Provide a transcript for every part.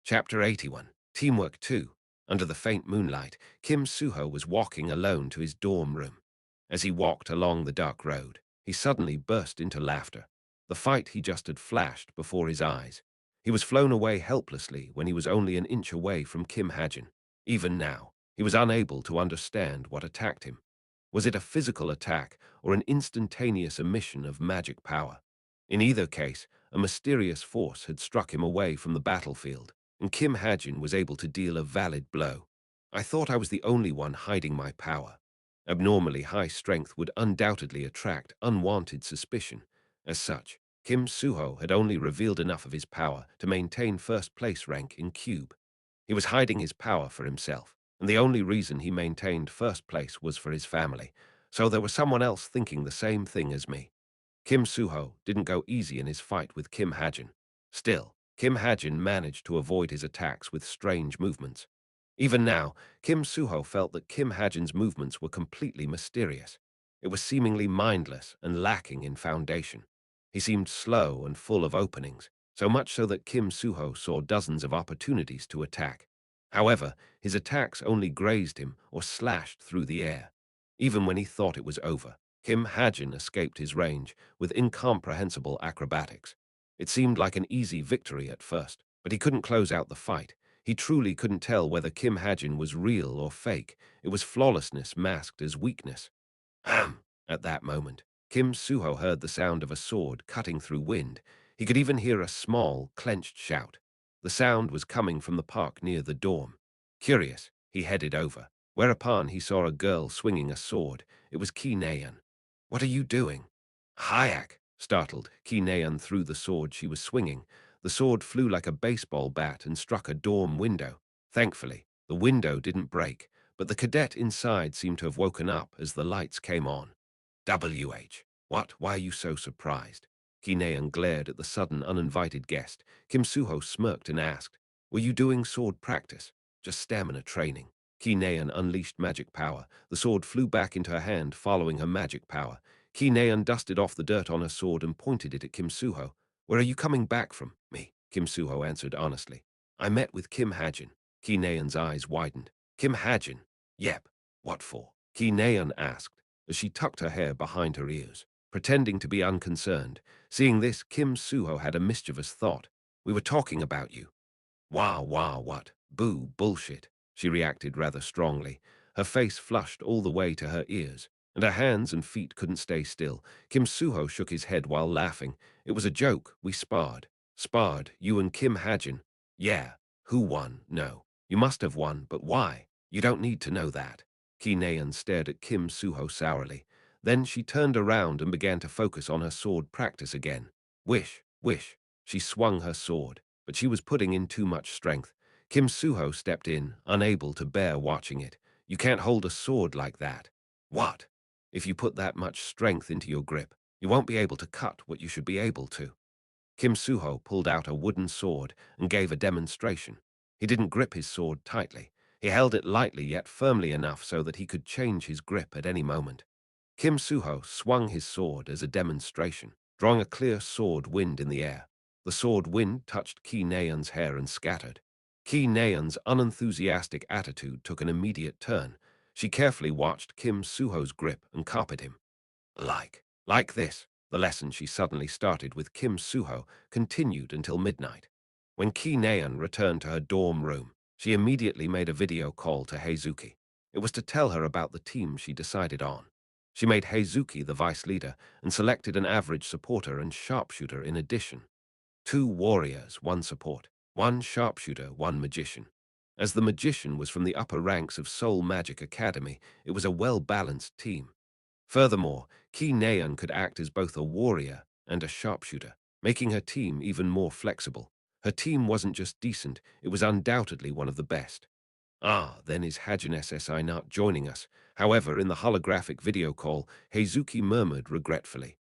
Chapter 81, Teamwork 2. Under the faint moonlight, Kim Suho was walking alone to his dorm room. As he walked along the dark road, he suddenly burst into laughter. The fight he just had flashed before his eyes. He was flown away helplessly when he was only an inch away from Kim Hajin. Even now, he was unable to understand what attacked him. Was it a physical attack or an instantaneous emission of magic power? In either case, a mysterious force had struck him away from the battlefield, and Kim Hajin was able to deal a valid blow. I thought I was the only one hiding my power. Abnormally high strength would undoubtedly attract unwanted suspicion. As such, Kim Suho had only revealed enough of his power to maintain first-place rank in Cube. He was hiding his power for himself, and the only reason he maintained first place was for his family, so there was someone else thinking the same thing as me. Kim Suho didn't go easy in his fight with Kim Hajin. Still, Kim Hajin managed to avoid his attacks with strange movements. Even now, Kim Suho felt that Kim Hajin's movements were completely mysterious. It was seemingly mindless and lacking in foundation. He seemed slow and full of openings, so much so that Kim Suho saw dozens of opportunities to attack. However, his attacks only grazed him or slashed through the air. Even when he thought it was over, Kim Hajin escaped his range with incomprehensible acrobatics. It seemed like an easy victory at first, but he couldn't close out the fight. He truly couldn't tell whether Kim Hajin was real or fake. It was flawlessness masked as weakness. Ham! At that moment, Kim Suho heard the sound of a sword cutting through wind. He could even hear a small, clenched shout. The sound was coming from the park near the dorm. Curious, he headed over, whereupon he saw a girl swinging a sword. It was Ki Naeun. "What are you doing?" "Hayak!" Startled, Ki Naeun threw the sword she was swinging. The sword flew like a baseball bat and struck a dorm window. Thankfully, the window didn't break, but the cadet inside seemed to have woken up as the lights came on. "WH. What? Why are you so surprised?" Ki Naeun glared at the sudden uninvited guest. Kim Suho smirked and asked, "Were you doing sword practice?" "Just stamina training." Ki Naeun unleashed magic power. The sword flew back into her hand, following her magic power. Ki Naeun dusted off the dirt on her sword and pointed it at Kim Suho. "Where are you coming back from?" "Me," Kim Suho answered honestly. "I met with Kim Hajin." Ki Naeun's eyes widened. "Kim Hajin?" "Yep." "What for?" Ki Naeun asked, as she tucked her hair behind her ears, pretending to be unconcerned. Seeing this, Kim Suho had a mischievous thought. "We were talking about you." "Wah, wah, what? Boo, bullshit." She reacted rather strongly. Her face flushed all the way to her ears, and her hands and feet couldn't stay still. Kim Suho shook his head while laughing. "It was a joke. We sparred." "Sparred? You and Kim Hajin?" "Yeah." "Who won?" "No." "You must have won, but why?" "You don't need to know that." Ki Naeun stared at Kim Suho sourly. Then she turned around and began to focus on her sword practice again. Wish, wish. She swung her sword, but she was putting in too much strength. Kim Suho stepped in, unable to bear watching it. "You can't hold a sword like that." "What?" "If you put that much strength into your grip, you won't be able to cut what you should be able to." Kim Suho pulled out a wooden sword and gave a demonstration. He didn't grip his sword tightly. He held it lightly yet firmly enough so that he could change his grip at any moment. Kim Suho swung his sword as a demonstration, drawing a clear sword wind in the air. The sword wind touched Ki Naeun's hair and scattered. Ki Naeun's unenthusiastic attitude took an immediate turn. She carefully watched Kim Suho's grip and copied him. Like this. The lesson she suddenly started with Kim Suho continued until midnight. When Ki Naeun returned to her dorm room, she immediately made a video call to Heizuki. It was to tell her about the team she decided on. She made Heizuki the vice leader and selected an average supporter and sharpshooter in addition. 2 warriors, 1 support, 1 sharpshooter, 1 magician. As the magician was from the upper ranks of Soul Magic Academy, it was a well-balanced team. Furthermore, Ki Naeun could act as both a warrior and a sharpshooter, making her team even more flexible. Her team wasn't just decent, it was undoubtedly one of the best. "Ah, then is Hajin SSI not joining us?" However, in the holographic video call, Heizuki murmured regretfully.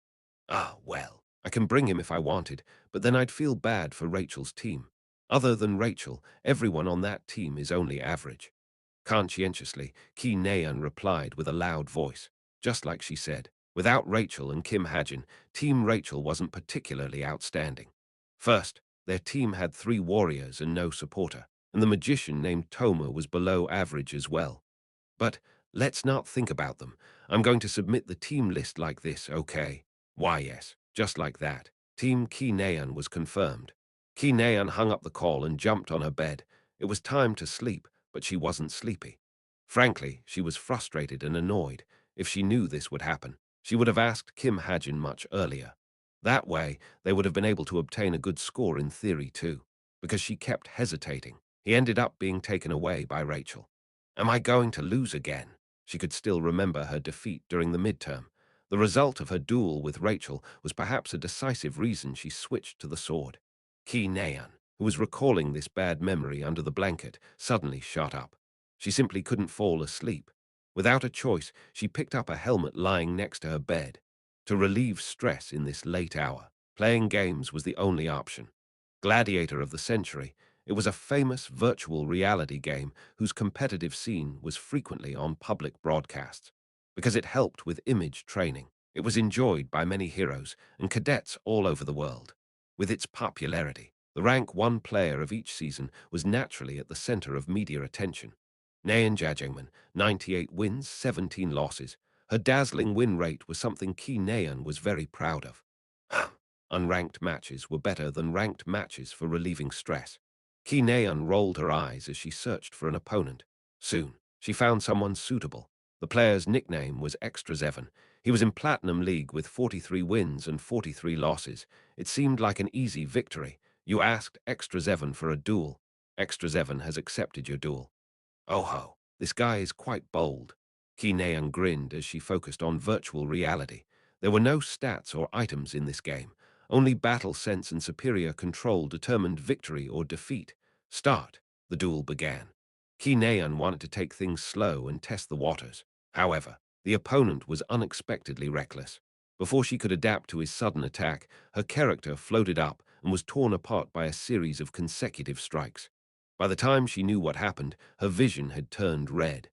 "Ah, well, I can bring him if I wanted, but then I'd feel bad for Rachel's team. Other than Rachel, everyone on that team is only average." Conscientiously, Ki Naeun replied with a loud voice. Just like she said, without Rachel and Kim Hajin, Team Rachel wasn't particularly outstanding. First, Their team had 3 warriors and no supporter, and the magician named Toma was below average as well. But let's not think about them. I'm going to submit the team list like this, okay? Why, yes, just like that. Team Ki Naeun was confirmed. Ki Naeun hung up the call and jumped on her bed. It was time to sleep, but she wasn't sleepy. Frankly, she was frustrated and annoyed. If she knew this would happen, she would have asked Kim Hajin much earlier. That way, they would have been able to obtain a good score in theory too. Because she kept hesitating, he ended up being taken away by Rachel. Am I going to lose again? She could still remember her defeat during the midterm. The result of her duel with Rachel was perhaps a decisive reason she switched to the sword. Ki Naeun, who was recalling this bad memory under the blanket, suddenly shot up. She simply couldn't fall asleep. Without a choice, she picked up a helmet lying next to her bed. To relieve stress in this late hour, playing games was the only option. Gladiator of the Century, it was a famous virtual reality game whose competitive scene was frequently on public broadcasts. Because it helped with image training, it was enjoyed by many heroes and cadets all over the world. With its popularity, the rank 1 player of each season was naturally at the center of media attention. Naeun Jajangman, 98 wins, 17 losses. Her dazzling win rate was something Ki Naeun was very proud of. Unranked matches were better than ranked matches for relieving stress. Ki Naeun rolled her eyes as she searched for an opponent. Soon, she found someone suitable. The player's nickname was Extra Zevon. He was in Platinum League with 43 wins and 43 losses. It seemed like an easy victory. You asked Extra Zevon for a duel. Extra Zevon has accepted your duel. Oh ho, this guy is quite bold. Ki Naeun grinned as she focused on virtual reality. There were no stats or items in this game. Only battle sense and superior control determined victory or defeat. Start. The duel began. Ki Naeun wanted to take things slow and test the waters. However, the opponent was unexpectedly reckless. Before she could adapt to his sudden attack, her character floated up and was torn apart by a series of consecutive strikes. By the time she knew what happened, her vision had turned red.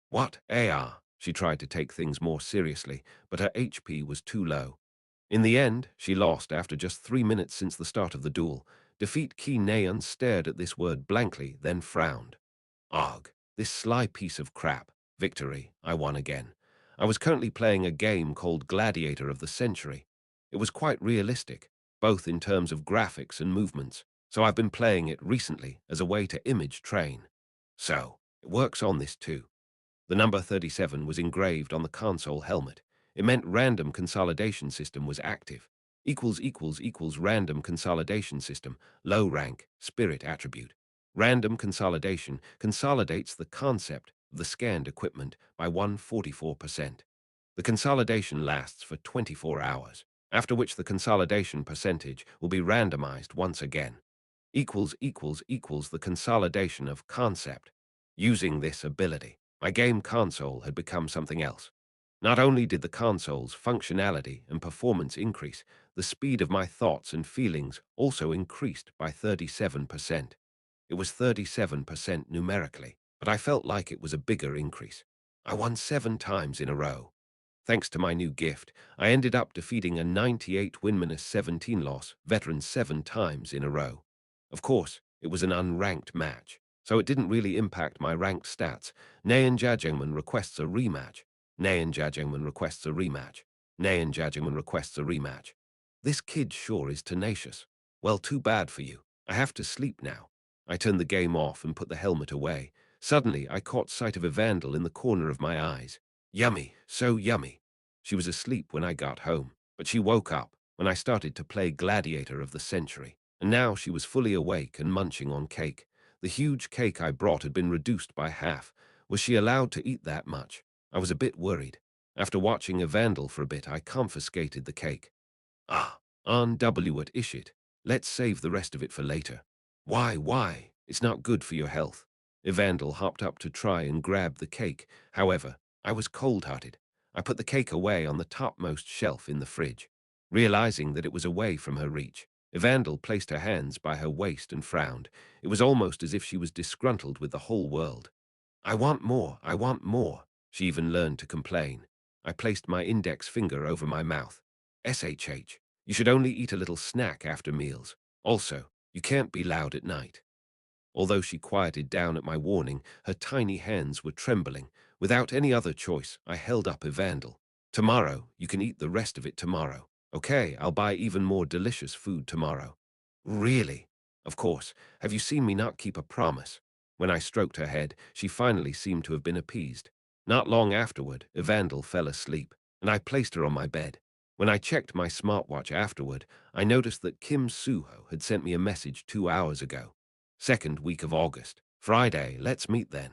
What? AR? She tried to take things more seriously, but her HP was too low. In the end, she lost after just 3 minutes since the start of the duel. Defeat Ki Naeun stared at this word blankly, then frowned. Ugh, this sly piece of crap. Victory, I won again. I was currently playing a game called Gladiator of the Century. It was quite realistic, both in terms of graphics and movements, so I've been playing it recently as a way to image train. So, it works on this too. The number 37 was engraved on the console helmet. It meant random consolidation system was active. Random consolidation system, low rank, spirit attribute. Random consolidation consolidates the concept of the scanned equipment by 144%. The consolidation lasts for 24 hours, after which the consolidation percentage will be randomized once again. The consolidation of concept. Using this ability, my game console had become something else. Not only did the console's functionality and performance increase, the speed of my thoughts and feelings also increased by 37%. It was 37% numerically, but I felt like it was a bigger increase. I won 7 times in a row. Thanks to my new gift, I ended up defeating a 98 win-17 loss veteran 7 times in a row. Of course, it was an unranked match, so it didn't really impact my ranked stats. Naeun Jajangman requests a rematch. Naeun Jajangman requests a rematch. Naeun Jajangman requests a rematch. This kid sure is tenacious. Well, too bad for you. I have to sleep now. I turned the game off and put the helmet away. Suddenly, I caught sight of Evandel in the corner of my eyes. Yummy, so yummy. She was asleep when I got home, but she woke up when I started to play Gladiator of the Century, and now she was fully awake and munching on cake. The huge cake I brought had been reduced by half. Was she allowed to eat that much? I was a bit worried. After watching Evandel for a bit, I confiscated the cake. On W at Ishit. Let's save the rest of it for later. Why? It's not good for your health. Evandel hopped up to try and grab the cake. However, I was cold-hearted. I put the cake away on the topmost shelf in the fridge. Realizing that it was away from her reach, Evandel placed her hands by her waist and frowned. It was almost as if she was disgruntled with the whole world. I want more, I want more. She even learned to complain. I placed my index finger over my mouth. SHH. You should only eat a little snack after meals. Also, you can't be loud at night. Although she quieted down at my warning, her tiny hands were trembling. Without any other choice, I held up Evandel. Tomorrow, you can eat the rest of it tomorrow. Okay, I'll buy even more delicious food tomorrow. Really? Of course. Have you seen me not keep a promise? When I stroked her head, she finally seemed to have been appeased. Not long afterward, Evandel fell asleep, and I placed her on my bed. When I checked my smartwatch afterward, I noticed that Kim Suho had sent me a message 2 hours ago. Second week of August. Friday, let's meet then.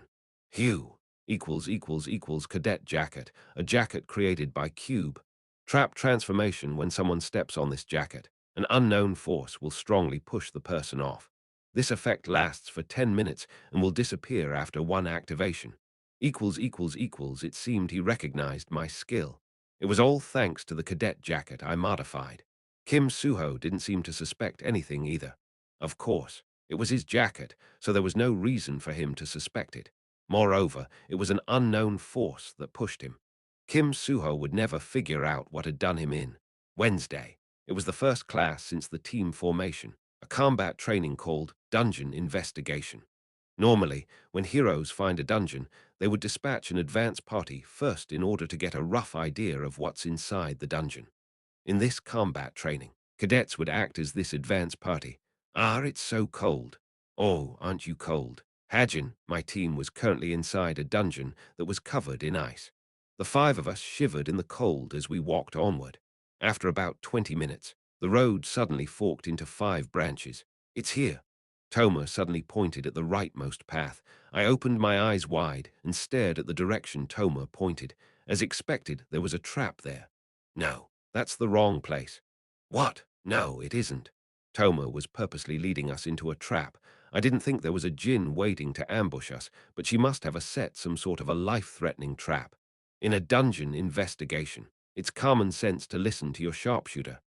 Hue equals cadet jacket, a jacket created by Cube. Trap transformation when someone steps on this jacket. An unknown force will strongly push the person off. This effect lasts for 10 minutes and will disappear after one activation. It seemed he recognized my skill. It was all thanks to the cadet jacket I modified. Kim Suho didn't seem to suspect anything either. Of course, it was his jacket, so there was no reason for him to suspect it. Moreover, it was an unknown force that pushed him. Kim Suho would never figure out what had done him in. Wednesday. It was the first class since the team formation, a combat training called Dungeon Investigation. Normally, when heroes find a dungeon, they would dispatch an advance party first in order to get a rough idea of what's inside the dungeon. In this combat training, cadets would act as this advance party. Ah, it's so cold. Oh, aren't you cold? Hajin, my team, was currently inside a dungeon that was covered in ice. The five of us shivered in the cold as we walked onward. After about 20 minutes, the road suddenly forked into 5 branches. It's here. Toma suddenly pointed at the rightmost path. I opened my eyes wide and stared at the direction Toma pointed. As expected, there was a trap there. No. That's the wrong place. What? No, it isn't. Toma was purposely leading us into a trap. I didn't think there was a Jin waiting to ambush us, but she must have set some sort of a life-threatening trap. In a dungeon investigation, it's common sense to listen to your sharpshooter.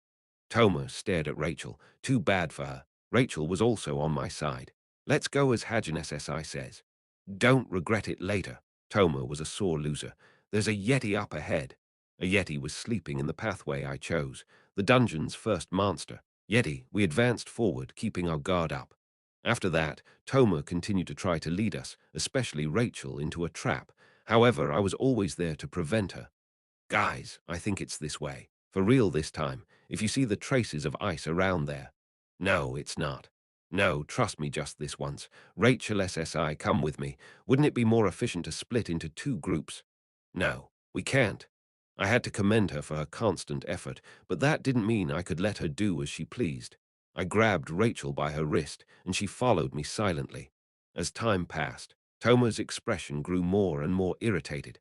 Toma stared at Rachel. Too bad for her. Rachel was also on my side. Let's go as Hajin SSI says. Don't regret it later. Toma was a sore loser. There's a Yeti up ahead. A Yeti was sleeping in the pathway I chose, the dungeon's first monster. Yeti, we advanced forward, keeping our guard up. After that, Toma continued to try to lead us, especially Rachel, into a trap. However, I was always there to prevent her. Guys, I think it's this way. For real this time, if you see the traces of ice around there. No, it's not. No, trust me just this once. Rachel SSI, come with me. Wouldn't it be more efficient to split into 2 groups? No, we can't. I had to commend her for her constant effort, but that didn't mean I could let her do as she pleased. I grabbed Rachel by her wrist, and she followed me silently. As time passed, Toma's expression grew more and more irritated.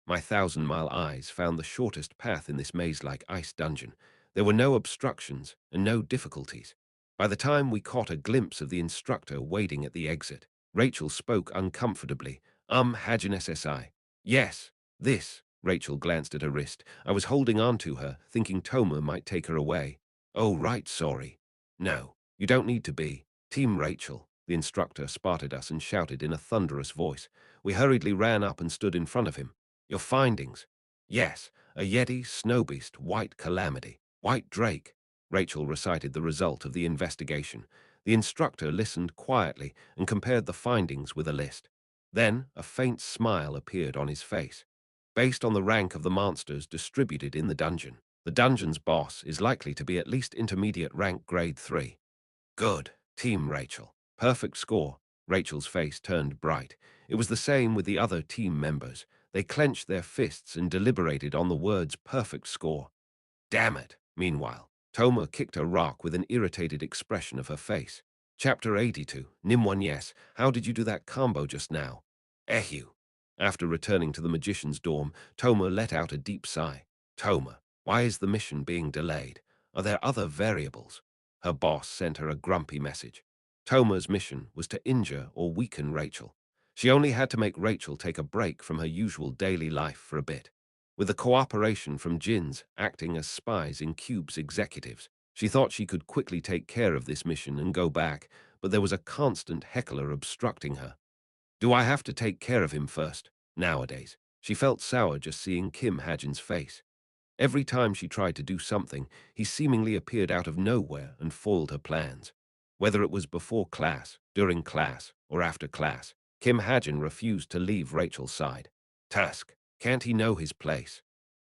My 1,000-mile eyes found the shortest path in this maze-like ice dungeon. There were no obstructions and no difficulties. By the time we caught a glimpse of the instructor waiting at the exit, Rachel spoke uncomfortably. Hajin SSI. Yes, this. Rachel glanced at her wrist. I was holding on to her, thinking Toma might take her away. Oh, right, sorry. No, you don't need to be. Team Rachel. The instructor spotted us and shouted in a thunderous voice. We hurriedly ran up and stood in front of him. Your findings? Yes, a Yeti, Snowbeast, White Calamity, White Drake. Rachel recited the result of the investigation. The instructor listened quietly and compared the findings with a list. Then a faint smile appeared on his face. Based on the rank of the monsters distributed in the dungeon's boss is likely to be at least intermediate rank grade 3. Good. Team Rachel. Perfect score. Rachel's face turned bright. It was the same with the other team members. They clenched their fists and deliberated on the words perfect score. Damn it. Meanwhile, Toma kicked a rock with an irritated expression of her face. Chapter 82. Nimwon, yes. How did you do that combo just now? Ehu. After returning to the magician's dorm, Toma let out a deep sigh. Toma, why is the mission being delayed? Are there other variables? Her boss sent her a grumpy message. Toma's mission was to injure or weaken Rachel. She only had to make Rachel take a break from her usual daily life for a bit. With the cooperation from Jins acting as spies in Cube's executives, she thought she could quickly take care of this mission and go back, but there was a constant heckler obstructing her. Do I have to take care of him first? Nowadays, she felt sour just seeing Kim Hajin's face. Every time she tried to do something, he seemingly appeared out of nowhere and foiled her plans. Whether it was before class, during class, or after class, Kim Hajin refused to leave Rachel's side. Tusk, can't he know his place?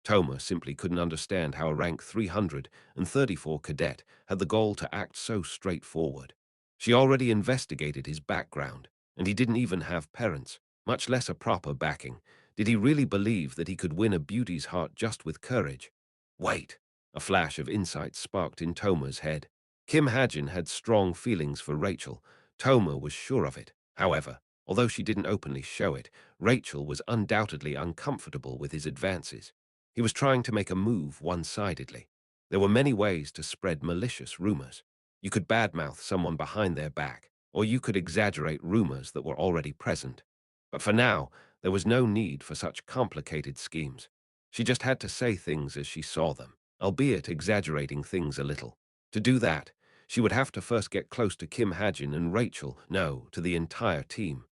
Toma simply couldn't understand how a rank 334 cadet had the goal to act so straightforward. She already investigated his background, and he didn't even have parents, much less a proper backing. Did he really believe that he could win a beauty's heart just with courage? Wait! A flash of insight sparked in Toma's head. Kim Hajin had strong feelings for Rachel. Toma was sure of it. However, although she didn't openly show it, Rachel was undoubtedly uncomfortable with his advances. He was trying to make a move one-sidedly. There were many ways to spread malicious rumors. You could badmouth someone behind their back, or you could exaggerate rumors that were already present. But for now, there was no need for such complicated schemes. She just had to say things as she saw them, albeit exaggerating things a little. To do that, she would have to first get close to Kim Hajin and Rachel, no, to the entire team.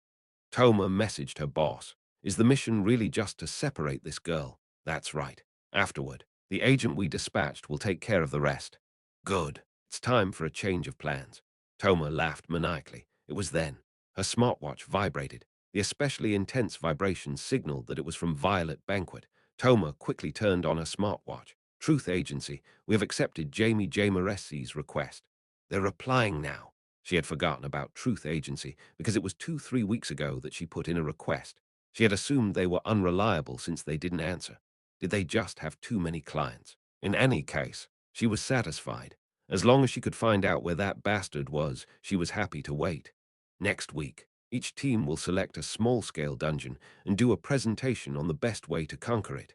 Toma messaged her boss. Is the mission really just to separate this girl? That's right. Afterward, the agent we dispatched will take care of the rest. Good. It's time for a change of plans. Toma laughed maniacally. It was then. Her smartwatch vibrated. The especially intense vibration signaled that it was from Violet Banquet. Toma quickly turned on her smartwatch. Truth Agency, we have accepted Jamie J. Moressi's request. They're replying now. She had forgotten about Truth Agency because it was 3 weeks ago that she put in a request. She had assumed they were unreliable since they didn't answer. Did they just have too many clients? In any case, she was satisfied. As long as she could find out where that bastard was, she was happy to wait. Next week, each team will select a small-scale dungeon and do a presentation on the best way to conquer it.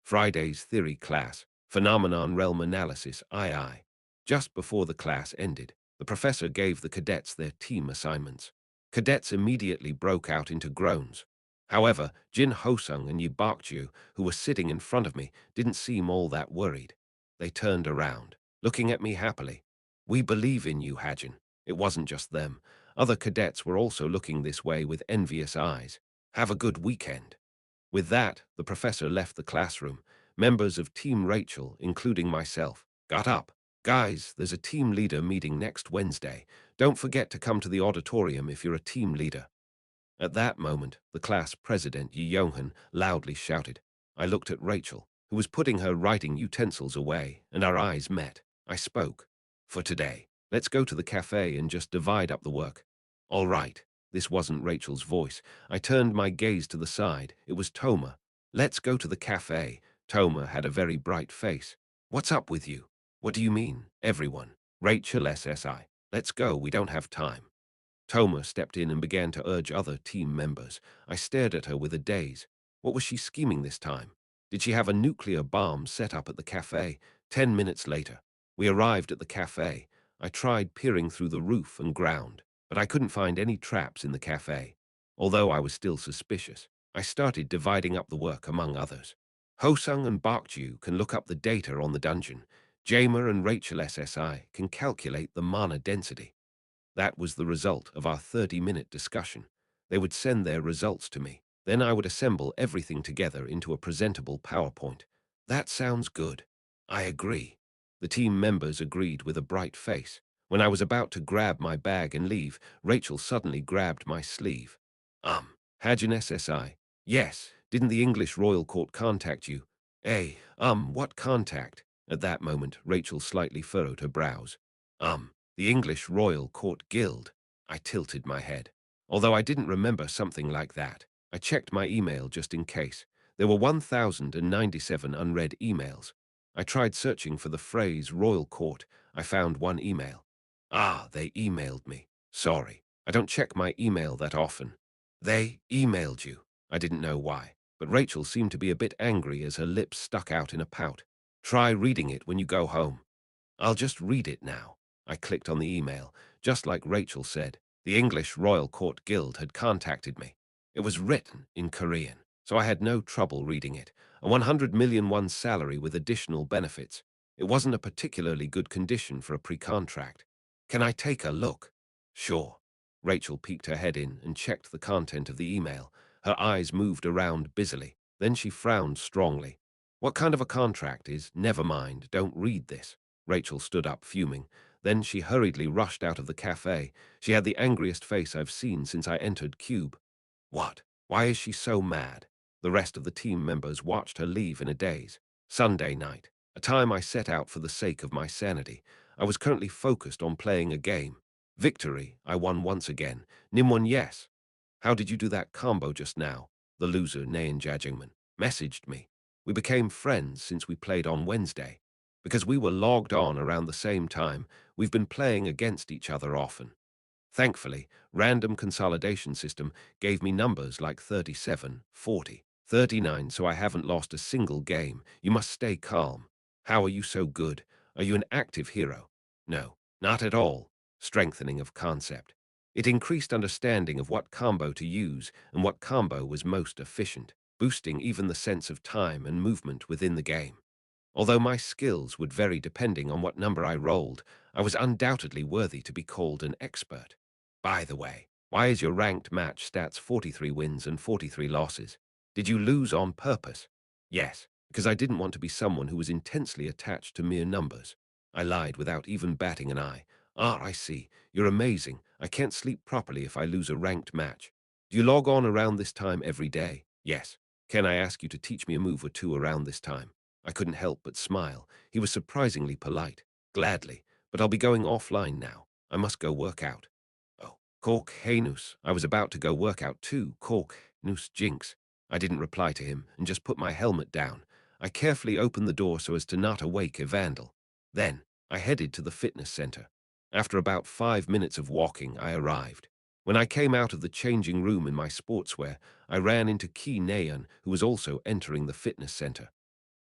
Friday's theory class, Phenomenon Realm Analysis, II. Just before the class ended, the professor gave the cadets their team assignments. Cadets immediately broke out into groans. However, Jin Hosung and Yi Bakju, who were sitting in front of me, didn't seem all that worried. They turned around, looking at me happily. We believe in you, Hajin. It wasn't just them. Other cadets were also looking this way with envious eyes. Have a good weekend. With that, the professor left the classroom. Members of Team Rachel, including myself, got up. Guys, there's a team leader meeting next Wednesday. Don't forget to come to the auditorium if you're a team leader. At that moment, the class president, Yi Yonghan, loudly shouted. I looked at Rachel, who was putting her writing utensils away, and our eyes met. I spoke. For today, let's go to the cafe and just divide up the work. All right. This wasn't Rachel's voice. I turned my gaze to the side. It was Toma. Let's go to the cafe. Toma had a very bright face. What's up with you? What do you mean, everyone? Rachel SSI. Let's go, we don't have time. Toma stepped in and began to urge other team members. I stared at her with a daze. What was she scheming this time? Did she have a nuclear bomb set up at the cafe? 10 minutes later, we arrived at the cafe. I tried peering through the roof and ground, but I couldn't find any traps in the cafe. Although I was still suspicious, I started dividing up the work among others. Hosung and Bakju can look up the data on the dungeon. Jamer and Rachel SSI can calculate the mana density. That was the result of our 30-minute discussion. They would send their results to me. Then I would assemble everything together into a presentable PowerPoint. That sounds good. I agree. The team members agreed with a bright face. When I was about to grab my bag and leave, Rachel suddenly grabbed my sleeve. Hajin SSI. Yes, didn't the English Royal Court contact you? What contact? At that moment, Rachel slightly furrowed her brows. The English Royal Court Guild. I tilted my head. Although I didn't remember something like that, I checked my email just in case. There were 1,097 unread emails. I tried searching for the phrase Royal Court. I found one email. They emailed me. Sorry, I don't check my email that often. They emailed you. I didn't know why, but Rachel seemed to be a bit angry as her lips stuck out in a pout. Try reading it when you go home. I'll just read it now. I clicked on the email. Just like Rachel said, the English Royal Court Guild had contacted me. It was written in Korean, so I had no trouble reading it. A 100 million won salary with additional benefits. It wasn't a particularly good condition for a pre-contract. Can I take a look? Sure. Rachel peeked her head in and checked the content of the email. Her eyes moved around busily. Then she frowned strongly. What kind of a contract is, never mind, don't read this? Rachel stood up, fuming. Then she hurriedly rushed out of the cafe. She had the angriest face I've seen since I entered Cube. What? Why is she so mad? The rest of the team members watched her leave in a daze. Sunday night, a time I set out for the sake of my sanity. I was currently focused on playing a game. Victory, I won once again. Nimwon, yes. How did you do that combo just now? The loser, Nayan Jajingman, messaged me. We became friends since we played on Wednesday. Because we were logged on around the same time, we've been playing against each other often. Thankfully, random consolidation system gave me numbers like 37, 40, 39, so I haven't lost a single game. You must stay calm. How are you so good? Are you an active hero? No, not at all. Strengthening of concept. It increased understanding of what combo to use and what combo was most efficient, boosting even the sense of time and movement within the game. Although my skills would vary depending on what number I rolled, I was undoubtedly worthy to be called an expert. By the way, why is your ranked match stats 43 wins and 43 losses? Did you lose on purpose? Yes, because I didn't want to be someone who was intensely attached to mere numbers. I lied without even batting an eye. Ah, I see. You're amazing. I can't sleep properly if I lose a ranked match. Do you log on around this time every day? Yes. Can I ask you to teach me a move or two around this time? I couldn't help but smile. He was surprisingly polite. Gladly, but I'll be going offline now. I must go work out. Oh, Cork Hanus. I was about to go work out too. Cork Noose Jinx. I didn't reply to him and just put my helmet down. I carefully opened the door so as to not awake a vandal. Then I headed to the fitness center. After about 5 minutes of walking, I arrived. When I came out of the changing room in my sportswear, I ran into Ki Nayan, who was also entering the fitness center.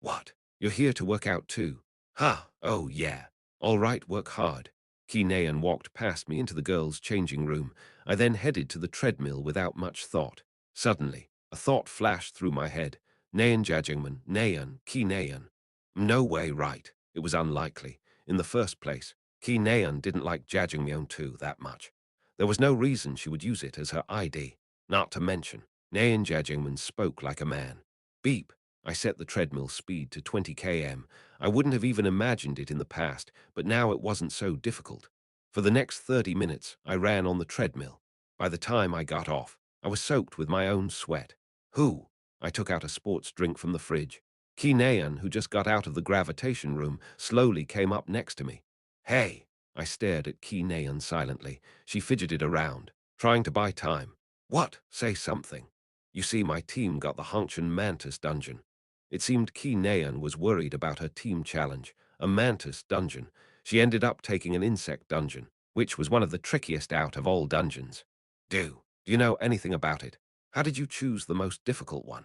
What? You're here to work out too? Ha! Oh, yeah. All right, work hard. Ki-Nayan walked past me into the girls' changing room. I then headed to the treadmill without much thought. Suddenly, a thought flashed through my head. Nayan Jajingman, Nayan, Ki-Nayan. No way, right. It was unlikely. In the first place, Ki-Nayan didn't like Jajingmyeon too that much. There was no reason she would use it as her ID. Not to mention, Nayan Jajingman spoke like a man. Beep. I set the treadmill speed to 20 km. I wouldn't have even imagined it in the past, but now it wasn't so difficult. For the next 30 minutes, I ran on the treadmill. By the time I got off, I was soaked with my own sweat. Who? I took out a sports drink from the fridge. Ki-Nayan, who just got out of the gravitation room, slowly came up next to me. Hey! I stared at Ki-Nayan silently. She fidgeted around, trying to buy time. What? Say something. You see, my team got the Hongchen Mantis dungeon. It seemed Ki Nayan was worried about her team challenge, a mantis dungeon. She ended up taking an insect dungeon, which was one of the trickiest out of all dungeons. Do you know anything about it? How did you choose the most difficult one?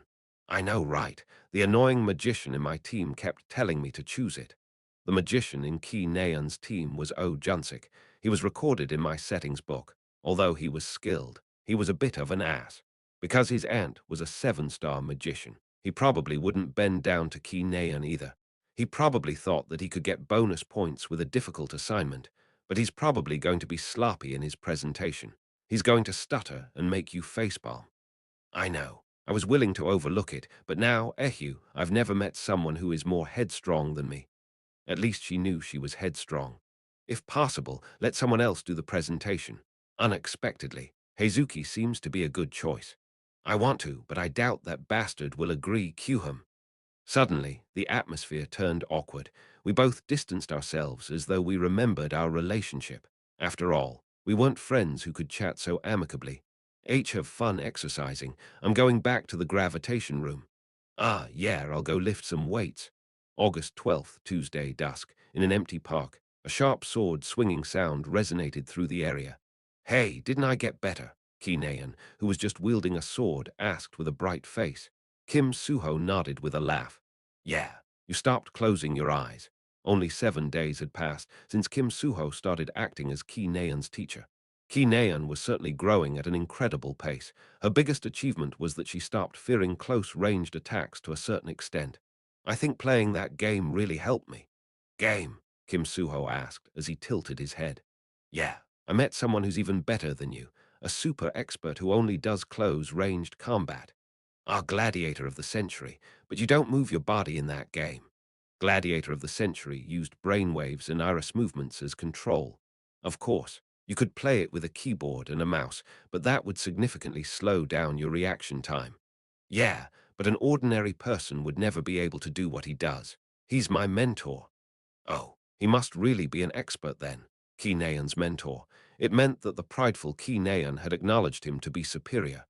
I know, right? The annoying magician in my team kept telling me to choose it. The magician in Ki Nayan's team was Oh Junsik. He was recorded in my settings book. Although he was skilled, he was a bit of an ass. Because his aunt was a 7-star magician, he probably wouldn't bend down to Ki Nayan either. He probably thought that he could get bonus points with a difficult assignment, but he's probably going to be sloppy in his presentation. He's going to stutter and make you facepalm. I know. I was willing to overlook it, but now, Ehu, I've never met someone who is more headstrong than me. At least she knew she was headstrong. If possible, let someone else do the presentation. Unexpectedly, Heizuki seems to be a good choice. I want to, but I doubt that bastard will agree Kyuhum. Suddenly, the atmosphere turned awkward. We both distanced ourselves as though we remembered our relationship. After all, we weren't friends who could chat so amicably. Have fun exercising. I'm going back to the gravitation room. Ah, yeah, I'll go lift some weights. August 12th, Tuesday, dusk, in an empty park. A sharp sword swinging sound resonated through the area. Hey, didn't I get better? Ki-Nayan, who was just wielding a sword, asked with a bright face. Kim Suho nodded with a laugh. Yeah, you stopped closing your eyes. Only 7 days had passed since Kim Suho started acting as Ki Nayan's teacher. Ki Nayan was certainly growing at an incredible pace. Her biggest achievement was that she stopped fearing close-ranged attacks to a certain extent. I think playing that game really helped me. Game? Kim Suho asked as he tilted his head. Yeah, I met someone who's even better than you, a super expert who only does close-ranged combat. Our gladiator of the century, but you don't move your body in that game. Gladiator of the century used brainwaves and iris movements as control. Of course, you could play it with a keyboard and a mouse, but that would significantly slow down your reaction time. Yeah, but an ordinary person would never be able to do what he does. He's my mentor. Oh, he must really be an expert then, Ki Naeun's mentor. It meant that the prideful Ki Naeun had acknowledged him to be superior.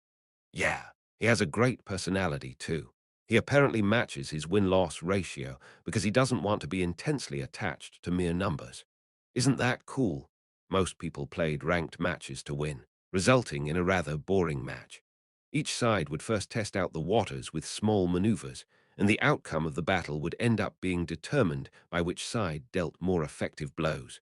Yeah, he has a great personality too. He apparently matches his win-loss ratio because he doesn't want to be intensely attached to mere numbers. Isn't that cool? Most people played ranked matches to win, resulting in a rather boring match. Each side would first test out the waters with small maneuvers, and the outcome of the battle would end up being determined by which side dealt more effective blows.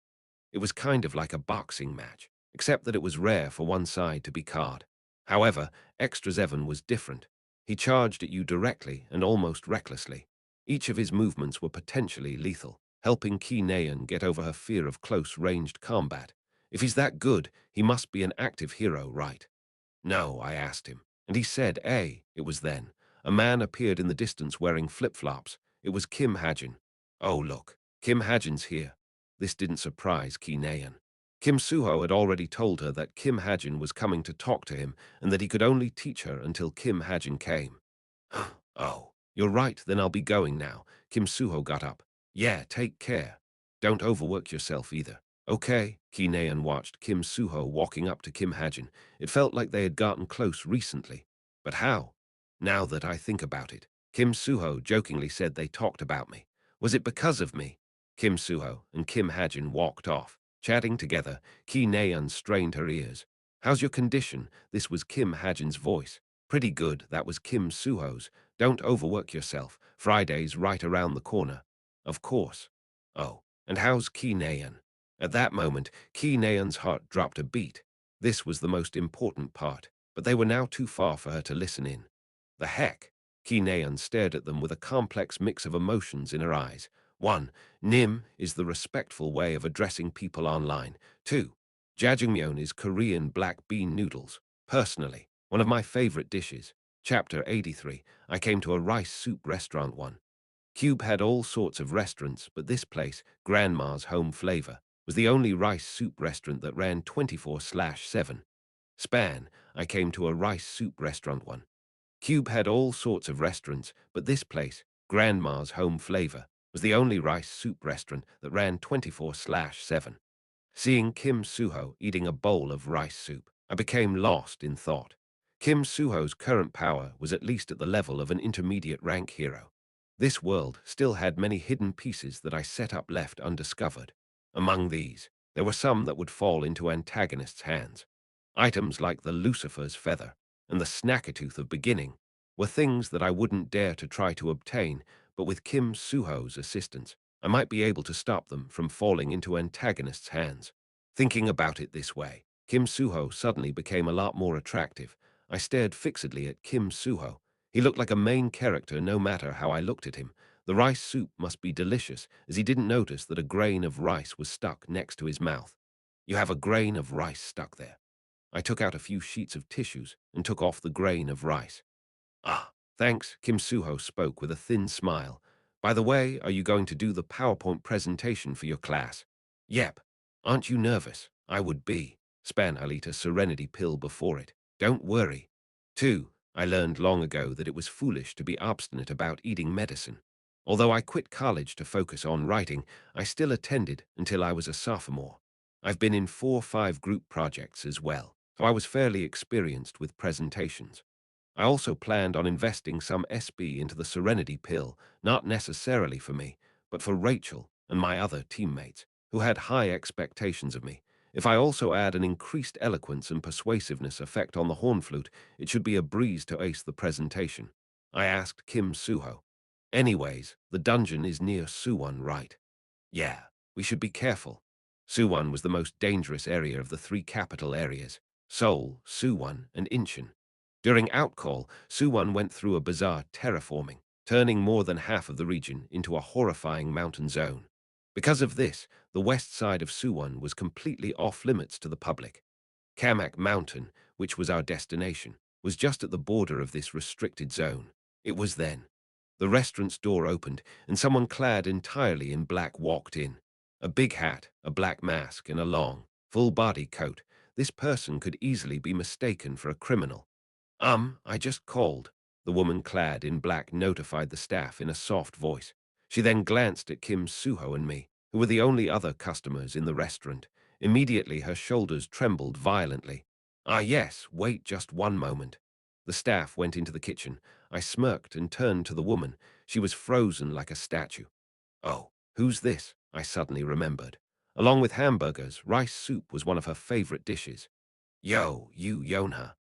It was kind of like a boxing match, except that it was rare for one side to be card. However, Extra Evan was different. He charged at you directly and almost recklessly. Each of his movements were potentially lethal, helping Ki Naeun get over her fear of close-ranged combat. If he's that good, he must be an active hero, right? No, I asked him, and he said, It was then. A man appeared in the distance wearing flip-flops. It was Kim Hajin. Oh, look, Kim Hajin's here. This didn't surprise Ki Naeun. Kim Suho had already told her that Kim Hajin was coming to talk to him and that he could only teach her until Kim Hajin came. Oh, you're right, then I'll be going now. Kim Suho got up. Yeah, take care. Don't overwork yourself either. Okay, Ki Naeun watched Kim Suho walking up to Kim Hajin. It felt like they had gotten close recently. But how? Now that I think about it, Kim Suho jokingly said they talked about me. Was it because of me? Kim Suho and Kim Hajin walked off. Chatting together, Ki Naeun strained her ears. How's your condition? This was Kim Hajin's voice. Pretty good, that was Kim Suho's. Don't overwork yourself. Friday's right around the corner. Of course. Oh, and how's Ki Naeun? At that moment, Ki Naeun's heart dropped a beat. This was the most important part, but they were now too far for her to listen in. The heck? Ki Naeun stared at them with a complex mix of emotions in her eyes. 1. Nim is the respectful way of addressing people online. 2. Jjajangmyeon is Korean black bean noodles. Personally, one of my favorite dishes. Chapter 83. I came to a rice soup restaurant one. Cube had all sorts of restaurants, but this place, Grandma's Home Flavor, was the only rice soup restaurant that ran 24/7. Span, I came to a rice soup restaurant one. Cube had all sorts of restaurants, but this place, Grandma's Home Flavor, was the only rice soup restaurant that ran 24/7. Seeing Kim Suho eating a bowl of rice soup, I became lost in thought. Kim Suho's current power was at least at the level of an intermediate rank hero. This world still had many hidden pieces that I set up left undiscovered. Among these, there were some that would fall into antagonists' hands. Items like the Lucifer's feather and the Snackatooth of beginning were things that I wouldn't dare to try to obtain, but with Kim Suho's assistance, I might be able to stop them from falling into antagonists' hands. Thinking about it this way, Kim Suho suddenly became a lot more attractive. I stared fixedly at Kim Suho. He looked like a main character no matter how I looked at him. The rice soup must be delicious, as he didn't notice that a grain of rice was stuck next to his mouth. You have a grain of rice stuck there. I took out a few sheets of tissues and took off the grain of rice. Ah, thanks, Kim Suho spoke with a thin smile. By the way, are you going to do the PowerPoint presentation for your class? Yep. Aren't you nervous? I would be. Span I'll eat a serenity pill before it. Don't worry. 2. I learned long ago that it was foolish to be obstinate about eating medicine. Although I quit college to focus on writing, I still attended until I was a sophomore. I've been in 4 or 5 group projects as well, so I was fairly experienced with presentations. I also planned on investing some SB into the Serenity pill, not necessarily for me, but for Rachel and my other teammates, who had high expectations of me. If I also add an increased eloquence and persuasiveness effect on the horn flute, it should be a breeze to ace the presentation. I asked Kim Suho. Anyways, the dungeon is near Suwon, right? Yeah, we should be careful. Suwon was the most dangerous area of the 3 capital areas, Seoul, Suwon, and Incheon. During Outcall, Suwon went through a bizarre terraforming, turning more than half of the region into a horrifying mountain zone. Because of this, the west side of Suwon was completely off-limits to the public. Kamak Mountain, which was our destination, was just at the border of this restricted zone. It was then. The restaurant's door opened, and someone clad entirely in black walked in. A big hat, a black mask, and a long, full-body coat. This person could easily be mistaken for a criminal. I just called," the woman clad in black notified the staff in a soft voice. She then glanced at Kim Suho and me, who were the only other customers in the restaurant. Immediately her shoulders trembled violently. "Ah, yes, wait just one moment." The staff went into the kitchen. I smirked and turned to the woman. She was frozen like a statue. "Oh, who's this?" I suddenly remembered. Along with hamburgers, rice soup was one of her favorite dishes. "Yo, you Yonha."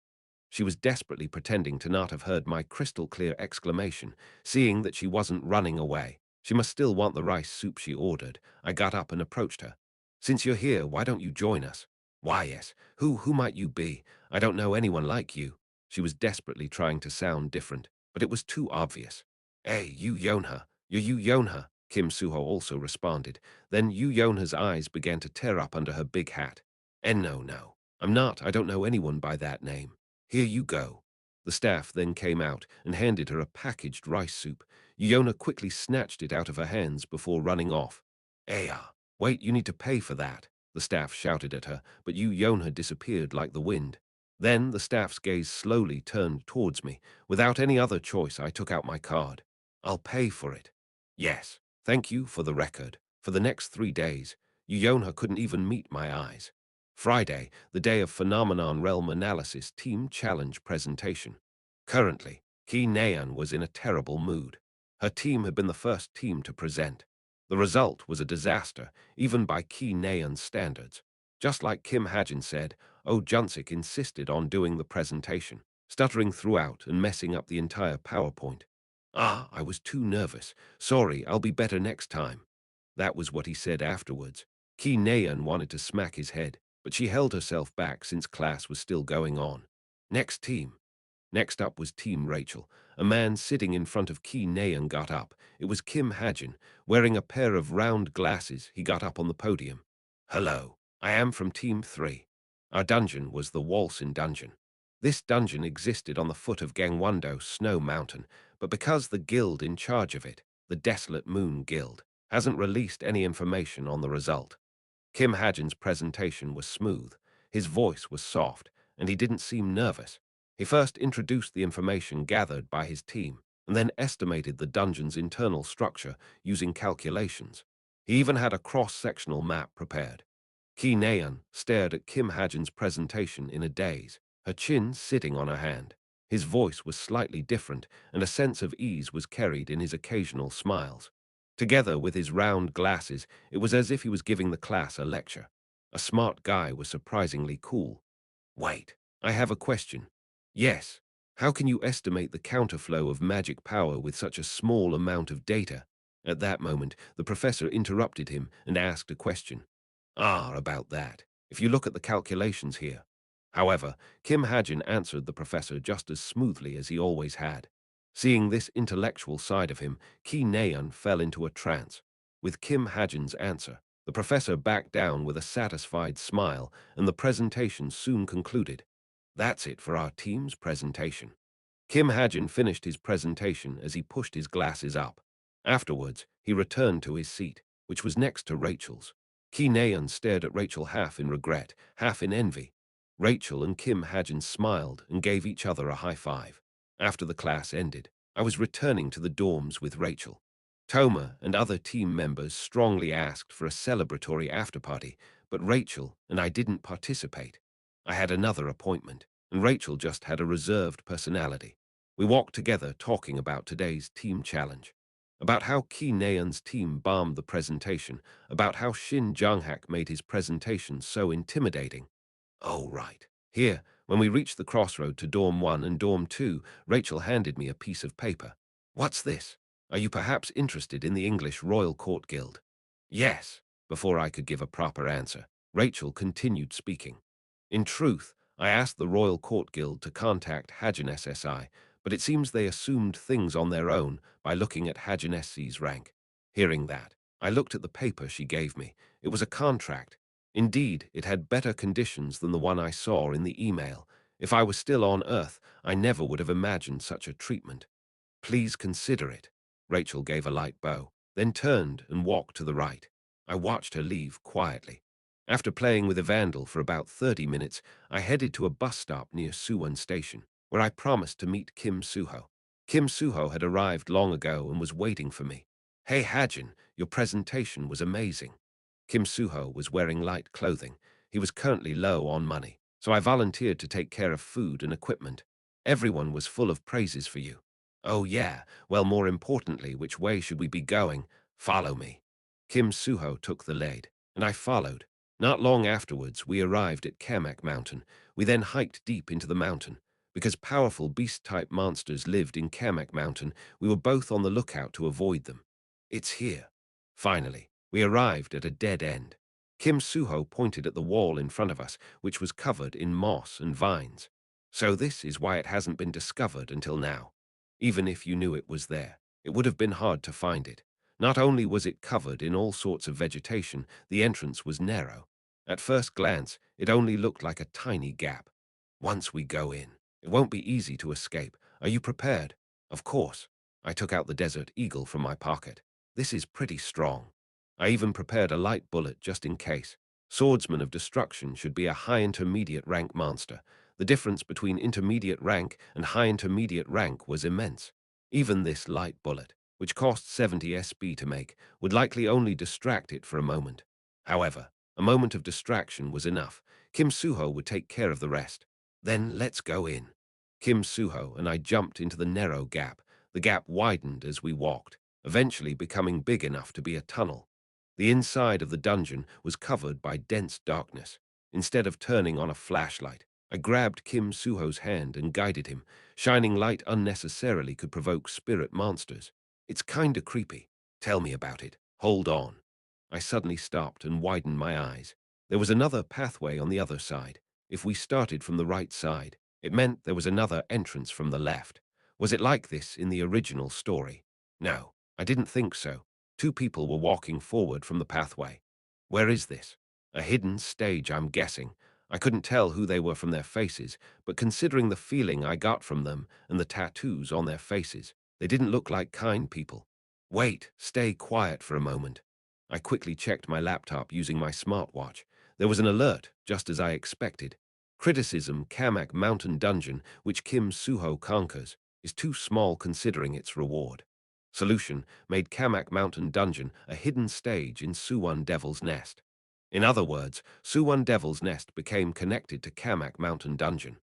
She was desperately pretending to not have heard my crystal-clear exclamation, seeing that she wasn't running away. She must still want the rice soup she ordered. I got up and approached her. "Since you're here, why don't you join us?" "Why, yes. Who might you be? I don't know anyone like you." She was desperately trying to sound different, but it was too obvious. "Hey, you Yonha. You're you Yonha," Kim Suho also responded. Then Yu Yonha's eyes began to tear up under her big hat. "And no. I'm not. I don't know anyone by that name." "Here you go." The staff then came out and handed her a packaged rice soup. Yona quickly snatched it out of her hands before running off. "Aya, wait, you need to pay for that," the staff shouted at her, but Yona disappeared like the wind. Then the staff's gaze slowly turned towards me. Without any other choice, I took out my card. "I'll pay for it." "Yes, thank you for the record." For the next 3 days, Yona couldn't even meet my eyes. Friday, the day of Phenomenon Realm Analysis Team Challenge presentation. Currently, Ki Naeun was in a terrible mood. Her team had been the first team to present. The result was a disaster, even by Ki Naeun's standards. Just like Kim Hajin said, Oh Junsik insisted on doing the presentation, stuttering throughout and messing up the entire PowerPoint. I was too nervous. Sorry, I'll be better next time." That was what he said afterwards. Ki Naeun wanted to smack his head, but she held herself back since class was still going on. Next team. Next up was Team Rachel. A man sitting in front of Ki Naeun got up. It was Kim Hajin. Wearing a pair of round glasses, he got up on the podium. "Hello, I am from Team 3. Our dungeon was the Walsin Dungeon. This dungeon existed on the foot of Gangwon-do Snow Mountain, but because the guild in charge of it, the Desolate Moon Guild, hasn't released any information on the result." Kim Hajin's presentation was smooth. His voice was soft, and he didn't seem nervous. He first introduced the information gathered by his team, and then estimated the dungeon's internal structure using calculations. He even had a cross-sectional map prepared. Ki Naeun stared at Kim Hajin's presentation in a daze, her chin sitting on her hand. His voice was slightly different, and a sense of ease was carried in his occasional smiles. Together with his round glasses, it was as if he was giving the class a lecture. A smart guy was surprisingly cool. "Wait, I have a question." "Yes. How can you estimate the counterflow of magic power with such a small amount of data?" At that moment, the professor interrupted him and asked a question. About that. If you look at the calculations here." However, Kim Hajin answered the professor just as smoothly as he always had. Seeing this intellectual side of him, Ki Naeun fell into a trance. With Kim Hajin's answer, the professor backed down with a satisfied smile, and the presentation soon concluded. That's it for our team's presentation. Kim Hajin finished his presentation as he pushed his glasses up. Afterwards, he returned to his seat, which was next to Rachel's. Ki Naeun stared at Rachel half in regret, half in envy. Rachel and Kim Hajin smiled and gave each other a high five. After the class ended, I was returning to the dorms with Rachel. Toma and other team members strongly asked for a celebratory after-party, but Rachel and I didn't participate. I had another appointment, and Rachel just had a reserved personality. We walked together talking about today's team challenge, about how Ki Naeun's team bombed the presentation, about how Shin Jong-hak made his presentation so intimidating. Oh, right. Here, when we reached the crossroad to Dorm 1 and Dorm 2, Rachel handed me a piece of paper. "What's this? Are you perhaps interested in the English Royal Court Guild?" "Yes." Before I could give a proper answer, Rachel continued speaking. "In truth, I asked the Royal Court Guild to contact Hajin SSI, but it seems they assumed things on their own by looking at Hajin SC's rank." Hearing that, I looked at the paper she gave me. It was a contract. Indeed, it had better conditions than the one I saw in the email. If I was still on Earth, I never would have imagined such a treatment. Please consider it. Rachel gave a light bow, then turned and walked to the right. I watched her leave quietly. After playing with a vandal for about 30 minutes, I headed to a bus stop near Suwon Station, where I promised to meet Kim Suho. Kim Suho had arrived long ago and was waiting for me. Hey Hajin, your presentation was amazing. Kim Suho was wearing light clothing. He was currently low on money, so I volunteered to take care of food and equipment. Everyone was full of praises for you. Oh yeah, well more importantly, which way should we be going? Follow me. Kim Suho took the lead, and I followed. Not long afterwards, we arrived at Kamak Mountain. We then hiked deep into the mountain. Because powerful beast-type monsters lived in Kamak Mountain, we were both on the lookout to avoid them. It's here. Finally, we arrived at a dead end. Kim Suho pointed at the wall in front of us, which was covered in moss and vines. So this is why it hasn't been discovered until now. Even if you knew it was there, it would have been hard to find it. Not only was it covered in all sorts of vegetation, the entrance was narrow. At first glance, it only looked like a tiny gap. Once we go in, it won't be easy to escape. Are you prepared? Of course. I took out the Desert Eagle from my pocket. This is pretty strong. I even prepared a light bullet just in case. Swordsman of Destruction should be a high intermediate rank monster. The difference between intermediate rank and high intermediate rank was immense. Even this light bullet, which cost 70 SB to make, would likely only distract it for a moment. However, a moment of distraction was enough. Kim Suho would take care of the rest. Then let's go in. Kim Suho and I jumped into the narrow gap. The gap widened as we walked, eventually becoming big enough to be a tunnel. The inside of the dungeon was covered by dense darkness. Instead of turning on a flashlight, I grabbed Kim Suho's hand and guided him. Shining light unnecessarily could provoke spirit monsters. It's kinda creepy. Tell me about it. Hold on. I suddenly stopped and widened my eyes. There was another pathway on the other side. If we started from the right side, it meant there was another entrance from the left. Was it like this in the original story? No, I didn't think so. Two people were walking forward from the pathway. Where is this? A hidden stage, I'm guessing. I couldn't tell who they were from their faces, but considering the feeling I got from them and the tattoos on their faces, they didn't look like kind people. Wait, stay quiet for a moment. I quickly checked my laptop using my smartwatch. There was an alert, just as I expected. Criticism: Kamak Mountain Dungeon, which Kim Suho conquers, is too small considering its reward. Solution: made Kamak Mountain Dungeon a hidden stage in Suwon Devil's Nest. In other words, Suwon Devil's Nest became connected to Kamak Mountain Dungeon.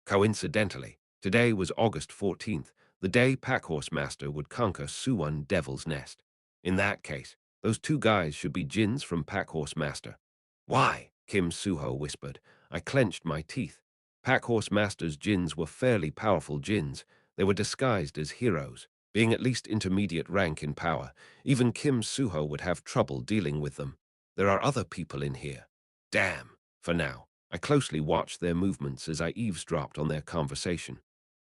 Coincidentally, today was August 14th, the day Packhorse Master would conquer Suwon Devil's Nest. In that case, those two guys should be Jins from Packhorse Master. Why? Kim Suho whispered. I clenched my teeth. Packhorse Master's Jins were fairly powerful Jins. They were disguised as heroes. Being at least intermediate rank in power, even Kim Suho would have trouble dealing with them. There are other people in here. Damn. For now, I closely watched their movements as I eavesdropped on their conversation.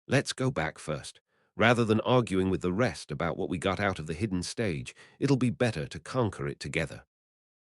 Let's go back first. Rather than arguing with the rest about what we got out of the hidden stage, it'll be better to conquer it together.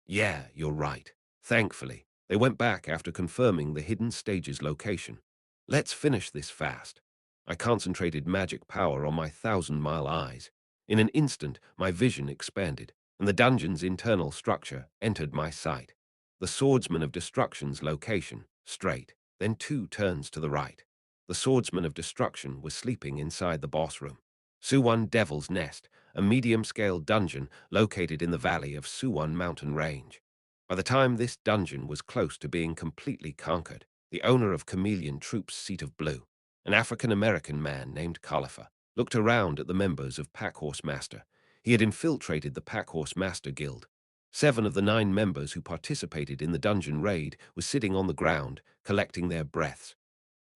Yeah, you're right. Thankfully, they went back after confirming the hidden stage's location. Let's finish this fast. I concentrated magic power on my 1,000-mile eyes. In an instant, my vision expanded, and the dungeon's internal structure entered my sight. The Swordsman of Destruction's location, straight, then 2 turns to the right. The Swordsman of Destruction was sleeping inside the boss room. Suwon Devil's Nest, a medium-scale dungeon located in the valley of Suwon Mountain Range. By the time this dungeon was close to being completely conquered, the owner of Chameleon Troop's Seat of Blue, an African-American man named Khalifa, looked around at the members of Packhorse Master. He had infiltrated the Packhorse Master Guild. 7 of the 9 members who participated in the dungeon raid were sitting on the ground, collecting their breaths.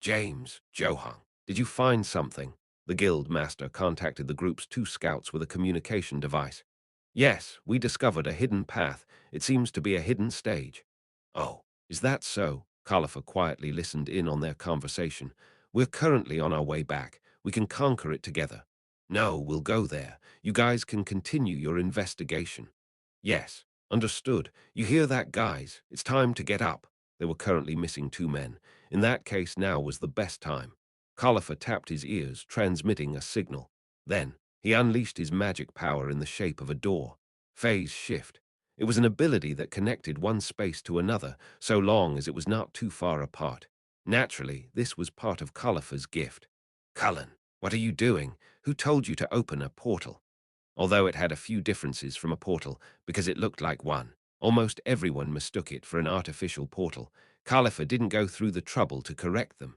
James, Johang, did you find something? The guild master contacted the group's 2 scouts with a communication device. Yes, we discovered a hidden path. It seems to be a hidden stage. Oh, is that so? Khalifa quietly listened in on their conversation. We're currently on our way back. We can conquer it together. No, we'll go there. You guys can continue your investigation. Yes, understood. You hear that, guys? It's time to get up. They were currently missing 2 men. In that case, now was the best time. Colifer tapped his ears, transmitting a signal. Then, he unleashed his magic power in the shape of a door. Phase shift. It was an ability that connected one space to another, so long as it was not too far apart. Naturally, this was part of Colifer's gift. Cullen, what are you doing? Who told you to open a portal? Although it had a few differences from a portal because it looked like one, almost everyone mistook it for an artificial portal. Califer didn't go through the trouble to correct them.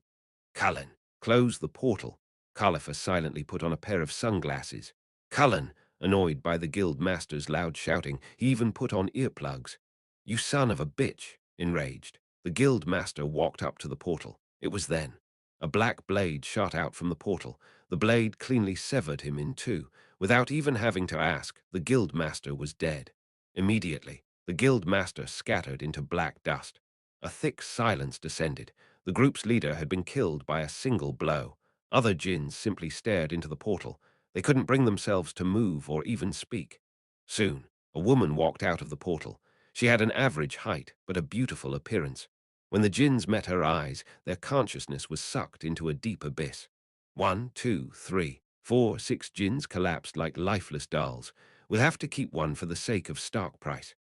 Cullen, close the portal. Califer silently put on a pair of sunglasses. Cullen, annoyed by the guild master's loud shouting, he even put on earplugs. You son of a bitch, enraged. The guild master walked up to the portal. It was then. A black blade shot out from the portal. The blade cleanly severed him in two. Without even having to ask, the guild master was dead. Immediately, the guild master scattered into black dust. A thick silence descended. The group's leader had been killed by a single blow. Other djinns simply stared into the portal. They couldn't bring themselves to move or even speak. Soon, a woman walked out of the portal. She had an average height, but a beautiful appearance. When the djinns met her eyes, their consciousness was sucked into a deep abyss. 1, 2, 3, 4, 6 djinns collapsed like lifeless dolls. We'll have to keep one for the sake of stock price.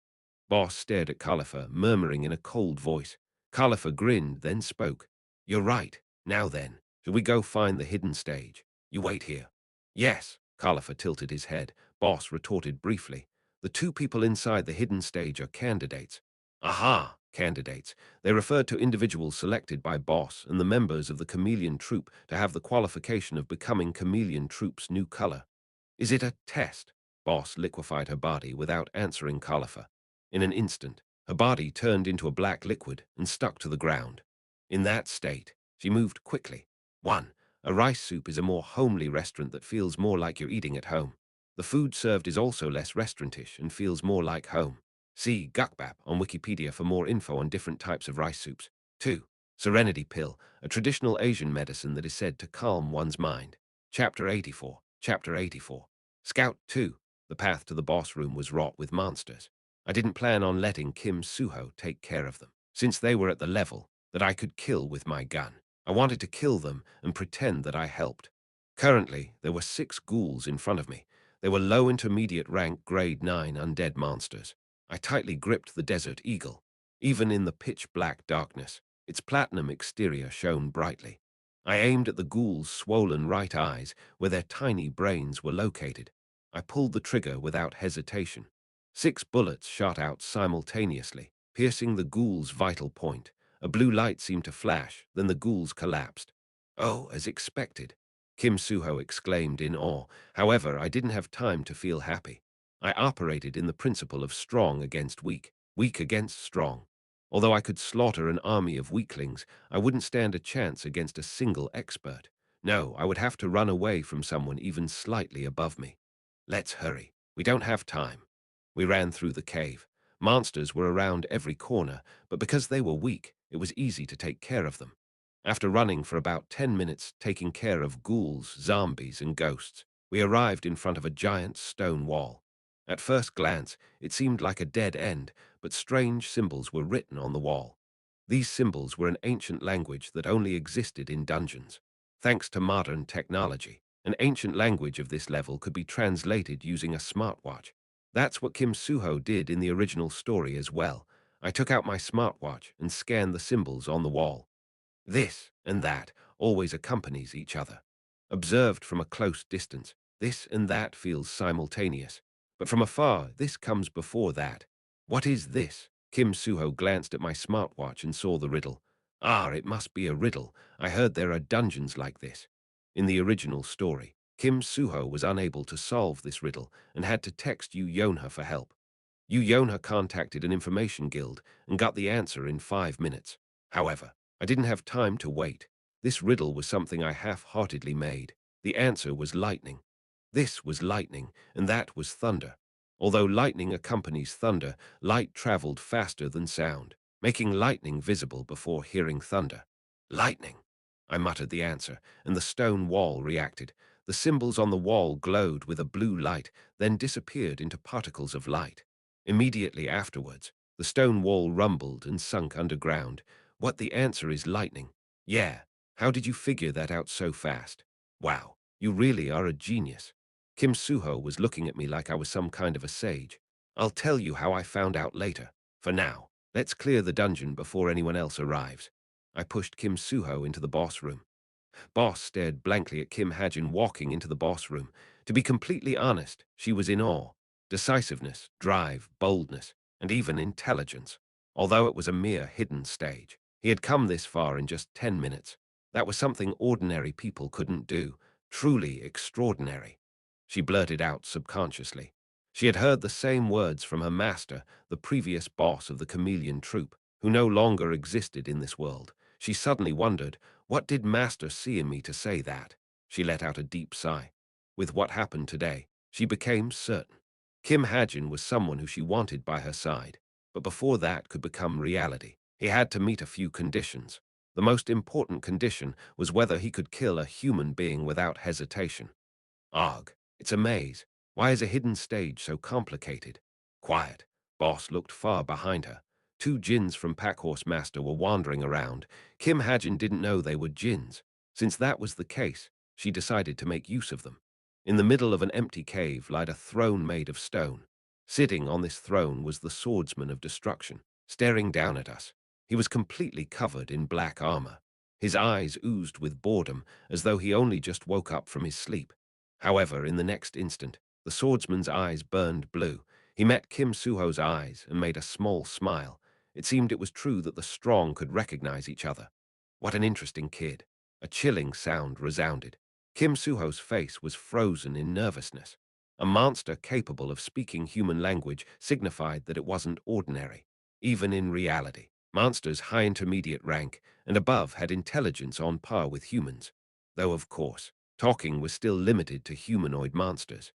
Boss stared at Califer, murmuring in a cold voice. Califer grinned, then spoke. You're right. Now then, shall we go find the hidden stage? You wait here. Yes, Califer tilted his head. Boss retorted briefly. The two people inside the hidden stage are candidates. Aha, candidates. They referred to individuals selected by Boss and the members of the Chameleon Troop to have the qualification of becoming Chameleon Troop's new color. Is it a test? Boss liquefied her body without answering Califer. In an instant, her body turned into a black liquid and stuck to the ground. In that state, she moved quickly. 1. A rice soup is a more homely restaurant that feels more like you're eating at home. The food served is also less restaurantish and feels more like home. See Gukbap on Wikipedia for more info on different types of rice soups. 2. Serenity Pill, a traditional Asian medicine that is said to calm one's mind. Chapter 84. Chapter 84. Scout 2. The path to the boss room was wrought with monsters. I didn't plan on letting Kim Suho take care of them, since they were at the level that I could kill with my gun. I wanted to kill them and pretend that I helped. Currently, there were 6 ghouls in front of me. They were low intermediate rank grade 9 undead monsters. I tightly gripped the Desert Eagle. Even in the pitch-black darkness, its platinum exterior shone brightly. I aimed at the ghouls' swollen right eyes, where their tiny brains were located. I pulled the trigger without hesitation. 6 bullets shot out simultaneously, piercing the ghoul's vital point. A blue light seemed to flash, then the ghouls collapsed. Oh, as expected, Kim Suho exclaimed in awe. However, I didn't have time to feel happy. I operated in the principle of strong against weak, weak against strong. Although I could slaughter an army of weaklings, I wouldn't stand a chance against a single expert. No, I would have to run away from someone even slightly above me. Let's hurry. We don't have time. We ran through the cave. Monsters were around every corner, but because they were weak, it was easy to take care of them. After running for about 10 minutes, taking care of ghouls, zombies, and ghosts, we arrived in front of a giant stone wall. At first glance, it seemed like a dead end, but strange symbols were written on the wall. These symbols were an ancient language that only existed in dungeons. Thanks to modern technology, an ancient language of this level could be translated using a smartwatch. That's what Kim Suho did in the original story as well. I took out my smartwatch and scanned the symbols on the wall. This and that always accompanies each other. Observed from a close distance, this and that feels simultaneous. But from afar, this comes before that. What is this? Kim Suho glanced at my smartwatch and saw the riddle. Ah, it must be a riddle. I heard there are dungeons like this. In the original story, Kim Suho was unable to solve this riddle and had to text Yu Yonha for help. Yu Yonha contacted an information guild and got the answer in 5 minutes. However, I didn't have time to wait. This riddle was something I half-heartedly made. The answer was lightning. This was lightning, and that was thunder. Although lightning accompanies thunder, light traveled faster than sound, making lightning visible before hearing thunder. Lightning! I muttered the answer, and the stone wall reacted. The symbols on the wall glowed with a blue light, then disappeared into particles of light. Immediately afterwards, the stone wall rumbled and sunk underground. What the answer is lightning. Yeah, how did you figure that out so fast? Wow, you really are a genius. Kim Suho was looking at me like I was some kind of a sage. I'll tell you how I found out later. For now, let's clear the dungeon before anyone else arrives. I pushed Kim Suho into the boss room. Boss stared blankly at Kim Hajin walking into the boss room. To be completely honest, she was in awe. Decisiveness, drive, boldness, and even intelligence. Although it was a mere hidden stage, he had come this far in just 10 minutes. That was something ordinary people couldn't do. Truly extraordinary. She blurted out subconsciously. She had heard the same words from her master, the previous boss of the chameleon troupe, who no longer existed in this world. She suddenly wondered, what did Master see in me to say that? She let out a deep sigh. With what happened today, she became certain. Kim Hajin was someone who she wanted by her side, but before that could become reality, he had to meet a few conditions. The most important condition was whether he could kill a human being without hesitation. Arg, it's a maze. Why is a hidden stage so complicated? Quiet. Boss looked far behind her. Two djinns from Packhorse Master were wandering around. Kim Hajin didn't know they were djinns. Since that was the case, she decided to make use of them. In the middle of an empty cave lied a throne made of stone. Sitting on this throne was the swordsman of destruction, staring down at us. He was completely covered in black armor. His eyes oozed with boredom, as though he only just woke up from his sleep. However, in the next instant, the swordsman's eyes burned blue. He met Kim Suho's eyes and made a small smile. It seemed it was true that the strong could recognize each other. What an interesting kid. A chilling sound resounded. Kim Suho's face was frozen in nervousness. A monster capable of speaking human language signified that it wasn't ordinary. Even in reality, monsters high intermediate rank and above had intelligence on par with humans. Though, of course, talking was still limited to humanoid monsters.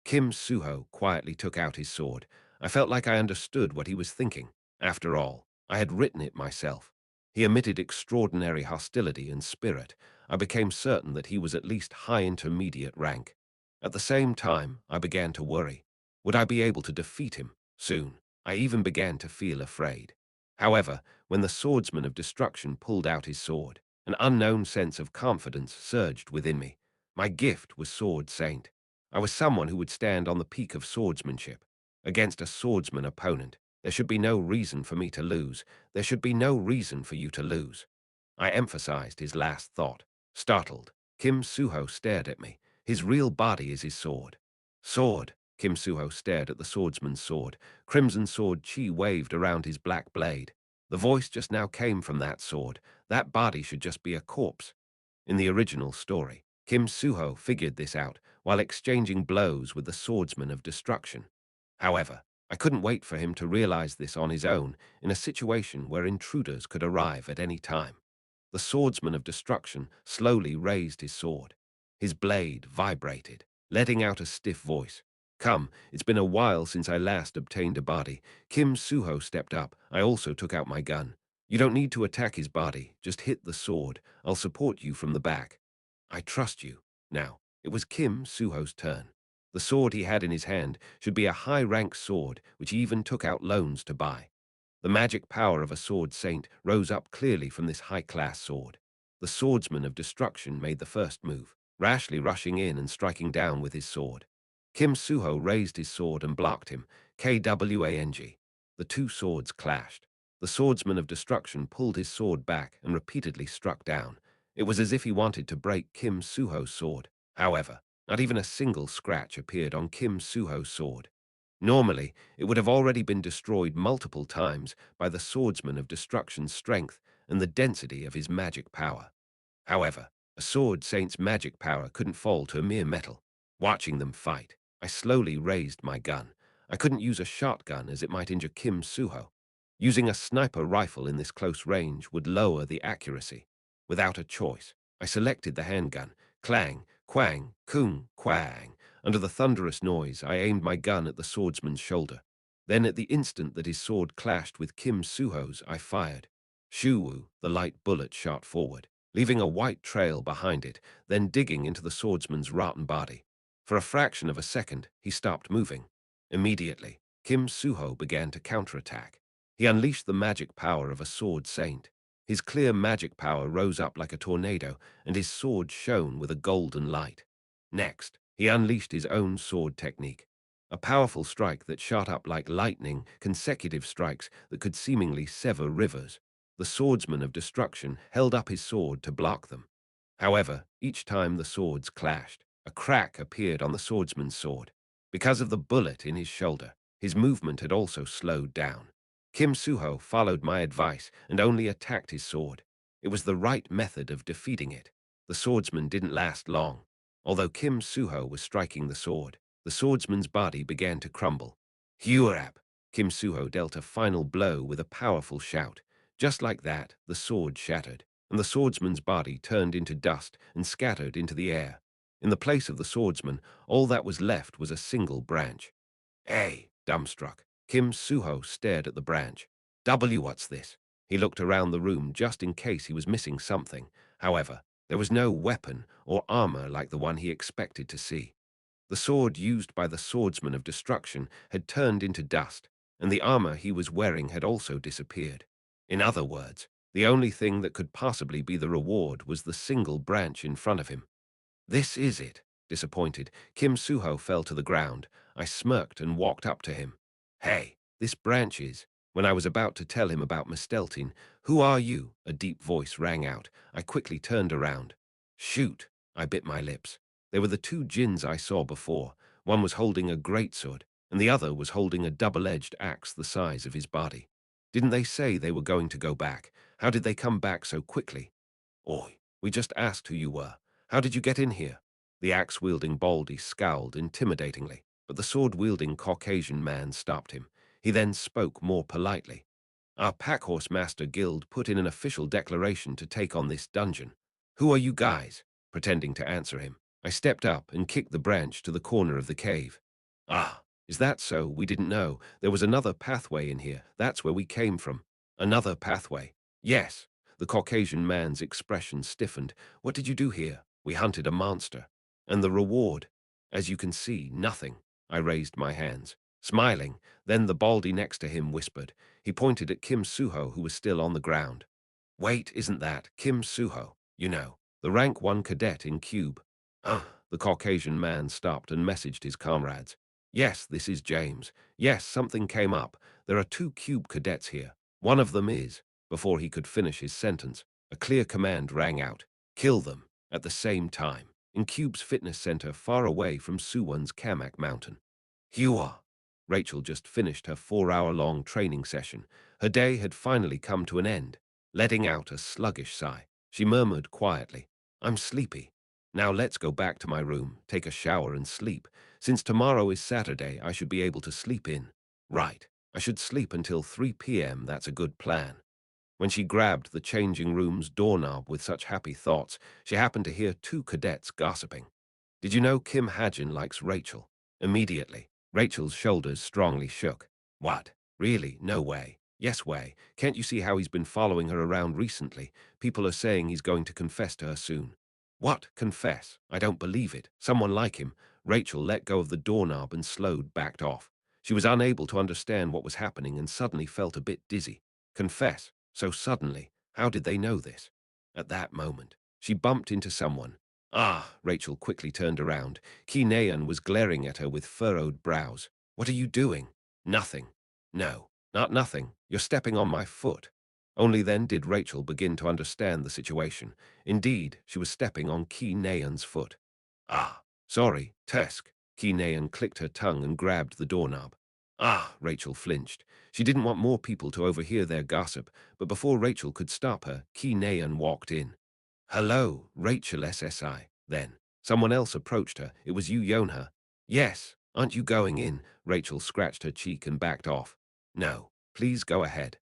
Kim Suho quietly took out his sword. I felt like I understood what he was thinking. After all, I had written it myself. He emitted extraordinary hostility and spirit. I became certain that he was at least high intermediate rank. At the same time, I began to worry. Would I be able to defeat him soon? I even began to feel afraid. However, when the swordsman of destruction pulled out his sword, an unknown sense of confidence surged within me. My gift was Sword Saint. I was someone who would stand on the peak of swordsmanship. Against a swordsman opponent, there should be no reason for me to lose. There should be no reason for you to lose. I emphasized his last thought. Startled, Kim Suho stared at me. His real body is his sword. Sword. Kim Suho stared at the swordsman's sword. Crimson sword chi waved around his black blade. The voice just now came from that sword. That body should just be a corpse. In the original story, Kim Suho figured this out while exchanging blows with the swordsman of destruction. However, I couldn't wait for him to realize this on his own in a situation where intruders could arrive at any time. The swordsman of destruction slowly raised his sword. His blade vibrated, letting out a stiff voice. Come, it's been a while since I last obtained a body. Kim Suho stepped up. I also took out my gun. You don't need to attack his body, just hit the sword. I'll support you from the back. I trust you. Now, it was Kim Suho's turn. The sword he had in his hand should be a high-rank sword, which he even took out loans to buy. The magic power of a sword saint rose up clearly from this high-class sword. The swordsman of destruction made the first move, rashly rushing in and striking down with his sword. Kim Suho raised his sword and blocked him, Kwang. The two swords clashed. The swordsman of destruction pulled his sword back and repeatedly struck down. It was as if he wanted to break Kim Suho's sword. However, not even a single scratch appeared on Kim Suho's sword. Normally, it would have already been destroyed multiple times by the swordsman of destruction's strength and the density of his magic power. However, a sword saint's magic power couldn't fall to a mere metal. Watching them fight, I slowly raised my gun. I couldn't use a shotgun as it might injure Kim Suho. Using a sniper rifle in this close range would lower the accuracy. Without a choice, I selected the handgun. Clang, quang, kung, quang. Under the thunderous noise, I aimed my gun at the swordsman's shoulder. Then at the instant that his sword clashed with Kim Suho's, I fired. Shoo-woo, the light bullet shot forward, leaving a white trail behind it, then digging into the swordsman's rotten body. For a fraction of a second, he stopped moving. Immediately, Kim Suho began to counterattack. He unleashed the magic power of a sword saint. His clear magic power rose up like a tornado, and his sword shone with a golden light. Next, he unleashed his own sword technique, a powerful strike that shot up like lightning, consecutive strikes that could seemingly sever rivers. The swordsman of destruction held up his sword to block them. However, each time the swords clashed, a crack appeared on the swordsman's sword. Because of the bullet in his shoulder, his movement had also slowed down. Kim Suho followed my advice and only attacked his sword. It was the right method of defeating it. The swordsman didn't last long. Although Kim Suho was striking the sword, the swordsman's body began to crumble. Huarap! Kim Suho dealt a final blow with a powerful shout. Just like that, the sword shattered, and the swordsman's body turned into dust and scattered into the air. In the place of the swordsman, all that was left was a single branch. Hey, dumbstruck, Kim Suho stared at the branch. What's this? He looked around the room just in case he was missing something. However, there was no weapon or armor like the one he expected to see. The sword used by the swordsman of destruction had turned into dust, and the armor he was wearing had also disappeared. In other words, the only thing that could possibly be the reward was the single branch in front of him. This is it. Disappointed, Kim Suho fell to the ground. I smirked and walked up to him. Hey, this branch is. When I was about to tell him about Misteltin, who are you? A deep voice rang out. I quickly turned around. Shoot, I bit my lips. They were the two Jins I saw before. One was holding a greatsword, and the other was holding a double-edged axe the size of his body. Didn't they say they were going to go back? How did they come back so quickly? Oi, we just asked who you were. How did you get in here? The axe-wielding Baldy scowled intimidatingly, but the sword-wielding Caucasian man stopped him. He then spoke more politely. Our Packhorse Master Guild put in an official declaration to take on this dungeon. Who are you guys? Pretending to answer him, I stepped up and kicked the branch to the corner of the cave. Ah, is that so? We didn't know. There was another pathway in here. That's where we came from. Another pathway? Yes. The Caucasian man's expression stiffened. What did you do here? We hunted a monster. And the reward? As you can see, nothing. I raised my hands, smiling. Then the Baldy next to him whispered. He pointed at Kim Suho, who was still on the ground. Wait, isn't that Kim Suho? You know, the rank 1 cadet in Cube. The Caucasian man stopped and messaged his comrades. Yes, this is James. Yes, something came up. There are 2 Cube cadets here. One of them is. Before he could finish his sentence, a clear command rang out. Kill them. At the same time, in Cube's fitness center far away from Suwon's Kamak Mountain. Hua. Rachel just finished her 4-hour-long training session. Her day had finally come to an end. Letting out a sluggish sigh, she murmured quietly, I'm sleepy. Now let's go back to my room, take a shower and sleep. Since tomorrow is Saturday, I should be able to sleep in. Right. I should sleep until 3 p.m. That's a good plan. When she grabbed the changing room's doorknob with such happy thoughts, she happened to hear 2 cadets gossiping. Did you know Kim Hajin likes Rachel? Immediately, Rachel's shoulders strongly shook. What? Really? No way. Yes way. Can't you see how he's been following her around recently? People are saying he's going to confess to her soon. What? Confess? I don't believe it. Someone like him. Rachel let go of the doorknob and backed off. She was unable to understand what was happening and suddenly felt a bit dizzy. Confess? So suddenly? How did they know this? At that moment, she bumped into someone. Ah, Rachel quickly turned around. Ki Naeun was glaring at her with furrowed brows. What are you doing? Nothing. No, not nothing. You're stepping on my foot. Only then did Rachel begin to understand the situation. Indeed, she was stepping on Ki Naeun's foot. Ah, sorry, Tusk. Ki Naeun clicked her tongue and grabbed the doorknob. Ah, Rachel flinched. She didn't want more people to overhear their gossip, but before Rachel could stop her, Ki Naeun walked in. Hello, Rachel SSI. Then, someone else approached her. It was Yonha. Yes, aren't you going in? Rachel scratched her cheek and backed off. No, please go ahead.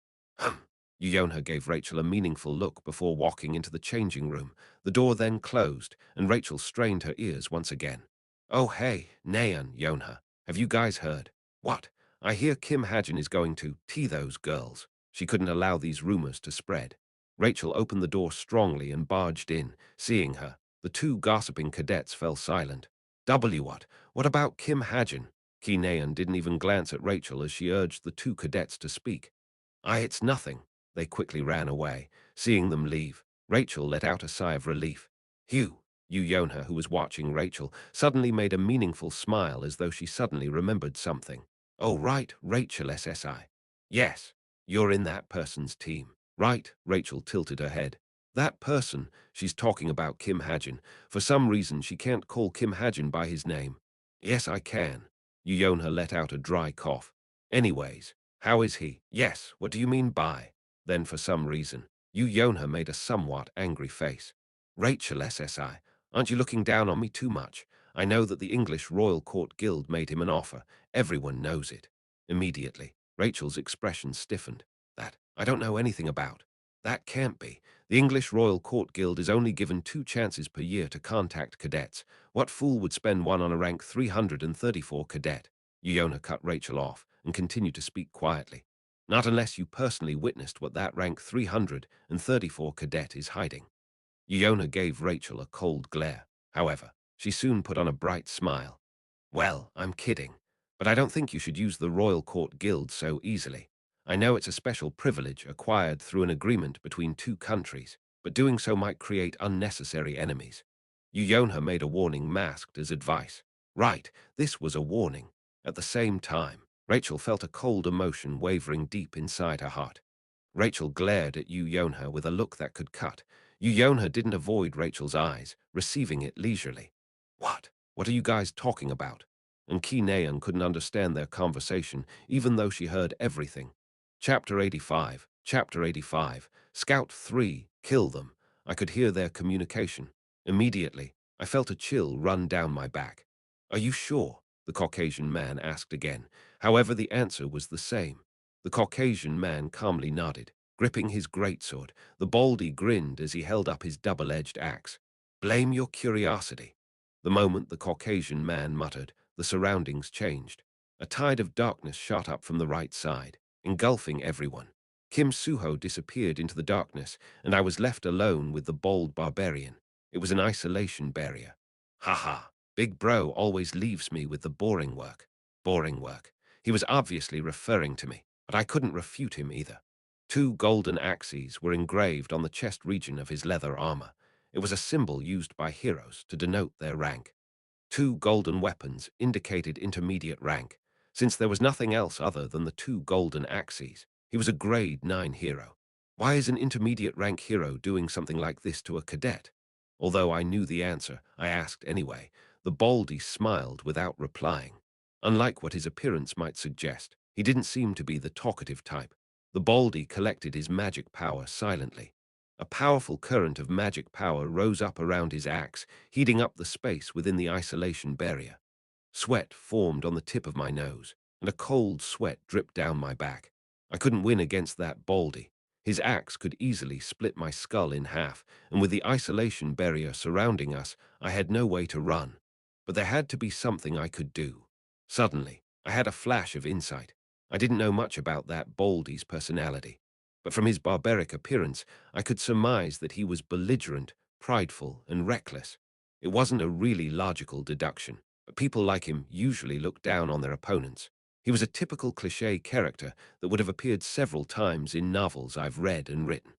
Yonha gave Rachel a meaningful look before walking into the changing room. The door then closed, and Rachel strained her ears once again. Oh hey, Naeun, Yonha. Have you guys heard? What? I hear Kim Hajin is going to tea those girls. She couldn't allow these rumors to spread. Rachel opened the door strongly and barged in. Seeing her, the 2 gossiping cadets fell silent. What? What about Kim Hajin? Ki Naeun didn't even glance at Rachel as she urged the 2 cadets to speak. It's nothing. They quickly ran away. Seeing them leave, Rachel let out a sigh of relief. Hugh, Yonha, who was watching Rachel, suddenly made a meaningful smile as though she suddenly remembered something. Oh, right, Rachel SSI. Yes, you're in that person's team. Right, Rachel tilted her head. That person, she's talking about Kim Hajin. For some reason, she can't call Kim Hajin by his name. Yes, I can. Yonha let out a dry cough. Anyways, how is he? Yes, what do you mean by? Then for some reason, Yonha made a somewhat angry face. Rachel SSI, aren't you looking down on me too much? I know that the English Royal Court Guild made him an offer. Everyone knows it. Immediately, Rachel's expression stiffened. That I don't know anything about. That can't be. The English Royal Court Guild is only given 2 chances per year to contact cadets. What fool would spend one on a rank 334 cadet? Yonha cut Rachel off and continued to speak quietly. Not unless you personally witnessed what that rank 334 cadet is hiding. Yonha gave Rachel a cold glare. However, she soon put on a bright smile. Well, I'm kidding, but I don't think you should use the Royal Court Guild so easily. I know it's a special privilege acquired through an agreement between 2 countries, but doing so might create unnecessary enemies. Yonha made a warning masked as advice. Right, this was a warning. At the same time, Rachel felt a cold emotion wavering deep inside her heart. Rachel glared at Yonha with a look that could cut. Yonha didn't avoid Rachel's eyes, receiving it leisurely. What? What are you guys talking about? And Ki Naeun couldn't understand their conversation, even though she heard everything. Chapter 85, Chapter 85, Scout 3, kill them. I could hear their communication. Immediately, I felt a chill run down my back. Are you sure? The Caucasian man asked again. However, the answer was the same. The Caucasian man calmly nodded, gripping his greatsword. The Baldy grinned as he held up his double-edged axe. Blame your curiosity. The moment the Caucasian man muttered, the surroundings changed. A tide of darkness shot up from the right side, engulfing everyone. Kim Suho disappeared into the darkness, and I was left alone with the bold barbarian. It was an isolation barrier. Haha, Big Bro always leaves me with the boring work. Boring work. He was obviously referring to me, but I couldn't refute him either. 2 golden axes were engraved on the chest region of his leather armor. It was a symbol used by heroes to denote their rank. 2 golden weapons indicated intermediate rank. Since there was nothing else other than the 2 golden axes, he was a grade 9 hero. Why is an intermediate rank hero doing something like this to a cadet? Although I knew the answer, I asked anyway. The Baldy smiled without replying. Unlike what his appearance might suggest, he didn't seem to be the talkative type. The Baldy collected his magic power silently. A powerful current of magic power rose up around his axe, heating up the space within the isolation barrier. Sweat formed on the tip of my nose, and a cold sweat dripped down my back. I couldn't win against that Baldy. His axe could easily split my skull in half, and with the isolation barrier surrounding us, I had no way to run. But there had to be something I could do. Suddenly, I had a flash of insight. I didn't know much about that Baldy's personality, but from his barbaric appearance, I could surmise that he was belligerent, prideful, and reckless. It wasn't a really logical deduction, but people like him usually look down on their opponents. He was a typical cliché character that would have appeared several times in novels I've read and written.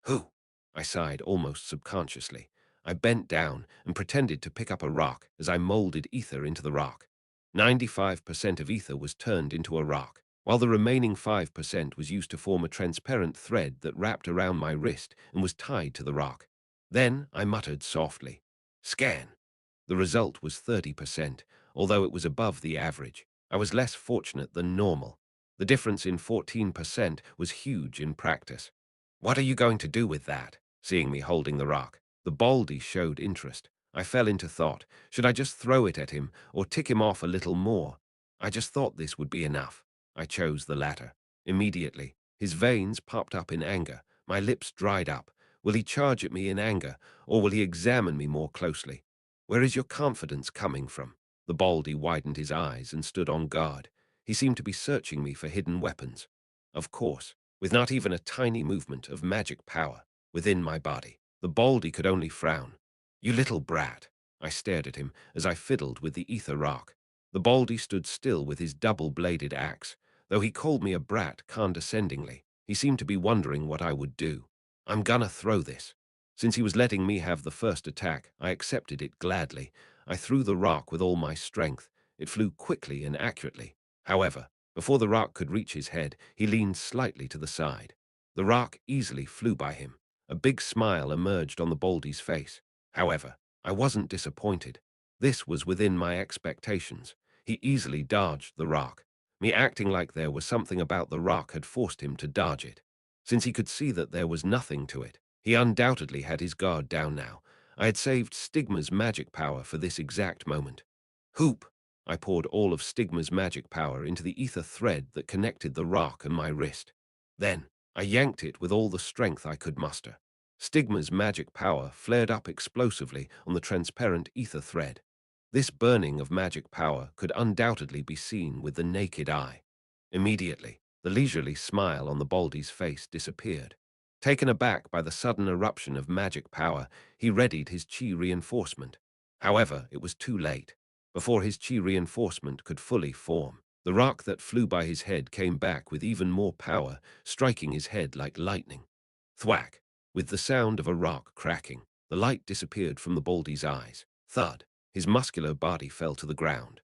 Who? I sighed almost subconsciously. I bent down and pretended to pick up a rock as I molded ether into the rock. 95% of ether was turned into a rock, while the remaining 5% was used to form a transparent thread that wrapped around my wrist and was tied to the rock. Then I muttered softly, "Scan." The result was 30%, although it was above the average. I was less fortunate than normal. The difference in 14% was huge in practice. What are you going to do with that? Seeing me holding the rock, the Baldy showed interest. I fell into thought. Should I just throw it at him or tick him off a little more? I just thought this would be enough. I chose the latter. Immediately, his veins popped up in anger. My lips dried up. Will he charge at me in anger, or will he examine me more closely? Where is your confidence coming from? The Baldy widened his eyes and stood on guard. He seemed to be searching me for hidden weapons. Of course, with not even a tiny movement of magic power within my body, the Baldy could only frown. You little brat. I stared at him as I fiddled with the ether rock. The Baldy stood still with his double-bladed axe, though he called me a brat condescendingly. He seemed to be wondering what I would do. I'm gonna throw this. Since he was letting me have the first attack, I accepted it gladly. I threw the rock with all my strength. It flew quickly and accurately. However, before the rock could reach his head, he leaned slightly to the side. The rock easily flew by him. A big smile emerged on the Baldy's face. However, I wasn't disappointed. This was within my expectations. He easily dodged the rock. Me acting like there was something about the rock had forced him to dodge it. Since he could see that there was nothing to it, he undoubtedly had his guard down now. I had saved Stigma's magic power for this exact moment. Hoop! I poured all of Stigma's magic power into the ether thread that connected the rock and my wrist. Then, I yanked it with all the strength I could muster. Stigma's magic power flared up explosively on the transparent ether thread. This burning of magic power could undoubtedly be seen with the naked eye. Immediately, the leisurely smile on the Baldy's face disappeared. Taken aback by the sudden eruption of magic power, he readied his chi reinforcement. However, it was too late. Before his chi reinforcement could fully form, the rock that flew by his head came back with even more power, striking his head like lightning. Thwack! With the sound of a rock cracking, the light disappeared from the Baldy's eyes. Thud! His muscular body fell to the ground.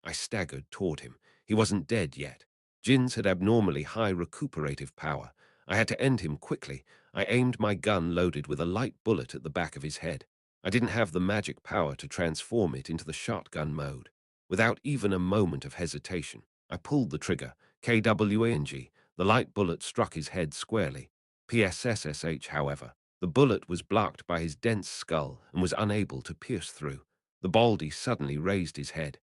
I staggered toward him. He wasn't dead yet. Jin's had abnormally high recuperative power. I had to end him quickly. I aimed my gun loaded with a light bullet at the back of his head. I didn't have the magic power to transform it into the shotgun mode. Without even a moment of hesitation, I pulled the trigger. KWANG. The light bullet struck his head squarely. PSSSH, however. The bullet was blocked by his dense skull and was unable to pierce through. The Baldy suddenly raised his head.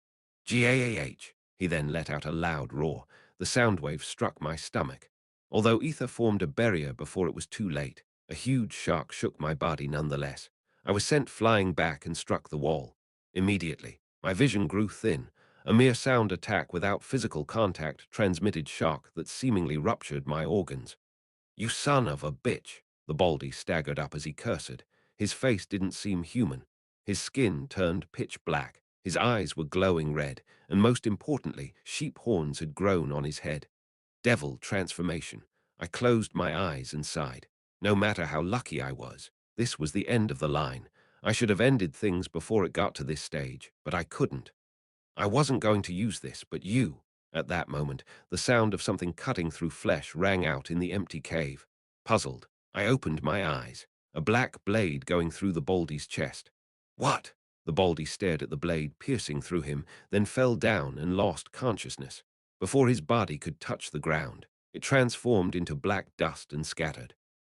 GAAH! He then let out a loud roar. The sound wave struck my stomach. Although ether formed a barrier before it was too late, a huge shock shook my body nonetheless. I was sent flying back and struck the wall. Immediately, my vision grew thin. A mere sound attack without physical contact transmitted shock that seemingly ruptured my organs. You son of a bitch! The Baldy staggered up as he cursed. His face didn't seem human. His skin turned pitch black. His eyes were glowing red, and most importantly, sheep horns had grown on his head. Devil transformation. I closed my eyes and sighed. No matter how lucky I was, this was the end of the line. I should have ended things before it got to this stage, but I couldn't. I wasn't going to use this, but you. At that moment, the sound of something cutting through flesh rang out in the empty cave. Puzzled, I opened my eyes. A black blade going through the Baldy's chest. What? The Baldy stared at the blade piercing through him, then fell down and lost consciousness. Before his body could touch the ground, it transformed into black dust and scattered.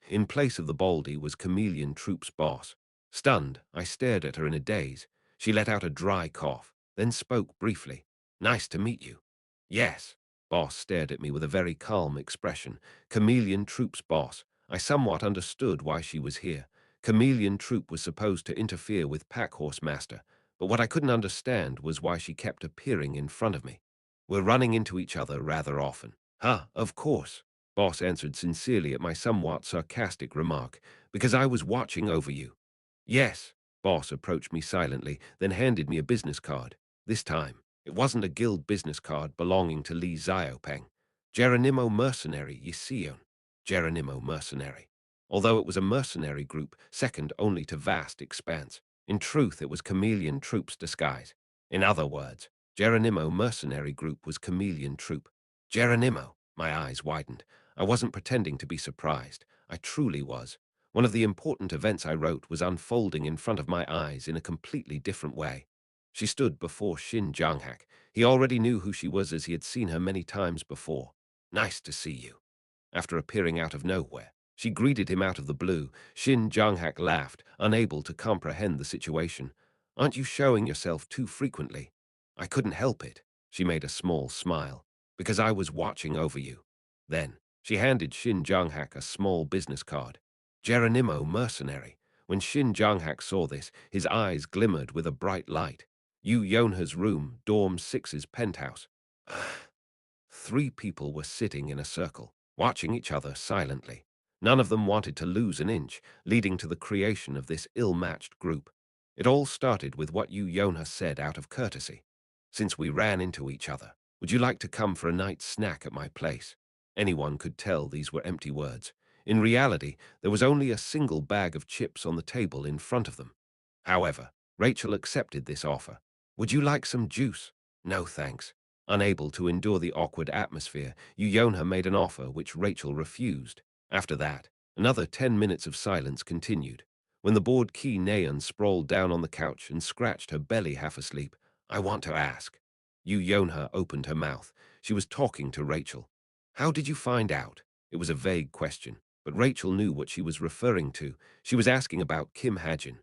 In place of the Baldy was Chameleon Troop's boss. Stunned, I stared at her in a daze. She let out a dry cough, then spoke briefly. Nice to meet you. Yes. Boss stared at me with a very calm expression. Chameleon Troop's boss. I somewhat understood why she was here. Chameleon Troop was supposed to interfere with Packhorse Master, but what I couldn't understand was why she kept appearing in front of me. We're running into each other rather often. Of course. Boss answered sincerely at my somewhat sarcastic remark, because I was watching over you. Yes. Boss approached me silently, then handed me a business card. This time, it wasn't a guild business card belonging to Li Xiaopeng. Geronimo Mercenary YunSeo-jin. Geronimo Mercenary. Although it was a mercenary group second only to Vast Expanse, in truth it was Chameleon Troop's disguise. In other words, Geronimo Mercenary Group was Chameleon Troop. Geronimo! My eyes widened. I wasn't pretending to be surprised. I truly was. One of the important events I wrote was unfolding in front of my eyes in a completely different way. She stood before Shin Jonghak. He already knew who she was as he had seen her many times before. Nice to see you. After appearing out of nowhere, she greeted him out of the blue. Shin Jonghak laughed, unable to comprehend the situation. Aren't you showing yourself too frequently? I couldn't help it. She made a small smile. Because I was watching over you. Then, she handed Shin Jonghak a small business card. Geronimo Mercenary. When Shin Jonghak saw this, his eyes glimmered with a bright light. Yu Yonha's room, Dorm 6's penthouse. 3 people were sitting in a circle, watching each other silently. None of them wanted to lose an inch, leading to the creation of this ill-matched group. It all started with what Yu Yonha said out of courtesy. Since we ran into each other, would you like to come for a night snack at my place? Anyone could tell these were empty words. In reality, there was only a single bag of chips on the table in front of them. However, Rachel accepted this offer. "Would you like some juice?" "No, thanks." Unable to endure the awkward atmosphere, Yonha made an offer which Rachel refused. After that, another 10 minutes of silence continued. When the bored Ki Naeun sprawled down on the couch and scratched her belly half asleep, "I want to ask." Yonha opened her mouth. She was talking to Rachel. "How did you find out?" It was a vague question, but Rachel knew what she was referring to. She was asking about Kim Hajin.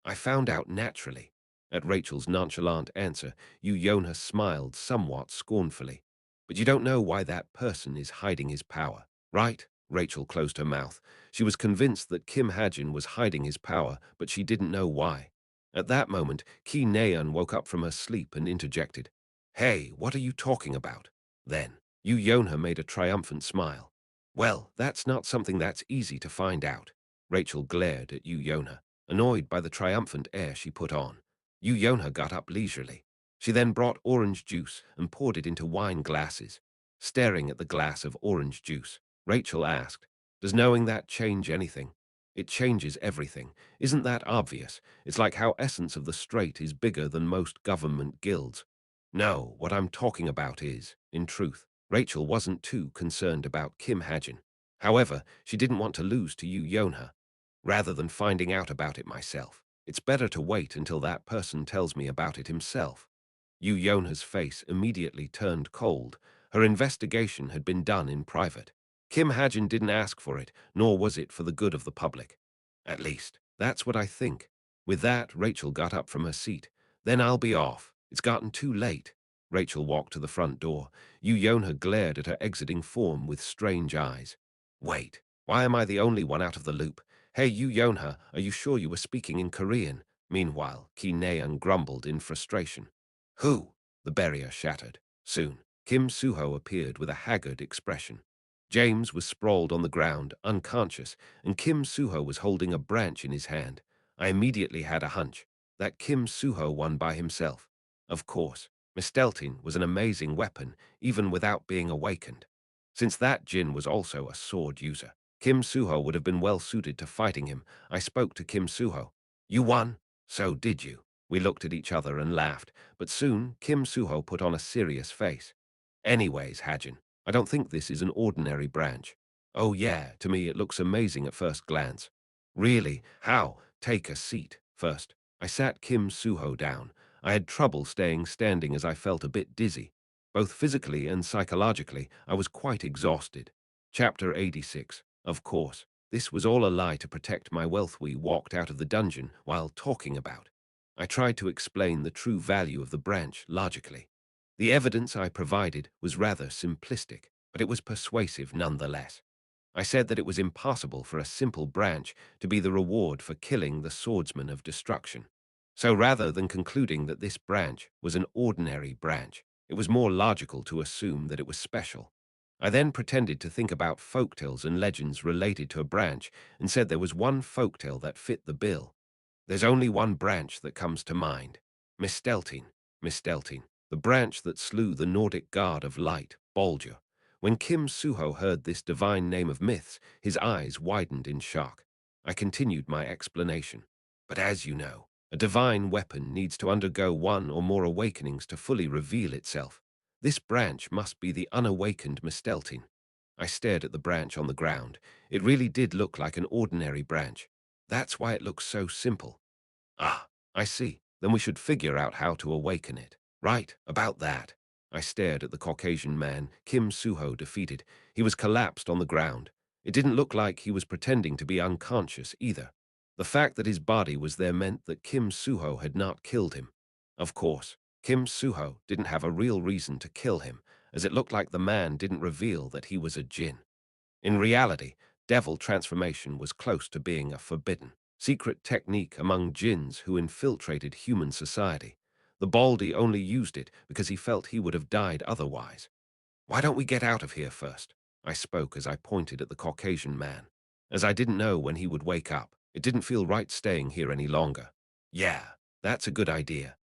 "I found out naturally." At Rachel's nonchalant answer, Yonha smiled somewhat scornfully. "But you don't know why that person is hiding his power, right?" Rachel closed her mouth. She was convinced that Kim Hajin was hiding his power, but she didn't know why. At that moment, Ki Naeun woke up from her sleep and interjected. "Hey, what are you talking about?" Then, Yonha made a triumphant smile. "Well, that's not something that's easy to find out." Rachel glared at Yonha, annoyed by the triumphant air she put on. Yonha got up leisurely. She then brought orange juice and poured it into wine glasses. Staring at the glass of orange juice, Rachel asked, "Does knowing that change anything?" "It changes everything. Isn't that obvious? It's like how Essence of the Strait is bigger than most government guilds." "No, what I'm talking about is, in truth, Rachel wasn't too concerned about Kim Hajin. However, she didn't want to lose to Yonha. Rather than finding out about it myself, it's better to wait until that person tells me about it himself." Yonha's face immediately turned cold. Her investigation had been done in private. Kim Hajin didn't ask for it, nor was it for the good of the public. "At least, that's what I think." With that, Rachel got up from her seat. "Then I'll be off. It's gotten too late." Rachel walked to the front door. Yonha glared at her exiting form with strange eyes. "Wait, why am I the only one out of the loop? Hey, Yonha, are you sure you were speaking in Korean?" Meanwhile, Ki Naeun grumbled in frustration. "Who?" The barrier shattered. Soon, Kim Suho appeared with a haggard expression. James was sprawled on the ground, unconscious, and Kim Suho was holding a branch in his hand. I immediately had a hunch that Kim Suho won by himself. Of course, Misteltein was an amazing weapon, even without being awakened. Since that Jin was also a sword user, Kim Suho would have been well suited to fighting him. I spoke to Kim Suho. "You won?" "So did you." We looked at each other and laughed, but soon Kim Suho put on a serious face. "Anyways, Hajin, I don't think this is an ordinary branch." "Oh yeah, to me it looks amazing at first glance." "Really? How? Take a seat." First, I sat Kim Suho down. I had trouble staying standing as I felt a bit dizzy. Both physically and psychologically, I was quite exhausted. Chapter 86. Of course, this was all a lie to protect my wealth. We walked out of the dungeon while talking about. I tried to explain the true value of the branch logically. The evidence I provided was rather simplistic, but it was persuasive nonetheless. I said that it was impossible for a simple branch to be the reward for killing the swordsman of destruction. So rather than concluding that this branch was an ordinary branch, it was more logical to assume that it was special. I then pretended to think about folktales and legends related to a branch and said there was one folktale that fit the bill. "There's only one branch that comes to mind. Misteltein. Misteltein, the branch that slew the Nordic god of light, Baldur." When Kim Suho heard this divine name of myths, his eyes widened in shock. I continued my explanation. "But as you know, a divine weapon needs to undergo one or more awakenings to fully reveal itself. This branch must be the unawakened Misteltein." I stared at the branch on the ground. It really did look like an ordinary branch. "That's why it looks so simple." "Ah, I see. Then we should figure out how to awaken it." "Right, about that." I stared at the Caucasian man, Kim Suho defeated. He was collapsed on the ground. It didn't look like he was pretending to be unconscious either. The fact that his body was there meant that Kim Suho had not killed him. Of course, Kim Suho didn't have a real reason to kill him, as it looked like the man didn't reveal that he was a djinn. In reality, devil transformation was close to being a forbidden secret technique among jinns who infiltrated human society. The Baldy only used it because he felt he would have died otherwise. "Why don't we get out of here first?" I spoke as I pointed at the Caucasian man. As I didn't know when he would wake up, it didn't feel right staying here any longer. "Yeah, that's a good idea."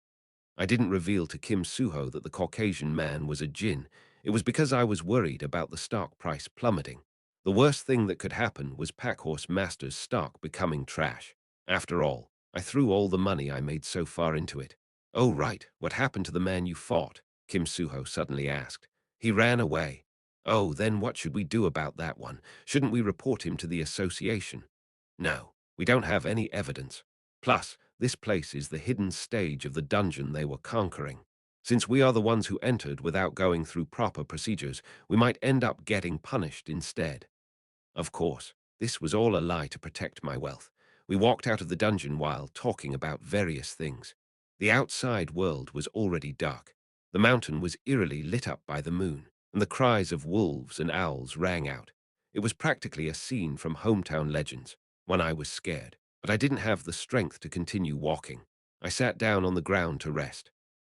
I didn't reveal to Kim Suho that the Caucasian man was a jinn. It was because I was worried about the stock price plummeting. The worst thing that could happen was Packhorse Master's stock becoming trash. After all, I threw all the money I made so far into it. Oh, right, what happened to the man you fought? Kim Suho suddenly asked. He ran away. Oh, then what should we do about that one? Shouldn't we report him to the association? No, we don't have any evidence. Plus, this place is the hidden stage of the dungeon they were conquering. Since we are the ones who entered without going through proper procedures, we might end up getting punished instead. Of course, this was all a lie to protect my wealth. We walked out of the dungeon while talking about various things. The outside world was already dark. The mountain was eerily lit up by the moon, and the cries of wolves and owls rang out. It was practically a scene from hometown legends. When I was scared, but I didn't have the strength to continue walking. I sat down on the ground to rest.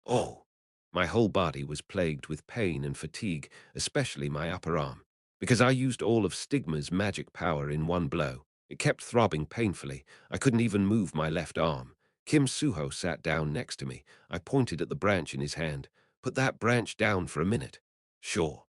Oh! My whole body was plagued with pain and fatigue, especially my upper arm. Because I used all of Stigma's magic power in one blow, it kept throbbing painfully. I couldn't even move my left arm. Kim Suho sat down next to me. I pointed at the branch in his hand. Put that branch down for a minute. Sure.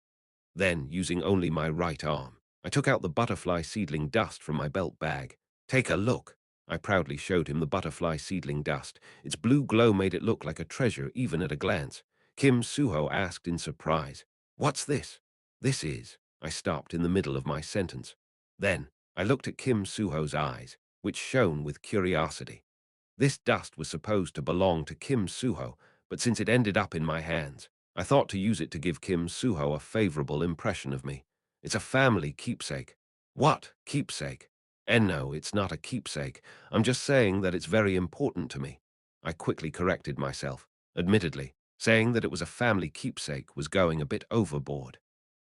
Then, using only my right arm, I took out the butterfly seedling dust from my belt bag. Take a look. I proudly showed him the butterfly seedling dust. Its blue glow made it look like a treasure even at a glance. Kim Suho asked in surprise, "What's this?" "This is." I stopped in the middle of my sentence. Then, I looked at Kim Suho's eyes, which shone with curiosity. This dust was supposed to belong to Kim Suho, but since it ended up in my hands, I thought to use it to give Kim Suho a favorable impression of me. It's a family keepsake. What? Keepsake? And no, it's not a keepsake. I'm just saying that it's very important to me. I quickly corrected myself. Admittedly, saying that it was a family keepsake was going a bit overboard.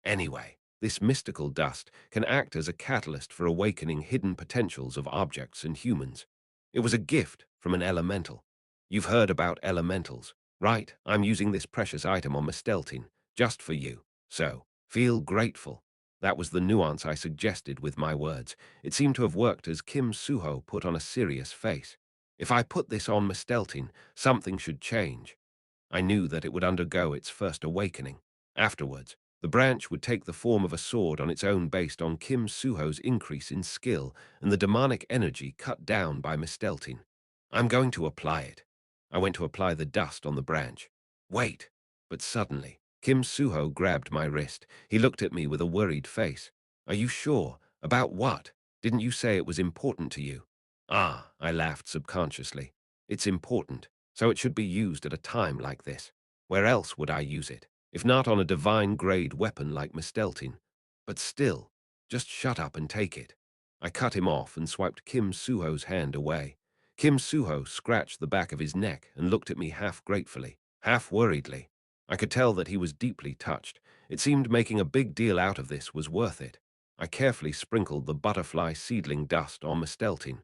Anyway, this mystical dust can act as a catalyst for awakening hidden potentials of objects and humans. It was a gift from an elemental. You've heard about elementals, right? I'm using this precious item on Misteltin, just for you. So, feel grateful. That was the nuance I suggested with my words. It seemed to have worked as Kim Suho put on a serious face. If I put this on Misteltin, something should change. I knew that it would undergo its first awakening. Afterwards, the branch would take the form of a sword on its own based on Kim Suho's increase in skill and the demonic energy cut down by Misteltin. I'm going to apply it. I went to apply the dust on the branch. Wait! But suddenly, Kim Suho grabbed my wrist. He looked at me with a worried face. Are you sure? About what? Didn't you say it was important to you? Ah, I laughed subconsciously. It's important, so it should be used at a time like this. Where else would I use it, if not on a divine-grade weapon like Misteltin? But still, just shut up and take it. I cut him off and swiped Kim Suho's hand away. Kim Suho scratched the back of his neck and looked at me half gratefully, half worriedly. I could tell that he was deeply touched. It seemed making a big deal out of this was worth it. I carefully sprinkled the butterfly seedling dust on Misteltin.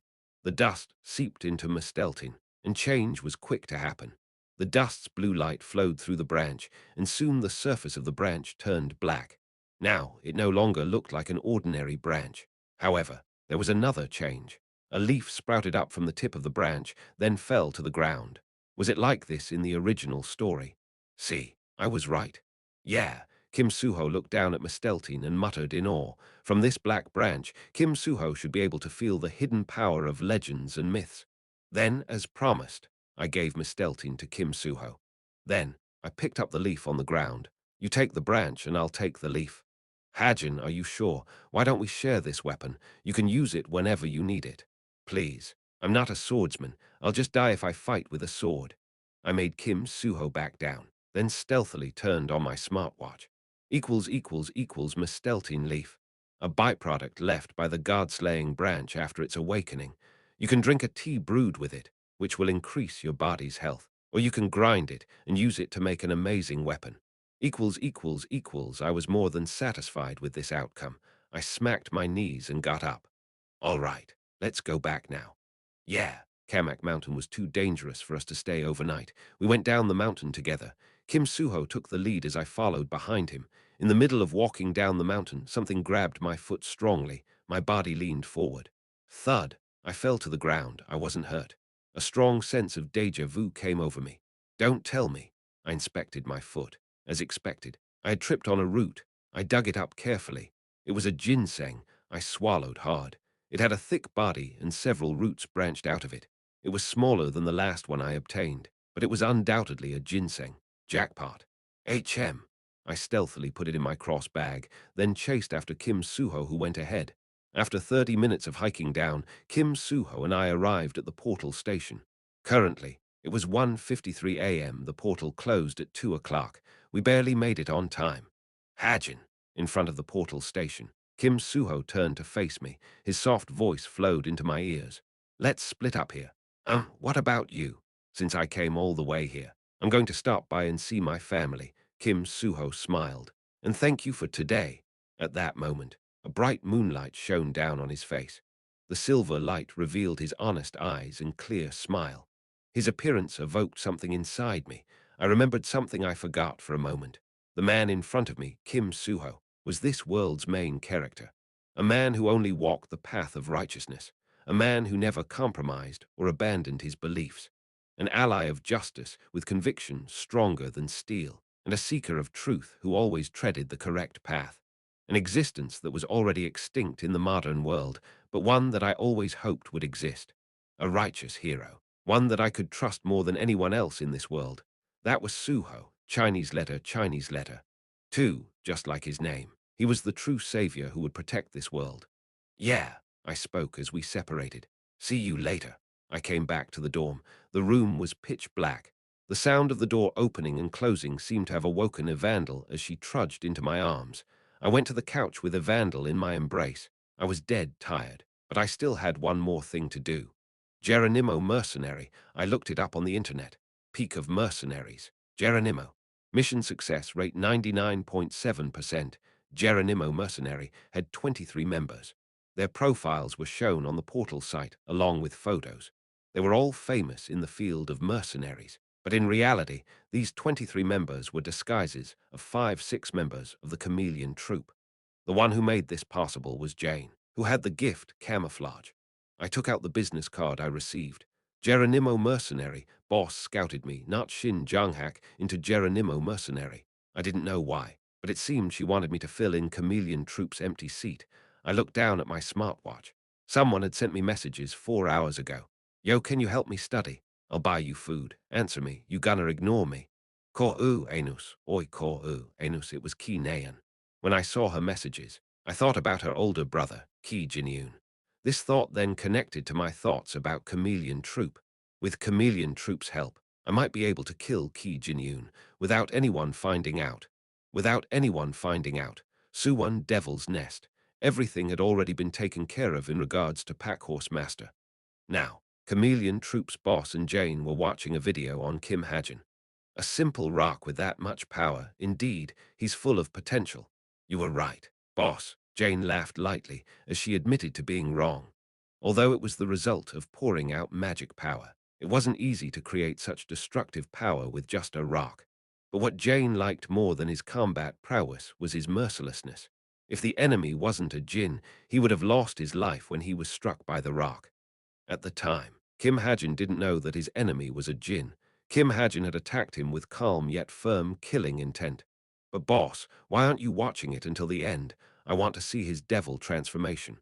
The dust seeped into Misteltin, and change was quick to happen. The dust's blue light flowed through the branch, and soon the surface of the branch turned black. Now, it no longer looked like an ordinary branch. However, there was another change. A leaf sprouted up from the tip of the branch, then fell to the ground. Was it like this in the original story? See, I was right. Yeah, Kim Suho looked down at Misteltin and muttered in awe. From this black branch, Kim Suho should be able to feel the hidden power of legends and myths. Then, as promised, I gave Misteltin to Kim Suho. Then, I picked up the leaf on the ground. You take the branch and I'll take the leaf. Hajin, are you sure? Why don't we share this weapon? You can use it whenever you need it. Please, I'm not a swordsman. I'll just die if I fight with a sword. I made Kim Suho back down, then stealthily turned on my smartwatch. Equals Misteltin leaf, a byproduct left by the god-slaying branch after its awakening. You can drink a tea brewed with it, which will increase your body's health, or you can grind it and use it to make an amazing weapon. I was more than satisfied with this outcome. I smacked my knees and got up. All right, let's go back now. Yeah, Kamak Mountain was too dangerous for us to stay overnight. We went down the mountain together. Kim Suho took the lead as I followed behind him. In the middle of walking down the mountain, something grabbed my foot strongly. My body leaned forward. Thud! I fell to the ground. I wasn't hurt. A strong sense of déjà vu came over me. Don't tell me. I inspected my foot. As expected, I had tripped on a root. I dug it up carefully. It was a ginseng. I swallowed hard. It had a thick body and several roots branched out of it. It was smaller than the last one I obtained, but it was undoubtedly a ginseng. Jackpot. HM. I stealthily put it in my cross bag, then chased after Kim Suho, who went ahead. After 30 minutes of hiking down, Kim Suho and I arrived at the portal station. Currently, it was 1:53 a.m. The portal closed at 2 o'clock. We barely made it on time. Hajin, in front of the portal station. Kim Suho turned to face me. His soft voice flowed into my ears. Let's split up here. What about you? Since I came all the way here, I'm going to stop by and see my family. Kim Suho smiled. And thank you for today. At that moment, a bright moonlight shone down on his face. The silver light revealed his honest eyes and clear smile. His appearance evoked something inside me. I remembered something I forgot for a moment. The man in front of me, Kim Suho, was this world's main character. A man who only walked the path of righteousness. A man who never compromised or abandoned his beliefs. An ally of justice with conviction stronger than steel. And a seeker of truth who always treaded the correct path. An existence that was already extinct in the modern world, but one that I always hoped would exist. A righteous hero. One that I could trust more than anyone else in this world. That was Suho, Chinese letter, Chinese letter. Two, just like his name. He was the true savior who would protect this world. Yeah, I spoke as we separated. See you later. I came back to the dorm. The room was pitch black. The sound of the door opening and closing seemed to have awoken Evandel as she trudged into my arms. I went to the couch with Evandel in my embrace. I was dead tired, but I still had one more thing to do. Geronimo Mercenary. I looked it up on the internet. Peak of Mercenaries. Geronimo. Mission success rate 99.7%. Geronimo Mercenary had 23 members. Their profiles were shown on the portal site, along with photos. They were all famous in the field of mercenaries, but in reality, these 23 members were disguises of 5-6 members of the Chameleon Troop. The one who made this possible was Jane, who had the gift camouflage. I took out the business card I received. Geronimo Mercenary. Boss scouted me, not Shin Jonghak, into Geronimo Mercenary. I didn't know why, but it seemed she wanted me to fill in Chameleon Troop's empty seat. I looked down at my smartwatch. Someone had sent me messages 4 hours ago. Yo, can you help me study? I'll buy you food. Answer me. You gonna ignore me? Ko-u, Anus. Oi, ko-u, Anus. It was Ki Nayan. When I saw her messages, I thought about her older brother, Ki Jinyun. This thought then connected to my thoughts about Chameleon Troop. With Chameleon Troop's help, I might be able to kill Ki Jinyun without anyone finding out. Without anyone finding out. Suwon Devil's Nest. Everything had already been taken care of in regards to Packhorse Master. Now, Chameleon Troop's boss and Jane were watching a video on Kim Hajin. A simple rock with that much power. Indeed, he's full of potential. You were right, boss. Jane laughed lightly as she admitted to being wrong. Although it was the result of pouring out magic power, it wasn't easy to create such destructive power with just a rock. But what Jane liked more than his combat prowess was his mercilessness. If the enemy wasn't a Jin, he would have lost his life when he was struck by the rock. At the time, Kim Hajin didn't know that his enemy was a Jin. Kim Hajin had attacked him with calm yet firm killing intent. But boss, why aren't you watching it until the end? I want to see his devil transformation.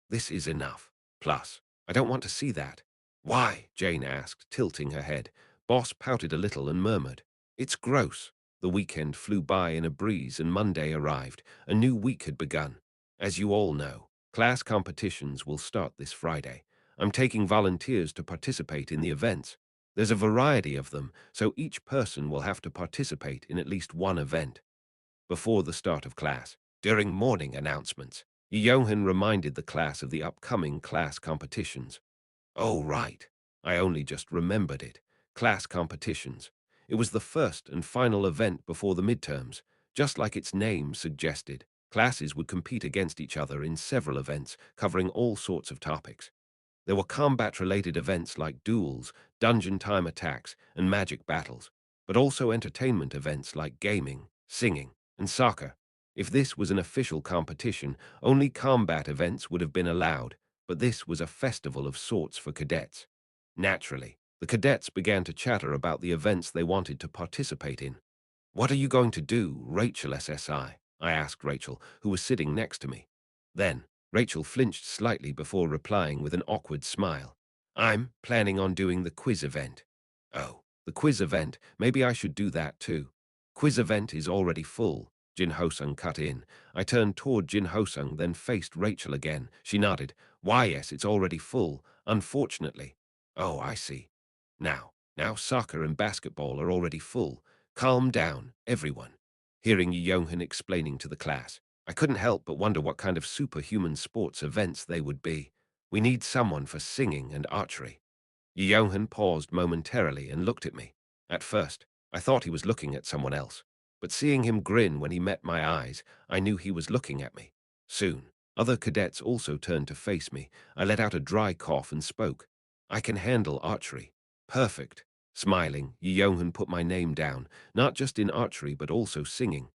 This is enough. Plus, I don't want to see that. Why? Jane asked, tilting her head. Boss pouted a little and murmured, It's gross. The weekend flew by in a breeze and Monday arrived. A new week had begun. As you all know, class competitions will start this Friday. I'm taking volunteers to participate in the events. There's a variety of them, so each person will have to participate in at least one event. Before the start of class, during morning announcements, Yohan reminded the class of the upcoming class competitions. Oh, right. I only just remembered it. Class competitions. It was the first and final event before the midterms. Just like its name suggested, classes would compete against each other in several events covering all sorts of topics. There were combat-related events like duels, dungeon time attacks, and magic battles, but also entertainment events like gaming, singing, and soccer. If this was an official competition, only combat events would have been allowed, but this was a festival of sorts for cadets. Naturally, the cadets began to chatter about the events they wanted to participate in. What are you going to do, Rachel SSI? I asked Rachel, who was sitting next to me. Then, Rachel flinched slightly before replying with an awkward smile. I'm planning on doing the quiz event. Oh, the quiz event. Maybe I should do that too. Quiz event is already full. Jin Ho-sung cut in. I turned toward Jin Ho-sung, then faced Rachel again. She nodded. Why, yes, it's already full, unfortunately. Oh, I see. Now soccer and basketball are already full. Calm down, everyone. Hearing Young-hun explaining to the class, I couldn't help but wonder what kind of superhuman sports events they would be. We need someone for singing and archery. Young-hun paused momentarily and looked at me. At first, I thought he was looking at someone else, but seeing him grin when he met my eyes, I knew he was looking at me. Soon, other cadets also turned to face me. I let out a dry cough and spoke. I can handle archery. Perfect. Smiling, Young-hun put my name down, not just in archery but also singing.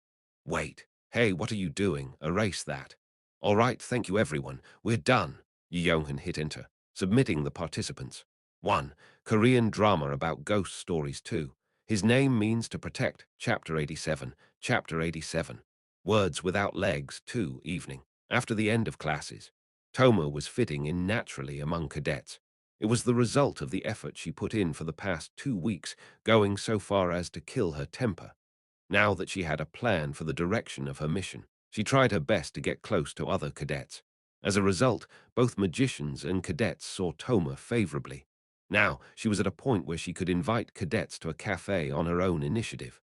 Wait. Hey, what are you doing? Erase that. All right, thank you everyone. We're done. Young-hun hit enter, submitting the participants. 1. Korean drama about ghost stories 2. His name means to protect, Chapter 87, Chapter 87. Words without legs 2. Evening. After the end of classes. Toma was fitting in naturally among cadets. It was the result of the effort she put in for the past 2 weeks, going so far as to kill her temper. Now that she had a plan for the direction of her mission, she tried her best to get close to other cadets. As a result, both magicians and cadets saw Toma favorably. Now, she was at a point where she could invite cadets to a cafe on her own initiative.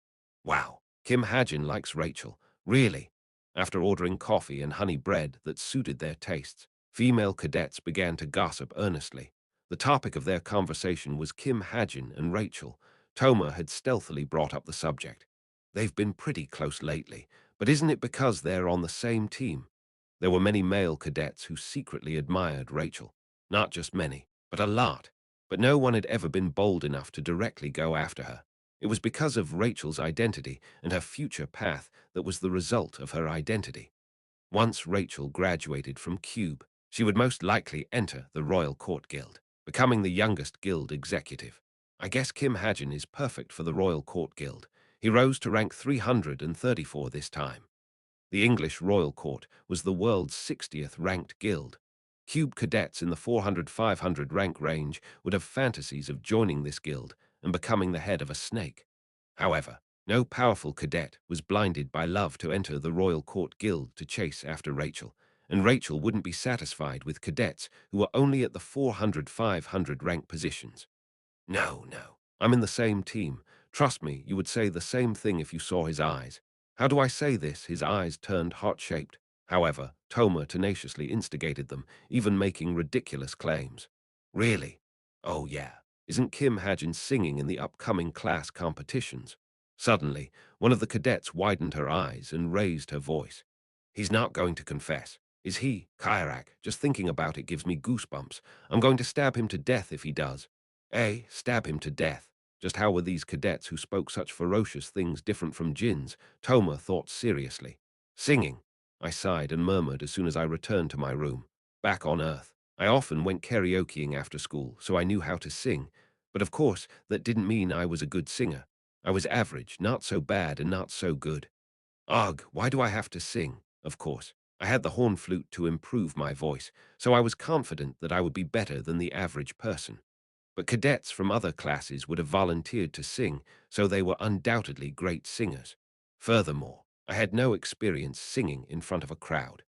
Wow, Kim Hajin likes Rachel. Really? After ordering coffee and honey bread that suited their tastes, female cadets began to gossip earnestly. The topic of their conversation was Kim Hajin and Rachel. Toma had stealthily brought up the subject. They've been pretty close lately, but isn't it because they're on the same team? There were many male cadets who secretly admired Rachel. Not just many, but a lot. But no one had ever been bold enough to directly go after her. It was because of Rachel's identity and her future path that was the result of her identity. Once Rachel graduated from Cube, she would most likely enter the Royal Court Guild, becoming the youngest guild executive. I guess Kim Hajin is perfect for the Royal Court Guild. He rose to rank 334 this time. The English Royal Court was the world's 60th ranked guild. Cube cadets in the 400-500 rank range would have fantasies of joining this guild and becoming the head of a snake. However, no powerful cadet was blinded by love to enter the Royal Court Guild to chase after Rachel, and Rachel wouldn't be satisfied with cadets who were only at the 400-500 rank positions. No. I'm in the same team. Trust me, you would say the same thing if you saw his eyes. How do I say this? His eyes turned heart-shaped. However, Toma tenaciously instigated them, even making ridiculous claims. Really? Oh yeah. Isn't Kim Hajin singing in the upcoming class competitions? Suddenly, one of the cadets widened her eyes and raised her voice. He's not going to confess. Is he? Kairak, just thinking about it gives me goosebumps. I'm going to stab him to death if he does. Stab him to death. Just how were these cadets who spoke such ferocious things different from Jin's? Toma thought seriously. Singing. I sighed and murmured as soon as I returned to my room. Back on Earth, I often went karaokeing after school, so I knew how to sing. But of course, that didn't mean I was a good singer. I was average, not so bad and not so good. Ugh, why do I have to sing? Of course, I had the horn flute to improve my voice, so I was confident that I would be better than the average person. But cadets from other classes would have volunteered to sing, so they were undoubtedly great singers. Furthermore, I had no experience singing in front of a crowd.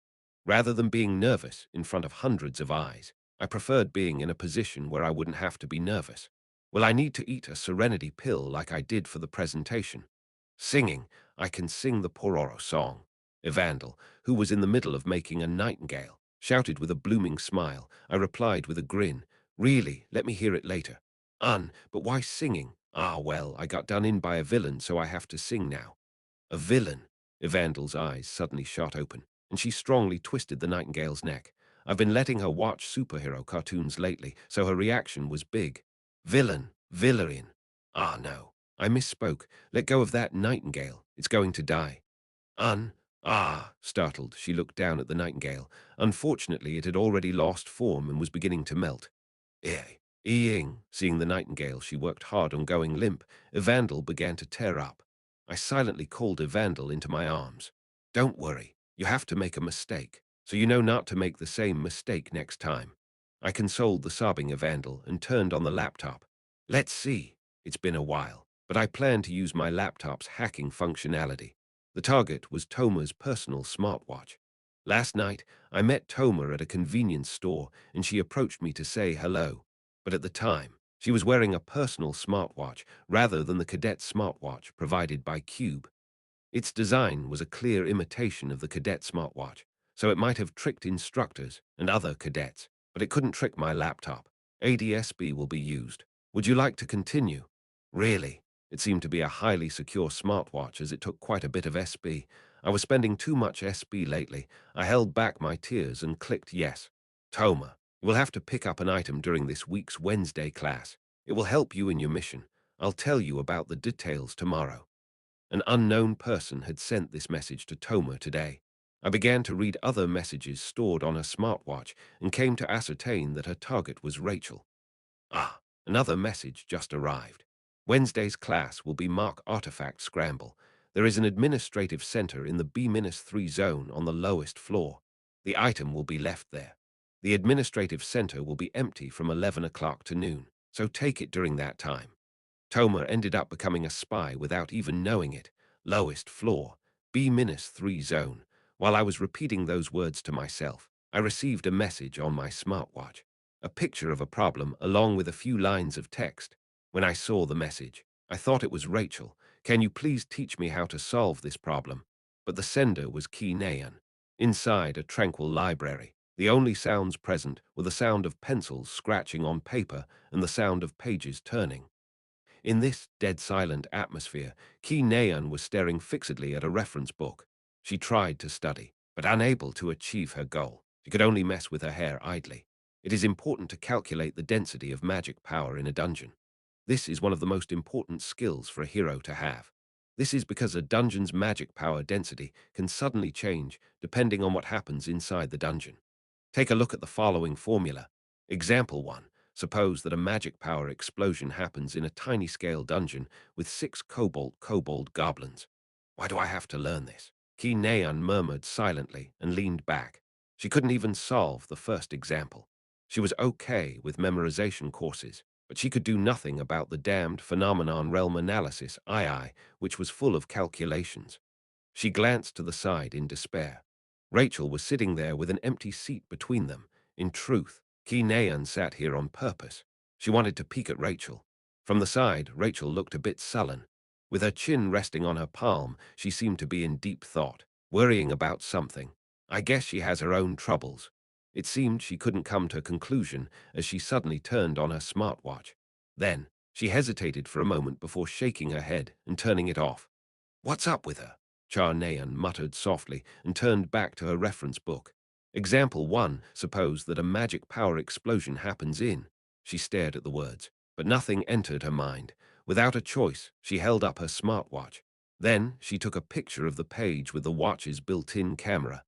Rather than being nervous in front of hundreds of eyes, I preferred being in a position where I wouldn't have to be nervous. Will I need to eat a serenity pill like I did for the presentation? Singing, I can sing the Pororo song. Evandel, who was in the middle of making a nightingale, shouted with a blooming smile. I replied with a grin. Really, let me hear it later. But why singing? Ah, well, I got done in by a villain, so I have to sing now. A villain? Evandel's eyes suddenly shot open, and she strongly twisted the nightingale's neck. I've been letting her watch superhero cartoons lately, so her reaction was big. Villain. Ah, no. I misspoke. Let go of that nightingale. It's going to die. Startled, she looked down at the nightingale. Unfortunately, it had already lost form and was beginning to melt. Seeing the nightingale, she worked hard on going limp. Evandel began to tear up. I silently called Evandel into my arms. Don't worry, you have to make a mistake, so you know not to make the same mistake next time. I consoled the sobbing Evandel and turned on the laptop. Let's see. It's been a while, but I plan to use my laptop's hacking functionality. The target was Toma's personal smartwatch. Last night, I met Toma at a convenience store and she approached me to say hello. But at the time, she was wearing a personal smartwatch rather than the cadet smartwatch provided by Cube. Its design was a clear imitation of the cadet smartwatch, so it might have tricked instructors and other cadets, but it couldn't trick my laptop. ADSB will be used. Would you like to continue? Really? It seemed to be a highly secure smartwatch as it took quite a bit of SB. I was spending too much SB lately. I held back my tears and clicked yes. Toma, you will have to pick up an item during this week's Wednesday class. It will help you in your mission. I'll tell you about the details tomorrow. An unknown person had sent this message to Toma today. I began to read other messages stored on her smartwatch and came to ascertain that her target was Rachel. Ah, another message just arrived. Wednesday's class will be Mark Artifact Scramble. There is an administrative center in the B-3 zone on the lowest floor. The item will be left there. The administrative center will be empty from 11 o'clock to noon, so take it during that time. Toma ended up becoming a spy without even knowing it. Lowest floor, B-3 zone. While I was repeating those words to myself, I received a message on my smartwatch. A picture of a problem along with a few lines of text. When I saw the message, I thought it was Rachel. Can you please teach me how to solve this problem? But the sender was Ki Naeun. Inside a tranquil library, the only sounds present were the sound of pencils scratching on paper and the sound of pages turning. In this dead-silent atmosphere, Ki Naeun was staring fixedly at a reference book. She tried to study, but unable to achieve her goal. She could only mess with her hair idly. It is important to calculate the density of magic power in a dungeon. This is one of the most important skills for a hero to have. This is because a dungeon's magic power density can suddenly change depending on what happens inside the dungeon. Take a look at the following formula. Example 1. Suppose that a magic power explosion happens in a tiny scale dungeon with 6 kobold goblins. Why do I have to learn this? Ki Naeun murmured silently and leaned back. She couldn't even solve the first example. She was okay with memorization courses, but she could do nothing about the damned phenomenon realm analysis, II, which was full of calculations. She glanced to the side in despair. Rachel was sitting there with an empty seat between them. In truth, Ki Naeun sat here on purpose. She wanted to peek at Rachel. From the side, Rachel looked a bit sullen. With her chin resting on her palm, she seemed to be in deep thought, worrying about something. I guess she has her own troubles. It seemed she couldn't come to a conclusion as she suddenly turned on her smartwatch. Then, she hesitated for a moment before shaking her head and turning it off. What's up with her? Naeun muttered softly and turned back to her reference book. Example 1, suppose that a magic power explosion happens in. She stared at the words, but nothing entered her mind. Without a choice, she held up her smartwatch. Then she took a picture of the page with the watch's built-in camera.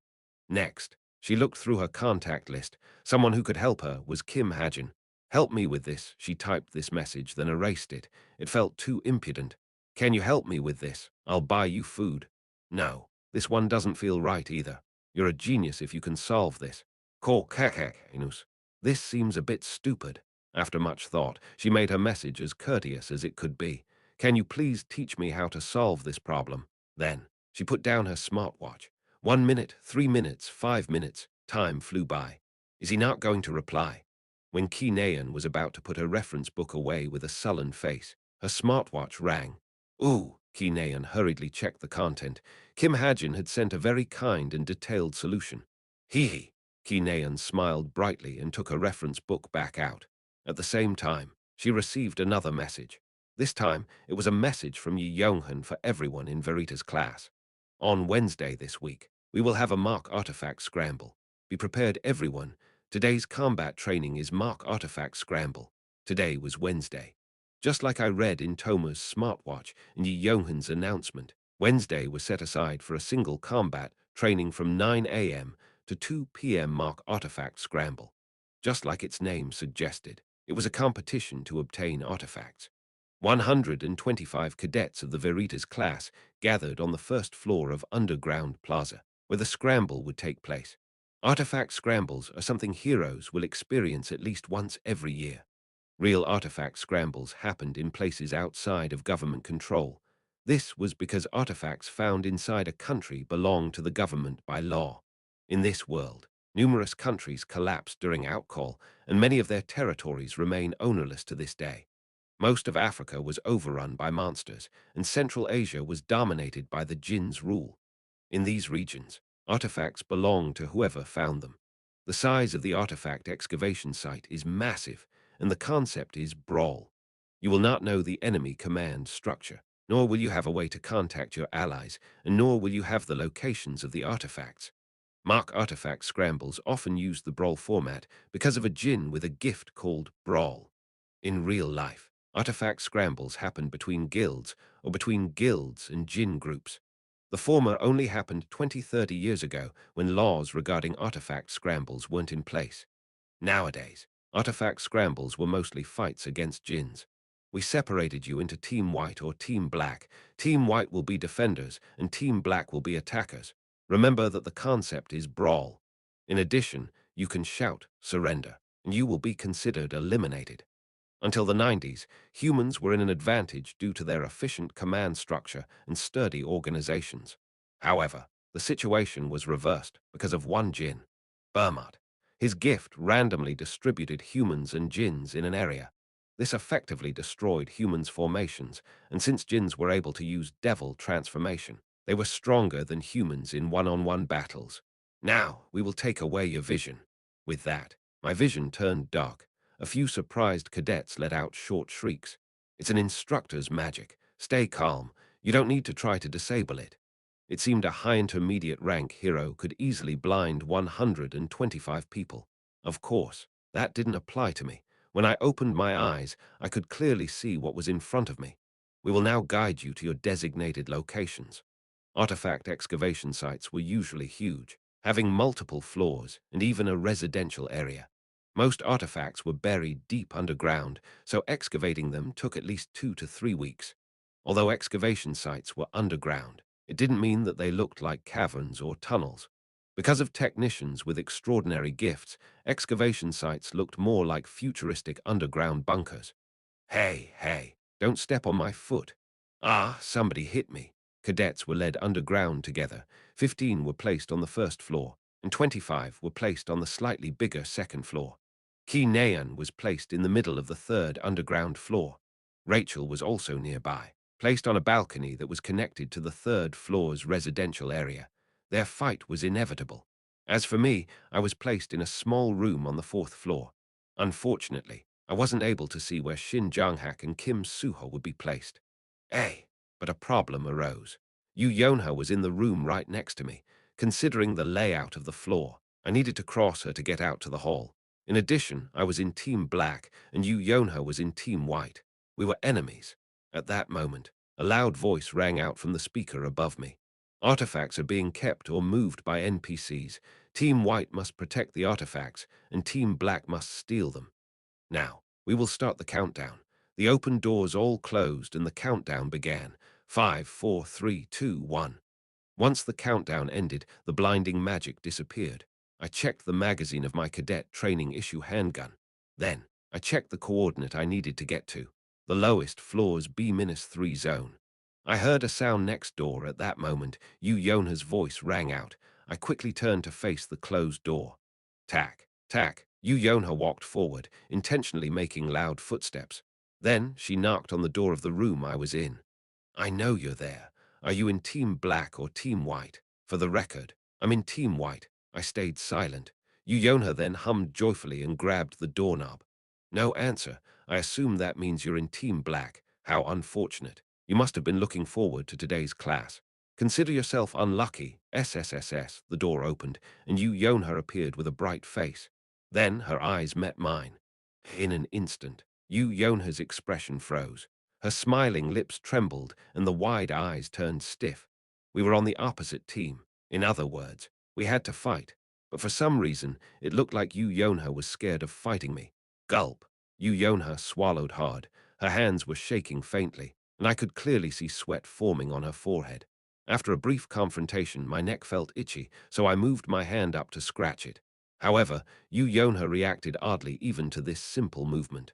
Next, she looked through her contact list. Someone who could help her was Kim Hajin. Help me with this. She typed this message, then erased it. It felt too impudent. Can you help me with this? I'll buy you food. No, this one doesn't feel right either. You're a genius if you can solve this. Korkakinus. This seems a bit stupid. After much thought, she made her message as courteous as it could be. Can you please teach me how to solve this problem? Then, she put down her smartwatch. 1 minute, 3 minutes, 5 minutes. Time flew by. Is he not going to reply? When Ki Naeun was about to put her reference book away with a sullen face, her smartwatch rang. Ooh, Ki Naeun hurriedly checked the content. Kim Hajin had sent a very kind and detailed solution. Hee hee. Ki Naeun smiled brightly and took her reference book back out. At the same time, she received another message. This time, it was a message from Yi Yonghun for everyone in Verita's class. On Wednesday this week, we will have a Mark Artifact Scramble. Be prepared, everyone. Today's combat training is Mark Artifact Scramble. Today was Wednesday. Just like I read in Toma's smartwatch and Yi Yonghun's announcement, Wednesday was set aside for a single combat training from 9 a.m. to 2 p.m. Mark Artifact Scramble. Just like its name suggested, it was a competition to obtain artifacts. 125 cadets of the Veritas class gathered on the first floor of Underground Plaza, where the scramble would take place. Artifact scrambles are something heroes will experience at least once every year. Real artifact scrambles happened in places outside of government control. This was because artifacts found inside a country belong to the government by law. In this world, numerous countries collapsed during outcall, and many of their territories remain ownerless to this day. Most of Africa was overrun by monsters, and Central Asia was dominated by the Jin's rule. In these regions, artifacts belong to whoever found them. The size of the artifact excavation site is massive, and the concept is brawl. You will not know the enemy command structure, nor will you have a way to contact your allies, and nor will you have the locations of the artifacts. Mock artifact scrambles often use the brawl format because of a Jin with a gift called brawl. In real life, artifact scrambles happen between guilds or between guilds and Jin groups. The former only happened 20-30 years ago when laws regarding artifact scrambles weren't in place. Nowadays, artifact scrambles were mostly fights against Jins. We separated you into Team White or Team Black. Team White will be defenders and Team Black will be attackers. Remember that the concept is brawl. In addition, you can shout, surrender, and you will be considered eliminated. Until the 90s, humans were in an advantage due to their efficient command structure and sturdy organizations. However, the situation was reversed because of one Jin, Burmat. His gift randomly distributed humans and Jins in an area. This effectively destroyed humans' formations, and since Jins were able to use devil transformation, they were stronger than humans in one-on-one battles. Now, we will take away your vision. With that, my vision turned dark. A few surprised cadets let out short shrieks. It's an instructor's magic. Stay calm. You don't need to try to disable it. It seemed a high intermediate rank hero could easily blind 125 people. Of course, that didn't apply to me. When I opened my eyes, I could clearly see what was in front of me. We will now guide you to your designated locations. Artifact excavation sites were usually huge, having multiple floors and even a residential area. Most artifacts were buried deep underground, so excavating them took at least 2 to 3 weeks. Although excavation sites were underground, it didn't mean that they looked like caverns or tunnels. Because of technicians with extraordinary gifts, excavation sites looked more like futuristic underground bunkers. Hey, don't step on my foot. Ah, somebody hit me. Cadets were led underground together. 15 were placed on the first floor, and 25 were placed on the slightly bigger second floor. Ki Naeun was placed in the middle of the third underground floor. Rachel was also nearby, placed on a balcony that was connected to the third floor's residential area. Their fight was inevitable. As for me, I was placed in a small room on the fourth floor. Unfortunately, I wasn't able to see where Shin Jang-hak and Kim Soo-ho would be placed. But a problem arose. Yu Yonha was in the room right next to me. Considering the layout of the floor, I needed to cross her to get out to the hall. In addition, I was in Team Black and Yu Yonha was in Team White. We were enemies. At that moment, a loud voice rang out from the speaker above me. Artifacts are being kept or moved by NPCs. Team White must protect the artifacts, and Team Black must steal them. Now, we will start the countdown. The open doors all closed and the countdown began. 5, 4, 3, 2, 1. Once the countdown ended, the blinding magic disappeared. I checked the magazine of my cadet training issue handgun. Then, I checked the coordinate I needed to get to, the lowest floor's B-3 zone. I heard a sound next door at that moment. Yu Yonha's voice rang out. I quickly turned to face the closed door. Tack, tack. Yu Yonha walked forward, intentionally making loud footsteps. Then she knocked on the door of the room I was in. I know you're there. Are you in Team Black or Team White? For the record, I'm in Team White. I stayed silent. Yu Yonha then hummed joyfully and grabbed the doorknob. No answer. I assume that means you're in Team Black. How unfortunate. You must have been looking forward to today's class. Consider yourself unlucky. SSSS. The door opened, and Yu Yonha appeared with a bright face. Then her eyes met mine. In an instant, Yu Yonha's expression froze. Her smiling lips trembled and the wide eyes turned stiff. We were on the opposite team. In other words, we had to fight. But for some reason, it looked like Yu Yonha was scared of fighting me. Gulp. Yu Yonha swallowed hard. Her hands were shaking faintly, and I could clearly see sweat forming on her forehead. After a brief confrontation, my neck felt itchy, so I moved my hand up to scratch it. However, Yonha reacted oddly even to this simple movement.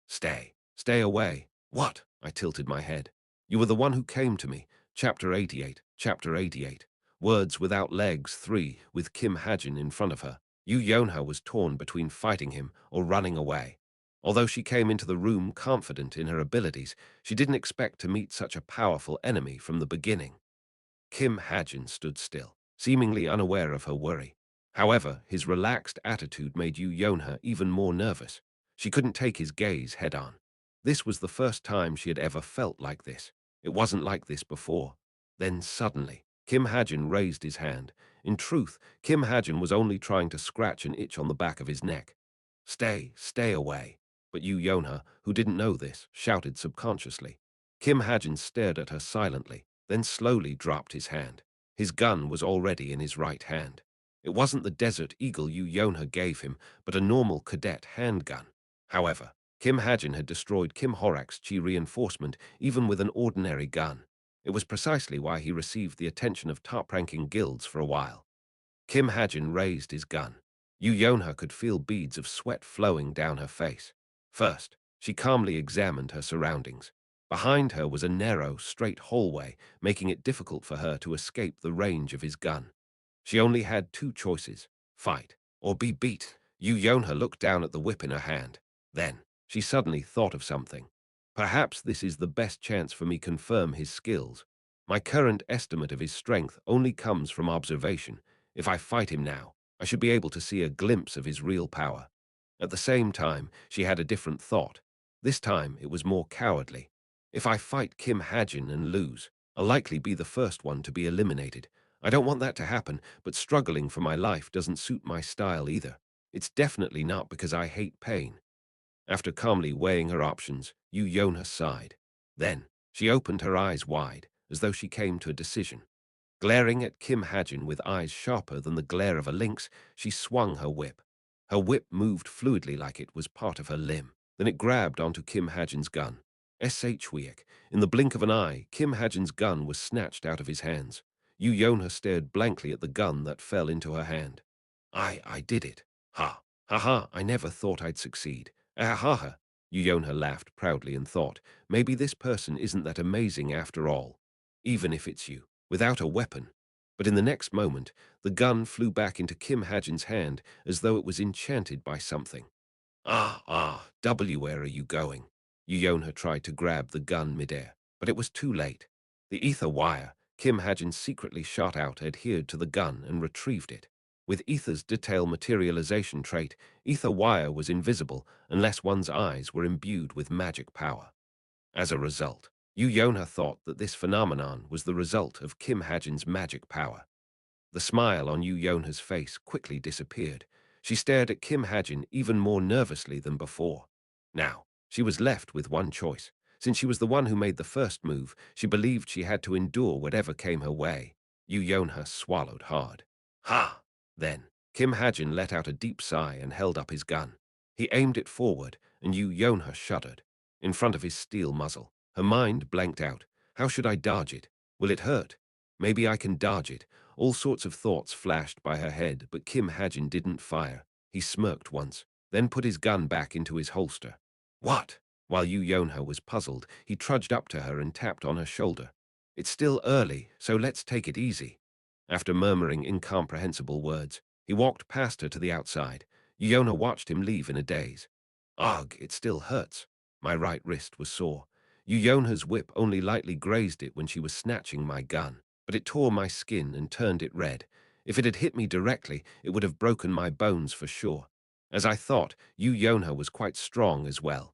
Stay. Stay away. What? I tilted my head. You were the one who came to me. Chapter 88. Chapter 88. Words Without Legs 3, with Kim Hajin in front of her. Yonha was torn between fighting him or running away. Although she came into the room confident in her abilities, she didn't expect to meet such a powerful enemy from the beginning. Kim Hajin stood still, seemingly unaware of her worry. However, his relaxed attitude made Yonha even more nervous. She couldn't take his gaze head-on. This was the first time she had ever felt like this. It wasn't like this before. Then suddenly, Kim Hajin raised his hand. In truth, Kim Hajin was only trying to scratch an itch on the back of his neck. Stay away. But Yonha, who didn't know this, shouted subconsciously. Kim Hajin stared at her silently, then slowly dropped his hand. His gun was already in his right hand. It wasn't the Desert Eagle Yonha gave him, but a normal cadet handgun. However, Kim Hajin had destroyed Kim Horak's chi reinforcement even with an ordinary gun. It was precisely why he received the attention of top-ranking guilds for a while. Kim Hajin raised his gun. Yonha could feel beads of sweat flowing down her face. First, she calmly examined her surroundings. Behind her was a narrow, straight hallway, making it difficult for her to escape the range of his gun. She only had two choices: fight or be beat. Yonha looked down at the whip in her hand. Then, she suddenly thought of something. Perhaps this is the best chance for me to confirm his skills. My current estimate of his strength only comes from observation. If I fight him now, I should be able to see a glimpse of his real power. At the same time, she had a different thought. This time, it was more cowardly. If I fight Kim Hajin and lose, I'll likely be the first one to be eliminated. I don't want that to happen, but struggling for my life doesn't suit my style either. It's definitely not because I hate pain. After calmly weighing her options, Yonha sighed. Then, she opened her eyes wide, as though she came to a decision. Glaring at Kim Hajin with eyes sharper than the glare of a lynx, she swung her whip. Her whip moved fluidly like it was part of her limb. Then it grabbed onto Kim Hajin's gun. Weak. In the blink of an eye, Kim Hajin's gun was snatched out of his hands. Yonha stared blankly at the gun that fell into her hand. I did it. Ha. Ha ha, I never thought I'd succeed. Ah ha ha. Yonha laughed proudly and thought, maybe this person isn't that amazing after all. Even if it's you, without a weapon. But in the next moment, the gun flew back into Kim Hajin's hand as though it was enchanted by something. Where are you going? Yonha tried to grab the gun midair, but it was too late. The ether wire Kim Hajin secretly shot out adhered to the gun and retrieved it. With ether's detail materialization trait, ether wire was invisible unless one's eyes were imbued with magic power. As a result, Yonha thought that this phenomenon was the result of Kim Hajin's magic power. The smile on Yonha's face quickly disappeared. She stared at Kim Hajin even more nervously than before. Now, she was left with one choice. Since she was the one who made the first move, she believed she had to endure whatever came her way. Yonha swallowed hard. Ha! Then, Kim Hajin let out a deep sigh and held up his gun. He aimed it forward, and Yonha shuddered. In front of his steel muzzle, her mind blanked out. How should I dodge it? Will it hurt? Maybe I can dodge it. All sorts of thoughts flashed by her head, but Kim Hajin didn't fire. He smirked once, then put his gun back into his holster. What? While Yonha was puzzled, he trudged up to her and tapped on her shoulder. It's still early, so let's take it easy. After murmuring incomprehensible words, he walked past her to the outside. Yonha watched him leave in a daze. Ugh, it still hurts. My right wrist was sore. Yonha's whip only lightly grazed it when she was snatching my gun, but it tore my skin and turned it red. If it had hit me directly, it would have broken my bones for sure. As I thought, Yonha was quite strong as well.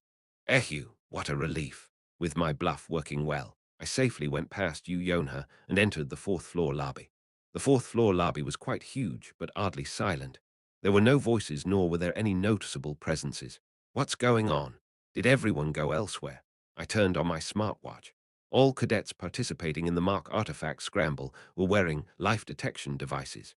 Ehu, what a relief. With my bluff working well, I safely went past Yonha and entered the fourth-floor lobby. The fourth-floor lobby was quite huge, but oddly silent. There were no voices, nor were there any noticeable presences. What's going on? Did everyone go elsewhere? I turned on my smartwatch. All cadets participating in the mock artifact scramble were wearing life detection devices.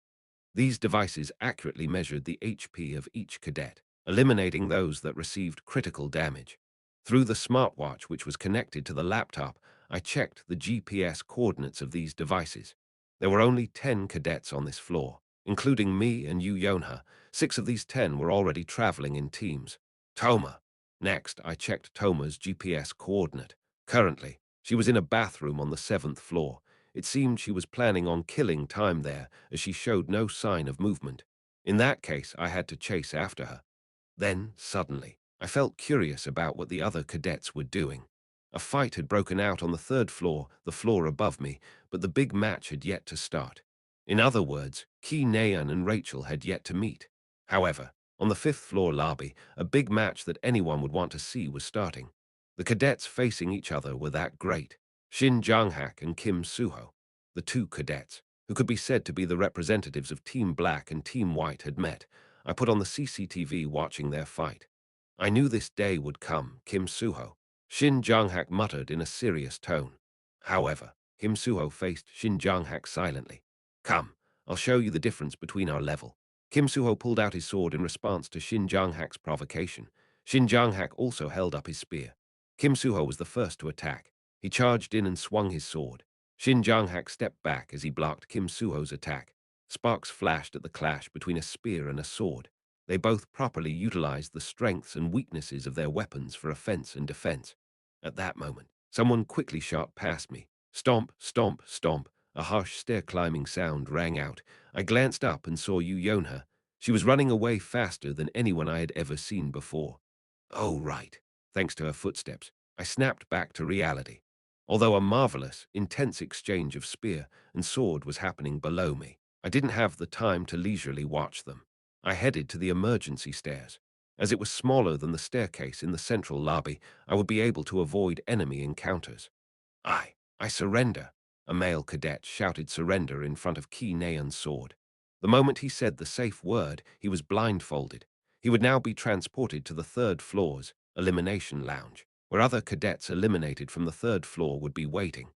These devices accurately measured the HP of each cadet, eliminating those that received critical damage. Through the smartwatch which was connected to the laptop, I checked the GPS coordinates of these devices. There were only 10 cadets on this floor, including me and Yu Yonha. 6 of these 10 were already traveling in teams. Toma. Next, I checked Toma's GPS coordinate. Currently, she was in a bathroom on the 7th floor. It seemed she was planning on killing time there, as she showed no sign of movement. In that case, I had to chase after her. Then, suddenly, I felt curious about what the other cadets were doing. A fight had broken out on the 3rd floor, the floor above me, but the big match had yet to start. In other words, Ki Naeun and Rachel had yet to meet. However, on the 5th floor lobby, a big match that anyone would want to see was starting. The cadets facing each other were that great. Shin Jong-hak and Kim Soo-ho, the 2 cadets, who could be said to be the representatives of Team Black and Team White, had met. I put on the CCTV watching their fight. I knew this day would come, Kim Soo-ho. Shin Jong-hak muttered in a serious tone. However, Kim Soo-ho faced Shin Jong-hak silently. Come, I'll show you the difference between our level. Kim Soo-ho pulled out his sword in response to Shin Jong-hak's provocation. Shin Jong-hak also held up his spear. Kim Soo-ho was the first to attack. He charged in and swung his sword. Shin Jong-hak stepped back as he blocked Kim Soo-ho's attack. Sparks flashed at the clash between a spear and a sword. They both properly utilized the strengths and weaknesses of their weapons for offense and defense. At that moment, someone quickly shot past me. Stomp, stomp, stomp. A harsh stair-climbing sound rang out. I glanced up and saw Yu Yonha. She was running away faster than anyone I had ever seen before. Oh, right. Thanks to her footsteps, I snapped back to reality. Although a marvelous, intense exchange of spear and sword was happening below me, I didn't have the time to leisurely watch them. I headed to the emergency stairs. As it was smaller than the staircase in the central lobby, I would be able to avoid enemy encounters. I surrender. A male cadet shouted surrender in front of Ki Naeun's sword. The moment he said the safe word, he was blindfolded. He would now be transported to the 3rd floor's elimination lounge, where other cadets eliminated from the 3rd floor would be waiting.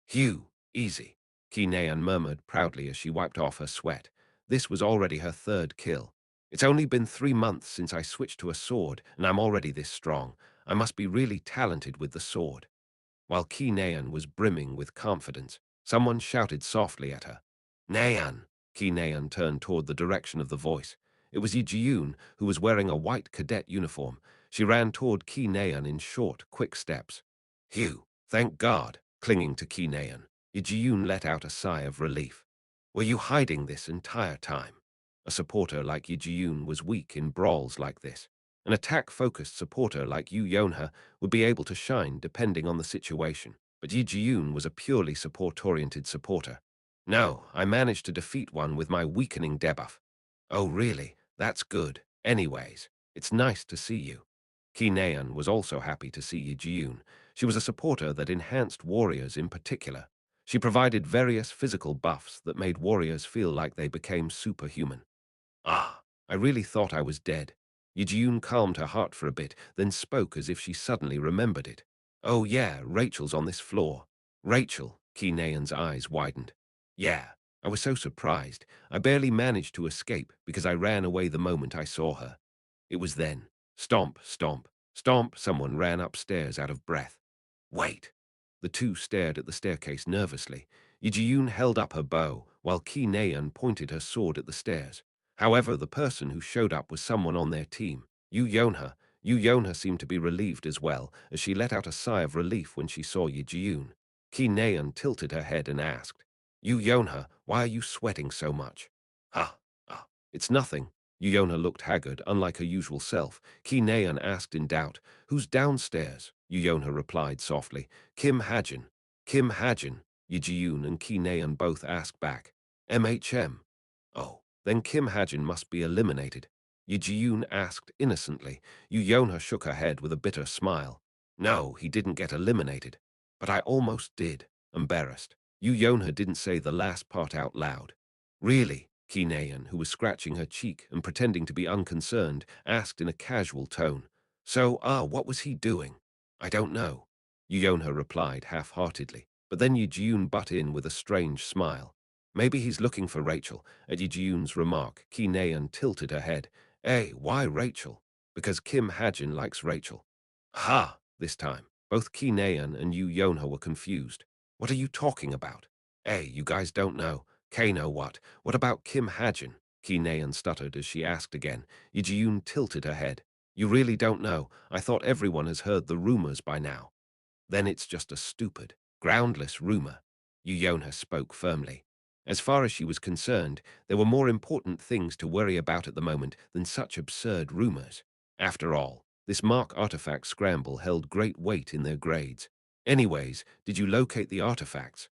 Phew, easy, Ki Naeun murmured proudly as she wiped off her sweat. This was already her 3rd kill. It's only been 3 months since I switched to a sword, and I'm already this strong. I must be really talented with the sword. While Ki Naeun was brimming with confidence, someone shouted softly at her. Naeun! Ki Naeun turned toward the direction of the voice. It was Yi Ji-yoon, who was wearing a white cadet uniform. She ran toward Ki Naeun in short, quick steps. Phew, thank God! Clinging to Ki Naeun, Yi Ji-yoon let out a sigh of relief. Were you hiding this entire time? A supporter like Yi Ji-yoon was weak in brawls like this. An attack-focused supporter like Yu Yonha would be able to shine depending on the situation, but Yi Ji-yoon was a purely support-oriented supporter. No, I managed to defeat one with my weakening debuff. Oh really? That's good. Anyways, it's nice to see you. Ki Naeun was also happy to see Yi Ji-yoon. She was a supporter that enhanced warriors in particular. She provided various physical buffs that made warriors feel like they became superhuman. Ah, I really thought I was dead. Yi-ji-yoon calmed her heart for a bit, then spoke as if she suddenly remembered it. Oh yeah, Rachel's on this floor. Rachel, Ki Naeun's eyes widened. Yeah, I was so surprised. I barely managed to escape because I ran away the moment I saw her. It was then. Stomp, stomp, stomp, someone ran upstairs out of breath. Wait. The two stared at the staircase nervously. Yi-ji-yoon held up her bow, while Ki Naeun pointed her sword at the stairs. However, the person who showed up was someone on their team. Yu Yonha. Yu Yonha seemed to be relieved as well, as she let out a sigh of relief when she saw Yi Ji-yoon. Ki Naeun tilted her head and asked, Yu Yonha, why are you sweating so much? It's nothing. Yu Yonha looked haggard, unlike her usual self. Ki Naeun asked in doubt, who's downstairs? Yu Yonha replied softly, Kim Hajin. Kim Hajin. Yi Ji-yoon and Ki Naeun both asked back, MHM. Oh. Then Kim Hajin must be eliminated. Yi Ji-yoon asked innocently. Yu Yonha shook her head with a bitter smile. No, he didn't get eliminated. But I almost did, embarrassed. Yu Yonha didn't say the last part out loud. Really? Ki Naeun, who was scratching her cheek and pretending to be unconcerned, asked in a casual tone. So, what was he doing? I don't know. Yu Yonha replied half-heartedly, but then Yi Ji-yoon butt in with a strange smile. Maybe he's looking for Rachel. At Yi Ji-yoon's remark, Ki Naeun tilted her head. Why Rachel? Because Kim Hajin likes Rachel. Ha! this time. Both Ki Naeun and Yu Yonha were confused. What are you talking about? Hey, you guys don't know. Kay know what? What about Kim Hajin? Ki Naeun stuttered as she asked again. Yi Ji-yoon tilted her head. You really don't know? I thought everyone has heard the rumors by now. Then it's just a stupid, groundless rumor. Yu Yonha spoke firmly. As far as she was concerned, there were more important things to worry about at the moment than such absurd rumors. After all, this Mark artifact scramble held great weight in their grades. Anyways, did you locate the artifacts?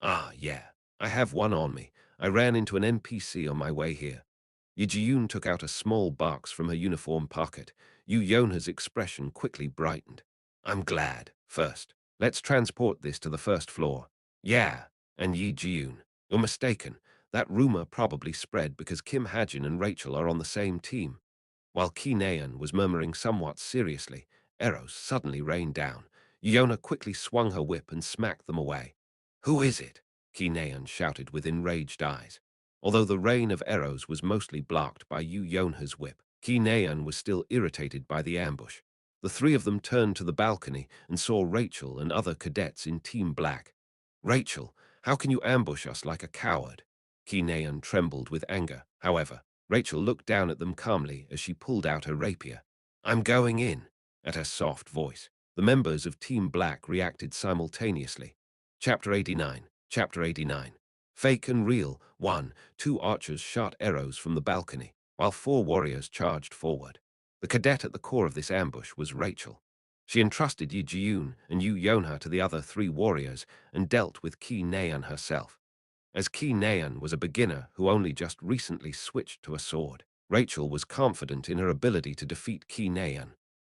Ah, yeah. I have one on me. I ran into an NPC on my way here. Yi Ji-yoon took out a small box from her uniform pocket. Yu Yonha's expression quickly brightened. I'm glad. First, let's transport this to the first floor. Yeah, and Yi Ji-yoon, you're mistaken. That rumor probably spread because Kim Hajin and Rachel are on the same team. While Ki Naeun was murmuring somewhat seriously, arrows suddenly rained down. Yona quickly swung her whip and smacked them away. Who is it? Ki Naeun shouted with enraged eyes. Although the rain of arrows was mostly blocked by Yu Yonha's whip, Ki Naeun was still irritated by the ambush. The three of them turned to the balcony and saw Rachel and other cadets in Team Black. Rachel, how can you ambush us like a coward? Ki Naeun trembled with anger. However, Rachel looked down at them calmly as she pulled out her rapier. I'm going in. At her soft voice, the members of Team Black reacted simultaneously. Chapter 89. Chapter 89. Fake and Real. 1. Two archers shot arrows from the balcony, while four warriors charged forward. The cadet at the core of this ambush was Rachel. She entrusted Yi Ji-yoon and Yu Yonha to the other three warriors and dealt with Ki Naeun herself. As Ki Naeun was a beginner who only just recently switched to a sword, Rachel was confident in her ability to defeat Ki Naeun.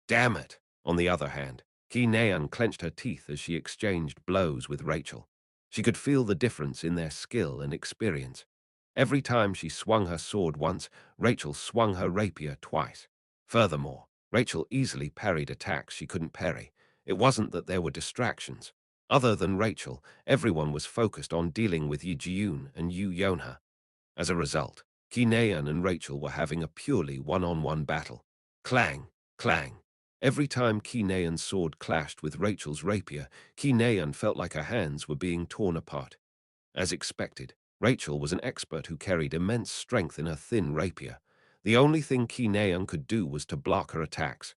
Damn it! On the other hand, Ki Naeun clenched her teeth as she exchanged blows with Rachel. She could feel the difference in their skill and experience. Every time she swung her sword once, Rachel swung her rapier twice. Furthermore, Rachel easily parried attacks she couldn't parry. It wasn't that there were distractions. Other than Rachel, everyone was focused on dealing with Yi Ji-yoon and Yu Yonha. As a result, Ki Naeun and Rachel were having a purely one-on-one battle. Clang, clang. Every time Ki Naeun's sword clashed with Rachel's rapier, Ki Naeun felt like her hands were being torn apart. As expected, Rachel was an expert who carried immense strength in her thin rapier. The only thing Ki Naeun could do was to block her attacks.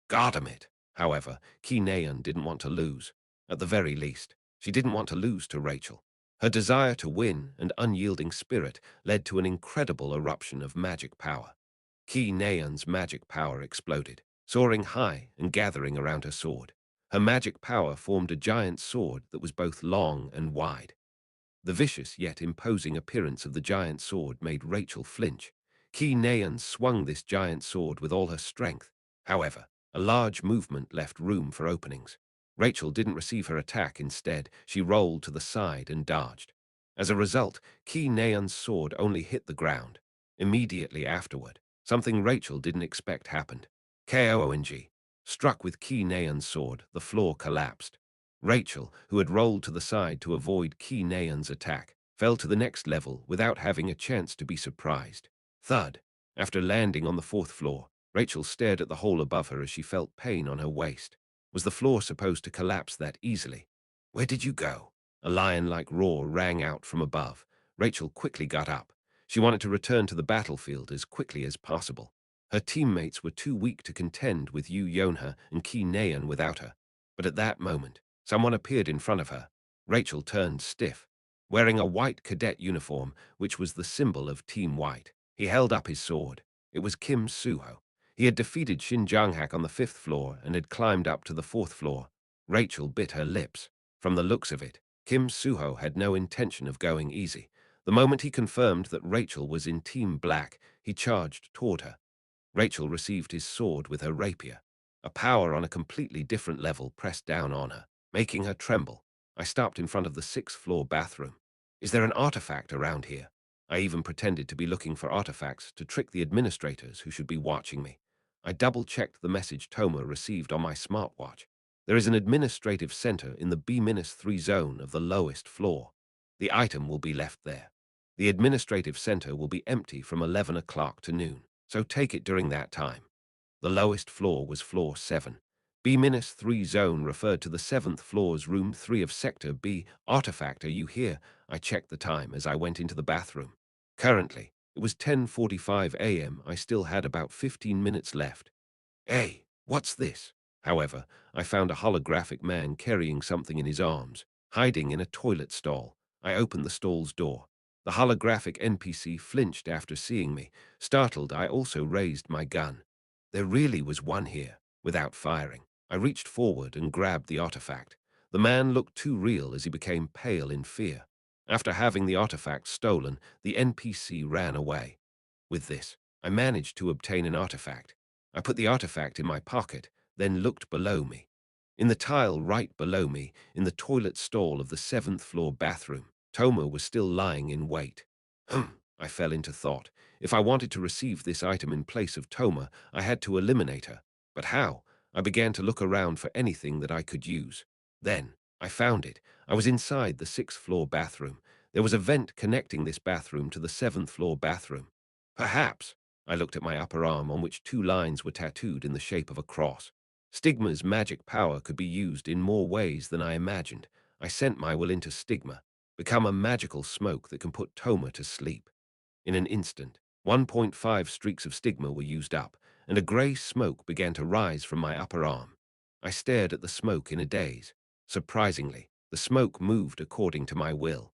Goddamn it! However, Ki Naeun didn't want to lose. At the very least, she didn't want to lose to Rachel. Her desire to win and unyielding spirit led to an incredible eruption of magic power. Ki Naeun's magic power exploded, soaring high and gathering around her sword. Her magic power formed a giant sword that was both long and wide. The vicious yet imposing appearance of the giant sword made Rachel flinch. Ki Naeun swung this giant sword with all her strength. However, a large movement left room for openings. Rachel didn't receive her attack. Instead, she rolled to the side and dodged. As a result, Ki Naeun's sword only hit the ground. Immediately afterward, something Rachel didn't expect happened. KOONG. Struck with Ki Naeun's sword, the floor collapsed. Rachel, who had rolled to the side to avoid Ki Naeun's attack, fell to the next level without having a chance to be surprised. Thud. After landing on the fourth floor, Rachel stared at the hole above her as she felt pain on her waist. Was the floor supposed to collapse that easily? Where did you go? A lion-like roar rang out from above. Rachel quickly got up. She wanted to return to the battlefield as quickly as possible. Her teammates were too weak to contend with Yu Yonha and Ki Naeun without her. But at that moment, someone appeared in front of her. Rachel turned stiff. Wearing a white cadet uniform, which was the symbol of Team White, he held up his sword. It was Kim Suho. He had defeated Shin Jang-hak on the fifth floor and had climbed up to the fourth floor. Rachel bit her lips. From the looks of it, Kim Suho had no intention of going easy. The moment he confirmed that Rachel was in Team Black, he charged toward her. Rachel received his sword with her rapier. A power on a completely different level pressed down on her, making her tremble. I stopped in front of the sixth-floor bathroom. Is there an artifact around here? I even pretended to be looking for artifacts to trick the administrators who should be watching me. I double-checked the message Toma received on my smartwatch. There is an administrative center in the B-3 zone of the lowest floor. The item will be left there. The administrative center will be empty from 11 o'clock to noon, so take it during that time. The lowest floor was floor 7. B-3 zone referred to the 7th floor's room 3 of Sector B. Artifact, are you here? I checked the time as I went into the bathroom. Currently, it was 10:45 a.m. I still had about 15 minutes left. Hey, what's this? However, I found a holographic man carrying something in his arms, hiding in a toilet stall. I opened the stall's door. The holographic NPC flinched after seeing me. Startled, I also raised my gun. There really was one here, without firing. I reached forward and grabbed the artifact. The man looked too real as he became pale in fear. After having the artifact stolen, the NPC ran away. With this, I managed to obtain an artifact. I put the artifact in my pocket, then looked below me. In the tile right below me, in the toilet stall of the 7th floor bathroom, Toma was still lying in wait. I fell into thought. If I wanted to receive this item in place of Toma, I had to eliminate her. But how? I began to look around for anything that I could use. Then, I found it. I was inside the 6th floor bathroom. There was a vent connecting this bathroom to the 7th floor bathroom. Perhaps. I looked at my upper arm on which 2 lines were tattooed in the shape of a cross. Stigma's magic power could be used in more ways than I imagined. I sent my will into Stigma, become a magical smoke that can put Toma to sleep. In an instant, 1.5 streaks of Stigma were used up, and a grey smoke began to rise from my upper arm. I stared at the smoke in a daze. Surprisingly, the smoke moved according to my will.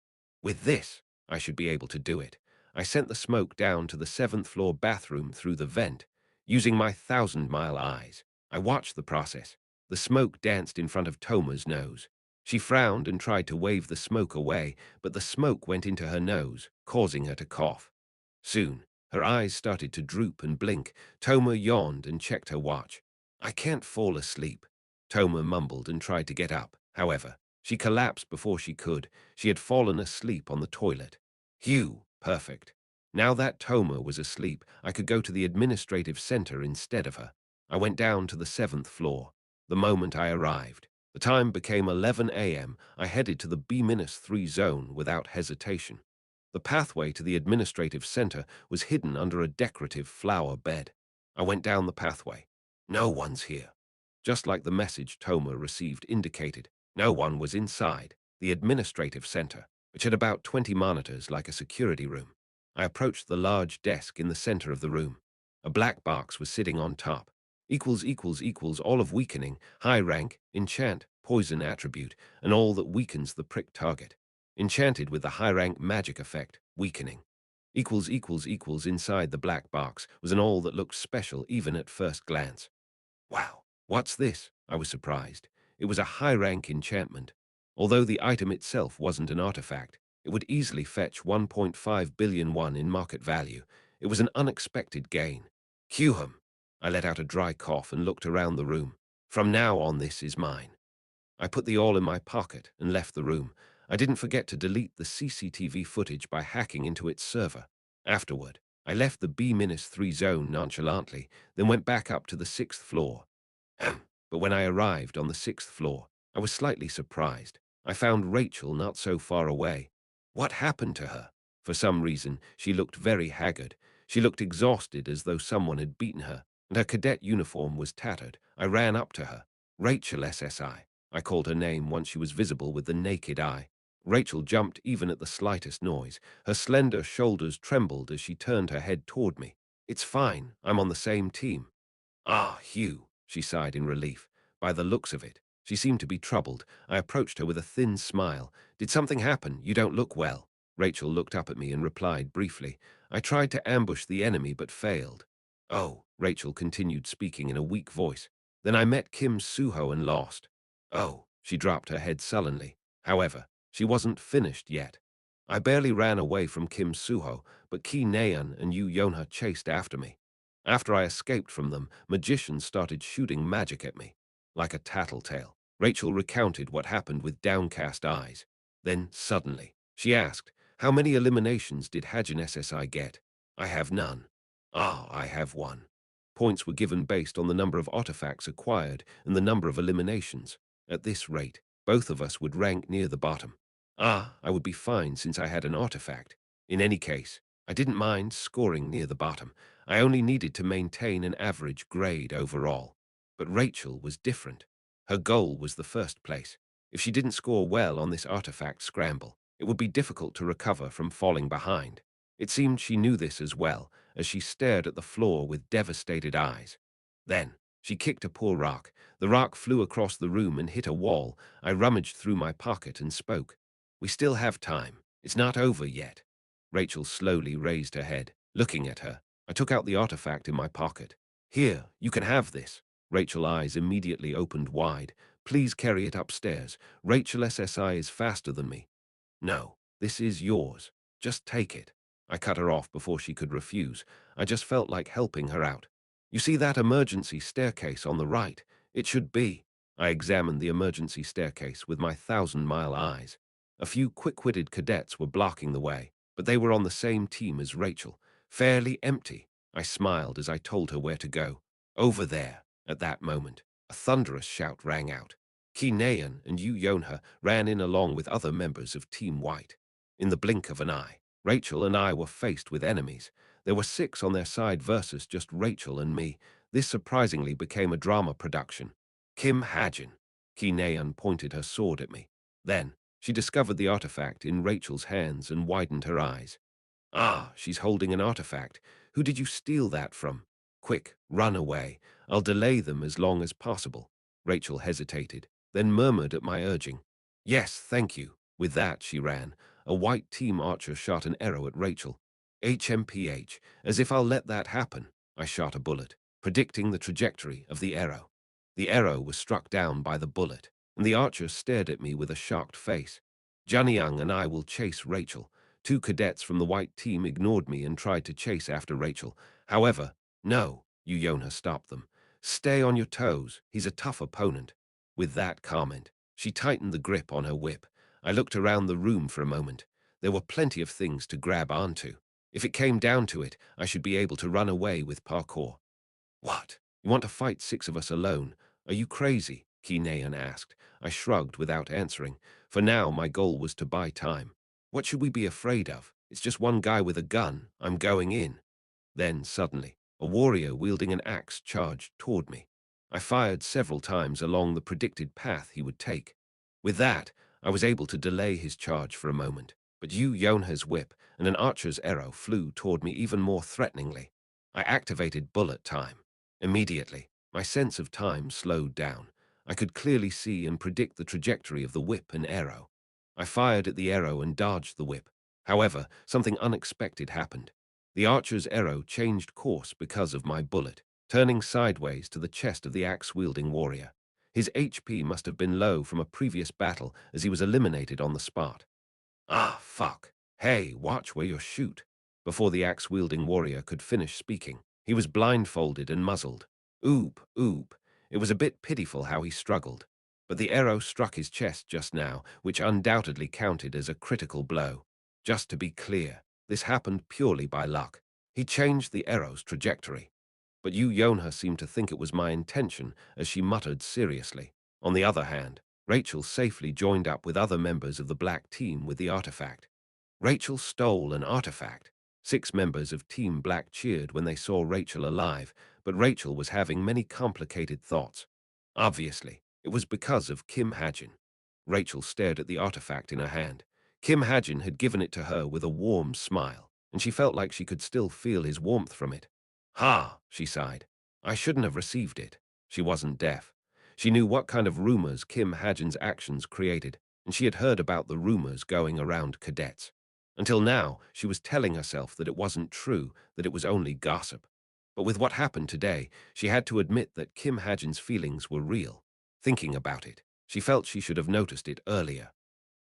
With this, I should be able to do it. I sent the smoke down to the 7th floor bathroom through the vent. Using my 1,000-mile eyes, I watched the process. The smoke danced in front of Toma's nose. She frowned and tried to wave the smoke away, but the smoke went into her nose, causing her to cough. Soon, her eyes started to droop and blink. Toma yawned and checked her watch. I can't fall asleep. Toma mumbled and tried to get up. However, she collapsed before she could. She had fallen asleep on the toilet. Phew, perfect. Now that Toma was asleep, I could go to the administrative center instead of her. I went down to the 7th floor. The moment I arrived, the time became 11 a.m. I headed to the B-3 zone without hesitation. The pathway to the administrative center was hidden under a decorative flower bed. I went down the pathway. No one's here. Just like the message Toma received indicated, no one was inside the administrative center, which had about 20 monitors like a security room. I approached the large desk in the center of the room. A black box was sitting on top. All of weakening, high rank, enchant, poison attribute, and all that weakens the prick target. Enchanted with the high rank magic effect, weakening. Inside the black box was an all that looked special even at first glance. Wow, what's this? I was surprised. It was a high-rank enchantment. Although the item itself wasn't an artifact, it would easily fetch 1.5 billion won in market value. It was an unexpected gain. Kyuhum. I let out a dry cough and looked around the room. From now on, this is mine. I put the all in my pocket and left the room. I didn't forget to delete the CCTV footage by hacking into its server. Afterward, I left the B-3 zone nonchalantly, then went back up to the 6th floor. But when I arrived on the 6th floor, I was slightly surprised. I found Rachel not so far away. What happened to her? For some reason, she looked very haggard. She looked exhausted as though someone had beaten her, and her cadet uniform was tattered. I ran up to her. Rachel SSI. I called her name once she was visible with the naked eye. Rachel jumped even at the slightest noise. Her slender shoulders trembled as she turned her head toward me. It's fine. I'm on the same team. Ah, Hugh, she sighed in relief. By the looks of it, she seemed to be troubled. I approached her with a thin smile. Did something happen? You don't look well. Rachel looked up at me and replied briefly. I tried to ambush the enemy but failed. Oh, Rachel continued speaking in a weak voice. Then I met Kim Suho and lost. Oh, she dropped her head sullenly. However, she wasn't finished yet. I barely ran away from Kim Suho, but Ki Naeun and Yu Yonha chased after me. After I escaped from them, magicians started shooting magic at me. Like a tattletale, Rachel recounted what happened with downcast eyes. Then, suddenly, she asked, how many eliminations did Hajin SSI get? I have none. Ah, I have one. Points were given based on the number of artifacts acquired and the number of eliminations. At this rate, both of us would rank near the bottom. Ah, I would be fine since I had an artifact. In any case, I didn't mind scoring near the bottom. I only needed to maintain an average grade overall. But Rachel was different. Her goal was the first place. If she didn't score well on this artifact scramble, it would be difficult to recover from falling behind. It seemed she knew this as well, as she stared at the floor with devastated eyes. Then, she kicked a poor rock. The rock flew across the room and hit a wall. I rummaged through my pocket and spoke. "We still have time. It's not over yet." Rachel slowly raised her head, looking at her. I took out the artifact in my pocket. "Here, you can have this." Rachel's eyes immediately opened wide. "Please carry it upstairs. Rachel SSI is faster than me." "No, this is yours. Just take it." I cut her off before she could refuse. I just felt like helping her out. "You see that emergency staircase on the right? It should be." I examined the emergency staircase with my 1,000-mile eyes. A few quick-witted cadets were blocking the way, but they were on the same team as Rachel. Fairly empty. I smiled as I told her where to go. "Over there." At that moment, a thunderous shout rang out. Ki Naeun and Yu Yonha ran in along with other members of Team White. In the blink of an eye, Rachel and I were faced with enemies. There were 6 on their side versus just Rachel and me. This surprisingly became a drama production. "Kim Hajin." Ki Naeun pointed her sword at me. Then, she discovered the artifact in Rachel's hands and widened her eyes. "Ah, she's holding an artifact. Who did you steal that from? Quick, run away. I'll delay them as long as possible." Rachel hesitated, then murmured at my urging. "Yes, thank you." With that, she ran. A white team archer shot an arrow at Rachel. HMPH, as if I'll let that happen. I shot a bullet, predicting the trajectory of the arrow. The arrow was struck down by the bullet, and the archer stared at me with a shocked face. Juniyoung and I will chase Rachel. 2 cadets from the white team ignored me and tried to chase after Rachel. However, no, Yona stopped them. "Stay on your toes. He's a tough opponent." With that comment, she tightened the grip on her whip. I looked around the room for a moment. There were plenty of things to grab onto. If it came down to it, I should be able to run away with parkour. "What? You want to fight 6 of us alone? Are you crazy?" Ki Naeun asked. I shrugged without answering. For now, my goal was to buy time. "What should we be afraid of? It's just one guy with a gun. I'm going in." Then, suddenly, a warrior wielding an axe charged toward me. I fired several times along the predicted path he would take. With that, I was able to delay his charge for a moment, but Yu Yonha's whip and an archer's arrow flew toward me even more threateningly. I activated bullet time. Immediately, my sense of time slowed down. I could clearly see and predict the trajectory of the whip and arrow. I fired at the arrow and dodged the whip. However, something unexpected happened. The archer's arrow changed course because of my bullet, turning sideways to the chest of the axe-wielding warrior. His HP must have been low from a previous battle as he was eliminated on the spot. "Ah, fuck. Hey, watch where you shoot." Before the axe-wielding warrior could finish speaking, he was blindfolded and muzzled. Oop, oop. It was a bit pitiful how he struggled. But the arrow struck his chest just now, which undoubtedly counted as a critical blow. Just to be clear, this happened purely by luck. He changed the arrow's trajectory. But Yu Yonha seemed to think it was my intention, as she muttered seriously. On the other hand, Rachel safely joined up with other members of the black team with the artifact. Rachel stole an artifact. 6 members of Team Black cheered when they saw Rachel alive, but Rachel was having many complicated thoughts. Obviously, it was because of Kim Hajin. Rachel stared at the artifact in her hand. Kim Hajin had given it to her with a warm smile, and she felt like she could still feel his warmth from it. "Ha," she sighed. "I shouldn't have received it." She wasn't deaf. She knew what kind of rumors Kim Hajin's actions created, and she had heard about the rumors going around cadets. Until now, she was telling herself that it wasn't true, that it was only gossip. But with what happened today, she had to admit that Kim Hajin's feelings were real. Thinking about it, she felt she should have noticed it earlier.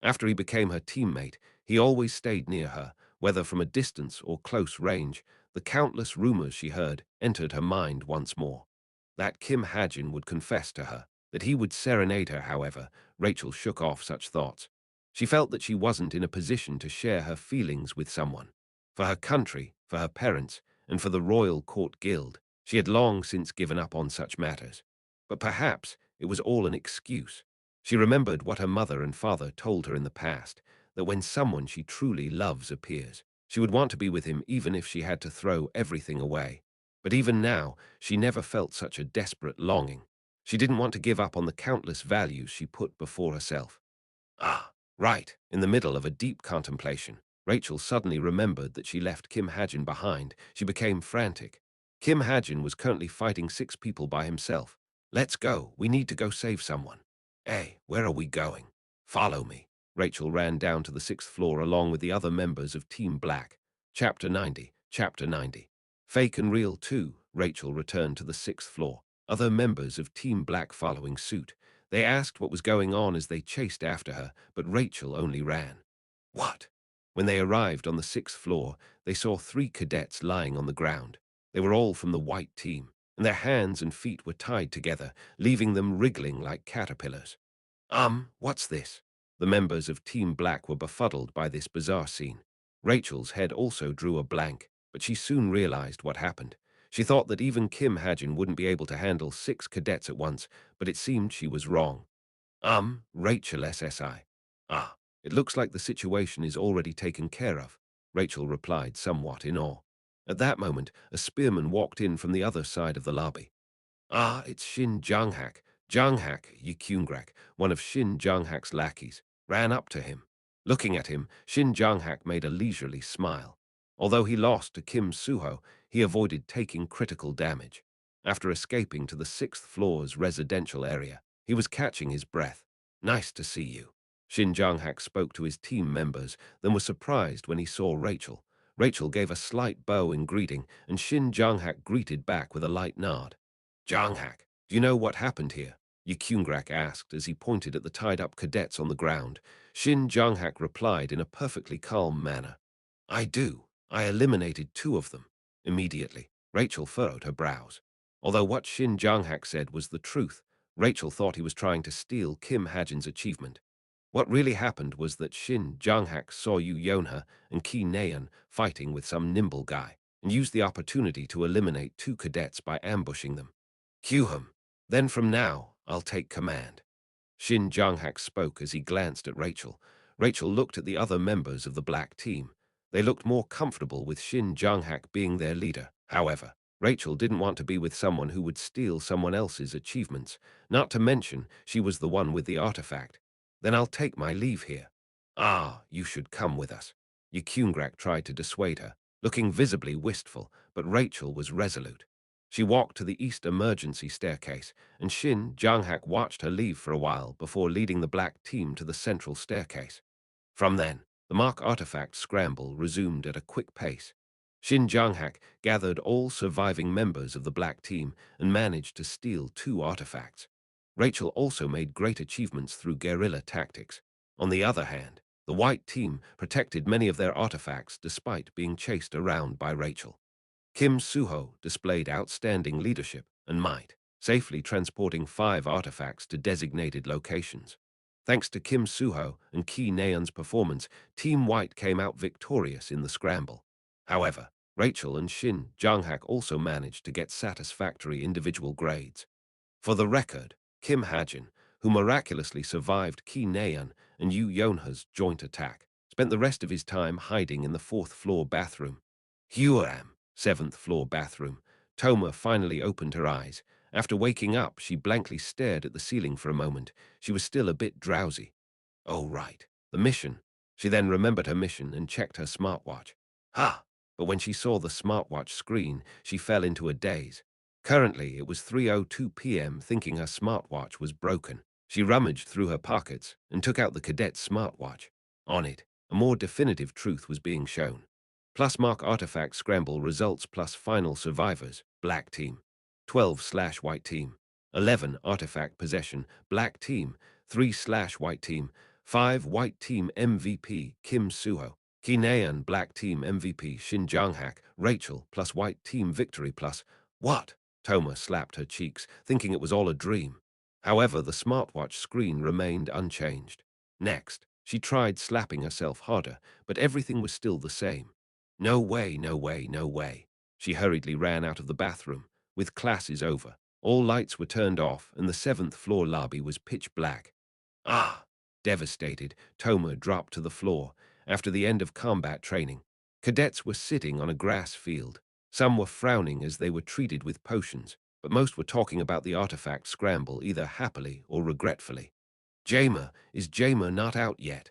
After he became her teammate, he always stayed near her, whether from a distance or close range. The countless rumors she heard entered her mind once more. That Kim Hajin would confess to her, that he would serenade her. However, Rachel shook off such thoughts. She felt that she wasn't in a position to share her feelings with someone. For her country, for her parents, and for the Royal Court Guild, she had long since given up on such matters. But perhaps it was all an excuse. She remembered what her mother and father told her in the past, that when someone she truly loves appears, she would want to be with him even if she had to throw everything away. But even now, she never felt such a desperate longing. She didn't want to give up on the countless values she put before herself. Ah, right. In the middle of a deep contemplation, Rachel suddenly remembered that she left Kim Hajin behind. She became frantic. Kim Hajin was currently fighting 6 people by himself. Let's go. We need to go save someone. Hey, where are we going? Follow me. Rachel ran down to the 6th floor along with the other members of Team Black. Chapter 90. Chapter 90. Fake and real too. Rachel returned to the 6th floor. Other members of Team Black following suit. They asked what was going on as they chased after her, but Rachel only ran. What? When they arrived on the 6th floor, they saw 3 cadets lying on the ground. They were all from the white team, and their hands and feet were tied together, leaving them wriggling like caterpillars. What's this? The members of Team Black were befuddled by this bizarre scene. Rachel's head also drew a blank, but she soon realized what happened. She thought that even Kim Hajin wouldn't be able to handle 6 cadets at once, but it seemed she was wrong. Rachel SSI. Ah, it looks like the situation is already taken care of, Rachel replied somewhat in awe. At that moment, a spearman walked in from the other side of the lobby. Ah, it's Shin Jung-hak. Jung-hak, Kyungrak, one of Shin Jung-hak's lackeys, ran up to him. Looking at him, Shin Jung-hak made a leisurely smile. Although he lost to Kim Soo-ho, he avoided taking critical damage. After escaping to the 6th floor's residential area, he was catching his breath. Nice to see you. Shin Jung-hak spoke to his team members, then was surprised when he saw Rachel. Rachel gave a slight bow in greeting, and Shin Jung-hak greeted back with a light nod. Jung-hak, do you know what happened here? Kyungrak asked as he pointed at the tied-up cadets on the ground. Shin Jung-hak replied in a perfectly calm manner. I do. I eliminated 2 of them. Immediately, Rachel furrowed her brows. Although what Shin Jung-hak said was the truth, Rachel thought he was trying to steal Kim Hajin's achievement. What really happened was that Shin Jung-hak saw Yu Yonha and Ki Naeun fighting with some nimble guy, and used the opportunity to eliminate 2 cadets by ambushing them. Cue him. Then from now, I'll take command. Shin Jung-hak spoke as he glanced at Rachel. Rachel looked at the other members of the black team. They looked more comfortable with Shin Jung-hak being their leader. However, Rachel didn't want to be with someone who would steal someone else's achievements, not to mention she was the one with the artifact. Then I'll take my leave here. Ah, you should come with us. Kyungrak tried to dissuade her, looking visibly wistful, but Rachel was resolute. She walked to the east emergency staircase, and Shin Jung-hak watched her leave for a while before leading the black team to the central staircase. From then, the Mark artifact scramble resumed at a quick pace. Shin Jung-hak gathered all surviving members of the black team and managed to steal 2 artifacts. Rachel also made great achievements through guerrilla tactics. On the other hand, the white team protected many of their artifacts despite being chased around by Rachel. Kim Soo-ho displayed outstanding leadership and might, safely transporting 5 artifacts to designated locations. Thanks to Kim Soo-ho and Ki Naeun's performance, Team White came out victorious in the scramble. However, Rachel and Shin Jung-hak also managed to get satisfactory individual grades. For the record, Kim Hajin, who miraculously survived Ki Naeun and Yu Yonha's joint attack, spent the rest of his time hiding in the 4th-floor bathroom. Huam, 7th-floor bathroom. Toma finally opened her eyes. After waking up, she blankly stared at the ceiling for a moment. She was still a bit drowsy. Oh, right. The mission. She then remembered her mission and checked her smartwatch. Ha! But when she saw the smartwatch screen, she fell into a daze. Currently, it was 3:02 p.m., thinking her smartwatch was broken. She rummaged through her pockets and took out the cadet's smartwatch. On it, a more definitive truth was being shown. Plus Mark Artifact Scramble results plus final survivors, Black Team. 12/White Team. 11 Artifact Possession, Black Team. 3/White Team. 5 White Team MVP, Kim Soo-ho. Ki Naeun Black Team MVP, Shin Jung-hak. Rachel plus White Team Victory plus. What? Toma slapped her cheeks, thinking it was all a dream. However, the smartwatch screen remained unchanged. Next, she tried slapping herself harder, but everything was still the same. No way, no way, no way. She hurriedly ran out of the bathroom. With classes over, all lights were turned off and the 7th-floor lobby was pitch black. Ah! Devastated, Toma dropped to the floor. After the end of combat training, cadets were sitting on a grass field. Some were frowning as they were treated with potions. but most were talking about the artifact scramble either happily or regretfully. Is Jamer not out yet?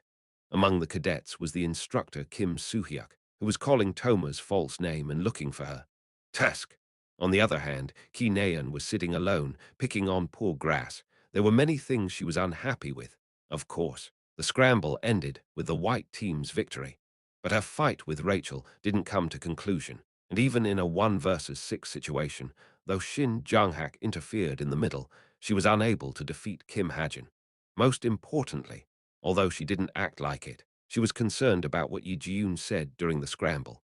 Among the cadets was the instructor Kim Soo-hyuk, who was calling Toma's false name and looking for her. Tusk. On the other hand, Ki Naeun was sitting alone, picking on poor grass. There were many things she was unhappy with. Of course, the scramble ended with the white team's victory. But her fight with Rachel didn't come to conclusion, and even in a 1 versus 6 situation, though Shin Jong-hak interfered in the middle, she was unable to defeat Kim Hajin. Most importantly, although she didn't act like it, she was concerned about what Yi-jun said during the scramble.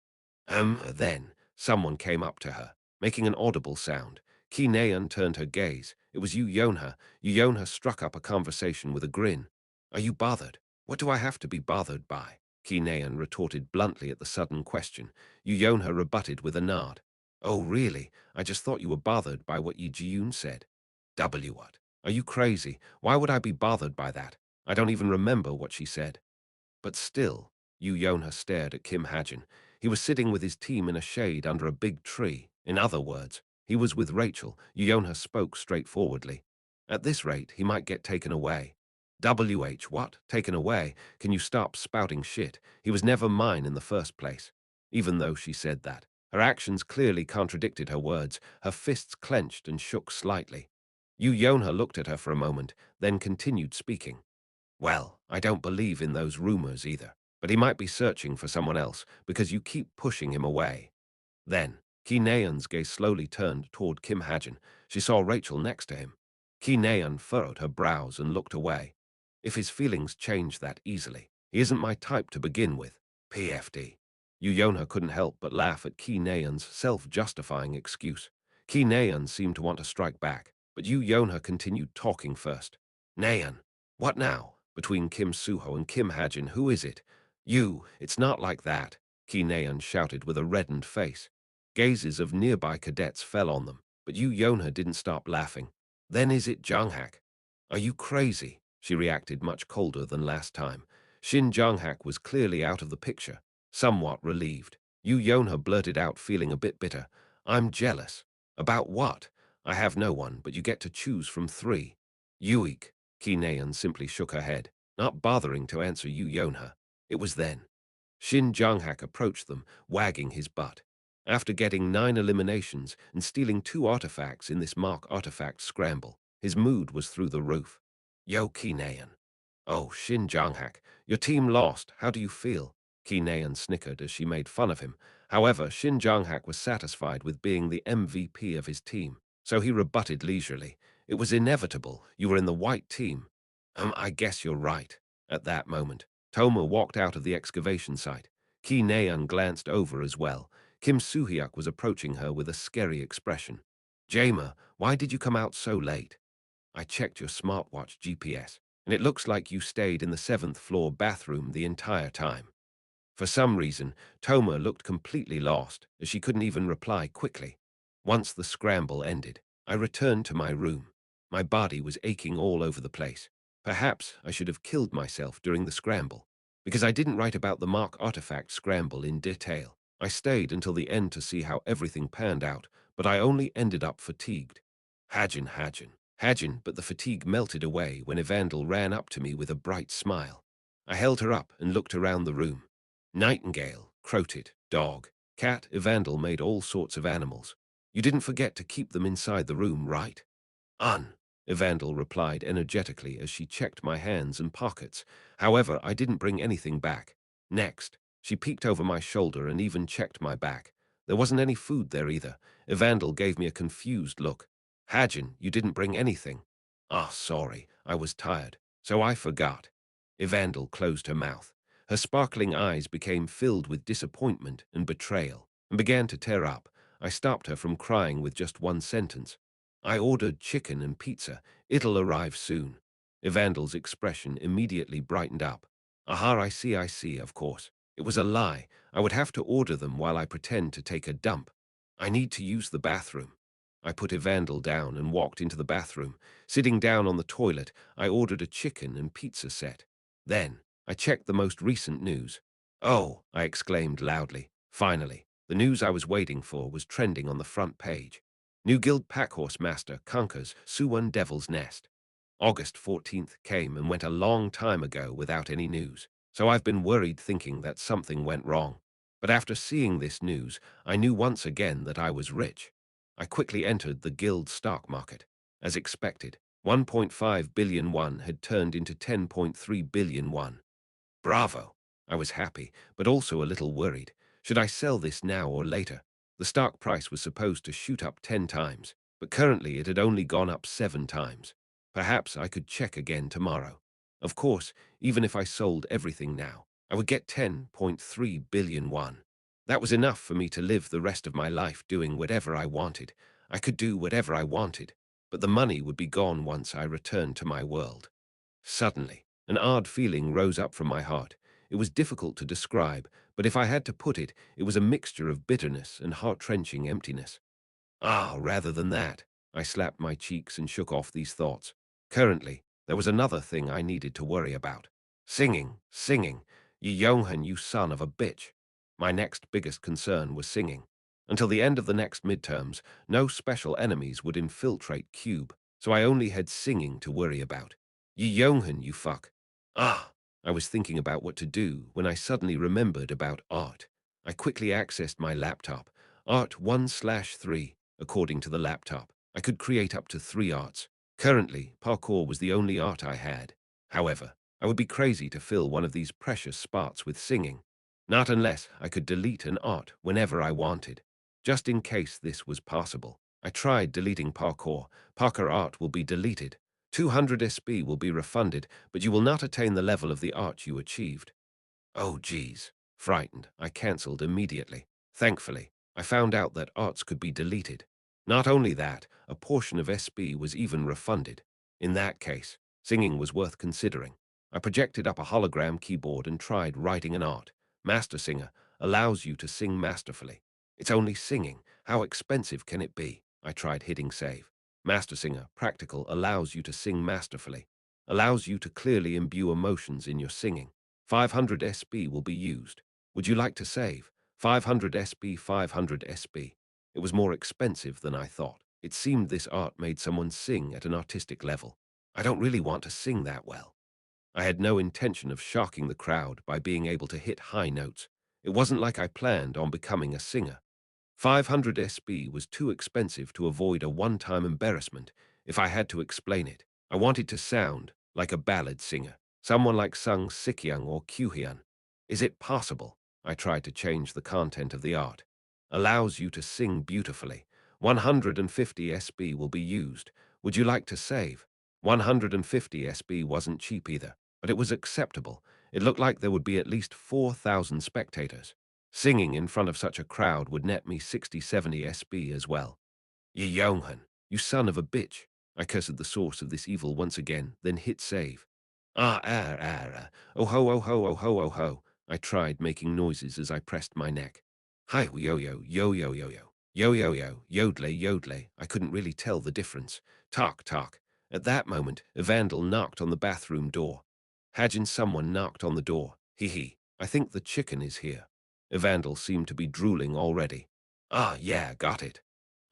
Then someone came up to her, making an audible sound. Ki Naeun turned her gaze. It was Yu Yonha. Yu Yonha struck up a conversation with a grin. Are you bothered? What do I have to be bothered by? Ki Naeun retorted bluntly at the sudden question. Yu Yonha rebutted with a nod. Oh, really? I just thought you were bothered by what Yi-jun said. What? Are you crazy? Why would I be bothered by that? I don't even remember what she said. But still, Yu Yonha stared at Kim Hajin. He was sitting with his team in a shade under a big tree. In other words, he was with Rachel. Yu Yonha spoke straightforwardly. At this rate, he might get taken away. What? Taken away? Can you stop spouting shit? He was never mine in the first place. Even though she said that, her actions clearly contradicted her words. Her fists clenched and shook slightly. Yu Yonha looked at her for a moment, then continued speaking. Well, I don't believe in those rumors either, but he might be searching for someone else because you keep pushing him away. Then, Ki Naeun's gaze slowly turned toward Kim Hajin. She saw Rachel next to him. Ki Naeun furrowed her brows and looked away. If his feelings change that easily, he isn't my type to begin with. PFD. Yu Yonha couldn't help but laugh at Ki Naeun's self-justifying excuse. Ki Naeun seemed to want to strike back, but Yu Yonha continued talking first. Naeun, what now? Between Kim Suho and Kim Hajin, who is it? It's not like that, Ki Naeun shouted with a reddened face. Gazes of nearby cadets fell on them, but Yu Yonha didn't stop laughing. Then is it Jong-hak? Are you crazy? She reacted much colder than last time. Shin Jong-hak was clearly out of the picture, somewhat relieved. Yu Yonha blurted out, feeling a bit bitter. I'm jealous. About what? I have no one, but you get to choose from 3. Yuik. Ki Naeun simply shook her head, not bothering to answer Yu Yonha. It was then. Shin Jong-hak approached them, wagging his butt. After getting 9 eliminations and stealing 2 artifacts in this mock artifact scramble, his mood was through the roof. Yo, Ki Naeun. Oh, Shin Jong-hak, your team lost. How do you feel? Ki Naeun snickered as she made fun of him. However, Shin Jong-hak was satisfied with being the MVP of his team, so he rebutted leisurely. It was inevitable. You were in the white team. I guess you're right. At that moment, Toma walked out of the excavation site. Ki Naeun glanced over as well. Kim Soo-hyuk was approaching her with a scary expression. Jamer, why did you come out so late? I checked your smartwatch GPS, and it looks like you stayed in the 7th floor bathroom the entire time. For some reason, Toma looked completely lost, as she couldn't even reply quickly. Once the scramble ended, I returned to my room. My body was aching all over the place. Perhaps I should have killed myself during the scramble, because I didn't write about the Mark artifact scramble in detail. I stayed until the end to see how everything panned out, but I only ended up fatigued. Hajin, but the fatigue melted away when Evandel ran up to me with a bright smile. I held her up and looked around the room. Nightingale, croated, dog, cat, Evandel made all sorts of animals. You didn't forget to keep them inside the room, right? Evandel replied energetically as she checked my hands and pockets. However, I didn't bring anything back. Next, she peeked over my shoulder and even checked my back. There wasn't any food there either. Evandel gave me a confused look. Hajin, you didn't bring anything. Sorry, I was tired, so I forgot. Evandel closed her mouth. Her sparkling eyes became filled with disappointment and betrayal, and began to tear up. I stopped her from crying with just one sentence. I ordered chicken and pizza. It'll arrive soon. Evandel's expression immediately brightened up. Aha, I see, of course. It was a lie. I would have to order them while I pretend to take a dump. I need to use the bathroom. I put Evandel down and walked into the bathroom. Sitting down on the toilet, I ordered a chicken and pizza set. Then, I checked the most recent news. Oh, I exclaimed loudly. Finally, the news I was waiting for was trending on the front page. New Guild Packhorse Master conquers Suwon Devil's Nest. August 14th came and went a long time ago without any news, so I've been worried thinking that something went wrong. But after seeing this news, I knew once again that I was rich. I quickly entered the guild stock market. As expected, 1.5 billion won had turned into 10.3 billion won. Bravo! I was happy, but also a little worried. Should I sell this now or later? The stock price was supposed to shoot up 10 times, but currently it had only gone up 7 times. Perhaps I could check again tomorrow. Of course, even if I sold everything now, I would get 10.3 billion won. That was enough for me to live the rest of my life doing whatever I wanted. I could do whatever I wanted, but the money would be gone once I returned to my world. Suddenly, an odd feeling rose up from my heart. It was difficult to describe, but if I had to put it, it was a mixture of bitterness and heart-wrenching emptiness. Ah, rather than that, I slapped my cheeks and shook off these thoughts. Currently, there was another thing I needed to worry about. Singing, singing. Yi Yonghan, you son of a bitch. My next biggest concern was singing. Until the end of the next midterms, no special enemies would infiltrate Cube, so I only had singing to worry about. Yi Yonghan, you fuck. Ah, I was thinking about what to do when I suddenly remembered about art. I quickly accessed my laptop. Art 1/3. According to the laptop, I could create up to 3 arts. Currently, parkour was the only art I had. However, I would be crazy to fill one of these precious spots with singing. Not unless I could delete an art whenever I wanted. Just in case this was possible, I tried deleting parkour. Parkour art will be deleted. 200 SB will be refunded, but you will not attain the level of the art you achieved. Oh, geez. Frightened, I cancelled immediately. Thankfully, I found out that arts could be deleted. Not only that, a portion of SB was even refunded. In that case, singing was worth considering. I projected up a hologram keyboard and tried writing an art. Master Singer allows you to sing masterfully. It's only singing. How expensive can it be? I tried hitting save. Master Singer Practical allows you to sing masterfully. Allows you to clearly imbue emotions in your singing. 500 SB will be used. Would you like to save? 500 SB, 500 SB. It was more expensive than I thought. It seemed this art made someone sing at an artistic level. I don't really want to sing that well. I had no intention of shocking the crowd by being able to hit high notes. It wasn't like I planned on becoming a singer. 500 SB was too expensive to avoid a one-time embarrassment if I had to explain it. I wanted to sound like a ballad singer, someone like Sung Sikyoung or Kyuhyun. Is it possible? I tried to change the content of the art. Allows you to sing beautifully. 150 SB will be used. Would you like to save? 150 SB wasn't cheap either, but it was acceptable. It looked like there would be at least 4,000 spectators. Singing in front of such a crowd would net me 60-70 SB as well. Yi Yonghan, you son of a bitch. I cursed the source of this evil once again, then hit save. Oh ho, oh ho, oh ho, oh ho. I tried making noises as I pressed my neck. Hi, yo yo, yo yo yo yo. Yo yo yo, yodle, yodle. I couldn't really tell the difference. Talk, talk. At that moment, Evandel knocked on the bathroom door. Hajin, someone knocked on the door. Hee hee. I think the chicken is here. Evandel seemed to be drooling already. Ah, yeah, got it.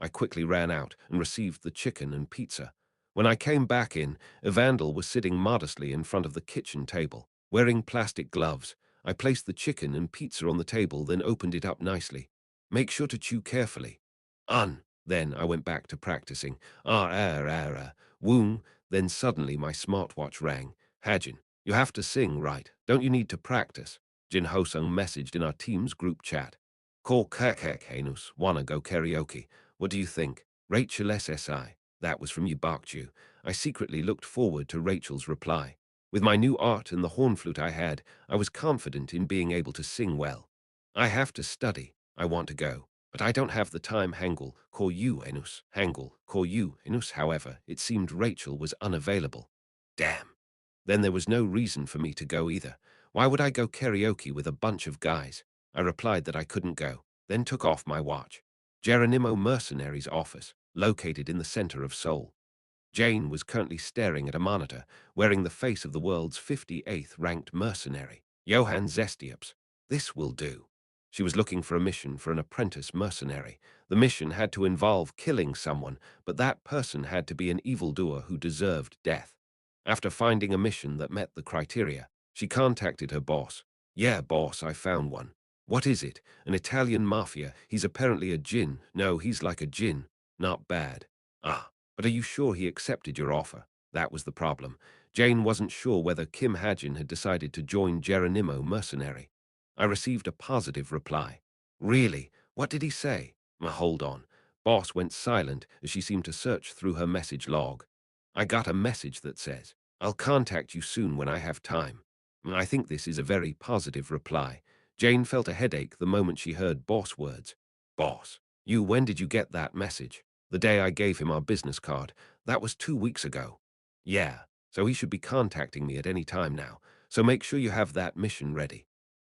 I quickly ran out and received the chicken and pizza. When I came back in, Evandel was sitting modestly in front of the kitchen table, wearing plastic gloves. I placed the chicken and pizza on the table, then opened it up nicely. Make sure to chew carefully. Then I went back to practicing. Woong. Then suddenly my smartwatch rang. Hajin, you have to sing, right? Don't you need to practice? Jin Hosung messaged in our team's group chat. Call Kakek Hanus, wanna go karaoke. What do you think? Rachel SSI. That was from Yibakju. I secretly looked forward to Rachel's reply. With my new art and the horn flute I had, I was confident in being able to sing well. I have to study. I want to go. But I don't have the time. Hangul, call you Enus. Hangul, call you Enus. However, it seemed Rachel was unavailable. Damn. Then there was no reason for me to go either. Why would I go karaoke with a bunch of guys? I replied that I couldn't go, then took off my watch. Geronimo Mercenary's office, located in the center of Seoul. Jane was currently staring at a monitor, wearing the face of the world's 58th ranked mercenary, Johann Zestiops. This will do. She was looking for a mission for an apprentice mercenary. The mission had to involve killing someone, but that person had to be an evildoer who deserved death. After finding a mission that met the criteria, she contacted her boss. "Yeah, boss, I found one." "What is it?" "An Italian mafia. He's apparently a djinn." "No, he's like a djinn. Not bad." "Ah, but are you sure he accepted your offer?" That was the problem. Jane wasn't sure whether Kim Hajin had decided to join Geronimo Mercenary. I received a positive reply. "Really? What did he say?" Hold on." Boss went silent as she seemed to search through her message log. "I got a message that says, 'I'll contact you soon when I have time.'" I think this is a very positive reply. Jane felt a headache the moment she heard boss words. "Boss, when did you get that message?" "The day I gave him our business card. That was 2 weeks ago." "Yeah, so he should be contacting me at any time now. So make sure you have that mission ready."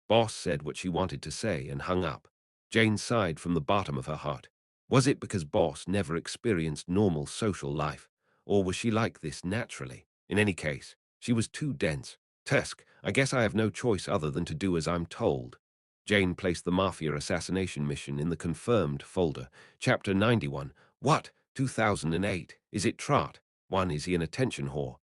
Boss said what she wanted to say and hung up. Jane sighed from the bottom of her heart. Was it because Boss never experienced normal social life? Or was she like this naturally? In any case, she was too dense. "Tusk, I guess I have no choice other than to do as I'm told." Jane placed the Mafia assassination mission in the confirmed folder. Chapter 91. What? 2008. Is it Trot? One, is he an attention whore?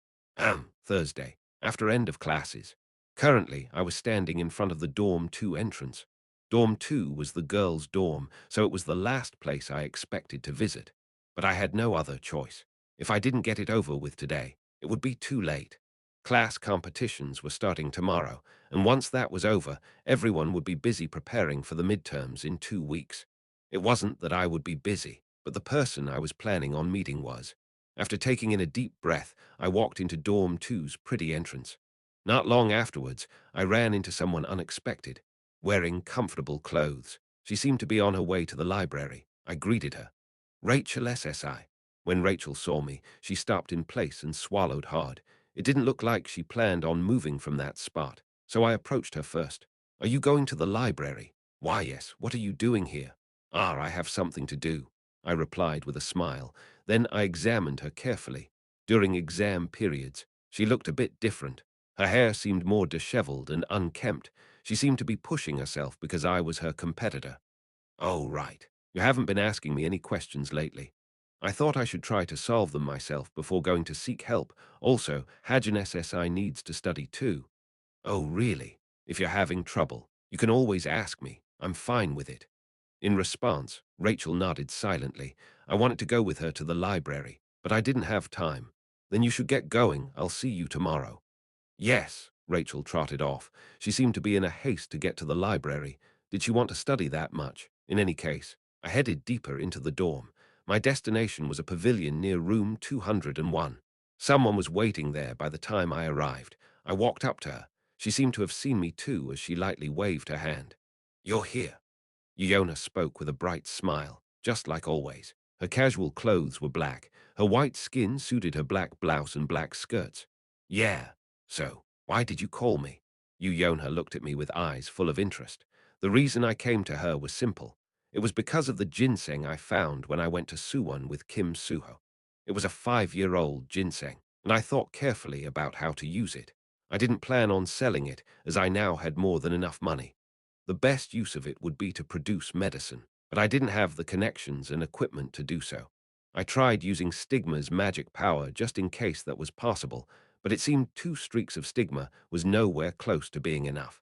Thursday. After end of classes. Currently, I was standing in front of the Dorm 2 entrance. Dorm 2 was the girls' dorm, so it was the last place I expected to visit. But I had no other choice. If I didn't get it over with today, it would be too late. Class competitions were starting tomorrow, and once that was over, everyone would be busy preparing for the midterms in 2 weeks. It wasn't that I would be busy, but the person I was planning on meeting was. After taking in a deep breath, I walked into Dorm 2's pretty entrance. Not long afterwards, I ran into someone unexpected, wearing comfortable clothes. She seemed to be on her way to the library. I greeted her. "Rachel SSI." When Rachel saw me, she stopped in place and swallowed hard. It didn't look like she planned on moving from that spot, so I approached her first. "Are you going to the library?" "Why, yes. What are you doing here?" "Ah, I have something to do," I replied with a smile. Then I examined her carefully. During exam periods, she looked a bit different. Her hair seemed more disheveled and unkempt. She seemed to be pushing herself because I was her competitor. "Oh, right. You haven't been asking me any questions lately. I thought I should try to solve them myself before going to seek help. Also, Hajin SSI needs to study too." "Oh, really? If you're having trouble, you can always ask me. I'm fine with it." In response, Rachel nodded silently. I wanted to go with her to the library, but I didn't have time. "Then you should get going. I'll see you tomorrow." "Yes," Rachel trotted off. She seemed to be in a haste to get to the library. Did she want to study that much? In any case, I headed deeper into the dorm. My destination was a pavilion near room 201. Someone was waiting there by the time I arrived. I walked up to her. She seemed to have seen me too as she lightly waved her hand. "You're here." Yona spoke with a bright smile, just like always. Her casual clothes were black. Her white skin suited her black blouse and black skirts. "Yeah. So, why did you call me?" Yona looked at me with eyes full of interest. The reason I came to her was simple. It was because of the ginseng I found when I went to Suwon with Kim Suho. It was a 5-year-old ginseng, and I thought carefully about how to use it. I didn't plan on selling it, as I now had more than enough money. The best use of it would be to produce medicine, but I didn't have the connections and equipment to do so. I tried using Stigma's magic power just in case that was possible, but it seemed 2 streaks of Stigma was nowhere close to being enough.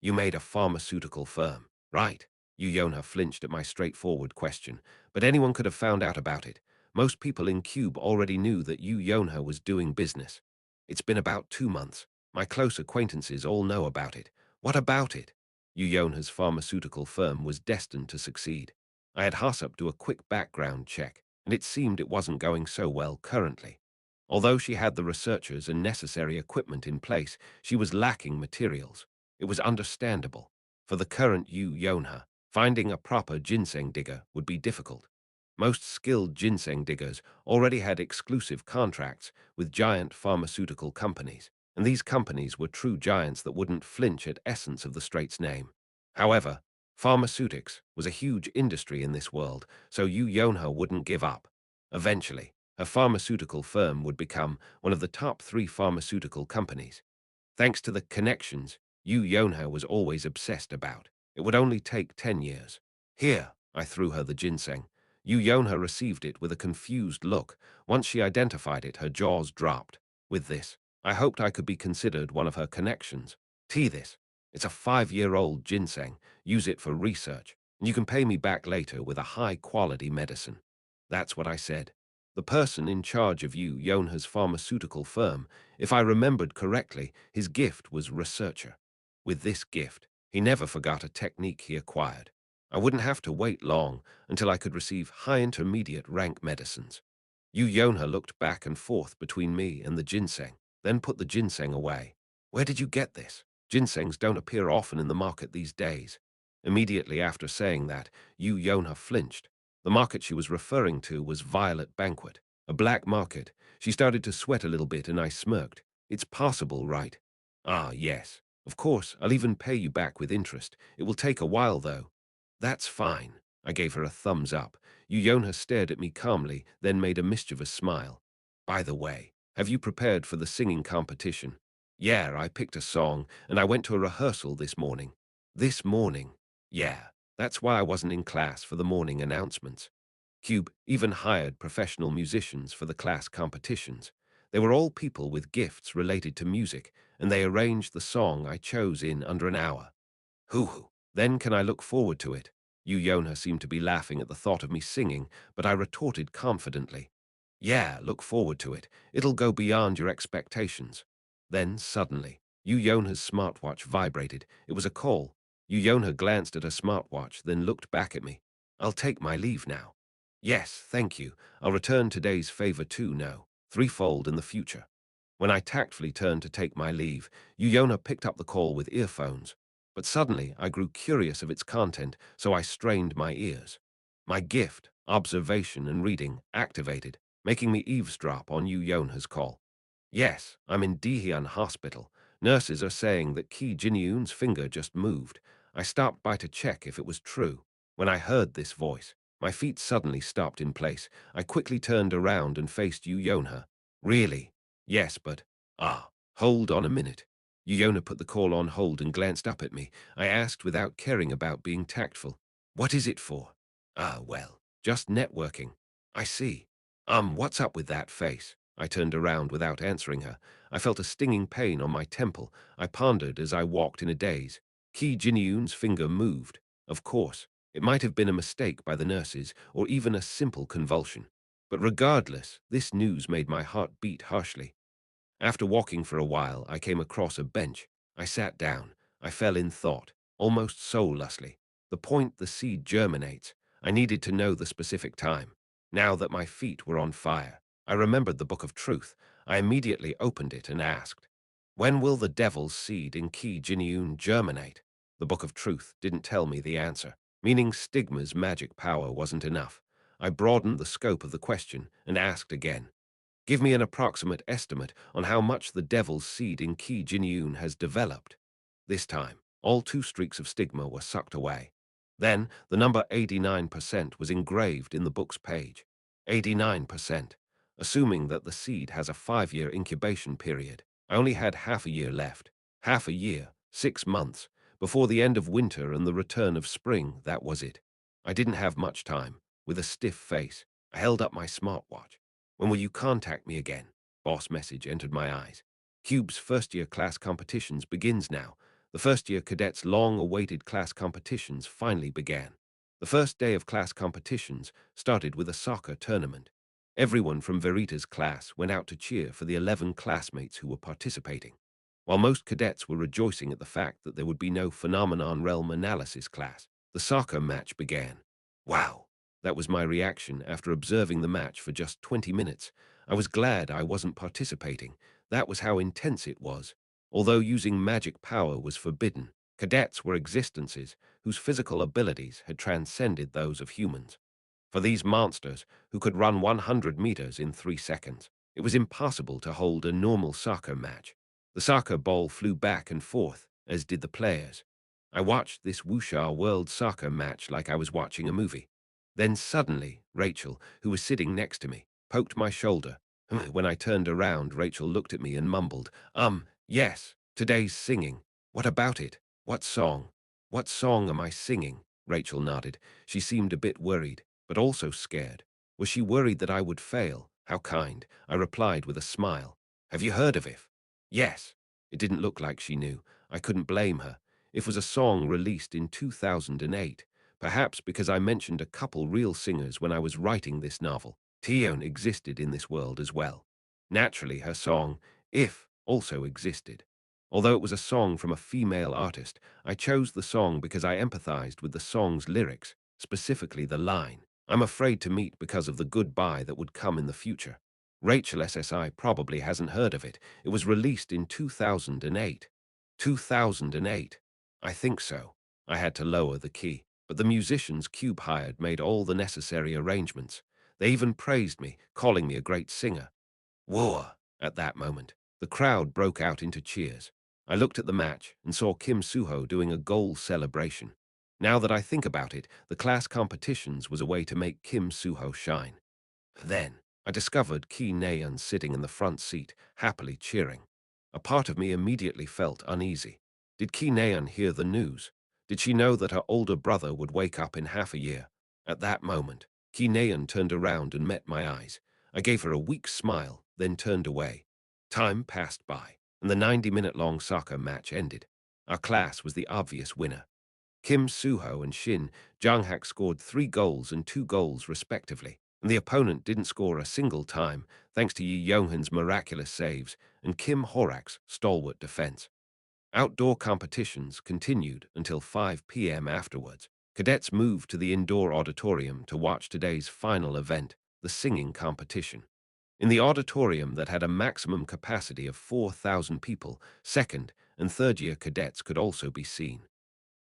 "You made a pharmaceutical firm, right?" Yona flinched at my straightforward question, but anyone could have found out about it. Most people in Cube already knew that Yona was doing business. "It's been about 2 months. My close acquaintances all know about it." "What about it?" Yona's pharmaceutical firm was destined to succeed. I had Hassop do a quick background check, and it seemed it wasn't going so well currently. Although she had the researchers and necessary equipment in place, she was lacking materials. It was understandable. For the current Yonha, finding a proper ginseng digger would be difficult. Most skilled ginseng diggers already had exclusive contracts with giant pharmaceutical companies, and these companies were true giants that wouldn't flinch at essence of the strait's name. However, pharmaceutics was a huge industry in this world, so Yonha wouldn't give up. Eventually, her pharmaceutical firm would become one of the top 3 pharmaceutical companies. Thanks to the connections Yonha was always obsessed about. It would only take 10 years. Here, I threw her the ginseng. Yu Yonha received it with a confused look. Once she identified it, her jaws dropped. With this, I hoped I could be considered one of her connections. Tea this. It's a 5-year-old ginseng. Use it for research, and you can pay me back later with a high-quality medicine. That's what I said. The person in charge of Yu Yonha's pharmaceutical firm, if I remembered correctly, his gift was researcher. With this gift, he never forgot a technique he acquired. I wouldn't have to wait long until I could receive high intermediate rank medicines. Yu Yonha looked back and forth between me and the ginseng, then put the ginseng away. Where did you get this? Ginsengs don't appear often in the market these days. Immediately after saying that, Yu Yonha flinched. The market she was referring to was Violet Banquet, a black market. She started to sweat a little bit and I smirked. It's possible, right? Ah, yes. Of course, I'll even pay you back with interest. It will take a while, though. That's fine. I gave her a thumbs up. Yonha stared at me calmly, then made a mischievous smile. By the way, have you prepared for the singing competition? Yeah, I picked a song, and I went to a rehearsal this morning. This morning? Yeah, that's why I wasn't in class for the morning announcements. Cube even hired professional musicians for the class competitions. They were all people with gifts related to music, and they arranged the song I chose in under an hour. Hoo-hoo. Then can I look forward to it? Yonha seemed to be laughing at the thought of me singing, but I retorted confidently. Yeah, look forward to it. It'll go beyond your expectations. Then, suddenly, Yonha's smartwatch vibrated. It was a call. Yonha glanced at her smartwatch, then looked back at me. I'll take my leave now. Yes, thank you. I'll return today's favor too, no. Threefold in the future. When I tactfully turned to take my leave, Yonha picked up the call with earphones. But suddenly I grew curious of its content, so I strained my ears. My gift, observation and reading, activated, making me eavesdrop on Yonha's call. Yes, I'm in Dihyun Hospital. Nurses are saying that Ki Jinyun's finger just moved. I stopped by to check if it was true. When I heard this voice, my feet suddenly stopped in place. I quickly turned around and faced Yonha. Really? Yes, but... Ah, hold on a minute. Yona put the call on hold and glanced up at me. I asked without caring about being tactful. What is it for? Ah, well, just networking. I see. What's up with that face? I turned around without answering her. I felt a stinging pain on my temple. I pondered as I walked in a daze. Ki Jinyun's finger moved. Of course, it might have been a mistake by the nurses or even a simple convulsion. But regardless, this news made my heart beat harshly. After walking for a while, I came across a bench. I sat down. I fell in thought, almost soullessly. The point the seed germinates. I needed to know the specific time. Now that my feet were on fire, I remembered the Book of Truth. I immediately opened it and asked, when will the devil's seed in Ki Jinyun germinate? The Book of Truth didn't tell me the answer, meaning Stigma's magic power wasn't enough. I broadened the scope of the question and asked again, give me an approximate estimate on how much the devil's seed in Ki Jinyun has developed. This time, all 2 streaks of stigma were sucked away. Then, the number 89% was engraved in the book's page. 89%. Assuming that the seed has a 5-year incubation period, I only had half a year left. Half a year, 6 months. Before the end of winter and the return of spring, that was it. I didn't have much time. With a stiff face, I held up my smartwatch. When will you contact me again? Boss message entered my eyes. Cube's first-year class competitions begins now. The first-year cadets' long-awaited class competitions finally began. The first day of class competitions started with a soccer tournament. Everyone from Verita's class went out to cheer for the 11 classmates who were participating. While most cadets were rejoicing at the fact that there would be no phenomenon realm analysis class, the soccer match began. Wow! That was my reaction after observing the match for just 20 minutes. I was glad I wasn't participating. That was how intense it was. Although using magic power was forbidden, cadets were existences whose physical abilities had transcended those of humans. For these monsters, who could run 100 meters in 3 seconds, it was impossible to hold a normal soccer match. The soccer ball flew back and forth, as did the players. I watched this wuxia world soccer match like I was watching a movie. Then suddenly, Rachel, who was sitting next to me, poked my shoulder. When I turned around, Rachel looked at me and mumbled, yes, today's singing. What about it? What song? What song am I singing? Rachel nodded. She seemed a bit worried, but also scared. Was she worried that I would fail? How kind. I replied with a smile. Have you heard of it? Yes. It didn't look like she knew. I couldn't blame her. It was a song released in 2008. Perhaps because I mentioned a couple real singers when I was writing this novel. Tion existed in this world as well. Naturally, her song, If, also existed. Although it was a song from a female artist, I chose the song because I empathized with the song's lyrics, specifically the line, I'm afraid to meet because of the goodbye that would come in the future. Rachel SSI probably hasn't heard of it. It was released in 2008. 2008? I think so. I had to lower the key, but the musicians Cube hired made all the necessary arrangements. They even praised me, calling me a great singer. Whoa! At that moment, the crowd broke out into cheers. I looked at the match and saw Kim Soo-ho doing a goal celebration. Now that I think about it, the class competitions was a way to make Kim Soo-ho shine. Then, I discovered Ki Na-eun sitting in the front seat, happily cheering. A part of me immediately felt uneasy. Did Ki Na-eun hear the news? Did she know that her older brother would wake up in half a year? At that moment, Ki Na-eun turned around and met my eyes. I gave her a weak smile, then turned away. Time passed by, and the 90-minute-long soccer match ended. Our class was the obvious winner. Kim Soo-ho and Shin Jong-hak scored 3 goals and 2 goals respectively, and the opponent didn't score a single time thanks to Yi Yong-hun's miraculous saves and Kim Horak's stalwart defense. Outdoor competitions continued until 5 p.m. afterwards. Cadets moved to the indoor auditorium to watch today's final event, the singing competition. In the auditorium that had a maximum capacity of 4,000 people, second and third-year cadets could also be seen.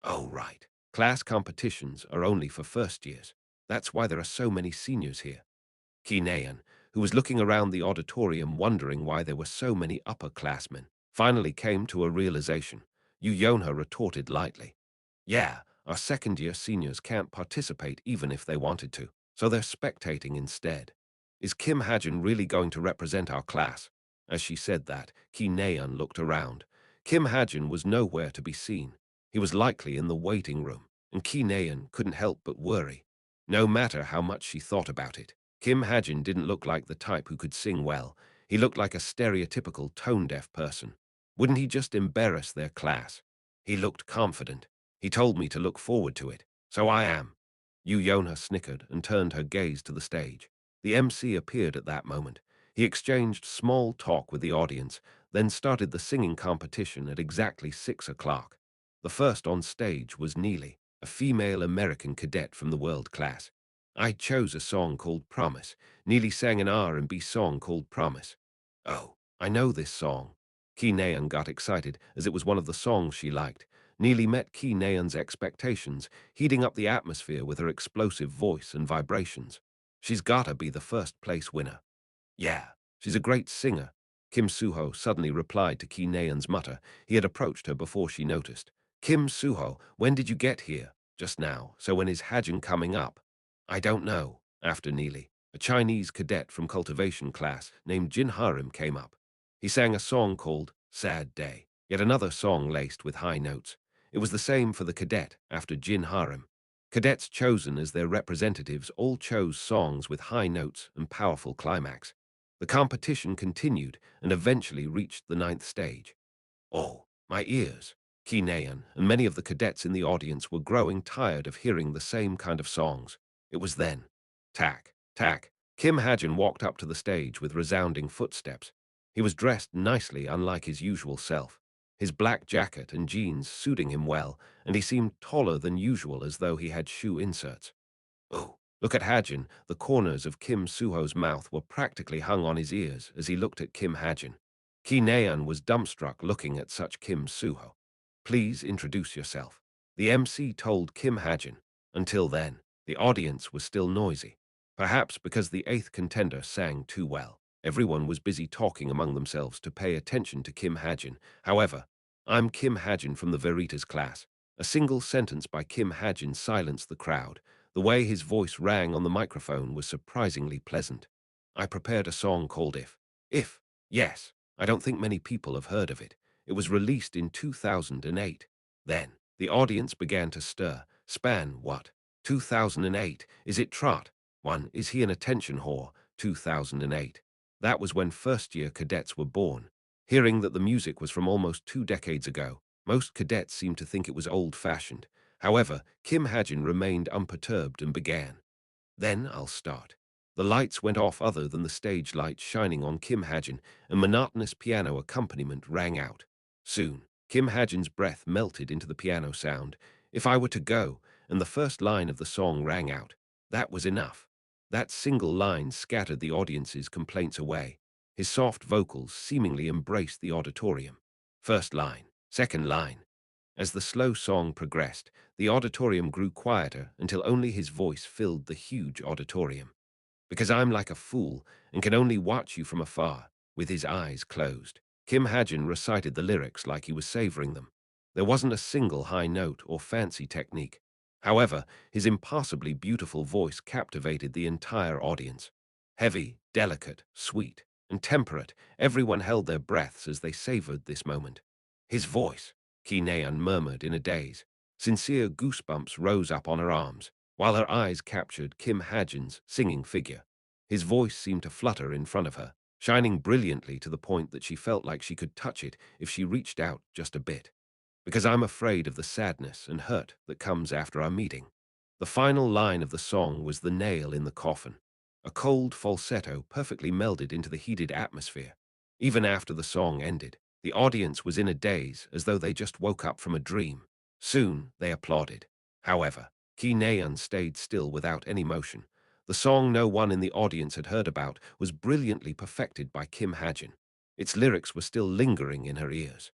Oh, right. Class competitions are only for first years. That's why there are so many seniors here. Ki Na-eun, who was looking around the auditorium wondering why there were so many upperclassmen, finally came to a realization. Yu Yonha retorted lightly. Yeah, our second-year seniors can't participate even if they wanted to, so they're spectating instead. Is Kim Hajin really going to represent our class? As she said that, Ki Na-eun looked around. Kim Hajin was nowhere to be seen. He was likely in the waiting room, and Ki Na-eun couldn't help but worry. No matter how much she thought about it, Kim Hajin didn't look like the type who could sing well. He looked like a stereotypical tone-deaf person. Wouldn't he just embarrass their class? He looked confident. He told me to look forward to it, so I am. Yu Yonha snickered and turned her gaze to the stage. The MC appeared at that moment. He exchanged small talk with the audience, then started the singing competition at exactly 6 o'clock. The first on stage was Neely, a female American cadet from the world class. I chose a song called Promise. Neely sang an R&B song called Promise. Oh, I know this song. Ki Na-eun got excited as it was one of the songs she liked. Neely met Ki Na-eun's expectations, heating up the atmosphere with her explosive voice and vibrations. She's gotta be the first-place winner. Yeah, she's a great singer. Kim Soo-ho suddenly replied to Ki Na-eun's mutter. He had approached her before she noticed. Kim Soo-ho, when did you get here? Just now, so when is Hajin coming up? I don't know. After Neely, a Chinese cadet from cultivation class named Jin Harim came up. He sang a song called Sad Day, yet another song laced with high notes. It was the same for the cadet after Jin Harim. Cadets chosen as their representatives all chose songs with high notes and powerful climax. The competition continued and eventually reached the 9th stage. Oh, my ears! Ki Na-eun and many of the cadets in the audience were growing tired of hearing the same kind of songs. It was then. Tack, tack. Kim Hajin walked up to the stage with resounding footsteps. He was dressed nicely, unlike his usual self. His black jacket and jeans suiting him well, and he seemed taller than usual as though he had shoe inserts. Oh, look at Hajin. The corners of Kim Soo-ho's mouth were practically hung on his ears as he looked at Kim Hajin. Ki Na-eun was dumbstruck looking at such Kim Soo-ho. Please introduce yourself. The MC told Kim Hajin. Until then, the audience was still noisy. Perhaps because the 8th contender sang too well. Everyone was busy talking among themselves to pay attention to Kim Hajin. However, I'm Kim Hajin from the Veritas class. A single sentence by Kim Hajin silenced the crowd. The way his voice rang on the microphone was surprisingly pleasant. I prepared a song called If. If. Yes. I don't think many people have heard of it. It was released in 2008. Then, The audience began to stir. Span, what? 2008. Is it trot? One, is he an attention whore? 2008. That was when first-year cadets were born. Hearing that the music was from almost 2 decades ago, most cadets seemed to think it was old-fashioned. However, Kim Hajin remained unperturbed and began. Then I'll start. The lights went off other than the stage lights shining on Kim Hajin, and monotonous piano accompaniment rang out. Soon, Kim Hajin's breath melted into the piano sound. If I were to go, and the first line of the song rang out. That was enough. That single line scattered the audience's complaints away. His soft vocals seemingly embraced the auditorium. First line, second line. As the slow song progressed, the auditorium grew quieter until only his voice filled the huge auditorium. Because I'm like a fool and can only watch you from afar, with his eyes closed. Kim Hajin recited the lyrics like he was savoring them. There wasn't a single high note or fancy technique. However, his impossibly beautiful voice captivated the entire audience. Heavy, delicate, sweet, and temperate, everyone held their breaths as they savored this moment. His voice, Ki Naeun murmured in a daze. Sincere goosebumps rose up on her arms, while her eyes captured Kim Hajin's singing figure. His voice seemed to flutter in front of her, shining brilliantly to the point that she felt like she could touch it if she reached out just a bit. Because I'm afraid of the sadness and hurt that comes after our meeting. The final line of the song was the nail in the coffin. A cold falsetto perfectly melded into the heated atmosphere. Even after the song ended, the audience was in a daze as though they just woke up from a dream. Soon, they applauded. However, Ki Naeun stayed still without any motion. The song no one in the audience had heard about was brilliantly perfected by Kim Hajin. Its lyrics were still lingering in her ears.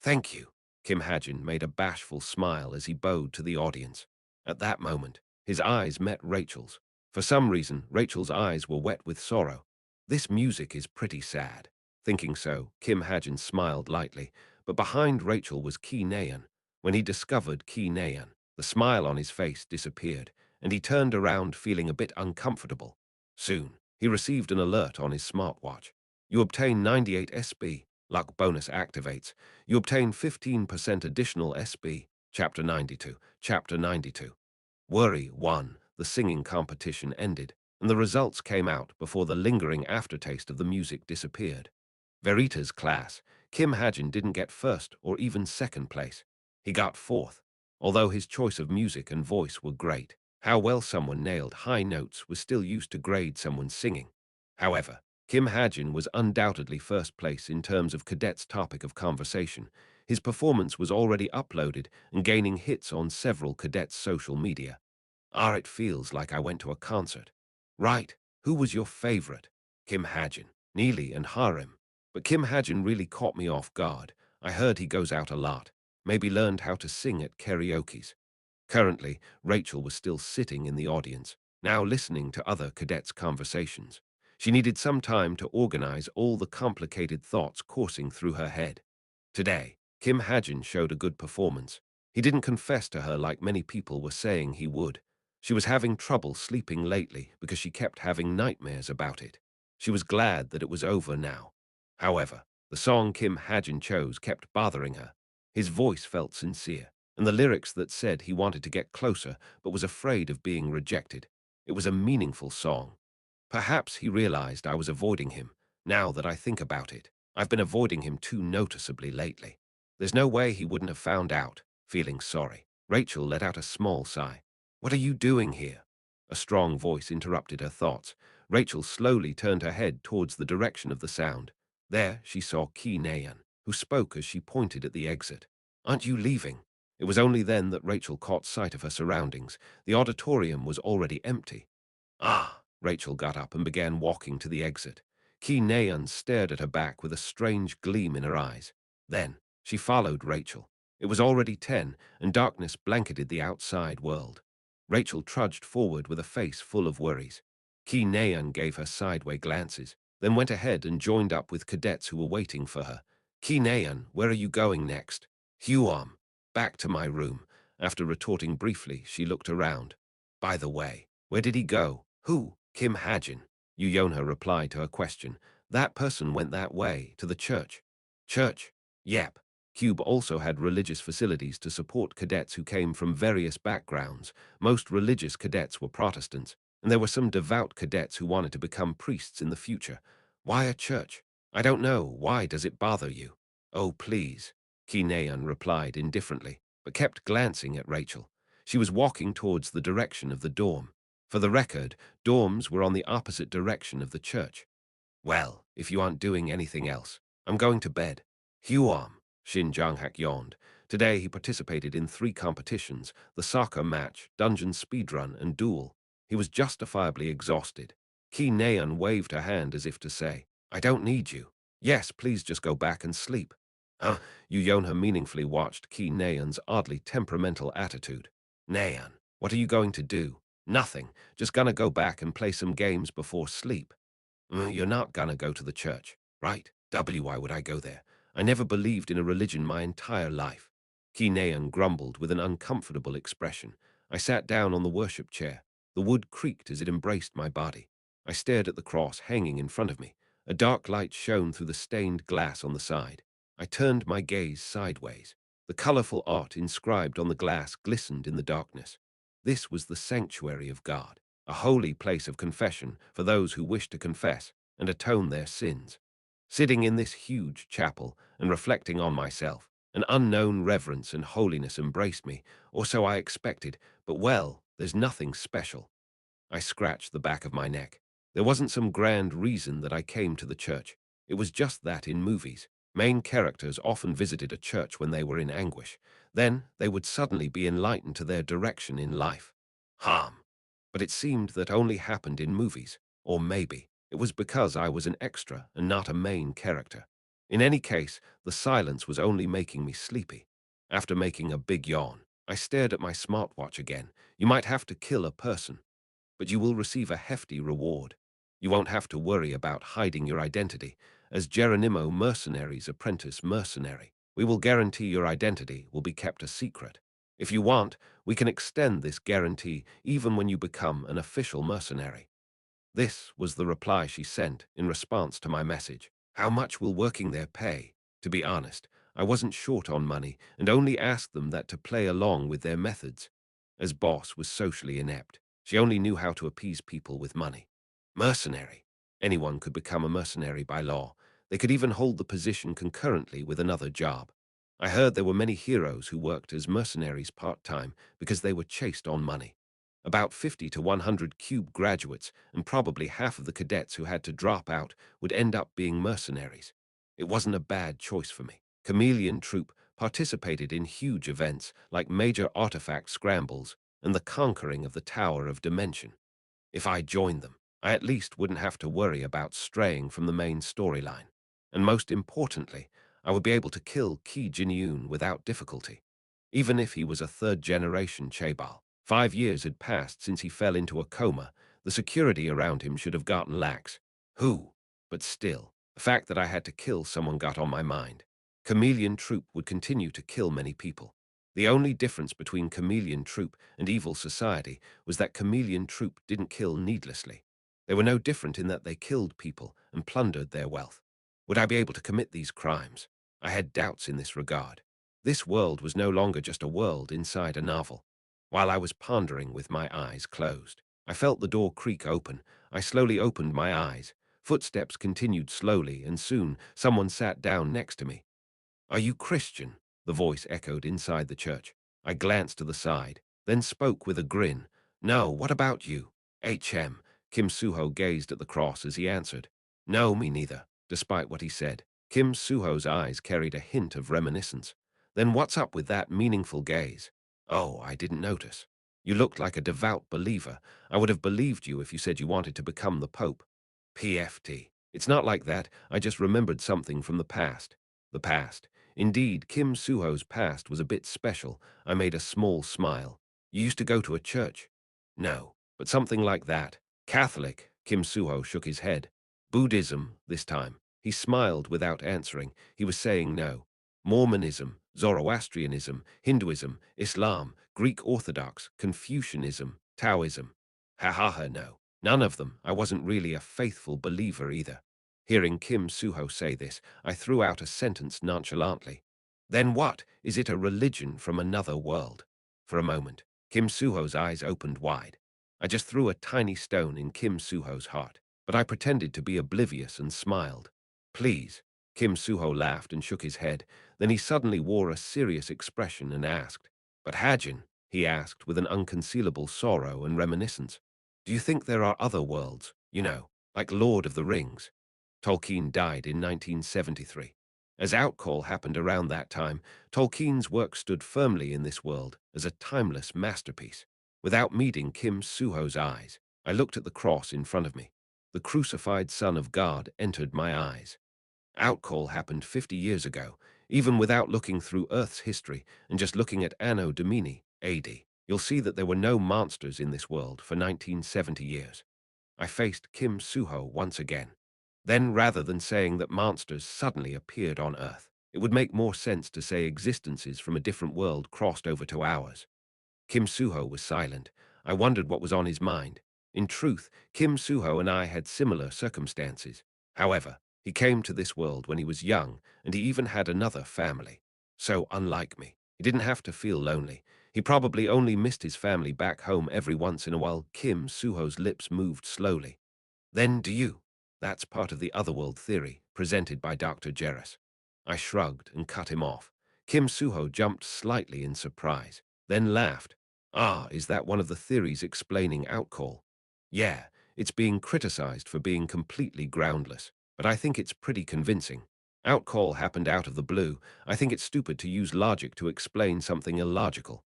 Thank you. Kim Hajin made a bashful smile as he bowed to the audience. At that moment, his eyes met Rachel's. For some reason, Rachel's eyes were wet with sorrow. This music is pretty sad. Thinking so, Kim Hajin smiled lightly, but behind Rachel was Ki Naeun. When he discovered Ki Naeun, the smile on his face disappeared, and he turned around feeling a bit uncomfortable. Soon, he received an alert on his smartwatch. You obtain 98 SB. Luck bonus activates. You obtain 15% additional SB. Chapter 92. Chapter 92. Worry 1. The singing competition ended, and the results came out before the lingering aftertaste of the music disappeared. Verita's class, Kim Hajin didn't get first or even second place. He got fourth. Although his choice of music and voice were great, how well someone nailed high notes was still used to grade someone's singing. However, Kim Hajin was undoubtedly first place in terms of cadets' topic of conversation. His performance was already uploaded and gaining hits on several cadets' social media. It feels like I went to a concert. Right, who was your favorite? Kim Hajin, Neely, and Harem. But Kim Hajin really caught me off guard. I heard he goes out a lot. Maybe learned how to sing at karaoke's. Currently, Rachel was still sitting in the audience, now listening to other cadets' conversations. She needed some time to organize all the complicated thoughts coursing through her head. Today, Kim Hajin showed a good performance. He didn't confess to her like many people were saying he would. She was having trouble sleeping lately because she kept having nightmares about it. She was glad that it was over now. However, the song Kim Hajin chose kept bothering her. His voice felt sincere, and the lyrics that said he wanted to get closer but was afraid of being rejected. It was a meaningful song. Perhaps he realized I was avoiding him. Now that I think about it, I've been avoiding him too noticeably lately. There's no way he wouldn't have found out. Feeling sorry, Rachel let out a small sigh. What are you doing here? A strong voice interrupted her thoughts. Rachel slowly turned her head towards the direction of the sound. There she saw Ki Naeun, who spoke as she pointed at the exit. Aren't you leaving? It was only then that Rachel caught sight of her surroundings. The auditorium was already empty. Rachel got up and began walking to the exit. Ki Naeun stared at her back with a strange gleam in her eyes. Then, she followed Rachel. It was already 10, and darkness blanketed the outside world. Rachel trudged forward with a face full of worries. Ki Naeun gave her sideway glances, then went ahead and joined up with cadets who were waiting for her. Ki Naeun, where are you going next? Huam. Back to my room. After retorting briefly, she looked around. By the way, where did he go? Who? Kim Hajin. Yonha replied to her question. That person went that way, to the church. Church? Yep. Cube also had religious facilities to support cadets who came from various backgrounds. Most religious cadets were Protestants, and there were some devout cadets who wanted to become priests in the future. Why a church? I don't know. Why does it bother you? Oh, please, Ki Naeun replied indifferently, but kept glancing at Rachel. She was walking towards the direction of the dorm. For the record, dorms were on the opposite direction of the church. Well, if you aren't doing anything else, I'm going to bed. Huam, Shin Jang-hak yawned. Today he participated in 3 competitions, the soccer match, dungeon speedrun, and duel. He was justifiably exhausted. Ki Naeun waved her hand as if to say, I don't need you. Yes, please just go back and sleep. Yu Yonha meaningfully watched Ki Naeun's oddly temperamental attitude. Naeun, what are you going to do? Nothing. Just gonna go back and play some games before sleep. You're not gonna go to the church, right? Why would I go there? I never believed in a religion my entire life. Ki Naeun grumbled with an uncomfortable expression. I sat down on the worship chair. The wood creaked as it embraced my body. I stared at the cross hanging in front of me. A dark light shone through the stained glass on the side. I turned my gaze sideways. The colorful art inscribed on the glass glistened in the darkness. This was the sanctuary of God, a holy place of confession for those who wish to confess and atone their sins. Sitting in this huge chapel and reflecting on myself, an unknown reverence and holiness embraced me, or so I expected, but well, there's nothing special. I scratched the back of my neck. There wasn't some grand reason that I came to the church. It was just that in movies, main characters often visited a church when they were in anguish. Then they would suddenly be enlightened to their direction in life. Harm. But it seemed that only happened in movies, or maybe it was because I was an extra and not a main character. In any case, the silence was only making me sleepy. After making a big yawn, I stared at my smartwatch again. You might have to kill a person, but you will receive a hefty reward. You won't have to worry about hiding your identity. As Geronimo Mercenary's apprentice mercenary, we will guarantee your identity will be kept a secret. If you want, we can extend this guarantee even when you become an official mercenary. This was the reply she sent in response to my message. How much will working there pay? To be honest, I wasn't short on money and only asked them that to play along with their methods. As boss was socially inept, she only knew how to appease people with money. Mercenary. Anyone could become a mercenary by law. They could even hold the position concurrently with another job. I heard there were many heroes who worked as mercenaries part-time because they were chased on money. About 50 to 100 Cube graduates and probably half of the cadets who had to drop out would end up being mercenaries. It wasn't a bad choice for me. Chameleon Troop participated in huge events like major artifact scrambles and the conquering of the Tower of Dimension. If I joined them, I at least wouldn't have to worry about straying from the main storyline. And most importantly, I would be able to kill Ki Jinyun without difficulty. Even if he was a third-generation Chaebol. 5 years had passed since he fell into a coma. The security around him should have gotten lax. Who? But still, the fact that I had to kill someone got on my mind. Chameleon Troop would continue to kill many people. The only difference between Chameleon Troop and Evil Society was that Chameleon Troop didn't kill needlessly. They were no different in that they killed people and plundered their wealth. Would I be able to commit these crimes? I had doubts in this regard. This world was no longer just a world inside a novel. While I was pondering with my eyes closed, I felt the door creak open. I slowly opened my eyes. Footsteps continued slowly, and soon someone sat down next to me. Are you Christian? The voice echoed inside the church. I glanced to the side, then spoke with a grin. No, what about you? HM. Kim Suho gazed at the cross as he answered. No, me neither. Despite what he said, Kim Suho's eyes carried a hint of reminiscence. Then what's up with that meaningful gaze? Oh, I didn't notice. You looked like a devout believer. I would have believed you if you said you wanted to become the Pope. PFT. It's not like that. I just remembered something from the past. The past. Indeed, Kim Suho's past was a bit special. I made a small smile. You used to go to a church? No, but something like that. Catholic. Kim Suho shook his head. Buddhism, this time. He smiled without answering. He was saying no. Mormonism, Zoroastrianism, Hinduism, Islam, Greek Orthodox, Confucianism, Taoism. Ha ha ha, no. None of them. I wasn't really a faithful believer either. Hearing Kim Suho say this, I threw out a sentence nonchalantly. Then what? Is it a religion from another world? For a moment, Kim Suho's eyes opened wide. I just threw a tiny stone in Kim Suho's heart, but I pretended to be oblivious and smiled. Please. Kim Suho laughed and shook his head. Then he suddenly wore a serious expression and asked, "But Hajin," he asked with an unconcealable sorrow and reminiscence, "do you think there are other worlds, like Lord of the Rings?" Tolkien died in 1973. As Outcall happened around that time, Tolkien's work stood firmly in this world as a timeless masterpiece. Without meeting Kim Suho's eyes, I looked at the cross in front of me. The crucified Son of God entered my eyes. Outcall happened 50 years ago. Even without looking through Earth's history and just looking at Anno Domini, AD, you'll see that there were no monsters in this world for 1970 years. I faced Kim Suho once again. Then, rather than saying that monsters suddenly appeared on Earth, it would make more sense to say existences from a different world crossed over to ours. Kim Suho was silent. I wondered what was on his mind. In truth, Kim Suho and I had similar circumstances. However, he came to this world when he was young, and he even had another family. So, unlike me, he didn't have to feel lonely. He probably only missed his family back home every once in a while. Kim Suho's lips moved slowly. Then do you? That's part of the otherworld theory presented by Dr. Jerris. I shrugged and cut him off. Kim Suho jumped slightly in surprise, then laughed. Ah, is that one of the theories explaining outcall? Yeah, it's being criticized for being completely groundless, but I think it's pretty convincing. Outcall happened out of the blue. I think it's stupid to use logic to explain something illogical.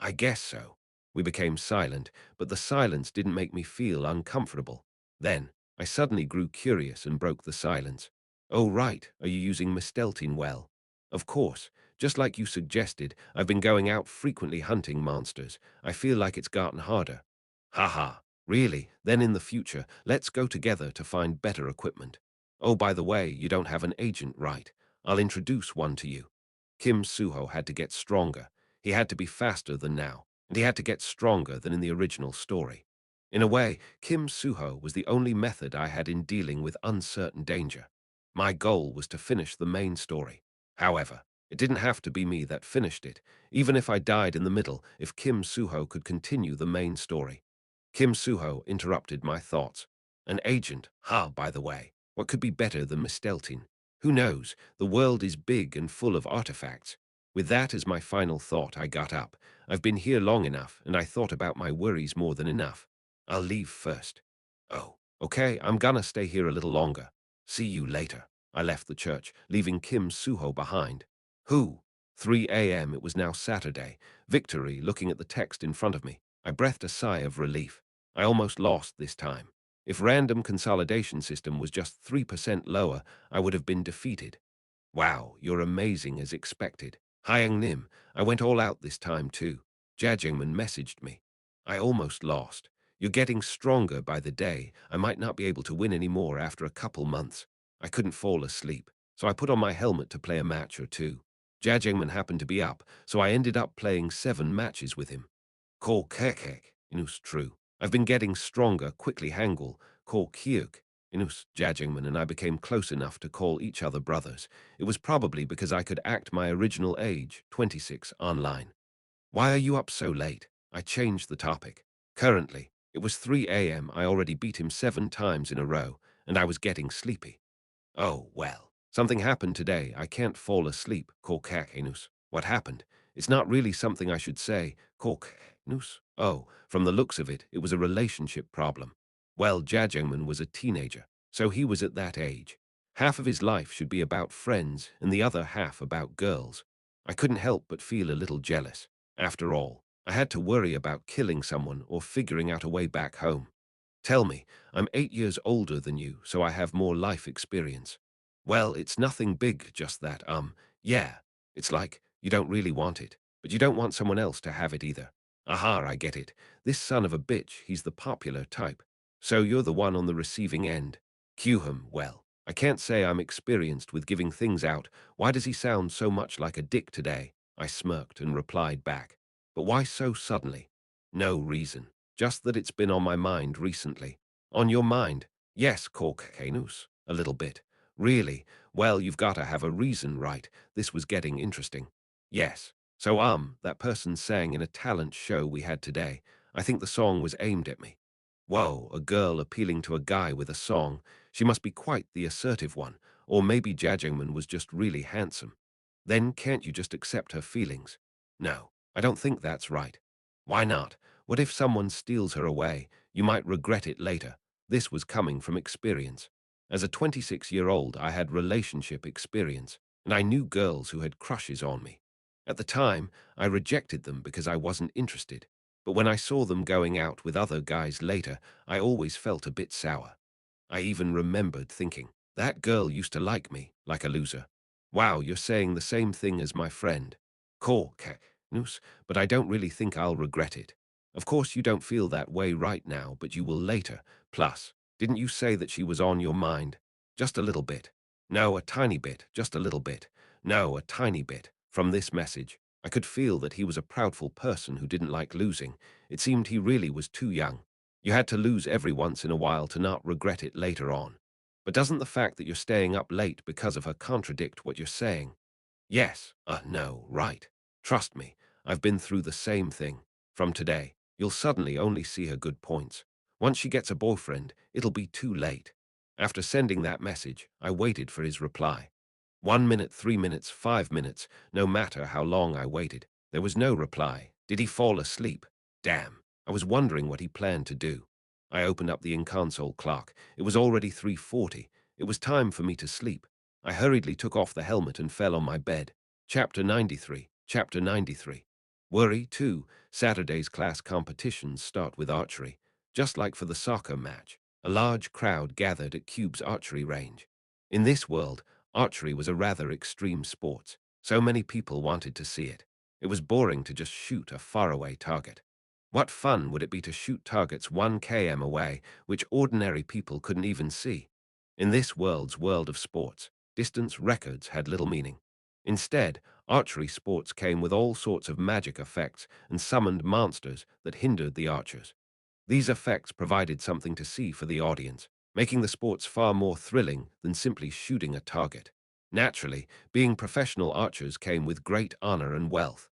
I guess so. We became silent, but the silence didn't make me feel uncomfortable. Then, I suddenly grew curious and broke the silence. Oh, right, are you using Misteltein well? Of course. Just like you suggested, I've been going out frequently hunting monsters. I feel like it's gotten harder. Haha, really? Then in the future, let's go together to find better equipment. Oh, by the way, you don't have an agent, right? I'll introduce one to you. Kim Suho had to get stronger. He had to be faster than now, and he had to get stronger than in the original story. In a way, Kim Suho was the only method I had in dealing with uncertain danger. My goal was to finish the main story. However, it didn't have to be me that finished it, even if I died in the middle, if Kim Suho could continue the main story. Kim Suho interrupted my thoughts. An agent, by the way, what could be better than Misteltein? Who knows? The world is big and full of artifacts. With that as my final thought, I got up. I've been here long enough, and I thought about my worries more than enough. I'll leave first. Oh, okay, I'm gonna stay here a little longer. See you later. I left the church, leaving Kim Suho behind. Who? 3 a.m. It was now Saturday. Victory, looking at the text in front of me. I breathed a sigh of relief. I almost lost this time. If random consolidation system was just 3% lower, I would have been defeated. Wow, you're amazing as expected. Hyang Nim, I went all out this time too. Jajingman messaged me. I almost lost. You're getting stronger by the day. I might not be able to win any more after a couple months. I couldn't fall asleep, so I put on my helmet to play a match or two. Jajingman happened to be up, so I ended up playing 7 matches with him. Call Kekek, Inus true. I've been getting stronger, quickly Hangul, call Kyuk. Inus Jajingman and I became close enough to call each other brothers. It was probably because I could act my original age, 26, online. Why are you up so late? I changed the topic. Currently, it was 3 a.m. I already beat him 7 times in a row, and I was getting sleepy. Oh, well. Something happened today. I can't fall asleep, Korkakenus. What happened? It's not really something I should say, Korkakenus. Oh, from the looks of it, it was a relationship problem. Well, Jajangman was a teenager, so he was at that age. Half of his life should be about friends, and the other half about girls. I couldn't help but feel a little jealous. After all, I had to worry about killing someone or figuring out a way back home. Tell me, I'm 8 years older than you, so I have more life experience. Well, it's nothing big, just that, yeah. It's like, you don't really want it, but you don't want someone else to have it either. Aha, I get it. This son of a bitch, he's the popular type. So you're the one on the receiving end. Cue him, well, I can't say I'm experienced with giving things out. Why does he sound so much like a dick today? I smirked and replied back. But why so suddenly? No reason. Just that it's been on my mind recently. On your mind? Yes, Corcanus. A little bit. Really? Well, you've got to have a reason, right? This was getting interesting. Yes. So, that person sang in a talent show we had today. I think the song was aimed at me. Whoa, a girl appealing to a guy with a song. She must be quite the assertive one. Or maybe Jajangman was just really handsome. Then can't you just accept her feelings? No, I don't think that's right. Why not? What if someone steals her away? You might regret it later. This was coming from experience. As a 26-year-old, I had relationship experience, and I knew girls who had crushes on me. At the time, I rejected them because I wasn't interested. But when I saw them going out with other guys later, I always felt a bit sour. I even remembered thinking, that girl used to like me, like a loser. Wow, you're saying the same thing as my friend. Noose, but I don't really think I'll regret it. Of course you don't feel that way right now, but you will later. Plus, didn't you say that she was on your mind? Just a little bit. No, a tiny bit, just a little bit. No, a tiny bit. From this message, I could feel that he was a proudful person who didn't like losing. It seemed he really was too young. You had to lose every once in a while to not regret it later on. But doesn't the fact that you're staying up late because of her contradict what you're saying? Yes, no, right. Trust me, I've been through the same thing. From today, you'll suddenly only see her good points. Once she gets a boyfriend, it'll be too late. After sending that message, I waited for his reply. 1 minute, 3 minutes, 5 minutes, no matter how long I waited, there was no reply. Did he fall asleep? Damn, I was wondering what he planned to do. I opened up the in-console clock. It was already 3:40. It was time for me to sleep. I hurriedly took off the helmet and fell on my bed. Chapter 93. Chapter 93. Worry 2. Saturday's class competitions start with archery. Just like for the soccer match, a large crowd gathered at Cube's archery range. In this world, archery was a rather extreme sport. So many people wanted to see it. It was boring to just shoot a faraway target. What fun would it be to shoot targets 1 km away, which ordinary people couldn't even see? In this world's world of sports, distance records had little meaning. Instead, archery sports came with all sorts of magic effects and summoned monsters that hindered the archers. These effects provided something to see for the audience, making the sports far more thrilling than simply shooting a target. Naturally, being professional archers came with great honor and wealth.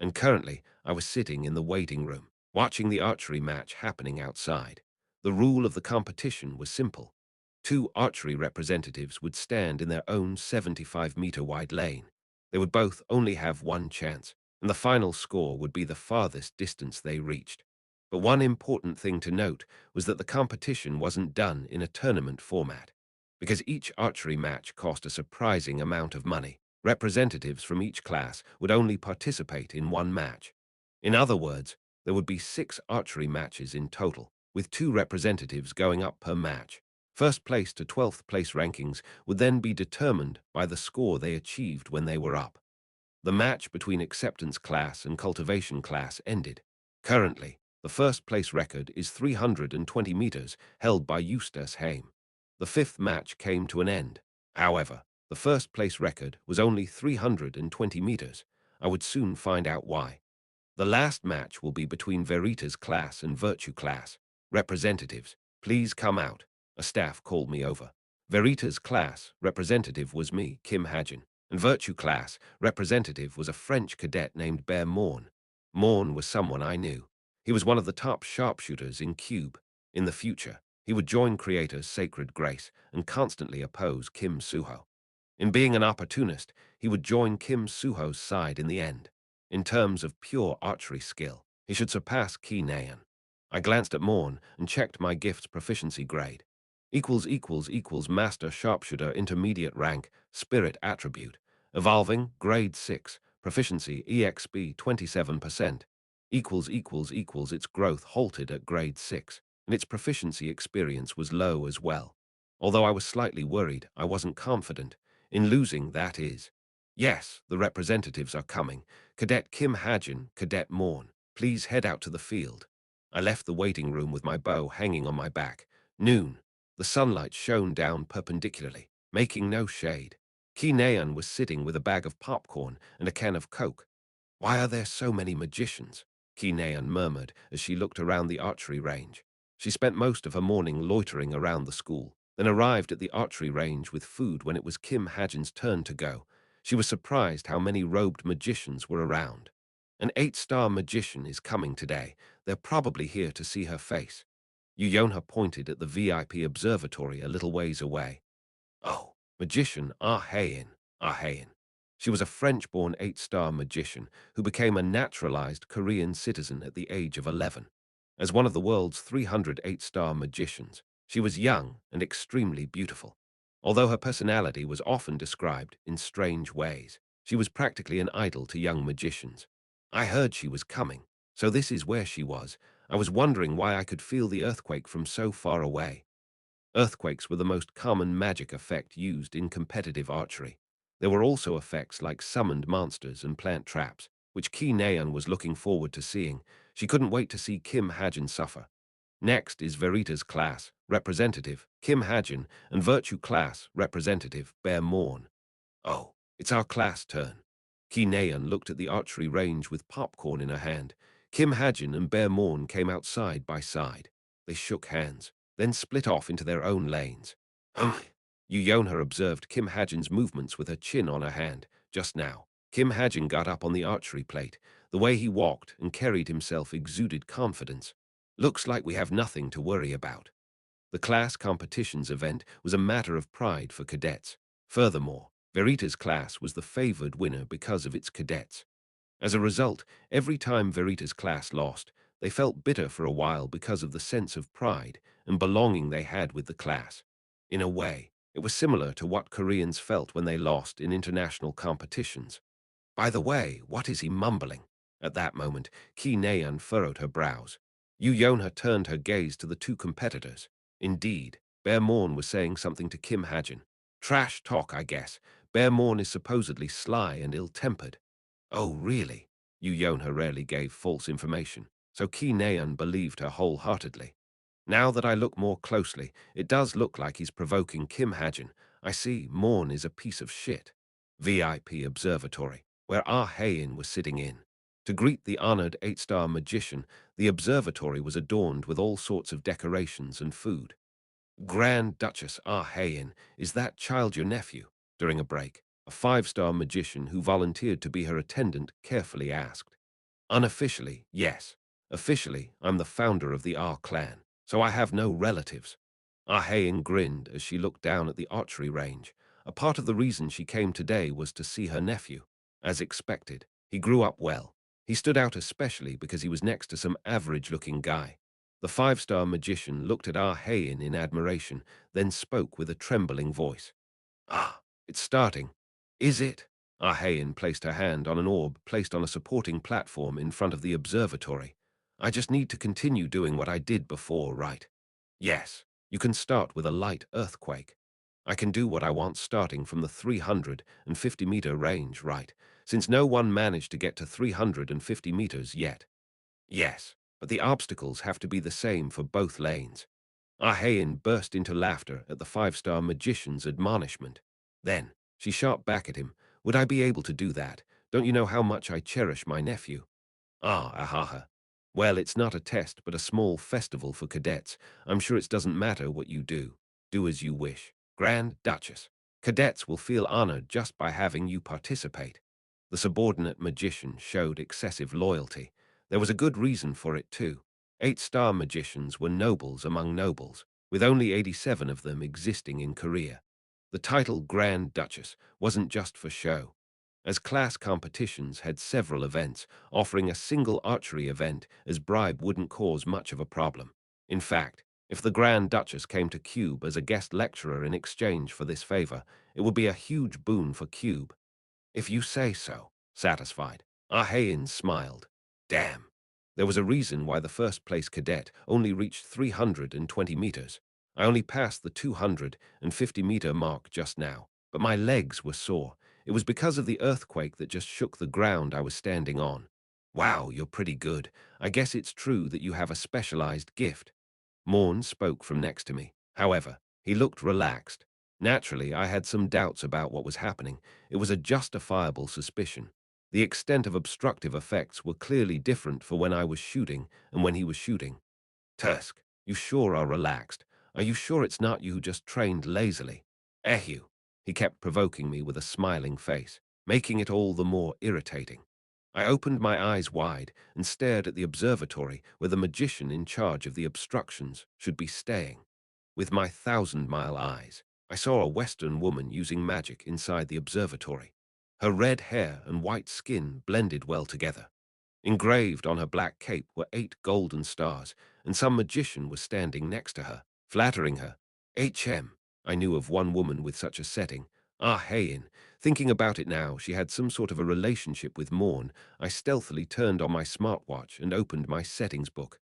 And currently, I was sitting in the waiting room, watching the archery match happening outside. The rule of the competition was simple. Two archery representatives would stand in their own 75-meter-wide lane. They would both only have one chance, and the final score would be the farthest distance they reached. But one important thing to note was that the competition wasn't done in a tournament format, because each archery match cost a surprising amount of money. Representatives from each class would only participate in one match. In other words, there would be 6 archery matches in total, with 2 representatives going up per match. First place to 12th place rankings would then be determined by the score they achieved when they were up. The match between acceptance class and cultivation class ended. Currently, the first place record is 320 meters, held by Eustace Haim. The 5th match came to an end. However, the first place record was only 320 meters. I would soon find out why. The last match will be between Verita's class and Virtue class. Representatives, please come out. A staff called me over. Verita's class representative was me, Kim Hajin, and Virtue class representative was a French cadet named Bear Morn. Morn was someone I knew. He was one of the top sharpshooters in Cube. In the future, he would join Creator's Sacred Grace and constantly oppose Kim Suho. In being an opportunist, he would join Kim Suho's side in the end. In terms of pure archery skill, he should surpass Ki Naeun. I glanced at Morn and checked my gift's proficiency grade. Equals Master Sharpshooter Intermediate Rank, Spirit Attribute. Evolving, Grade 6, Proficiency EXP 27%. Its growth halted at Grade 6, and its proficiency experience was low as well. Although I was slightly worried, I wasn't confident. In losing, that is. Yes, the representatives are coming. Cadet Kim Hajin, Cadet Morn, please head out to the field. I left the waiting room with my bow hanging on my back. Noon. The sunlight shone down perpendicularly, making no shade. Ki Naeun was sitting with a bag of popcorn and a can of Coke. Why are there so many magicians? Ki Naeun murmured as she looked around the archery range. She spent most of her morning loitering around the school. then arrived at the archery range with food when it was Kim Hajin's turn to go. She was surprised how many robed magicians were around. An 8-star magician is coming today. They're probably here to see her face. Yonha pointed at the VIP observatory a little ways away. Oh, magician Ah-haen. She was a French-born 8-star magician who became a naturalized Korean citizen at the age of 11. As one of the world's 300 8-star magicians, she was young and extremely beautiful. Although her personality was often described in strange ways, she was practically an idol to young magicians. I heard she was coming, so this is where she was. I was wondering why I could feel the earthquake from so far away. Earthquakes were the most common magic effect used in competitive archery. There were also effects like summoned monsters and plant traps, which Ki Naeun was looking forward to seeing. She couldn't wait to see Kim Hajin suffer. Next is Verita's class, representative, Kim Hajin, and Virtue class, representative, Bear Morn. Oh, it's our class turn. Ki Naeun looked at the archery range with popcorn in her hand. Kim Hajin and Bear Morn came out side by side. They shook hands, then split off into their own lanes. Yonha observed Kim Hajin's movements with her chin on her hand. Just now, Kim Hajin got up on the archery plate. The way he walked and carried himself exuded confidence. Looks like we have nothing to worry about. The class competitions event was a matter of pride for cadets. Furthermore, Verita's class was the favored winner because of its cadets. As a result, every time Verita's class lost, they felt bitter for a while because of the sense of pride and belonging they had with the class. In a way, it was similar to what Koreans felt when they lost in international competitions. By the way, what is he mumbling? At that moment, Ki Naeun furrowed her brows. Yonha turned her gaze to the two competitors. Indeed, Bear Morn was saying something to Kim Hajin. Trash talk, I guess. Bear Morn is supposedly sly and ill-tempered. Oh, really? Yonha rarely gave false information, so Ki Naeun believed her wholeheartedly. Now that I look more closely, it does look like he's provoking Kim Hajin. I see Morn is a piece of shit. VIP Observatory, where Ah-haen was sitting in. To greet the honored 8-star magician, the observatory was adorned with all sorts of decorations and food. Grand Duchess Ah-haen, is that child your nephew? During a break, a 5-star magician who volunteered to be her attendant carefully asked. Unofficially, yes. Officially, I'm the founder of the Ah clan, so I have no relatives. Ah-haen grinned as she looked down at the archery range. A part of the reason she came today was to see her nephew. As expected, he grew up well. He stood out especially because he was next to some average-looking guy. The 5-star magician looked at Ah-haen in admiration, then spoke with a trembling voice. Ah, it's starting. Is it? Ah-haen placed her hand on an orb placed on a supporting platform in front of the observatory. I just need to continue doing what I did before, right? Yes, you can start with a light earthquake. I can do what I want starting from the 350-meter range, right? Since no one managed to get to 350 meters yet. Yes, but the obstacles have to be the same for both lanes. Ah-haen burst into laughter at the 5-star magician's admonishment. Then, she shot back at him. Would I be able to do that? Don't you know how much I cherish my nephew? Ahaha. Well, it's not a test, but a small festival for cadets. I'm sure it doesn't matter what you do. Do as you wish. Grand Duchess. Cadets will feel honored just by having you participate. The subordinate magician showed excessive loyalty. There was a good reason for it, too. 8-star magicians were nobles among nobles, with only 87 of them existing in Korea. The title Grand Duchess wasn't just for show. As class competitions had several events, offering a single archery event as bribe wouldn't cause much of a problem. In fact, if the Grand Duchess came to Cube as a guest lecturer in exchange for this favor, it would be a huge boon for Cube. If you say so, satisfied. Ah-haen smiled. Damn. There was a reason why the first-place cadet only reached 320 meters. I only passed the 250-meter mark just now, but my legs were sore. It was because of the earthquake that just shook the ground I was standing on. Wow, you're pretty good. I guess it's true that you have a specialized gift. Morn spoke from next to me. However, he looked relaxed. Naturally, I had some doubts about what was happening. It was a justifiable suspicion. The extent of obstructive effects were clearly different for when I was shooting and when he was shooting. Tusk, you sure are relaxed. Are you sure it's not you who just trained lazily? Ehue. He kept provoking me with a smiling face, making it all the more irritating. I opened my eyes wide and stared at the observatory where the magician in charge of the obstructions should be staying. With my 1,000-mile eyes, I saw a Western woman using magic inside the observatory. Her red hair and white skin blended well together. Engraved on her black cape were 8 golden stars, and some magician was standing next to her, flattering her. I knew of one woman with such a setting. Hajin. Thinking about it now, she had some sort of a relationship with Morn. I stealthily turned on my smartwatch and opened my settings book.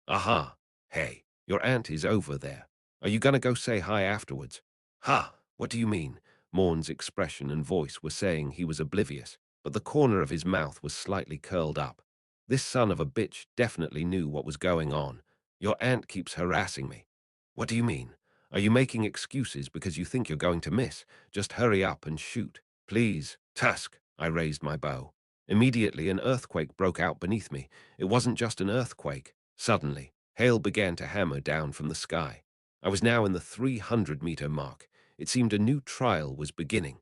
Aha. Hey, your aunt is over there. Are you gonna go say hi afterwards? Ha! What do you mean? Morn's expression and voice were saying he was oblivious, but the corner of his mouth was slightly curled up. This son of a bitch definitely knew what was going on. Your aunt keeps harassing me. What do you mean? Are you making excuses because you think you're going to miss? Just hurry up and shoot. Please. Tusk. I raised my bow. Immediately an earthquake broke out beneath me. It wasn't just an earthquake. Suddenly, hail began to hammer down from the sky. I was now in the 300-meter mark. It seemed a new trial was beginning.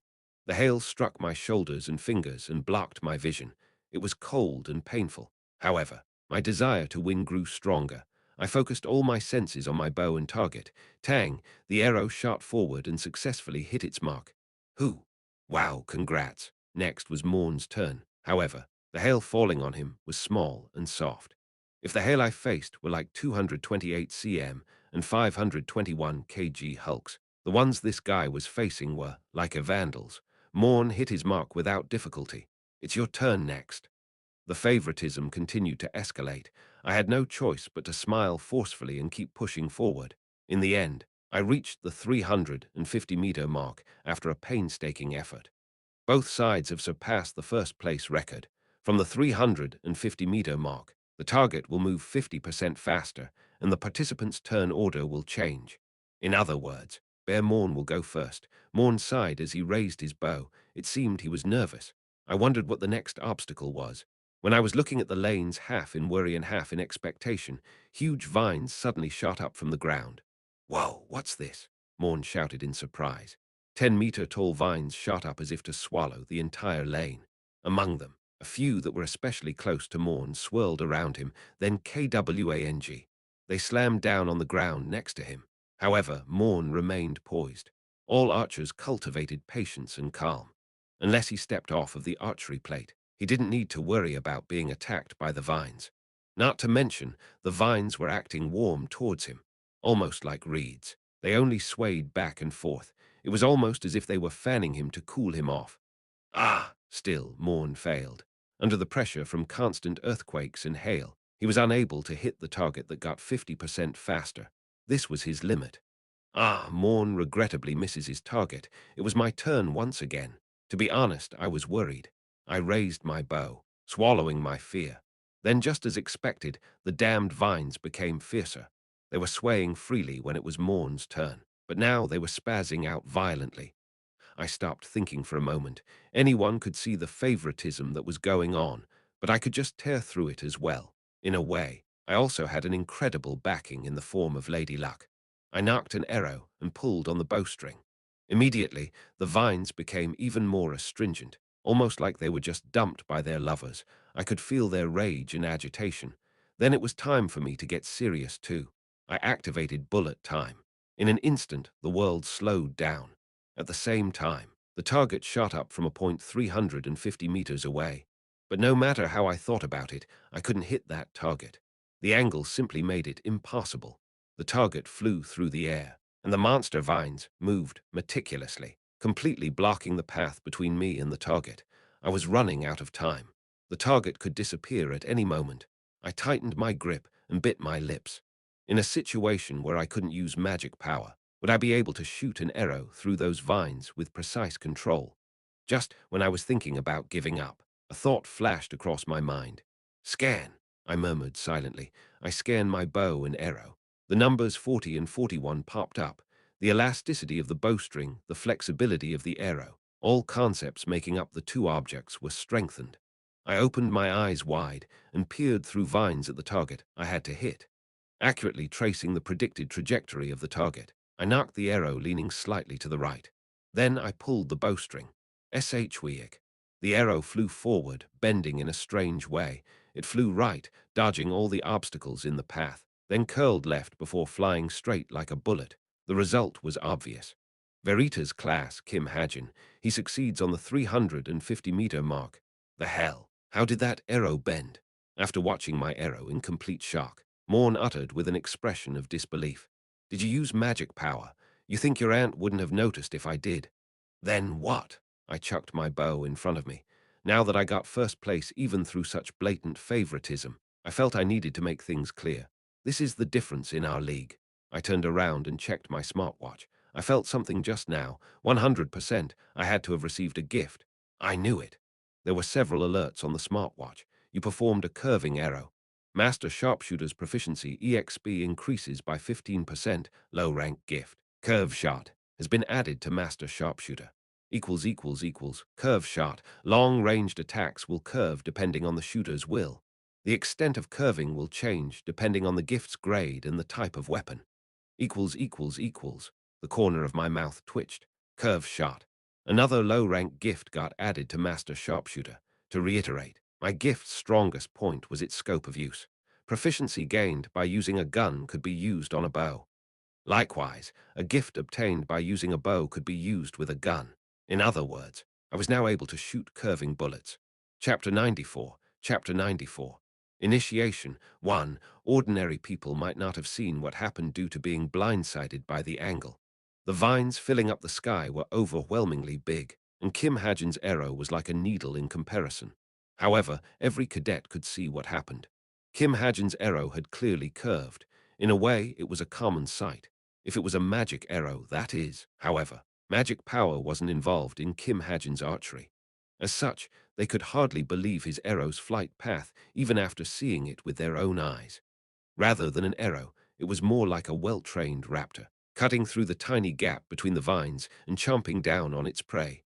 The hail struck my shoulders and fingers and blocked my vision. It was cold and painful. However, my desire to win grew stronger. I focused all my senses on my bow and target. Tang, the arrow shot forward and successfully hit its mark. Who? Wow, congrats. Next was Morn's turn. However, the hail falling on him was small and soft. If the hail I faced were like 228 cm and 521 kg hulks, the ones this guy was facing were like a vandals. Morn hit his mark without difficulty. It's your turn next. The favoritism continued to escalate. I had no choice but to smile forcefully and keep pushing forward. In the end, I reached the 350-meter mark after a painstaking effort. Both sides have surpassed the first-place record. From the 350-meter mark, the target will move 50% faster, and the participants' turn order will change. In other words, Bear Morn will go first. Morn sighed as he raised his bow. It seemed he was nervous. I wondered what the next obstacle was. When I was looking at the lanes half in worry and half in expectation, huge vines suddenly shot up from the ground. Whoa, what's this? Morn shouted in surprise. 10-meter-tall vines shot up as if to swallow the entire lane. Among them, a few that were especially close to Morn swirled around him, then kwang. They slammed down on the ground next to him. However, Morn remained poised. All archers cultivated patience and calm. Unless he stepped off of the archery plate, he didn't need to worry about being attacked by the vines. Not to mention, the vines were acting warm towards him, almost like reeds. They only swayed back and forth. It was almost as if they were fanning him to cool him off. Still, Morn failed. Under the pressure from constant earthquakes and hail, he was unable to hit the target that got 50% faster. This was his limit. Morn regrettably misses his target. It was my turn once again. To be honest, I was worried. I raised my bow, swallowing my fear. Then, just as expected, the damned vines became fiercer. They were swaying freely when it was Morn's turn, but now they were spazzing out violently. I stopped thinking for a moment. Anyone could see the favoritism that was going on, but I could just tear through it as well. In a way, I also had an incredible backing in the form of Lady Luck. I knocked an arrow and pulled on the bowstring. Immediately, the vines became even more astringent, almost like they were just dumped by their lovers. I could feel their rage and agitation. Then it was time for me to get serious too. I activated bullet time. In an instant, the world slowed down. At the same time, the target shot up from a point 350 meters away. But no matter how I thought about it, I couldn't hit that target. The angle simply made it impossible. The target flew through the air, and the monster vines moved meticulously, completely blocking the path between me and the target. I was running out of time. The target could disappear at any moment. I tightened my grip and bit my lips. In a situation where I couldn't use magic power, would I be able to shoot an arrow through those vines with precise control? Just when I was thinking about giving up, a thought flashed across my mind. Scan, I murmured silently. I scanned my bow and arrow. The numbers 40 and 41 popped up. The elasticity of the bowstring, the flexibility of the arrow, all concepts making up the two objects were strengthened. I opened my eyes wide and peered through vines at the target I had to hit. accurately tracing the predicted trajectory of the target. I knocked the arrow leaning slightly to the right. Then I pulled the bowstring. Shwiek. The arrow flew forward, bending in a strange way. It flew right, dodging all the obstacles in the path, then curled left before flying straight like a bullet. The result was obvious. Verita's class, Kim Hajin. He succeeds on the 350-meter mark. The hell? How did that arrow bend? After watching my arrow in complete shock, Morn uttered with an expression of disbelief. Did you use magic power? You think your aunt wouldn't have noticed if I did? Then what? I chucked my bow in front of me. Now that I got first place even through such blatant favoritism, I felt I needed to make things clear. This is the difference in our league. I turned around and checked my smartwatch. I felt something just now. 100%. I had to have received a gift. I knew it. There were several alerts on the smartwatch. You performed a curving arrow. Master Sharpshooter's proficiency EXP increases by 15%. Low rank gift. Curve shot has been added to Master Sharpshooter. Curve shot. Long-ranged attacks will curve depending on the shooter's will. The extent of curving will change depending on the gift's grade and the type of weapon. The corner of my mouth twitched. Curve shot. Another low-rank gift got added to Master Sharpshooter. To reiterate, my gift's strongest point was its scope of use. Proficiency gained by using a gun could be used on a bow. Likewise, a gift obtained by using a bow could be used with a gun. In other words, I was now able to shoot curving bullets. Chapter 94. Chapter 94. Initiation 1. Ordinary people might not have seen what happened due to being blindsided by the angle. The vines filling up the sky were overwhelmingly big, and Kim Hajin's arrow was like a needle in comparison. However, every cadet could see what happened. Kim Hajin's arrow had clearly curved. In a way, it was a common sight. If it was a magic arrow, that is. However, magic power wasn't involved in Kim Hajin's archery. As such, they could hardly believe his arrow's flight path even after seeing it with their own eyes. Rather than an arrow, it was more like a well-trained raptor, cutting through the tiny gap between the vines and chomping down on its prey.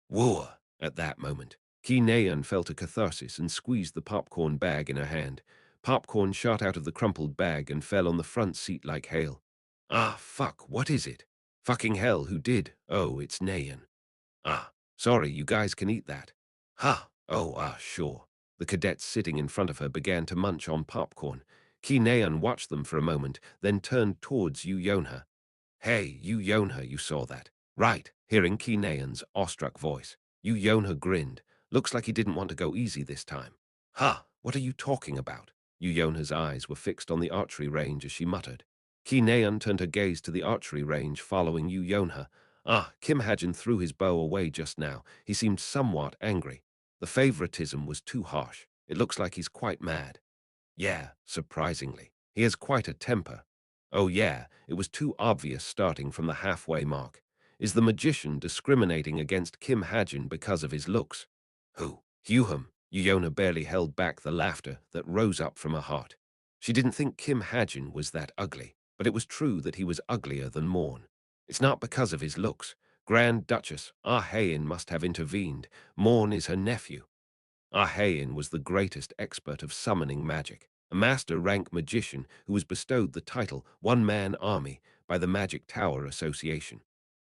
Whoa! At that moment, Ki Naeun felt a catharsis and squeezed the popcorn bag in her hand. Popcorn shot out of the crumpled bag and fell on the front seat like hail. Ah, fuck, what is it? Fucking hell, who did? Oh, it's Naeun. Ah, sorry, you guys can eat that. Ha! Oh, sure. The cadets sitting in front of her began to munch on popcorn. Ki Naeun watched them for a moment, then turned towards Yu Yonha. Hey, Yu Yonha, you saw that. Right, hearing Ki Naeun's awestruck voice. Yu Yonha grinned. Looks like he didn't want to go easy this time. Ha! What are you talking about? Yu Yonha's eyes were fixed on the archery range as she muttered. Ki Naeun turned her gaze to the archery range, following Yu Yonha. Ah, Kim Hajin threw his bow away just now. He seemed somewhat angry. The favoritism was too harsh. It looks like he's quite mad. Yeah, surprisingly. He has quite a temper. Oh yeah, it was too obvious starting from the halfway mark. Is the magician discriminating against Kim Hajin because of his looks? Who? Huham. Yuyona barely held back the laughter that rose up from her heart. She didn't think Kim Hajin was that ugly, but it was true that he was uglier than Morn. It's not because of his looks. Grand Duchess Ah-haen must have intervened. Morn is her nephew. Ah-haen was the greatest expert of summoning magic, a master-rank magician who was bestowed the title One-Man Army by the Magic Tower Association.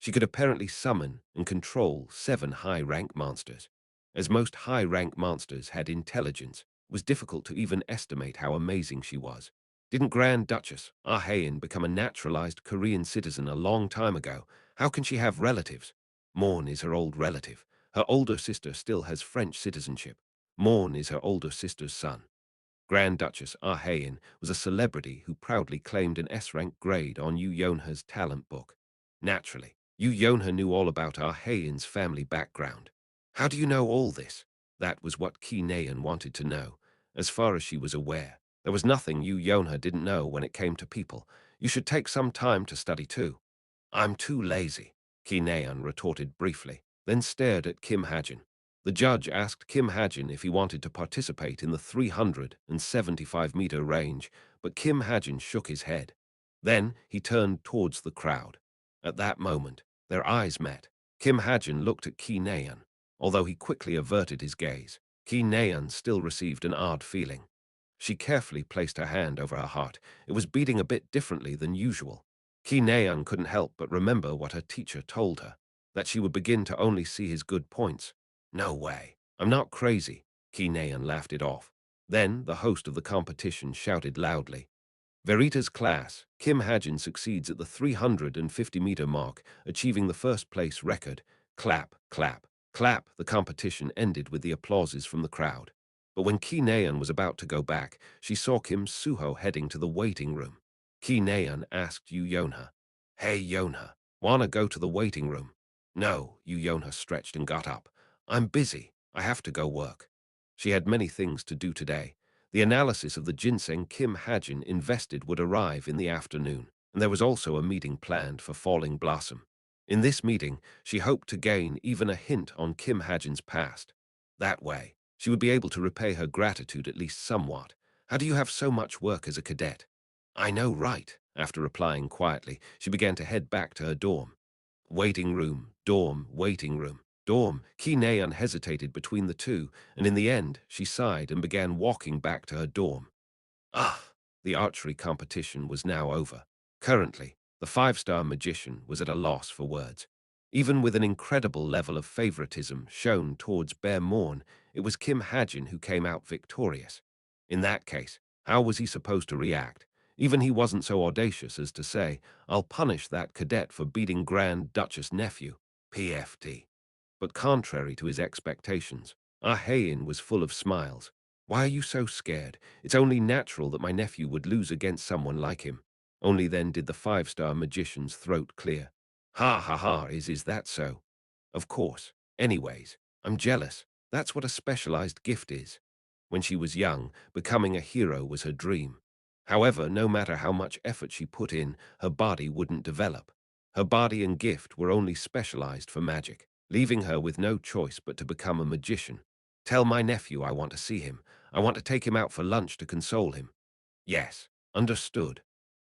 She could apparently summon and control 7 high-rank monsters. As most high-rank monsters had intelligence, it was difficult to even estimate how amazing she was. Didn't Grand Duchess Ah-haen become a naturalized Korean citizen a long time ago? How can she have relatives? Morn is her old relative. Her older sister still has French citizenship. Morn is her older sister's son. Grand Duchess Ah-haen was a celebrity who proudly claimed an S-rank grade on Yu Yonha's talent book. Naturally, Yu Yonha knew all about Ah-haen's family background. How do you know all this? That was what Ki Naeun wanted to know. As far as she was aware, there was nothing Yu Yonha didn't know when it came to people. You should take some time to study too. I'm too lazy, Ki Naeun retorted briefly, then stared at Kim Hajin. The judge asked Kim Hajin if he wanted to participate in the 375-meter range, but Kim Hajin shook his head. Then he turned towards the crowd. At that moment, their eyes met. Kim Hajin looked at Ki Naeun. Although he quickly averted his gaze, Ki Naeun still received an odd feeling. She carefully placed her hand over her heart. It was beating a bit differently than usual. Ki Naeun couldn't help but remember what her teacher told her, that she would begin to only see his good points. No way. I'm not crazy. Ki Naeun laughed it off. Then the host of the competition shouted loudly. Verita's class, Kim Hajin succeeds at the 350-meter mark, achieving the first place record. Clap, clap, clap. The competition ended with the applauses from the crowd. But when Ki Naeun was about to go back, she saw Kim Suho heading to the waiting room. Ki Naeun asked Yu Yonha, "Hey Yonha, wanna go to the waiting room?" "No," Yu Yonha stretched and got up. "I'm busy. I have to go work." She had many things to do today. The analysis of the ginseng Kim Hajin invested would arrive in the afternoon, and there was also a meeting planned for Falling Blossom. In this meeting, she hoped to gain even a hint on Kim Hajin's past. That way, she would be able to repay her gratitude at least somewhat. "How do you have so much work as a cadet?" "I know, right." After replying quietly, she began to head back to her dorm. Waiting room, dorm, waiting room, dorm. Ki Naeun hesitated between the two, and in the end, she sighed and began walking back to her dorm. Ah! The archery competition was now over. Currently, the five-star magician was at a loss for words. Even with an incredible level of favoritism shown towards Bear Morn, it was Kim Hajin who came out victorious. In that case, how was he supposed to react? Even he wasn't so audacious as to say, "I'll punish that cadet for beating Grand Duchess nephew, PFT." But contrary to his expectations, Ah Hae-in was full of smiles. "Why are you so scared? It's only natural that my nephew would lose against someone like him." Only then did the five-star magician's throat clear. "Ha ha ha, is that so?" "Of course. Anyways, I'm jealous. That's what a specialized gift is." When she was young, becoming a hero was her dream. However, no matter how much effort she put in, her body wouldn't develop. Her body and gift were only specialized for magic, leaving her with no choice but to become a magician. "Tell my nephew I want to see him. I want to take him out for lunch to console him." "Yes, understood."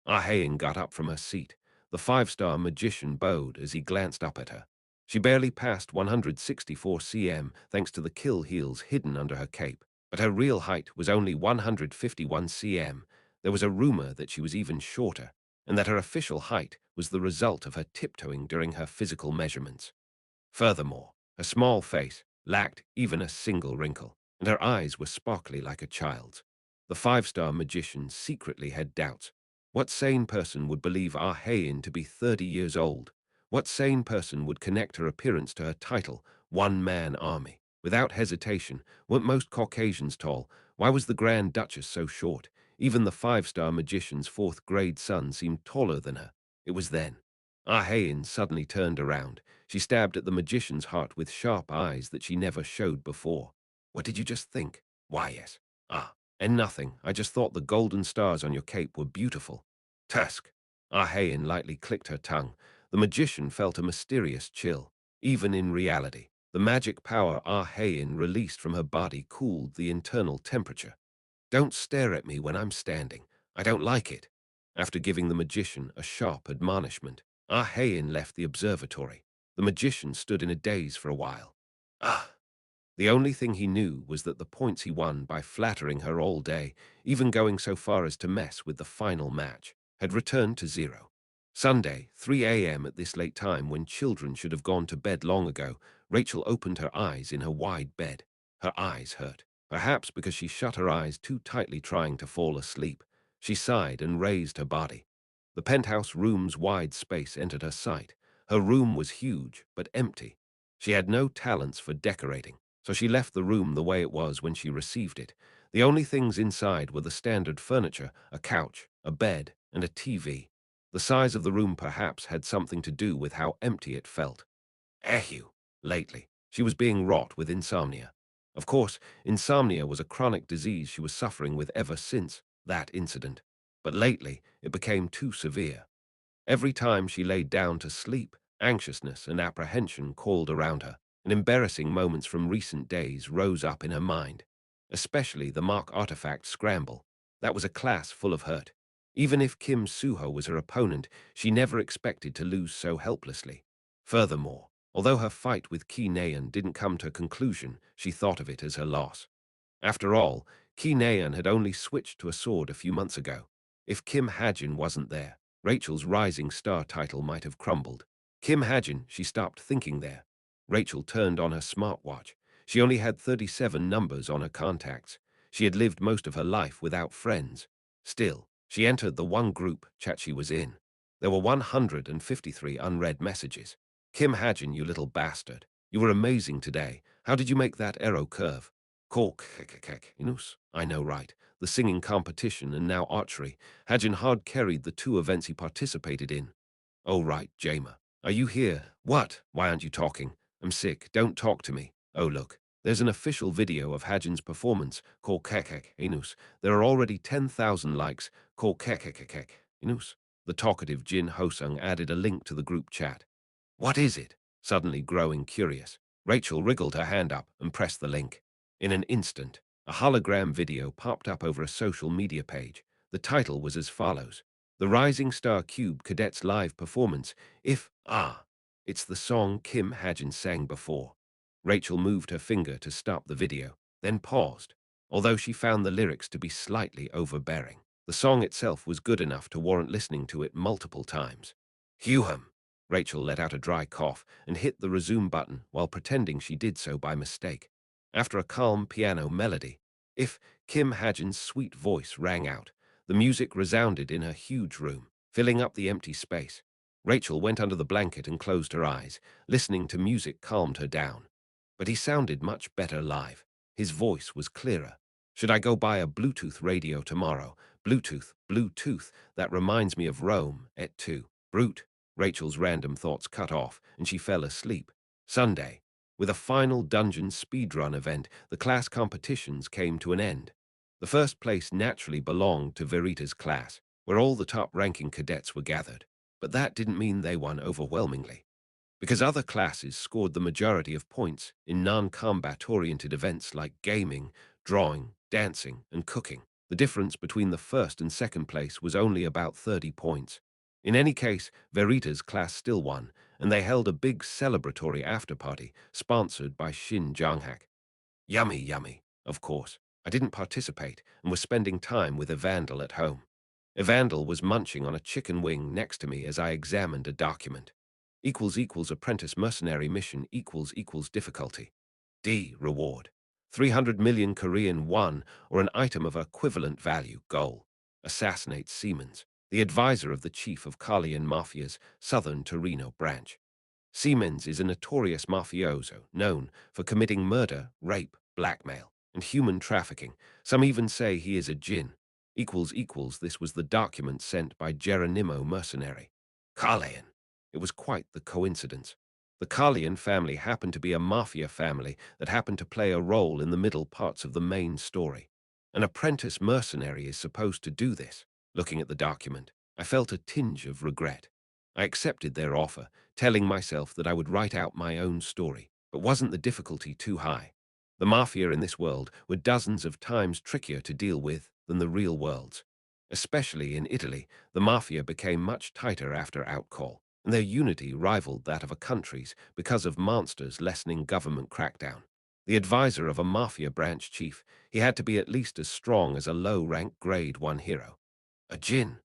Ah Hae-in got up from her seat. The five-star magician bowed as he glanced up at her. She barely passed 164 cm thanks to the kill heels hidden under her cape, but her real height was only 151 cm. There was a rumor that she was even shorter, and that her official height was the result of her tiptoeing during her physical measurements. Furthermore, her small face lacked even a single wrinkle, and her eyes were sparkly like a child's. The five-star magician secretly had doubts. What sane person would believe Ah Hae-in to be 30 years old? What sane person would connect her appearance to her title, one-man army? Without hesitation, weren't most Caucasians tall? Why was the Grand Duchess so short? Even the five-star magician's fourth-grade son seemed taller than her. It was then. Ah Hae-in suddenly turned around. She stabbed at the magician's heart with sharp eyes that she never showed before. "What did you just think?" "Why, yes." "Ah, and nothing. I just thought the golden stars on your cape were beautiful." "Tusk." Ah Hae-in lightly clicked her tongue. The magician felt a mysterious chill. Even in reality, the magic power Ah Hae-in released from her body cooled the internal temperature. "Don't stare at me when I'm standing. I don't like it." After giving the magician a sharp admonishment, Ah Hae-in left the observatory. The magician stood in a daze for a while. Ah! The only thing he knew was that the points he won by flattering her all day, even going so far as to mess with the final match, had returned to zero. Sunday, 3 a.m. at this late time when children should have gone to bed long ago, Rachel opened her eyes in her wide bed. Her eyes hurt, perhaps because she shut her eyes too tightly trying to fall asleep. She sighed and raised her body. The penthouse room's wide space entered her sight. Her room was huge, but empty. She had no talents for decorating, so she left the room the way it was when she received it. The only things inside were the standard furniture, a couch, a bed, and a TV. The size of the room perhaps had something to do with how empty it felt. Ehew. Lately, she was being wrought with insomnia. Of course, insomnia was a chronic disease she was suffering with ever since that incident. But lately, it became too severe. Every time she laid down to sleep, anxiousness and apprehension called around her, and embarrassing moments from recent days rose up in her mind. Especially the Mark artifact scramble. That was a class full of hurt. Even if Kim Suho was her opponent, she never expected to lose so helplessly. Furthermore, although her fight with Ki Naeun didn't come to a conclusion, she thought of it as her loss. After all, Ki Naeun had only switched to a sword a few months ago. If Kim Hajin wasn't there, Rachel's rising star title might have crumbled. Kim Hajin, she stopped thinking there. Rachel turned on her smartwatch. She only had 37 numbers on her contacts. She had lived most of her life without friends. Still, she entered the one group chat she was in. There were 153 unread messages. Kim Hajin, you little bastard. You were amazing today. How did you make that arrow curve? Cork, Inus. I know, right. The singing competition and now archery. Hajin hard carried the two events he participated in. Oh, right, Jamer. Are you here? What? Why aren't you talking? I'm sick. Don't talk to me. Oh, look. There's an official video of Hajin's performance. Cork, Inus. There are already 10,000 likes. Cork, Inus. The talkative Jin Hosung added a link to the group chat. What is it? Suddenly growing curious, Rachel wriggled her hand up and pressed the link. In an instant, a hologram video popped up over a social media page. The title was as follows: The Rising Star Cube Cadets Live Performance. It's the song Kim Hajin sang before. Rachel moved her finger to stop the video, then paused. Although she found the lyrics to be slightly overbearing, the song itself was good enough to warrant listening to it multiple times. Hugh. Rachel let out a dry cough and hit the resume button while pretending she did so by mistake. After a calm piano melody, if Kim Hajin's sweet voice rang out, the music resounded in her huge room, filling up the empty space. Rachel went under the blanket and closed her eyes. Listening to music calmed her down. But he sounded much better live. His voice was clearer. Should I go buy a Bluetooth radio tomorrow? Bluetooth, that reminds me of Rome, et tu. Brute. Rachel's random thoughts cut off, and she fell asleep. Sunday. With a final dungeon speedrun event, the class competitions came to an end. The first place naturally belonged to Verita's class, where all the top-ranking cadets were gathered. But that didn't mean they won overwhelmingly, because other classes scored the majority of points in non-combat-oriented events like gaming, drawing, dancing, and cooking. The difference between the first and second place was only about 30 points. In any case, Verita's class still won, and they held a big celebratory after-party sponsored by Shin Jonghak. Yummy, yummy, of course. I didn't participate and was spending time with Evandel at home. Evandel was munching on a chicken wing next to me as I examined a document. Apprentice mercenary mission difficulty. D. Reward. 300 million Korean won or an item of equivalent value. Goal. Assassinate Siemens, the advisor of the chief of Kalian Mafia's southern Torino branch. Siemens is a notorious mafioso known for committing murder, rape, blackmail, and human trafficking. Some even say he is a Jin. This was the document sent by Geronimo mercenary. Kalian. It was quite the coincidence. The Kalian family happened to be a mafia family that happened to play a role in the middle parts of the main story. An apprentice mercenary is supposed to do this. Looking at the document, I felt a tinge of regret. I accepted their offer, telling myself that I would write out my own story, but wasn't the difficulty too high? The mafia in this world were dozens of times trickier to deal with than the real world's. Especially in Italy, the mafia became much tighter after Outcall, and their unity rivaled that of a country's because of monsters lessening government crackdown. The advisor of a mafia branch chief, he had to be at least as strong as a low-rank grade 1 hero. A Jin.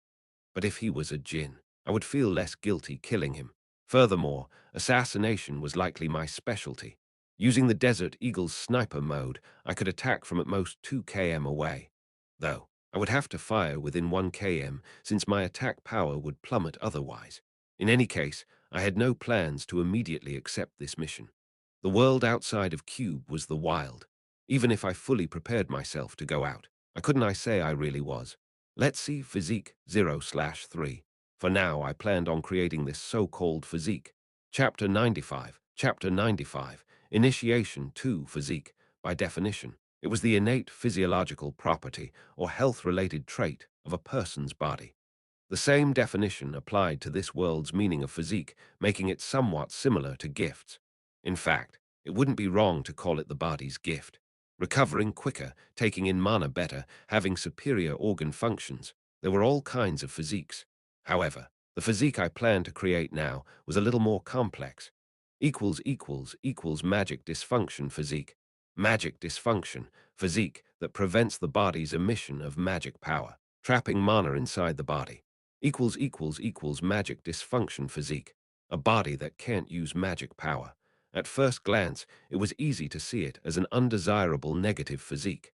But if he was a Jin, I would feel less guilty killing him. Furthermore, assassination was likely my specialty. Using the Desert Eagle's sniper mode, I could attack from at most 2 km away. Though, I would have to fire within 1 km since my attack power would plummet otherwise. In any case, I had no plans to immediately accept this mission. The world outside of Cube was the wild. Even if I fully prepared myself to go out, I say I really was. Let's see Physique 0/3. For now, I planned on creating this so-called physique. Chapter 95. Chapter 95. Initiation to Physique. By definition, it was the innate physiological property or health-related trait of a person's body. The same definition applied to this world's meaning of physique, making it somewhat similar to gifts. In fact, it wouldn't be wrong to call it the body's gift. Recovering quicker, taking in mana better, having superior organ functions. There were all kinds of physiques. However, the physique I planned to create now was a little more complex. Magic dysfunction physique. Magic dysfunction, physique that prevents the body's emission of magic power, trapping mana inside the body. Equals magic dysfunction physique, a body that can't use magic power. At first glance, it was easy to see it as an undesirable negative physique.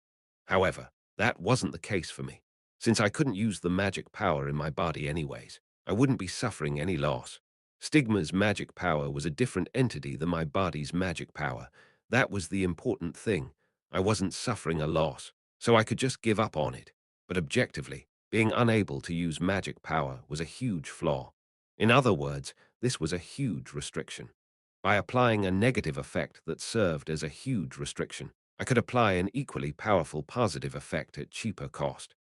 However, that wasn't the case for me. Since I couldn't use the magic power in my body anyways, I wouldn't be suffering any loss. Stigma's magic power was a different entity than my body's magic power. That was the important thing. I wasn't suffering a loss, so I could just give up on it. But objectively, being unable to use magic power was a huge flaw. In other words, this was a huge restriction. By applying a negative effect that served as a huge restriction, I could apply an equally powerful positive effect at cheaper cost.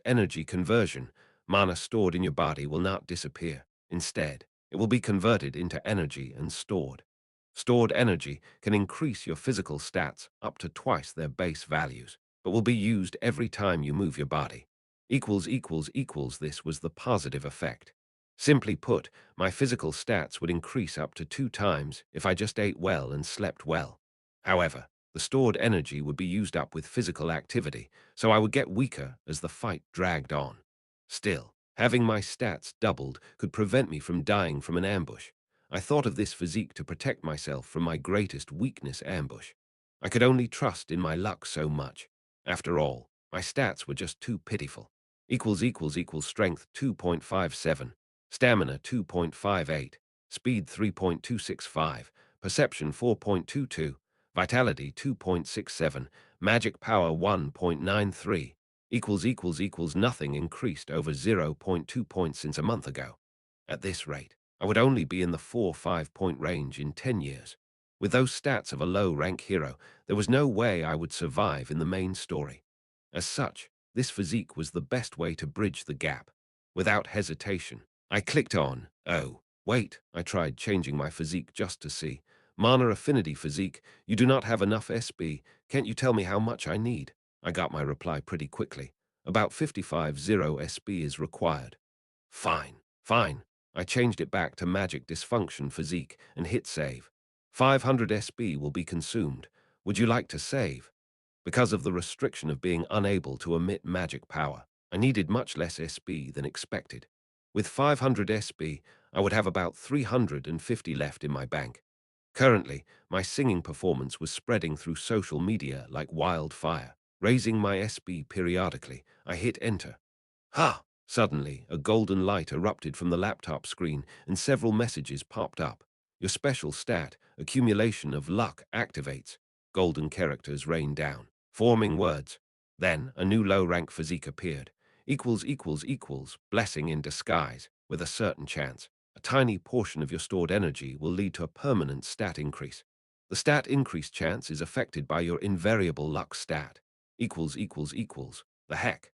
Energy conversion. Mana stored in your body will not disappear. Instead, it will be converted into energy and stored. Stored energy can increase your physical stats up to twice their base values, but will be used every time you move your body. This was the positive effect. Simply put, my physical stats would increase up to 2 times if I just ate well and slept well. However, the stored energy would be used up with physical activity, so I would get weaker as the fight dragged on. Still, having my stats doubled could prevent me from dying from an ambush. I thought of this physique to protect myself from my greatest weakness, ambush. I could only trust in my luck so much. After all, my stats were just too pitiful. Strength 2.57, stamina 2.58, speed 3.265, perception 4.22, vitality 2.67, magic power 1.93, nothing increased over 0.2 points since a month ago. At this rate, I would only be in the 4-5 point range in 10 years. With those stats of a low-rank hero, there was no way I would survive in the main story. As such, this physique was the best way to bridge the gap. Without hesitation, I clicked on, oh, wait, I tried changing my physique just to see. Mana affinity physique, you do not have enough SB, can't you tell me how much I need? I got my reply pretty quickly. About 55 SB is required. Fine. I changed it back to magic dysfunction physique and hit save. 500 SB will be consumed. Would you like to save? Because of the restriction of being unable to emit magic power, I needed much less SB than expected. With 500 SB, I would have about 350 left in my bank. Currently, my singing performance was spreading through social media like wildfire. Raising my SB periodically, I hit enter. Ha! Suddenly, a golden light erupted from the laptop screen and several messages popped up. Your special stat, accumulation of luck, activates. Golden characters rained down, forming words. Then, a new low-rank physique appeared. Blessing in disguise, with a certain chance. A tiny portion of your stored energy will lead to a permanent stat increase. The stat increase chance is affected by your invariable luck stat. The heck?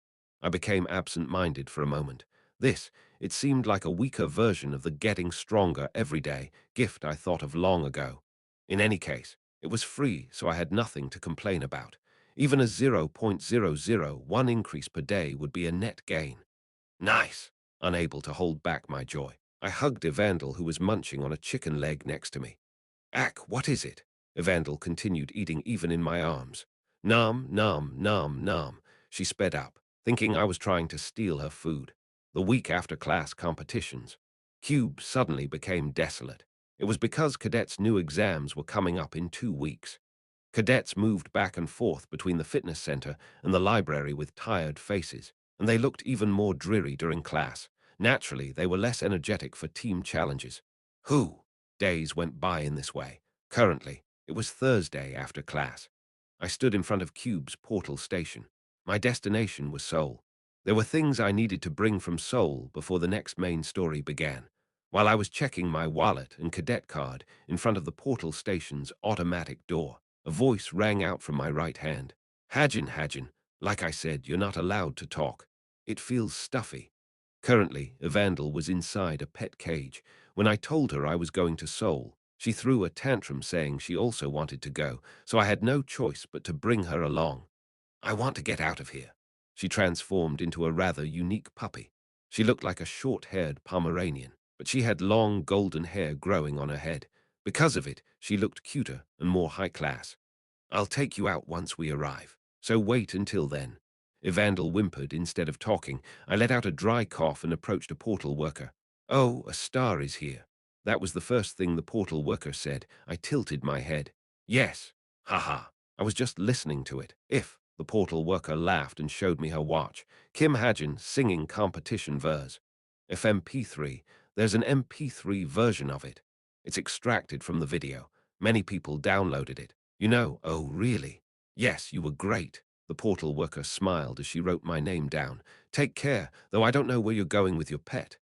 I became absent-minded for a moment. It seemed like a weaker version of the getting stronger every day gift I thought of long ago. In any case, it was free, so I had nothing to complain about. Even a 0.001 increase per day would be a net gain. Nice! Unable to hold back my joy, I hugged Evandel, who was munching on a chicken leg next to me. Ack, what is it? Evandel continued eating even in my arms. Nom, nom, nom, nom. She sped up, thinking I was trying to steal her food. The week after class competitions, Cube suddenly became desolate. It was because cadets' new exams were coming up in 2 weeks. Cadets moved back and forth between the fitness center and the library with tired faces, and they looked even more dreary during class. Naturally, they were less energetic for team challenges. Days went by in this way. Currently, it was Thursday after class. I stood in front of Cube's portal station. My destination was Seoul. There were things I needed to bring from Seoul before the next main story began. While I was checking my wallet and cadet card in front of the portal station's automatic door, a voice rang out from my right hand. Hajin, like I said, you're not allowed to talk. It feels stuffy. Currently, Evandel was inside a pet cage. When I told her I was going to Seoul, she threw a tantrum saying she also wanted to go, so I had no choice but to bring her along. I want to get out of here. She transformed into a rather unique puppy. She looked like a short-haired Pomeranian, but she had long golden hair growing on her head. Because of it, she looked cuter and more high class. I'll take you out once we arrive, so wait until then. Evandel whimpered instead of talking. I let out a dry cough and approached a portal worker. Oh, a star is here. That was the first thing the portal worker said. I tilted my head. Yes. Haha. I was just listening to it. If the portal worker laughed and showed me her watch. Kim Hajin singing competition verse. If MP3, there's an MP3 version of it. It's extracted from the video. Many people downloaded it. You know, oh really? Yes, you were great. The portal worker smiled as she wrote my name down. Take care, though I don't know where you're going with your pet.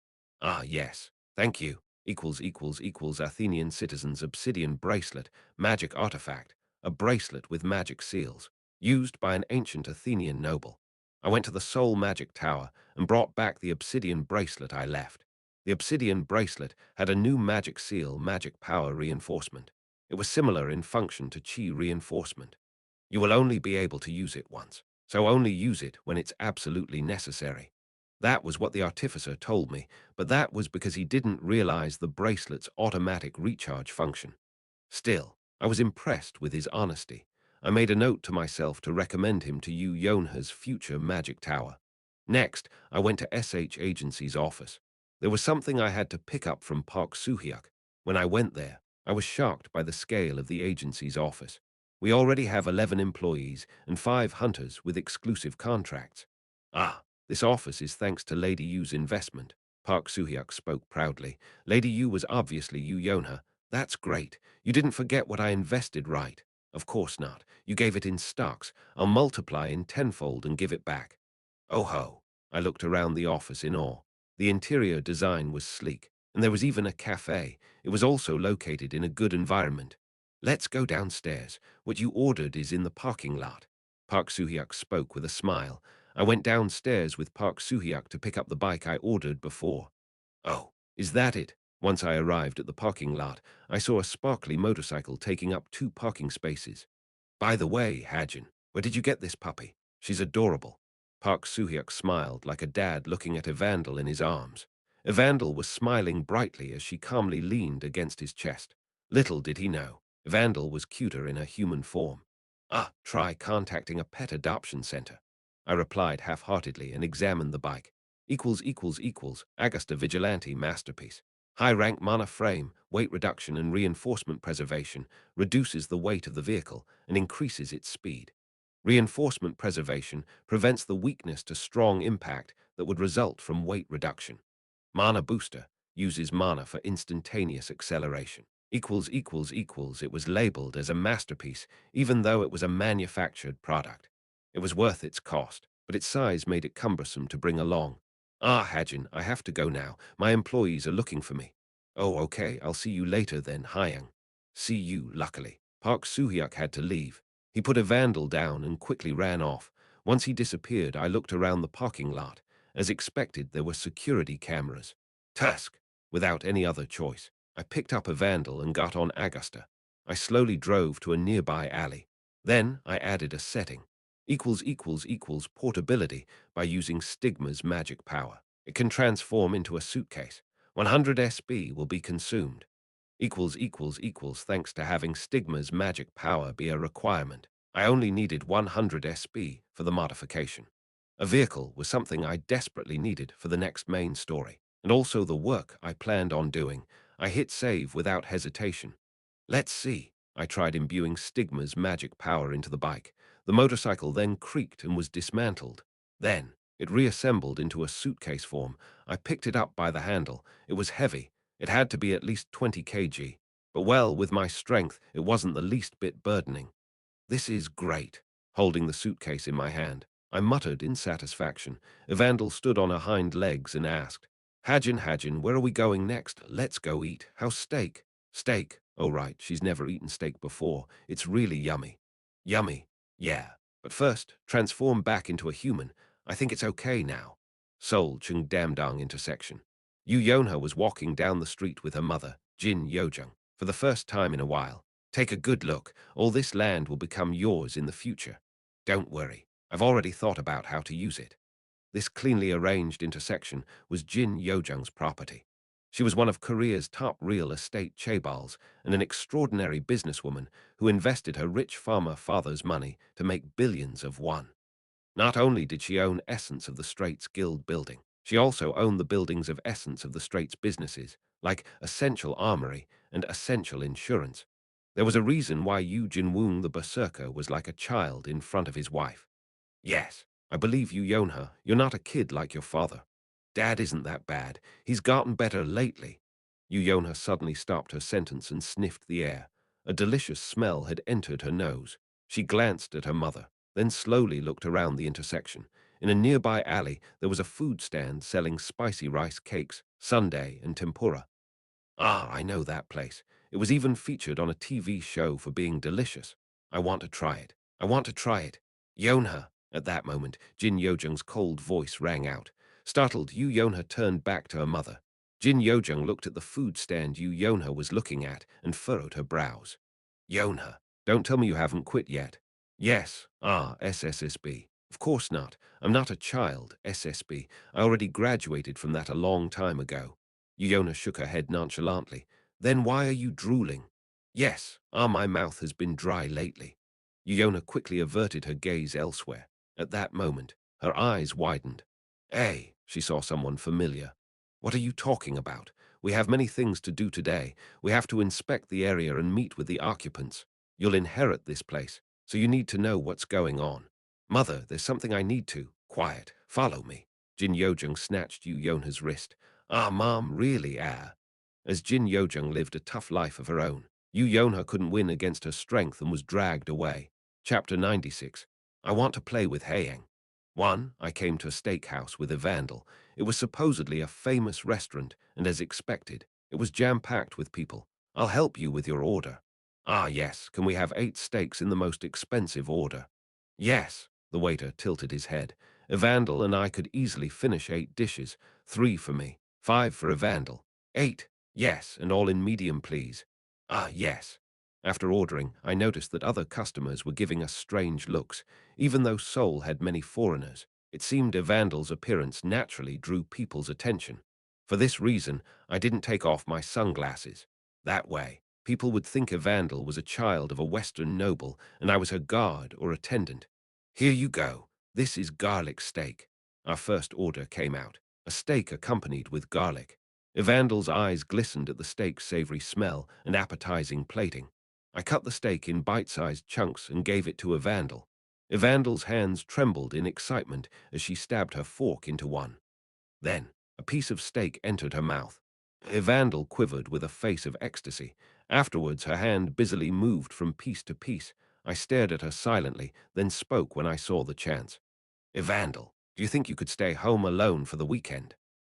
Ah, yes. Thank you. Athenian citizens obsidian bracelet, magic artifact, a bracelet with magic seals, used by an ancient Athenian noble. I went to the Soul Magic Tower and brought back the obsidian bracelet I left. The obsidian bracelet had a new magic seal, magic power reinforcement. It was similar in function to chi reinforcement. You will only be able to use it once, so only use it when it's absolutely necessary. That was what the artificer told me, but that was because he didn't realize the bracelet's automatic recharge function. Still, I was impressed with his honesty. I made a note to myself to recommend him to Yu Yonha's future magic tower. Next, I went to SH Agency's office. There was something I had to pick up from Park Soo-hyuk. When I went there, I was shocked by the scale of the agency's office. We already have 11 employees and 5 hunters with exclusive contracts. Ah, this office is thanks to Lady Yu's investment. Park Soo-hyuk spoke proudly. Lady Yu was obviously Yu Yonha. That's great. You didn't forget what I invested, right? Of course not. You gave it in stocks. I'll multiply in tenfold and give it back. Oh ho. I looked around the office in awe. The interior design was sleek, and there was even a cafe. It was also located in a good environment. Let's go downstairs. What you ordered is in the parking lot. Park Soo-hyuk spoke with a smile. I went downstairs with Park Soo-hyuk to pick up the bike I ordered before. Oh, is that it? Once I arrived at the parking lot, I saw a sparkly motorcycle taking up 2 parking spaces. By the way, Hajin, where did you get this puppy? She's adorable. Park Soo-hyuk smiled like a dad looking at Evandel in his arms. Evandel was smiling brightly as she calmly leaned against his chest. Little did he know, Evandel was cuter in her human form. Ah, try contacting a pet adoption center. I replied half-heartedly and examined the bike. Augusta Vigilante masterpiece. High-rank mana frame, weight reduction and reinforcement preservation reduces the weight of the vehicle and increases its speed. Reinforcement preservation prevents the weakness to strong impact that would result from weight reduction. Mana booster uses mana for instantaneous acceleration. It was labeled as a masterpiece even though it was a manufactured product. It was worth its cost, but its size made it cumbersome to bring along. Ah, Hajin, I have to go now. My employees are looking for me. Oh, okay, I'll see you later then, Hyang. See you, luckily. Park Soo-hyuk had to leave. He put Evandel down and quickly ran off. Once he disappeared, I looked around the parking lot. As expected, there were security cameras. Tusk! Without any other choice, I picked up Evandel and got on Augusta. I slowly drove to a nearby alley. Then I added a setting. Portability by using Stigma's magic power. It can transform into a suitcase. 100 SB will be consumed. Thanks to having Stigma's magic power be a requirement. I only needed 100 SB for the modification. A vehicle was something I desperately needed for the next main story, and also the work I planned on doing. I hit save without hesitation. Let's see. I tried imbuing Stigma's magic power into the bike. The motorcycle then creaked and was dismantled. Then, it reassembled into a suitcase form. I picked it up by the handle. It was heavy. It had to be at least 20 kg. But well, with my strength, it wasn't the least bit burdening. This is great. Holding the suitcase in my hand, I muttered in satisfaction. Evandel stood on her hind legs and asked, Hajin, where are we going next? Let's go eat. How's steak? Steak? Oh right, she's never eaten steak before. It's really yummy. Yummy? Yeah. But first, transform back into a human. I think it's okay now. Seoul Chung Damdang intersection. Yu Yonha was walking down the street with her mother, Jin Yojung, for the first time in a while. Take a good look. All this land will become yours in the future. Don't worry. I've already thought about how to use it. This cleanly arranged intersection was Jin Yojung's property. She was one of Korea's top real estate chaebols and an extraordinary businesswoman who invested her rich farmer father's money to make billions of won. Not only did she own Essence of the Straits Guild building, she also owned the buildings of Essence of the Straits businesses, like Essential Armory and Essential Insurance. There was a reason why Yu Jinwoong the Berserker was like a child in front of his wife. Yes, I believe you, Yonha. You're not a kid like your father. Dad isn't that bad. He's gotten better lately. Yonha suddenly stopped her sentence and sniffed the air. A delicious smell had entered her nose. She glanced at her mother, then slowly looked around the intersection. In a nearby alley, there was a food stand selling spicy rice cakes, sundae, and tempura. Ah, I know that place. It was even featured on a TV show for being delicious. I want to try it. I want to try it. Yonha. At that moment, Jin Yojung's cold voice rang out. Startled, Yu Yonha turned back to her mother. Jin Yojung looked at the food stand Yu Yonha was looking at and furrowed her brows. Yonha, don't tell me you haven't quit yet. Yes, SSSB. Of course not. I'm not a child, SSB. I already graduated from that a long time ago. Yona shook her head nonchalantly. Then why are you drooling? Yes, my mouth has been dry lately. Yona quickly averted her gaze elsewhere. At that moment, her eyes widened. Hey, she saw someone familiar. What are you talking about? We have many things to do today. We have to inspect the area and meet with the occupants. You'll inherit this place, so you need to know what's going on. Mother, there's something I need to. Quiet. Follow me. Jin Yojung snatched Yu Yona's wrist. Mom, really, As Jin Yojung lived a tough life of her own, Yu Yonha couldn't win against her strength and was dragged away. Chapter 96. I want to play with Haeyang. 1. I came to a steakhouse with a vandal. It was supposedly a famous restaurant, and as expected, it was jam-packed with people. I'll help you with your order. Ah, yes, can we have 8 steaks in the most expensive order? Yes, the waiter tilted his head. Evandel and I could easily finish 8 dishes, 3 for me, 5 for Evandel. 8, yes, and all in medium, please. Ah, yes. After ordering, I noticed that other customers were giving us strange looks. Even though Seoul had many foreigners, it seemed Evandel's appearance naturally drew people's attention. For this reason, I didn't take off my sunglasses. That way, people would think Evandel was a child of a Western noble and I was her guard or attendant. Here you go. This is garlic steak. Our first order came out. A steak accompanied with garlic. Evandel's eyes glistened at the steak's savory smell and appetizing plating. I cut the steak in bite-sized chunks and gave it to Evandel. Evandel's hands trembled in excitement as she stabbed her fork into one. Then, a piece of steak entered her mouth. Evandel quivered with a face of ecstasy. Afterwards, her hand busily moved from piece to piece. I stared at her silently, then spoke when I saw the chance. Evandel, do you think you could stay home alone for the weekend?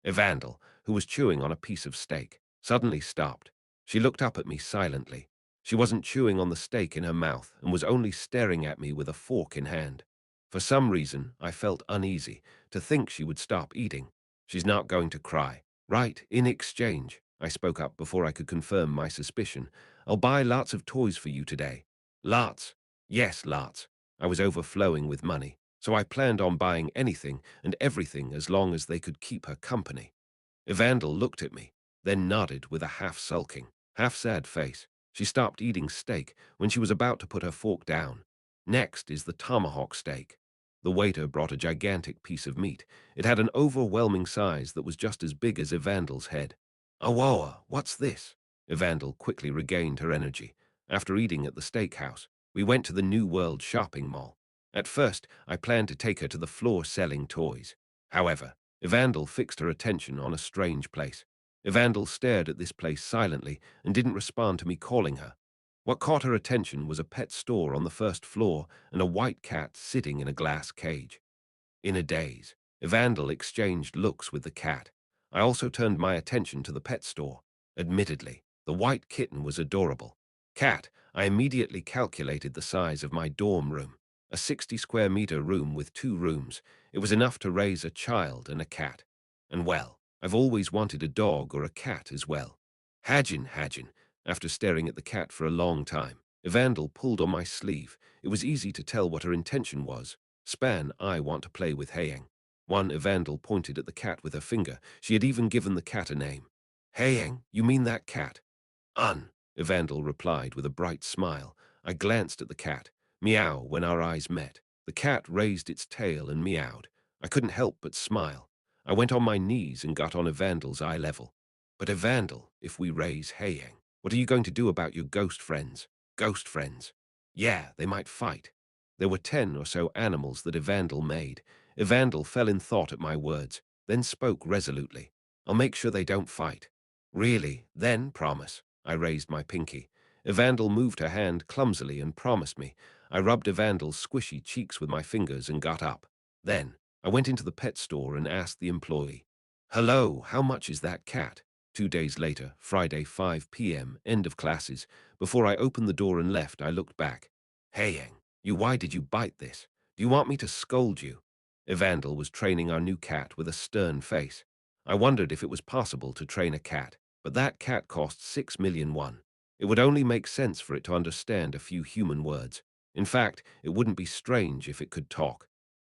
Evandel, who was chewing on a piece of steak, suddenly stopped. She looked up at me silently. She wasn't chewing on the steak in her mouth and was only staring at me with a fork in hand. For some reason, I felt uneasy to think she would stop eating. She's not going to cry. Right, in exchange, I spoke up before I could confirm my suspicion. I'll buy lots of toys for you today. Lots. Yes, lots. I was overflowing with money, so I planned on buying anything and everything as long as they could keep her company. Evandel looked at me, then nodded with a half-sulking, half-sad face. She stopped eating steak when she was about to put her fork down. Next is the tomahawk steak. The waiter brought a gigantic piece of meat. It had an overwhelming size that was just as big as Evandel's head. Awoa, what's this? Evandel quickly regained her energy. After eating at the steakhouse, we went to the New World shopping mall. At first, I planned to take her to the floor selling toys. However, Evandel fixed her attention on a strange place. Evandel stared at this place silently and didn't respond to me calling her. What caught her attention was a pet store on the first floor and a white cat sitting in a glass cage. In a daze, Evandel exchanged looks with the cat. I also turned my attention to the pet store. Admittedly, the white kitten was adorable. Cat, I immediately calculated the size of my dorm room. A 60-square-meter room with 2 rooms. It was enough to raise a child and a cat. And well, I've always wanted a dog or a cat as well. Hajin. After staring at the cat for a long time, Evandel pulled on my sleeve. It was easy to tell what her intention was. Span, I want to play with Haeyang. 1. Evandel pointed at the cat with her finger. She had even given the cat a name. Heyang, you mean that cat? Evandel replied with a bright smile. I glanced at the cat. Meow when our eyes met. The cat raised its tail and meowed. I couldn't help but smile. I went on my knees and got on Evandel's eye level. But Evandel, if we raise Heyang, what are you going to do about your ghost friends? Ghost friends? Yeah, they might fight. There were 10 or so animals that Evandel made. Evandel fell in thought at my words, then spoke resolutely. I'll make sure they don't fight. Really? Then promise. I raised my pinky. Evandel moved her hand clumsily and promised me. I rubbed Evandel's squishy cheeks with my fingers and got up. Then, I went into the pet store and asked the employee, "Hello, how much is that cat?" 2 days later, Friday, 5 p.m., end of classes. Before I opened the door and left, I looked back. "Hey, Yang, why did you bite this? Do you want me to scold you?" Evandel was training our new cat with a stern face. I wondered if it was possible to train a cat, but that cat cost 6 million won. It would only make sense for it to understand a few human words. In fact, it wouldn't be strange if it could talk.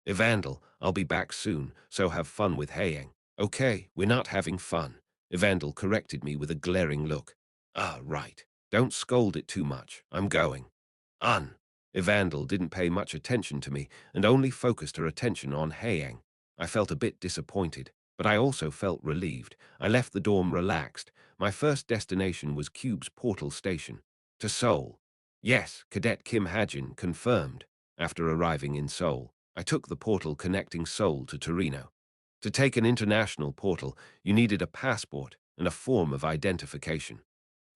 "Evandel, I'll be back soon, so have fun with Hayang." "Okay, we're not having fun." Evandel corrected me with a glaring look. "Ah, right. Don't scold it too much. I'm going." "Un." Evandel didn't pay much attention to me and only focused her attention on Hayang. I felt a bit disappointed, but I also felt relieved. I left the dorm relaxed. My first destination was Cube's portal station. To Seoul. Yes, Cadet Kim Hajin confirmed. After arriving in Seoul, I took the portal connecting Seoul to Torino. To take an international portal, you needed a passport and a form of identification.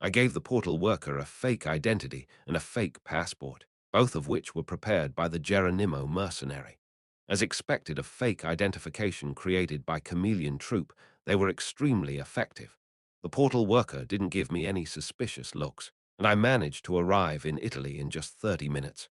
I gave the portal worker a fake identity and a fake passport, both of which were prepared by the Geronimo mercenary. As expected, a fake identification created by Chameleon Troop, they were extremely effective. The portal worker didn't give me any suspicious looks, and I managed to arrive in Italy in just 30 minutes.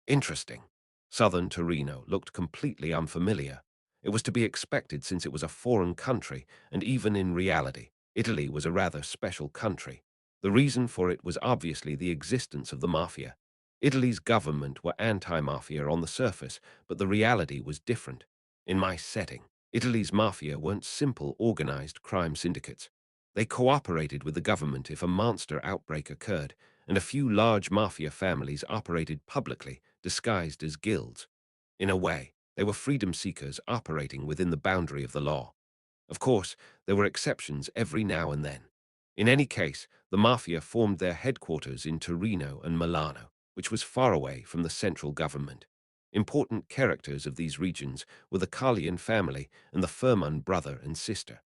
Interesting. Southern Torino looked completely unfamiliar. It was to be expected since it was a foreign country, and even in reality, Italy was a rather special country. The reason for it was obviously the existence of the mafia. Italy's government were anti-mafia on the surface, but the reality was different. In my setting, Italy's mafia weren't simple organized crime syndicates. They cooperated with the government if a monster outbreak occurred, and a few large mafia families operated publicly, disguised as guilds. In a way, they were freedom seekers operating within the boundary of the law. Of course, there were exceptions every now and then. In any case, the mafia formed their headquarters in Torino and Milano, which was far away from the central government. Important characters of these regions were the Carlian family and the Furman brother and sister.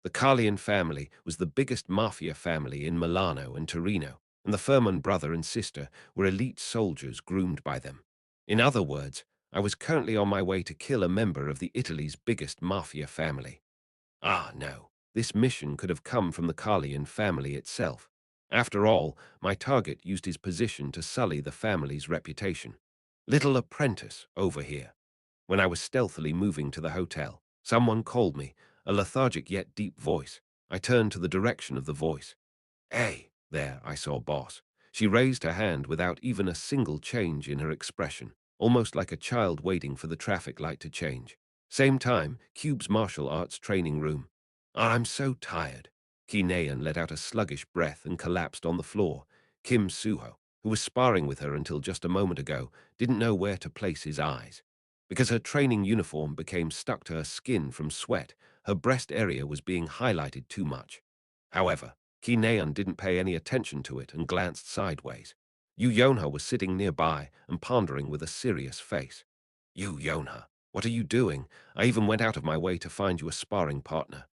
The Carlian family was the biggest mafia family in Milano and Torino, and the Furman brother and sister were elite soldiers groomed by them. In other words, I was currently on my way to kill a member of the Italy's biggest mafia family. Ah, no. This mission could have come from the Carlian family itself. After all, my target used his position to sully the family's reputation. Little apprentice over here. When I was stealthily moving to the hotel, someone called me, a lethargic yet deep voice. I turned to the direction of the voice. "Hey, there," I saw Boss. She raised her hand without even a single change in her expression, almost like a child waiting for the traffic light to change. Same time, Cube's martial arts training room. "I'm so tired." Ki Naeun let out a sluggish breath and collapsed on the floor. Kim Suho, who was sparring with her until just a moment ago, didn't know where to place his eyes. Because her training uniform became stuck to her skin from sweat, her breast area was being highlighted too much. However, Ki Naeun didn't pay any attention to it and glanced sideways. Yu Yonha was sitting nearby and pondering with a serious face. "Yu Yonha, what are you doing? I even went out of my way to find you a sparring partner."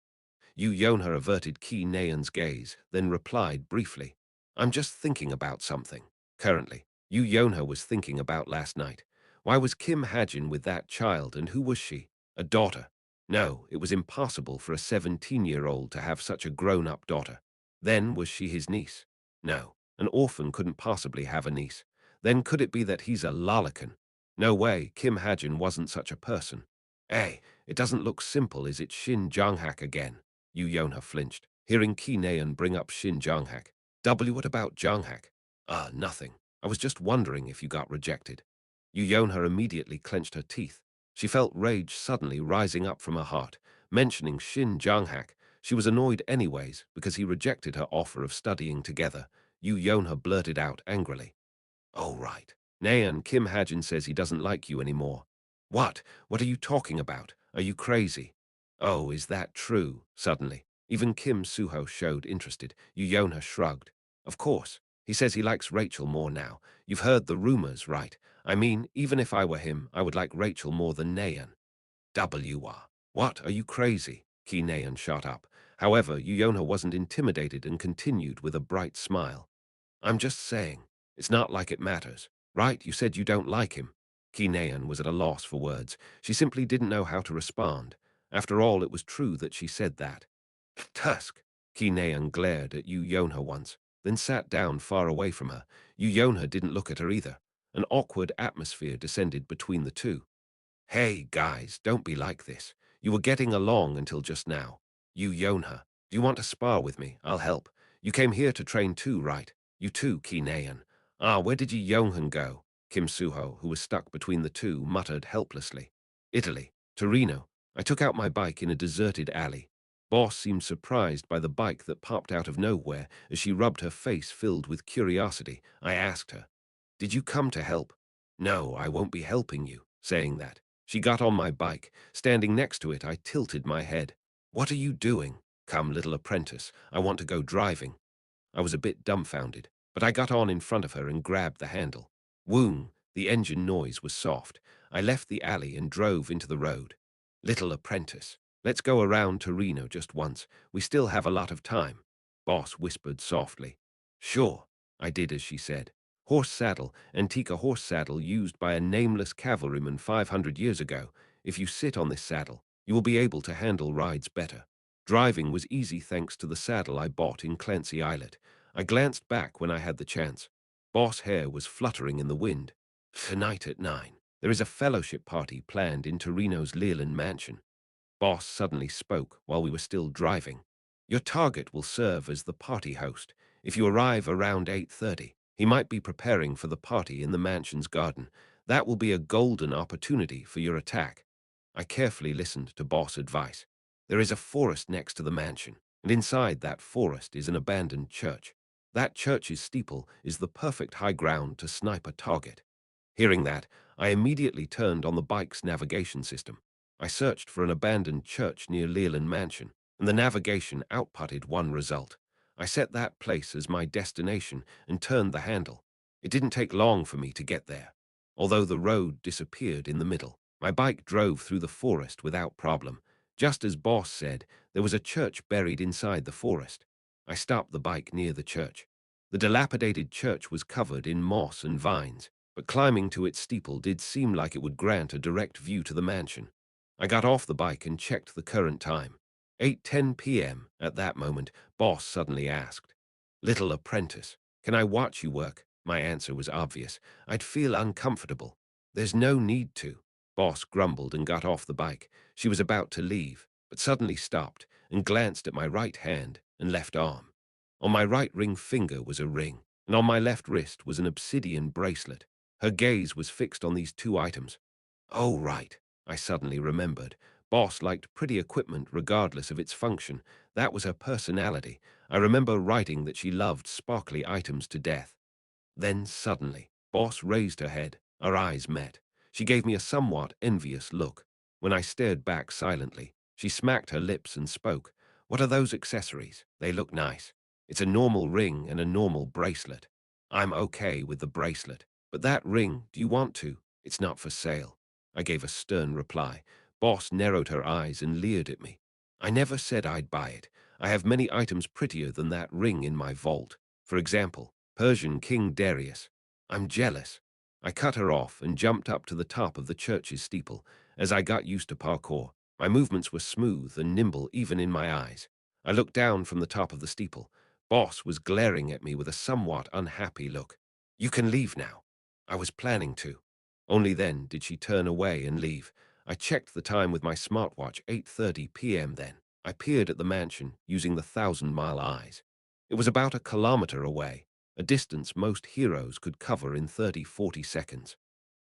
Yu Yonha averted Ki Naeun's gaze, then replied briefly, "I'm just thinking about something." Currently, Yu Yonha was thinking about last night. Why was Kim Hajin with that child, and who was she? A daughter? No, it was impossible for a 17-year-old to have such a grown-up daughter. Then was she his niece? No, an orphan couldn't possibly have a niece. Then could it be that he's a lalakan? No way, Kim Hajin wasn't such a person. Hey, it doesn't look simple, is it? Shin Jonghak again. Yu Yonha flinched, hearing Ki Naeun bring up Shin Jonghak. What about Jonghak? Nothing. I was just wondering if you got rejected." Yu Yonha immediately clenched her teeth. She felt rage suddenly rising up from her heart. Mentioning Shin Jonghak, She was annoyed anyways because he rejected her offer of studying together. Yonha blurted out angrily. Oh, right. Naeun, Kim Hajin says he doesn't like you anymore. What? What are you talking about? Are you crazy? Oh, is that true? Suddenly, even Kim Suho showed interested. Yonha shrugged. Of course. He says he likes Rachel more now. You've heard the rumors, right? I mean, even if I were him, I would like Rachel more than Naeun. WR. What? Are you crazy? Ki Naeun shot up. However, Yonha wasn't intimidated and continued with a bright smile. I'm just saying. It's not like it matters. Right? You said you don't like him. Kinean was at a loss for words. She simply didn't know how to respond. After all, it was true that she said that. Tusk! Kinean glared at Yonha once, then sat down far away from her. Yonha didn't look at her either. An awkward atmosphere descended between the two. Hey, guys, don't be like this. You were getting along until just now. Yonha, do you want to spar with me? I'll help. You came here to train too, right? You too, Kinean. Ah, where did Yonhan go? Kim Suho, who was stuck between the two, muttered helplessly. Italy. Torino. I took out my bike in a deserted alley. Boss seemed surprised by the bike that popped out of nowhere as she rubbed her face filled with curiosity. I asked her, Did you come to help? No, I won't be helping you. Saying that, she got on my bike. Standing next to it, I tilted my head. What are you doing? Come, little apprentice. I want to go driving. I was a bit dumbfounded, but I got on in front of her and grabbed the handle. Woom, the engine noise was soft. I left the alley and drove into the road. Little apprentice, let's go around Torino just once. We still have a lot of time. Boss whispered softly. Sure, I did as she said. Horse saddle, Antica horse saddle used by a nameless cavalryman 500 years ago. If you sit on this saddle, you will be able to handle rides better. Driving was easy thanks to the saddle I bought in Clancy Islet. I glanced back when I had the chance. Boss hair was fluttering in the wind. Tonight at 9, there is a fellowship party planned in Torino's Leland mansion. Boss suddenly spoke while we were still driving. Your target will serve as the party host. If you arrive around 8:30, he might be preparing for the party in the mansion's garden. That will be a golden opportunity for your attack. I carefully listened to Boss' advice. There is a forest next to the mansion, and inside that forest is an abandoned church. That church's steeple is the perfect high ground to snipe a target. Hearing that, I immediately turned on the bike's navigation system. I searched for an abandoned church near Leland Mansion, and the navigation outputted one result. I set that place as my destination and turned the handle. It didn't take long for me to get there. Although the road disappeared in the middle, my bike drove through the forest without problem. Just as Boss said, there was a church buried inside the forest. I stopped the bike near the church. The dilapidated church was covered in moss and vines, but climbing to its steeple did seem like it would grant a direct view to the mansion. I got off the bike and checked the current time. 8:10 p.m. At that moment, Boss suddenly asked, Little apprentice, can I watch you work? My answer was obvious. I'd feel uncomfortable. There's no need to. Boss grumbled and got off the bike. She was about to leave, but suddenly stopped and glanced at my right hand and left arm. On my right ring finger was a ring, and on my left wrist was an obsidian bracelet. Her gaze was fixed on these two items. Oh, right, I suddenly remembered. Boss liked pretty equipment regardless of its function. That was her personality. I remember writing that she loved sparkly items to death. Then suddenly, Boss raised her head. Our eyes met. She gave me a somewhat envious look. When I stared back silently, she smacked her lips and spoke. What are those accessories? They look nice. It's a normal ring and a normal bracelet. I'm okay with the bracelet. But that ring, do you want to? It's not for sale. I gave a stern reply. Boss narrowed her eyes and leered at me. I never said I'd buy it. I have many items prettier than that ring in my vault. For example, Persian King Darius. I'm jealous. I cut her off and jumped up to the top of the church's steeple. As I got used to parkour, my movements were smooth and nimble even in my eyes. I looked down from the top of the steeple. Boss was glaring at me with a somewhat unhappy look. You can leave now. I was planning to. Only then did she turn away and leave. I checked the time with my smartwatch, 8:30 p.m. then. I peered at the mansion using the 1,000-mile eyes. It was about a kilometer away, a distance most heroes could cover in 30-40 seconds.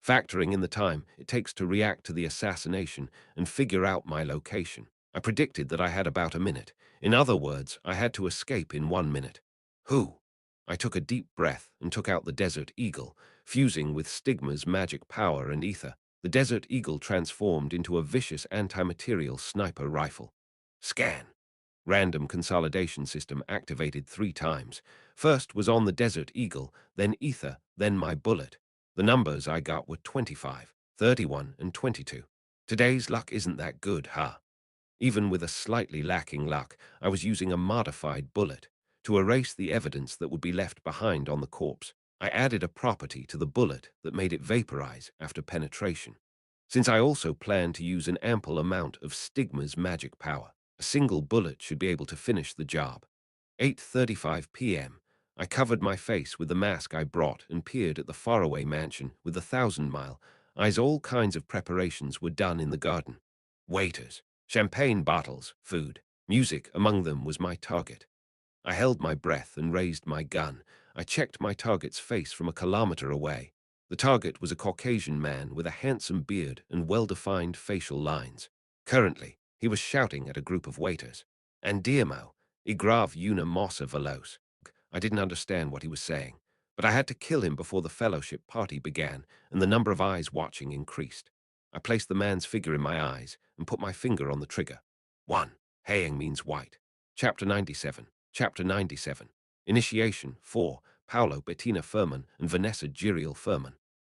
Factoring in the time it takes to react to the assassination and figure out my location, I predicted that I had about a minute. In other words, I had to escape in 1 minute. Who? I took a deep breath and took out the Desert Eagle, fusing with Stigma's magic power and ether. The Desert Eagle transformed into a vicious anti-material sniper rifle. Scan. Random consolidation system activated 3 times. First was on the Desert Eagle, then ether, then my bullet. The numbers I got were 25, 31, and 22. Today's luck isn't that good, huh? Even with a slightly lacking luck, I was using a modified bullet to erase the evidence that would be left behind on the corpse. I added a property to the bullet that made it vaporize after penetration. Since I also planned to use an ample amount of Stigma's magic power, a single bullet should be able to finish the job. 8:35 p.m. I covered my face with the mask I brought and peered at the faraway mansion with the 1,000-mile eyes. All kinds of preparations were done in the garden. Waiters, champagne bottles, food, music among them was my target. I held my breath and raised my gun. I checked my target's face from a kilometer away. The target was a Caucasian man with a handsome beard and well-defined facial lines. Currently, he was shouting at a group of waiters. Andiamo, igrav una mossa veloce. I didn't understand what he was saying, but I had to kill him before the fellowship party began and the number of eyes watching increased. I placed the man's figure in my eyes and put my finger on the trigger. 1. Haying means white. Chapter 97. Chapter 97. Initiation 4. Paolo Bettina Furman and Vanessa Giriel Furman.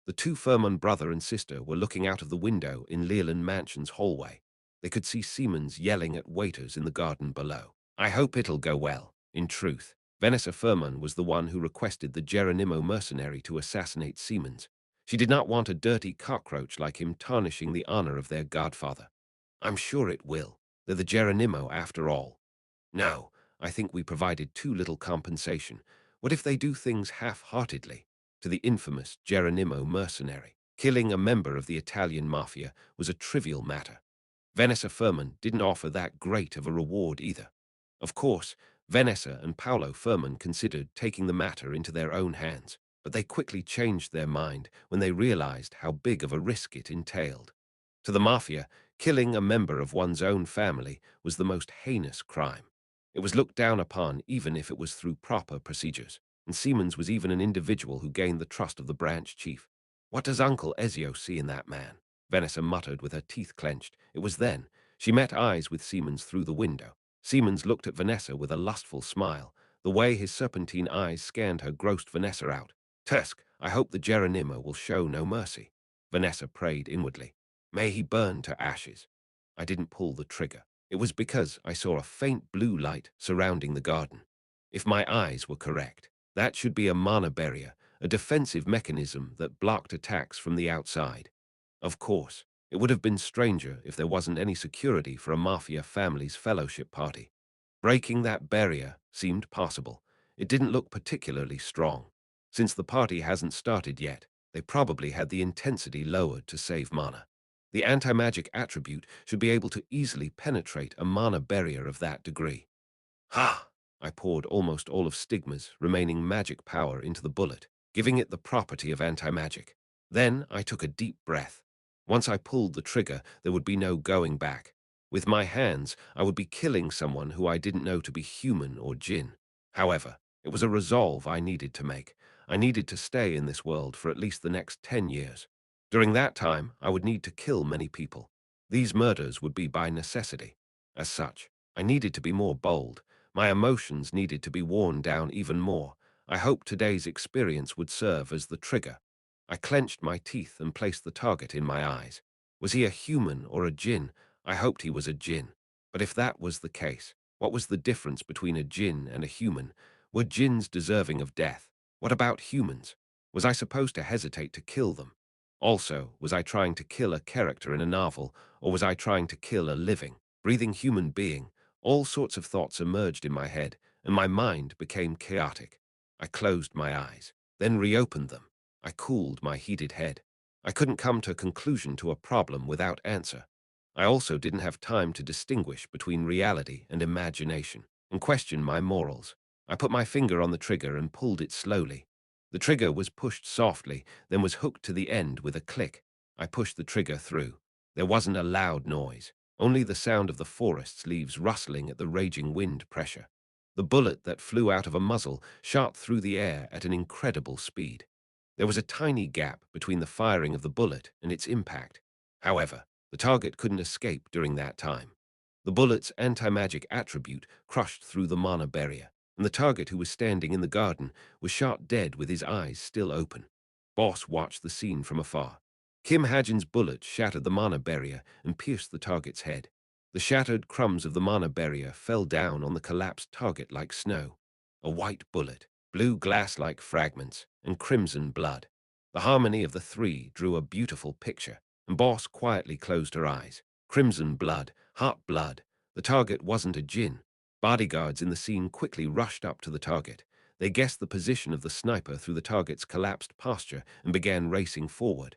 The two Furman brother and sister were looking out of the window in Leland Mansion's hallway. They could see Siemens yelling at waiters in the garden below. I hope it'll go well. In truth, Vanessa Furman was the one who requested the Geronimo mercenary to assassinate Siemens. She did not want a dirty cockroach like him tarnishing the honor of their godfather. I'm sure it will. They're the Geronimo after all. No, I think we provided too little compensation. What if they do things half-heartedly? To the infamous Geronimo mercenary, killing a member of the Italian mafia was a trivial matter. Vanessa Furman didn't offer that great of a reward either. Of course, Vanessa and Paolo Furman considered taking the matter into their own hands, but they quickly changed their mind when they realized how big of a risk it entailed. To the mafia, killing a member of one's own family was the most heinous crime. It was looked down upon even if it was through proper procedures, and Siemens was even an individual who gained the trust of the branch chief. What does Uncle Ezio see in that man? Vanessa muttered with her teeth clenched. It was then she met eyes with Siemens through the window. Siemens looked at Vanessa with a lustful smile. The way his serpentine eyes scanned her grossed Vanessa out. Tusk, I hope the Geronimo will show no mercy. Vanessa prayed inwardly. May he burn to ashes. I didn't pull the trigger. It was because I saw a faint blue light surrounding the garden. If my eyes were correct, that should be a mana barrier, a defensive mechanism that blocked attacks from the outside. Of course, it would have been stranger if there wasn't any security for a mafia family's fellowship party. Breaking that barrier seemed possible. It didn't look particularly strong. Since the party hasn't started yet, they probably had the intensity lowered to save mana. The anti-magic attribute should be able to easily penetrate a mana barrier of that degree. Ha! I poured almost all of Stigma's remaining magic power into the bullet, giving it the property of anti-magic. Then I took a deep breath. Once I pulled the trigger, there would be no going back. With my hands, I would be killing someone who I didn't know to be human or jinn. However, it was a resolve I needed to make. I needed to stay in this world for at least the next 10 years. During that time, I would need to kill many people. These murders would be by necessity. As such, I needed to be more bold. My emotions needed to be worn down even more. I hoped today's experience would serve as the trigger. I clenched my teeth and placed the target in my eyes. Was he a human or a jinn? I hoped he was a jinn. But if that was the case, what was the difference between a jinn and a human? Were jinns deserving of death? What about humans? Was I supposed to hesitate to kill them? Also, was I trying to kill a character in a novel, or was I trying to kill a living, breathing human being? All sorts of thoughts emerged in my head, and my mind became chaotic. I closed my eyes, then reopened them. I cooled my heated head. I couldn't come to a conclusion to a problem without answer. I also didn't have time to distinguish between reality and imagination, and question my morals. I put my finger on the trigger and pulled it slowly. The trigger was pushed softly, then was hooked to the end with a click. I pushed the trigger through. There wasn't a loud noise, only the sound of the forest's leaves rustling at the raging wind pressure. The bullet that flew out of a muzzle shot through the air at an incredible speed. There was a tiny gap between the firing of the bullet and its impact. However, the target couldn't escape during that time. The bullet's anti-magic attribute crushed through the mana barrier, and the target, who was standing in the garden, was shot dead with his eyes still open. Boss watched the scene from afar. Kim Hajin's bullet shattered the mana barrier and pierced the target's head. The shattered crumbs of the mana barrier fell down on the collapsed target like snow. A white bullet, blue glass-like fragments, and crimson blood. The harmony of the three drew a beautiful picture, and Boss quietly closed her eyes. Crimson blood, hot blood. The target wasn't a Jin. Bodyguards in the scene quickly rushed up to the target. They guessed the position of the sniper through the target's collapsed posture and began racing forward.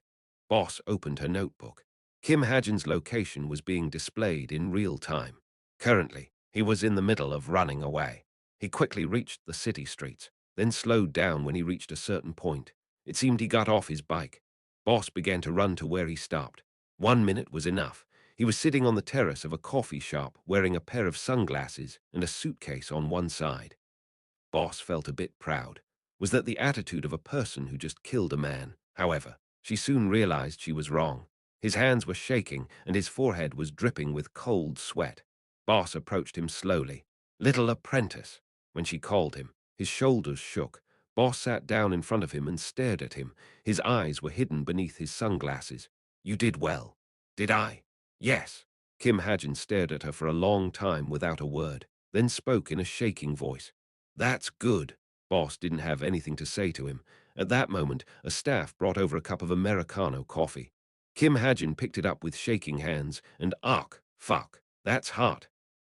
Boss opened her notebook. Kim Hajin's location was being displayed in real time. Currently, he was in the middle of running away. He quickly reached the city streets, then slowed down when he reached a certain point. It seemed he got off his bike. Boss began to run to where he stopped. 1 minute was enough. He was sitting on the terrace of a coffee shop wearing a pair of sunglasses and a suitcase on one side. Boss felt a bit proud. Was that the attitude of a person who just killed a man? However, she soon realized she was wrong. His hands were shaking and his forehead was dripping with cold sweat. Boss approached him slowly. "Little apprentice." When she called him, his shoulders shook. Boss sat down in front of him and stared at him. His eyes were hidden beneath his sunglasses. "You did well." "Did I?" "Yes." Kim Hajin stared at her for a long time without a word, then spoke in a shaking voice. "That's good." Boss didn't have anything to say to him. At that moment, a staff brought over a cup of Americano coffee. Kim Hajin picked it up with shaking hands and, fuck, that's hot."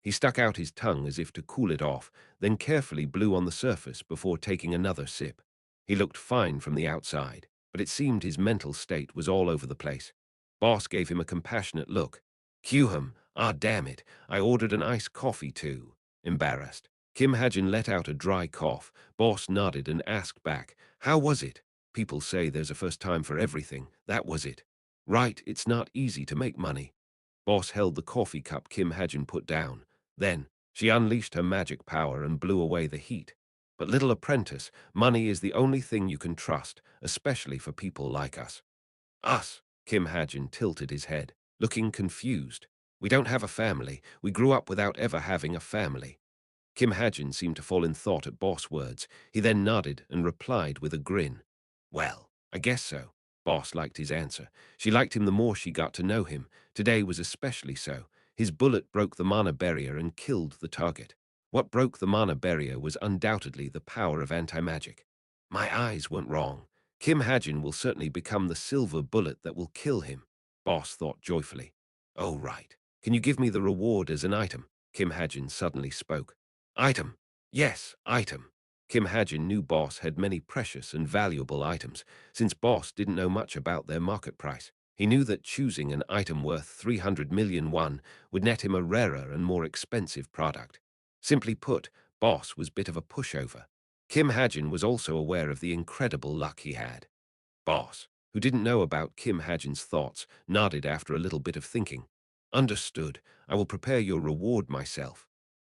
He stuck out his tongue as if to cool it off, then carefully blew on the surface before taking another sip. He looked fine from the outside, but it seemed his mental state was all over the place. Boss gave him a compassionate look. "Cue him. Ah, damn it. I ordered an iced coffee too." Embarrassed, Kim Hajin let out a dry cough. Boss nodded and asked back, "How was it?" "People say there's a first time for everything. That was it." "Right, it's not easy to make money." Boss held the coffee cup Kim Hajin put down. Then, she unleashed her magic power and blew away the heat. "But little apprentice, money is the only thing you can trust, especially for people like us." "Us?" Kim Hajin tilted his head, looking confused. "We don't have a family. We grew up without ever having a family." Kim Hajin seemed to fall in thought at Boss' words. He then nodded and replied with a grin. "Well, I guess so." Boss liked his answer. She liked him the more she got to know him. Today was especially so. His bullet broke the mana barrier and killed the target. What broke the mana barrier was undoubtedly the power of anti-magic. My eyes weren't wrong. Kim Hajin will certainly become the silver bullet that will kill him, Boss thought joyfully. "Oh, right. Can you give me the reward as an item?" Kim Hajin suddenly spoke. "Item? Yes, item." Kim Hajin knew Boss had many precious and valuable items. Since Boss didn't know much about their market price, he knew that choosing an item worth 300 million won would net him a rarer and more expensive product. Simply put, Boss was a bit of a pushover. Kim Hajin was also aware of the incredible luck he had. Boss, who didn't know about Kim Hajin's thoughts, nodded after a little bit of thinking. "Understood. I will prepare your reward myself."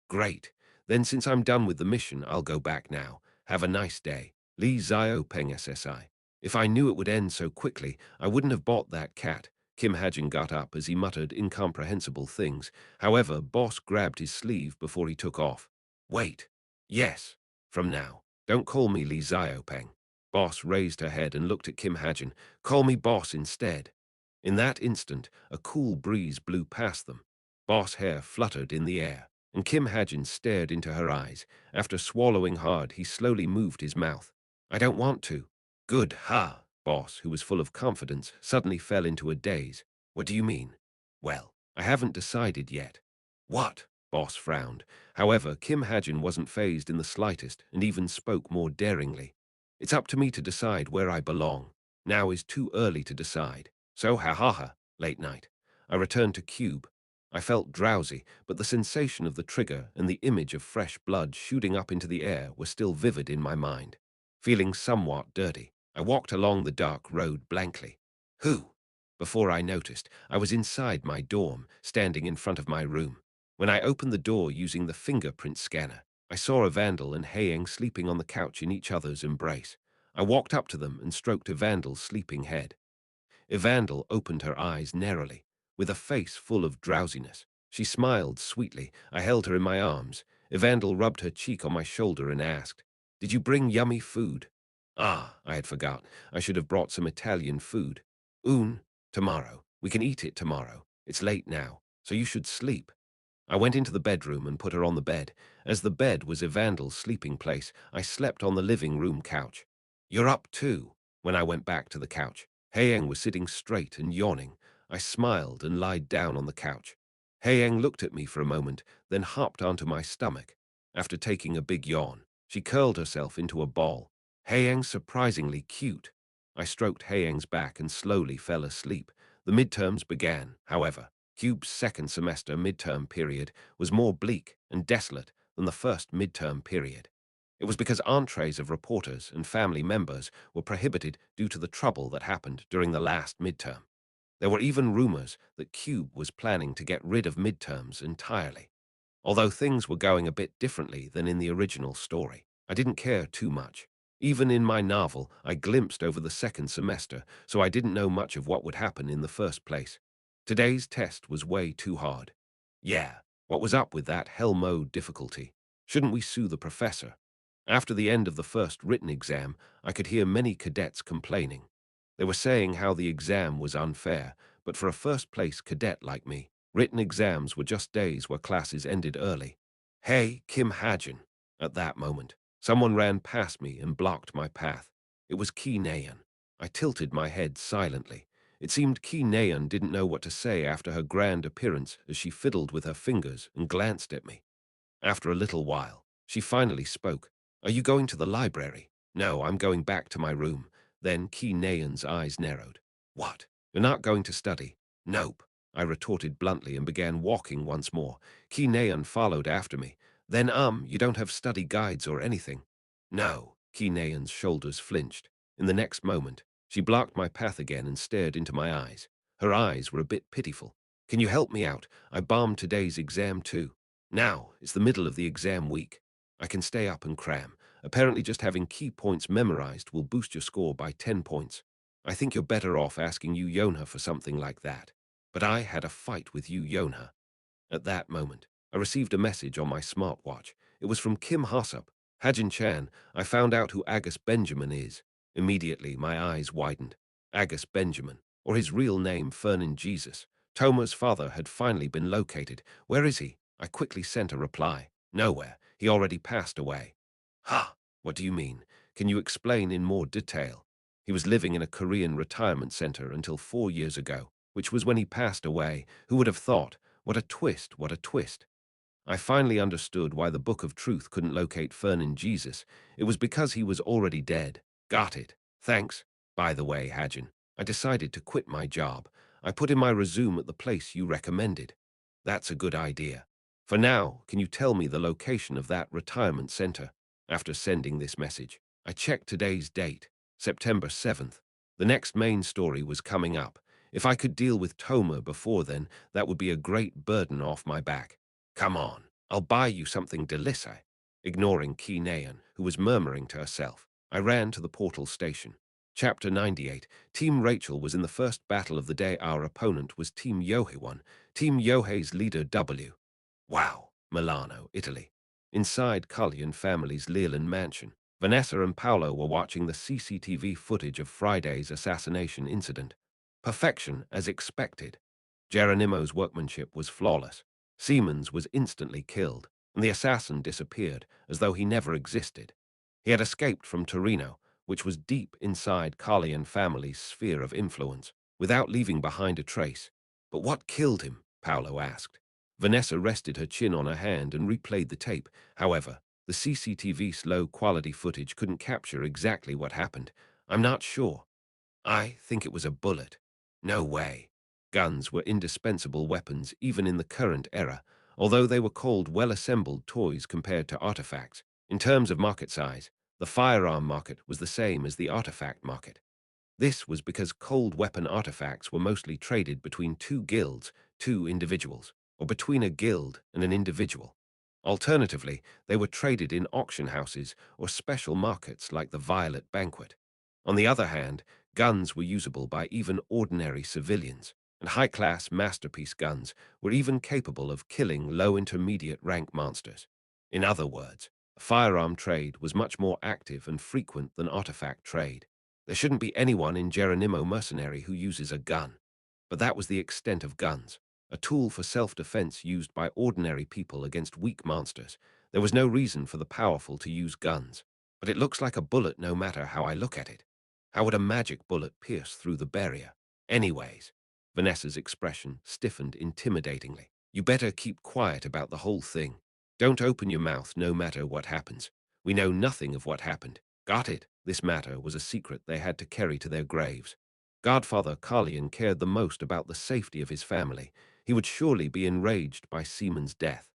"Great. Then since I'm done with the mission, I'll go back now. Have a nice day. Lee Zio Peng SSI. If I knew it would end so quickly, I wouldn't have bought that cat." Kim Hajin got up as he muttered incomprehensible things. However, Boss grabbed his sleeve before he took off. "Wait. Yes. From now, don't call me Lee Zio Peng." Boss raised her head and looked at Kim Hajin. "Call me Boss instead." In that instant, a cool breeze blew past them. Boss' hair fluttered in the air, and Kim Hajin stared into her eyes. After swallowing hard, he slowly moved his mouth. "I don't want to." "Good, ha!" Boss, who was full of confidence, suddenly fell into a daze. "What do you mean?" "Well, I haven't decided yet." "What?" Boss frowned. However, Kim Hajin wasn't fazed in the slightest and even spoke more daringly. "It's up to me to decide where I belong. Now is too early to decide. So ha, late night. I returned to Cube. I felt drowsy, but the sensation of the trigger and the image of fresh blood shooting up into the air were still vivid in my mind. Feeling somewhat dirty, I walked along the dark road blankly. Who? Before I noticed, I was inside my dorm, standing in front of my room. When I opened the door using the fingerprint scanner, I saw Evandel and Haeyang sleeping on the couch in each other's embrace. I walked up to them and stroked Evandel's sleeping head. Evandel opened her eyes narrowly, with a face full of drowsiness. She smiled sweetly. I held her in my arms. Evandel rubbed her cheek on my shoulder and asked, "Did you bring yummy food?" Ah, I had forgot. I should have brought some Italian food. Tomorrow. We can eat it tomorrow. It's late now, so you should sleep. I went into the bedroom and put her on the bed. As the bed was Evandel's sleeping place, I slept on the living room couch. "You're up too." When I went back to the couch, Haeyang was sitting straight and yawning. I smiled and lied down on the couch. Haeyang looked at me for a moment, then hopped onto my stomach. After taking a big yawn, she curled herself into a ball. Haeyang's surprisingly cute. I stroked Haeyang's back and slowly fell asleep. The midterms began, however. Cube's second semester midterm period was more bleak and desolate than the first midterm period. It was because entrees of reporters and family members were prohibited due to the trouble that happened during the last midterm. There were even rumors that Cube was planning to get rid of midterms entirely. Although things were going a bit differently than in the original story, I didn't care too much. Even in my novel, I glimpsed over the second semester, so I didn't know much of what would happen in the first place. Today's test was way too hard. Yeah, what was up with that hell mode difficulty? Shouldn't we sue the professor? After the end of the first written exam, I could hear many cadets complaining. They were saying how the exam was unfair, but for a first-place cadet like me, written exams were just days where classes ended early. "Hey, Kim Hajin." At that moment, someone ran past me and blocked my path. It was Ki Naeun. I tilted my head silently. It seemed Ki Naeun didn't know what to say after her grand appearance as she fiddled with her fingers and glanced at me. After a little while, she finally spoke. "Are you going to the library?" "No, I'm going back to my room." Then Ki Naeun's eyes narrowed. "What? You're not going to study?" "Nope," I retorted bluntly and began walking once more. Ki Naeun followed after me. Then, you don't have study guides or anything?" "No." Ki Naeun's shoulders flinched. In the next moment, she blocked my path again and stared into my eyes. Her eyes were a bit pitiful. "Can you help me out? I bombed today's exam too." "Now, it's the middle of the exam week. I can stay up and cram. Apparently just having key points memorized will boost your score by 10 points. I think you're better off asking Yu Yonha for something like that." But I had a fight with Yu Yonha. At that moment, I received a message on my smartwatch. It was from Kim Hossup. "Hajin-chan, I found out who Agus Benjamin is." Immediately, my eyes widened. Agus Benjamin, or his real name, Fernan Jesus. Toma's father had finally been located. "Where is he?" I quickly sent a reply. "Nowhere. He already passed away." "Ha! What do you mean? Can you explain in more detail?" "He was living in a Korean retirement center until 4 years ago, which was when he passed away. Who would have thought? What a twist, what a twist." I finally understood why the Book of Truth couldn't locate Fernan Jesus. It was because he was already dead. Got it. Thanks. By the way, Hajin, I decided to quit my job. I put in my resume at the place you recommended. That's a good idea. For now, can you tell me the location of that retirement center? After sending this message, I checked today's date, September 7th. The next main story was coming up. If I could deal with Toma before then, that would be a great burden off my back. "Come on, I'll buy you something delicious." Ignoring Ki Naeun, who was murmuring to herself, I ran to the portal station. Chapter 98. Team Rachel was in the first battle of the day. Our opponent was Team Yohei-1, Team Yohei's leader W. Wow, Milano, Italy. Inside Cullion family's Leland mansion, Vanessa and Paolo were watching the CCTV footage of Friday's assassination incident. Perfection as expected. Geronimo's workmanship was flawless. Siemens was instantly killed, and the assassin disappeared as though he never existed. He had escaped from Torino, which was deep inside Cullion family's sphere of influence, without leaving behind a trace. "But what killed him?" Paolo asked. Vanessa rested her chin on her hand and replayed the tape. However, the CCTV's low-quality footage couldn't capture exactly what happened. "I'm not sure. I think it was a bullet." "No way." Guns were indispensable weapons even in the current era, although they were called well-assembled toys compared to artifacts. In terms of market size, the firearm market was the same as the artifact market. This was because cold weapon artifacts were mostly traded between two guilds, two individuals, or between a guild and an individual. Alternatively, they were traded in auction houses or special markets like the Violet Banquet. On the other hand, guns were usable by even ordinary civilians, and high-class masterpiece guns were even capable of killing low-intermediate rank monsters. In other words, firearm trade was much more active and frequent than artifact trade. There shouldn't be anyone in Geronimo Mercenary who uses a gun. But that was the extent of guns, a tool for self-defense used by ordinary people against weak monsters. There was no reason for the powerful to use guns. But it looks like a bullet no matter how I look at it. How would a magic bullet pierce through the barrier? Anyways, Vanessa's expression stiffened intimidatingly. You better keep quiet about the whole thing. Don't open your mouth no matter what happens. We know nothing of what happened. Got it? This matter was a secret they had to carry to their graves. Godfather Carlian cared the most about the safety of his family. He would surely be enraged by Seaman's death.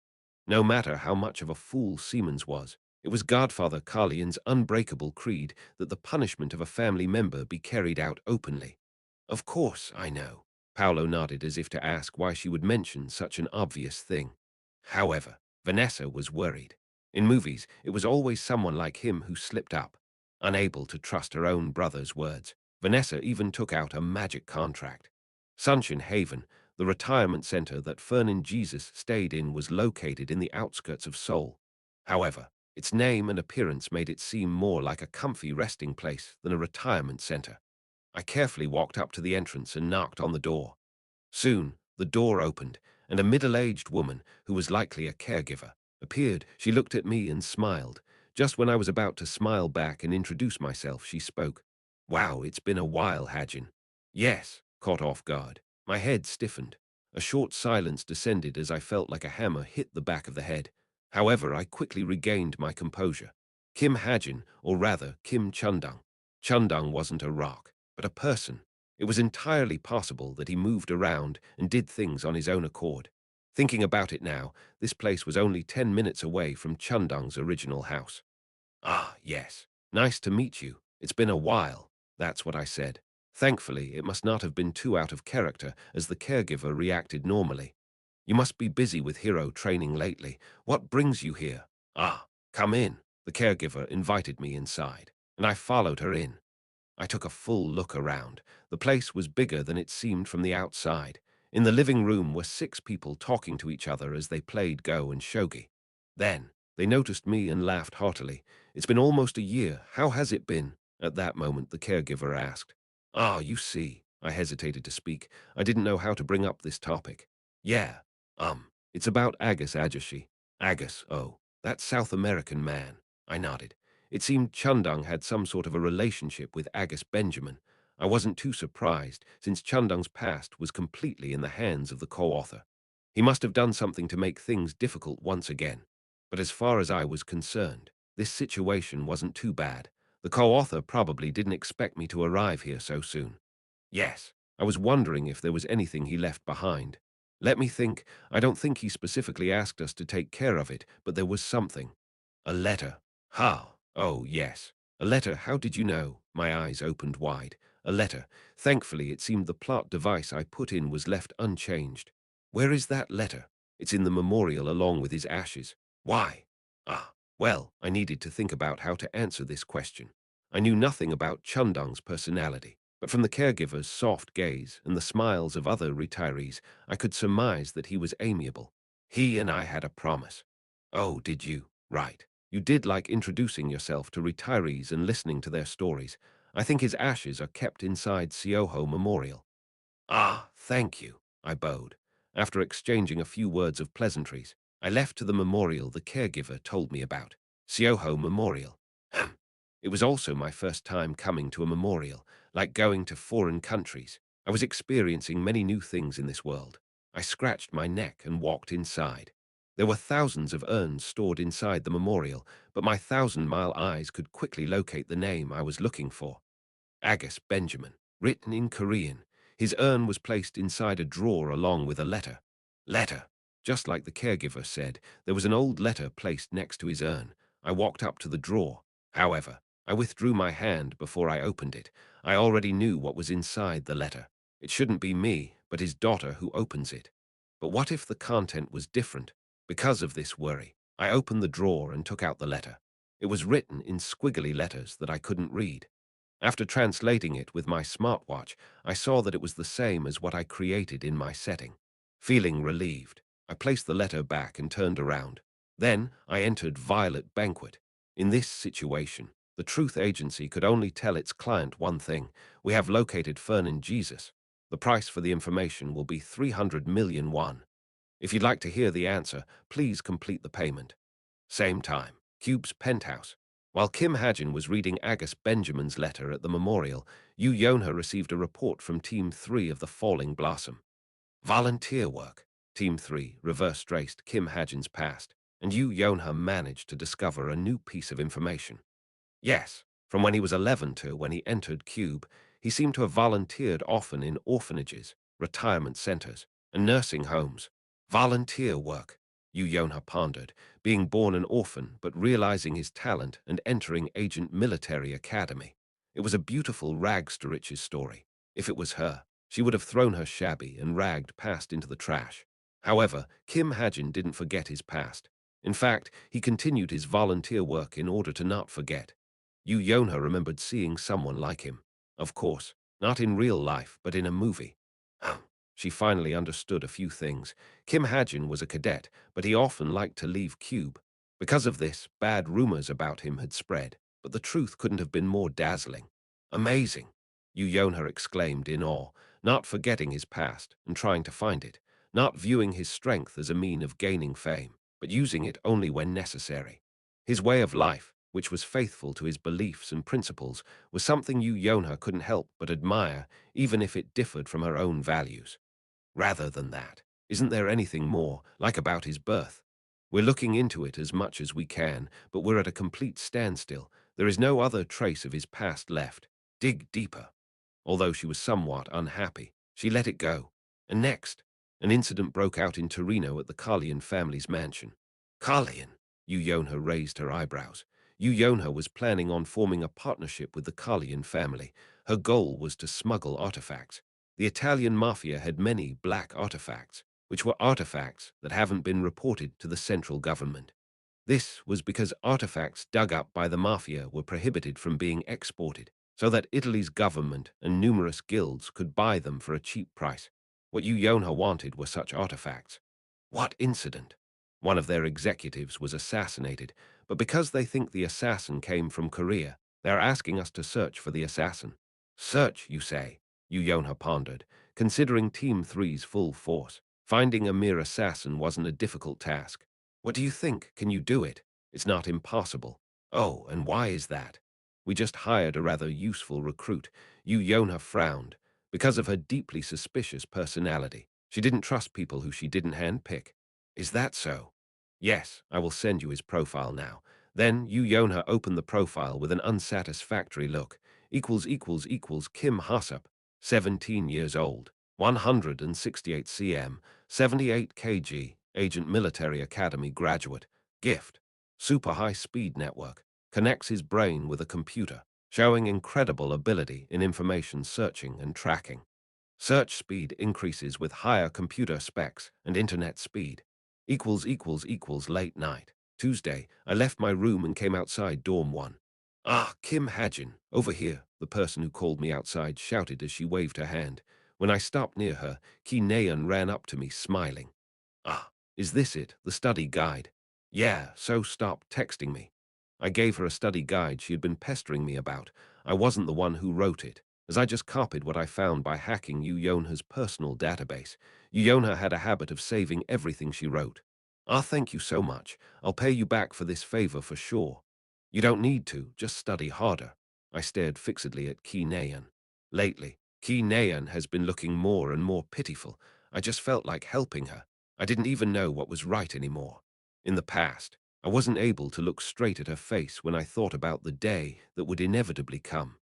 No matter how much of a fool Siemens was, it was Godfather Carlian's unbreakable creed that the punishment of a family member be carried out openly. Of course, I know. Paolo nodded as if to ask why she would mention such an obvious thing. However, Vanessa was worried. In movies, it was always someone like him who slipped up. Unable to trust her own brother's words, Vanessa even took out a magic contract. Sunshine Haven, the retirement center that Fernan Jesus stayed in, was located in the outskirts of Seoul. However, its name and appearance made it seem more like a comfy resting place than a retirement center. I carefully walked up to the entrance and knocked on the door. Soon, the door opened, and a middle-aged woman, who was likely a caregiver, appeared. She looked at me and smiled. Just when I was about to smile back and introduce myself, she spoke. Wow, it's been a while, Hajin. Yes, caught off guard. My head stiffened. A short silence descended as I felt like a hammer hit the back of the head. However, I quickly regained my composure. Kim Hajin, or rather, Kim Chundung. Chundung wasn't a rock, but a person. It was entirely possible that he moved around and did things on his own accord. Thinking about it now, this place was only 10 minutes away from Chundung's original house. Ah, yes. Nice to meet you. It's been a while. That's what I said. Thankfully, it must not have been too out of character, as the caregiver reacted normally. You must be busy with hero training lately. What brings you here? Ah, come in. The caregiver invited me inside, and I followed her in. I took a full look around. The place was bigger than it seemed from the outside. In the living room were 6 people talking to each other as they played Go and Shogi. Then, they noticed me and laughed heartily. It's been almost a year. How has it been? At that moment, the caregiver asked. Ah, you see. I hesitated to speak. I didn't know how to bring up this topic. Yeah, it's about Agus Ajashi. Agus, oh, that South American man. I nodded. It seemed Chundung had some sort of a relationship with Agus Benjamin. I wasn't too surprised, since Chundung's past was completely in the hands of the co-author. He must have done something to make things difficult once again. But as far as I was concerned, this situation wasn't too bad. The co-author probably didn't expect me to arrive here so soon. Yes, I was wondering if there was anything he left behind. Let me think. I don't think he specifically asked us to take care of it, but there was something. A letter. How? Oh, yes. A letter. How did you know? My eyes opened wide. A letter. Thankfully, it seemed the plot device I put in was left unchanged. Where is that letter? It's in the memorial along with his ashes. Why? Ah, well, I needed to think about how to answer this question. I knew nothing about Chundung's personality, but from the caregiver's soft gaze and the smiles of other retirees, I could surmise that he was amiable. He and I had a promise. Oh, did you? Right. You did like introducing yourself to retirees and listening to their stories. I think his ashes are kept inside Sioho Memorial. Ah, thank you, I bowed. After exchanging a few words of pleasantries, I left to the memorial the caregiver told me about. Sioho Memorial. It was also my first time coming to a memorial, like going to foreign countries. I was experiencing many new things in this world. I scratched my neck and walked inside. There were thousands of urns stored inside the memorial, but my 1,000-mile eyes could quickly locate the name I was looking for. Agus Benjamin, written in Korean. His urn was placed inside a drawer along with a letter. Letter. Just like the caregiver said, there was an old letter placed next to his urn. I walked up to the drawer. However, I withdrew my hand before I opened it. I already knew what was inside the letter. It shouldn't be me, but his daughter who opens it. But what if the content was different? Because of this worry, I opened the drawer and took out the letter. It was written in squiggly letters that I couldn't read. After translating it with my smartwatch, I saw that it was the same as what I created in my setting. Feeling relieved, I placed the letter back and turned around. Then I entered Violet Banquet. In this situation, the truth agency could only tell its client one thing: we have located Fernan Jesus. The price for the information will be 300 million won. If you'd like to hear the answer, please complete the payment. Same time, Cube's penthouse. While Kim Hajin was reading Agus Benjamin's letter at the memorial, Yu Yonha received a report from Team 3 of the Falling Blossom. Volunteer work. Team 3 reverse-traced Kim Hajin's past, and Yu Yonha managed to discover a new piece of information. Yes, from when he was 11 to when he entered Cube, he seemed to have volunteered often in orphanages, retirement centers, and nursing homes. Volunteer work, Yu Yonha pondered, being born an orphan but realizing his talent and entering Agent Military Academy. It was a beautiful rags to riches story. If it was her, she would have thrown her shabby and ragged past into the trash. However, Kim Hajin didn't forget his past. In fact, he continued his volunteer work in order to not forget. Yu Yonha remembered seeing someone like him. Of course, not in real life, but in a movie. She finally understood a few things. Kim Hajin was a cadet, but he often liked to leave Cube. Because of this, bad rumors about him had spread, but the truth couldn't have been more dazzling. Amazing, Yu Yonha exclaimed in awe, not forgetting his past and trying to find it, not viewing his strength as a mean of gaining fame, but using it only when necessary. His way of life, which was faithful to his beliefs and principles, was something Yu Yonha couldn't help but admire, even if it differed from her own values. Rather than that, isn't there anything more, like about his birth? We're looking into it as much as we can, but we're at a complete standstill. There is no other trace of his past left. Dig deeper. Although she was somewhat unhappy, she let it go. And next, an incident broke out in Torino at the Carlian family's mansion. Carlian? Yu Yonha raised her eyebrows. Yu Yonha was planning on forming a partnership with the Carlian family. Her goal was to smuggle artifacts. The Italian mafia had many black artifacts, which were artifacts that haven't been reported to the central government. This was because artifacts dug up by the mafia were prohibited from being exported, so that Italy's government and numerous guilds could buy them for a cheap price. What Yu Yonha wanted were such artifacts. What incident? One of their executives was assassinated, but because they think the assassin came from Korea, they are asking us to search for the assassin. Search, you say? Yu Yonha pondered, considering Team Three's full force. Finding a mere assassin wasn't a difficult task. What do you think? Can you do it? It's not impossible. Oh, and why is that? We just hired a rather useful recruit. Yu Yonha frowned. Because of her deeply suspicious personality, she didn't trust people who she didn't handpick. Is that so? Yes, I will send you his profile now. Then Yu Yonha opened the profile with an unsatisfactory look. Kim Hasup, 17 years old, 168 cm, 78 kg, Agent Military Academy graduate, gift, super high-speed network, connects his brain with a computer, showing incredible ability in information searching and tracking. Search speed increases with higher computer specs and internet speed. Late night. Tuesday, I left my room and came outside dorm 1. Ah, Kim Hajin, over here, the person who called me outside shouted as she waved her hand. When I stopped near her, Ki Naeun ran up to me, smiling. Ah, is this it, the study guide? Yeah, so stop texting me. I gave her a study guide she had been pestering me about. I wasn't the one who wrote it, as I just copied what I found by hacking Yu Yonha's personal database. Yu Yonha had a habit of saving everything she wrote. Ah, thank you so much. I'll pay you back for this favor for sure. You don't need to, just study harder. I stared fixedly at Ki Naeun. Lately, Ki Naeun has been looking more and more pitiful. I just felt like helping her. I didn't even know what was right anymore. In the past, I wasn't able to look straight at her face when I thought about the day that would inevitably come.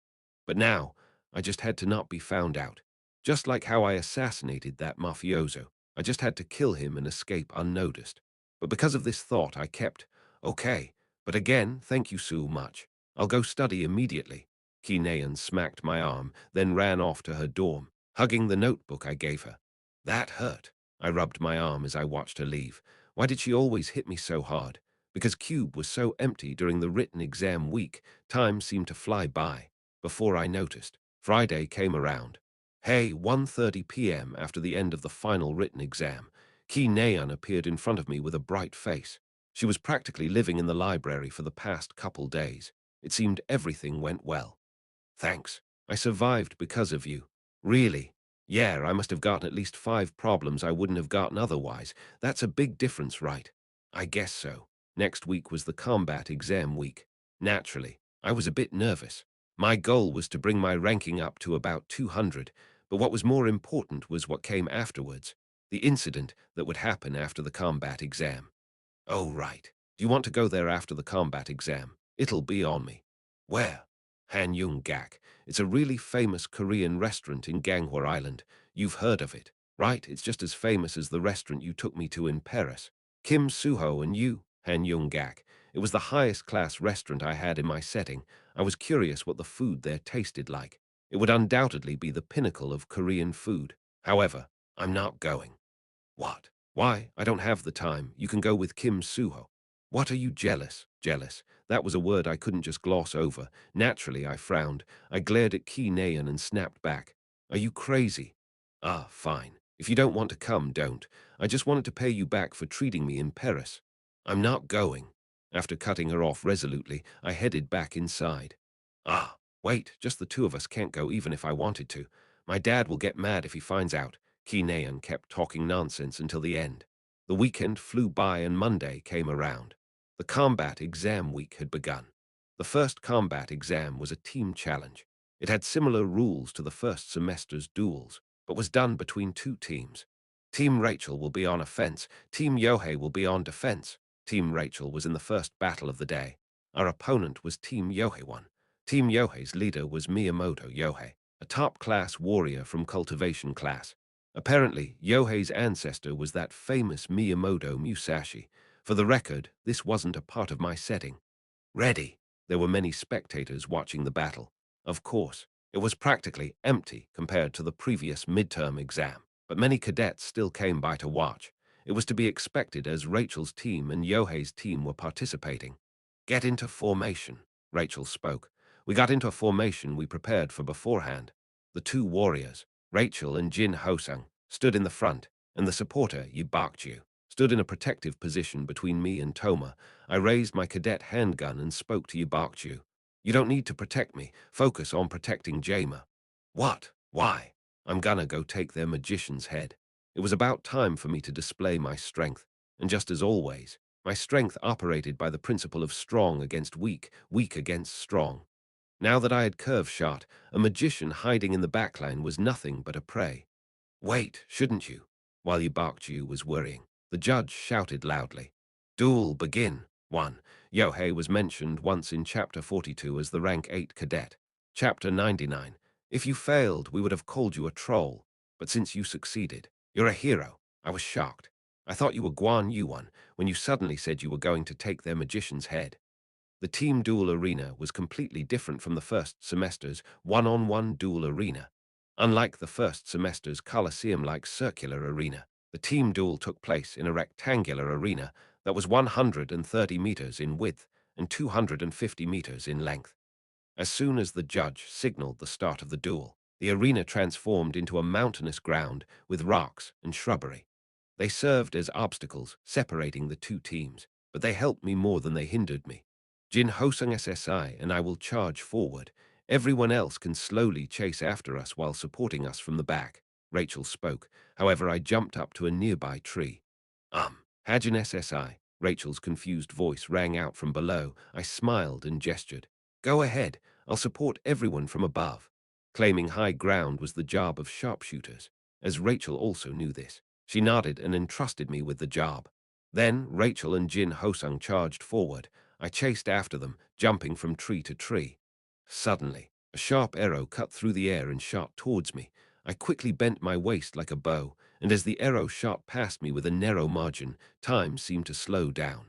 But now, I just had to not be found out. Just like how I assassinated that mafioso, I just had to kill him and escape unnoticed. But because of this thought, I kept, okay, but again, thank you so much. I'll go study immediately. Ki Naeun smacked my arm, then ran off to her dorm, hugging the notebook I gave her. That hurt. I rubbed my arm as I watched her leave. Why did she always hit me so hard? Because Cube was so empty during the written exam week, time seemed to fly by. Before I noticed, Friday came around. Hey, 1:30 p.m. after the end of the final written exam, Ki Naeun appeared in front of me with a bright face. She was practically living in the library for the past couple days. It seemed everything went well. Thanks. I survived because of you. Really? Yeah, I must have gotten at least 5 problems I wouldn't have gotten otherwise. That's a big difference, right? I guess so. Next week was the combat exam week. Naturally, I was a bit nervous. My goal was to bring my ranking up to about 200, but what was more important was what came afterwards, the incident that would happen after the combat exam. Oh, right. Do you want to go there after the combat exam? It'll be on me. Where? Han-Yung-gak. It's a really famous Korean restaurant in Ganghwa Island. You've heard of it, right? It's just as famous as the restaurant you took me to in Paris. Kim Suho and you, Han-Yung-gak. It was the highest class restaurant I had in my setting. I was curious what the food there tasted like. It would undoubtedly be the pinnacle of Korean food. However, I'm not going. What? Why? I don't have the time. You can go with Kim Suho. What are you jealous? Jealous. That was a word I couldn't just gloss over. Naturally, I frowned. I glared at Ki Naeun and snapped back. Are you crazy? Ah, fine. If you don't want to come, don't. I just wanted to pay you back for treating me in Paris. I'm not going. After cutting her off resolutely, I headed back inside. Ah, wait, just the two of us can't go even if I wanted to. My dad will get mad if he finds out. Ki Naeun kept talking nonsense until the end. The weekend flew by and Monday came around. The combat exam week had begun. The first combat exam was a team challenge. It had similar rules to the first semester's duels, but was done between 2 teams. Team Rachel will be on offense, Team Yohei will be on defense. Team Rachel was in the first battle of the day. Our opponent was Team Yohei 1. Team Yohei's leader was Miyamoto Yohei, a top-class warrior from cultivation class. Apparently, Yohei's ancestor was that famous Miyamoto Musashi. For the record, this wasn't a part of my setting. Ready. There were many spectators watching the battle. Of course, it was practically empty compared to the previous midterm exam, but many cadets still came by to watch. It was to be expected as Rachel's team and Yohei's team were participating. Get into formation, Rachel spoke. We got into a formation we prepared for beforehand. The 2 warriors, Rachel and Jin Hosung, stood in the front, and the supporter, Yi Bakju, stood in a protective position between me and Toma. I raised my cadet handgun and spoke to Yi Bakju. You don't need to protect me. Focus on protecting Jama. What? Why? I'm gonna go take their magician's head. It was about time for me to display my strength, and just as always, my strength operated by the principle of strong against weak, weak against strong. Now that I had curve shot, a magician hiding in the backline was nothing but a prey. Wait, shouldn't you? While Yubakju was worrying, the judge shouted loudly. Duel begin. 1. Yohei was mentioned once in Chapter 42 as the rank 8 cadet. Chapter 99. If you failed, we would have called you a troll. But since you succeeded, you're a hero. I was shocked. I thought you were Guan Yuan when you suddenly said you were going to take their magician's head. The team duel arena was completely different from the first semester's one-on-one duel arena. Unlike the first semester's Colosseum-like circular arena, the team duel took place in a rectangular arena that was 130 meters in width and 250 meters in length. As soon as the judge signaled the start of the duel, the arena transformed into a mountainous ground with rocks and shrubbery. They served as obstacles separating the 2 teams, but they helped me more than they hindered me. Jin Hosung SSI and I will charge forward. Everyone else can slowly chase after us while supporting us from the back. Rachel spoke. However, I jumped up to a nearby tree. Hajin SSI. Rachel's confused voice rang out from below. I smiled and gestured. Go ahead. I'll support everyone from above. Claiming high ground was the job of sharpshooters, as Rachel also knew this. She nodded and entrusted me with the job. Then Rachel and Jin Hosung charged forward. I chased after them, jumping from tree to tree. Suddenly, a sharp arrow cut through the air and shot towards me. I quickly bent my waist like a bow, and as the arrow shot past me with a narrow margin, time seemed to slow down.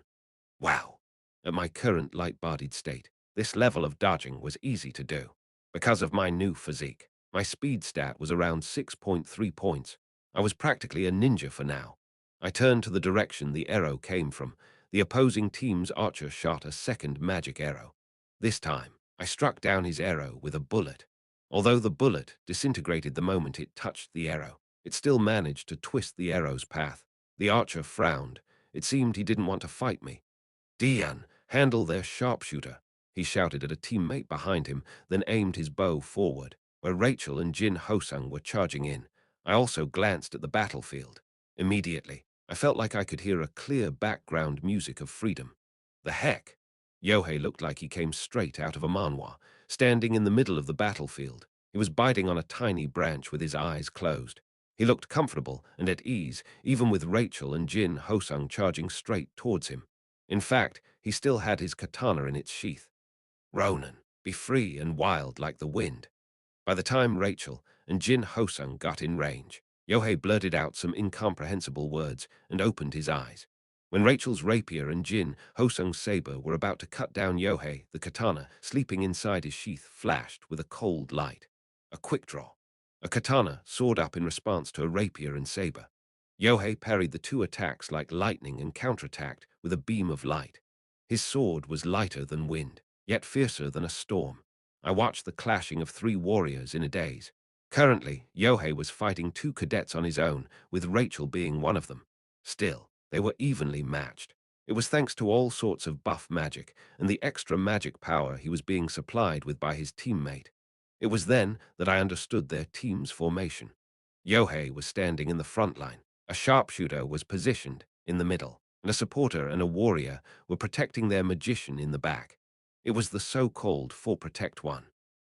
Wow! At my current light-bodied state, this level of dodging was easy to do. Because of my new physique, my speed stat was around 6.3 points. I was practically a ninja for now. I turned to the direction the arrow came from. The opposing team's archer shot a second magic arrow. This time, I struck down his arrow with a bullet. Although the bullet disintegrated the moment it touched the arrow, it still managed to twist the arrow's path. The archer frowned. It seemed he didn't want to fight me. Dian, handle their sharpshooter, he shouted at a teammate behind him, then aimed his bow forward, where Rachel and Jin Hosung were charging in. I also glanced at the battlefield. Immediately, I felt like I could hear a clear background music of freedom. The heck? Yohei looked like he came straight out of a manhwa, standing in the middle of the battlefield. He was biting on a tiny branch with his eyes closed. He looked comfortable and at ease, even with Rachel and Jin Hosung charging straight towards him. In fact, he still had his katana in its sheath. Ronan, be free and wild like the wind. By the time Rachel and Jin Hosung got in range, Yohei blurted out some incomprehensible words and opened his eyes. When Rachel's rapier and Jin Hosung's saber were about to cut down Yohei, the katana, sleeping inside his sheath, flashed with a cold light. A quick draw. A katana soared up in response to a rapier and saber. Yohei parried the two attacks like lightning and counterattacked with a beam of light. His sword was lighter than wind, yet fiercer than a storm. I watched the clashing of three warriors in a daze. Currently, Yohei was fighting two cadets on his own, with Rachel being one of them. Still, they were evenly matched. It was thanks to all sorts of buff magic and the extra magic power he was being supplied with by his teammate. It was then that I understood their team's formation. Yohei was standing in the front line. A sharpshooter was positioned in the middle, and a supporter and a warrior were protecting their magician in the back. It was the so-called Four Protect One.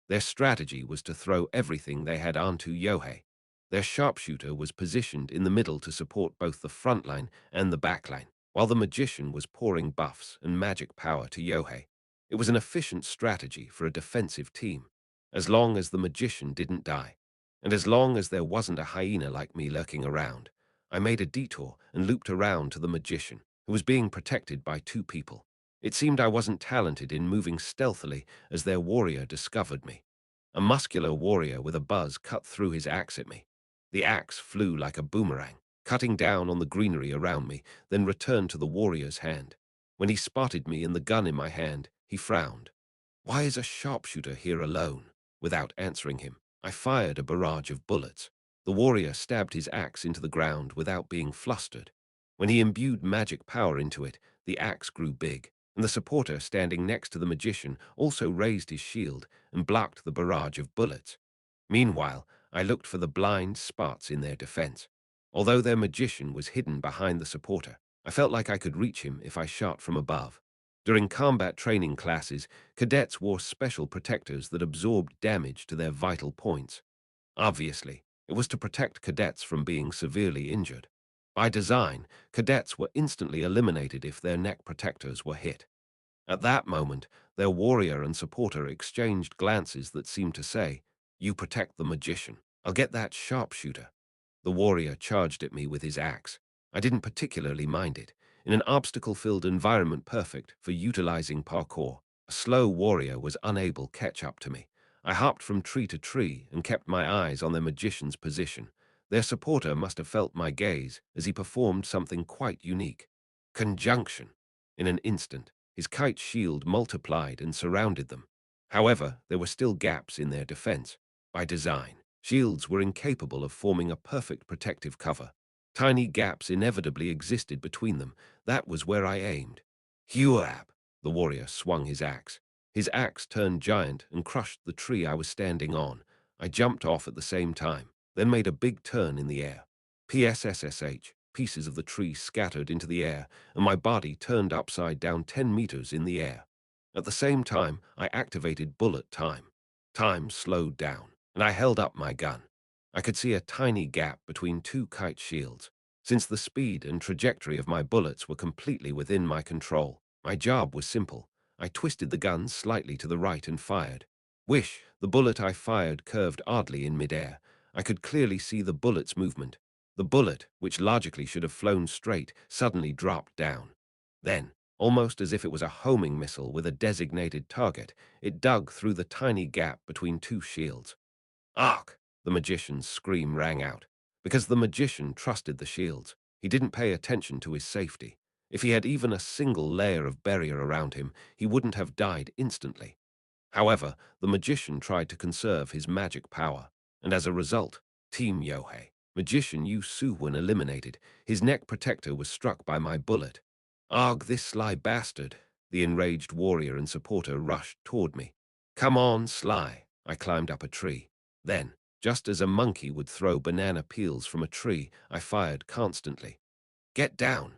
Their strategy was to throw everything they had onto Yohei. Their sharpshooter was positioned in the middle to support both the front line and the back line, while the magician was pouring buffs and magic power to Yohei. It was an efficient strategy for a defensive team, as long as the magician didn't die. And as long as there wasn't a hyena like me lurking around, I made a detour and looped around to the magician, who was being protected by two people. It seemed I wasn't talented in moving stealthily as their warrior discovered me. A muscular warrior with a buzz cut through his axe at me. The axe flew like a boomerang, cutting down on the greenery around me, then returned to the warrior's hand. When he spotted me and the gun in my hand, he frowned. Why is a sharpshooter here alone? Without answering him, I fired a barrage of bullets. The warrior stabbed his axe into the ground without being flustered. When he imbued magic power into it, the axe grew big, and the supporter standing next to the magician also raised his shield and blocked the barrage of bullets. Meanwhile, I looked for the blind spots in their defense. Although their magician was hidden behind the supporter, I felt like I could reach him if I shot from above. During combat training classes, cadets wore special protectors that absorbed damage to their vital points. Obviously, it was to protect cadets from being severely injured. By design, cadets were instantly eliminated if their neck protectors were hit. At that moment, their warrior and supporter exchanged glances that seemed to say, "You protect the magician. I'll get that sharpshooter." The warrior charged at me with his axe. I didn't particularly mind it. In an obstacle-filled environment perfect for utilizing parkour, a slow warrior was unable to catch up to me. I hopped from tree to tree and kept my eyes on their magician's position. Their supporter must have felt my gaze as he performed something quite unique. Conjunction. In an instant, his kite shield multiplied and surrounded them. However, there were still gaps in their defense. By design, shields were incapable of forming a perfect protective cover. Tiny gaps inevitably existed between them. That was where I aimed. Huab! The warrior swung his axe. His axe turned giant and crushed the tree I was standing on. I jumped off at the same time, then made a big turn in the air. PSSSH, pieces of the tree scattered into the air, and my body turned upside down 10 meters in the air. At the same time, I activated bullet time. Time slowed down, and I held up my gun. I could see a tiny gap between two kite shields. Since the speed and trajectory of my bullets were completely within my control, my job was simple. I twisted the gun slightly to the right and fired. Whish! The bullet I fired curved oddly in midair. I could clearly see the bullet's movement. The bullet, which logically should have flown straight, suddenly dropped down. Then, Almost as if it was a homing missile with a designated target, it dug through the tiny gap between two shields. Ark! The magician's scream rang out. Because the magician trusted the shields. He didn't pay attention to his safety. If he had even a single layer of barrier around him, he wouldn't have died instantly. However, the magician tried to conserve his magic power, and as a result, Team Yohei, magician Yu Su-won eliminated. His neck protector was struck by my bullet. Arg, this sly bastard! The enraged warrior and supporter rushed toward me. Come on, Sly! I climbed up a tree. Then, just as a monkey would throw banana peels from a tree, I fired constantly. Get down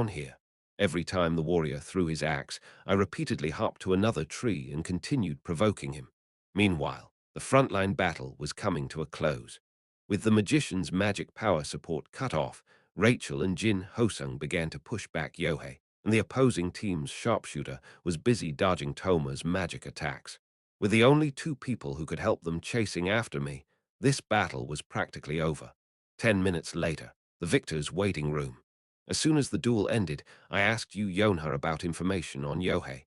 here. Every time the warrior threw his axe, I repeatedly hopped to another tree and continued provoking him. Meanwhile, the frontline battle was coming to a close. With the magician's magic power support cut off, Rachel and Jin Hosung began to push back Yohei, and the opposing team's sharpshooter was busy dodging Toma's magic attacks. With the only two people who could help them chasing after me, this battle was practically over. 10 minutes later, the victor's waiting room. As soon as the duel ended, I asked Yu Yonha about information on Yohei.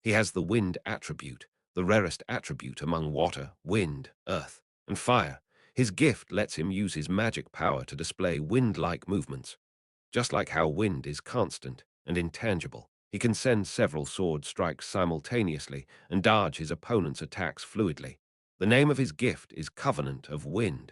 He has the wind attribute, the rarest attribute among water, wind, earth, and fire. His gift lets him use his magic power to display wind-like movements. Just like how wind is constant and intangible, he can send several sword strikes simultaneously and dodge his opponent's attacks fluidly. The name of his gift is Covenant of Wind.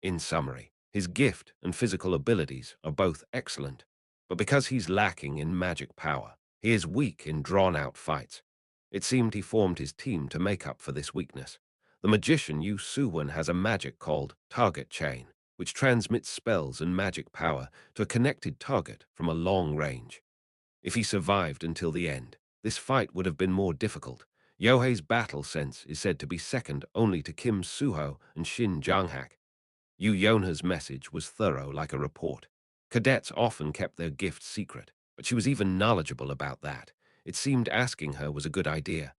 In summary, his gift and physical abilities are both excellent, but because he's lacking in magic power, he is weak in drawn-out fights. It seemed he formed his team to make up for this weakness. The magician Yu Su-won has a magic called Target Chain, which transmits spells and magic power to a connected target from a long range. If he survived until the end, this fight would have been more difficult. Yohei's battle sense is said to be second only to Kim Suho and Shin Janghak. Yu Yonha's message was thorough like a report. Cadets often kept their gifts secret, but she was even knowledgeable about that. It seemed asking her was a good idea.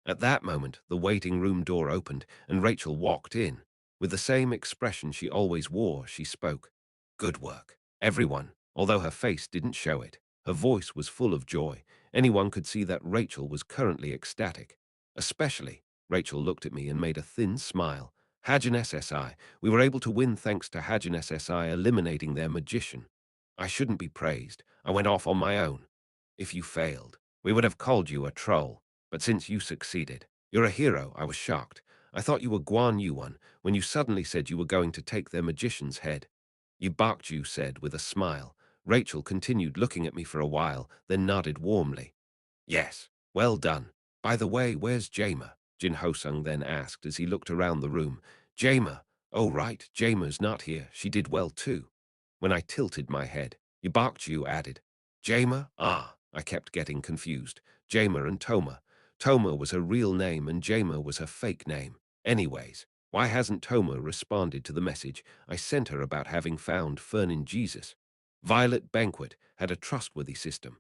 At that moment, the waiting room door opened and Rachel walked in. With the same expression she always wore, she spoke. Good work, everyone, although her face didn't show it. Her voice was full of joy. Anyone could see that Rachel was currently ecstatic. Especially, Rachel looked at me and made a thin smile. Hajin SSI, we were able to win thanks to Hajin SSI eliminating their magician. I shouldn't be praised. I went off on my own. If you failed, we would have called you a troll. But since you succeeded, you're a hero. I was shocked. I thought you were Guan Yuan when you suddenly said you were going to take their magician's head. You barked, you said with a smile. Rachel continued looking at me for a while, then nodded warmly. Yes, well done. By the way, where's Jamer? Jin Hosung then asked as he looked around the room. Jamer. Oh right, Jamer's not here. She did well too. When I tilted my head, you added. Jamer? Ah, I kept getting confused. Jamer and Toma. Toma was her real name and Jamer was her fake name. Anyways, why hasn't Toma responded to the message I sent her about having found Fernin Jesus? Violet Banquet had a trustworthy system.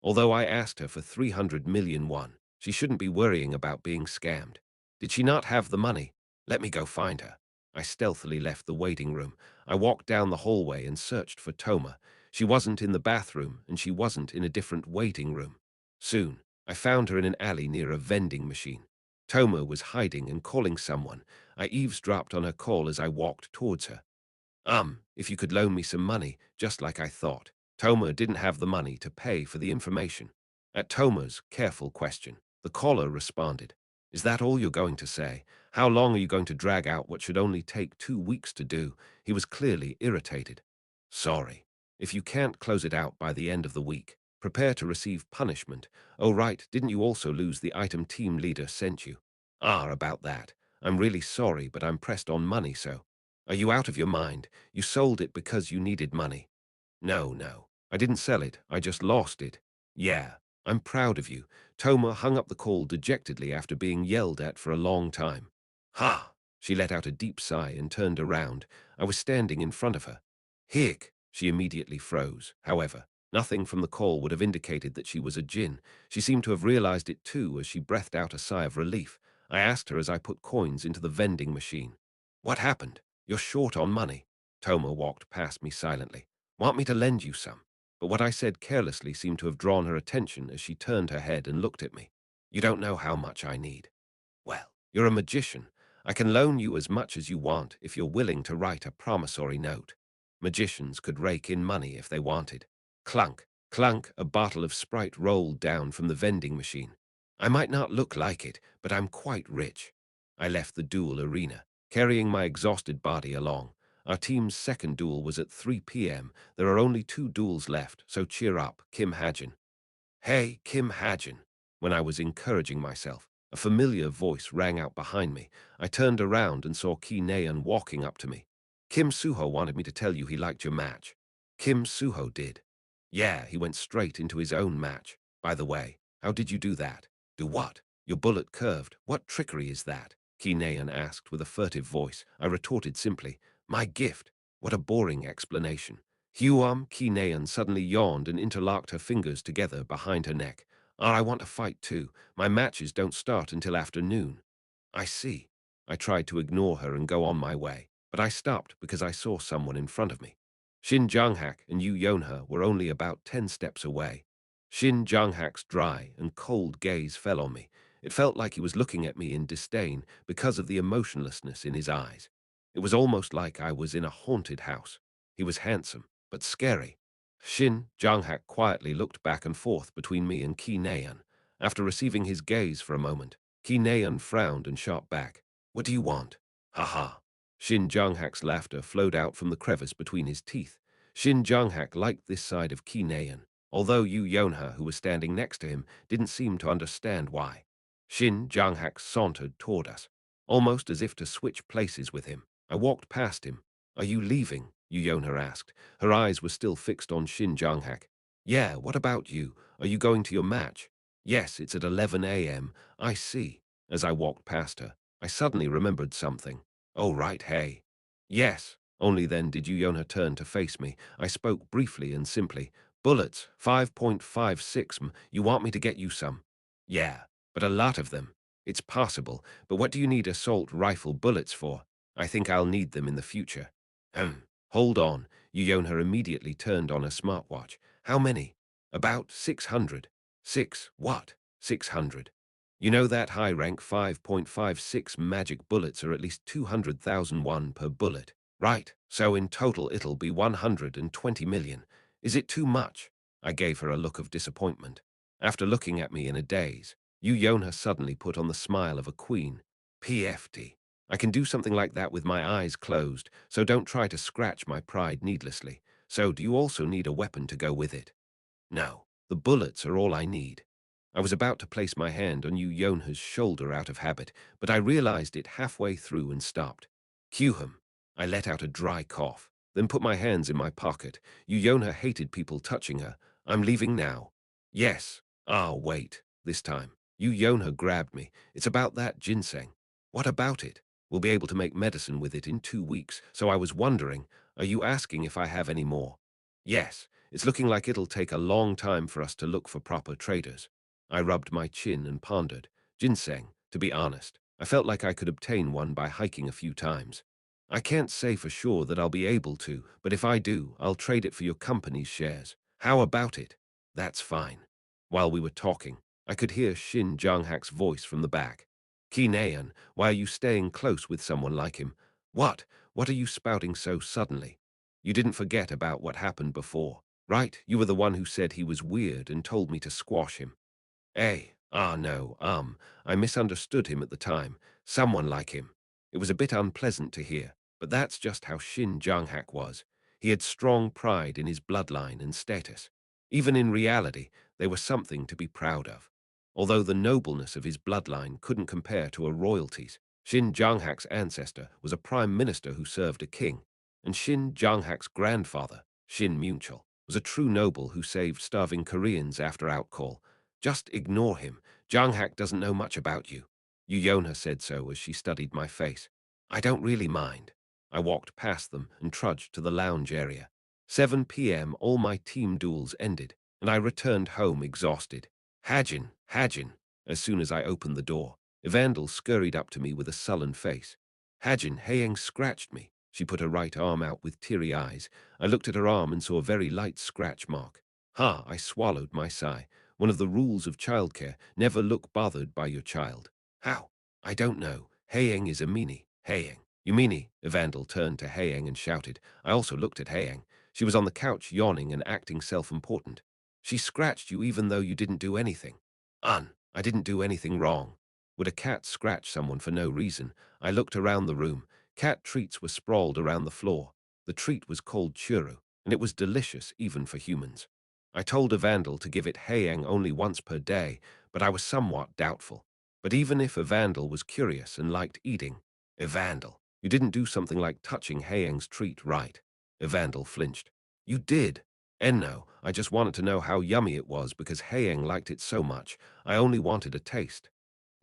Although I asked her for 300 million won, she shouldn't be worrying about being scammed. Did she not have the money? Let me go find her. I stealthily left the waiting room. I walked down the hallway and searched for Toma. She wasn't in the bathroom, and she wasn't in a different waiting room. Soon, I found her in an alley near a vending machine. Toma was hiding and calling someone. I eavesdropped on her call as I walked towards her. If you could loan me some money, just like I thought. Toma didn't have the money to pay for the information. At Toma's careful question, the caller responded, Is that all you're going to say? How long are you going to drag out what should only take 2 weeks to do? He was clearly irritated. Sorry. If you can't close it out by the end of the week, prepare to receive punishment. Oh right, didn't you also lose the item team leader sent you? About that. I'm really sorry, but I'm pressed on money, so. Are you out of your mind? You sold it because you needed money. No. I didn't sell it. I just lost it. Yeah, I'm proud of you. Toma hung up the call dejectedly after being yelled at for a long time. Ha! She let out a deep sigh and turned around. I was standing in front of her. Hick! She immediately froze. However, nothing from the call would have indicated that she was a djinn. She seemed to have realized it too as she breathed out a sigh of relief. I asked her as I put coins into the vending machine. What happened? You're short on money. Toma walked past me silently. Want me to lend you some? but what I said carelessly seemed to have drawn her attention as she turned her head and looked at me. You don't know how much I need. Well, you're a magician. I can loan you as much as you want if you're willing to write a promissory note. Magicians could rake in money if they wanted. Clunk, clunk, a bottle of Sprite rolled down from the vending machine. I might not look like it, but I'm quite rich. I left the duel arena, carrying my exhausted body along. Our team's second duel was at 3 p.m. There are only 2 duels left, so cheer up, Kim Hajin. Hey, Kim Hajin. When I was encouraging myself, a familiar voice rang out behind me. I turned around and saw Ki Naeun walking up to me. Kim Suho wanted me to tell you he liked your match. Kim Suho did. Yeah, he went straight into his own match. By the way, how did you do that? Do what? Your bullet curved. What trickery is that? Ki Naeun asked with a furtive voice. I retorted simply, my gift. What a boring explanation. Ki Naeun suddenly yawned and interlocked her fingers together behind her neck. Ah, I want to fight too. My matches don't start until afternoon. I see. I tried to ignore her and go on my way, but I stopped because I saw someone in front of me. Shin Jong-hak and Yu Yonha were only about 10 steps away. Shin Jong-hak's dry and cold gaze fell on me. It felt like he was looking at me in disdain because of the emotionlessness in his eyes. It was almost like I was in a haunted house. He was handsome, but scary. Shin Jong-hak quietly looked back and forth between me and Ki Naeun. After receiving his gaze for a moment, Ki Naeun frowned and shot back. What do you want? Ha ha. Shin Jong-hak's laughter flowed out from the crevice between his teeth. Shin Jong-hak liked this side of Ki Naeun, although Yu Yonha, who was standing next to him, didn't seem to understand why. Shin Jong-hak sauntered toward us, almost as if to switch places with him. I walked past him. Are you leaving? Yu Yonha asked. Her eyes were still fixed on Shin Jong-hak. Yeah, what about you? Are you going to your match? Yes, it's at 11 a.m. I see. As I walked past her, I suddenly remembered something. Oh, right, hey. Yes. Only then did Yu Yonha turn to face me. I spoke briefly and simply. Bullets, 5.56 You want me to get you some? Yeah, but a lot of them. It's possible, but what do you need assault rifle bullets for? I think I'll need them in the future. Hold on. Yu Yonha immediately turned on a smartwatch. How many? About 600. What? 600. You know that high-rank 5.56 magic bullets are at least 200,000 won per bullet, right? So in total it'll be 120 million. Is it too much? I gave her a look of disappointment. After looking at me in a daze, Yu Yonha suddenly put on the smile of a queen. PFD. I can do something like that with my eyes closed, so don't try to scratch my pride needlessly. So do you also need a weapon to go with it? No, the bullets are all I need. I was about to place my hand on Yu Yonha's shoulder out of habit, but I realized it halfway through and stopped. Cue him. I let out a dry cough, then put my hands in my pocket. Yu Yonha hated people touching her. I'm leaving now. Yes. Ah, wait. This time. Yu Yonha grabbed me. It's about that ginseng. What about it? We'll be able to make medicine with it in 2 weeks, so I was wondering, are you asking if I have any more? Yes. It's looking like it'll take a long time for us to look for proper traders. I rubbed my chin and pondered. Ginseng, to be honest. I felt like I could obtain one by hiking a few times. I can't say for sure that I'll be able to, but if I do, I'll trade it for your company's shares. How about it? That's fine. While we were talking, I could hear Shin Jong-hak's voice from the back. Ki Naeun, why are you staying close with someone like him? What? What are you spouting so suddenly? You didn't forget about what happened before, right? You were the one who said he was weird and told me to squash him. No, I misunderstood him at the time. Someone like him. It was a bit unpleasant to hear, but that's just how Shin Jong-hak was. He had strong pride in his bloodline and status. Even in reality, they were something to be proud of. Although the nobleness of his bloodline couldn't compare to a royalty's, Shin Jong-hak's ancestor was a prime minister who served a king, and Shin Jong-hak's grandfather, Shin Munchul, was a true noble who saved starving Koreans after outcall. Just ignore him. Jong-hak doesn't know much about you. Yu Yonha said so as she studied my face. I don't really mind. I walked past them and trudged to the lounge area. 7 p.m. all my team duels ended, and I returned home exhausted. Hajin. As soon as I opened the door, Evandel scurried up to me with a sullen face. Hajin Haeng scratched me. She put her right arm out with teary eyes. I looked at her arm and saw a very light scratch mark. Ha, I swallowed my sigh. One of the rules of childcare, never look bothered by your child. How? I don't know. Haeyang is a meanie. Haeyang. You meanie? Evandel turned to Haeyang and shouted. I also looked at Haeyang. She was on the couch yawning and acting self-important. She scratched you even though you didn't do anything. I didn't do anything wrong. Would a cat scratch someone for no reason? I looked around the room. Cat treats were sprawled around the floor. The treat was called churro, and it was delicious even for humans. I told Evandel to give it Haeyang only once per day, but I was somewhat doubtful. But even if Evandel was curious and liked eating, Evandel, you didn't do something like touching Haeyang's treat, right? Evandel flinched. You did. And no, I just wanted to know how yummy it was because Haeyang liked it so much. I only wanted a taste.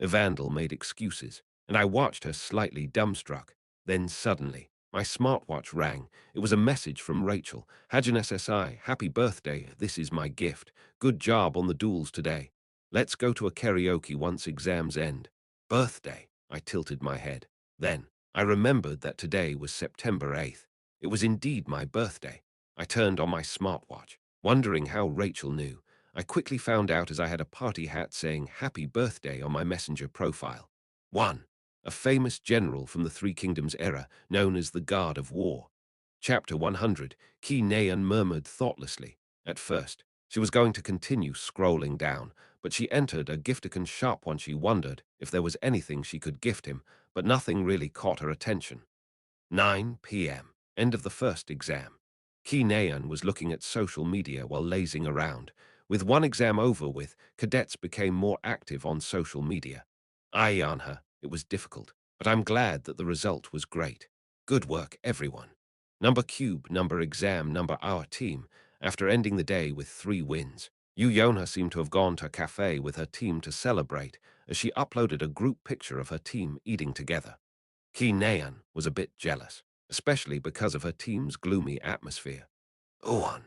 Evandel made excuses, and I watched her slightly dumbstruck. Then suddenly, my smartwatch rang. It was a message from Rachel. Hajin SSI, happy birthday, this is my gift. Good job on the duels today. Let's go to a karaoke once exams end. Birthday, I tilted my head. Then, I remembered that today was September 8th. It was indeed my birthday. I turned on my smartwatch, wondering how Rachel knew. I quickly found out as I had a party hat saying happy birthday on my messenger profile. 1. A famous general from the Three Kingdoms era, known as the God of War. Chapter 100, Ki Naeun murmured thoughtlessly. At first, she was going to continue scrolling down, but she entered a gifticon shop when she wondered if there was anything she could gift him, but nothing really caught her attention. 9 p.m. End of the first exam. Ki Naeun was looking at social media while lazing around. With one exam over with, cadets became more active on social media. I on her, it was difficult, but I'm glad that the result was great. Good work, everyone. Number cube, number exam, number our team. After ending the day with 3 wins, Yonha seemed to have gone to a cafe with her team to celebrate as she uploaded a group picture of her team eating together. Ki Naeun was a bit jealous, especially because of her team's gloomy atmosphere. Oan.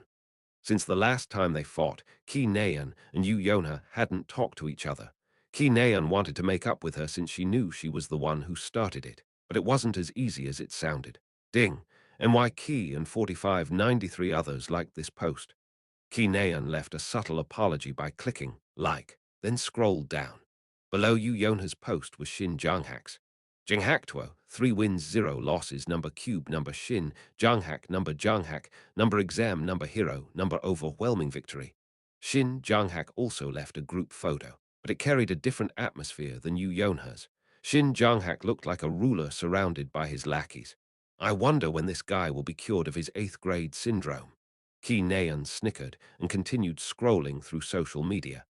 Since the last time they fought, Ki Naeun and Yonha hadn't talked to each other. Ki Naeun wanted to make up with her since she knew she was the one who started it, but it wasn't as easy as it sounded. Ding. NY Ki and 4593 others liked this post. Ki Naeun left a subtle apology by clicking like, then scrolled down. Below Yonha's post was Shin Janghak's. Janghaktuo, 3 wins 0 losses, number cube, number Shin, Janghak, number exam, number hero, number overwhelming victory. Shin Janghak also left a group photo, but it carried a different atmosphere than Yonha's. Shin Janghak looked like a ruler surrounded by his lackeys. I wonder when this guy will be cured of his 8th grade syndrome. Ki Naeun snickered and continued scrolling through social media.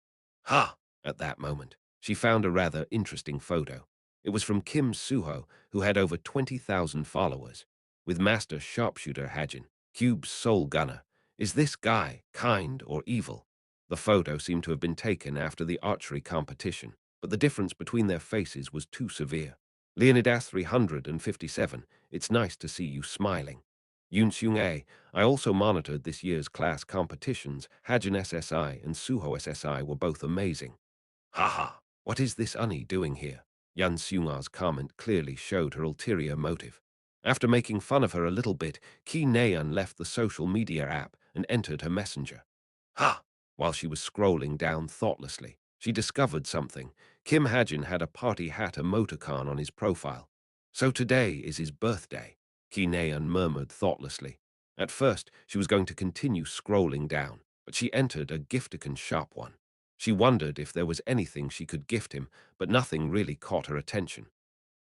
Ha! At that moment, she found a rather interesting photo. It was from Kim Suho, who had over 20,000 followers. With Master Sharpshooter Hajin, Cube's sole gunner. Is this guy kind or evil? The photo seemed to have been taken after the archery competition, but the difference between their faces was too severe. Leonidas 357, it's nice to see you smiling. YunSeo-jin, I also monitored this year's class competitions. Hajin SSI and Suho SSI were both amazing. Haha, what is this Unnie doing here? YunSeo-jin's comment clearly showed her ulterior motive. After making fun of her a little bit, Ki Naeun left the social media app and entered her messenger. Ha! While she was scrolling down thoughtlessly, she discovered something. Kim Hajin had a party hat emoticon on his profile. So today is his birthday, Ki Naeun murmured thoughtlessly. At first, she was going to continue scrolling down, but she entered a gifticon shop one. She wondered if there was anything she could gift him, but nothing really caught her attention.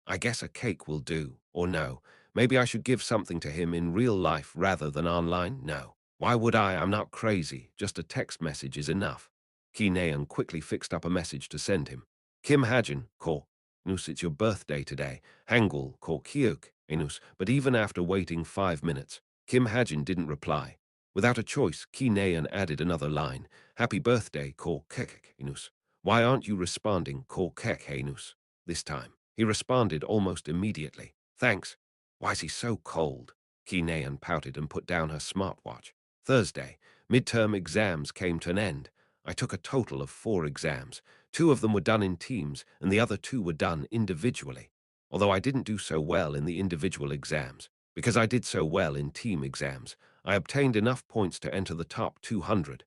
I guess a cake will do, or no. Maybe I should give something to him in real life rather than online? No. Why would I? I'm not crazy. Just a text message is enough. Ki Naeun quickly fixed up a message to send him. Kim Hajin, ko. Nus, it's your birthday today. Hangul, ko Kyuk, Enus. But even after waiting 5 minutes, Kim Hajin didn't reply. Without a choice, Ki Naeun added another line. Happy birthday, ko Kek, Enus. Why aren't you responding, ko Kek, Enus? This time. He responded almost immediately. Thanks. Why is he so cold? Ki Naeun pouted and put down her smartwatch. Thursday, midterm exams came to an end. I took a total of 4 exams. 2 of them were done in teams, and the other 2 were done individually. Although I didn't do so well in the individual exams, because I did so well in team exams, I obtained enough points to enter the top 200.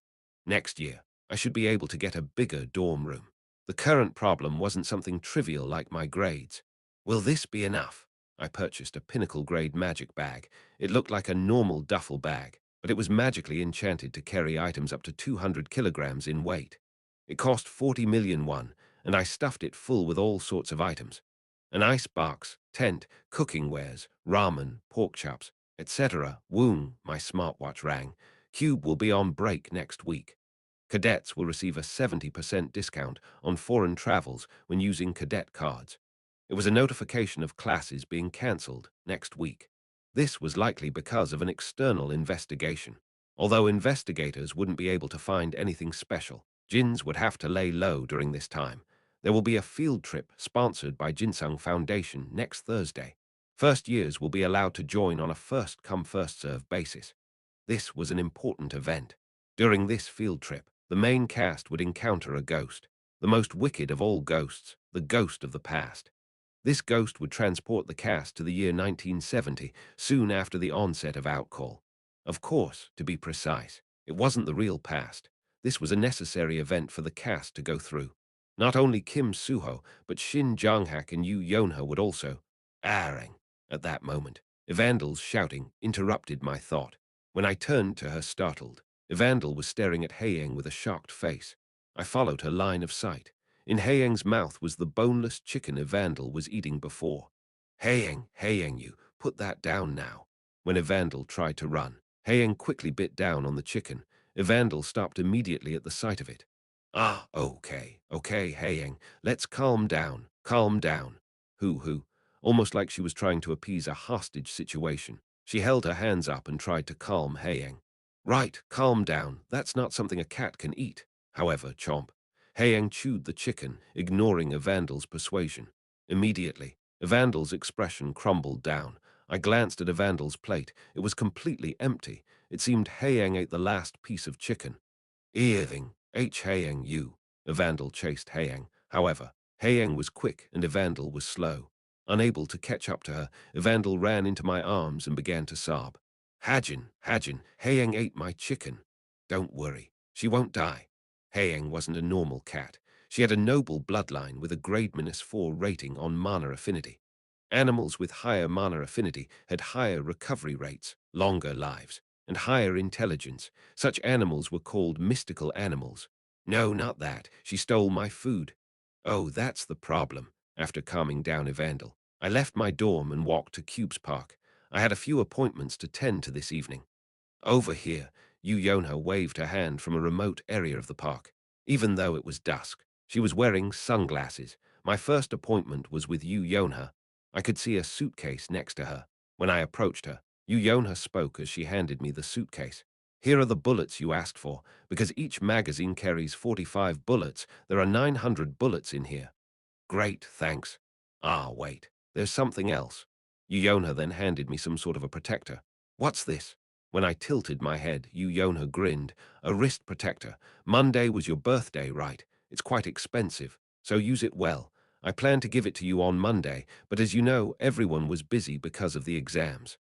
Next year, I should be able to get a bigger dorm room. The current problem wasn't something trivial like my grades. Will this be enough? I purchased a pinnacle-grade magic bag. It looked like a normal duffel bag, but it was magically enchanted to carry items up to 200 kilograms in weight. It cost 40 million won, and I stuffed it full with all sorts of items. An ice box, tent, cooking wares, ramen, pork chops, etc. Woong, my smartwatch rang. Cube will be on break next week. Cadets will receive a 70% discount on foreign travels when using cadet cards. It was a notification of classes being cancelled next week. This was likely because of an external investigation. Although investigators wouldn't be able to find anything special, Jins would have to lay low during this time. There will be a field trip sponsored by Jinsung Foundation next Thursday. First years will be allowed to join on a first-come, first-served basis. This was an important event. During this field trip, the main cast would encounter a ghost, the most wicked of all ghosts, the ghost of the past. This ghost would transport the cast to the year 1970, soon after the onset of Outcall. Of course, to be precise, it wasn't the real past. This was a necessary event for the cast to go through. Not only Kim Suho, but Shin Jong-hak and Yu Yonha would also. Arring. At that moment, Evandal's shouting interrupted my thought. When I turned to her startled, Evandal was staring at Haeyang with a shocked face. I followed her line of sight. In Haeyang's mouth was the boneless chicken Evandal was eating before. Haeyang, you, put that down now. When Evandal tried to run, Haeyang quickly bit down on the chicken. Evandal stopped immediately at the sight of it. Ah, okay, Haeyang, let's calm down, calm down. Hoo, almost like she was trying to appease a hostage situation. She held her hands up and tried to calm Haeyang. Right, calm down, that's not something a cat can eat. However, chomp. Haeyang chewed the chicken, ignoring Evandal's persuasion. Immediately, Evandal's expression crumbled down. I glanced at Evandal's plate. It was completely empty. It seemed Haeyang ate the last piece of chicken. Earthing, Haeyang, you. Evandal chased Haeyang. However, Haeyang was quick and Evandal was slow. Unable to catch up to her, Evandal ran into my arms and began to sob. Hajin, Haeyang ate my chicken. Don't worry, she won't die. Haeyang wasn't a normal cat. She had a noble bloodline with a grade -4 rating on mana affinity. Animals with higher mana affinity had higher recovery rates, longer lives, and higher intelligence. Such animals were called mystical animals. No, not that. She stole my food. Oh, that's the problem. After calming down Evandal, I left my dorm and walked to Cube's Park. I had a few appointments to tend to this evening. Over here, Yu Yonha waved her hand from a remote area of the park. Even though it was dusk, she was wearing sunglasses. My first appointment was with Yu Yonha. I could see a suitcase next to her. When I approached her, Yu Yonha spoke as she handed me the suitcase. Here are the bullets you asked for. Because each magazine carries 45 bullets, there are 900 bullets in here. Great, thanks. Ah, wait, there's something else. Yu Yonha then handed me some sort of a protector. What's this? When I tilted my head, Yu Yonha grinned. A wrist protector. Monday was your birthday, right? It's quite expensive, so use it well. I planned to give it to you on Monday, but as you know, everyone was busy because of the exams.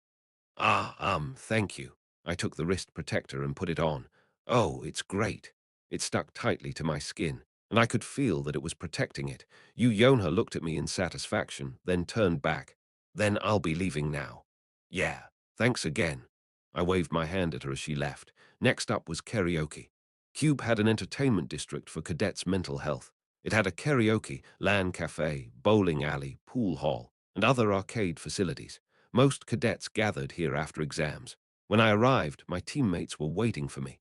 Thank you. I took the wrist protector and put it on. Oh, it's great. It stuck tightly to my skin, and I could feel that it was protecting it. Yu Yonha looked at me in satisfaction, then turned back. Then I'll be leaving now. Yeah, thanks again. I waved my hand at her as she left. Next up was karaoke. Cube had an entertainment district for cadets' mental health. It had a karaoke, LAN cafe, bowling alley, pool hall, and other arcade facilities. Most cadets gathered here after exams. When I arrived, my teammates were waiting for me.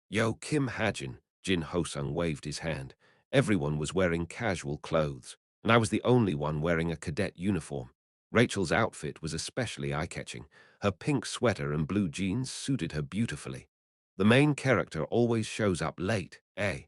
Yo, Kim Hajin, Jin Hosung waved his hand. Everyone was wearing casual clothes, and I was the only one wearing a cadet uniform. Rachel's outfit was especially eye-catching. Her pink sweater and blue jeans suited her beautifully. The main character always shows up late, eh?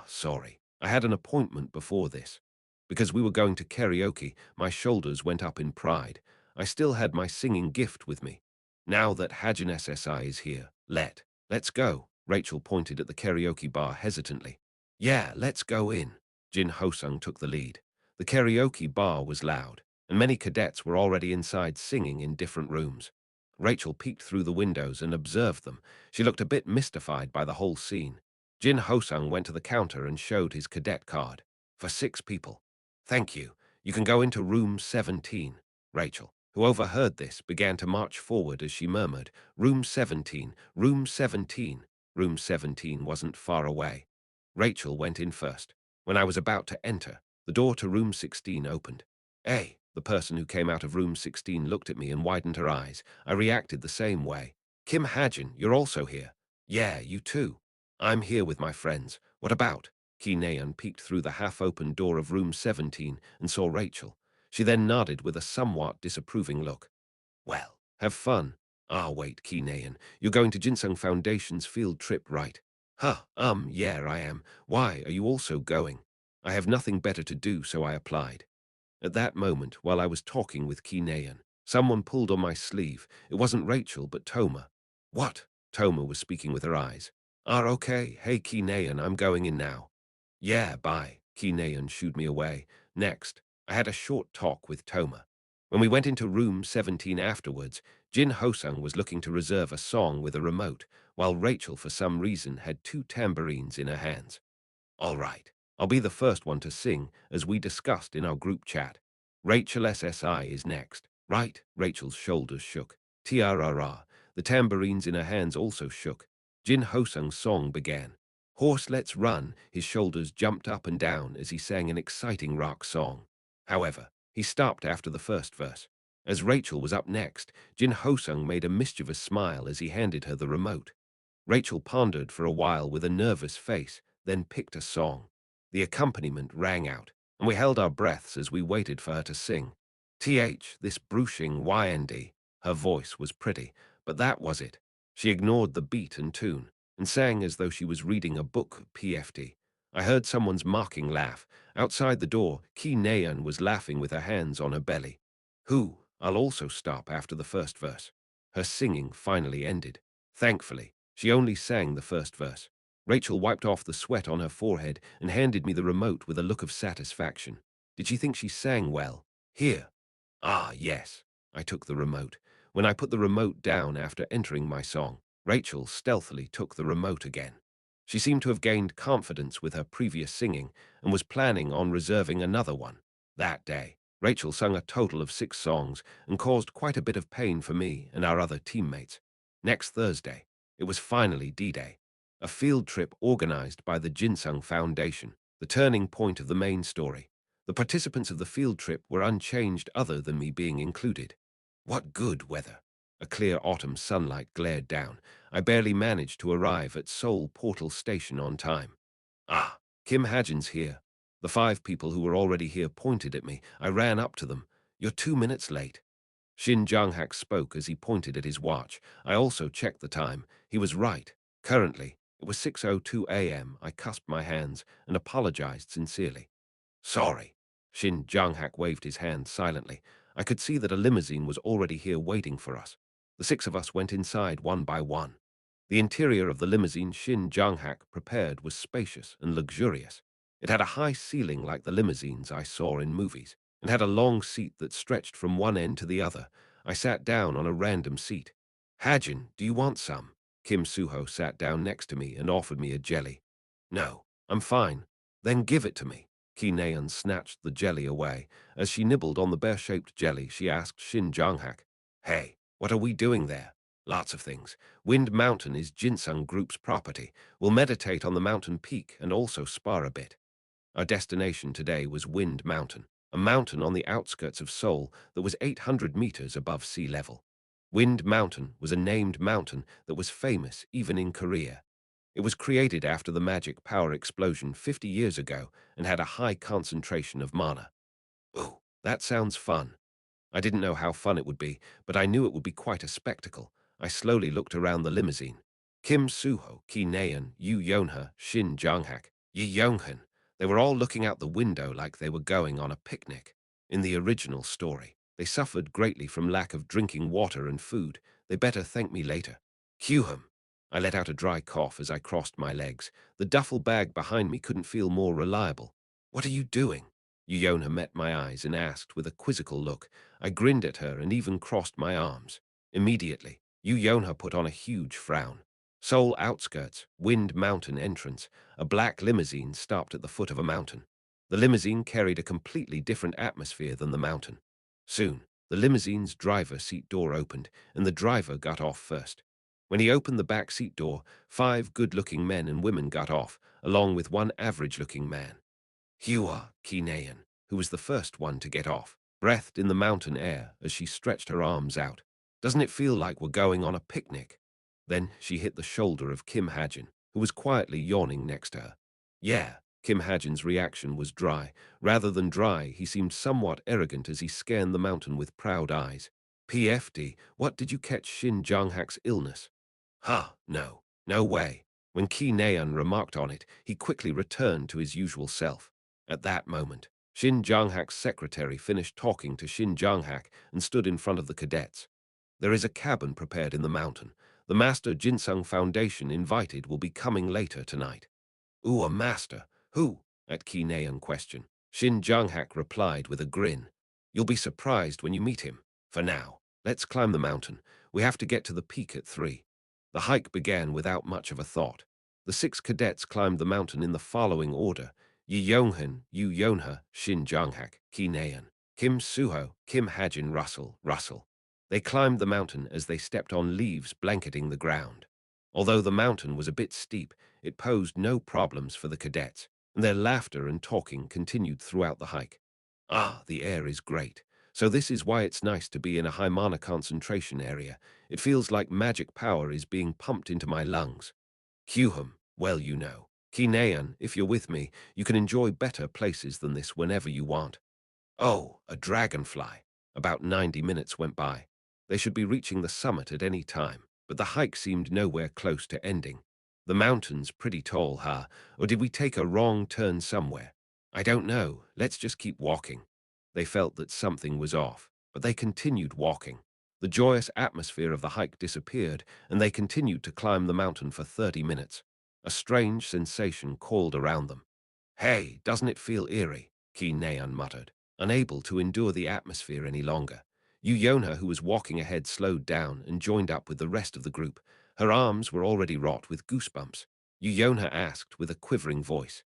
Sorry. I had an appointment before this. Because we were going to karaoke, my shoulders went up in pride. I still had my singing gift with me. Now that Hajin SSI is here, let's go. Rachel pointed at the karaoke bar hesitantly. Yeah, let's go in. Jin Hosung took the lead. The karaoke bar was loud, and many cadets were already inside singing in different rooms. Rachel peeked through the windows and observed them. She looked a bit mystified by the whole scene. Jin Hosung went to the counter and showed his cadet card. For 6 people. Thank you. You can go into room 17. Rachel, who overheard this, began to march forward as she murmured, Room 17, Room 17. Room 17 wasn't far away. Rachel went in first. When I was about to enter, the door to room 16 opened. Hey, the person who came out of room 16 looked at me and widened her eyes. I reacted the same way. Kim Hajin, you're also here. Yeah, you too. I'm here with my friends. What about? Ki Naeun peeked through the half-open door of room 17 and saw Rachel. She then nodded with a somewhat disapproving look. Well, have fun. Ah, wait, Ki Naeun, you're going to Jinsung Foundation's field trip, right? Huh, yeah, I am. Why, are you also going? I have nothing better to do, so I applied. At that moment, while I was talking with Ki Naeun, someone pulled on my sleeve. It wasn't Rachel, but Toma. What? Toma was speaking with her eyes. Ah, okay. Hey, Ki Naeun, I'm going in now. Yeah, bye. Ki Naeun shooed me away. Next, I had a short talk with Toma. When we went into room 17 afterwards, Jin Hosung was looking to reserve a song with a remote, while Rachel, for some reason, had 2 tambourines in her hands. All right, I'll be the first one to sing, as we discussed in our group chat. Rachel SSI is next. Right? Rachel's shoulders shook. Tiarara. The tambourines in her hands also shook. Jin Hosung's song began. Horse Let's Run. His shoulders jumped up and down as he sang an exciting rock song. However, he stopped after the first verse. As Rachel was up next, Jin Hosung made a mischievous smile as he handed her the remote. Rachel pondered for a while with a nervous face, then picked a song. The accompaniment rang out, and we held our breaths as we waited for her to sing. This bruising YND. Her voice was pretty, but that was it. She ignored the beat and tune, and sang as though she was reading a book. PFD. I heard someone's mocking laugh. Outside the door, Ki Naeun was laughing with her hands on her belly. Who? I'll also stop after the first verse. Her singing finally ended. Thankfully, she only sang the first verse. Rachel wiped off the sweat on her forehead and handed me the remote with a look of satisfaction. Did she think she sang well? Here. Ah, yes. I took the remote. When I put the remote down after entering my song, Rachel stealthily took the remote again. She seemed to have gained confidence with her previous singing and was planning on reserving another one. That day, Rachel sung a total of 6 songs and caused quite a bit of pain for me and our other teammates. Next Thursday, it was finally D-Day, a field trip organized by the Jinsung Foundation, the turning point of the main story. The participants of the field trip were unchanged other than me being included. What good weather! A clear autumn sunlight glared down. I barely managed to arrive at Seoul Portal Station on time. Ah, Kim Hajin's here. The 5 people who were already here pointed at me. I ran up to them. You're 2 minutes late. Shin Jong-hak spoke as he pointed at his watch. I also checked the time. He was right. Currently, it was 6:02 a.m. I cusped my hands and apologized sincerely. Sorry. Shin Jong-hak waved his hand silently. I could see that a limousine was already here waiting for us. The 6 of us went inside one by one. The interior of the limousine Shin Jong-hak prepared was spacious and luxurious. It had a high ceiling like the limousines I saw in movies, and had a long seat that stretched from one end to the other. I sat down on a random seat. Hajin, do you want some? Kim Suho sat down next to me and offered me a jelly. No, I'm fine. Then give it to me. Ki Naeun snatched the jelly away. As she nibbled on the bear-shaped jelly, she asked Shin Jong-hak, Hey, what are we doing there? Lots of things. Wind Mountain is Jinsung Group's property. We'll meditate on the mountain peak and also spar a bit. Our destination today was Wind Mountain, a mountain on the outskirts of Seoul that was 800 meters above sea level. Wind Mountain was a named mountain that was famous even in Korea. It was created after the magic power explosion 50 years ago and had a high concentration of mana. Ooh, that sounds fun. I didn't know how fun it would be, but I knew it would be quite a spectacle. I slowly looked around the limousine. Kim Suho, Ki Naeun, Yu Yonha, Shin Jong-hak, Yi Yonghan. They were all looking out the window like they were going on a picnic. In the original story, they suffered greatly from lack of drinking water and food. They better thank me later. Kyuhum. I let out a dry cough as I crossed my legs. The duffel bag behind me couldn't feel more reliable. What are you doing? Yonha met my eyes and asked with a quizzical look. I grinned at her and even crossed my arms. Immediately, Yonha put on a huge frown. Seoul outskirts, Wind Mountain entrance, a black limousine stopped at the foot of a mountain. The limousine carried a completely different atmosphere than the mountain. Soon, the limousine's driver's seat door opened, and the driver got off first. When he opened the back seat door, 5 good-looking men and women got off, along with one average-looking man. Hua Kinean, who was the first one to get off, breathed in the mountain air as she stretched her arms out. Doesn't it feel like we're going on a picnic? Then she hit the shoulder of Kim Hajin, who was quietly yawning next to her. Yeah, Kim Hajin's reaction was dry. Rather than dry, he seemed somewhat arrogant as he scanned the mountain with proud eyes. PFD, what did you catch Shin Jong-hak's illness? Huh, no, no way. When Ki Naeun remarked on it, he quickly returned to his usual self. At that moment, Shin Jong-hak's secretary finished talking to Shin Jong-hak and stood in front of the cadets. There is a cabin prepared in the mountain. The Master Jinsung Foundation invited will be coming later tonight. Ooh, a master? Who? At Ki Naeun question. Shin Jong-hak replied with a grin. You'll be surprised when you meet him. For now, let's climb the mountain. We have to get to the peak at 3. The hike began without much of a thought. The 6 cadets climbed the mountain in the following order: Yi Yonghun, Yu Yonha, Shin Jong-hak, Ki Naeun, Kim Suho, Kim Hajin, Russell. They climbed the mountain as they stepped on leaves blanketing the ground. Although the mountain was a bit steep, it posed no problems for the cadets, and their laughter and talking continued throughout the hike. Ah, the air is great. So this is why it's nice to be in a Haimana concentration area. It feels like magic power is being pumped into my lungs. Kyuhum, well, you know. Kinean, if you're with me, you can enjoy better places than this whenever you want. Oh, a dragonfly. About 90 minutes went by. They should be reaching the summit at any time, but the hike seemed nowhere close to ending. The mountain's pretty tall, huh? Or did we take a wrong turn somewhere? I don't know. Let's just keep walking. They felt that something was off, but they continued walking. The joyous atmosphere of the hike disappeared, and they continued to climb the mountain for 30 minutes. A strange sensation called around them. Hey, doesn't it feel eerie? Ki Naeun muttered, unable to endure the atmosphere any longer. Yu Yonha, who was walking ahead, slowed down and joined up with the rest of the group. Her arms were already wrought with goosebumps. Yu Yonha asked with a quivering voice,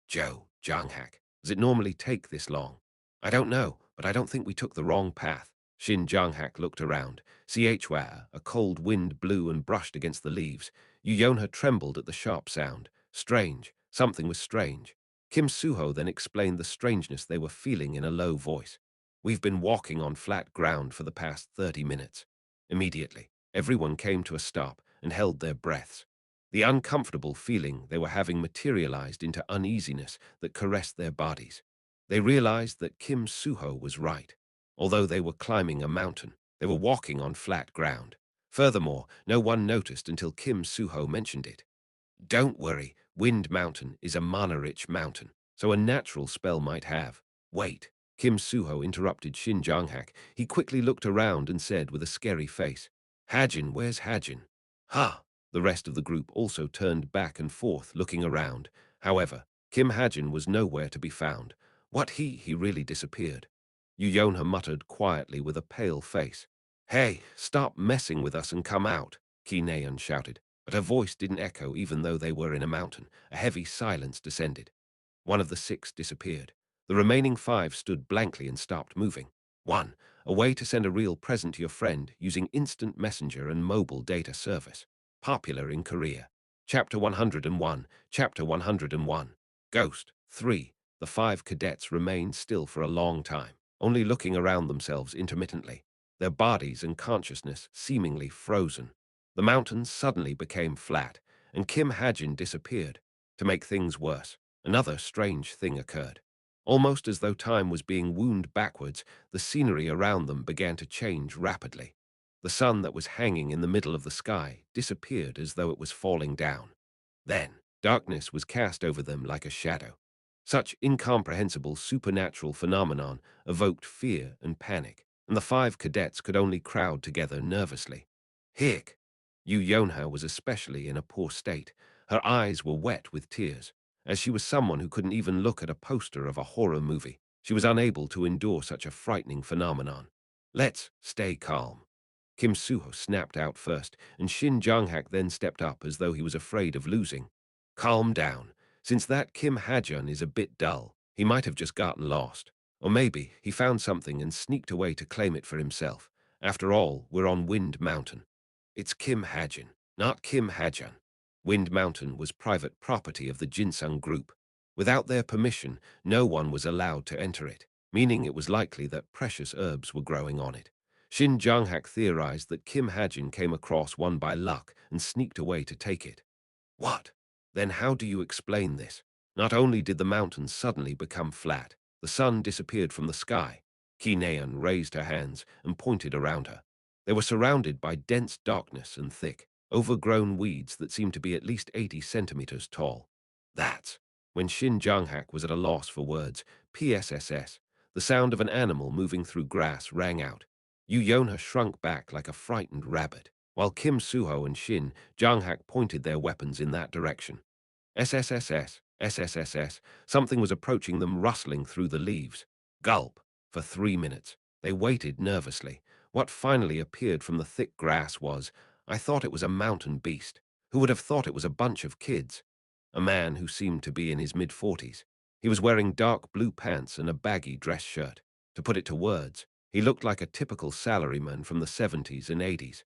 Joe, Jong-hak, does it normally take this long? I don't know, but I don't think we took the wrong path. Shin Jong-hak looked around. Chwa, a cold wind blew and brushed against the leaves. Yu Yonha trembled at the sharp sound. Strange. Something was strange. Kim Suho then explained the strangeness they were feeling in a low voice. We've been walking on flat ground for the past 30 minutes. Immediately, everyone came to a stop and held their breaths. The uncomfortable feeling they were having materialized into uneasiness that caressed their bodies. They realized that Kim Suho was right. Although they were climbing a mountain, they were walking on flat ground. Furthermore, no one noticed until Kim Suho mentioned it. Don't worry, Wind Mountain is a mana-rich mountain, so a natural spell might have. Wait, Kim Suho interrupted Shin Jong-hak. He quickly looked around and said with a scary face, Hajin, where's Hajin? Ha! The rest of the group also turned back and forth, looking around. However, Kim Hajin was nowhere to be found. What he really disappeared. Yu Yonha muttered quietly with a pale face. Hey, stop messing with us and come out, Ki Naeun shouted. But her voice didn't echo even though they were in a mountain. A heavy silence descended. One of the 6 disappeared. The remaining 5 stood blankly and stopped moving. 1. A way to send a real present to your friend using instant messenger and mobile data service. Popular in Korea. Chapter 101. Chapter 101. Ghost. 3. The 5 cadets remained still for a long time, only looking around themselves intermittently, their bodies and consciousness seemingly frozen. The mountains suddenly became flat, and Kim Hajin disappeared. To make things worse, another strange thing occurred. Almost as though time was being wound backwards, the scenery around them began to change rapidly. The sun that was hanging in the middle of the sky disappeared as though it was falling down. Then, darkness was cast over them like a shadow. Such incomprehensible supernatural phenomenon evoked fear and panic, and the 5 cadets could only crowd together nervously. Hick! Yu Yonha was especially in a poor state. Her eyes were wet with tears. As she was someone who couldn't even look at a poster of a horror movie, she was unable to endure such a frightening phenomenon. Let's stay calm. Kim Suho snapped out first, and Shin Jong-hak then stepped up as though he was afraid of losing. Calm down. Since that Kim Hajin is a bit dull, he might have just gotten lost. Or maybe he found something and sneaked away to claim it for himself. After all, we're on Wind Mountain. It's Kim Hajin, not Kim Hajin. Wind Mountain was private property of the Jinsung Group. Without their permission, no one was allowed to enter it, meaning it was likely that precious herbs were growing on it. Shin Jong-hak theorized that Kim Hajin came across one by luck and sneaked away to take it. What? Then how do you explain this? Not only did the mountains suddenly become flat, the sun disappeared from the sky. Ki Neon raised her hands and pointed around her. They were surrounded by dense darkness and thick, overgrown weeds that seemed to be at least 80 centimeters tall. That's when Shin Jong-hak was at a loss for words. PSSS, the sound of an animal moving through grass rang out. Yu Yonha shrunk back like a frightened rabbit, while Kim Suho and Shin Jong-hak pointed their weapons in that direction. SSSS, SSSS, something was approaching them rustling through the leaves. Gulp. For 3 minutes. They waited nervously. What finally appeared from the thick grass was, I thought it was a mountain beast. Who would have thought it was a bunch of kids? A man who seemed to be in his mid-40s. He was wearing dark blue pants and a baggy dress shirt. To put it to words, he looked like a typical salaryman from the 70s and 80s.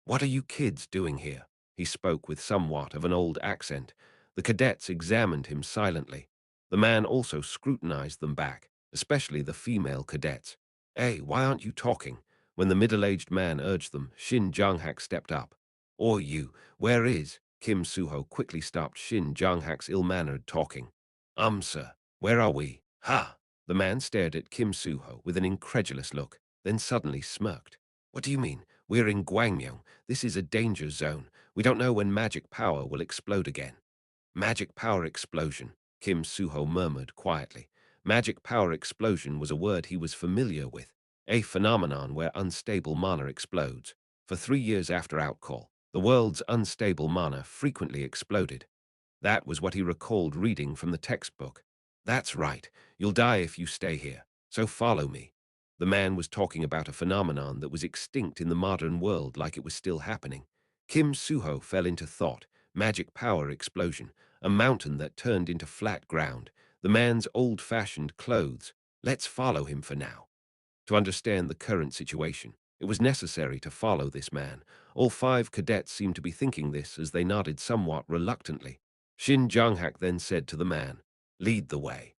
What are you kids doing here? He spoke with somewhat of an old accent. The cadets examined him silently. The man also scrutinized them back, especially the female cadets. Hey, why aren't you talking? When the middle-aged man urged them, Shin Jong-hak stepped up. Or you, where is? Kim Suho quickly stopped Shin Jong-hak's ill-mannered talking. Sir, where are we? Ha! The man stared at Kim Suho with an incredulous look, then suddenly smirked. What do you mean? We're in Gwangmyeong. This is a danger zone. We don't know when magic power will explode again. Magic power explosion, Kim Suho murmured quietly. Magic power explosion was a word he was familiar with, a phenomenon where unstable mana explodes. For 3 years after Outcall, the world's unstable mana frequently exploded. That was what he recalled reading from the textbook. That's right, you'll die if you stay here, so follow me. The man was talking about a phenomenon that was extinct in the modern world like it was still happening. Kim Suho fell into thought. Magic power explosion, a mountain that turned into flat ground, the man's old-fashioned clothes. Let's follow him for now. To understand the current situation, it was necessary to follow this man. All 5 cadets seemed to be thinking this as they nodded somewhat reluctantly. Shin Jong-hak then said to the man, lead the way.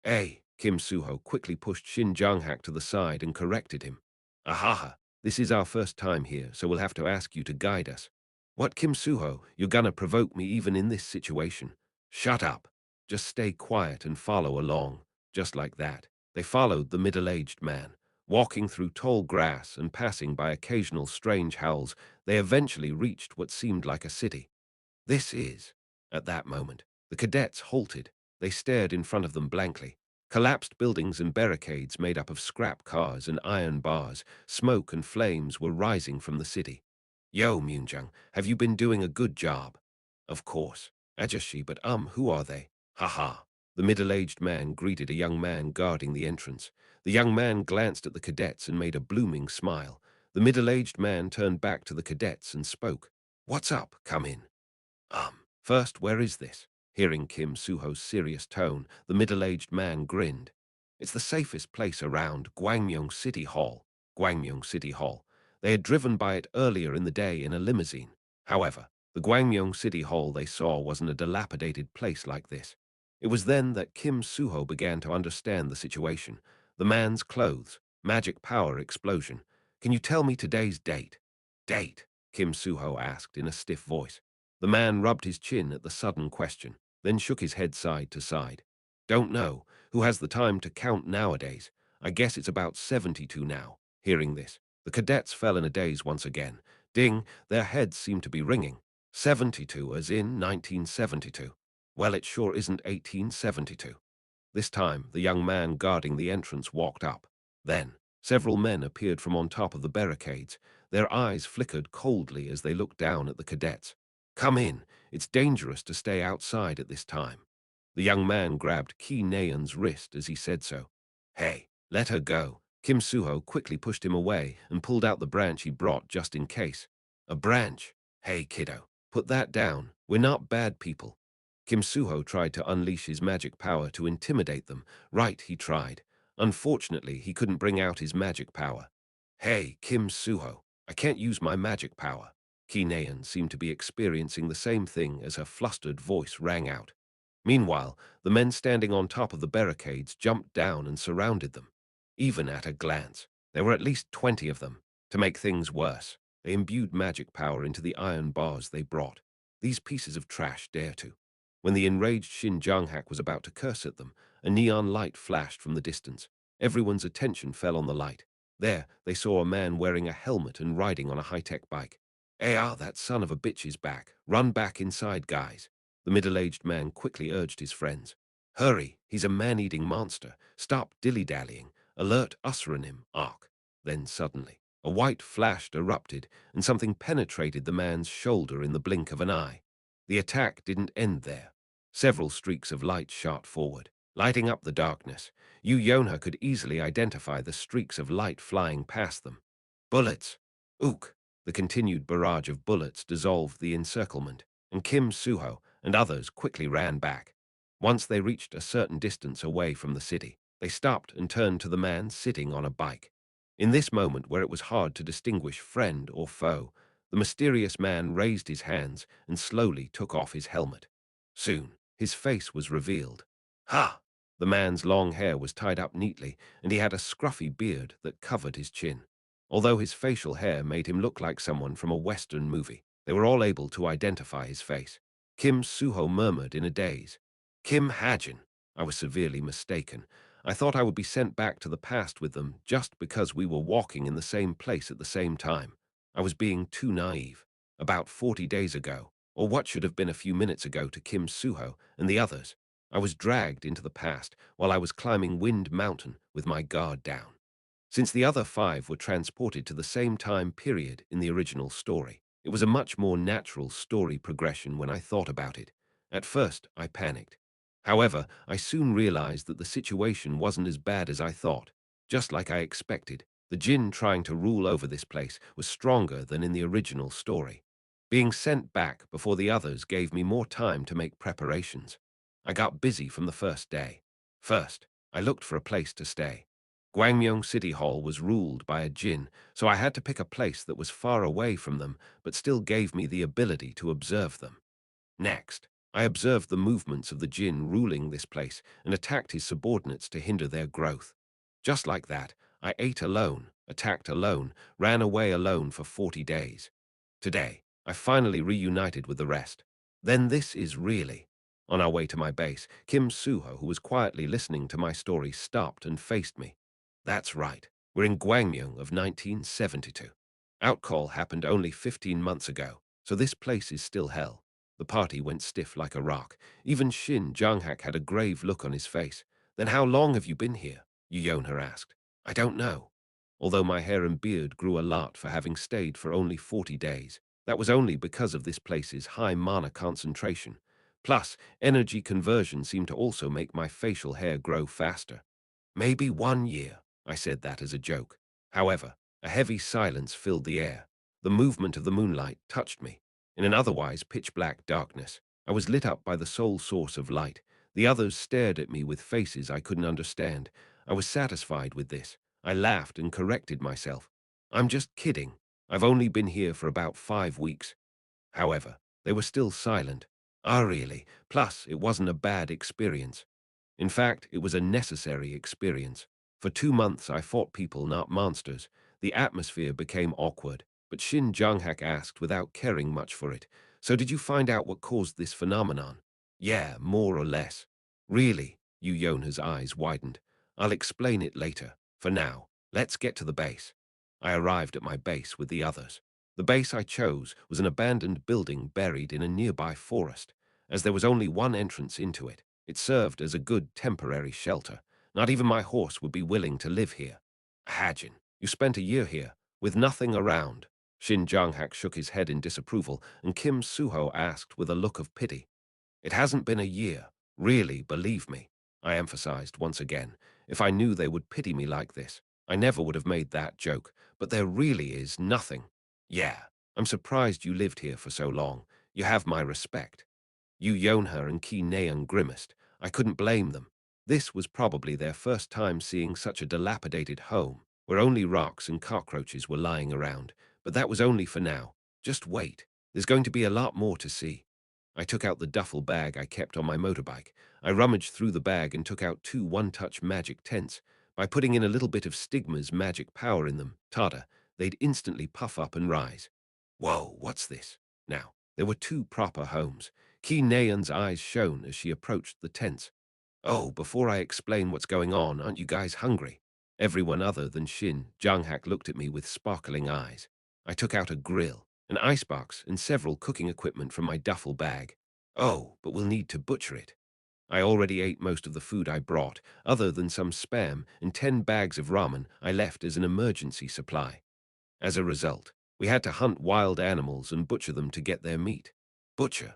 Hey, Kim Suho quickly pushed Shin Jong-hak to the side and corrected him. Ahaha, this is our first time here, so we'll have to ask you to guide us. What, Kim Suho, you're gonna provoke me even in this situation? Shut up. Just stay quiet and follow along. Just like that, they followed the middle-aged man. Walking through tall grass and passing by occasional strange howls, they eventually reached what seemed like a city. This is. At that moment, the cadets halted. They stared in front of them blankly. Collapsed buildings and barricades made up of scrap cars and iron bars, smoke and flames were rising from the city. Yo, Myunjung, have you been doing a good job? Of course. Ajashi, but who are they? Ha. The middle-aged man greeted a young man guarding the entrance. The young man glanced at the cadets and made a blooming smile. The middle-aged man turned back to the cadets and spoke. What's up? Come in. First, where is this? Hearing Kim Suho's serious tone, the middle-aged man grinned. It's the safest place around, Gwangmyeong City Hall. Gwangmyeong City Hall. They had driven by it earlier in the day in a limousine. However, the Gwangmyeong City Hall they saw wasn't a dilapidated place like this. It was then that Kim Suho began to understand the situation. The man's clothes, magic power explosion. Can you tell me today's date? Date? Kim Suho asked in a stiff voice. The man rubbed his chin at the sudden question, then shook his head side to side. Don't know. Who has the time to count nowadays? I guess it's about 72 now. Hearing this, the cadets fell in a daze once again. Ding, their heads seemed to be ringing. 72 as in 1972. Well, it sure isn't 1872. This time, the young man guarding the entrance walked up. Then, several men appeared from on top of the barricades. Their eyes flickered coldly as they looked down at the cadets. Come in. It's dangerous to stay outside at this time. The young man grabbed Ki Naeun's wrist as he said so. Hey, let her go. Kim Suho quickly pushed him away and pulled out the branch he brought just in case. A branch? Hey, kiddo, put that down. We're not bad people. Kim Suho tried to unleash his magic power to intimidate them. Right, he tried. Unfortunately, he couldn't bring out his magic power. Hey, Kim Suho, I can't use my magic power. Ki Naeun seemed to be experiencing the same thing as her flustered voice rang out. Meanwhile, the men standing on top of the barricades jumped down and surrounded them. Even at a glance, there were at least 20 of them. To make things worse, they imbued magic power into the iron bars they brought. These pieces of trash dare to. When the enraged Shin Jong-hak was about to curse at them, a neon light flashed from the distance. Everyone's attention fell on the light. There, they saw a man wearing a helmet and riding on a high-tech bike. That son of a bitch is back. Run back inside, guys. The middle-aged man quickly urged his friends. Hurry, he's a man-eating monster. Stop dilly-dallying. Alert Usranim, Ark. Then suddenly, a white flash erupted, and something penetrated the man's shoulder in the blink of an eye. The attack didn't end there. Several streaks of light shot forward, lighting up the darkness. Yu Yonha could easily identify the streaks of light flying past them. Bullets! Ook! The continued barrage of bullets dissolved the encirclement, and Kim Suho and others quickly ran back. Once they reached a certain distance away from the city, they stopped and turned to the man sitting on a bike. In this moment where it was hard to distinguish friend or foe, the mysterious man raised his hands and slowly took off his helmet. Soon, his face was revealed. Ha! The man's long hair was tied up neatly, and he had a scruffy beard that covered his chin. Although his facial hair made him look like someone from a Western movie, they were all able to identify his face. Kim Suho murmured in a daze. Kim Hajin. I was severely mistaken. I thought I would be sent back to the past with them just because we were walking in the same place at the same time. I was being too naive. About 40 days ago, or what should have been a few minutes ago to Kim Suho and the others, I was dragged into the past while I was climbing Wind Mountain with my guard down. Since the other 5 were transported to the same time period in the original story, it was a much more natural story progression when I thought about it. At first, I panicked. However, I soon realized that the situation wasn't as bad as I thought. Just like I expected, the Jin trying to rule over this place was stronger than in the original story. Being sent back before the others gave me more time to make preparations. I got busy from the first day. First, I looked for a place to stay. Gwangmyeong City Hall was ruled by a Jin, so I had to pick a place that was far away from them but still gave me the ability to observe them. Next, I observed the movements of the Jin ruling this place and attacked his subordinates to hinder their growth. Just like that, I ate alone, attacked alone, ran away alone for 40 days. Today, I finally reunited with the rest. Then this is really. On our way to my base, Kim Suho, who was quietly listening to my story, stopped and faced me. That's right, we're in Gwangmyeong of 1972. Outcall happened only 15 months ago, so this place is still hell. The party went stiff like a rock. Even Shin Jong-hak had a grave look on his face. Then how long have you been here? Yonha asked. I don't know. Although my hair and beard grew a lot for having stayed for only 40 days, that was only because of this place's high mana concentration. Plus, energy conversion seemed to also make my facial hair grow faster. Maybe 1 year. I said that as a joke. However, a heavy silence filled the air. The movement of the moonlight touched me. In an otherwise pitch-black darkness, I was lit up by the sole source of light. The others stared at me with faces I couldn't understand. I was satisfied with this. I laughed and corrected myself. I'm just kidding. I've only been here for about 5 weeks. However, they were still silent. Really? Plus, it wasn't a bad experience. In fact, it was a necessary experience. For 2 months I fought people, not monsters. The atmosphere became awkward, but Shin Jong-hak asked without caring much for it. So did you find out what caused this phenomenon? Yeah, more or less. Really? Yu Yonha's eyes widened. I'll explain it later. For now, let's get to the base. I arrived at my base with the others. The base I chose was an abandoned building buried in a nearby forest. As there was only one entrance into it, it served as a good temporary shelter. Not even my horse would be willing to live here. Hajin, you spent a year here, with nothing around. Shin Jong-hak shook his head in disapproval, and Kim Suho asked with a look of pity. It hasn't been a year. Really, believe me. I emphasized once again. If I knew they would pity me like this, I never would have made that joke, but there really is nothing. Yeah, I'm surprised you lived here for so long. You have my respect. Yu Yonha and Ki Naeun grimaced. I couldn't blame them. This was probably their first time seeing such a dilapidated home, where only rocks and cockroaches were lying around. But that was only for now. Just wait. There's going to be a lot more to see. I took out the duffel bag I kept on my motorbike. I rummaged through the bag and took out 2 one-touch magic tents. By putting in a little bit of Stigma's magic power in them, Tada, they'd instantly puff up and rise. Whoa, what's this? Now, there were 2 proper homes. Ki Naeun's eyes shone as she approached the tents. Oh, before I explain what's going on, aren't you guys hungry? Everyone other than Shin Jung-hak looked at me with sparkling eyes. I took out a grill, an icebox, and several cooking equipment from my duffel bag. Oh, but we'll need to butcher it. I already ate most of the food I brought, other than some spam and 10 bags of ramen I left as an emergency supply. As a result, we had to hunt wild animals and butcher them to get their meat. Butcher?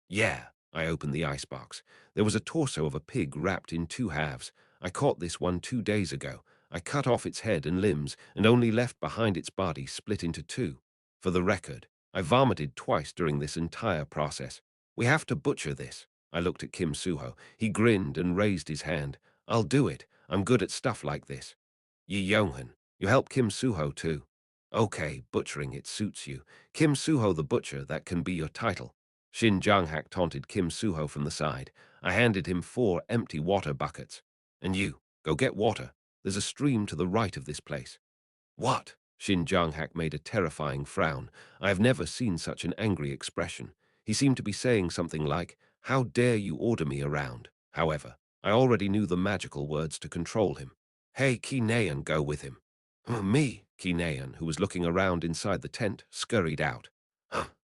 Yeah, I opened the icebox. There was a torso of a pig wrapped in 2 halves. I caught this one 2 days ago. I cut off its head and limbs and only left behind its body split into 2. For the record, I vomited twice during this entire process. We have to butcher this. I looked at Kim Suho. He grinned and raised his hand. I'll do it. I'm good at stuff like this. Yi Yonghan, you help Kim Suho too. Okay, butchering it suits you. Kim Suho the butcher, that can be your title. Shin Jang-hak taunted Kim Suho from the side. I handed him 4 empty water buckets. And you, go get water. There's a stream to the right of this place. What? Shin Jang-hak made a terrifying frown. I have never seen such an angry expression. He seemed to be saying something like, how dare you order me around? However, I already knew the magical words to control him. Hey, Ki Naeun, go with him. Me, Ki Naeun, who was looking around inside the tent, scurried out.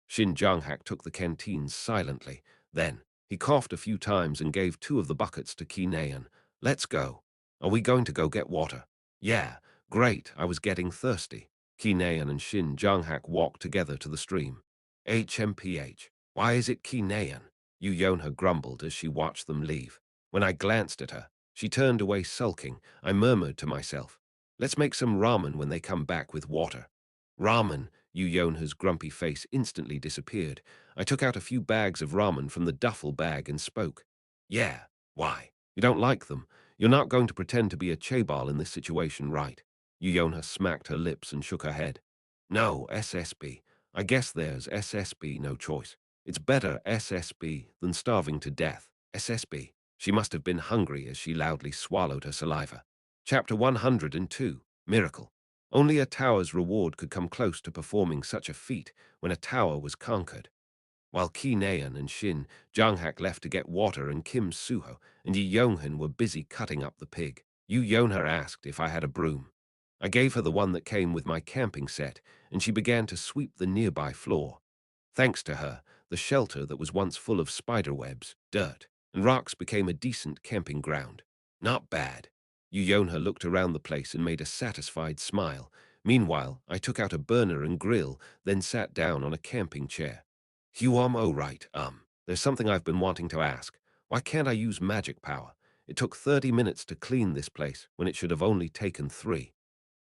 Shin Jang-hak took the canteens silently. Then, he coughed a few times and gave 2 of the buckets to Ki Naeun. Let's go. Are we going to go get water? Yeah, great, I was getting thirsty. Ki Naeun and Shin Jang-hak walked together to the stream. HMPH. Why is it Ki Naeun? Yu Yonha grumbled as she watched them leave. When I glanced at her, she turned away sulking. I murmured to myself, let's make some ramen when they come back with water. Ramen? Yu Yonha's grumpy face instantly disappeared. I took out a few bags of ramen from the duffel bag and spoke. Yeah, why? You don't like them? You're not going to pretend to be a chaebol in this situation, right? Yu Yonha smacked her lips and shook her head. No, SSB. I guess there's SSB, no choice. It's better SSB than starving to death. SSB. She must have been hungry as she loudly swallowed her saliva. Chapter 102, Miracle. Only a tower's reward could come close to performing such a feat when a tower was conquered. While Ki Naeun and Shin Jang-hak left to get water and Kim Suho and Yi Yonghan were busy cutting up the pig, Yu Yonha asked if I had a broom. I gave her the one that came with my camping set, and she began to sweep the nearby floor. Thanks to her, the shelter that was once full of spiderwebs, dirt, and rocks became a decent camping ground. Not bad. Yu Yonha looked around the place and made a satisfied smile. Meanwhile, I took out a burner and grill, then sat down on a camping chair. Oh right, there's something I've been wanting to ask. Why can't I use magic power? It took 30 minutes to clean this place when it should have only taken 3.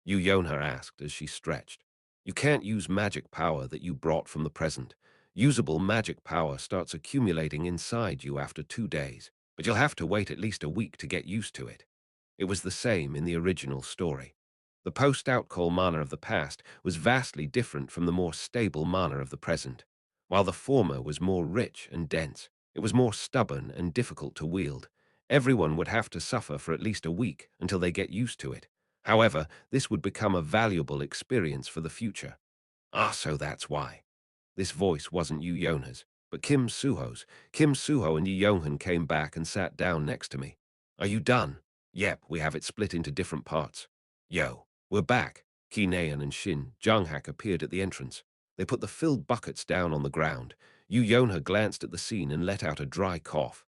Yu Yonha asked as she stretched. You can't use magic power that you brought from the present. Usable magic power starts accumulating inside you after 2 days, but you'll have to wait at least a week to get used to it. It was the same in the original story. The post-outcall mana of the past was vastly different from the more stable mana of the present. While the former was more rich and dense, it was more stubborn and difficult to wield. Everyone would have to suffer for at least a week until they get used to it. However, this would become a valuable experience for the future. So that's why. This voice wasn't Yu Yonha's, but Kim Suho's. Kim Suho and Yi Yonghan came back and sat down next to me. Are you done? Yep, we have it split into different parts. Yo, we're back. Ki Naeun and Shin Jang-hak appeared at the entrance. They put the filled buckets down on the ground. Yu Yonha glanced at the scene and let out a dry cough.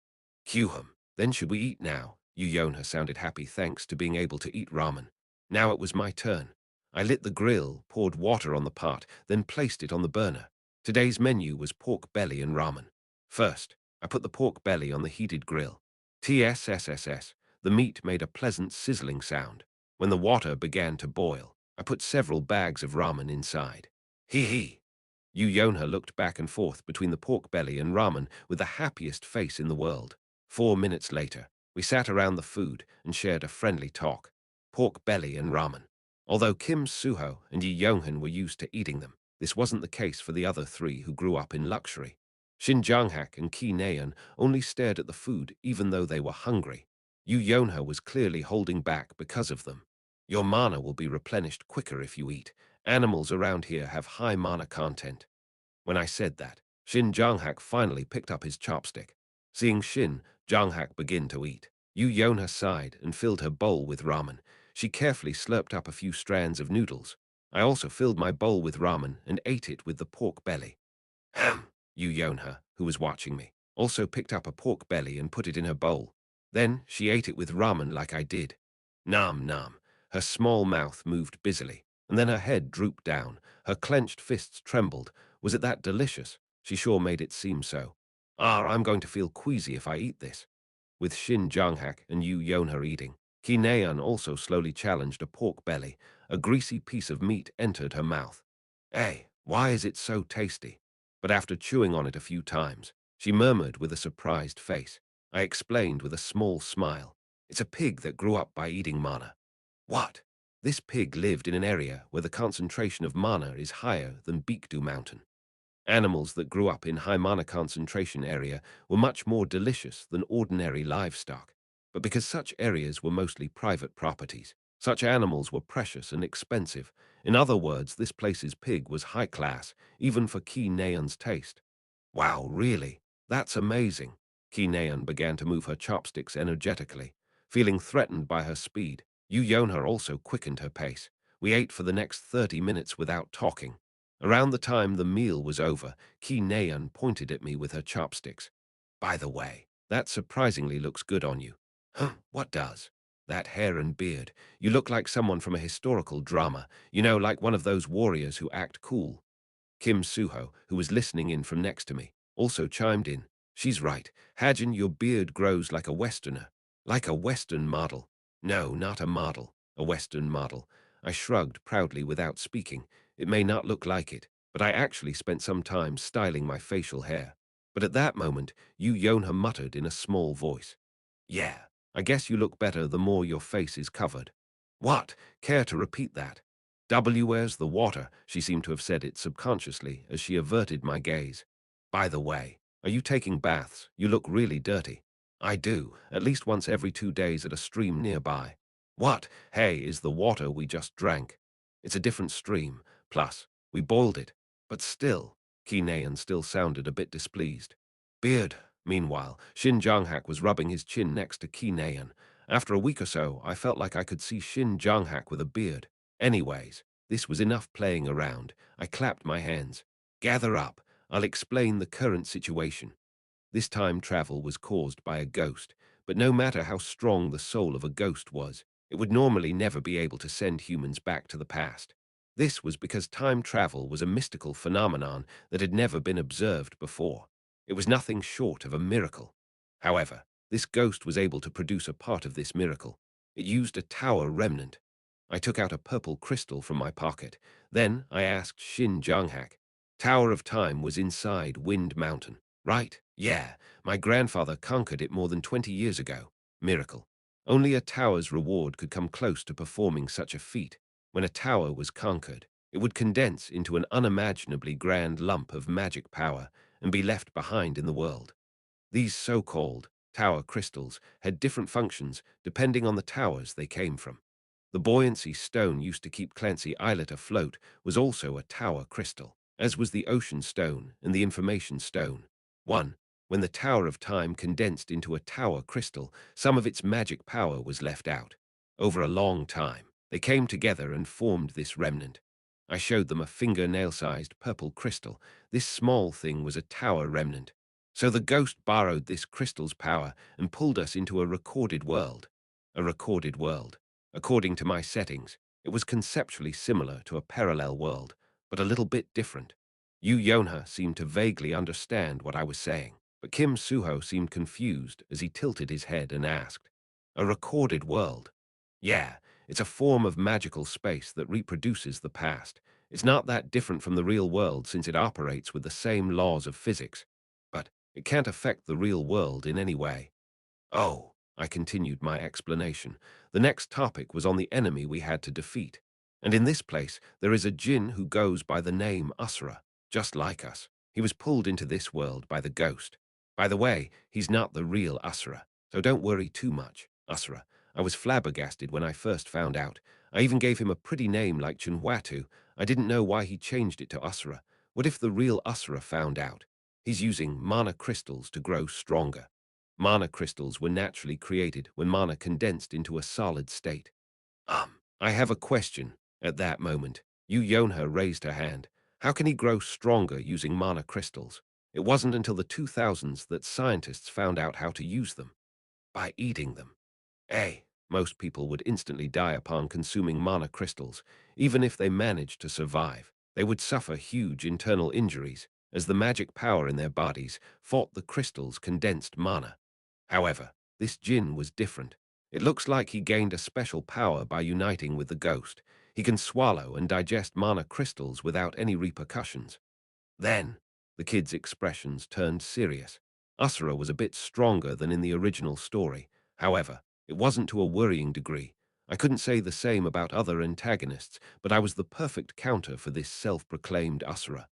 Kyuhum, then should we eat now? Yu Yonha sounded happy thanks to being able to eat ramen. Now it was my turn. I lit the grill, poured water on the pot, then placed it on the burner. Today's menu was pork belly and ramen. First, I put the pork belly on the heated grill. TSSSS, the meat made a pleasant sizzling sound. When the water began to boil, I put several bags of ramen inside. Hee hee. Yu Yonha looked back and forth between the pork belly and ramen with the happiest face in the world. 4 minutes later, we sat around the food and shared a friendly talk. Pork belly and ramen. Although Kim Suho and Yi Yonghan were used to eating them, this wasn't the case for the other three who grew up in luxury. Shin Janghak and Ki Naeun only stared at the food even though they were hungry. Yu Yonha was clearly holding back because of them. Your mana will be replenished quicker if you eat. Animals around here have high mana content. When I said that, Shin Janghak finally picked up his chopstick. Seeing Shin Janghak begin to eat, Yu Yonha sighed and filled her bowl with ramen. She carefully slurped up a few strands of noodles. I also filled my bowl with ramen and ate it with the pork belly. Ham! Yu Yonha, who was watching me, also picked up a pork belly and put it in her bowl. Then she ate it with ramen like I did. Nom nom. Her small mouth moved busily, and then her head drooped down. Her clenched fists trembled. Was it that delicious? She sure made it seem so. Ah, I'm going to feel queasy if I eat this. With Shin Janghak and Yu Yonha eating, Ki Naeun also slowly challenged a pork belly. A greasy piece of meat entered her mouth. Hey, why is it so tasty? But after chewing on it a few times, she murmured with a surprised face. I explained with a small smile. It's a pig that grew up by eating mana. What? This pig lived in an area where the concentration of mana is higher than Baekdu Mountain. Animals that grew up in high mana concentration area were much more delicious than ordinary livestock. But because such areas were mostly private properties, such animals were precious and expensive. In other words, this place's pig was high class, even for Ki Naeun's taste. Wow, really? That's amazing. Ki Naeun began to move her chopsticks energetically. Feeling threatened by her speed, Yu Yonha also quickened her pace. We ate for the next 30 minutes without talking. Around the time the meal was over, Ki Naeun pointed at me with her chopsticks. By the way, that surprisingly looks good on you. Huh, what does? That hair and beard. You look like someone from a historical drama, like one of those warriors who act cool. Kim Suho, who was listening in from next to me, also chimed in. She's right. Hajin, your beard grows like a Westerner. Like a Western model. No, not a model. A Western model. I shrugged proudly without speaking. It may not look like it, but I actually spent some time styling my facial hair. But at that moment, Yu Yonha muttered in a small voice. Yeah, I guess you look better the more your face is covered. What? Care to repeat that? Where's the water? She seemed to have said it subconsciously as she averted my gaze. By the way, are you taking baths? You look really dirty. I do, at least once every 2 days at a stream nearby. What? Hey, is the water we just drank? It's a different stream. Plus, we boiled it. But still, Ki Naeun still sounded a bit displeased. Beard. Meanwhile, Shin Janghak was rubbing his chin next to Ki Naeun. After a week or so, I felt like I could see Shin Janghak with a beard. Anyways, this was enough playing around. I clapped my hands. Gather up. I'll explain the current situation. This time travel was caused by a ghost, but no matter how strong the soul of a ghost was, it would normally never be able to send humans back to the past. This was because time travel was a mystical phenomenon that had never been observed before. It was nothing short of a miracle. However, this ghost was able to produce a part of this miracle. It used a tower remnant. I took out a purple crystal from my pocket. Then I asked Shin Janghak. Tower of Time was inside Wind Mountain, right? Yeah, my grandfather conquered it more than 20 years ago. Miracle. Only a tower's reward could come close to performing such a feat. When a tower was conquered, it would condense into an unimaginably grand lump of magic power and be left behind in the world. These so-called tower crystals had different functions depending on the towers they came from. The buoyancy stone used to keep Clancy Islet afloat was also a tower crystal, as was the ocean stone and the information stone. 1. When the Tower of Time condensed into a tower crystal, some of its magic power was left out. Over a long time, they came together and formed this remnant. I showed them a fingernail-sized purple crystal. This small thing was a tower remnant. So the ghost borrowed this crystal's power and pulled us into a recorded world. A recorded world. According to my settings, it was conceptually similar to a parallel world, but a little bit different. Yu Yonha seemed to vaguely understand what I was saying, but Kim Suho seemed confused as he tilted his head and asked, A recorded world? Yeah, It's a form of magical space that reproduces the past. It's not that different from the real world since it operates with the same laws of physics. But it can't affect the real world in any way. Oh, I continued my explanation. The next topic was on the enemy we had to defeat. And in this place, there is a Jinn who goes by the name Asura, just like us. He was pulled into this world by the ghost. By the way, he's not the real Asura, so don't worry too much, Asura. I was flabbergasted when I first found out. I even gave him a pretty name like Chunhuatu. I didn't know why he changed it to Asura. What if the real Asura found out? He's using mana crystals to grow stronger. Mana crystals were naturally created when mana condensed into a solid state. I have a question. At that moment, Yonha raised her hand. How can he grow stronger using mana crystals? It wasn't until the 2000s that scientists found out how to use them. By eating them. Most people would instantly die upon consuming mana crystals. Even if they managed to survive, they would suffer huge internal injuries, as the magic power in their bodies fought the crystal's condensed mana. However, this Jinn was different. It looks like he gained a special power by uniting with the ghost. He can swallow and digest mana crystals without any repercussions. Then, the kid's expressions turned serious. Asura was a bit stronger than in the original story. However, it wasn't to a worrying degree. I couldn't say the same about other antagonists, but I was the perfect counter for this self-proclaimed Asura.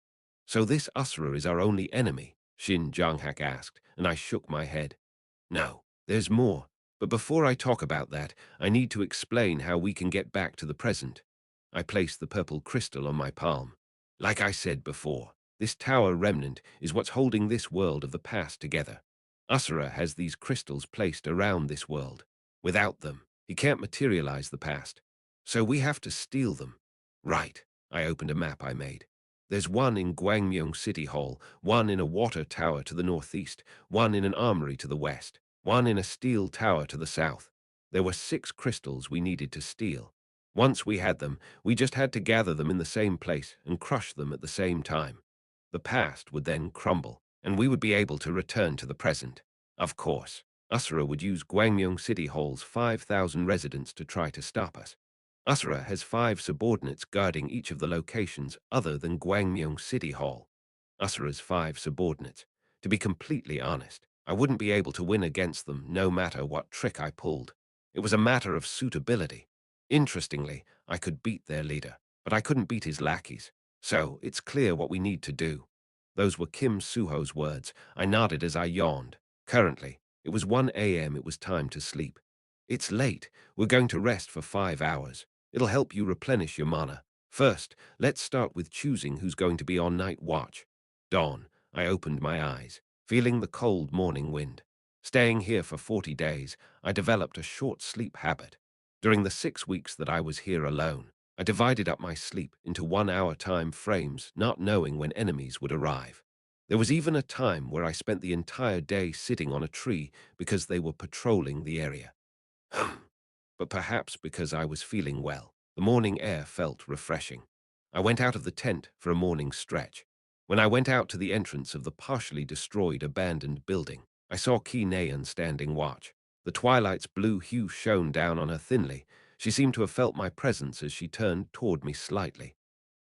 So this Asura is our only enemy? Shin Jonghak asked, and I shook my head. No, there's more. But before I talk about that, I need to explain how we can get back to the present. I placed the purple crystal on my palm. Like I said before, this tower remnant is what's holding this world of the past together. Asura has these crystals placed around this world. Without them, he can't materialize the past. So we have to steal them. Right. I opened a map I made. There's one in Gwangmyeong City Hall, one in a water tower to the northeast, one in an armory to the west, one in a steel tower to the south. There were 6 crystals we needed to steal. Once we had them, we just had to gather them in the same place and crush them at the same time. The past would then crumble, and we would be able to return to the present. Of course, Asura would use Gwangmyeong City Hall's 5,000 residents to try to stop us. Asura has 5 subordinates guarding each of the locations other than Gwangmyeong City Hall. Asura's 5 subordinates. To be completely honest, I wouldn't be able to win against them no matter what trick I pulled. It was a matter of suitability. Interestingly, I could beat their leader, but I couldn't beat his lackeys. So, it's clear what we need to do. Those were Kim Suho's words. I nodded as I yawned. Currently, it was 1 a.m. It was time to sleep. It's late. We're going to rest for 5 hours. It'll help you replenish your mana. First, let's start with choosing who's going to be on night watch. Dawn. I opened my eyes, feeling the cold morning wind. Staying here for 40 days, I developed a short sleep habit. During the 6 weeks that I was here alone, I divided up my sleep into 1-hour time frames, not knowing when enemies would arrive. There was even a time where I spent the entire day sitting on a tree because they were patrolling the area. But perhaps because I was feeling well, the morning air felt refreshing. I went out of the tent for a morning stretch. When I went out to the entrance of the partially destroyed abandoned building, I saw Ki Naeun standing watch. The twilight's blue hue shone down on her thinly. She seemed to have felt my presence as she turned toward me slightly.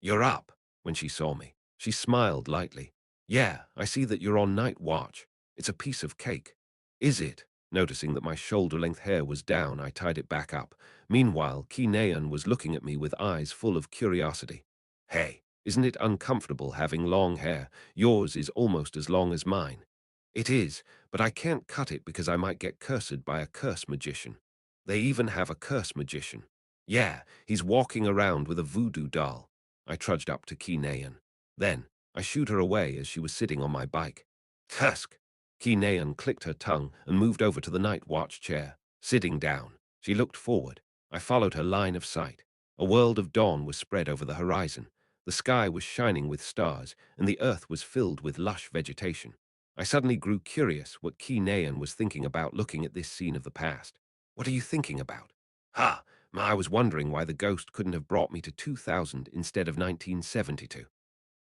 "You're up," when she saw me. She smiled lightly. "Yeah, I see that you're on night watch. It's a piece of cake." "Is it?" Noticing that my shoulder-length hair was down, I tied it back up. Meanwhile, Ki Naeun was looking at me with eyes full of curiosity. "Hey, isn't it uncomfortable having long hair? Yours is almost as long as mine." "It is, but I can't cut it because I might get cursed by a curse magician." "They even have a curse magician." "Yeah, he's walking around with a voodoo doll." I trudged up to Ki Naeun. Then, I shooed her away as she was sitting on my bike. "Tusk!" Ki Naeun clicked her tongue and moved over to the night watch chair. Sitting down, she looked forward. I followed her line of sight. A world of dawn was spread over the horizon. The sky was shining with stars, and the earth was filled with lush vegetation. I suddenly grew curious what Ki Naeun was thinking about looking at this scene of the past. "What are you thinking about?" "Ha! I was wondering why the ghost couldn't have brought me to 2000 instead of 1972.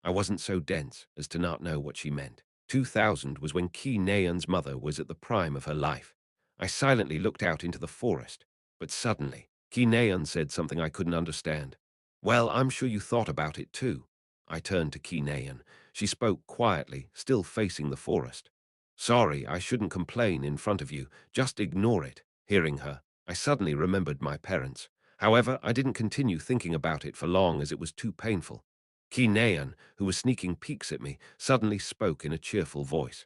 I wasn't so dense as to not know what she meant. 2000 was when Ki Naeun's mother was at the prime of her life. I silently looked out into the forest, but suddenly, Ki Naeun said something I couldn't understand. Well, I'm sure you thought about it too. I turned to Ki Naeun. She spoke quietly, still facing the forest. Sorry, I shouldn't complain in front of you. Just ignore it. Hearing her, I suddenly remembered my parents. However, I didn't continue thinking about it for long as it was too painful. Ki Naeun, who was sneaking peeks at me, suddenly spoke in a cheerful voice.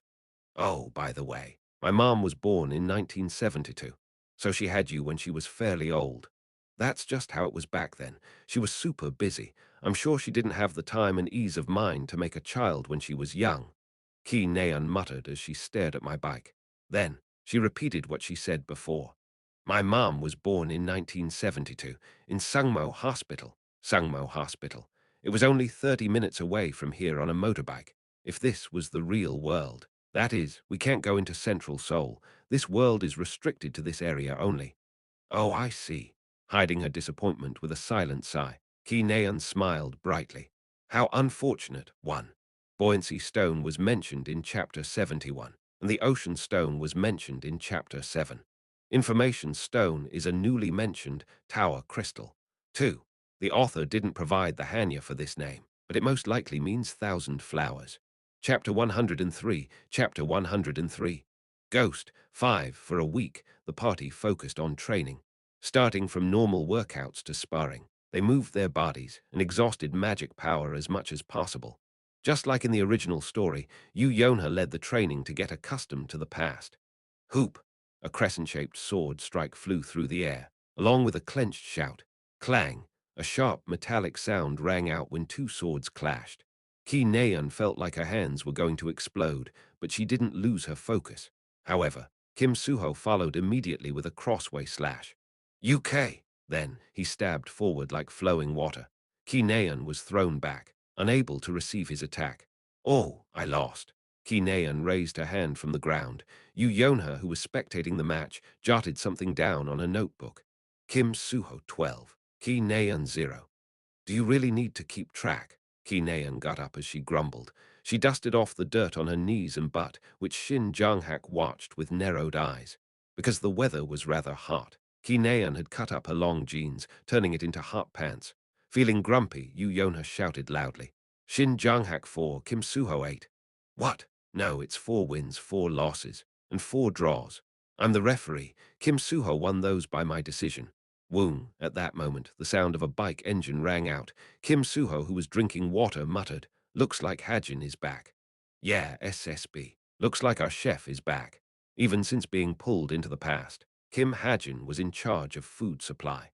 Oh, by the way, my mom was born in 1972, so she had you when she was fairly old. That's just how it was back then. She was super busy. I'm sure she didn't have the time and ease of mind to make a child when she was young. Ki Naeun muttered as she stared at my bike. Then, she repeated what she said before. My mom was born in 1972 in Sungmo Hospital. Sungmo Hospital. It was only 30 minutes away from here on a motorbike. If this was the real world. That is, we can't go into Central Seoul. This world is restricted to this area only. Oh, I see. Hiding her disappointment with a silent sigh, Ki Naeun smiled brightly. How unfortunate, one. Buoyancy Stone was mentioned in Chapter 71, and the Ocean Stone was mentioned in Chapter 7. Information Stone is a newly mentioned Tower Crystal. 2. The author didn't provide the Hanya for this name, but it most likely means thousand flowers. Chapter 103, Chapter 103. Ghost, 5. For a week, the party focused on training. Starting from normal workouts to sparring, they moved their bodies and exhausted magic power as much as possible. Just like in the original story, Yu Yonha led the training to get accustomed to the past. Hoop! A crescent-shaped sword strike flew through the air, along with a clenched shout. Clang! A sharp metallic sound rang out when two swords clashed. Ki Naeun felt like her hands were going to explode, but she didn't lose her focus. However, Kim Suho followed immediately with a crossway slash. UK! Then he stabbed forward like flowing water. Ki Naeun was thrown back, unable to receive his attack. Oh, I lost. Ki Naeun raised her hand from the ground. Yu Yonha, who was spectating the match, jotted something down on a notebook. Kim Suho 12. Ki Naeun 0. Do you really need to keep track? Ki Naeun got up as she grumbled. She dusted off the dirt on her knees and butt, which Shin Jang-hak watched with narrowed eyes. Because the weather was rather hot, Ki Naeun had cut up her long jeans, turning it into hot pants. Feeling grumpy, Yu Yonha shouted loudly. Shin Jang-hak 4, Kim Suho 8. What? No, it's 4 wins, 4 losses, and 4 draws. I'm the referee. Kim Suho won those by my decision. Woong. At that moment, the sound of a bike engine rang out. Kim Suho, who was drinking water, muttered, Looks like Hajin is back. Yeah, SSB. Looks like our chef is back. Even since being pulled into the past, Kim Hajin was in charge of food supply.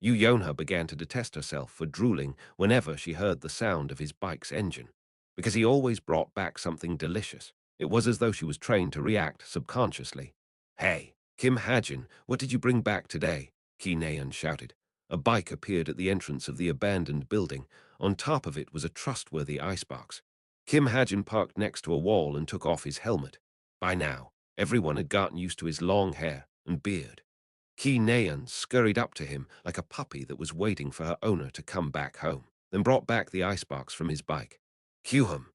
Yu Yonha began to detest herself for drooling whenever she heard the sound of his bike's engine. Because he always brought back something delicious. It was as though she was trained to react subconsciously. Hey, Kim Hajin, what did you bring back today? Ki Naeun shouted. A bike appeared at the entrance of the abandoned building. On top of it was a trustworthy icebox. Kim Hajin parked next to a wall and took off his helmet. By now, everyone had gotten used to his long hair and beard. Ki Naeun scurried up to him like a puppy that was waiting for her owner to come back home, then brought back the icebox from his bike. Cue him.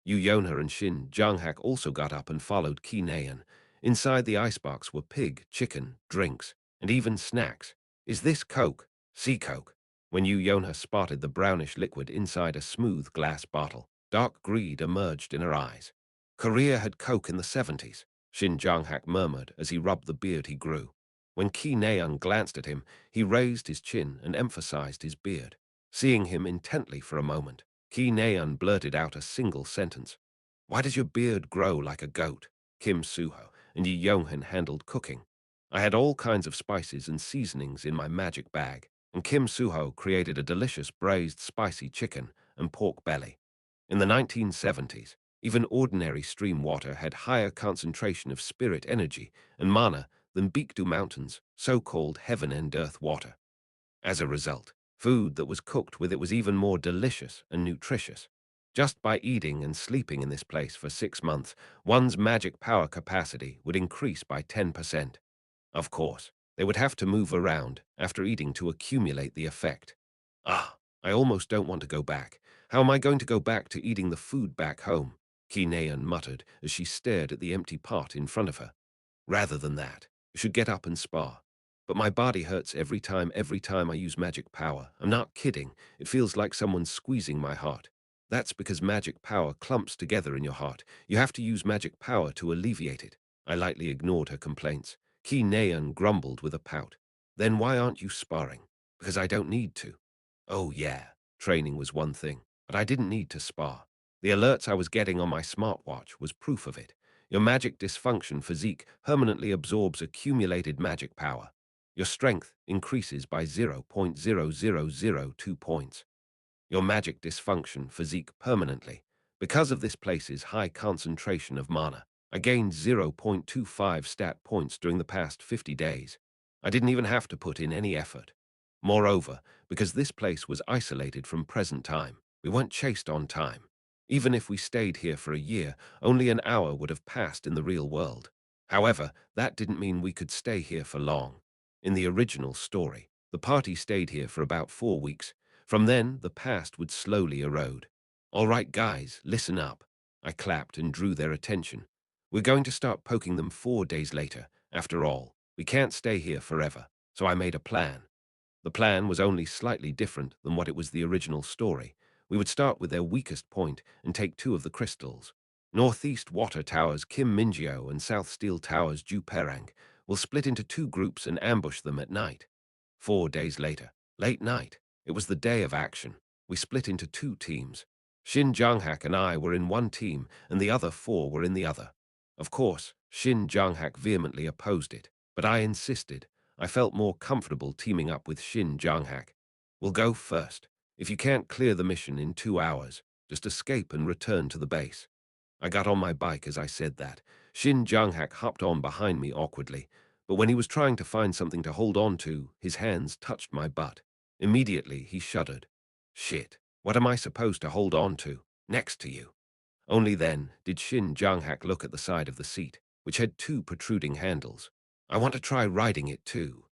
Yu Yonha and Shin Jang-hak also got up and followed Ki Naeun. Inside the icebox were pig, chicken, drinks, and even snacks. Is this Coke? Sea Coke. When Yu Yonha spotted the brownish liquid inside a smooth glass bottle, dark greed emerged in her eyes. Korea had Coke in the 70s, Shin Jang-hak murmured as he rubbed the beard he grew. When Ki Naeun glanced at him, he raised his chin and emphasized his beard. Seeing him intently for a moment, Ki Naeun blurted out a single sentence. Why does your beard grow like a goat? Kim Suho and Yi Yonghan handled cooking. I had all kinds of spices and seasonings in my magic bag, and Kim Suho created a delicious braised spicy chicken and pork belly. In the 1970s, even ordinary stream water had higher concentration of spirit energy and mana than Baekdu Mountain's so-called heaven and earth water. As a result, food that was cooked with it was even more delicious and nutritious. Just by eating and sleeping in this place for 6 months, one's magic power capacity would increase by 10%. Of course, they would have to move around after eating to accumulate the effect. Ah, I almost don't want to go back. How am I going to go back to eating the food back home? Ki Naeun muttered as she stared at the empty pot in front of her. Rather than that, you should get up and spar. but my body hurts every time I use magic power. I'm not kidding. It feels like someone's squeezing my heart. That's because magic power clumps together in your heart. You have to use magic power to alleviate it. I lightly ignored her complaints. Ki Naeun grumbled with a pout. Then why aren't you sparring? Because I don't need to. Oh yeah, training was one thing, but I didn't need to spar. The alerts I was getting on my smartwatch was proof of it. Your magic dysfunction physique permanently absorbs accumulated magic power. Your strength increases by 0.0002 points. Your magic dysfunction physique permanently. Because of this place's high concentration of mana, I gained 0.25 stat points during the past 50 days. I didn't even have to put in any effort. Moreover, because this place was isolated from present time, we weren't chased on time. Even if we stayed here for a year, only an hour would have passed in the real world. However, that didn't mean we could stay here for long. In the original story, the party stayed here for about 4 weeks. From then, the past would slowly erode. All right, guys, listen up. I clapped and drew their attention. We're going to start poking them 4 days later. After all, we can't stay here forever, so I made a plan. The plan was only slightly different than what it was the original story. We would start with their weakest point and take 2 of the crystals. Northeast Water Towers Kim Minjio and South Steel Towers Ju Perang will split into 2 groups and ambush them at night. 4 days later, late night, it was the day of action. We split into 2 teams. Shin Jonghak and I were in one team, and the other 4 were in the other. Of course, Shin Jonghak vehemently opposed it, but I insisted. I felt more comfortable teaming up with Shin Jonghak. We'll go first. If you can't clear the mission in 2 hours, just escape and return to the base. I got on my bike as I said that. Shin Jonghak hopped on behind me awkwardly, but when he was trying to find something to hold on to, his hands touched my butt. Immediately, he shuddered. Shit, what am I supposed to hold on to? Next to you. Only then did Shin Jonghak look at the side of the seat, which had 2 protruding handles. I want to try riding it too.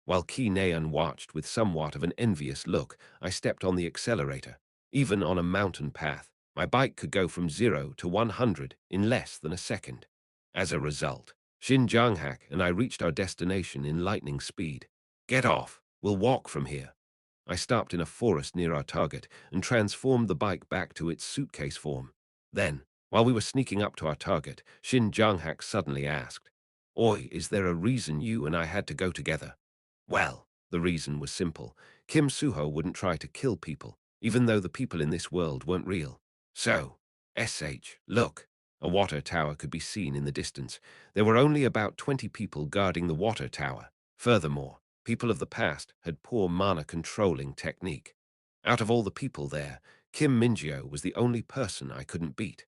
While Ki Naeun watched with somewhat of an envious look, I stepped on the accelerator. Even on a mountain path, my bike could go from 0 to 100 in less than a second. As a result, Shin Jonghak and I reached our destination in lightning speed. Get off, we'll walk from here. I stopped in a forest near our target and transformed the bike back to its suitcase form. Then, while we were sneaking up to our target, Shin Jonghak suddenly asked, Oi, is there a reason you and I had to go together? Well, the reason was simple. Kim Suho wouldn't try to kill people, even though the people in this world weren't real. So, look. A water tower could be seen in the distance. There were only about 20 people guarding the water tower. Furthermore, people of the past had poor mana controlling technique. Out of all the people there, Kim Minjio was the only person I couldn't beat.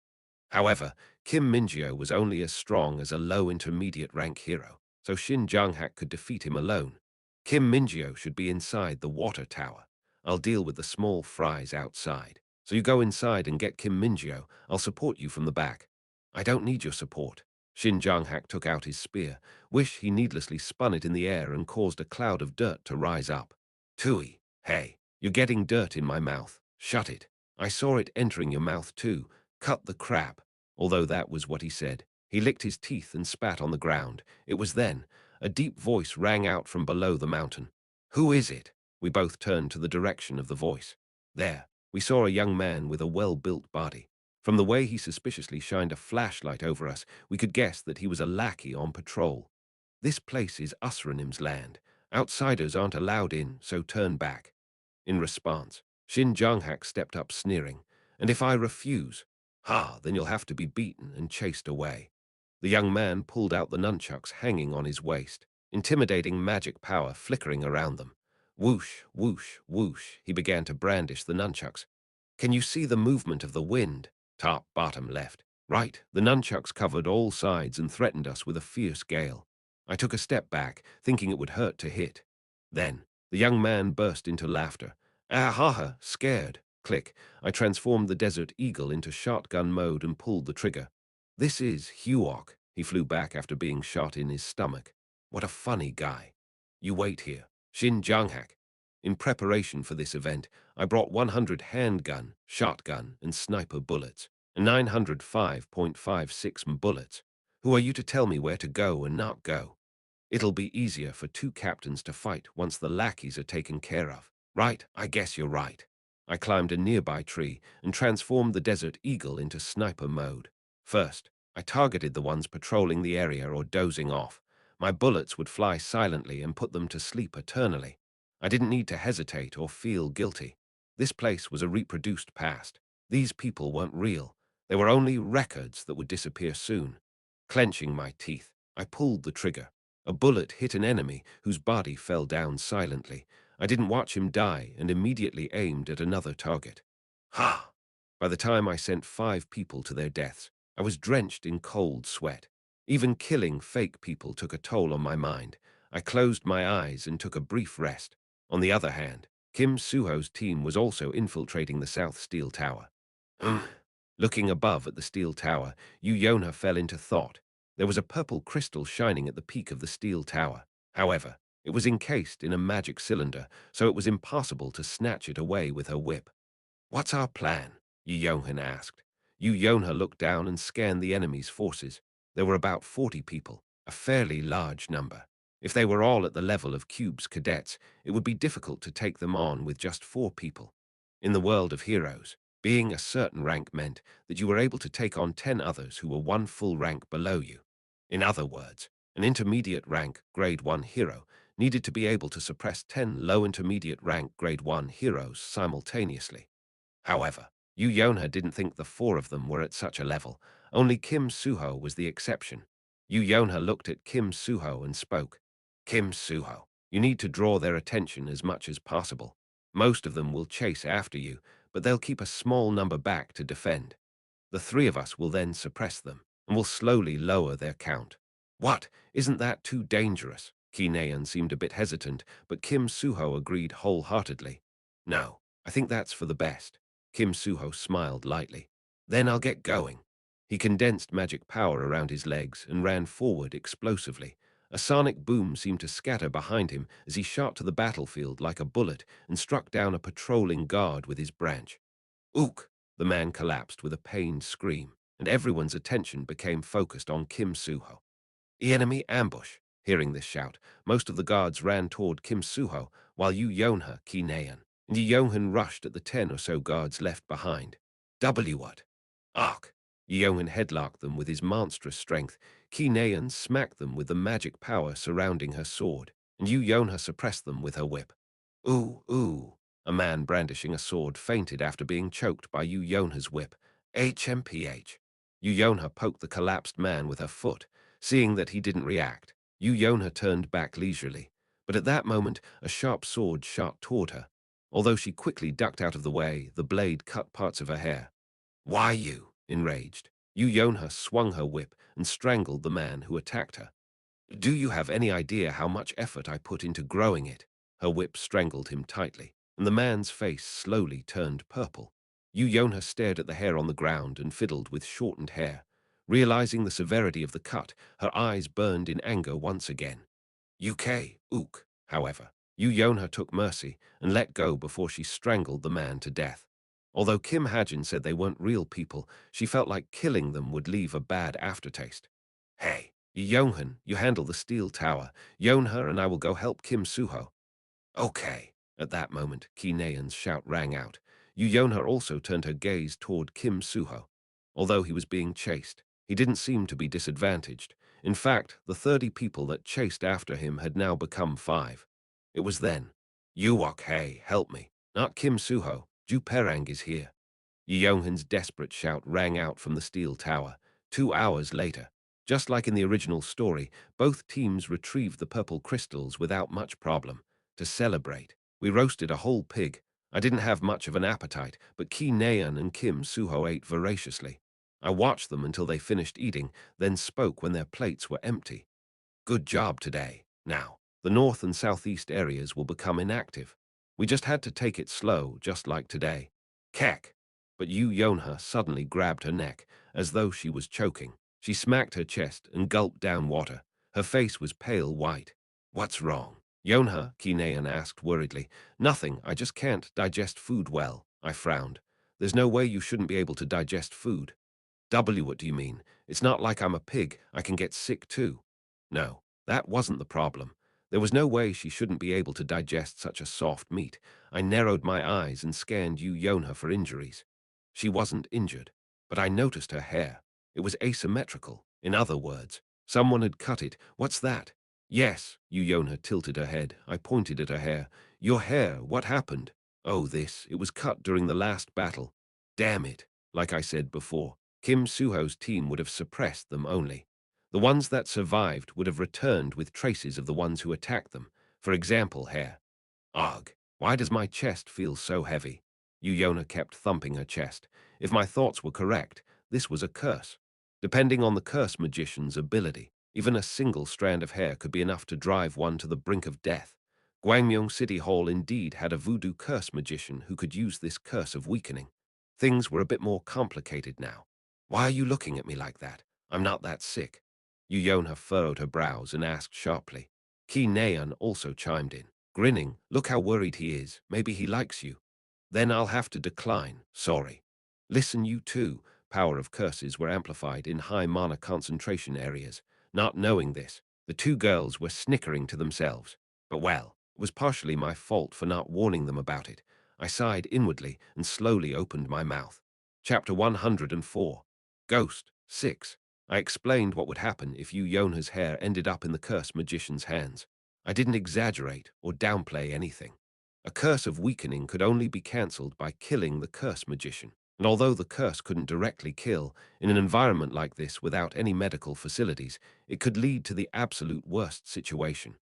However, Kim Minjio was only as strong as a low intermediate rank hero, so Shin Jonghak could defeat him alone. Kim Minjio should be inside the water tower. I'll deal with the small fries outside. So you go inside and get Kim Minjio. I'll support you from the back. I don't need your support. Shin Jonghak took out his spear. Wish he needlessly spun it in the air and caused a cloud of dirt to rise up. Tui, hey, you're getting dirt in my mouth. Shut it. I saw it entering your mouth too. Cut the crap. Although that was what he said. He licked his teeth and spat on the ground. It was then a deep voice rang out from below the mountain. Who is it? We both turned to the direction of the voice. There, we saw a young man with a well-built body. From the way he suspiciously shined a flashlight over us, we could guess that he was a lackey on patrol. This place is Usranim's land. Outsiders aren't allowed in, so turn back. In response, Shin Jonghak stepped up sneering. And if I refuse, then you'll have to be beaten and chased away. The young man pulled out the nunchucks hanging on his waist, intimidating magic power flickering around them. Whoosh, whoosh, whoosh, he began to brandish the nunchucks. Can you see the movement of the wind? Top, bottom, left, right. The nunchucks covered all sides and threatened us with a fierce gale. I took a step back, thinking it would hurt to hit. Then, the young man burst into laughter. Ah, scared. Click. I transformed the Desert Eagle into shotgun mode and pulled the trigger. This is Huok. He flew back after being shot in his stomach. What a funny guy. You wait here. Shin Jonghak. In preparation for this event, I brought 100 handgun, shotgun, and sniper bullets, and 905.56 bullets. Who are you to tell me where to go and not go? It'll be easier for two captains to fight once the lackeys are taken care of. Right, I guess you're right. I climbed a nearby tree and transformed the Desert Eagle into sniper mode. First, I targeted the ones patrolling the area or dozing off. My bullets would fly silently and put them to sleep eternally. I didn't need to hesitate or feel guilty. This place was a reproduced past. These people weren't real. They were only records that would disappear soon. Clenching my teeth, I pulled the trigger. A bullet hit an enemy whose body fell down silently. I didn't watch him die and immediately aimed at another target. Ha! By the time I sent 5 people to their deaths, I was drenched in cold sweat. Even killing fake people took a toll on my mind. I closed my eyes and took a brief rest. On the other hand, Kim Suho's team was also infiltrating the South Steel Tower. Looking above at the steel tower, Yonha fell into thought. There was a purple crystal shining at the peak of the steel tower. However, it was encased in a magic cylinder, so it was impossible to snatch it away with her whip. "What's our plan?" Yonhan asked. Yonha looked down and scanned the enemy's forces. There were about 40 people, a fairly large number. If they were all at the level of Cube's cadets, it would be difficult to take them on with just 4 people. In the world of heroes, being a certain rank meant that you were able to take on 10 others who were 1 full rank below you. In other words, an intermediate rank grade 1 hero needed to be able to suppress 10 low intermediate rank grade 1 heroes simultaneously. However, Yonha didn't think the 4 of them were at such a level. Only Kim Suho was the exception. Yonha looked at Kim Suho and spoke. "Kim Suho, you need to draw their attention as much as possible. Most of them will chase after you, but they'll keep a small number back to defend. The 3 of us will then suppress them, and will slowly lower their count." "What? Isn't that too dangerous?" Ki-nean seemed a bit hesitant, but Kim Suho agreed wholeheartedly. "No, I think that's for the best." Kim Suho smiled lightly. "Then I'll get going." He condensed magic power around his legs and ran forward explosively. A sonic boom seemed to scatter behind him as he shot to the battlefield like a bullet and struck down a patrolling guard with his branch. "Ook!" The man collapsed with a pained scream, and everyone's attention became focused on Kim Suho. The enemy ambush. Hearing this shout, most of the guards ran toward Kim Suho, while Yonha Ki-nean and Yonhan rushed at the 10 or so guards left behind. What? Ark! Yonhan headlocked them with his monstrous strength. Ki-nean smacked them with the magic power surrounding her sword, and Yonha suppressed them with her whip. "Ooh, ooh." A man brandishing a sword fainted after being choked by Yonha's whip. HMPH. Yonha poked the collapsed man with her foot. Seeing that he didn't react, Yonha turned back leisurely. But at that moment, a sharp sword shot toward her. Although she quickly ducked out of the way, the blade cut parts of her hair. "Why you?" Enraged, Yonha swung her whip and strangled the man who attacked her. "Do you have any idea how much effort I put into growing it?" Her whip strangled him tightly, and the man's face slowly turned purple. Yonha stared at the hair on the ground and fiddled with shortened hair. Realizing the severity of the cut, her eyes burned in anger once again. Ook. However, Yonha took mercy and let go before she strangled the man to death. Although Kim Hajin said they weren't real people, she felt like killing them would leave a bad aftertaste. "Hey, Yonhan, you handle the steel tower. Yonha and I will go help Kim Suho." "Okay." At that moment, Ki-nean's shout rang out. Yonha also turned her gaze toward Kim Suho. Although he was being chased, he didn't seem to be disadvantaged. In fact, the 30 people that chased after him had now become 5. It was then. "Yuok, hey, help me. Not Kim Suho. Ju Perang is here." Yonhan's desperate shout rang out from the steel tower. 2 hours later, just like in the original story, both teams retrieved the purple crystals without much problem. To celebrate, we roasted a whole pig. I didn't have much of an appetite, but Ki-nean and Kim Suho ate voraciously. I watched them until they finished eating, then spoke when their plates were empty. "Good job today. Now, the north and southeast areas will become inactive. We just had to take it slow, just like today." Keck! But Yonha suddenly grabbed her neck, as though she was choking. She smacked her chest and gulped down water. Her face was pale white. "What's wrong?" Yonha, Ki-nean asked worriedly. "Nothing, I just can't digest food well." I frowned. "There's no way you shouldn't be able to digest food." What do you mean? It's not like I'm a pig, I can get sick too." "No, That wasn't the problem. There was no way she shouldn't be able to digest such a soft meat. I narrowed my eyes and scanned Yu Yonha for injuries. She wasn't injured, but I noticed her hair. It was asymmetrical. In other words, someone had cut it. What's that? Yes, Yu Yonha tilted her head. I pointed at her hair. Your hair, what happened? Oh, this. It was cut during the last battle. Damn it. Like I said before, Kim Suho's team would have suppressed them only. The ones that survived would have returned with traces of the ones who attacked them. For example, hair. Ugh, why does my chest feel so heavy? Yuyona kept thumping her chest. If my thoughts were correct, this was a curse. Depending on the curse magician's ability, even a single strand of hair could be enough to drive one to the brink of death. Gwangmyong City Hall indeed had a voodoo curse magician who could use this curse of weakening. Things were a bit more complicated now. Why are you looking at me like that? I'm not that sick. Yuyona furrowed her brows and asked sharply. Ki Naeun also chimed in, grinning. Look how worried he is. Maybe he likes you. Then I'll have to decline. Sorry. Listen, you too. Power of curses were amplified in high mana concentration areas. Not knowing this, the two girls were snickering to themselves. But well, it was partially my fault for not warning them about it. I sighed inwardly and slowly opened my mouth. Chapter 104. Ghost 6. I explained what would happen if Yu Yonha's hair ended up in the curse magician's hands. I didn't exaggerate or downplay anything. A curse of weakening could only be cancelled by killing the curse magician. And although the curse couldn't directly kill, in an environment like this without any medical facilities, it could lead to the absolute worst situation.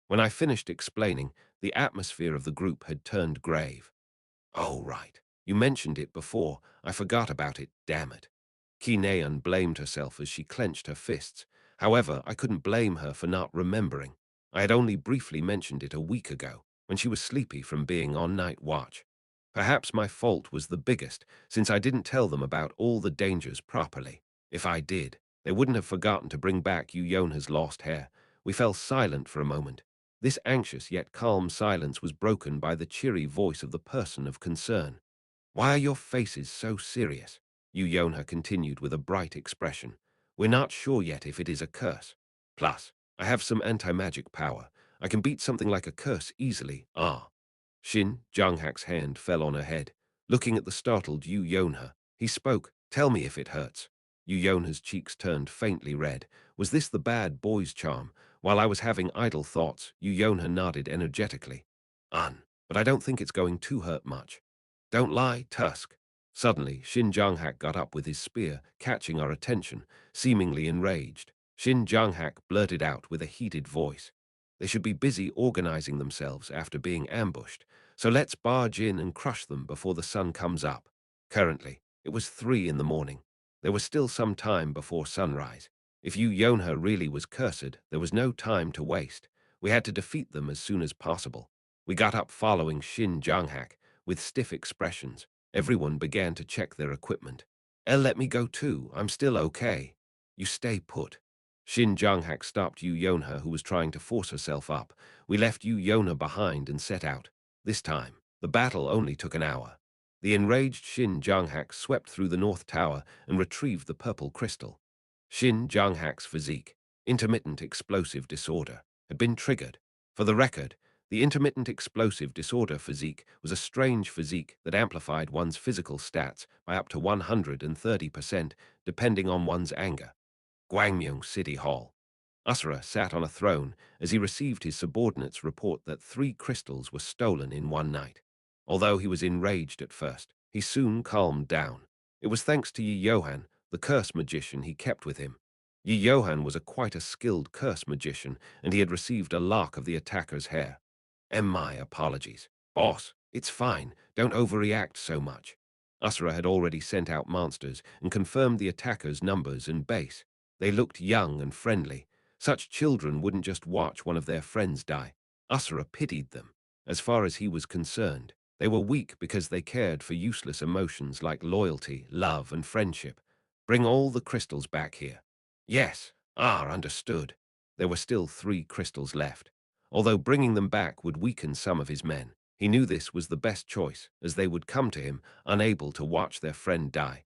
When I finished explaining, the atmosphere of the group had turned grave. Oh, right. You mentioned it before. I forgot about it, damn it. Ki Naeun blamed herself as she clenched her fists. However, I couldn't blame her for not remembering. I had only briefly mentioned it a week ago, when she was sleepy from being on night watch. Perhaps my fault was the biggest, since I didn't tell them about all the dangers properly. If I did, they wouldn't have forgotten to bring back Yu Yonha's lost hair. We fell silent for a moment. This anxious yet calm silence was broken by the cheery voice of the person of concern. Why are your faces so serious? Yu Yonha continued with a bright expression. We're not sure yet if it is a curse. Plus, I have some anti-magic power. I can beat something like a curse easily. Ah. Shin Junghak's hand fell on her head. Looking at the startled Yu Yonha, he spoke. Tell me if it hurts. Yu Yonha's cheeks turned faintly red. Was this the bad boy's charm? While I was having idle thoughts, Yu Yonha nodded energetically. But I don't think it's going to hurt much. Don't lie, Tusk. Suddenly, Shin Junghak got up with his spear, catching our attention, seemingly enraged. Shin Junghak blurted out with a heated voice. They should be busy organizing themselves after being ambushed, so let's barge in and crush them before the sun comes up. Currently, it was 3 in the morning. There was still some time before sunrise. If Yu Yonha really was cursed, there was no time to waste. We had to defeat them as soon as possible. We got up following Shin Junghak. With stiff expressions, everyone began to check their equipment. Let me go too. I'm still okay. You stay put. Shin Junghak stopped Yu Yonha, who was trying to force herself up. We left Yu Yonha behind and set out. This time, the battle only took an hour. The enraged Shin Junghak swept through the North Tower and retrieved the purple crystal. Shin Junghak's physique, intermittent explosive disorder, had been triggered. For the record, the intermittent explosive disorder physique was a strange physique that amplified one's physical stats by up to 130%, depending on one's anger. Gwangmyong City Hall. Usura sat on a throne as he received his subordinate's report that 3 crystals were stolen in one night. Although he was enraged at first, he soon calmed down. It was thanks to Yi Yohan, the curse magician he kept with him. Yi Yohan was quite a skilled curse magician, and he had received a lock of the attacker's hair. My apologies. Boss, it's fine. Don't overreact so much. Usura had already sent out monsters and confirmed the attackers' numbers and base. They looked young and friendly. Such children wouldn't just watch one of their friends die. Usura pitied them. As far as he was concerned, they were weak because they cared for useless emotions like loyalty, love, and friendship. Bring all the crystals back here. Yes, understood. There were still 3 crystals left. Although bringing them back would weaken some of his men, he knew this was the best choice, as they would come to him, unable to watch their friend die.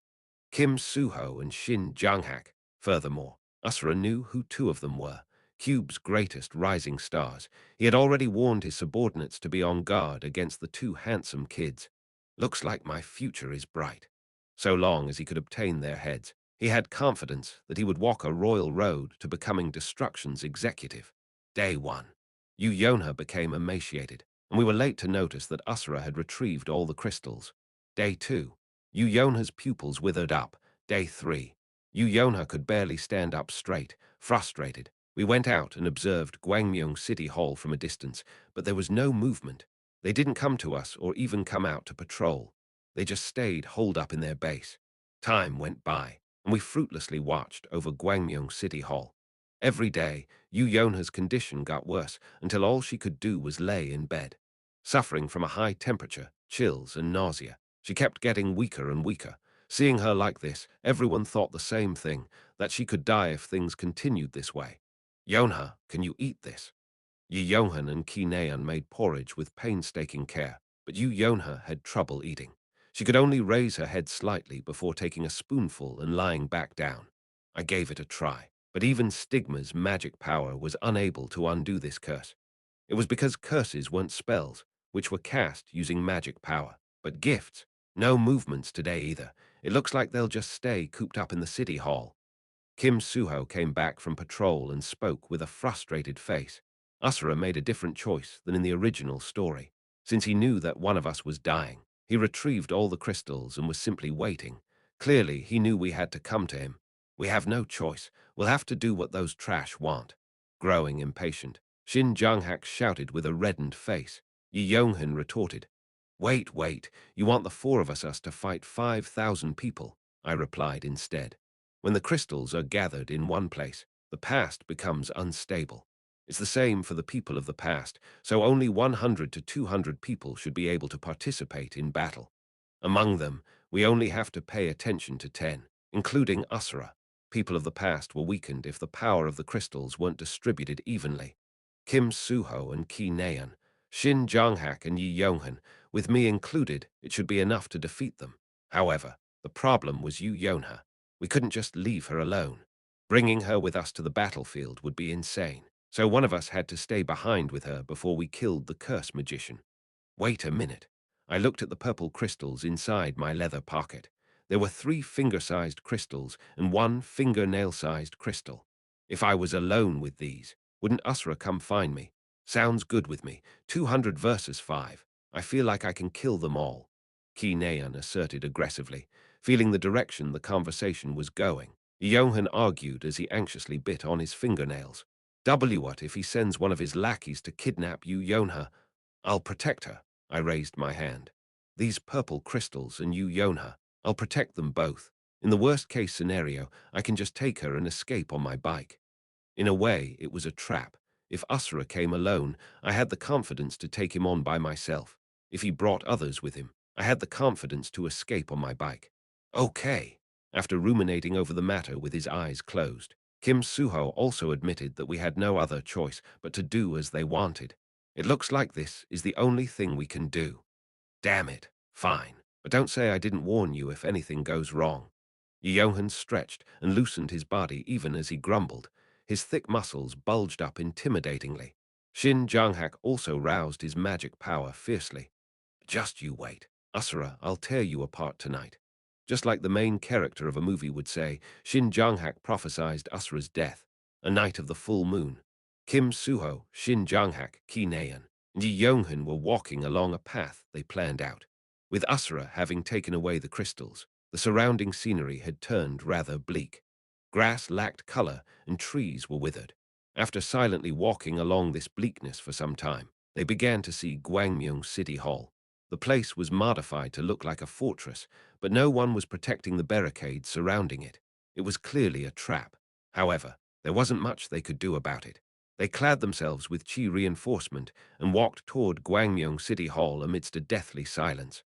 Kim Suho and Shin Junghak. Furthermore, Usura knew who 2 of them were. Cube's greatest rising stars. He had already warned his subordinates to be on guard against the two handsome kids. Looks like my future is bright. So long as he could obtain their heads, he had confidence that he would walk a royal road to becoming destruction's executive. Day 1. Yonha became emaciated, and we were late to notice that Usura had retrieved all the crystals. Day 2. Yonha's pupils withered up. Day 3. Yonha could barely stand up straight, frustrated. We went out and observed Gwangmyeong City Hall from a distance, but there was no movement. They didn't come to us or even come out to patrol. They just stayed holed up in their base. Time went by, and we fruitlessly watched over Gwangmyeong City Hall. Every day, Yonha's condition got worse until all she could do was lay in bed. Suffering from a high temperature, chills, and nausea, she kept getting weaker and weaker. Seeing her like this, everyone thought the same thing, that she could die if things continued this way. Yonha, can you eat this? Yonhan and Ki Naeun made porridge with painstaking care, but Yonha had trouble eating. She could only raise her head slightly before taking a spoonful and lying back down. I gave it a try, but even Stigma's magic power was unable to undo this curse. It was because curses weren't spells, which were cast using magic power, but gifts. No movements today either. It looks like they'll just stay cooped up in the city hall. Kim Suho came back from patrol and spoke with a frustrated face. Usura made a different choice than in the original story. Since he knew that one of us was dying, he retrieved all the crystals and was simply waiting. Clearly, he knew we had to come to him. We have no choice. We'll have to do what those trash want. Growing impatient, Shin Jang-hak shouted with a reddened face. Yi Yonghan retorted, Wait, you want the four of us to fight 5,000 people? I replied instead. When the crystals are gathered in one place, the past becomes unstable. It's the same for the people of the past, so only 100 to 200 people should be able to participate in battle. Among them, we only have to pay attention to 10, including Usura. People of the past were weakened if the power of the crystals weren't distributed evenly. Kim Suho and Ki Naeun, Shin Jang-hak and Yi Yonghan, with me included, it should be enough to defeat them. However, the problem was Yonha. We couldn't just leave her alone. Bringing her with us to the battlefield would be insane, so one of us had to stay behind with her before we killed the curse magician. Wait a minute. I looked at the purple crystals inside my leather pocket. There were 3 finger-sized crystals and 1 fingernail-sized crystal. If I was alone with these, wouldn't Usra come find me? Sounds good with me. 200 versus 5. I feel like I can kill them all. Ki Naeun asserted aggressively, feeling the direction the conversation was going. Yonhan argued as he anxiously bit on his fingernails. What if he sends one of his lackeys to kidnap Yonha? I'll protect her. I raised my hand. These purple crystals and Yonha, I'll protect them both. In the worst-case scenario, I can just take her and escape on my bike. In a way, it was a trap. If Usura came alone, I had the confidence to take him on by myself. If he brought others with him, I had the confidence to escape on my bike. Okay. After ruminating over the matter with his eyes closed, Kim Suho also admitted that we had no other choice but to do as they wanted. It looks like this is the only thing we can do. Damn it. Fine. But don't say I didn't warn you if anything goes wrong. Johan stretched and loosened his body even as he grumbled. His thick muscles bulged up intimidatingly. Shin Jang-hak also roused his magic power fiercely. Just you wait. Usura, I'll tear you apart tonight. Just like the main character of a movie would say, Shin Jang-hak prophesied Usura's death, a night of the full moon. Kim Suho, Shin Jang-hak, Ki Naeun, and Yi Yonghan were walking along a path they planned out. With Usura having taken away the crystals, the surrounding scenery had turned rather bleak. Grass lacked color and trees were withered. After silently walking along this bleakness for some time, they began to see Gwangmyeong City Hall. The place was modified to look like a fortress, but no one was protecting the barricades surrounding it. It was clearly a trap. However, there wasn't much they could do about it. They clad themselves with chi reinforcement and walked toward Gwangmyeong City Hall amidst a deathly silence.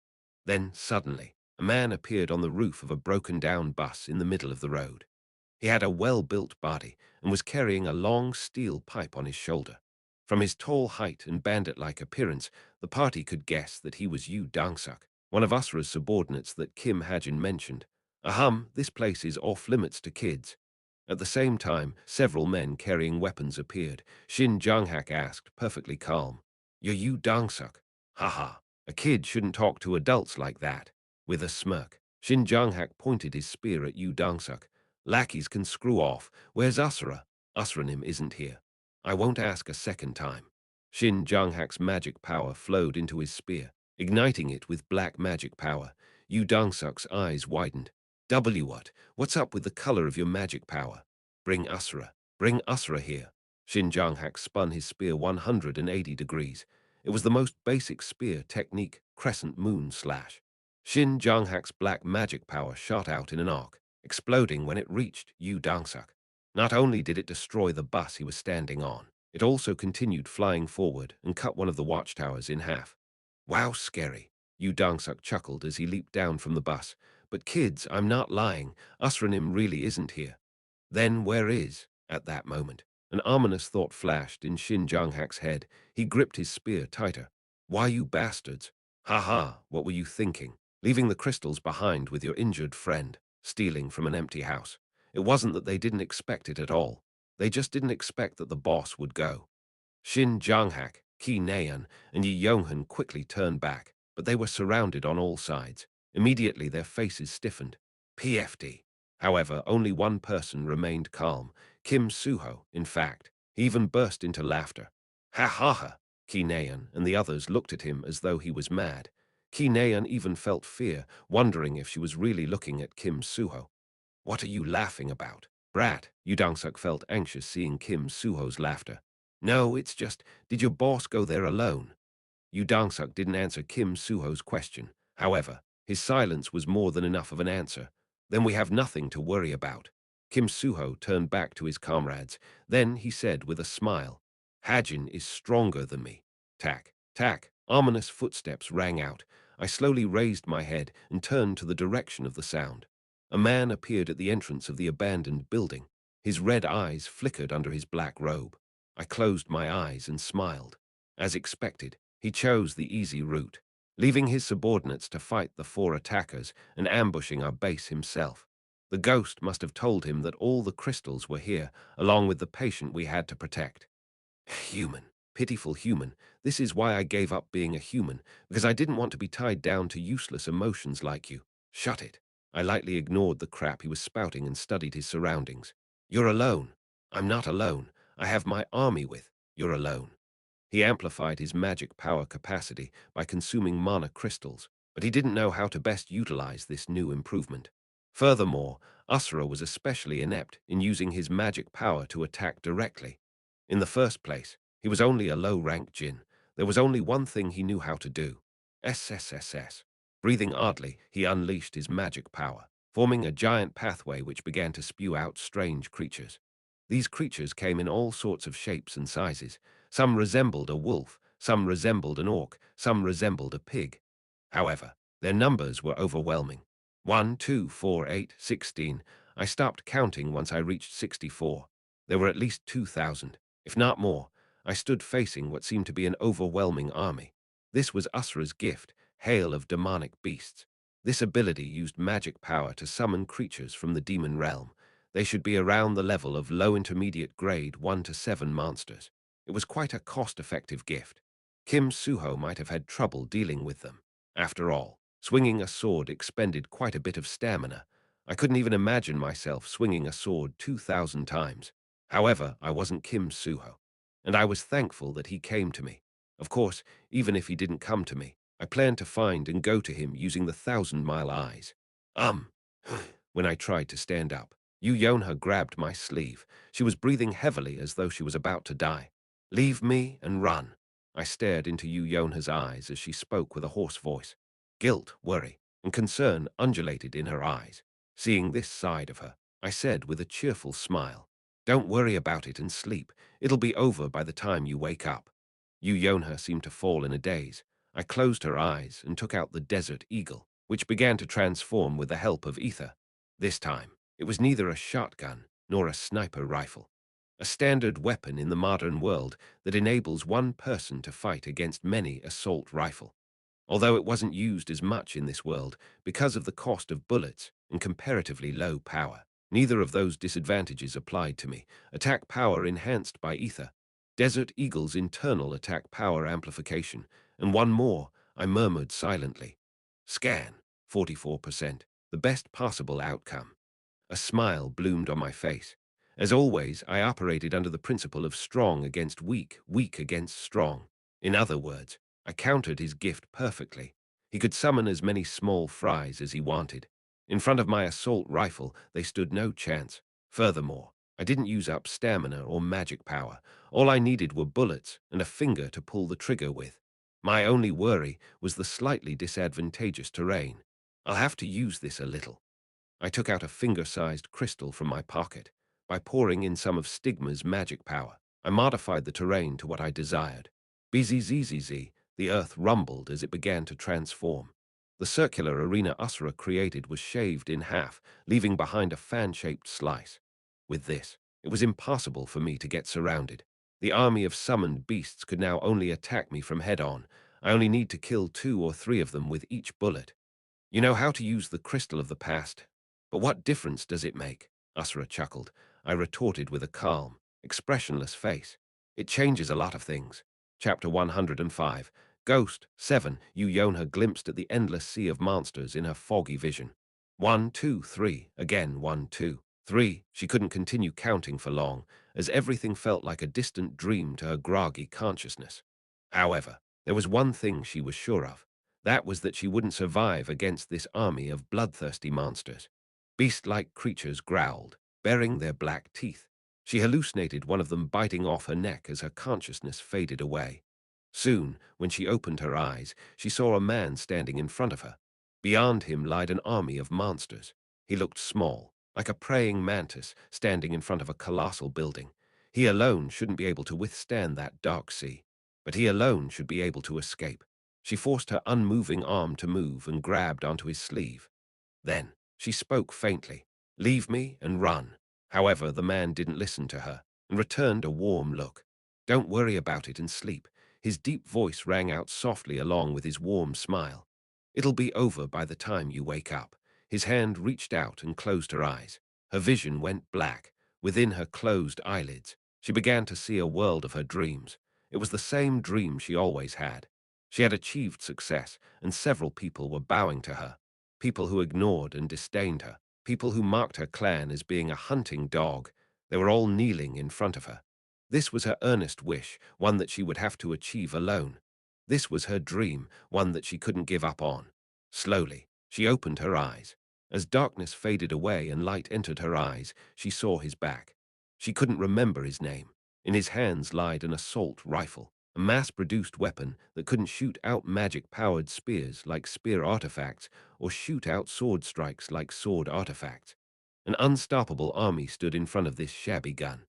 Then, suddenly, a man appeared on the roof of a broken-down bus in the middle of the road. He had a well-built body and was carrying a long steel pipe on his shoulder. From his tall height and bandit-like appearance, the party could guess that he was Yu Dangsuk, one of Usra's subordinates that Kim Hajin mentioned. This place is off-limits to kids. At the same time, several men carrying weapons appeared. Shin Jung-hak asked, perfectly calm, "You're Yu Dong-suk?" "Haha, a kid shouldn't talk to adults like that." With a smirk, Shin Jung-hak pointed his spear at Yu Dong-suk. "Lackeys can screw off. Where's Usura? Usranim isn't here. I won't ask a second time." Shin Jung-hak's magic power flowed into his spear, igniting it with black magic power. Yu Dong-suk's eyes widened. What? What's up with the color of your magic power? Bring Usura. Bring Usura here." Shin Jung-hak spun his spear 180 degrees. It was the most basic spear technique, crescent moon slash. Shin Jung-hak's black magic power shot out in an arc, exploding when it reached Yu Dong-suk. Not only did it destroy the bus he was standing on, it also continued flying forward and cut one of the watchtowers in half. "Wow, scary." Yu Dong-suk chuckled as he leaped down from the bus. "But kids, I'm not lying. Usranim really isn't here." "Then where is?" At that moment, an ominous thought flashed in Shin Jung-hak's head. He gripped his spear tighter. "Why, you bastards? Ha ha, what were you thinking? Leaving the crystals behind with your injured friend, stealing from an empty house. It wasn't that they didn't expect it at all. They just didn't expect that the boss would go." Shin Jung-hak, Ki Naeun, and Yi Yonghan quickly turned back, but they were surrounded on all sides. Immediately their faces stiffened. PFD. However, only one person remained calm. Kim Suho, in fact. He even burst into laughter. "Ha ha ha!" Ki Naeun and the others looked at him as though he was mad. Ki Naeun even felt fear, wondering if she was really looking at Kim Suho. "What are you laughing about, brat?" Yu Dong-suk felt anxious seeing Kim Suho's laughter. "No, it's just, did your boss go there alone?" Yu Dong-suk didn't answer Kim Suho's question. However, his silence was more than enough of an answer. "Then we have nothing to worry about." Kim Suho turned back to his comrades. Then he said with a smile, "Hajin is stronger than me." Tack, tack, ominous footsteps rang out. I slowly raised my head and turned to the direction of the sound. A man appeared at the entrance of the abandoned building. His red eyes flickered under his black robe. I closed my eyes and smiled. As expected, he chose the easy route, leaving his subordinates to fight the four attackers and ambushing our base himself. The ghost must have told him that all the crystals were here, along with the patient we had to protect. Human. Pitiful human. This is why I gave up being a human, because I didn't want to be tied down to useless emotions like you. Shut it. I lightly ignored the crap he was spouting and studied his surroundings. "You're alone." "I'm not alone. I have my army with." "You're alone." He amplified his magic power capacity by consuming mana crystals, but he didn't know how to best utilize this new improvement. Furthermore, Asura was especially inept in using his magic power to attack directly. In the first place, he was only a low-rank Jin. There was only one thing he knew how to do. SSSS. Breathing oddly, he unleashed his magic power, forming a giant pathway which began to spew out strange creatures. These creatures came in all sorts of shapes and sizes. Some resembled a wolf, some resembled an orc, some resembled a pig. However, their numbers were overwhelming. 1, 2, 4, 8, 16. I stopped counting once I reached 64. There were at least 2,000, if not more. I stood facing what seemed to be an overwhelming army. This was Usra's gift, hail of demonic beasts. This ability used magic power to summon creatures from the demon realm. They should be around the level of low intermediate grade 1 to 7 monsters. It was quite a cost-effective gift. Kim Suho might have had trouble dealing with them. After all, swinging a sword expended quite a bit of stamina. I couldn't even imagine myself swinging a sword 2,000 times. However, I wasn't Kim Suho, and I was thankful that he came to me. Of course, even if he didn't come to me, I planned to find and go to him using the 1,000-mile eyes. When I tried to stand up, Yu Yonha grabbed my sleeve. She was breathing heavily as though she was about to die. "Leave me and run." I stared into Yu Yonha's eyes as she spoke with a hoarse voice. Guilt, worry, and concern undulated in her eyes. Seeing this side of her, I said with a cheerful smile, "Don't worry about it and sleep. It'll be over by the time you wake up." Yu Yonha seemed to fall in a daze. I closed her eyes and took out the Desert Eagle, which began to transform with the help of ether. This time, it was neither a shotgun nor a sniper rifle. A standard weapon in the modern world that enables one person to fight against many assault rifle. Although it wasn't used as much in this world because of the cost of bullets and comparatively low power. Neither of those disadvantages applied to me. Attack power enhanced by ether. Desert Eagle's internal attack power amplification. And one more, I murmured silently. Scan, 44%. The best possible outcome. A smile bloomed on my face. As always, I operated under the principle of strong against weak, weak against strong. In other words, I countered his gift perfectly. He could summon as many small fries as he wanted. In front of my assault rifle, they stood no chance. Furthermore, I didn't use up stamina or magic power. All I needed were bullets and a finger to pull the trigger with. My only worry was the slightly disadvantageous terrain. I'll have to use this a little. I took out a finger-sized crystal from my pocket. By pouring in some of Stigma's magic power, I modified the terrain to what I desired. Bzzz, the earth rumbled as it began to transform. The circular arena Usura created was shaved in half, leaving behind a fan-shaped slice. With this, it was impossible for me to get surrounded. The army of summoned beasts could now only attack me from head-on. I only need to kill 2 or 3 of them with each bullet. You know how to use the crystal of the past. But what difference does it make? Usura chuckled. I retorted with a calm, expressionless face. It changes a lot of things. Chapter 105. Ghost 7. Yonha glimpsed at the endless sea of monsters in her foggy vision. 1, 2, 3. Again 1, 2, 3. She couldn't continue counting for long, as everything felt like a distant dream to her groggy consciousness. However, there was one thing she was sure of. That was that she wouldn't survive against this army of bloodthirsty monsters. Beast-like creatures growled, baring their black teeth. She hallucinated one of them biting off her neck as her consciousness faded away. Soon, when she opened her eyes, she saw a man standing in front of her. Beyond him lied an army of monsters. He looked small, like a praying mantis standing in front of a colossal building. He alone shouldn't be able to withstand that dark sea, but he alone should be able to escape. She forced her unmoving arm to move and grabbed onto his sleeve. Then she spoke faintly, "Leave me and run." However, the man didn't listen to her and returned a warm look. "Don't worry about it and sleep." His deep voice rang out softly along with his warm smile. "It'll be over by the time you wake up." His hand reached out and closed her eyes. Her vision went black. Within her closed eyelids, she began to see a world of her dreams. It was the same dream she always had. She had achieved success, and several people were bowing to her. People who ignored and disdained her. People who marked her clan as being a hunting dog. They were all kneeling in front of her. This was her earnest wish, one that she would have to achieve alone. This was her dream, one that she couldn't give up on. Slowly, she opened her eyes. As darkness faded away and light entered her eyes, she saw his back. She couldn't remember his name. In his hands lied an assault rifle, a mass-produced weapon that couldn't shoot out magic-powered spears like spear artifacts or shoot out sword strikes like sword artifacts. An unstoppable army stood in front of this shabby gun.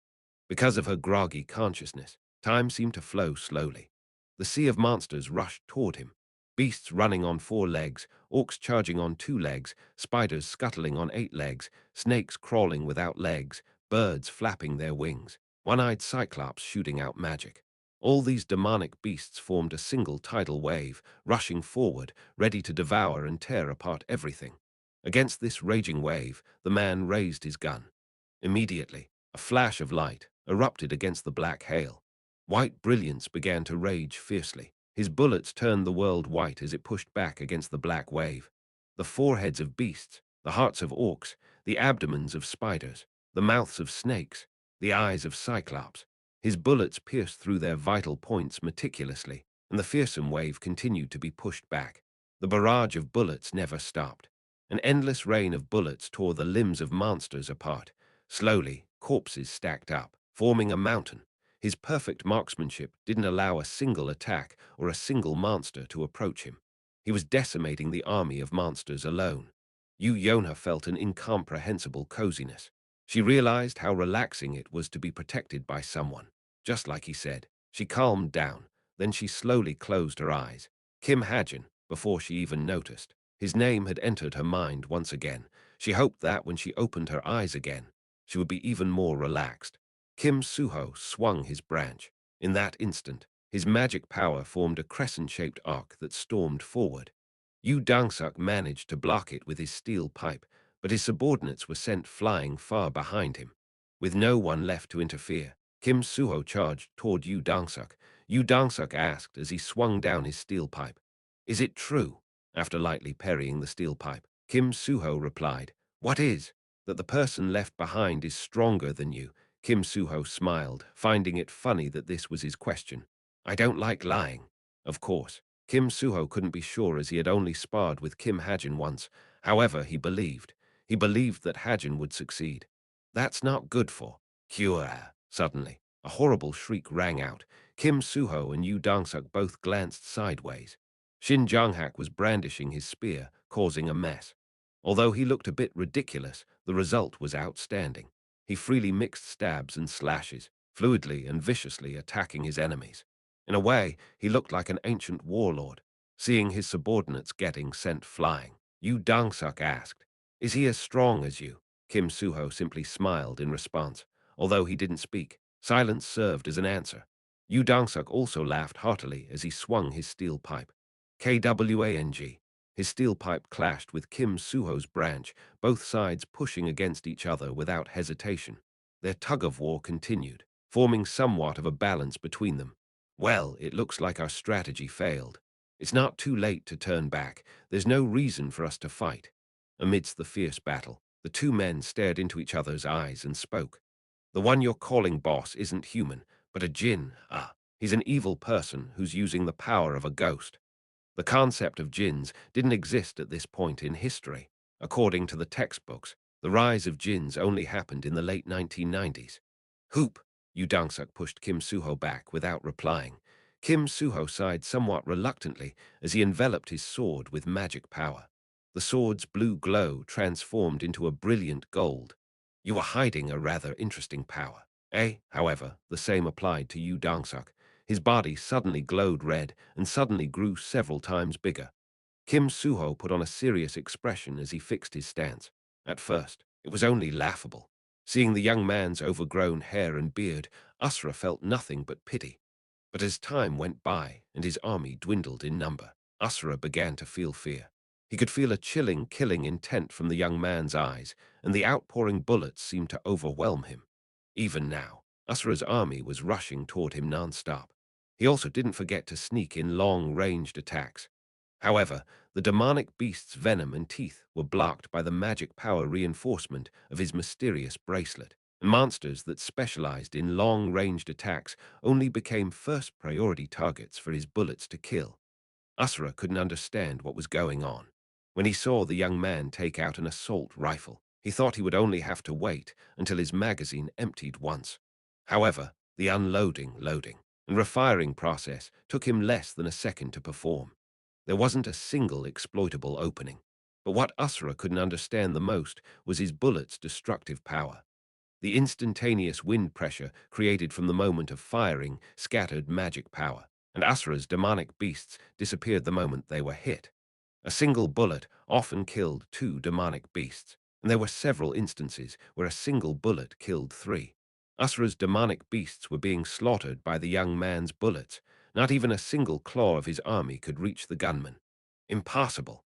Because of her groggy consciousness, time seemed to flow slowly. The sea of monsters rushed toward him. Beasts running on 4 legs, orcs charging on 2 legs, spiders scuttling on 8 legs, snakes crawling without legs, birds flapping their wings, one-eyed cyclops shooting out magic. All these demonic beasts formed a single tidal wave, rushing forward, ready to devour and tear apart everything. Against this raging wave, the man raised his gun. Immediately, a flash of light erupted against the black hail. White brilliance began to rage fiercely. His bullets turned the world white as it pushed back against the black wave. The foreheads of beasts, the hearts of orcs, the abdomens of spiders, the mouths of snakes, the eyes of cyclops. His bullets pierced through their vital points meticulously, and the fearsome wave continued to be pushed back. The barrage of bullets never stopped. An endless rain of bullets tore the limbs of monsters apart. Slowly, corpses stacked up, forming a mountain. His perfect marksmanship didn't allow a single attack or a single monster to approach him. He was decimating the army of monsters alone. Yonha felt an incomprehensible coziness. She realized how relaxing it was to be protected by someone. Just like he said, she calmed down. Then she slowly closed her eyes. Kim Hajin, before she even noticed. His name had entered her mind once again. She hoped that when she opened her eyes again, she would be even more relaxed. Kim Suho swung his branch. In that instant, his magic power formed a crescent-shaped arc that stormed forward. Yu Dangsuk managed to block it with his steel pipe, but his subordinates were sent flying far behind him. With no one left to interfere, Kim Suho charged toward Yu Dong-suk. Yu Dong-suk asked as he swung down his steel pipe, "Is it true?" After lightly parrying the steel pipe, Kim Suho replied, "What is? That the person left behind is stronger than you." Kim Suho smiled, finding it funny that this was his question. "I don't like lying." Of course, Kim Suho couldn't be sure as he had only sparred with Kim Hajin once. However, he believed. He believed that Hajin would succeed. "That's not good for Kura." Suddenly, a horrible shriek rang out. Kim Suho and Yu Dong-suk both glanced sideways. Shin Jong-hak was brandishing his spear, causing a mess. Although he looked a bit ridiculous, the result was outstanding. He freely mixed stabs and slashes, fluidly and viciously attacking his enemies. In a way, he looked like an ancient warlord. Seeing his subordinates getting sent flying, Yu Dong-suk asked, "Is he as strong as you?" Kim Suho simply smiled in response. Although he didn't speak, silence served as an answer. Yu Dong-suk also laughed heartily as he swung his steel pipe. KWANG. His steel pipe clashed with Kim Suho's branch, both sides pushing against each other without hesitation. Their tug-of-war continued, forming somewhat of a balance between them. "Well, it looks like our strategy failed. It's not too late to turn back. There's no reason for us to fight." Amidst the fierce battle, the two men stared into each other's eyes and spoke. "The one you're calling boss isn't human, but a jinn. He's an evil person who's using the power of a ghost." The concept of jinns didn't exist at this point in history. According to the textbooks, the rise of jinns only happened in the late 1990s. "Hoop!" Yu Dong-suk pushed Kim Suho back without replying. Kim Suho sighed somewhat reluctantly as he enveloped his sword with magic power. The sword's blue glow transformed into a brilliant gold. "You were hiding a rather interesting power." However, the same applied to Yu Dong-suk. His body suddenly glowed red and suddenly grew several times bigger. Kim Suho put on a serious expression as he fixed his stance. At first, it was only laughable. Seeing the young man's overgrown hair and beard, Asura felt nothing but pity. But as time went by and his army dwindled in number, Asura began to feel fear. He could feel a chilling, killing intent from the young man's eyes, and the outpouring bullets seemed to overwhelm him. Even now, Asura's army was rushing toward him non-stop. He also didn't forget to sneak in long-ranged attacks. However, the demonic beast's venom and teeth were blocked by the magic power reinforcement of his mysterious bracelet, and monsters that specialized in long-ranged attacks only became first-priority targets for his bullets to kill. Asura couldn't understand what was going on. When he saw the young man take out an assault rifle, he thought he would only have to wait until his magazine emptied once. However, the unloading, loading, and refiring process took him less than a second to perform. There wasn't a single exploitable opening. But what Asura couldn't understand the most was his bullet's destructive power. The instantaneous wind pressure created from the moment of firing scattered magic power, and Asura's demonic beasts disappeared the moment they were hit. A single bullet often killed two demonic beasts, and there were several instances where a single bullet killed three. Asura's demonic beasts were being slaughtered by the young man's bullets. Not even a single claw of his army could reach the gunman. Impossible.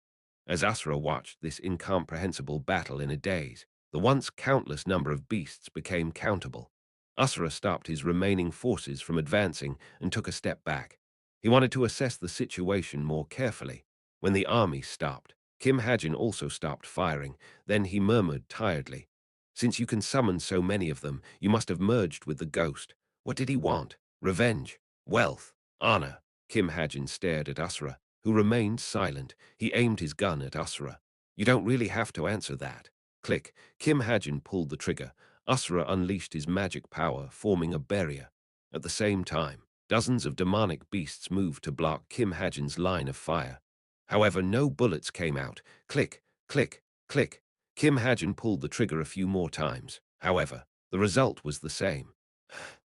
As Asura watched this incomprehensible battle in a daze, the once countless number of beasts became countable. Asura stopped his remaining forces from advancing and took a step back. He wanted to assess the situation more carefully. When the army stopped, Kim Hajin also stopped firing. Then he murmured tiredly, "Since you can summon so many of them, you must have merged with the ghost." What did he want? Revenge? Wealth? Honor? Kim Hajin stared at Asura, who remained silent. He aimed his gun at Asura. "You don't really have to answer that." Click. Kim Hajin pulled the trigger. Asura unleashed his magic power, forming a barrier. At the same time, dozens of demonic beasts moved to block Kim Hajin's line of fire. However, no bullets came out. Click, click, click. Kim Hajin pulled the trigger a few more times. However, the result was the same.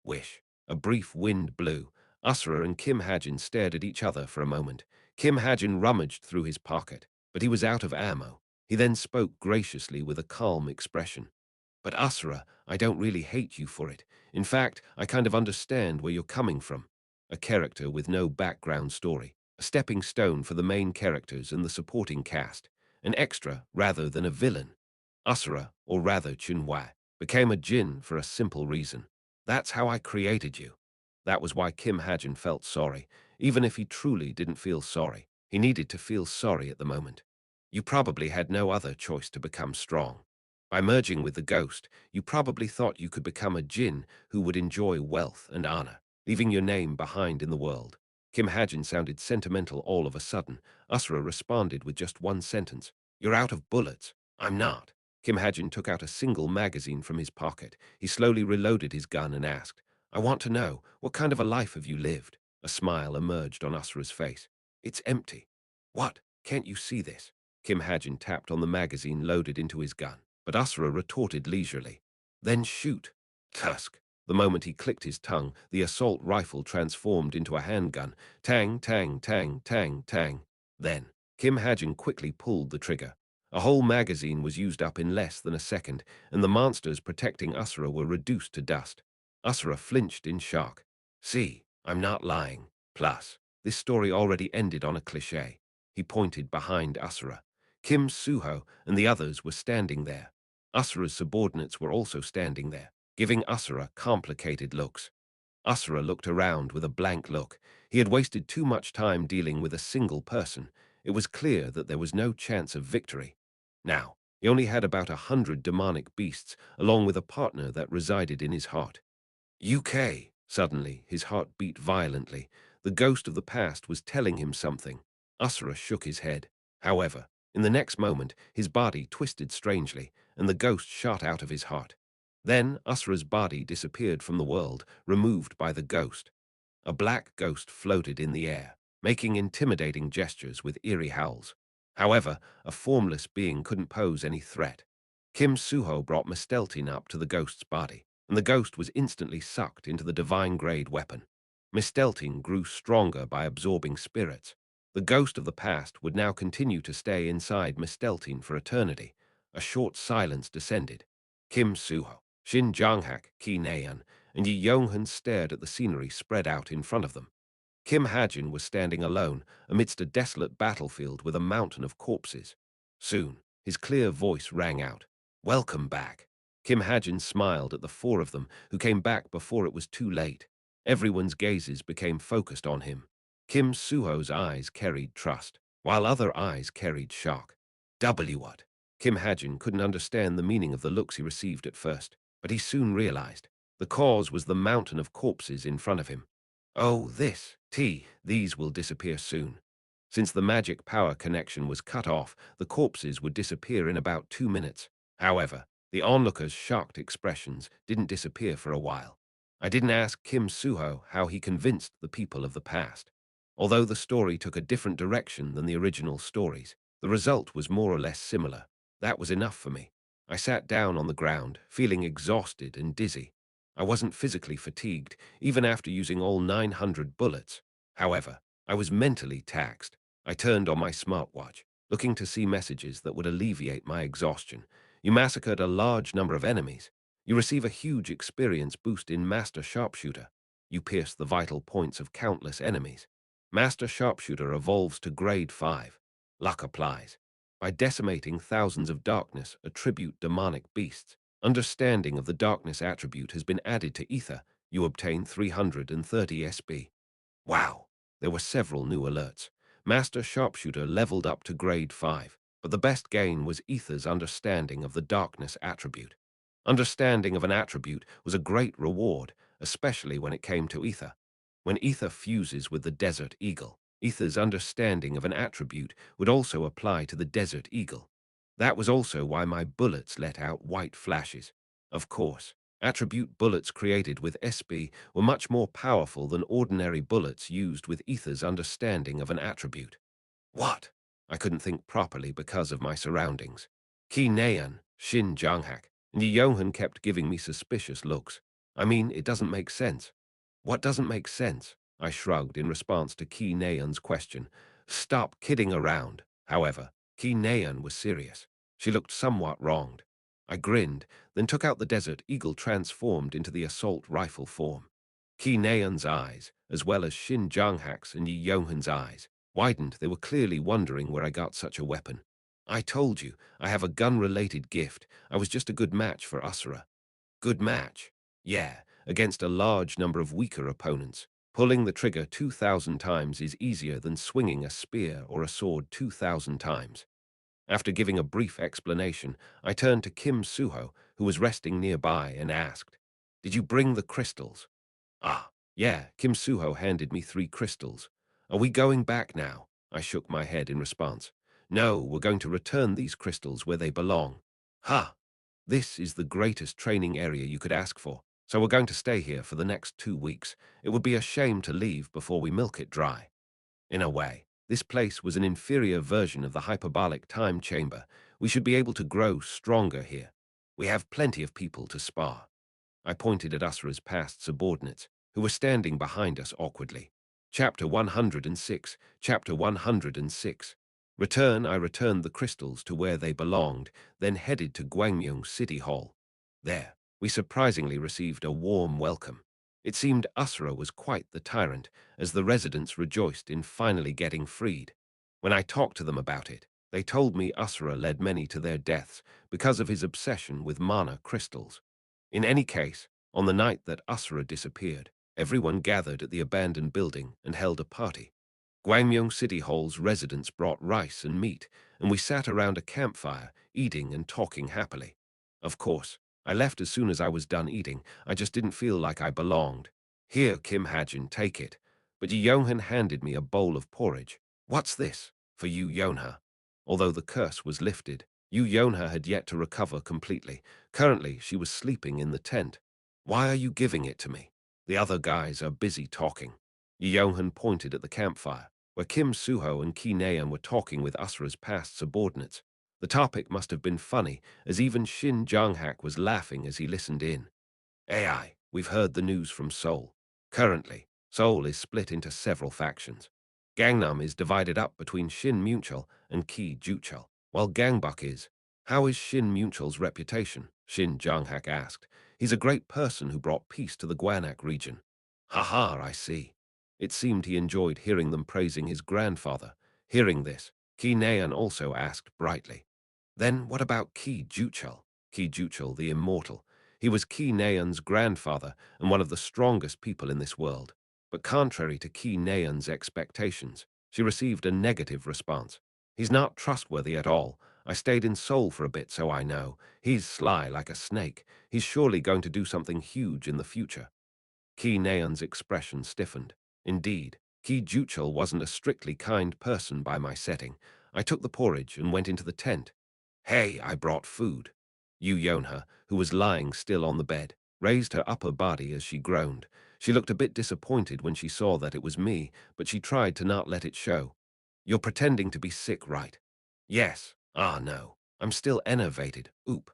Wish. A brief wind blew. Asura and Kim Hajin stared at each other for a moment. Kim Hajin rummaged through his pocket, but he was out of ammo. He then spoke graciously with a calm expression. "But Asura, I don't really hate you for it. In fact, I kind of understand where you're coming from." A character with no background story. A stepping stone for the main characters and the supporting cast. An extra rather than a villain. Asura, or rather Chunhua, became a Jin for a simple reason. That's how I created you. That was why Kim Hajin felt sorry, even if he truly didn't feel sorry. He needed to feel sorry at the moment. You probably had no other choice to become strong. By merging with the ghost, you probably thought you could become a Jin who would enjoy wealth and honor, leaving your name behind in the world. Kim Hajin sounded sentimental all of a sudden. Asura responded with just one sentence. You're out of bullets. I'm not. Kim Hajin took out a single magazine from his pocket. He slowly reloaded his gun and asked, I want to know, what kind of a life have you lived? A smile emerged on Asura's face. It's empty. What? Can't you see this? Kim Hajin tapped on the magazine loaded into his gun, but Asura retorted leisurely. Then shoot. Tusk. The moment he clicked his tongue, the assault rifle transformed into a handgun. Tang, tang, tang, tang, tang. Then, Kim Hajin quickly pulled the trigger. A whole magazine was used up in less than a second, and the monsters protecting Asura were reduced to dust. Asura flinched in shock. See, I'm not lying. Plus, this story already ended on a cliché. He pointed behind Asura. Kim Suho and the others were standing there. Asura's subordinates were also standing there, giving Asura complicated looks. Asura looked around with a blank look. He had wasted too much time dealing with a single person. It was clear that there was no chance of victory. Now, he only had about 100 demonic beasts, along with a partner that resided in his heart. UK. Suddenly, his heart beat violently. The ghost of the past was telling him something. Asura shook his head. However, in the next moment, his body twisted strangely, and the ghost shot out of his heart. Then Asura's body disappeared from the world, removed by the ghost. A black ghost floated in the air, making intimidating gestures with eerie howls. However, a formless being couldn't pose any threat. Kim Suho brought Misteltin up to the ghost's body, and the ghost was instantly sucked into the divine-grade weapon. Misteltin grew stronger by absorbing spirits. The ghost of the past would now continue to stay inside Misteltin for eternity. A short silence descended. Kim Suho, Shin Janghak, Ki Naeun, and Yi Yonghan stared at the scenery spread out in front of them. Kim Hajin was standing alone amidst a desolate battlefield with a mountain of corpses. Soon, his clear voice rang out. Welcome back. Kim Hajin smiled at the four of them who came back before it was too late. Everyone's gazes became focused on him. Kim Suho's eyes carried trust, while other eyes carried shock. What? Kim Hajin couldn't understand the meaning of the looks he received at first, but he soon realized. The cause was the mountain of corpses in front of him. Oh, these will disappear soon. Since the magic power connection was cut off, the corpses would disappear in about 2 minutes. However, the onlookers' shocked expressions didn't disappear for a while. I didn't ask Kim Suho how he convinced the people of the past. Although the story took a different direction than the original stories, the result was more or less similar. That was enough for me. I sat down on the ground, feeling exhausted and dizzy. I wasn't physically fatigued, even after using all 900 bullets. However, I was mentally taxed. I turned on my smartwatch, looking to see messages that would alleviate my exhaustion. You massacred a large number of enemies. You receive a huge experience boost in Master Sharpshooter. You pierce the vital points of countless enemies. Master Sharpshooter evolves to Grade 5. Luck applies. By decimating thousands of darkness, attribute demonic beasts. Understanding of the darkness attribute has been added to Ether. You obtain 330 SB. Wow! There were several new alerts. Master Sharpshooter leveled up to Grade 5, but the best gain was Ether's understanding of the darkness attribute. Understanding of an attribute was a great reward, especially when it came to Ether. When Ether fuses with the Desert Eagle, Ether's understanding of an attribute would also apply to the Desert Eagle. That was also why my bullets let out white flashes. Of course, attribute bullets created with SB were much more powerful than ordinary bullets used with Ether's understanding of an attribute. What? I couldn't think properly because of my surroundings. Ki Naeun, Shin Janghak, and Yi Yonghan kept giving me suspicious looks. I mean, it doesn't make sense. What doesn't make sense? I shrugged in response to Ki Naeun's question. Stop kidding around. However, Ki Naeun was serious. She looked somewhat wronged. I grinned, then took out the Desert Eagle transformed into the assault rifle form. Ki Naeun's eyes, as well as Shin Janghak's and Yi Yonghan's eyes, widened. They were clearly wondering where I got such a weapon. I told you, I have a gun-related gift. I was just a good match for Asura. Good match. Yeah, against a large number of weaker opponents. Pulling the trigger 2,000 times is easier than swinging a spear or a sword 2,000 times. After giving a brief explanation, I turned to Kim Suho, who was resting nearby, and asked, "Did you bring the crystals?" "Ah, yeah," Kim Suho handed me 3 crystals. "Are we going back now?" I shook my head in response. "No, we're going to return these crystals where they belong." "Ha! This is the greatest training area you could ask for, so we're going to stay here for the next 2 weeks. It would be a shame to leave before we milk it dry." In a way, this place was an inferior version of the hyperbolic time chamber. We should be able to grow stronger here. We have plenty of people to spar. I pointed at Usra's past subordinates, who were standing behind us awkwardly. Chapter 106, Chapter 106. I returned the crystals to where they belonged, then headed to Gwangmyeong City Hall. There, we surprisingly received a warm welcome. It seemed Usra was quite the tyrant, as the residents rejoiced in finally getting freed. When I talked to them about it, they told me Usra led many to their deaths because of his obsession with mana crystals. In any case, on the night that Asura disappeared, everyone gathered at the abandoned building and held a party. Gwangmyeong City Hall's residents brought rice and meat, and we sat around a campfire, eating and talking happily. Of course, I left as soon as I was done eating. I just didn't feel like I belonged. "Here, Kim Hajin, take it." But Yeonhan handed me a bowl of porridge. "What's this?" "For you, Yeonha." Although the curse was lifted, Yeonha had yet to recover completely. Currently, she was sleeping in the tent. "Why are you giving it to me?" "The other guys are busy talking." Yeonhan pointed at the campfire, where Kim Suho and Ki Naeun were talking with Asura's past subordinates. The topic must have been funny, as even Shin Jong-hak was laughing as he listened in. "AI, we've heard the news from Seoul. Currently, Seoul is split into several factions. Gangnam is divided up between Shin Mutual and Ki Juchul, while Gangbuk is. How is Shin Mutual's reputation?" Shin Jong-hak asked. "He's a great person who brought peace to the Gwanak region." "Haha, I see." It seemed he enjoyed hearing them praising his grandfather. Hearing this, Ki Naeun also asked brightly, "Then what about Ki Juchul?" Ki Juchul, the immortal. He was Ki Naeun's grandfather and one of the strongest people in this world. But contrary to Ki Naeun's expectations, she received a negative response. "He's not trustworthy at all. I stayed in Seoul for a bit, so I know. He's sly like a snake. He's surely going to do something huge in the future." Ki Naeun's expression stiffened. Indeed, Ki Juchul wasn't a strictly kind person by my setting. I took the porridge and went into the tent. "Hey, I brought food." Yu Yonha, who was lying still on the bed, raised her upper body as she groaned. She looked a bit disappointed when she saw that it was me, but she tried to not let it show. "You're pretending to be sick, right?" "Yes." "Ah, no. I'm still enervated. Oop."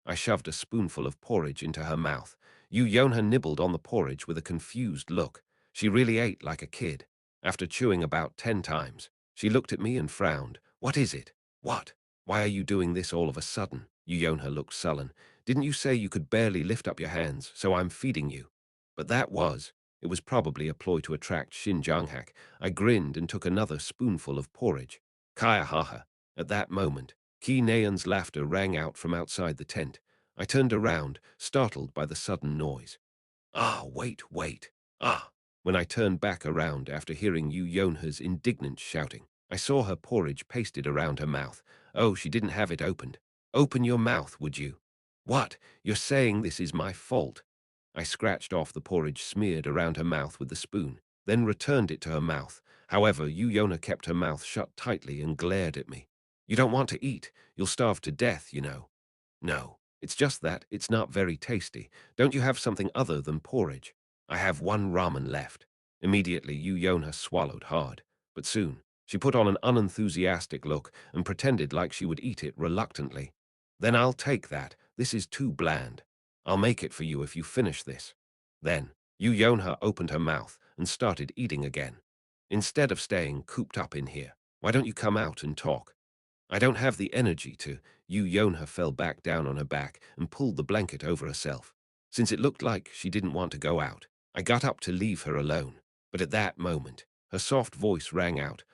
I shoved a spoonful of porridge into her mouth. Yu Yonha nibbled on the porridge with a confused look. She really ate like a kid. After chewing about 10 times, she looked at me and frowned. "What is it?" "What? Why are you doing this all of a sudden?" Yonha looked sullen. "Didn't you say you could barely lift up your hands, so I'm feeding you?" But it was probably a ploy to attract Shin Jong-hak. I grinned and took another spoonful of porridge. Kaya haha. At that moment, Ki Naeun's laughter rang out from outside the tent. I turned around, startled by the sudden noise. "Ah, wait, wait. Ah." When I turned back around after hearing Yu Yonha's indignant shouting, I saw her porridge pasted around her mouth. Oh, she didn't have it opened. "Open your mouth, would you?" "What? You're saying this is my fault?" I scratched off the porridge smeared around her mouth with the spoon, then returned it to her mouth. However, Yu Yona kept her mouth shut tightly and glared at me. "You don't want to eat. You'll starve to death, you know." "No, it's just that it's not very tasty. Don't you have something other than porridge?" "I have one ramen left." Immediately, Yu Yona swallowed hard. But soon, she put on an unenthusiastic look and pretended like she would eat it reluctantly. "Then I'll take that. This is too bland. I'll make it for you if you finish this." Then, Yu Yonha opened her mouth and started eating again. "Instead of staying cooped up in here, why don't you come out and talk?" "I don't have the energy to." Yu Yonha fell back down on her back and pulled the blanket over herself. Since it looked like she didn't want to go out, I got up to leave her alone. But at that moment, her soft voice rang out,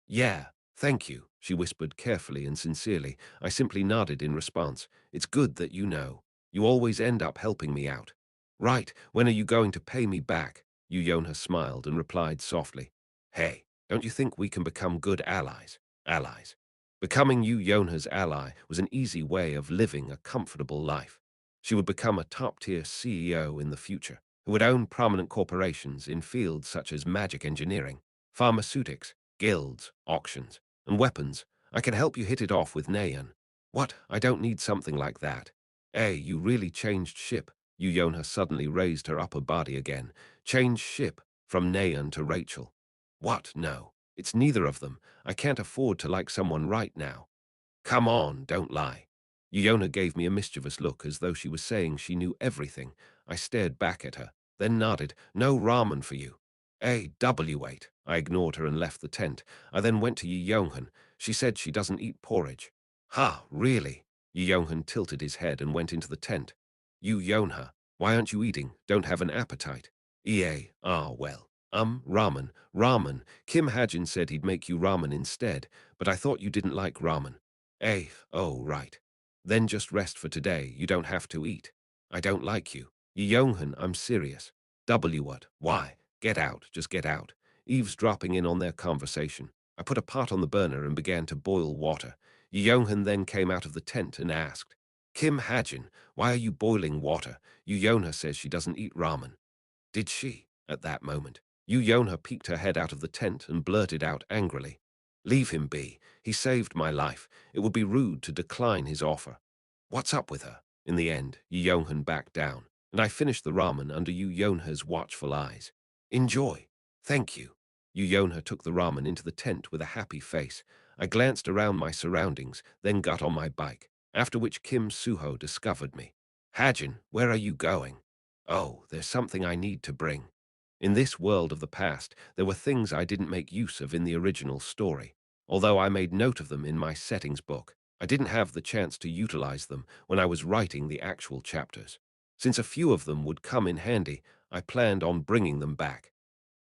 Yeah, Thank you, she whispered carefully and sincerely. I simply nodded in response. It's good that you know. You always end up helping me out. Right, when are you going to pay me back? Yonha smiled and replied softly. Hey, don't you think we can become good allies? Allies. Becoming Yonha's ally was an easy way of living a comfortable life. She would become a top-tier CEO in the future, who would own prominent corporations in fields such as magic engineering, pharmaceutics, guilds, auctions, and weapons. I can help you hit it off with Nayan. What? I don't need something like that. Hey, you really changed ship. Yonha suddenly raised her upper body again. Changed ship from Nayan to Rachel. What? No. It's neither of them. I can't afford to like someone right now. Come on, don't lie. Yona gave me a mischievous look as though she was saying she knew everything. I stared back at her, then nodded. No ramen for you. W8. I ignored her and left the tent. I then went to Yonhan. She said she doesn't eat porridge. Ha, really? Yonhan tilted his head and went into the tent. Yonha, why aren't you eating? Don't have an appetite. Well. Ramen. Kim Hajin said he'd make you ramen instead, but I thought you didn't like ramen. Oh, right. Then just rest for today. You don't have to eat. I don't like you. Yonhan, I'm serious. What? Why? Get out, just get out. Eavesdropping in on their conversation. I put a pot on the burner and began to boil water. Yonhan then came out of the tent and asked, Kim Hajin, why are you boiling water? Yonha says she doesn't eat ramen. Did she? At that moment, Yonha peeked her head out of the tent and blurted out angrily, Leave him be. He saved my life. It would be rude to decline his offer. What's up with her? In the end, Yonhan backed down, and I finished the ramen under Yonha's watchful eyes. Enjoy. Thank you. Yonha took the ramen into the tent with a happy face. I glanced around my surroundings, then got on my bike, after which Kim Suho discovered me. Hajin, where are you going? Oh, there's something I need to bring. In this world of the past, there were things I didn't make use of in the original story. Although I made note of them in my settings book, I didn't have the chance to utilize them when I was writing the actual chapters. Since a few of them would come in handy, I planned on bringing them back.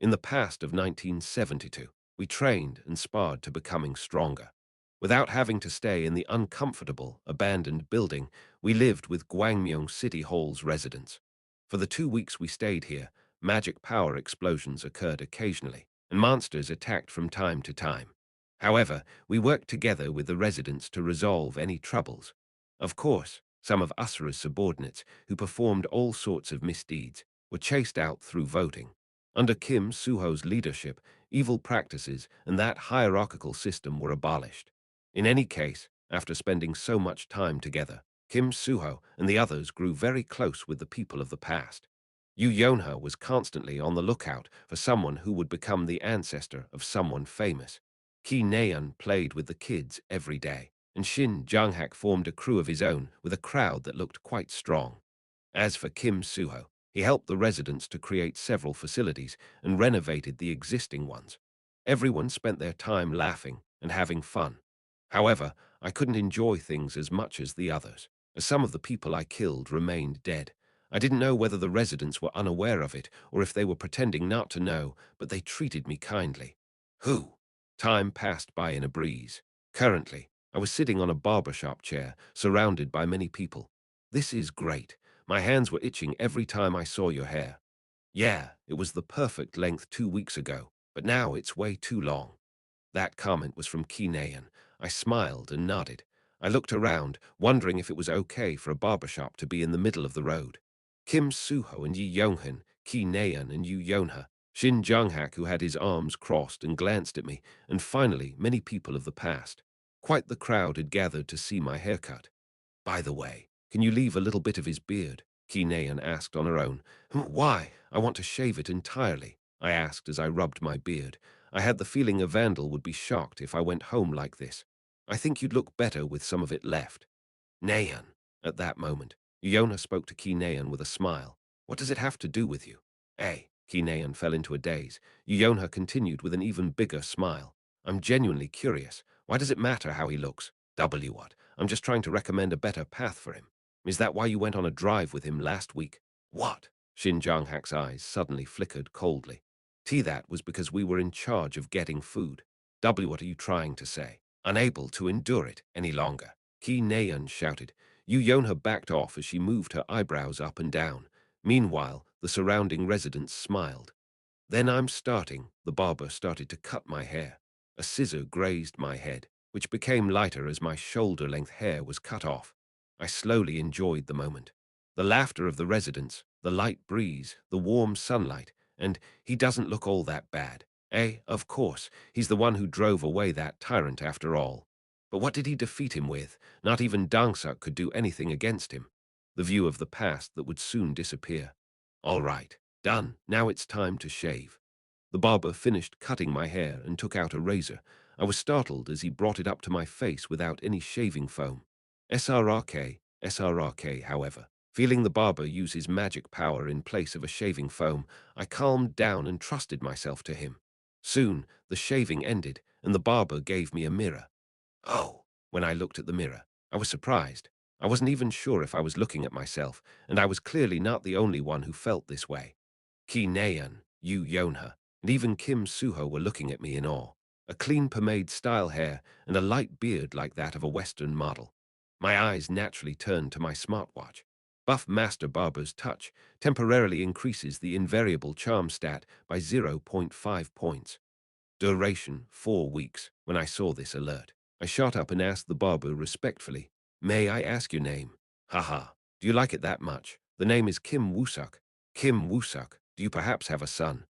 In the past of 1972, we trained and sparred to becoming stronger. Without having to stay in the uncomfortable, abandoned building, we lived with Gwangmyeong City Hall's residents. For the 2 weeks we stayed here, magic power explosions occurred occasionally, and monsters attacked from time to time. However, we worked together with the residents to resolve any troubles. Of course, some of Asura's subordinates, who performed all sorts of misdeeds, were chased out through voting. Under Kim Suho's leadership, evil practices and that hierarchical system were abolished. In any case, after spending so much time together, Kim Suho and the others grew very close with the people of the past. Yonha was constantly on the lookout for someone who would become the ancestor of someone famous. Ki Naeun played with the kids every day, and Shin Junghak formed a crew of his own with a crowd that looked quite strong. As for Kim Suho, he helped the residents to create several facilities and renovated the existing ones. Everyone spent their time laughing and having fun. However, I couldn't enjoy things as much as the others, as some of the people I killed remained dead. I didn't know whether the residents were unaware of it or if they were pretending not to know, but they treated me kindly. Who? Time passed by in a breeze. Currently, I was sitting on a barbershop chair, surrounded by many people. This is great. My hands were itching every time I saw your hair. Yeah, it was the perfect length 2 weeks ago, but now it's way too long. That comment was from Kinean. I smiled and nodded. I looked around, wondering if it was okay for a barbershop to be in the middle of the road. Kim Suho and Yi Yonghan, Kinean and Yu Yonha, Shin Junghak, who had his arms crossed and glanced at me, and finally many people of the past. Quite the crowd had gathered to see my haircut. By the way, can you leave a little bit of his beard? Kinean asked on her own. Why? I want to shave it entirely, I asked as I rubbed my beard. I had the feeling a vandal would be shocked if I went home like this. I think you'd look better with some of it left. Nayan. At that moment, Yona spoke to Kinean with a smile. What does it have to do with you? Kinean fell into a daze. Yona continued with an even bigger smile. I'm genuinely curious. Why does it matter how he looks? What? I'm just trying to recommend a better path for him. Is that why you went on a drive with him last week? What? Shin Junghak's eyes suddenly flickered coldly. That was because we were in charge of getting food. W, what are you trying to say? Unable to endure it any longer, Ki Naeun shouted. Yu Yonha backed off as she moved her eyebrows up and down. Meanwhile, the surrounding residents smiled. Then I'm starting. The barber started to cut my hair. A scissor grazed my head, which became lighter as my shoulder-length hair was cut off. I slowly enjoyed the moment. The laughter of the residents, the light breeze, the warm sunlight, and he doesn't look all that bad. Of course, he's the one who drove away that tyrant after all. But what did he defeat him with? Not even Dangsuk could do anything against him. The view of the past that would soon disappear. All right. Done. Now it's time to shave. The barber finished cutting my hair and took out a razor. I was startled as he brought it up to my face without any shaving foam. SRK, however. Feeling the barber use his magic power in place of a shaving foam, I calmed down and trusted myself to him. Soon, the shaving ended, and the barber gave me a mirror. Oh, when I looked at the mirror, I was surprised. I wasn't even sure if I was looking at myself, and I was clearly not the only one who felt this way. Ki Naeun, Yu Yonha, and even Kim Suho were looking at me in awe. A clean pomade-style hair and a light beard like that of a Western model. My eyes naturally turned to my smartwatch. Buff Master Barber's touch temporarily increases the invariable charm stat by zero point 0.5 points. Duration, 4 weeks. When I saw this alert, I shot up and asked the barber respectfully, "May I ask your name?" Haha, do you like it that much? The name is Kim Woo-suk. Kim Woo-suk, do you perhaps have a son?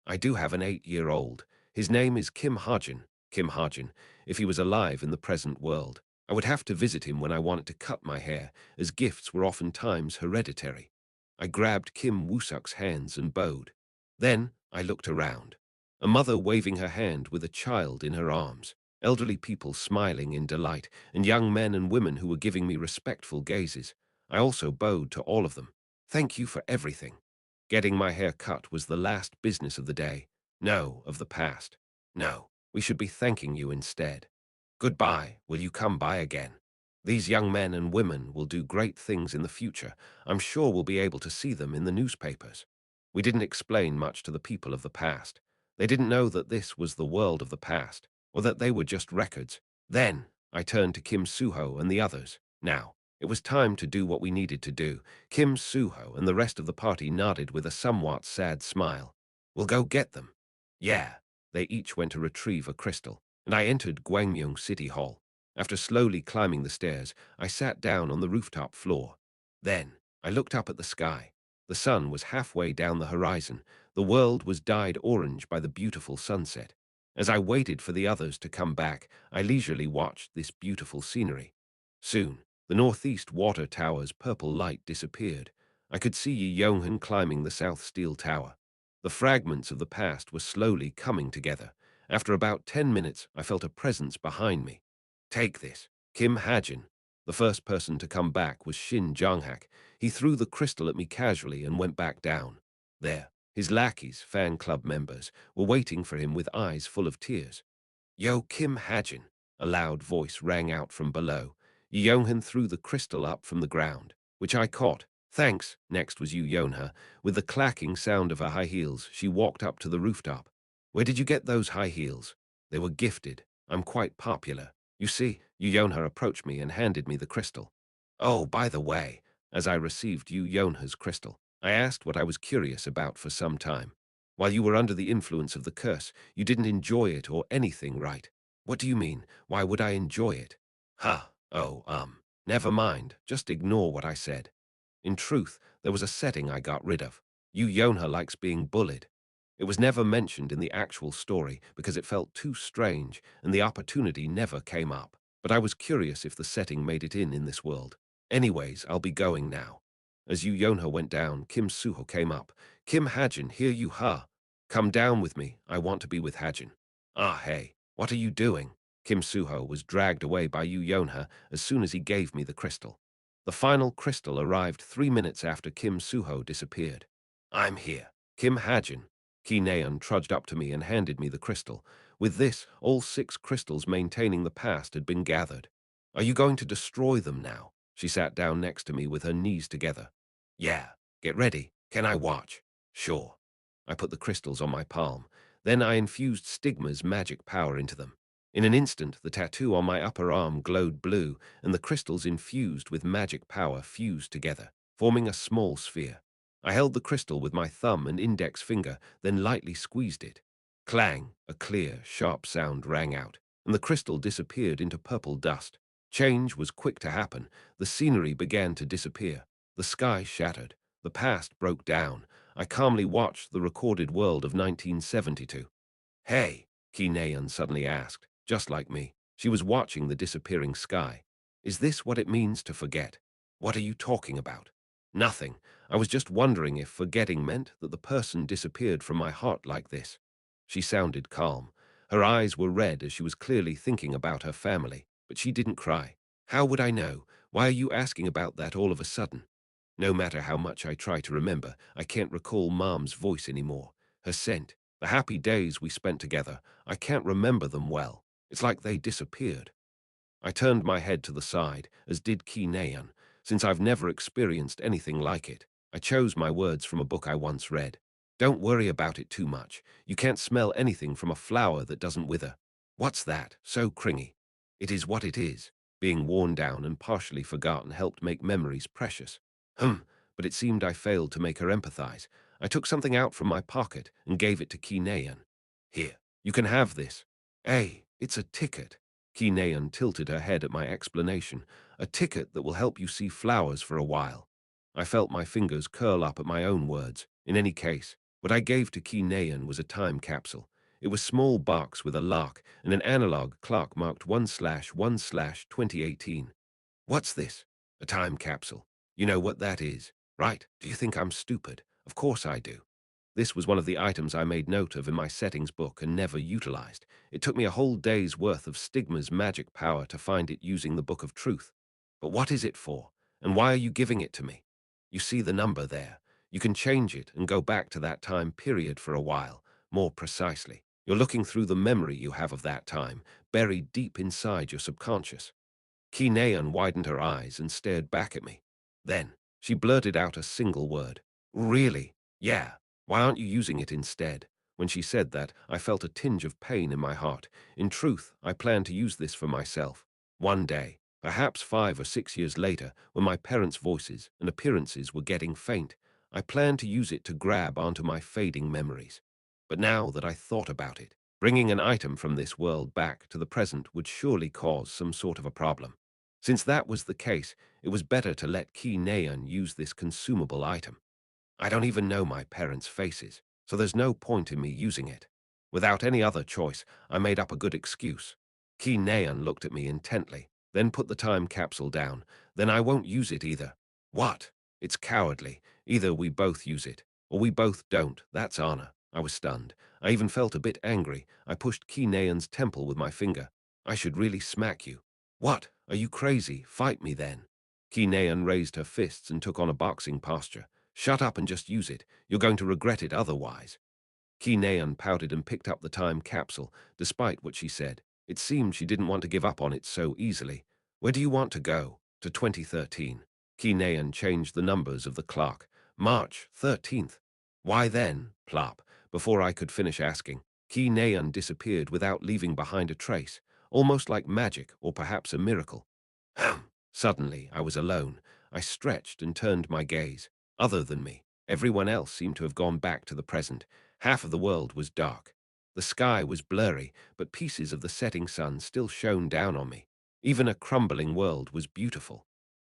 I do have an 8-year-old. His name is Kim Hajin. Kim Hajin. If he was alive in the present world, I would have to visit him when I wanted to cut my hair, as gifts were oftentimes hereditary. I grabbed Kim Woo-suk's hands and bowed. Then I looked around. A mother waving her hand with a child in her arms, elderly people smiling in delight, and young men and women who were giving me respectful gazes. I also bowed to all of them. Thank you for everything. Getting my hair cut was the last business of the day. No, of the past. No, we should be thanking you instead. Goodbye, will you come by again? These young men and women will do great things in the future. I'm sure we'll be able to see them in the newspapers. We didn't explain much to the people of the past. They didn't know that this was the world of the past, or that they were just records. Then I turned to Kim Suho and the others. Now, it was time to do what we needed to do. Kim Suho and the rest of the party nodded with a somewhat sad smile. We'll go get them. Yeah. They each went to retrieve a crystal, and I entered Gwangmyeong City Hall. After slowly climbing the stairs, I sat down on the rooftop floor. Then I looked up at the sky. The sun was halfway down the horizon. The world was dyed orange by the beautiful sunset. As I waited for the others to come back, I leisurely watched this beautiful scenery. Soon, the northeast water tower's purple light disappeared. I could see Yi Yonghan climbing the south steel tower. The fragments of the past were slowly coming together. After about 10 minutes, I felt a presence behind me. Take this, Kim Hajin. The first person to come back was Shin Jonghak. He threw the crystal at me casually and went back down. There, his lackeys, fan club members, were waiting for him with eyes full of tears. Yo, Kim Hajin, a loud voice rang out from below. Yi Yonghan threw the crystal up from the ground, which I caught. Thanks. Next was Yu Yonha. With the clacking sound of her high heels, she walked up to the rooftop. Where did you get those high heels? They were gifted. I'm quite popular. You see, Yu Yonha approached me and handed me the crystal. Oh, by the way, as I received Yu Yonha's crystal, I asked what I was curious about for some time. While you were under the influence of the curse, you didn't enjoy it or anything, right? What do you mean? Why would I enjoy it? Never mind. Just ignore what I said. In truth, there was a setting I got rid of. Yu Yonha likes being bullied. It was never mentioned in the actual story because it felt too strange and the opportunity never came up. But I was curious if the setting made it in this world. Anyways, I'll be going now. As Yu Yonha went down, Kim Suho came up. Kim Hajin, here you ha. Come down with me. I want to be with Hajin. Ah, hey, what are you doing? Kim Suho was dragged away by Yu Yonha as soon as he gave me the crystal. The final crystal arrived 3 minutes after Kim Suho disappeared. I'm here. Kim Hajin. Ki Naeun trudged up to me and handed me the crystal. With this, all 6 crystals maintaining the past had been gathered. Are you going to destroy them now? She sat down next to me with her knees together. Yeah, get ready. Can I watch? Sure. I put the crystals on my palm. Then I infused Stigma's magic power into them. In an instant, the tattoo on my upper arm glowed blue, and the crystals infused with magic power fused together, forming a small sphere. I held the crystal with my thumb and index finger, then lightly squeezed it. Clang! A clear, sharp sound rang out, and the crystal disappeared into purple dust. Change was quick to happen. The scenery began to disappear. The sky shattered. The past broke down. I calmly watched the recorded world of 1972. Hey, Ki-neon suddenly asked, just like me. She was watching the disappearing sky. Is this what it means to forget? What are you talking about? Nothing. I was just wondering if forgetting meant that the person disappeared from my heart like this. She sounded calm. Her eyes were red as she was clearly thinking about her family, but she didn't cry. How would I know? Why are you asking about that all of a sudden? No matter how much I try to remember, I can't recall Mom's voice anymore. Her scent, the happy days we spent together, I can't remember them well. It's like they disappeared. I turned my head to the side, as did Ki-neon. Since I've never experienced anything like it, I chose my words from a book I once read. Don't worry about it too much. You can't smell anything from a flower that doesn't wither. What's that? So cringy. It is what it is. Being worn down and partially forgotten helped make memories precious. But it seemed I failed to make her empathize. I took something out from my pocket and gave it to Ki-neon. Here, you can have this. Hey, it's a ticket. Ki-neon tilted her head at my explanation. A ticket that will help you see flowers for a while. I felt my fingers curl up at my own words. In any case, what I gave to Ki-neon was a time capsule. It was a small box with a lock and an analog clock marked 1/1/2018. What's this? A time capsule. You know what that is, right? Do you think I'm stupid? Of course I do. This was one of the items I made note of in my settings book and never utilized. It took me a whole day's worth of Stigma's magic power to find it using the Book of Truth. But what is it for? And why are you giving it to me? You see the number there. You can change it and go back to that time period for a while, more precisely. You're looking through the memory you have of that time, buried deep inside your subconscious. Ki-neon widened her eyes and stared back at me. Then, she blurted out a single word. Really? Yeah. Why aren't you using it instead? When she said that, I felt a tinge of pain in my heart. In truth, I planned to use this for myself. One day, perhaps 5 or 6 years later, when my parents' voices and appearances were getting faint, I planned to use it to grab onto my fading memories. But now that I thought about it, bringing an item from this world back to the present would surely cause some sort of a problem. Since that was the case, it was better to let Ki-neon use this consumable item. I don't even know my parents' faces, so there's no point in me using it. Without any other choice, I made up a good excuse. Ki-neon looked at me intently, then put the time capsule down. Then I won't use it either. What? It's cowardly. Either we both use it, or we both don't. That's honor. I was stunned. I even felt a bit angry. I pushed Ki-neon's temple with my finger. I should really smack you. What? Are you crazy? Fight me then. Ki-neon raised her fists and took on a boxing posture. Shut up and just use it. You're going to regret it otherwise. Ki-neon pouted and picked up the time capsule, despite what she said. It seemed she didn't want to give up on it so easily. Where do you want to go? To 2013. Ki-neon changed the numbers of the clock. March 13th. Why then? Plop. Before I could finish asking, Ki-neon disappeared without leaving behind a trace, almost like magic or perhaps a miracle. Suddenly, I was alone. I stretched and turned my gaze. Other than me, everyone else seemed to have gone back to the present. Half of the world was dark. The sky was blurry, but pieces of the setting sun still shone down on me. Even a crumbling world was beautiful.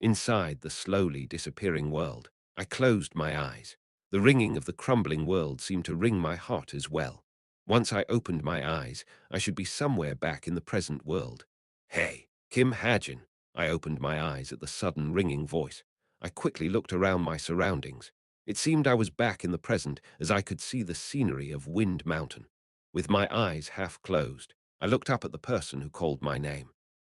Inside the slowly disappearing world, I closed my eyes. The ringing of the crumbling world seemed to ring my heart as well. Once I opened my eyes, I should be somewhere back in the present world. Hey, Kim Hajin. I opened my eyes at the sudden ringing voice. I quickly looked around my surroundings. It seemed I was back in the present as I could see the scenery of Wind Mountain. With my eyes half closed, I looked up at the person who called my name.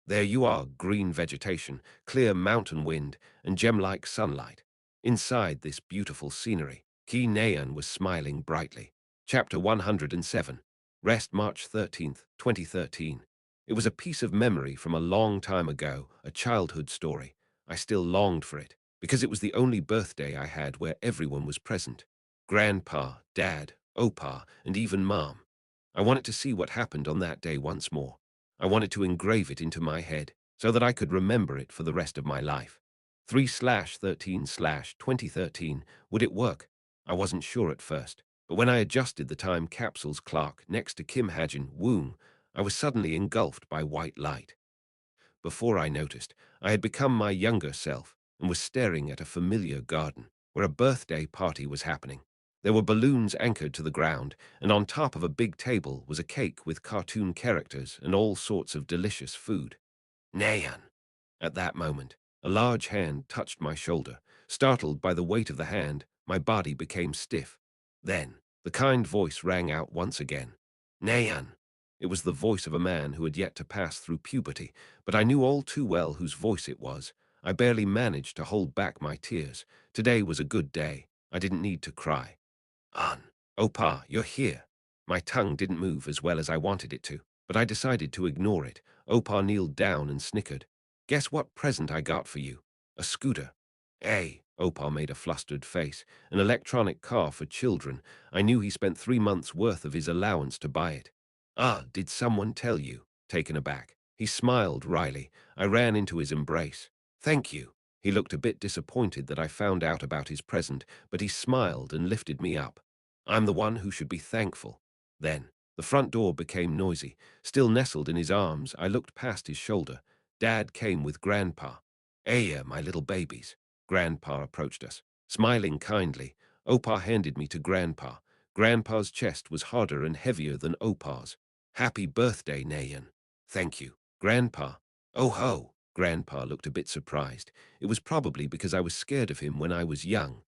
There you are, green vegetation, clear mountain wind, and gem-like sunlight. Inside this beautiful scenery, Ki-neon was smiling brightly. Chapter 107. Rest March 13th, 2013. It was a piece of memory from a long time ago, a childhood story. I still longed for it, because it was the only birthday I had where everyone was present. Grandpa, Dad, Opa, and even Mom. I wanted to see what happened on that day once more. I wanted to engrave it into my head so that I could remember it for the rest of my life. 3/13/2013, would it work? I wasn't sure at first, but when I adjusted the time capsule's clock next to Kim Hajin womb, I was suddenly engulfed by white light. Before I noticed, I had become my younger self and was staring at a familiar garden where a birthday party was happening. There were balloons anchored to the ground, and on top of a big table was a cake with cartoon characters and all sorts of delicious food. Nayan. At that moment, a large hand touched my shoulder. Startled by the weight of the hand, my body became stiff. Then, the kind voice rang out once again. Nayan. It was the voice of a man who had yet to pass through puberty, but I knew all too well whose voice it was. I barely managed to hold back my tears. Today was a good day. I didn't need to cry. An. Opa, you're here. My tongue didn't move as well as I wanted it to, but I decided to ignore it. Opa kneeled down and snickered. Guess what present I got for you? A scooter. Hey, Opa made a flustered face. An electronic car for children. I knew he spent 3 months' worth of his allowance to buy it. Ah, did someone tell you? Taken aback. He smiled wryly. I ran into his embrace. Thank you. He looked a bit disappointed that I found out about his present, but he smiled and lifted me up. I'm the one who should be thankful. Then, the front door became noisy. Still nestled in his arms, I looked past his shoulder. Dad came with Grandpa. Aya, my little babies. Grandpa approached us. Smiling kindly, Opa handed me to Grandpa. Grandpa's chest was harder and heavier than Opa's. Happy birthday, Nayan. Thank you. Grandpa. Oh ho. Grandpa looked a bit surprised. It was probably because I was scared of him when I was young.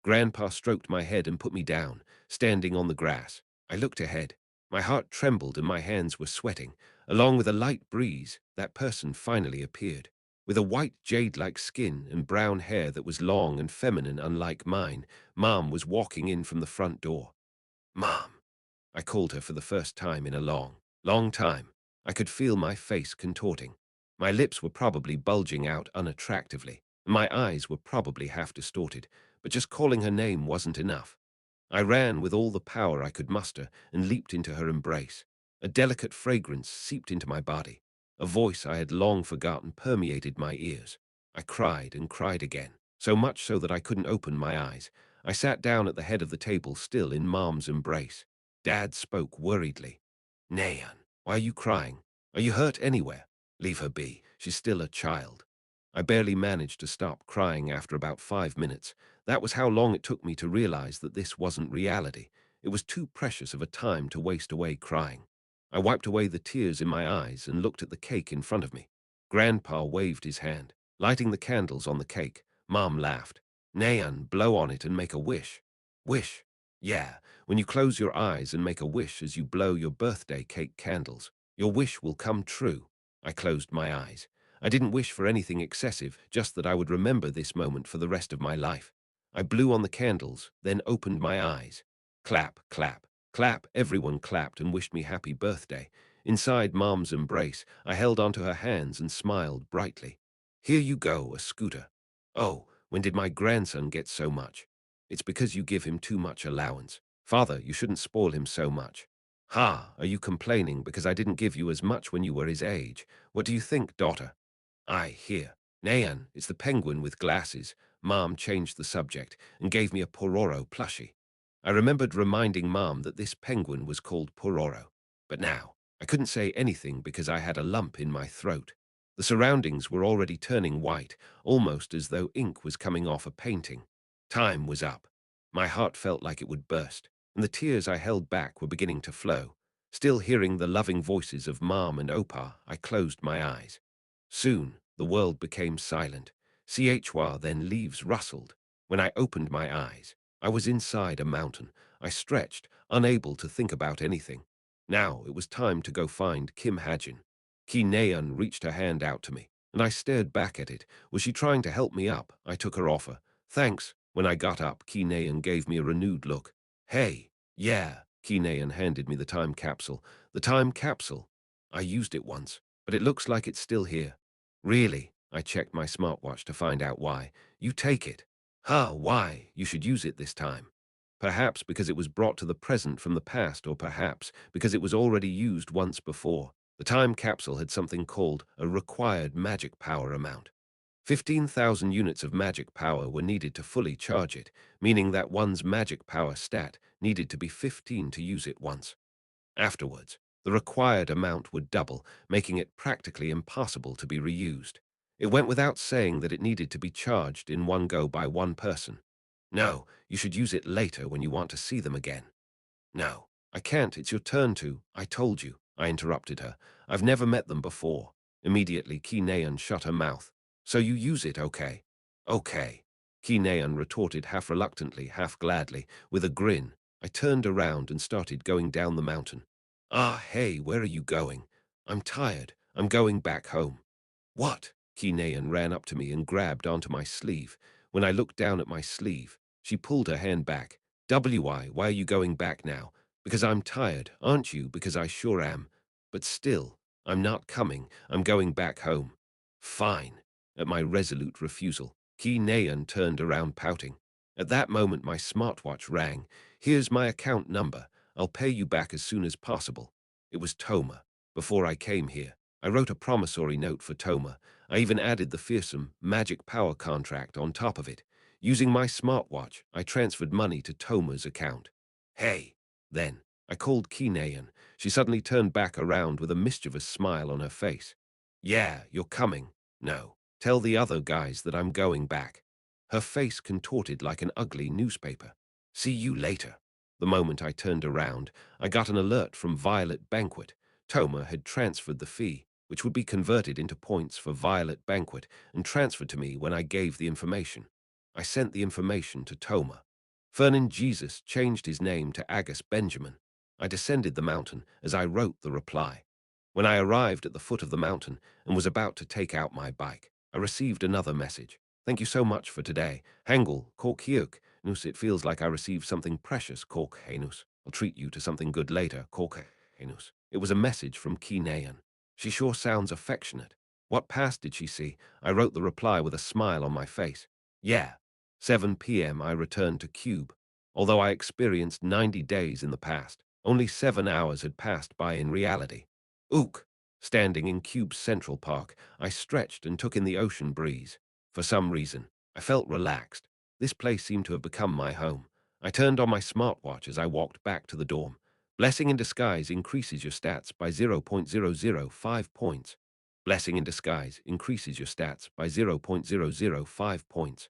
Grandpa stroked my head and put me down, standing on the grass. I looked ahead. My heart trembled and my hands were sweating. Along with a light breeze, that person finally appeared. With a white jade-like skin and brown hair that was long and feminine unlike mine, Mom was walking in from the front door. Mom. I called her for the first time in a long, long time. I could feel my face contorting. My lips were probably bulging out unattractively, and my eyes were probably half distorted, but just calling her name wasn't enough. I ran with all the power I could muster and leaped into her embrace. A delicate fragrance seeped into my body. A voice I had long forgotten permeated my ears. I cried and cried again, so much so that I couldn't open my eyes. I sat down at the head of the table, still in Mom's embrace. Dad spoke worriedly. Nayan, why are you crying? Are you hurt anywhere? Leave her be. She's still a child. I barely managed to stop crying after about 5 minutes. That was how long it took me to realize that this wasn't reality. It was too precious of a time to waste away crying. I wiped away the tears in my eyes and looked at the cake in front of me. Grandpa waved his hand, lighting the candles on the cake. Mom laughed. Nayan, blow on it and make a wish. Wish? Yeah, when you close your eyes and make a wish as you blow your birthday cake candles, your wish will come true. I closed my eyes. I didn't wish for anything excessive, just that I would remember this moment for the rest of my life. I blew on the candles, then opened my eyes. Clap, clap, clap. Everyone clapped and wished me happy birthday. Inside Mom's embrace, I held onto her hands and smiled brightly. Here you go, a scooter. Oh, when did my grandson get so much? It's because you give him too much allowance. Father, you shouldn't spoil him so much. Ha, are you complaining because I didn't give you as much when you were his age? What do you think, daughter? I hear. Nayan, it's the penguin with glasses. Mom changed the subject and gave me a Pororo plushie. I remembered reminding Mom that this penguin was called Pororo. But now, I couldn't say anything because I had a lump in my throat. The surroundings were already turning white, almost as though ink was coming off a painting. Time was up. My heart felt like it would burst, and the tears I held back were beginning to flow. Still hearing the loving voices of Mom and Opa, I closed my eyes. Soon, the world became silent. Chua, then leaves rustled. When I opened my eyes, I was inside a mountain. I stretched, unable to think about anything. Now it was time to go find Kim Hajin. Ki Naeun reached her hand out to me, and I stared back at it. Was she trying to help me up? I took her offer. Thanks. When I got up, Ki Naeun gave me a renewed look. Hey, yeah. Ki Naeun handed me the time capsule. The time capsule? I used it once, but it looks like it's still here. Really? I checked my smartwatch to find out why. You take it. Huh, why? You should use it this time. Perhaps because it was brought to the present from the past, or perhaps because it was already used once before. The time capsule had something called a required magic power amount. 15,000 units of magic power were needed to fully charge it, meaning that one's magic power stat needed to be 15 to use it once. Afterwards, the required amount would double, making it practically impossible to be reused. It went without saying that it needed to be charged in one go by one person. No, you should use it later when you want to see them again. No, I can't. It's your turn to. I told you, I interrupted her. I've never met them before. Immediately, Ki Naeun shut her mouth. So you use it, okay? Okay. Ki Naeun retorted half reluctantly, half gladly, with a grin. I turned around and started going down the mountain. Ah, hey, where are you going? I'm tired. I'm going back home. What? Ki Naeun ran up to me and grabbed onto my sleeve. When I looked down at my sleeve, she pulled her hand back. Why are you going back now? Because I'm tired, aren't you? Because I sure am. But still, I'm not coming. I'm going back home. Fine. At my resolute refusal, Ki Naeun turned around pouting. At that moment my smartwatch rang. Here's my account number. I'll pay you back as soon as possible. It was Toma. Before I came here, I wrote a promissory note for Toma. I even added the fearsome magic power contract on top of it. Using my smartwatch, I transferred money to Toma's account. Hey! Then, I called Ki Naeun. She suddenly turned back around with a mischievous smile on her face. Yeah, you're coming. No, tell the other guys that I'm going back. Her face contorted like an ugly newspaper. See you later. The moment I turned around, I got an alert from Violet Banquet. Toma had transferred the fee, which would be converted into points for Violet Banquet, and transferred to me when I gave the information. I sent the information to Toma. Fernan Jesus changed his name to Agus Benjamin. I descended the mountain as I wrote the reply. When I arrived at the foot of the mountain and was about to take out my bike, I received another message. Thank you so much for today. Hangul, Kork Hyuk. Nus, it feels like I received something precious, Kork Henus. I'll treat you to something good later, Kork Henus. It was a message from Ki Naeun. She sure sounds affectionate. What past did she see? I wrote the reply with a smile on my face. Yeah. 7 p.m. I returned to Cube. Although I experienced 90 days in the past, only 7 hours had passed by in reality. Ook! Standing in Cube's Central Park, I stretched and took in the ocean breeze. For some reason, I felt relaxed. This place seemed to have become my home. I turned on my smartwatch as I walked back to the dorm. Blessing in Disguise increases your stats by 0.005 points. Blessing in Disguise increases your stats by 0.005 points.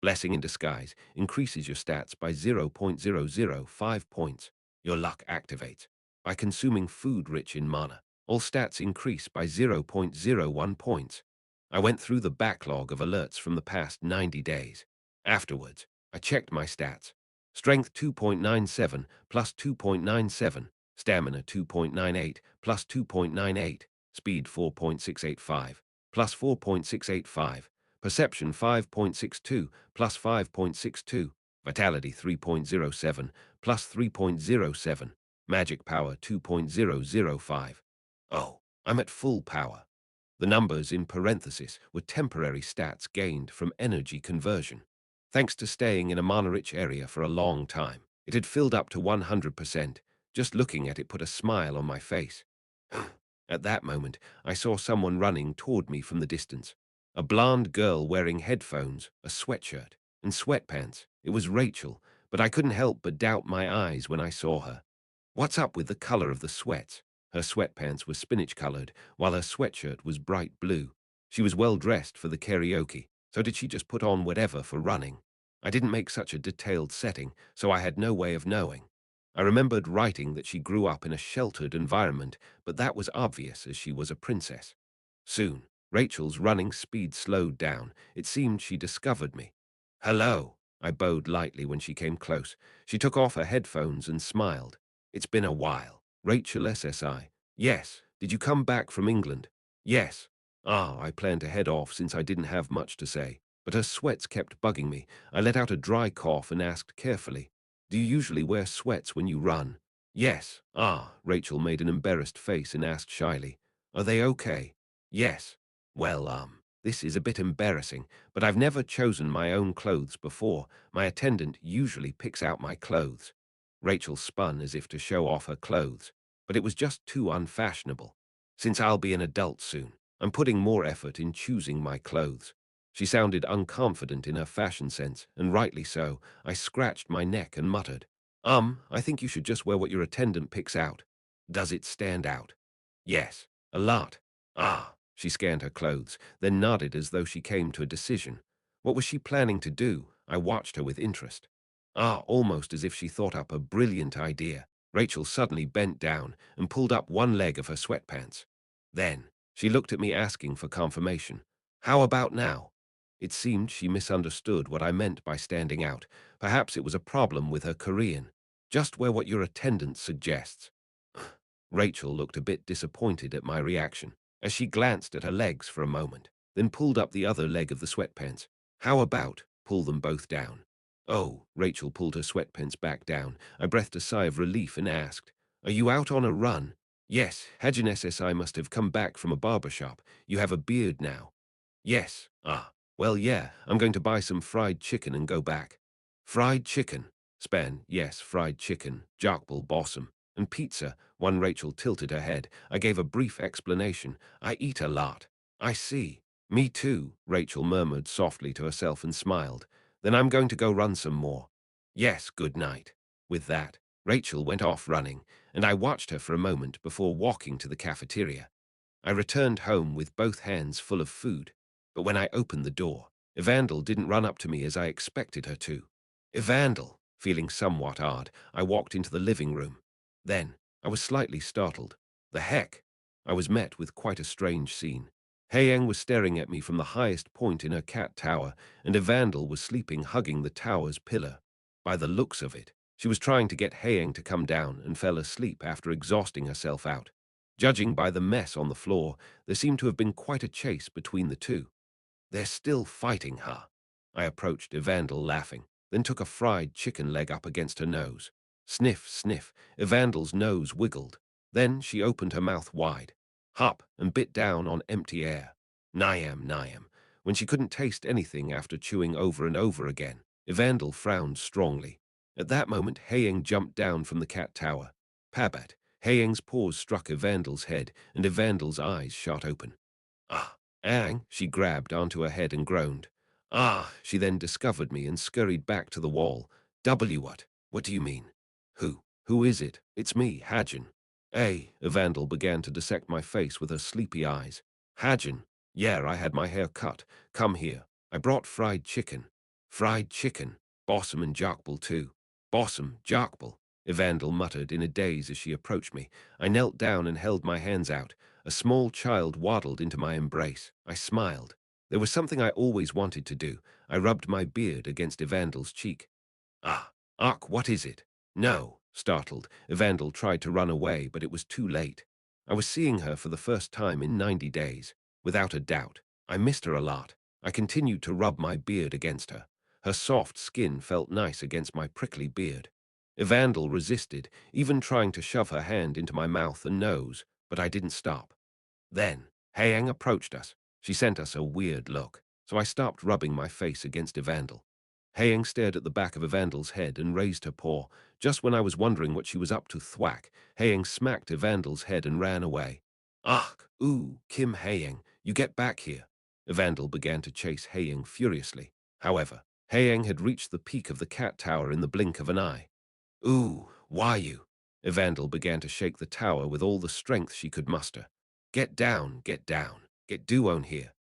Blessing in Disguise increases your stats by 0.005 points. Your luck activates. By consuming food rich in mana, all stats increase by 0.01 points. I went through the backlog of alerts from the past 90 days. Afterwards, I checked my stats. Strength 2.97 plus 2.97, Stamina 2.98 plus 2.98, Speed 4.685 plus 4.685, Perception 5.62 plus 5.62, Vitality 3.07 plus 3.07, Magic Power 2.005. Oh, I'm at full power. The numbers in parenthesis were temporary stats gained from energy conversion. Thanks to staying in a mana-rich area for a long time, it had filled up to 100%. Just looking at it put a smile on my face. At that moment, I saw someone running toward me from the distance. A blonde girl wearing headphones, a sweatshirt, and sweatpants. It was Rachel, but I couldn't help but doubt my eyes when I saw her. What's up with the color of the sweats? Her sweatpants were spinach-colored, while her sweatshirt was bright blue. She was well-dressed for the karaoke, so did she just put on whatever for running? I didn't make such a detailed setting, so I had no way of knowing. I remembered writing that she grew up in a sheltered environment, but that was obvious as she was a princess. Soon, Rachel's running speed slowed down. It seemed she discovered me. Hello, I bowed lightly when she came close. She took off her headphones and smiled. It's been a while. Rachel SSI. Yes. Did you come back from England? Yes. Ah, I planned to head off since I didn't have much to say. But her sweats kept bugging me. I let out a dry cough and asked carefully, do you usually wear sweats when you run? Yes. Ah, Rachel made an embarrassed face and asked shyly, are they okay? Yes. Well, This is a bit embarrassing, but I've never chosen my own clothes before. My attendant usually picks out my clothes. Rachel spun as if to show off her clothes, but it was just too unfashionable. Since I'll be an adult soon, I'm putting more effort in choosing my clothes. She sounded unconfident in her fashion sense, and rightly so. I scratched my neck and muttered, I think you should just wear what your attendant picks out. Does it stand out? Yes, a lot. Ah, she scanned her clothes, then nodded as though she came to a decision. What was she planning to do? I watched her with interest. Almost as if she thought up a brilliant idea. Rachel suddenly bent down and pulled up one leg of her sweatpants. Then, she looked at me asking for confirmation. How about now? It seemed she misunderstood what I meant by standing out. Perhaps it was a problem with her Korean. Just wear what your attendant suggests. Rachel looked a bit disappointed at my reaction, as she glanced at her legs for a moment, then pulled up the other leg of the sweatpants. How about pull them both down? Oh, Rachel pulled her sweatpants back down. I breathed a sigh of relief and asked, Are you out on a run? Yes, Hajin SSI must have come back from a barber shop. You have a beard now. Yes. Well, yeah, I'm going to buy some fried chicken and go back. Fried chicken? Span, yes, fried chicken, Jokbal Bossum, and pizza. One Rachel tilted her head. I gave a brief explanation. I eat a lot. I see. Me too, Rachel murmured softly to herself and smiled. Then I'm going to go run some more. Yes, good night. With that, Rachel went off running, and I watched her for a moment before walking to the cafeteria. I returned home with both hands full of food, but when I opened the door, Evandel didn't run up to me as I expected her to. Evandel, feeling somewhat odd, I walked into the living room. Then, I was slightly startled. The heck? I was met with quite a strange scene. Haeyang was staring at me from the highest point in her cat tower, and Evandel was sleeping hugging the tower's pillar. By the looks of it, she was trying to get Haeyang to come down and fell asleep after exhausting herself out. Judging by the mess on the floor, there seemed to have been quite a chase between the two. They're still fighting, huh? I approached Evandel laughing, then took a fried chicken leg up against her nose. Sniff, sniff, Evandel's nose wiggled. Then she opened her mouth wide, hop, and bit down on empty air. Nyam, nyam. When she couldn't taste anything after chewing over and over again, Evandel frowned strongly. At that moment, Haeyang jumped down from the cat tower. Pabat, Haeyang's paws struck Evandel's head, and Evandel's eyes shot open. Ah, Aang, she grabbed onto her head and groaned. She then discovered me and scurried back to the wall. What? What do you mean? Who? Who is it? It's me, Hajin. Hey, Evandel began to dissect my face with her sleepy eyes. Hajin? Yeah, I had my hair cut. Come here. I brought fried chicken. Fried chicken. Bossum and Jokbal too. Bossum, Jokbal. Evandel muttered in a daze as she approached me. I knelt down and held my hands out. A small child waddled into my embrace. I smiled. There was something I always wanted to do. I rubbed my beard against Evandel's cheek. What is it? No, startled. Evandel tried to run away, but it was too late. I was seeing her for the first time in 90 days. Without a doubt, I missed her a lot. I continued to rub my beard against her. Her soft skin felt nice against my prickly beard. Evandel resisted, even trying to shove her hand into my mouth and nose, but I didn't stop. Then, Haeyang approached us. She sent us a weird look, so I stopped rubbing my face against Evandel. Haeyang stared at the back of Evandel's head and raised her paw. Just when I was wondering what she was up to, thwack, Haeyang smacked Evandel's head and ran away. Kim Haeyang, you get back here. Evandel began to chase Haeyang furiously. However, Haeyang had reached the peak of the cat tower in the blink of an eye. Why you? Evandel began to shake the tower with all the strength she could muster. Get down, get down. Get Duon here.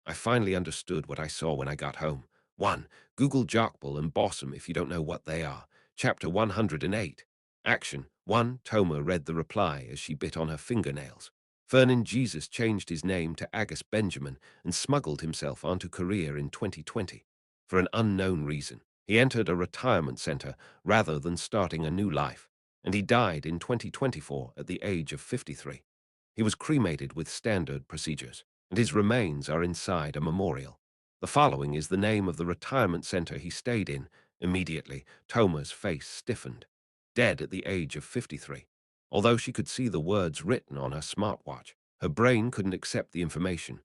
I finally understood what I saw when I got home. 1. Google Jokbal and Bossum if you don't know what they are. Chapter 108. Action. 1. Toma read the reply as she bit on her fingernails. Fernan Jesus changed his name to Agus Benjamin and smuggled himself onto Korea in 2020. For an unknown reason, he entered a retirement center rather than starting a new life, and he died in 2024 at the age of 53. He was cremated with standard procedures, and his remains are inside a memorial. The following is the name of the retirement center he stayed in. Immediately, Toma's face stiffened. Dead at the age of 53. Although she could see the words written on her smartwatch, her brain couldn't accept the information.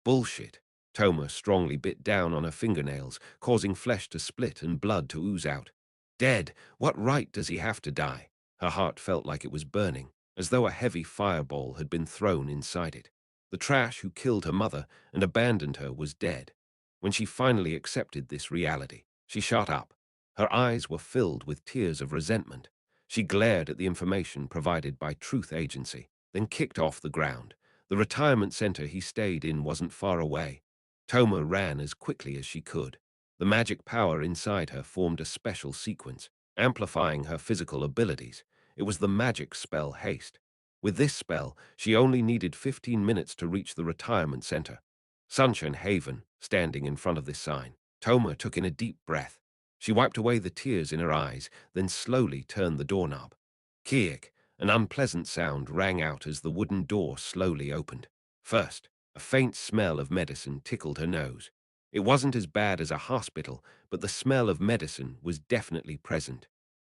Bullshit. Toma strongly bit down on her fingernails, causing flesh to split and blood to ooze out. Dead! What right does he have to die? Her heart felt like it was burning, as though a heavy fireball had been thrown inside it. The trash who killed her mother and abandoned her was dead. When she finally accepted this reality, she shot up. Her eyes were filled with tears of resentment. She glared at the information provided by Truth Agency, then kicked off the ground. The retirement center he stayed in wasn't far away. Toma ran as quickly as she could. The magic power inside her formed a special sequence, amplifying her physical abilities. It was the magic spell Haste. With this spell, she only needed 15 minutes to reach the retirement center. Sunshine Haven, standing in front of this sign. Toma took in a deep breath. She wiped away the tears in her eyes, then slowly turned the doorknob. Kiek, an unpleasant sound rang out as the wooden door slowly opened. First, a faint smell of medicine tickled her nose. It wasn't as bad as a hospital, but the smell of medicine was definitely present.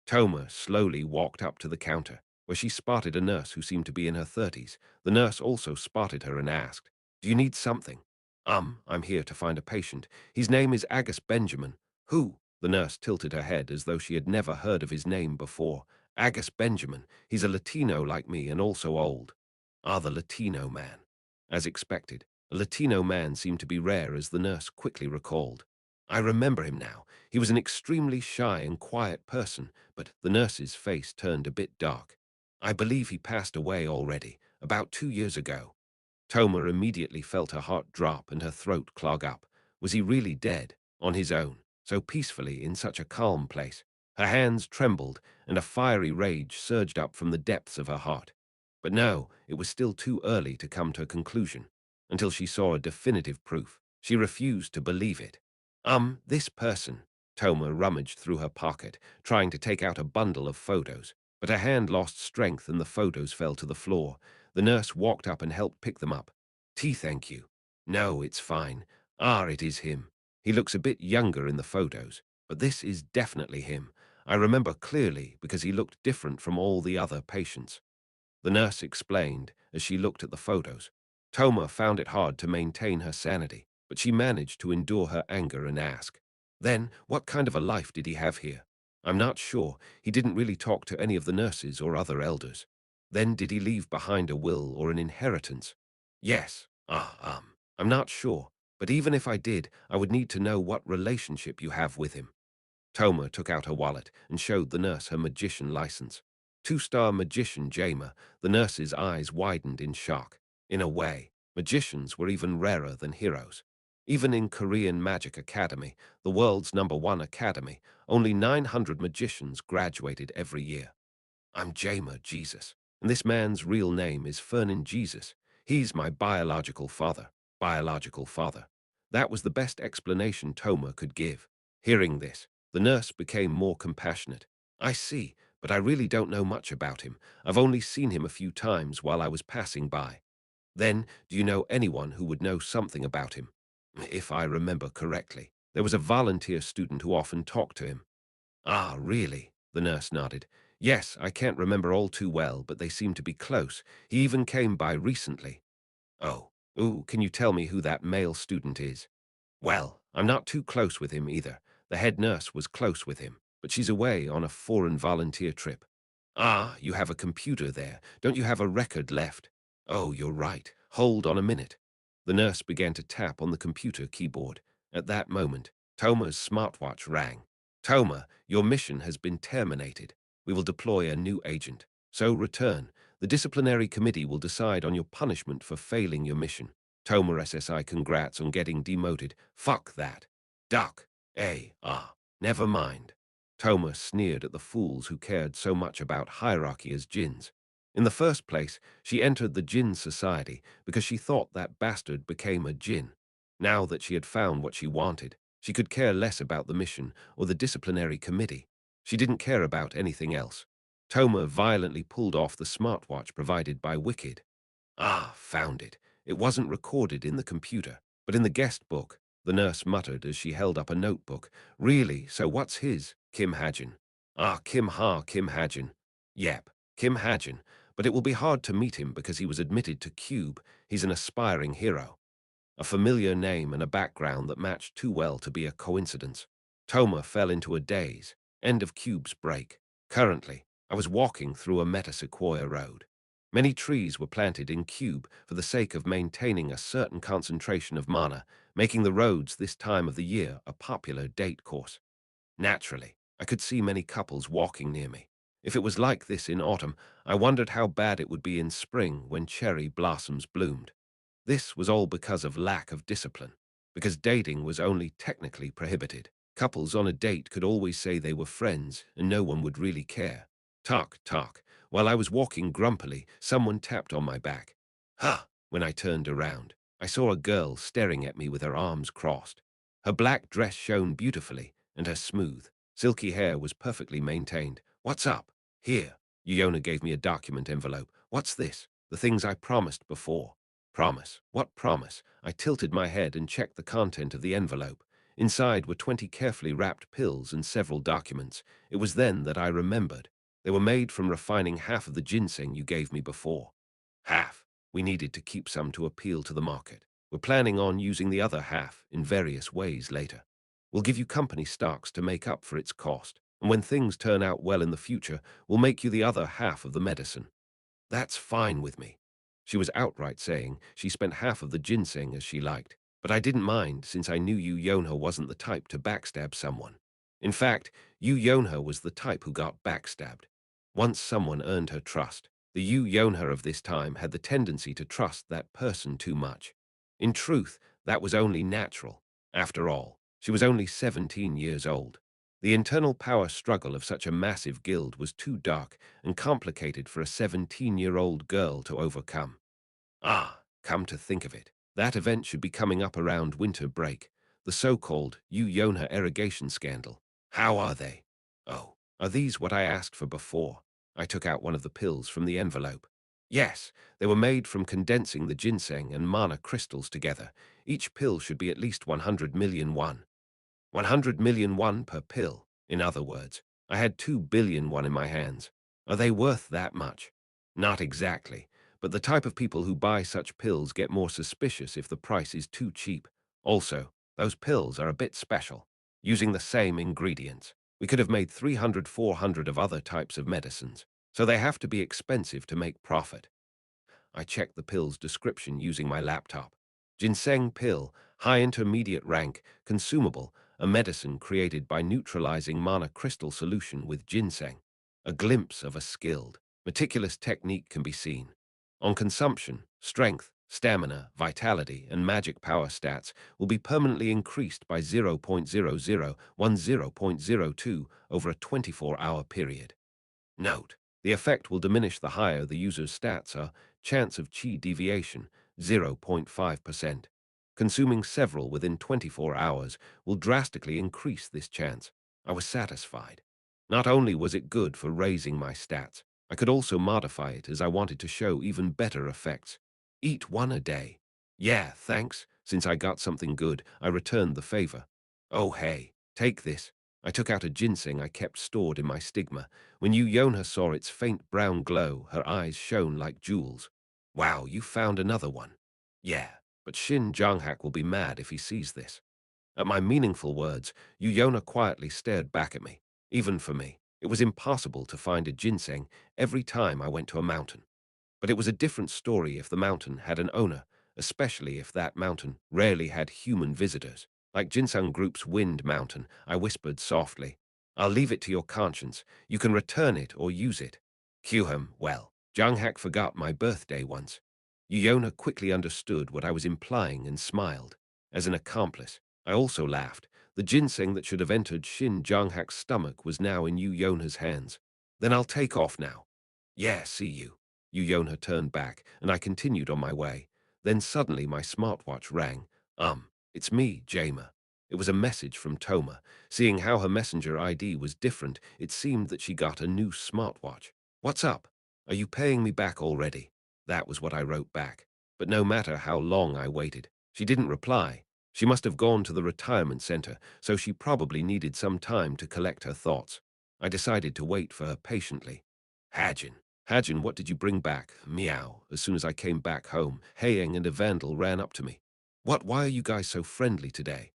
Toma slowly walked up to the counter, where she spotted a nurse who seemed to be in her 30s. The nurse also spotted her and asked, "Do you need something?" I'm here to find a patient. His name is Agus Benjamin." "Who?" The nurse tilted her head as though she had never heard of his name before. "Agus Benjamin. He's a Latino like me and also old." "Ah, the Latino man." As expected, a Latino man seemed to be rare, as the nurse quickly recalled. "I remember him now. He was an extremely shy and quiet person," but the nurse's face turned a bit dark. "I believe he passed away already, about 2 years ago." Toma immediately felt her heart drop and her throat clog up. Was he really dead, on his own, so peacefully in such a calm place? Her hands trembled, and a fiery rage surged up from the depths of her heart. But no, it was still too early to come to a conclusion. Until she saw a definitive proof, she refused to believe it. This person." Toma rummaged through her pocket, trying to take out a bundle of photos, but her hand lost strength and the photos fell to the floor. The nurse walked up and helped pick them up. Thank you." "No, it's fine. It is him. He looks a bit younger in the photos, but this is definitely him. I remember clearly because he looked different from all the other patients." The nurse explained as she looked at the photos. Toma found it hard to maintain her sanity, but she managed to endure her anger and ask, "Then, what kind of a life did he have here?" "I'm not sure. He didn't really talk to any of the nurses or other elders." "Then did he leave behind a will or an inheritance?" "Yes. I'm not sure. But even if I did, I would need to know what relationship you have with him." Toma took out her wallet and showed the nurse her magician license. Two-star magician Jamer. The nurse's eyes widened in shock. In a way, magicians were even rarer than heroes. Even in Korean Magic Academy, the world's #1 academy, only 900 magicians graduated every year. "I'm Jamer Jesus, and this man's real name is Fernan Jesus. He's my biological father." Biological father. That was the best explanation Toma could give. Hearing this, the nurse became more compassionate. "I see, but I really don't know much about him. I've only seen him a few times while I was passing by." "Then, do you know anyone who would know something about him?" "If I remember correctly, there was a volunteer student who often talked to him." "Ah, really?" The nurse nodded. "Yes, I can't remember all too well, but they seem to be close. He even came by recently." "Oh, ooh, can you tell me who that male student is?" "Well, I'm not too close with him either. The head nurse was close with him, but she's away on a foreign volunteer trip." "Ah, you have a computer there. Don't you have a record left?" "Oh, you're right. Hold on a minute." The nurse began to tap on the computer keyboard. At that moment, Toma's smartwatch rang. "Toma, your mission has been terminated. We will deploy a new agent. So return. The disciplinary committee will decide on your punishment for failing your mission." Toma SSI, congrats on getting demoted. "Fuck that. Duck. Never mind." Toma sneered at the fools who cared so much about hierarchy as Jins. In the first place, she entered the Jin society because she thought that bastard became a Jin. Now that she had found what she wanted, she could care less about the mission or the disciplinary committee. She didn't care about anything else. Toma violently pulled off the smartwatch provided by Wicked. Found it. It wasn't recorded in the computer, but in the guest book, the nurse muttered as she held up a notebook. "Really? So what's his?" "Kim Hajin." Kim Hajin." "Yep, Kim Hajin. But it will be hard to meet him because he was admitted to Cube. He's an aspiring hero." A familiar name and a background that matched too well to be a coincidence. Toma fell into a daze. End of Cube's break. Currently, I was walking through a meta-sequoia road. Many trees were planted in Cube for the sake of maintaining a certain concentration of mana, making the roads this time of the year a popular date course. Naturally, I could see many couples walking near me. If it was like this in autumn, I wondered how bad it would be in spring when cherry blossoms bloomed. This was all because of lack of discipline, because dating was only technically prohibited. Couples on a date could always say they were friends and no one would really care. Talk, talk. While I was walking grumpily, someone tapped on my back. Ha! When I turned around, I saw a girl staring at me with her arms crossed. Her black dress shone beautifully, and her smooth, silky hair was perfectly maintained. What's up? Here. Yona gave me a document envelope. What's this? The things I promised before. Promise. What promise? I tilted my head and checked the content of the envelope. Inside were 20 carefully wrapped pills and several documents. It was then that I remembered. They were made from refining half of the ginseng you gave me before. Half. We needed to keep some to appeal to the market. We're planning on using the other half in various ways later. We'll give you company stocks to make up for its cost. And when things turn out well in the future, we'll make you the other half of the medicine. That's fine with me. She was outright saying she spent half of the ginseng as she liked, but I didn't mind since I knew Yu Yonha wasn't the type to backstab someone. In fact, Yu Yonha was the type who got backstabbed. Once someone earned her trust, the Yu Yonha of this time had the tendency to trust that person too much. In truth, that was only natural. After all, she was only 17 years old. The internal power struggle of such a massive guild was too dark and complicated for a 17-year-old girl to overcome. Ah, come to think of it, that event should be coming up around winter break, the so-called Yonha irrigation scandal. How are they? Oh, are these what I asked for before? I took out one of the pills from the envelope. Yes, they were made from condensing the ginseng and mana crystals together. Each pill should be at least 100 million won. 100 million won per pill. In other words, I had 2 billion won in my hands. Are they worth that much? Not exactly, but the type of people who buy such pills get more suspicious if the price is too cheap. Also, those pills are a bit special. Using the same ingredients, we could have made 300, 400 of other types of medicines, so they have to be expensive to make profit. I checked the pill's description using my laptop. Ginseng pill, high intermediate rank, consumable, a medicine created by neutralizing mana crystal solution with ginseng. A glimpse of a skilled, meticulous technique can be seen. On consumption, strength, stamina, vitality, and magic power stats will be permanently increased by 0.0010.02 over a 24-hour period. Note: the effect will diminish the higher the user's stats are. Chance of chi deviation, 0.5%. Consuming several within 24 hours will drastically increase this chance. I was satisfied. Not only was it good for raising my stats, I could also modify it as I wanted to show even better effects. Eat one a day. Yeah, thanks. Since I got something good, I returned the favor. Oh hey, take this. I took out a ginseng I kept stored in my stigma. When Yonha saw its faint brown glow, her eyes shone like jewels. Wow, you found another one. Yeah, but Shin Jonghak will be mad if he sees this. At my meaningful words, Yonha quietly stared back at me. Even for me, it was impossible to find a ginseng every time I went to a mountain. But it was a different story if the mountain had an owner, especially if that mountain rarely had human visitors. Like Jinsung Group's Wind Mountain, I whispered softly. I'll leave it to your conscience. You can return it or use it. Kyuham, well, Jonghak forgot my birthday once. Yona quickly understood what I was implying and smiled. As an accomplice, I also laughed. The ginseng that should have entered Shin Jonghak's stomach was now in Yona's hands. Then I'll take off now. Yeah, see you. Yona turned back, and I continued on my way. Then suddenly my smartwatch rang. It's me, Jama. It was a message from Toma. Seeing how her messenger ID was different, it seemed that she got a new smartwatch. What's up? Are you paying me back already? That was what I wrote back. But no matter how long I waited, she didn't reply. She must have gone to the retirement center, so she probably needed some time to collect her thoughts. I decided to wait for her patiently. Hajin. Hajin, what did you bring back? Meow. As soon as I came back home, Haeng and a vandal ran up to me. What? Why are you guys so friendly today?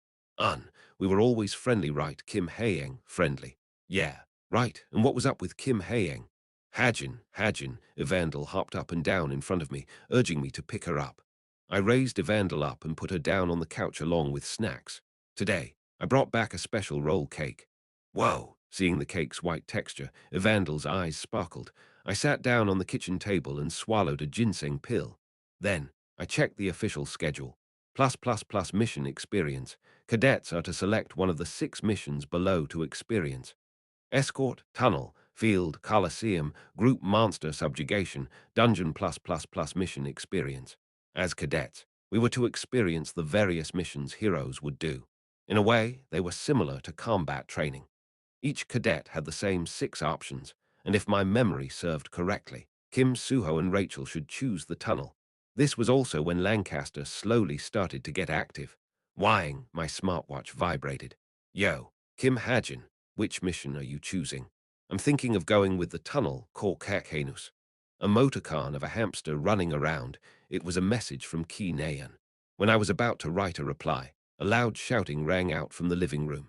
We were always friendly, right? Kim Hae-young, friendly. Yeah, right. And what was up with Kim Hae-young? Hajin, Evandel hopped up and down in front of me, urging me to pick her up. I raised Evandel up and put her down on the couch along with snacks. Today, I brought back a special roll cake. Whoa! Seeing the cake's white texture, Evandel's eyes sparkled. I sat down on the kitchen table and swallowed a ginseng pill. Then, I checked the official schedule. Plus mission experience. Cadets are to select one of the 6 missions below to experience. Escort, Tunnel, Field, Coliseum, Group Monster Subjugation, Dungeon plus mission experience. As cadets, we were to experience the various missions heroes would do. In a way, they were similar to combat training. Each cadet had the same 6 options, and if my memory served correctly, Kim, Suho, and Rachel should choose the tunnel. This was also when Lancaster slowly started to get active. Whining, my smartwatch vibrated. Yo, Kim Hajin, which mission are you choosing? I'm thinking of going with the tunnel, Korkakhenus. A motorcar of a hamster running around. It was a message from Ki Nayan. When I was about to write a reply, a loud shouting rang out from the living room.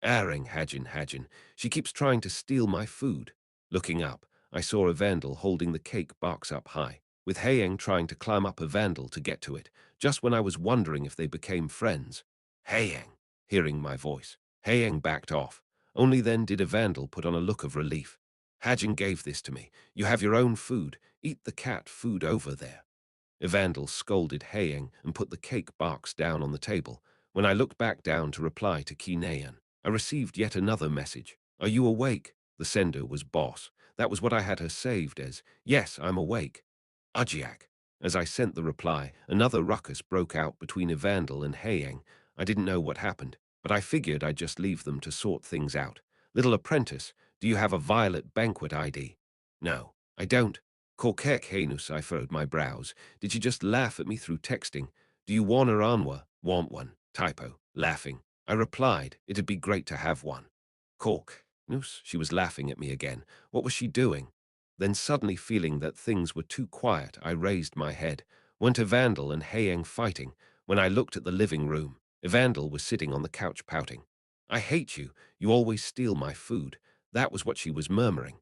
Arring, Hajin. She keeps trying to steal my food. Looking up, I saw Evandel holding the cake box up high, with Hae-young trying to climb up Evandel to get to it, just when I was wondering if they became friends. Hae-young, hearing my voice, Hae-young backed off. Only then did Evandel put on a look of relief. Hajin gave this to me. You have your own food. Eat the cat food over there. Evandel scolded Hae-young and put the cake box down on the table. When I looked back down to reply to Ki Nayan, I received yet another message. Are you awake? The sender was Boss. That was what I had her saved as. Yes, I'm awake. Ujiak. As I sent the reply, another ruckus broke out between Evandel and Hae-young. I didn't know what happened, but I figured I'd just leave them to sort things out. Little apprentice, do you have a violet banquet ID? No, I don't. Korkek Hanus, I furrowed my brows. Did you just laugh at me through texting? Do you want or anwa? Want one. Typo. Laughing. I replied, it'd be great to have one. Cork. Noose, she was laughing at me again. What was she doing? Then suddenly feeling that things were too quiet, I raised my head. Went Evandel and Hae-young fighting. When I looked at the living room, Evandel was sitting on the couch pouting. I hate you. You always steal my food. That was what she was murmuring.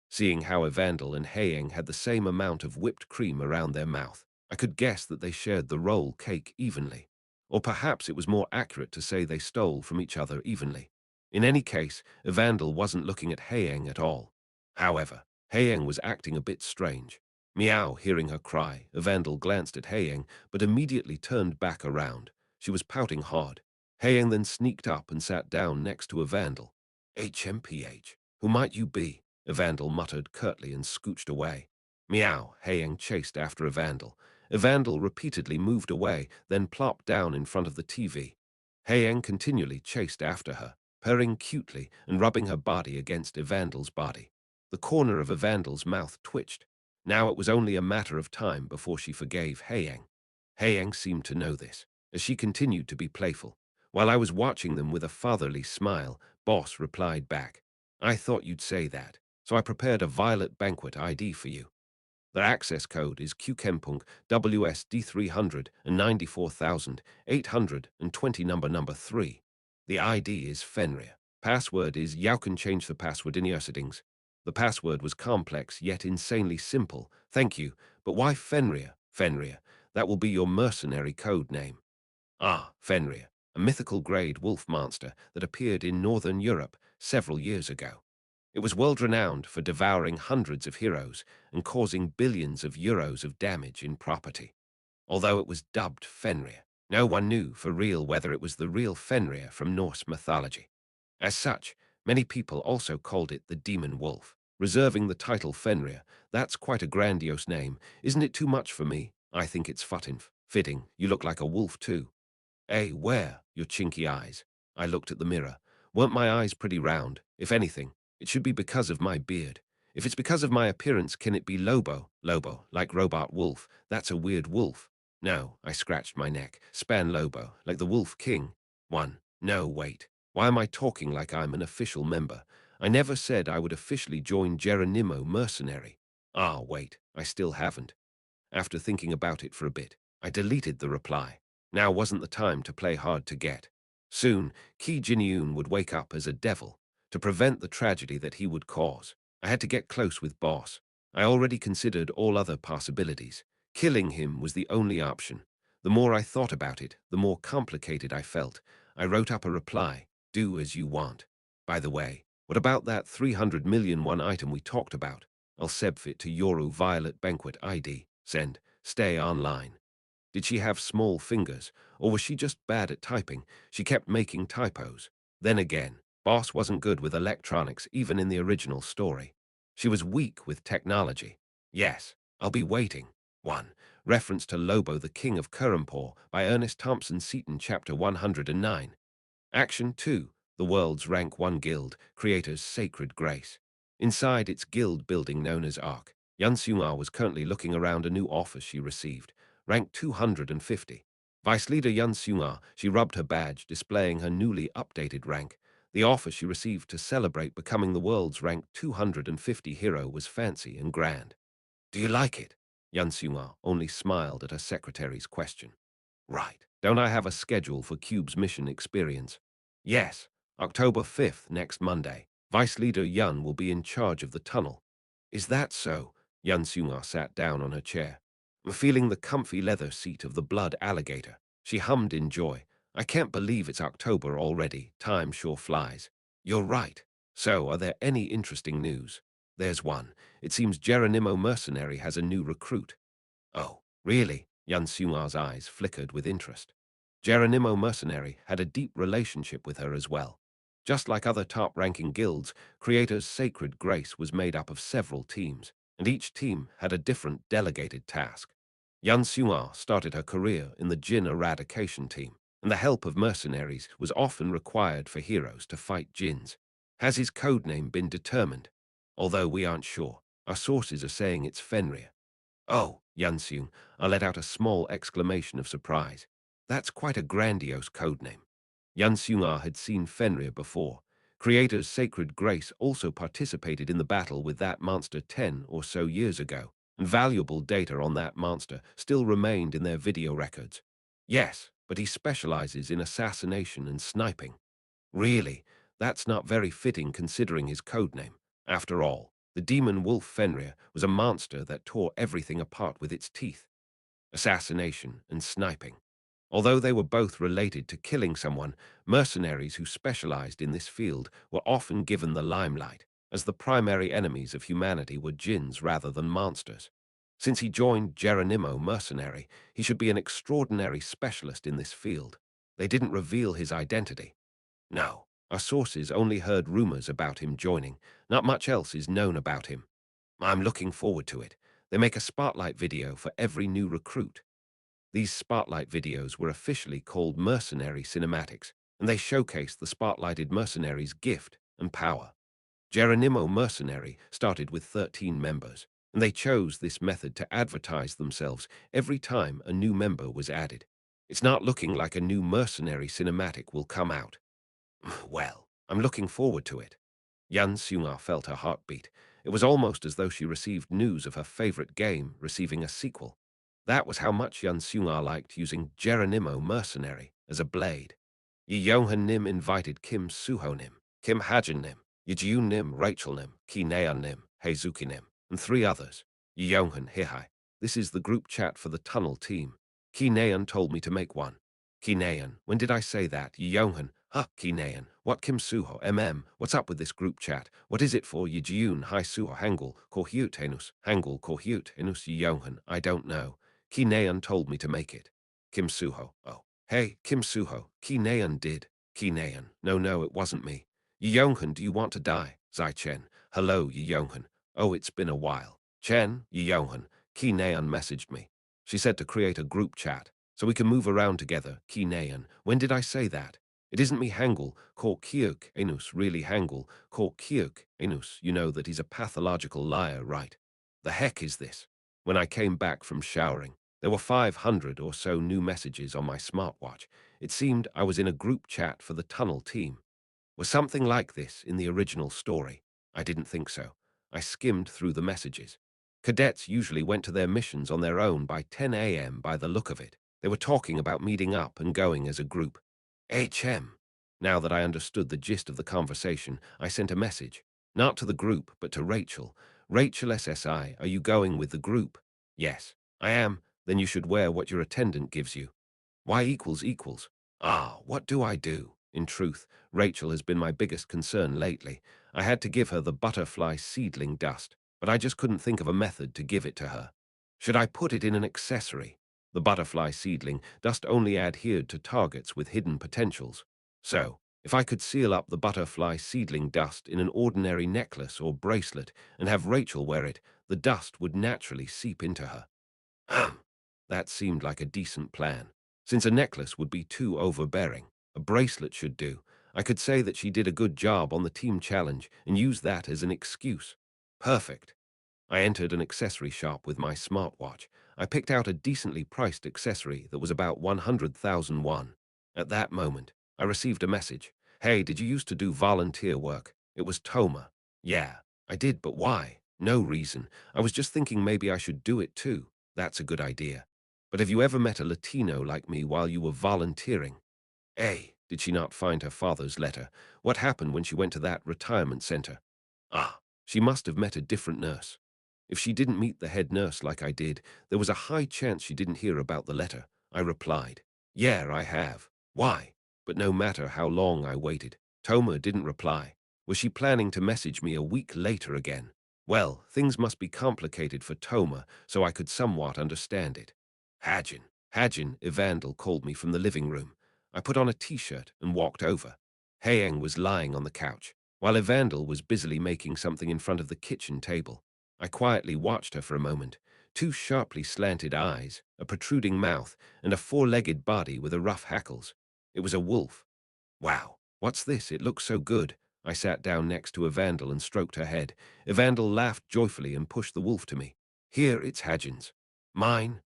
Seeing how Evandel and Hae-young had the same amount of whipped cream around their mouth, I could guess that they shared the roll cake evenly. Or perhaps it was more accurate to say they stole from each other evenly. In any case, Evandel wasn't looking at Hae-young at all. However, Hae-young was acting a bit strange. Meow, hearing her cry, Evandel glanced at Hae-young, but immediately turned back around. She was pouting hard. Hae-young then sneaked up and sat down next to Evandel. HMPH, who might you be? Evandel muttered curtly and scooched away. Meow, Hae-young chased after Evandel. Evandel repeatedly moved away, then plopped down in front of the TV. Hae-young continually chased after her, purring cutely and rubbing her body against Evandel's body. The corner of Evandel's mouth twitched. Now it was only a matter of time before she forgave Hae-young. Hae-young seemed to know this, as she continued to be playful. While I was watching them with a fatherly smile, Boss replied back, I thought you'd say that, so I prepared a violet banquet ID for you. The access code is QChempunk WSD300 and 94,820 number 3. The ID is Fenrir. Password is You can change the password in your settings. The password was complex yet insanely simple. Thank you, but why Fenrir? Fenrir. That will be your mercenary code name. Fenrir, a mythical grade wolf monster that appeared in Northern Europe several years ago. It was world-renowned for devouring hundreds of heroes and causing billions of euros of damage in property. Although it was dubbed Fenrir, no one knew for real whether it was the real Fenrir from Norse mythology. As such, many people also called it the demon wolf, reserving the title Fenrir. That's quite a grandiose name. Isn't it too much for me? I think it's fitting. You look like a wolf too. Where? Your chinky eyes. I looked at the mirror. Weren't my eyes pretty round? If anything, it should be because of my beard. If it's because of my appearance, can it be Lobo? Lobo, like Robot Wolf. That's a weird wolf. No, I scratched my neck. Span Lobo, like the Wolf King. No, wait. Why am I talking like I'm an official member? I never said I would officially join Geronimo Mercenary. Wait, I still haven't. After thinking about it for a bit, I deleted the reply. Now wasn't the time to play hard to get. Soon, Ki Jin-yoon would wake up as a devil. To prevent the tragedy that he would cause, I had to get close with Boss. I already considered all other possibilities. Killing him was the only option. The more I thought about it, the more complicated I felt. I wrote up a reply, do as you want. By the way, what about that 300 million won item we talked about? I'll sebf it to Yoru Violet Banquet ID. Send. Stay online. Did she have small fingers, or was she just bad at typing? She kept making typos. Then again, Boss wasn't good with electronics even in the original story. She was weak with technology. Yes, I'll be waiting. 1. Reference to Lobo the King of Kurrampore by Ernest Thompson Seton Chapter 109. Action 2. The world's rank 1 guild, Creator's Sacred Grace. Inside its guild building known as Arc, YunSeo-jin was currently looking around a new offer she received. Rank 250. Vice Leader YunSeo-jin, she rubbed her badge, displaying her newly updated rank. The offer she received to celebrate becoming the world's rank 250 hero was fancy and grand. Do you like it? YunSeo-jin only smiled at her secretary's question. Right. Don't I have a schedule for Cube's mission experience? Yes. October 5th, next Monday. Vice Leader Yun will be in charge of the tunnel. Is that so? YunSeo-jin sat down on her chair. Feeling the comfy leather seat of the blood alligator, she hummed in joy. I can't believe it's October already. Time sure flies. You're right. So, are there any interesting news? There's one. It seems Geronimo Mercenary has a new recruit. Oh, really? YunSeo-jin's eyes flickered with interest. Geronimo Mercenary had a deep relationship with her as well. Just like other top-ranking guilds, Creator's Sacred Grace was made up of several teams, and each team had a different delegated task. YunSeo-jin started her career in the Jin eradication team, and the help of mercenaries was often required for heroes to fight Jins. Has his codename been determined? Although we aren't sure, our sources are saying it's Fenrir. Oh, YunSeo-jin, I let out a small exclamation of surprise. That's quite a grandiose codename. YunSeo-jin had seen Fenrir before. Creator's Sacred Grace also participated in the battle with that monster 10 or so years ago, and valuable data on that monster still remained in their video records. Yes, but he specializes in assassination and sniping. Really, that's not very fitting considering his codename. After all, the demon wolf Fenrir was a monster that tore everything apart with its teeth. Assassination and sniping. Although they were both related to killing someone, mercenaries who specialized in this field were often given the limelight, as the primary enemies of humanity were jinns rather than monsters. Since he joined Geronimo Mercenary, he should be an extraordinary specialist in this field. They didn't reveal his identity. No, our sources only heard rumors about him joining. Not much else is known about him. I'm looking forward to it. They make a spotlight video for every new recruit. These spotlight videos were officially called Mercenary Cinematics, and they showcase the spotlighted mercenary's gift and power. Geronimo Mercenary started with 13 members, and they chose this method to advertise themselves every time a new member was added. It's not looking like a new mercenary cinematic will come out. Well, I'm looking forward to it. YunSeo-jin felt her heartbeat. It was almost as though she received news of her favorite game receiving a sequel. That was how much YunSeo-jin liked using Geronimo Mercenary as a blade. Yi Yonghan Nim invited Kim Suho Nim, Kim Hajin Nim, Yijun Nim, Rachel Nim, Ki Naeun Nim, Heizuki Nim, and 3 others. Yi Yonghan Hihai. This is the group chat for the tunnel team. Ki Naeun told me to make one. Ki Naeun, when did I say that? Yi Yonghan. Huh, Ki Naeun. What Kim Suho? What's up with this group chat? What is it for? Yijun Hai Suho Hangul, Kohyut Henus, Hangul Kohyut Henus Yi Yonghan. I don't know. Ki Naeun told me to make it. Kim Suho. Oh. Hey, Kim Suho. Ki Naeun did. Ki Naeun. No, it wasn't me. Yi Yonghan, do you want to die? Zai Chen. Hello, Yi Yonghan. Oh, it's been a while. Chen, Yi Yonghan. Ki Naeun messaged me. She said to create a group chat, so we can move around together. Ki Naeun. When did I say that? It isn't me Hangul, Kor Kyuk Enus, really Hangul, Kor Kyuk Enus. You know that he's a pathological liar, right? The heck is this? When I came back from showering, there were 500 or so new messages on my smartwatch. It seemed I was in a group chat for the tunnel team. Was something like this in the original story? I didn't think so. I skimmed through the messages. Cadets usually went to their missions on their own by 10 a.m. by the look of it. They were talking about meeting up and going as a group. HM. Now that I understood the gist of the conversation, I sent a message. Not to the group, but to Rachel. Rachel SSI, are you going with the group? Yes, I am. Then you should wear what your attendant gives you. Y equals equals. Ah, what do I do? In truth, Rachel has been my biggest concern lately. I had to give her the butterfly seedling dust, but I just couldn't think of a method to give it to her. Should I put it in an accessory? The butterfly seedling dust only adhered to targets with hidden potentials. So, if I could seal up the butterfly seedling dust in an ordinary necklace or bracelet and have Rachel wear it, the dust would naturally seep into her. That seemed like a decent plan. Since a necklace would be too overbearing, a bracelet should do. I could say that she did a good job on the team challenge and use that as an excuse. Perfect. I entered an accessory shop with my smartwatch. I picked out a decently priced accessory that was about 100,000 won. At that moment, I received a message. Hey, did you used to do volunteer work? It was Toma. Yeah, I did, but why? No reason. I was just thinking maybe I should do it too. That's a good idea. But have you ever met a Latino like me while you were volunteering? A. Did she not find her father's letter? What happened when she went to that retirement center? Ah, she must have met a different nurse. If she didn't meet the head nurse like I did, there was a high chance she didn't hear about the letter. I replied, yeah, I have. Why? But no matter how long I waited, Toma didn't reply. Was she planning to message me a week later again? Well, things must be complicated for Toma, so I could somewhat understand it. Hajin. Hajin, Evandel called me from the living room. I put on a t-shirt and walked over. Haeng was lying on the couch, while Evandel was busily making something in front of the kitchen table. I quietly watched her for a moment. Two sharply slanted eyes, a protruding mouth, and a four-legged body with a rough hackles. It was a wolf. Wow, what's this? It looks so good. I sat down next to Evandel and stroked her head. Evandel laughed joyfully and pushed the wolf to me. Here, it's Hajin's. Mine.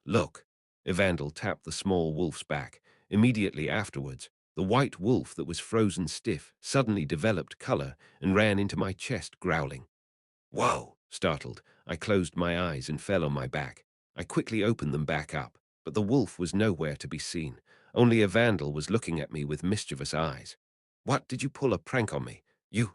Look. Evandel tapped the small wolf's back. Immediately afterwards, the white wolf that was frozen stiff suddenly developed color and ran into my chest, growling. Whoa! Startled, I closed my eyes and fell on my back. I quickly opened them back up, but the wolf was nowhere to be seen. Only Evandel was looking at me with mischievous eyes. What, did you pull a prank on me? You,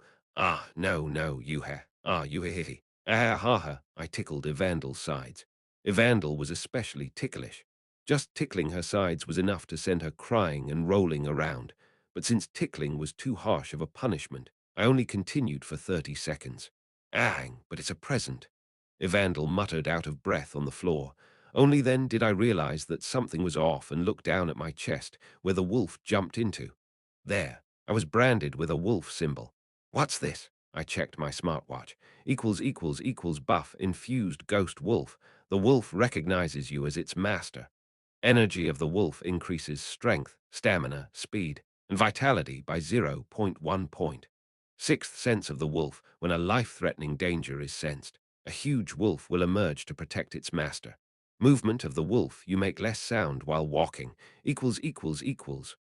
no, you he. Ah, ha, ha, I tickled Evandel's sides. Evandel was especially ticklish. Just tickling her sides was enough to send her crying and rolling around. But since tickling was too harsh of a punishment, I only continued for 30 seconds. Ang, but it's a present. Evandel muttered out of breath on the floor. Only then did I realize that something was off and looked down at my chest, where the wolf jumped into. There, I was branded with a wolf symbol. What's this? I checked my smartwatch. Equals buff infused ghost wolf. The wolf recognizes you as its master. Energy of the wolf increases strength, stamina, speed, and vitality by zero point 0.1 point. Sixth sense of the wolf when a life-threatening danger is sensed. A huge wolf will emerge to protect its master. Movement of the wolf, you make less sound while walking. Equals.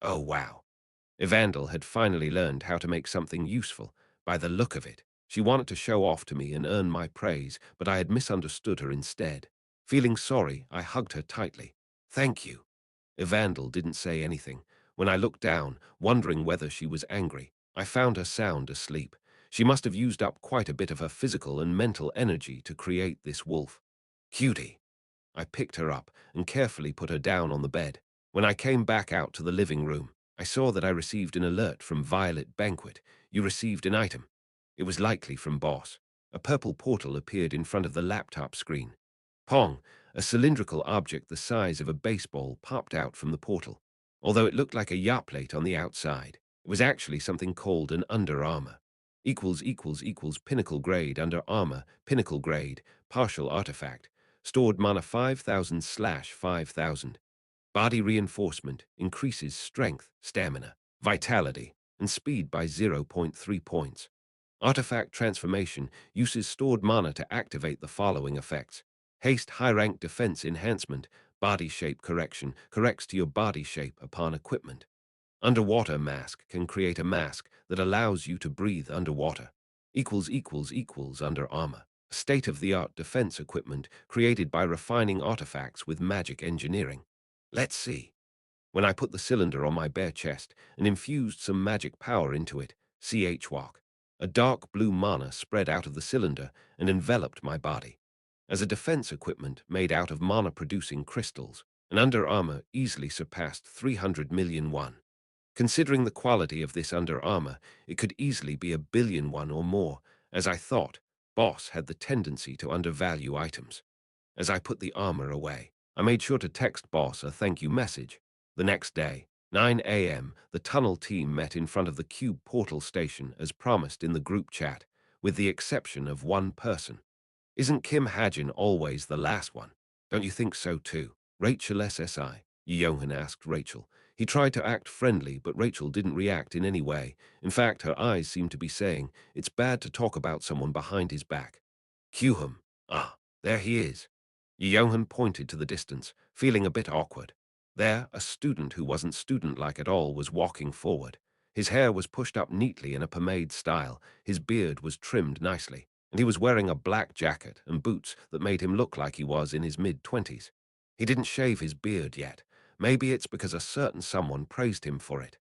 Oh, wow. Evandel had finally learned how to make something useful. By the look of it, she wanted to show off to me and earn my praise, but I had misunderstood her instead. Feeling sorry, I hugged her tightly. Thank you. Evandel didn't say anything. When I looked down, wondering whether she was angry, I found her sound asleep. She must have used up quite a bit of her physical and mental energy to create this wolf. Cutie. I picked her up and carefully put her down on the bed. When I came back out to the living room, I saw that I received an alert from Violet Banquet. You received an item. It was likely from Boss. A purple portal appeared in front of the laptop screen. Pong, a cylindrical object the size of a baseball popped out from the portal. Although it looked like a yacht plate on the outside, it was actually something called an Under Armor. Equals pinnacle grade Under Armor, pinnacle grade, partial artifact. Stored mana 5,000/5,000. Body reinforcement increases strength, stamina, vitality, and speed by zero point 0.3 points. Artifact transformation uses stored mana to activate the following effects. Haste high rank defense enhancement, body shape correction, corrects to your body shape upon equipment. Underwater mask can create a mask that allows you to breathe underwater. Equals Under Armor. state-of-the-art defense equipment created by refining artifacts with magic engineering. Let's see. When I put the cylinder on my bare chest and infused some magic power into it, walk, a dark blue mana spread out of the cylinder and enveloped my body. As a defense equipment made out of mana-producing crystals, an Under Armour easily surpassed 300 million won. Considering the quality of this Under Armour, it could easily be 1 billion won or more. As I thought, Boss had the tendency to undervalue items. As I put the armor away, I made sure to text Boss a thank you message. The next day, 9 a.m., the tunnel team met in front of the Cube portal station as promised in the group chat, with the exception of one person. Isn't Kim Hajin always the last one? Don't you think so too? Rachel SSI, Yohan asked Rachel. He tried to act friendly, but Rachel didn't react in any way. In fact, her eyes seemed to be saying, it's bad to talk about someone behind his back. Kyuhum. Ah, there he is. Yohan pointed to the distance, feeling a bit awkward. There, a student who wasn't student-like at all was walking forward. His hair was pushed up neatly in a pomade style, his beard was trimmed nicely, and he was wearing a black jacket and boots that made him look like he was in his mid-20s. He didn't shave his beard yet. Maybe it's because a certain someone praised him for it.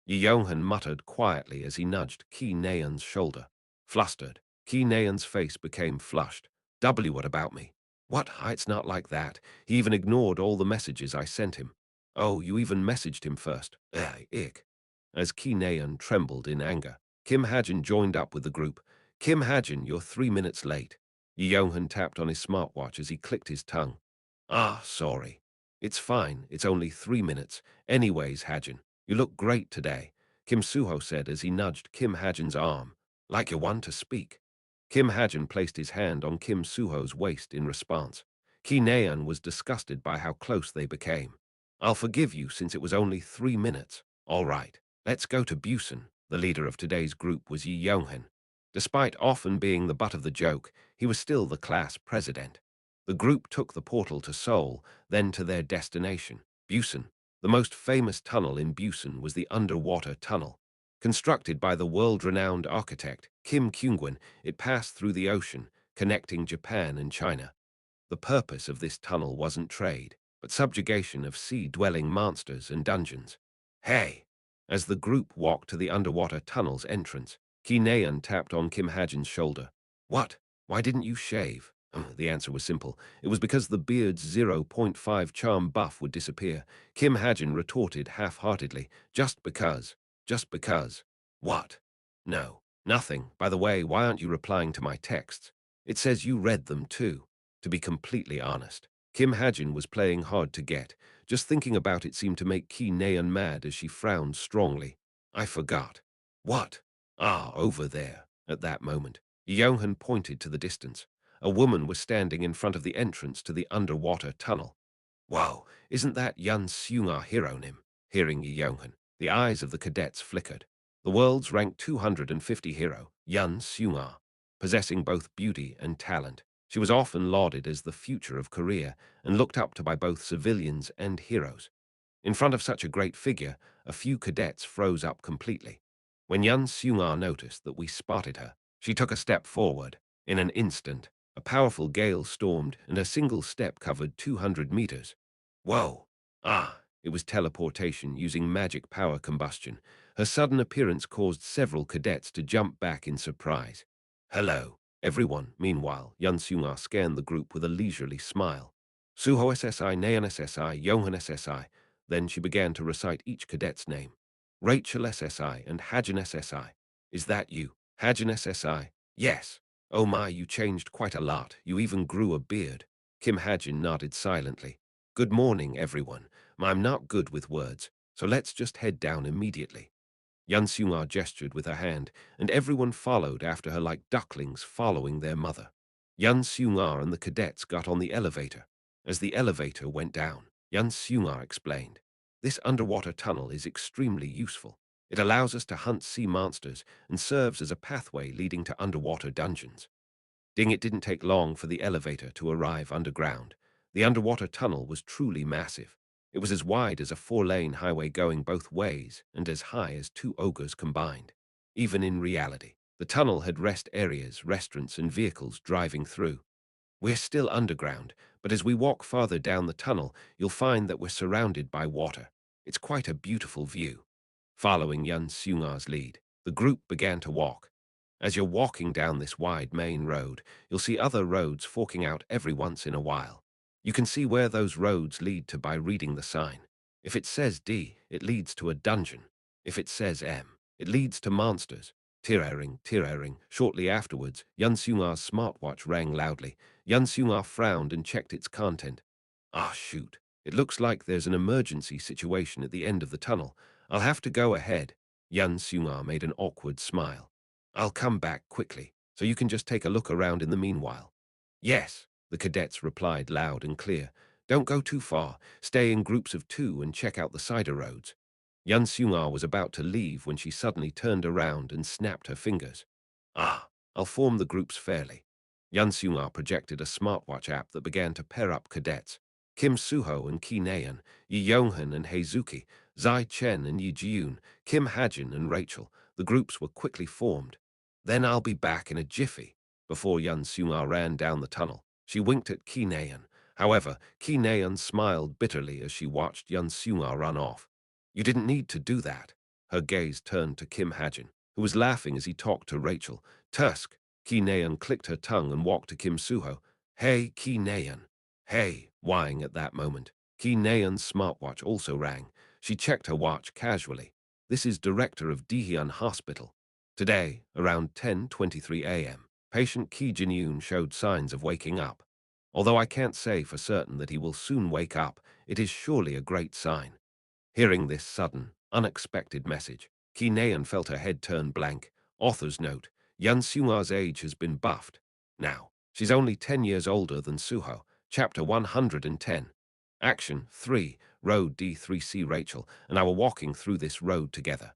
Yohan muttered quietly as he nudged Ki Naeun's shoulder. Flustered, Ki Naeun's face became flushed. What about me? What? It's not like that. He even ignored all the messages I sent him. Oh, you even messaged him first. Ick. As Ki Naeun trembled in anger, Kim Hajin joined up with the group. Kim Hajin, you're 3 minutes late. Yohan tapped on his smartwatch as he clicked his tongue. Ah, sorry. It's fine. It's only 3 minutes. Anyways, Hajin, you look great today, Kim Suho said as he nudged Kim Hajin's arm. Like you're one to speak. Kim Hajin placed his hand on Kim Suho's waist in response. Ki Naeun was disgusted by how close they became. I'll forgive you since it was only 3 minutes. All right, let's go to Busan. The leader of today's group was Yi Yonghan. Despite often being the butt of the joke, he was still the class president. The group took the portal to Seoul, then to their destination, Busan. The most famous tunnel in Busan was the underwater tunnel. Constructed by the world-renowned architect Kim Kyungwon, it passed through the ocean, connecting Japan and China. The purpose of this tunnel wasn't trade, but subjugation of sea-dwelling monsters and dungeons. Hey! As the group walked to the underwater tunnel's entrance, Ki Naeun tapped on Kim Hajin's shoulder. What? Why didn't you shave? The answer was simple. It was because the beard's zero point 0.5 charm buff would disappear. Kim Hajin retorted half-heartedly, just because. Just because. What? No, nothing. By the way, why aren't you replying to my texts? It says you read them too. To be completely honest, Kim Hajin was playing hard to get. Just thinking about it seemed to make Ki Naeun mad as she frowned strongly. I forgot. What? Ah, over there. At that moment, Yonghan pointed to the distance. A woman was standing in front of the entrance to the underwater tunnel. Wow, isn't that YunSeo-jin heronym? Hearing Yonghan, the eyes of the cadets flickered. The world's ranked 250 hero, YunSeo-jin, possessing both beauty and talent. She was often lauded as the future of Korea and looked up to by both civilians and heroes. In front of such a great figure, a few cadets froze up completely. When YunSeo-jin noticed that we spotted her, she took a step forward. In an instant, a powerful gale stormed and a single step covered 200 meters. Whoa! Ah! It was teleportation using magic power combustion. Her sudden appearance caused several cadets to jump back in surprise. Hello, everyone. Meanwhile, YunSeo-jin scanned the group with a leisurely smile. Suho SSI, Naeun SSI, Yonghan SSI. Then she began to recite each cadet's name. Rachel SSI and Hajin SSI. Is that you, Hajin SSI? Yes. Oh my, you changed quite a lot. You even grew a beard. Kim Hajin nodded silently. Good morning, everyone. I'm not good with words, so let's just head down immediately. YunSeo-jin gestured with her hand, and everyone followed after her like ducklings following their mother. YunSeo-jin and the cadets got on the elevator. As the elevator went down, YunSeo-jin explained, "This underwater tunnel is extremely useful. It allows us to hunt sea monsters and serves as a pathway leading to underwater dungeons." It didn't take long for the elevator to arrive underground. The underwater tunnel was truly massive. It was as wide as a 4-lane highway going both ways and as high as 2 ogres combined. Even in reality, The tunnel had rest areas, restaurants, and vehicles driving through. We're still underground, but as we walk farther down the tunnel, you'll find that we're surrounded by water. It's quite a beautiful view. Following YunSeo-jin's lead, the group began to walk. As you're walking down this wide main road, you'll see other roads forking out every once in a while. You can see where those roads lead to by reading the sign. If it says D, it leads to a dungeon. If it says M, it leads to monsters. Tirering, tirering. Shortly afterwards, YunSeo-jin's smartwatch rang loudly. YunSeo-jin frowned and checked its content. Ah, shoot. It looks like there's an emergency situation at the end of the tunnel. I'll have to go ahead. YunSeo-jin made an awkward smile. I'll come back quickly, so you can just take a look around in the meanwhile. Yes, the cadets replied loud and clear. Don't go too far. Stay in groups of 2 and check out the cider roads. YunSeo-jin was about to leave when she suddenly turned around and snapped her fingers. Ah, I'll form the groups fairly. YunSeo-jin projected a smartwatch app that began to pair up cadets. Kim Suho and Ki Naeun, Yi Yonghan and Heizuki, Zai Chen and Yi Jiun, Kim Hajin and Rachel. The groups were quickly formed. Then I'll be back in a jiffy. Before YunSeo-jin ran down the tunnel, she winked at Ki Naeun. However, Ki Naeun smiled bitterly as she watched YunSeo-jin run off. You didn't need to do that. Her gaze turned to Kim Hajin, who was laughing as he talked to Rachel. Tusk. Ki Naeun clicked her tongue and walked to Kim Suho. Hey, Ki Naeun. Hey, whining at that moment. Ki Naeun's smartwatch also rang. She checked her watch casually. This is director of Dihyun Hospital. Today, around 10:23 a.m., patient Ki Jin-yoon showed signs of waking up. Although I can't say for certain that he will soon wake up, it is surely a great sign. Hearing this sudden, unexpected message, Ki Naeun felt her head turn blank. Author's note, YunSeo-jin's age has been buffed. Now, she's only 10 years older than Suho. Chapter 110. Action 3. Road D3C. Rachel and I were walking through this road together.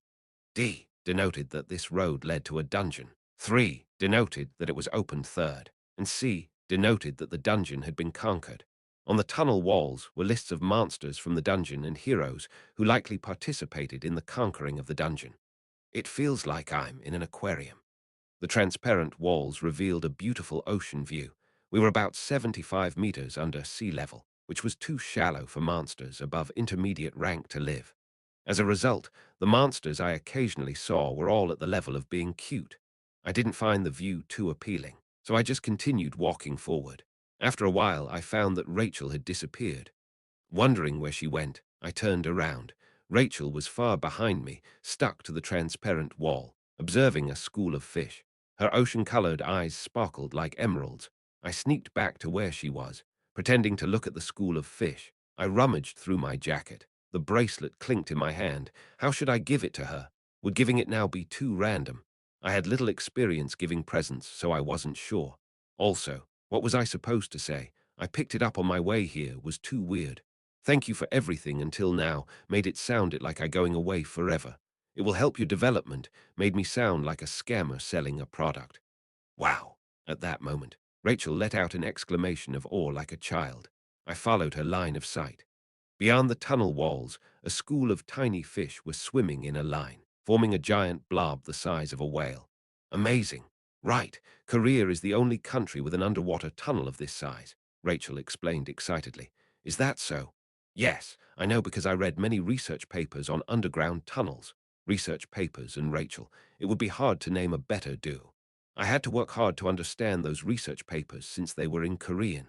D denoted that this road led to a dungeon. 3 denoted that it was opened third. And C denoted that the dungeon had been conquered. On the tunnel walls were lists of monsters from the dungeon and heroes who likely participated in the conquering of the dungeon. It feels like I'm in an aquarium. The transparent walls revealed a beautiful ocean view. We were about 75 meters under sea level, which was too shallow for monsters above intermediate rank to live. As a result, the monsters I occasionally saw were all at the level of being cute. I didn't find the view too appealing, so I just continued walking forward. After a while, I found that Rachel had disappeared. Wondering where she went, I turned around. Rachel was far behind me, stuck to the transparent wall, observing a school of fish. Her ocean-colored eyes sparkled like emeralds. I sneaked back to where she was, pretending to look at the school of fish. I rummaged through my jacket. The bracelet clinked in my hand. How should I give it to her? Would giving it now be too random? I had little experience giving presents, so I wasn't sure. Also, what was I supposed to say? I picked it up on my way here was too weird. Thank you for everything until now made it sound like I going away forever. It will help your development made me sound like a scammer selling a product. Wow. At that moment, Rachel let out an exclamation of awe like a child. I followed her line of sight. Beyond the tunnel walls, a school of tiny fish were swimming in a line, forming a giant blob the size of a whale. Amazing. Right, Korea is the only country with an underwater tunnel of this size, Rachel explained excitedly. Is that so? Yes, I know because I read many research papers on underground tunnels. Research papers and Rachel. It would be hard to name a better duo. I had to work hard to understand those research papers since they were in Korean.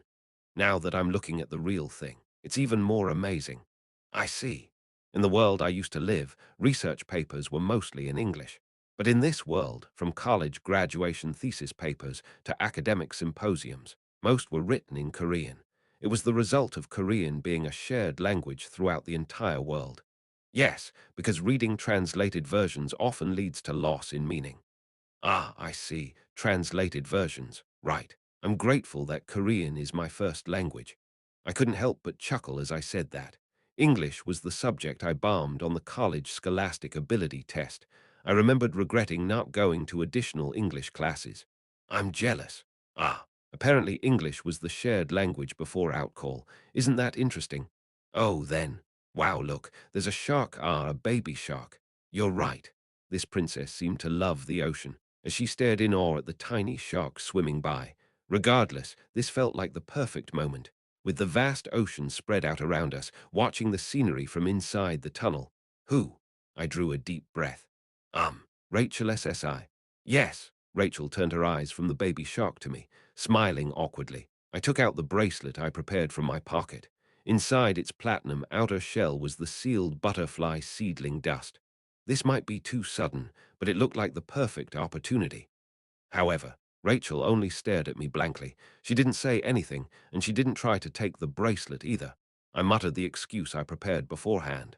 Now that I'm looking at the real thing, it's even more amazing. I see. In the world I used to live, research papers were mostly in English. But in this world, from college graduation thesis papers to academic symposiums, most were written in Korean. It was the result of Korean being a shared language throughout the entire world. Yes, because reading translated versions often leads to loss in meaning. Ah, I see. Translated versions. Right. I'm grateful that Korean is my first language. I couldn't help but chuckle as I said that. English was the subject I bombed on the college scholastic ability test. I remembered regretting not going to additional English classes. I'm jealous. Ah, apparently English was the shared language before outcall. Isn't that interesting? Oh, then. Wow, look, there's a shark, a baby shark. You're right. This princess seemed to love the ocean. as she stared in awe at the tiny shark swimming by. Regardless, this felt like the perfect moment, with the vast ocean spread out around us, watching the scenery from inside the tunnel. Who? I drew a deep breath. Rachel SSI. Yes. Rachel turned her eyes from the baby shark to me, smiling awkwardly. I took out the bracelet I prepared from my pocket. Inside its platinum outer shell was the sealed butterfly seedling dust. This might be too sudden, but it looked like the perfect opportunity. However, Rachel only stared at me blankly. She didn't say anything, and she didn't try to take the bracelet either. I muttered the excuse I prepared beforehand.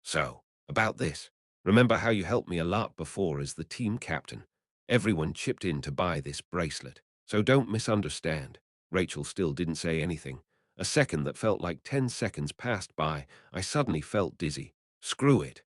So, about this, remember how you helped me a lot before as the team captain? Everyone chipped in to buy this bracelet, so don't misunderstand. Rachel still didn't say anything. A second that felt like 10 seconds passed by. I suddenly felt dizzy. Screw it.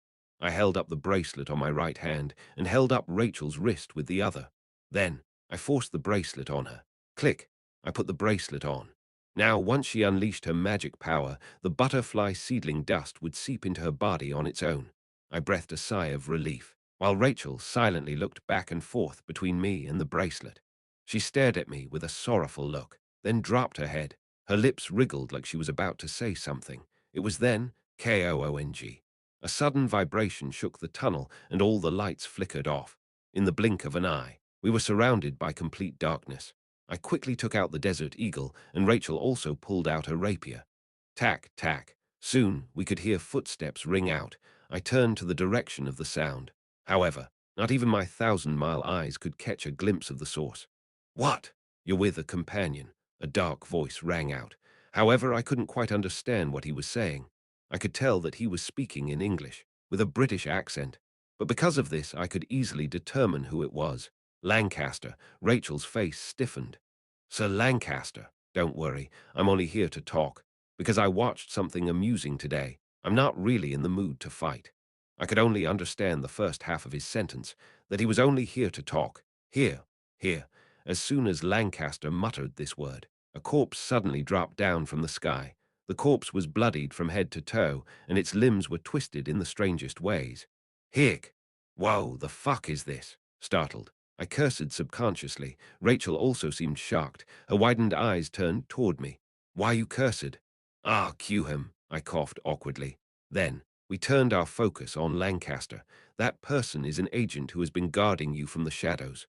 I held up the bracelet on my right hand and held up Rachel's wrist with the other. Then, I forced the bracelet on her. Click. I put the bracelet on. Now, once she unleashed her magic power, the butterfly seedling dust would seep into her body on its own. I breathed a sigh of relief, while Rachel silently looked back and forth between me and the bracelet. She stared at me with a sorrowful look, then dropped her head. Her lips wriggled like she was about to say something. It was then, KOONG. A sudden vibration shook the tunnel and all the lights flickered off. In the blink of an eye, we were surrounded by complete darkness. I quickly took out the Desert Eagle, and Rachel also pulled out her rapier. Tack, tack. Soon we could hear footsteps ring out. I turned to the direction of the sound. However, not even my 1,000-mile eyes could catch a glimpse of the source. What? You're with a companion, a dark voice rang out. However, I couldn't quite understand what he was saying. I could tell that he was speaking in English, with a British accent. But because of this, I could easily determine who it was. Lancaster. Rachel's face stiffened. Sir Lancaster, don't worry, I'm only here to talk, because I watched something amusing today. I'm not really in the mood to fight. I could only understand the first half of his sentence, that he was only here to talk. Here. As soon as Lancaster muttered this word, a corpse suddenly dropped down from the sky. The corpse was bloodied from head to toe, and its limbs were twisted in the strangest ways. Hick! Whoa, the fuck is this? Startled, I cursed subconsciously. Rachel also seemed shocked. Her widened eyes turned toward me. Why you cursed? Cue him, I coughed awkwardly. Then, we turned our focus on Lancaster. That person is an agent who has been guarding you from the shadows.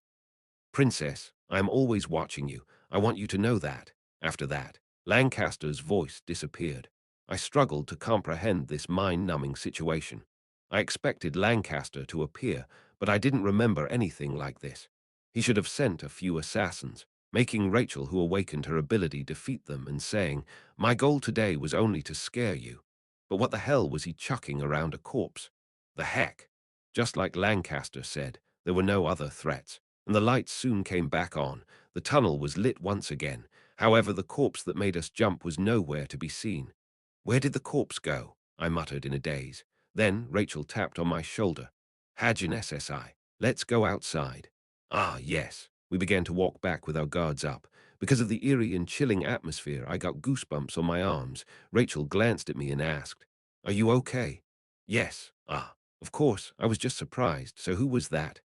Princess, I am always watching you. I want you to know that. After that, Lancaster's voice disappeared. I struggled to comprehend this mind-numbing situation. I expected Lancaster to appear, but I didn't remember anything like this. He should have sent a few assassins, making Rachel, who awakened her ability, defeat them and saying, "My goal today was only to scare you." But what the hell was he chucking around a corpse? The heck? Just like Lancaster said, there were no other threats, and the lights soon came back on. The tunnel was lit once again. However, the corpse that made us jump was nowhere to be seen. Where did the corpse go? I muttered in a daze. Then Rachel tapped on my shoulder. Hajin SSI, let's go outside. Yes. We began to walk back with our guards up. Because of the eerie and chilling atmosphere, I got goosebumps on my arms. Rachel glanced at me and asked, "Are you okay?" Yes. Of course, I was just surprised. So who was that?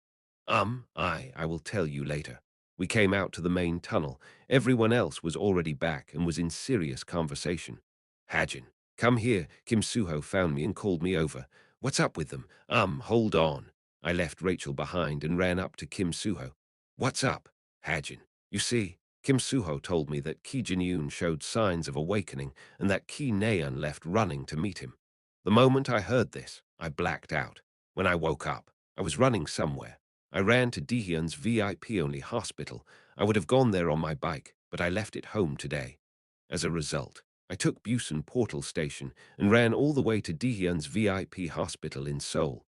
I will tell you later. We came out to the main tunnel. Everyone else was already back and was in serious conversation. Hajin, come here. Kim Suho found me and called me over. What's up with them? Hold on. I left Rachel behind and ran up to Kim Suho. What's up, Hajin? You see, Kim Suho told me that Ki Jin-yoon showed signs of awakening and that Ki Naeun left running to meet him. The moment I heard this, I blacked out. When I woke up, I was running somewhere. I ran to Daehyun's VIP-only hospital. I would have gone there on my bike, but I left it home today. As a result, I took Busan Portal Station and ran all the way to Daehyun's VIP hospital in Seoul.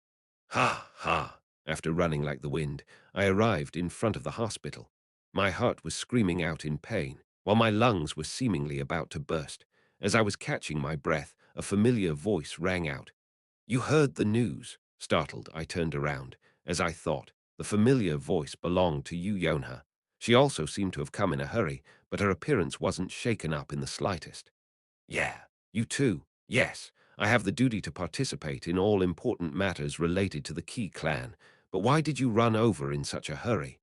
Ha ha! After running like the wind, I arrived in front of the hospital. My heart was screaming out in pain, while my lungs were seemingly about to burst. As I was catching my breath, a familiar voice rang out. You heard the news? Startled, I turned around. As I thought, the familiar voice belonged to Yu Yonha. She also seemed to have come in a hurry, but her appearance wasn't shaken up in the slightest. Yeah, you too. Yes, I have the duty to participate in all important matters related to the Qi clan, But why did you run over in such a hurry?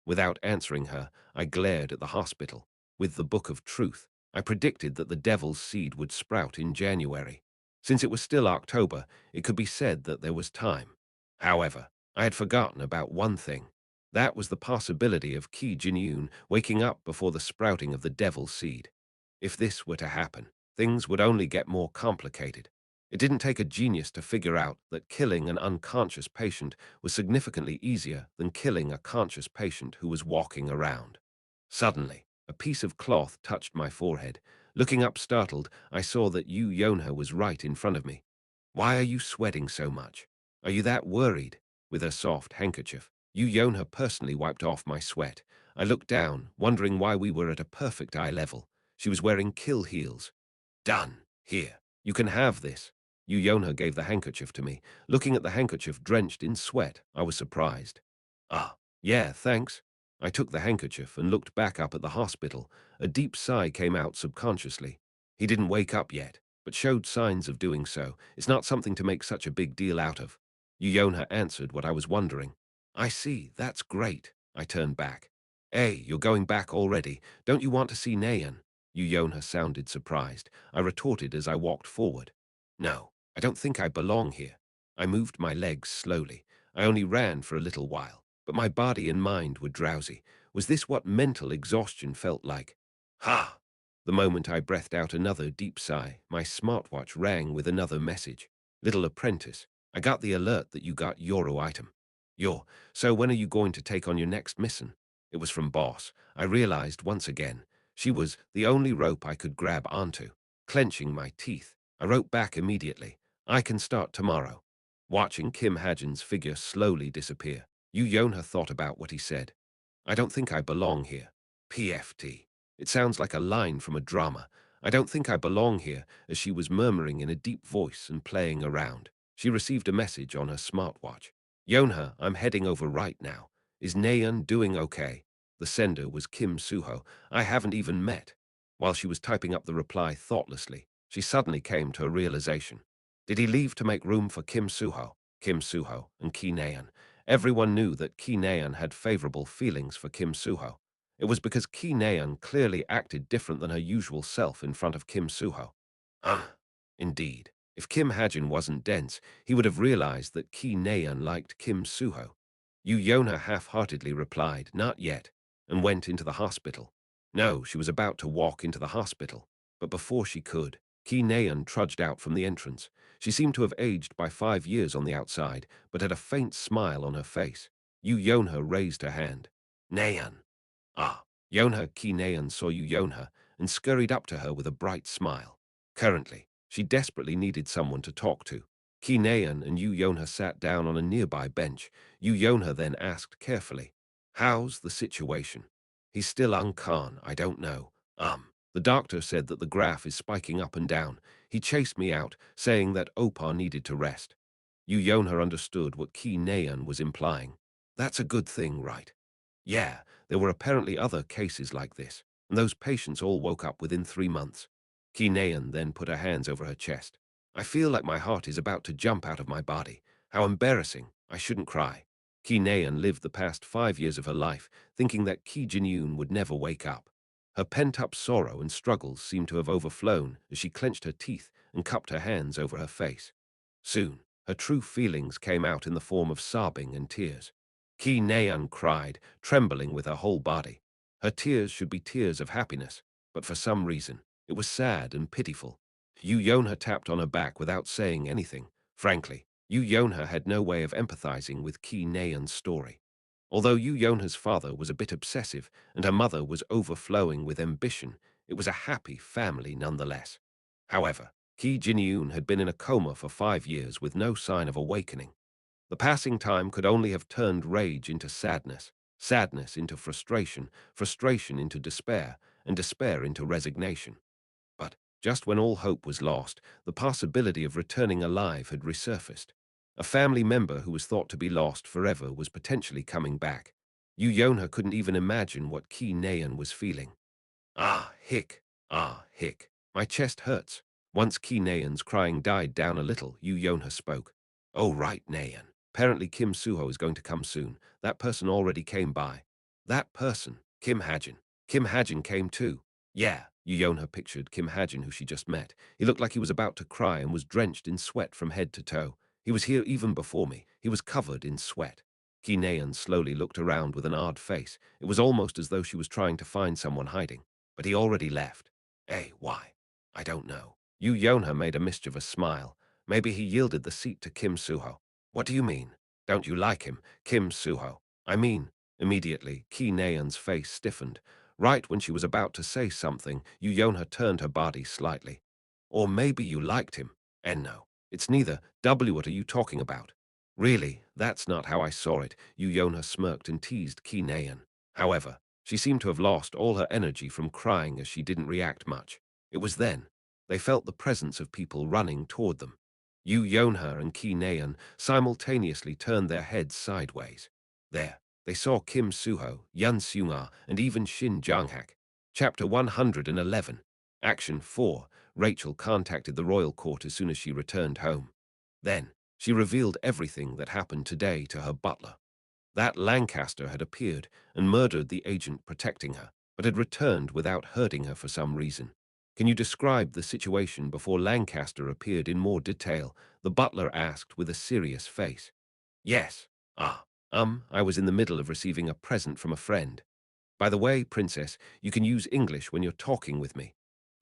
Without answering her, I glared at the hospital. With the Book of Truth, I predicted that the devil's seed would sprout in January. Since it was still October, it could be said that there was time. However, I had forgotten about one thing. That was the possibility of Ki Jin-yoon waking up before the sprouting of the devil's seed. If this were to happen, things would only get more complicated. It didn't take a genius to figure out that killing an unconscious patient was significantly easier than killing a conscious patient who was walking around. Suddenly, a piece of cloth touched my forehead. Looking up startled, I saw that Yu Yonha was right in front of me. Why are you sweating so much? Are you that worried? With her soft handkerchief, Yu Yonha personally wiped off my sweat. I looked down, wondering why we were at a perfect eye level. She was wearing kill heels. Done. Here. You can have this. Yu Yonha gave the handkerchief to me. Looking at the handkerchief drenched in sweat, I was surprised. Ah, yeah, thanks. I took the handkerchief and looked back up at the hospital. A deep sigh came out subconsciously. He didn't wake up yet, but showed signs of doing so. It's not something to make such a big deal out of. Yu Yonha answered what I was wondering. I see, that's great. I turned back. Hey, you're going back already. Don't you want to see Nayan? Yu Yonha sounded surprised. I retorted as I walked forward. No, I don't think I belong here. I moved my legs slowly. I only ran for a little while, but my body and mind were drowsy. Was this what mental exhaustion felt like? Ha! The moment I breathed out another deep sigh, my smartwatch rang with another message. Little apprentice, I got the alert that you got Euro item. So when are you going to take on your next mission? It was from Boss. I realized once again, she was the only rope I could grab onto. Clenching my teeth, I wrote back immediately. I can start tomorrow. Watching Kim Hajin's figure slowly disappear, Yu Yonha thought about what he said. I don't think I belong here. PFT. It sounds like a line from a drama. I don't think I belong here, as she was murmuring in a deep voice and playing around. She received a message on her smartwatch. Yonha, I'm heading over right now. Is Nayeon doing okay? The sender was Kim Suho. I haven't even met. While she was typing up the reply thoughtlessly, she suddenly came to a realization. Did he leave to make room for Kim Suho, and Ki Nayeon? Everyone knew that Ki Nayeon had favorable feelings for Kim Suho. It was because Ki Nayeon clearly acted different than her usual self in front of Kim Suho. Indeed. If Kim Hajin wasn't dense, he would have realized that Ki Nayeon liked Kim Suho. Yu Yonha half-heartedly replied, not yet, and went into the hospital. No, she was about to walk into the hospital, but before she could, Ki Nayeon trudged out from the entrance. She seemed to have aged by 5 years on the outside, but had a faint smile on her face. Yu Yonha raised her hand. Nayeon. Ah, Yonha Ki Nayeon saw Yu Yonha and scurried up to her with a bright smile. Currently, she desperately needed someone to talk to. Ki Nayeon and Yu Yonha sat down on a nearby bench. Yu Yonha then asked carefully, how's the situation? He's still uncon, I don't know. The doctor said that the graph is spiking up and down. He chased me out, saying that Opar needed to rest. Yu Yonha understood what Ki Nayeon was implying. That's a good thing, right? Yeah, there were apparently other cases like this, and those patients all woke up within 3 months. Ki Nayeon then put her hands over her chest. I feel like my heart is about to jump out of my body. How embarrassing. I shouldn't cry. Ki Nayeon lived the past 5 years of her life thinking that Ki Jin-yoon would never wake up. Her pent-up sorrow and struggles seemed to have overflown as she clenched her teeth and cupped her hands over her face. Soon, her true feelings came out in the form of sobbing and tears. Ki Nayeon cried, trembling with her whole body. Her tears should be tears of happiness, but for some reason, it was sad and pitiful. Yu Yonha tapped on her back without saying anything. Frankly, Yu Yonha had no way of empathizing with Ki Nayeon's story. Although Yu Yonha's father was a bit obsessive and her mother was overflowing with ambition, it was a happy family nonetheless. However, Ki Jin-yoon had been in a coma for 5 years with no sign of awakening. The passing time could only have turned rage into sadness, sadness into frustration, frustration into despair, and despair into resignation. But just when all hope was lost, the possibility of returning alive had resurfaced. A family member who was thought to be lost forever was potentially coming back. Yu Yonha couldn't even imagine what Ki Nayeon was feeling. Ah, hick. Ah, hick. My chest hurts. Once Ki Nayeon's crying died down a little, Yu Yonha spoke. Oh, right, Nayeon. Apparently Kim Suho is going to come soon. That person already came by. That person, Kim Hajin. Kim Hajin came too. Yeah, Yonha pictured Kim Hajin, who she just met. He looked like he was about to cry and was drenched in sweat from head to toe. He was here even before me. He was covered in sweat. Ki Naeun slowly looked around with an odd face. It was almost as though she was trying to find someone hiding. But he already left. Hey, why? I don't know. Yonha made a mischievous smile. Maybe he yielded the seat to Kim Suho. What do you mean? Don't you like him, Kim Suho? I mean, immediately, Ki Naeun's face stiffened. Right when she was about to say something, Yonha turned her body slightly. Or maybe you liked him. And no, it's neither. What are you talking about? Really, that's not how I saw it. Yonha smirked and teased Ki Naeun. However, she seemed to have lost all her energy from crying as she didn't react much. It was then they felt the presence of people running toward them. Yonha and Ki Naeun simultaneously turned their heads sideways. There, they saw Kim Suho, YunSeo-jin, and even Shin Janghak. Chapter 111. Action 4. Rachel contacted the royal court as soon as she returned home. Then, she revealed everything that happened today to her butler. That Lancaster had appeared and murdered the agent protecting her, but had returned without hurting her for some reason. Can you describe the situation before Lancaster appeared in more detail? The butler asked with a serious face. Yes. I was in the middle of receiving a present from a friend. By the way, Princess, you can use English when you're talking with me.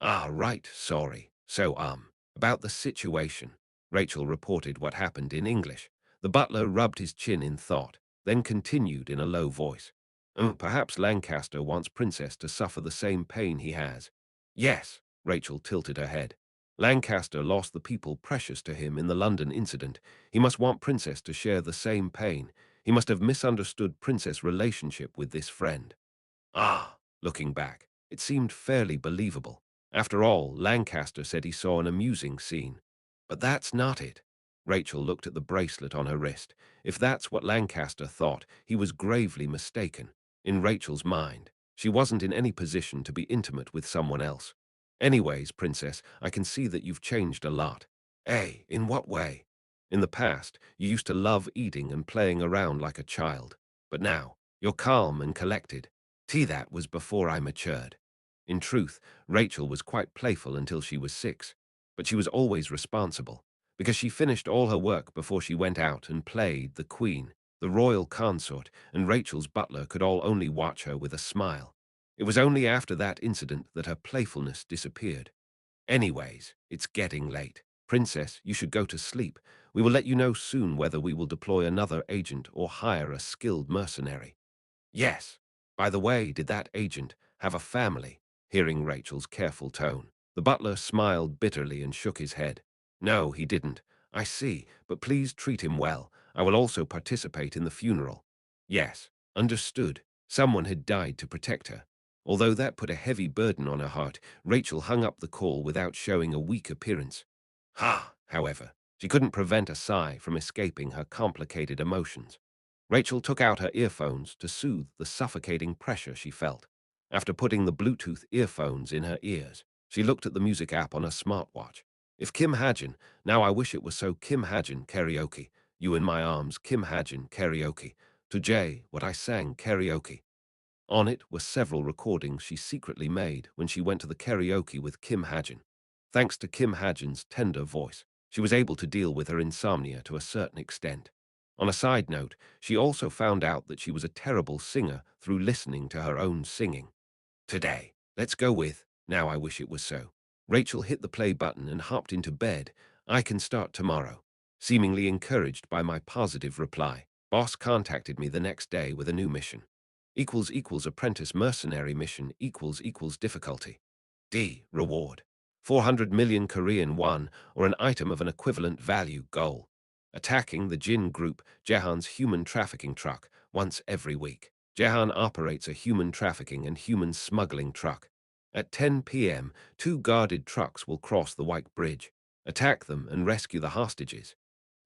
Right, sorry. So, about the situation. Rachel reported what happened in English. The butler rubbed his chin in thought, then continued in a low voice. Perhaps Lancaster wants Princess to suffer the same pain he has. Yes, Rachel tilted her head. Lancaster lost the people precious to him in the London incident. He must want Princess to share the same pain. He must have misunderstood Princess' relationship with this friend. Looking back, it seemed fairly believable. After all, Lancaster said he saw an amusing scene. But that's not it. Rachel looked at the bracelet on her wrist. If that's what Lancaster thought, he was gravely mistaken. In Rachel's mind, she wasn't in any position to be intimate with someone else. Anyways, Princess, I can see that you've changed a lot. Hey, in what way? In the past, you used to love eating and playing around like a child. But now, you're calm and collected. That was before I matured. In truth, Rachel was quite playful until she was 6, but she was always responsible, because she finished all her work before she went out and played the queen, the royal consort, and Rachel's butler could all only watch her with a smile. It was only after that incident that her playfulness disappeared. Anyways, it's getting late. Princess, you should go to sleep. We will let you know soon whether we will deploy another agent or hire a skilled mercenary. Yes. By the way, did that agent have a family? Hearing Rachel's careful tone, the butler smiled bitterly and shook his head. No, he didn't. I see, but please treat him well. I will also participate in the funeral. Yes, understood. Someone had died to protect her. Although that put a heavy burden on her heart, Rachel hung up the call without showing a weak appearance. However, she couldn't prevent a sigh from escaping her complicated emotions. Rachel took out her earphones to soothe the suffocating pressure she felt. After putting the Bluetooth earphones in her ears, she looked at the music app on her smartwatch. If Kim Hajin, now I wish it was so. Kim Hajin karaoke. You in my arms, Kim Hajin karaoke. To Jay, what I sang karaoke. On it were several recordings she secretly made when she went to the karaoke with Kim Hajin. Thanks to Kim Hajin's tender voice, she was able to deal with her insomnia to a certain extent. On a side note, she also found out that she was a terrible singer through listening to her own singing. Today, let's go with, now I wish it was so. Rachel hit the play button and hopped into bed. I can start tomorrow. Seemingly encouraged by my positive reply, boss contacted me the next day with a new mission. Apprentice mercenary mission difficulty. D. Reward. 400 million Korean won, or an item of an equivalent value goal. Attacking the Jin group, Jahan's human trafficking truck, once every week. Jahan operates a human trafficking and human smuggling truck. At 10 p.m., 2 guarded trucks will cross the White Bridge. Attack them and rescue the hostages.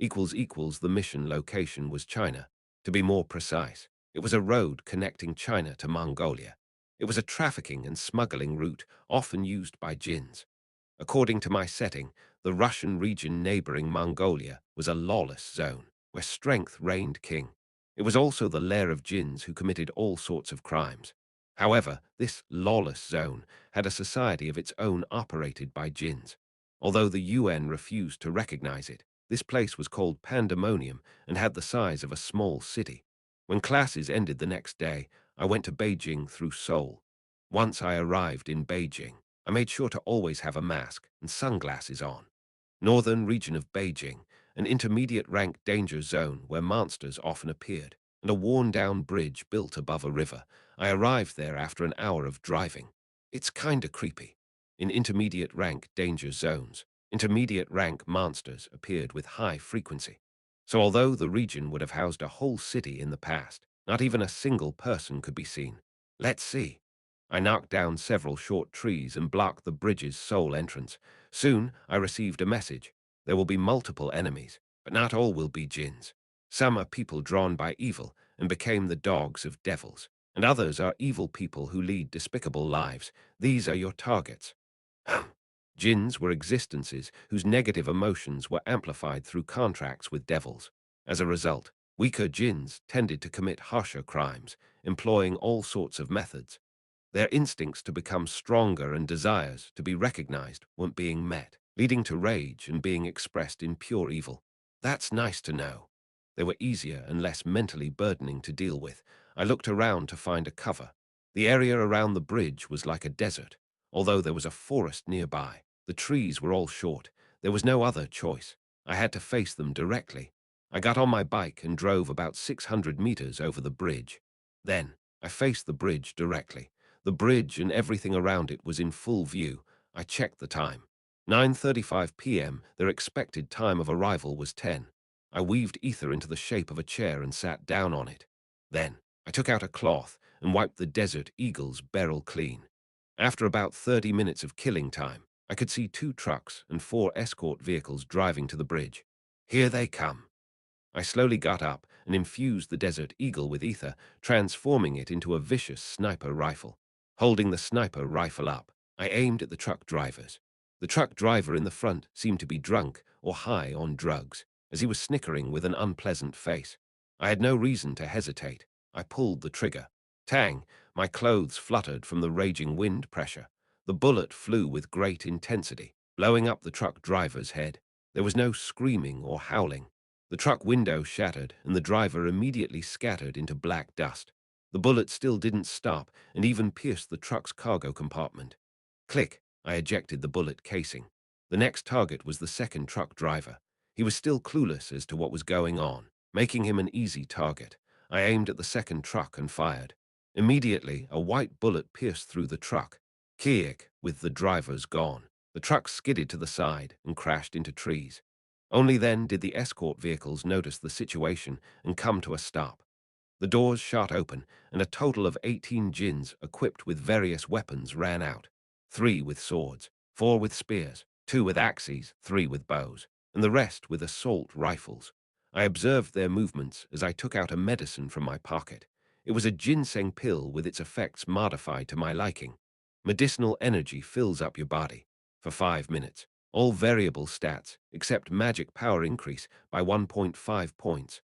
The mission location was China. To be more precise, it was a road connecting China to Mongolia. It was a trafficking and smuggling route often used by Jins. According to my setting, the Russian region neighboring Mongolia was a lawless zone. where strength reigned king. It was also the lair of jinns who committed all sorts of crimes. However, this lawless zone had a society of its own operated by jinns. Although the UN refused to recognize it, this place was called Pandemonium and had the size of a small city. When classes ended the next day, I went to Beijing through Seoul. Once I arrived in Beijing, I made sure to always have a mask and sunglasses on. Northern region of Beijing, an intermediate rank danger zone where monsters often appeared, and a worn-down bridge built above a river. I arrived there after an hour of driving. It's kinda creepy. In intermediate rank danger zones, intermediate rank monsters appeared with high frequency. So although the region would have housed a whole city in the past, not even a single person could be seen. Let's see. I knocked down several short trees and blocked the bridge's sole entrance. Soon I received a message. There will be multiple enemies, but not all will be jinns. Some are people drawn by evil and became the dogs of devils, and others are evil people who lead despicable lives. These are your targets. Jinns were existences whose negative emotions were amplified through contracts with devils. As a result, weaker jinns tended to commit harsher crimes, employing all sorts of methods. Their instincts to become stronger and desires to be recognized weren't being met, leading to rage and being expressed in pure evil. That's nice to know. They were easier and less mentally burdening to deal with. I looked around to find a cover. The area around the bridge was like a desert, although there was a forest nearby. The trees were all short. There was no other choice. I had to face them directly. I got on my bike and drove about 600 meters over the bridge. Then, I faced the bridge directly. The bridge and everything around it was in full view. I checked the time. 9:35 p.m. Their expected time of arrival was 10. I weaved ether into the shape of a chair and sat down on it. Then, I took out a cloth and wiped the Desert Eagle's barrel clean. After about 30 minutes of killing time, I could see 2 trucks and 4 escort vehicles driving to the bridge. Here they come. I slowly got up and infused the Desert Eagle with ether, transforming it into a vicious sniper rifle. Holding the sniper rifle up, I aimed at the truck drivers. The truck driver in the front seemed to be drunk or high on drugs, as he was snickering with an unpleasant face. I had no reason to hesitate. I pulled the trigger. Tang! My clothes fluttered from the raging wind pressure. The bullet flew with great intensity, blowing up the truck driver's head. There was no screaming or howling. The truck window shattered, and the driver immediately scattered into black dust. The bullet still didn't stop, and even pierced the truck's cargo compartment. Click! I ejected the bullet casing. The next target was the second truck driver. He was still clueless as to what was going on, making him an easy target. I aimed at the second truck and fired. Immediately, a white bullet pierced through the truck. Kiek, with the drivers gone. The truck skidded to the side and crashed into trees. Only then did the escort vehicles notice the situation and come to a stop. The doors shot open, and a total of 18 jinns equipped with various weapons ran out. 3 with swords, 4 with spears, 2 with axes, 3 with bows, and the rest with assault rifles. I observed their movements as I took out a medicine from my pocket. It was a ginseng pill with its effects modified to my liking. Medicinal energy fills up your body. For 5 minutes, all variable stats, except magic power increase by 1.5 points.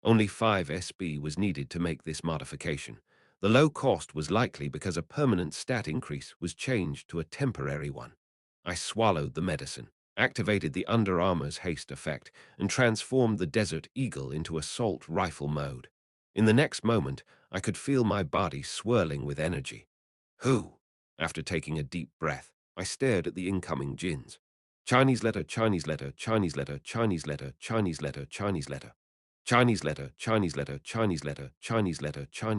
Only 5 SB was needed to make this modification. The low cost was likely because a permanent stat increase was changed to a temporary one. I swallowed the medicine, activated the Under Armour's haste effect, and transformed the Desert Eagle into assault rifle mode. In the next moment, I could feel my body swirling with energy. Who? After taking a deep breath, I stared at the incoming jinns. Chinese letter, Chinese letter, Chinese letter, Chinese letter, Chinese letter, Chinese letter. Chinese letter, Chinese letter, Chinese letter, Chinese letter, Chinese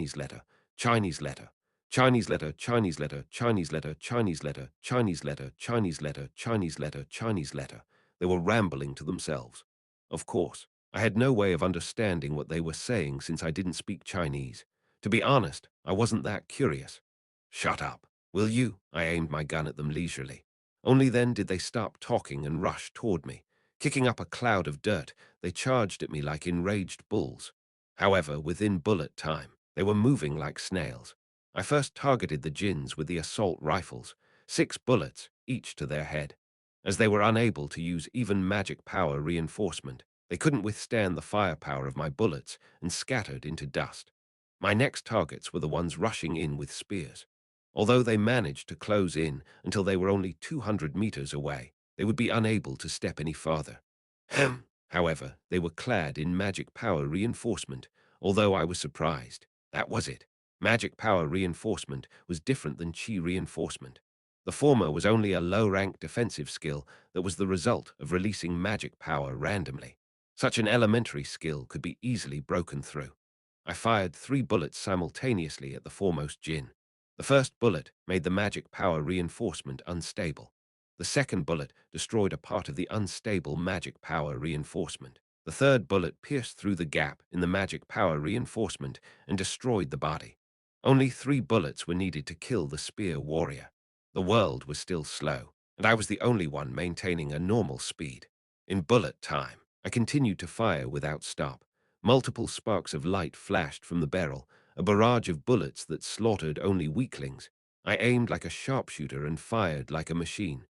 letter, Chinese letter, Chinese letter, Chinese letter, Chinese letter, Chinese letter, Chinese letter, Chinese letter, Chinese letter, Chinese letter. They were rambling to themselves. Of course, I had no way of understanding what they were saying since I didn't speak Chinese. To be honest, I wasn't that curious. Shut up, will you? I aimed my gun at them leisurely. Only then did they stop talking and rush toward me. Kicking up a cloud of dirt, they charged at me like enraged bulls. However, within bullet time, they were moving like snails. I first targeted the jinns with the assault rifles, 6 bullets, each to their head. As they were unable to use even magic power reinforcement, They couldn't withstand the firepower of my bullets and scattered into dust. My next targets were the ones rushing in with spears. Although they managed to close in until they were only 200 meters away, they would be unable to step any farther. However, they were clad in magic power reinforcement, although I was surprised. That was it. Magic power reinforcement was different than chi reinforcement. The former was only a low-rank defensive skill that was the result of releasing magic power randomly. Such an elementary skill could be easily broken through. I fired 3 bullets simultaneously at the foremost Jin. The first bullet made the magic power reinforcement unstable. The second bullet destroyed a part of the unstable magic power reinforcement. The third bullet pierced through the gap in the magic power reinforcement and destroyed the body. Only 3 bullets were needed to kill the spear warrior. The world was still slow, and I was the only one maintaining a normal speed. In bullet time, I continued to fire without stop. Multiple sparks of light flashed from the barrel, a barrage of bullets that slaughtered only weaklings. I aimed like a sharpshooter and fired like a machine.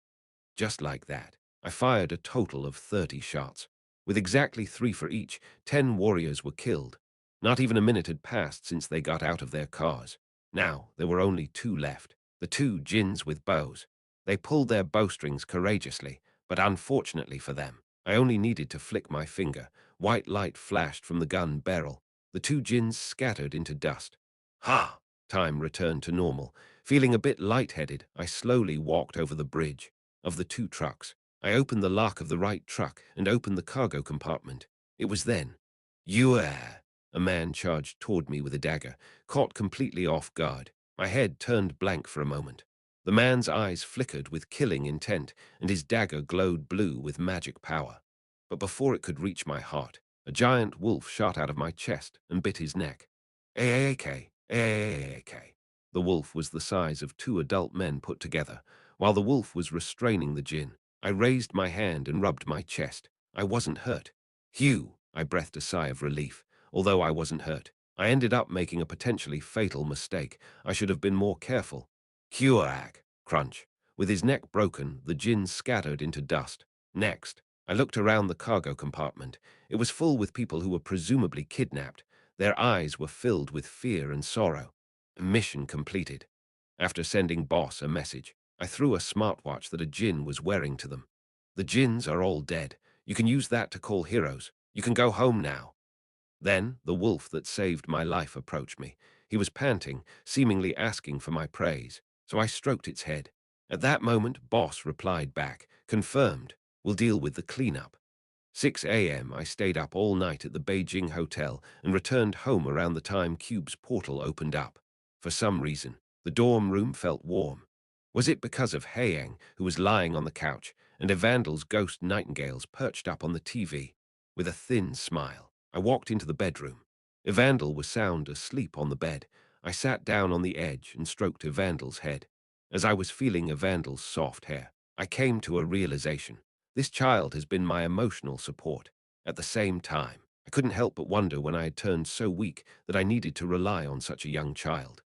Just like that, I fired a total of 30 shots. With exactly 3 for each, 10 warriors were killed. Not even a minute had passed since they got out of their cars. Now there were only 2 left, the 2 Jins with bows. They pulled their bowstrings courageously, but unfortunately for them, I only needed to flick my finger. White light flashed from the gun barrel. The 2 Jins scattered into dust. Ha! Time returned to normal. Feeling a bit lightheaded, I slowly walked over the bridge. Of the 2 trucks, I opened the lock of the right truck and opened the cargo compartment. It was then. You are. A man charged toward me with a dagger, caught completely off guard. My head turned blank for a moment. The man's eyes flickered with killing intent, and his dagger glowed blue with magic power. But before it could reach my heart, a giant wolf shot out of my chest and bit his neck. AAK, AAK. The wolf was the size of 2 adult men put together. While the wolf was restraining the Jin, I raised my hand and rubbed my chest. I wasn't hurt. Phew! I breathed a sigh of relief. Although I wasn't hurt, I ended up making a potentially fatal mistake. I should have been more careful. Huaak! Crunch. With his neck broken, the Jin scattered into dust. Next, I looked around the cargo compartment. It was full with people who were presumably kidnapped. Their eyes were filled with fear and sorrow. Mission completed. After sending boss a message, I threw a smartwatch that a Jin was wearing to them. The Jins are all dead. You can use that to call heroes. You can go home now. Then the wolf that saved my life approached me. He was panting, seemingly asking for my praise, so I stroked its head. At that moment, boss replied back, confirmed, we'll deal with the cleanup. 6 a.m. I stayed up all night at the Beijing hotel and returned home around the time Cube's portal opened up. For some reason, the dorm room felt warm. Was it because of Haeyang, who was lying on the couch, and Evandal's ghost nightingales perched up on the TV? With a thin smile, I walked into the bedroom. Evandal was sound asleep on the bed. I sat down on the edge and stroked Evandal's head. As I was feeling Evandal's soft hair, I came to a realization. This child has been my emotional support. At the same time, I couldn't help but wonder when I had turned so weak that I needed to rely on such a young child.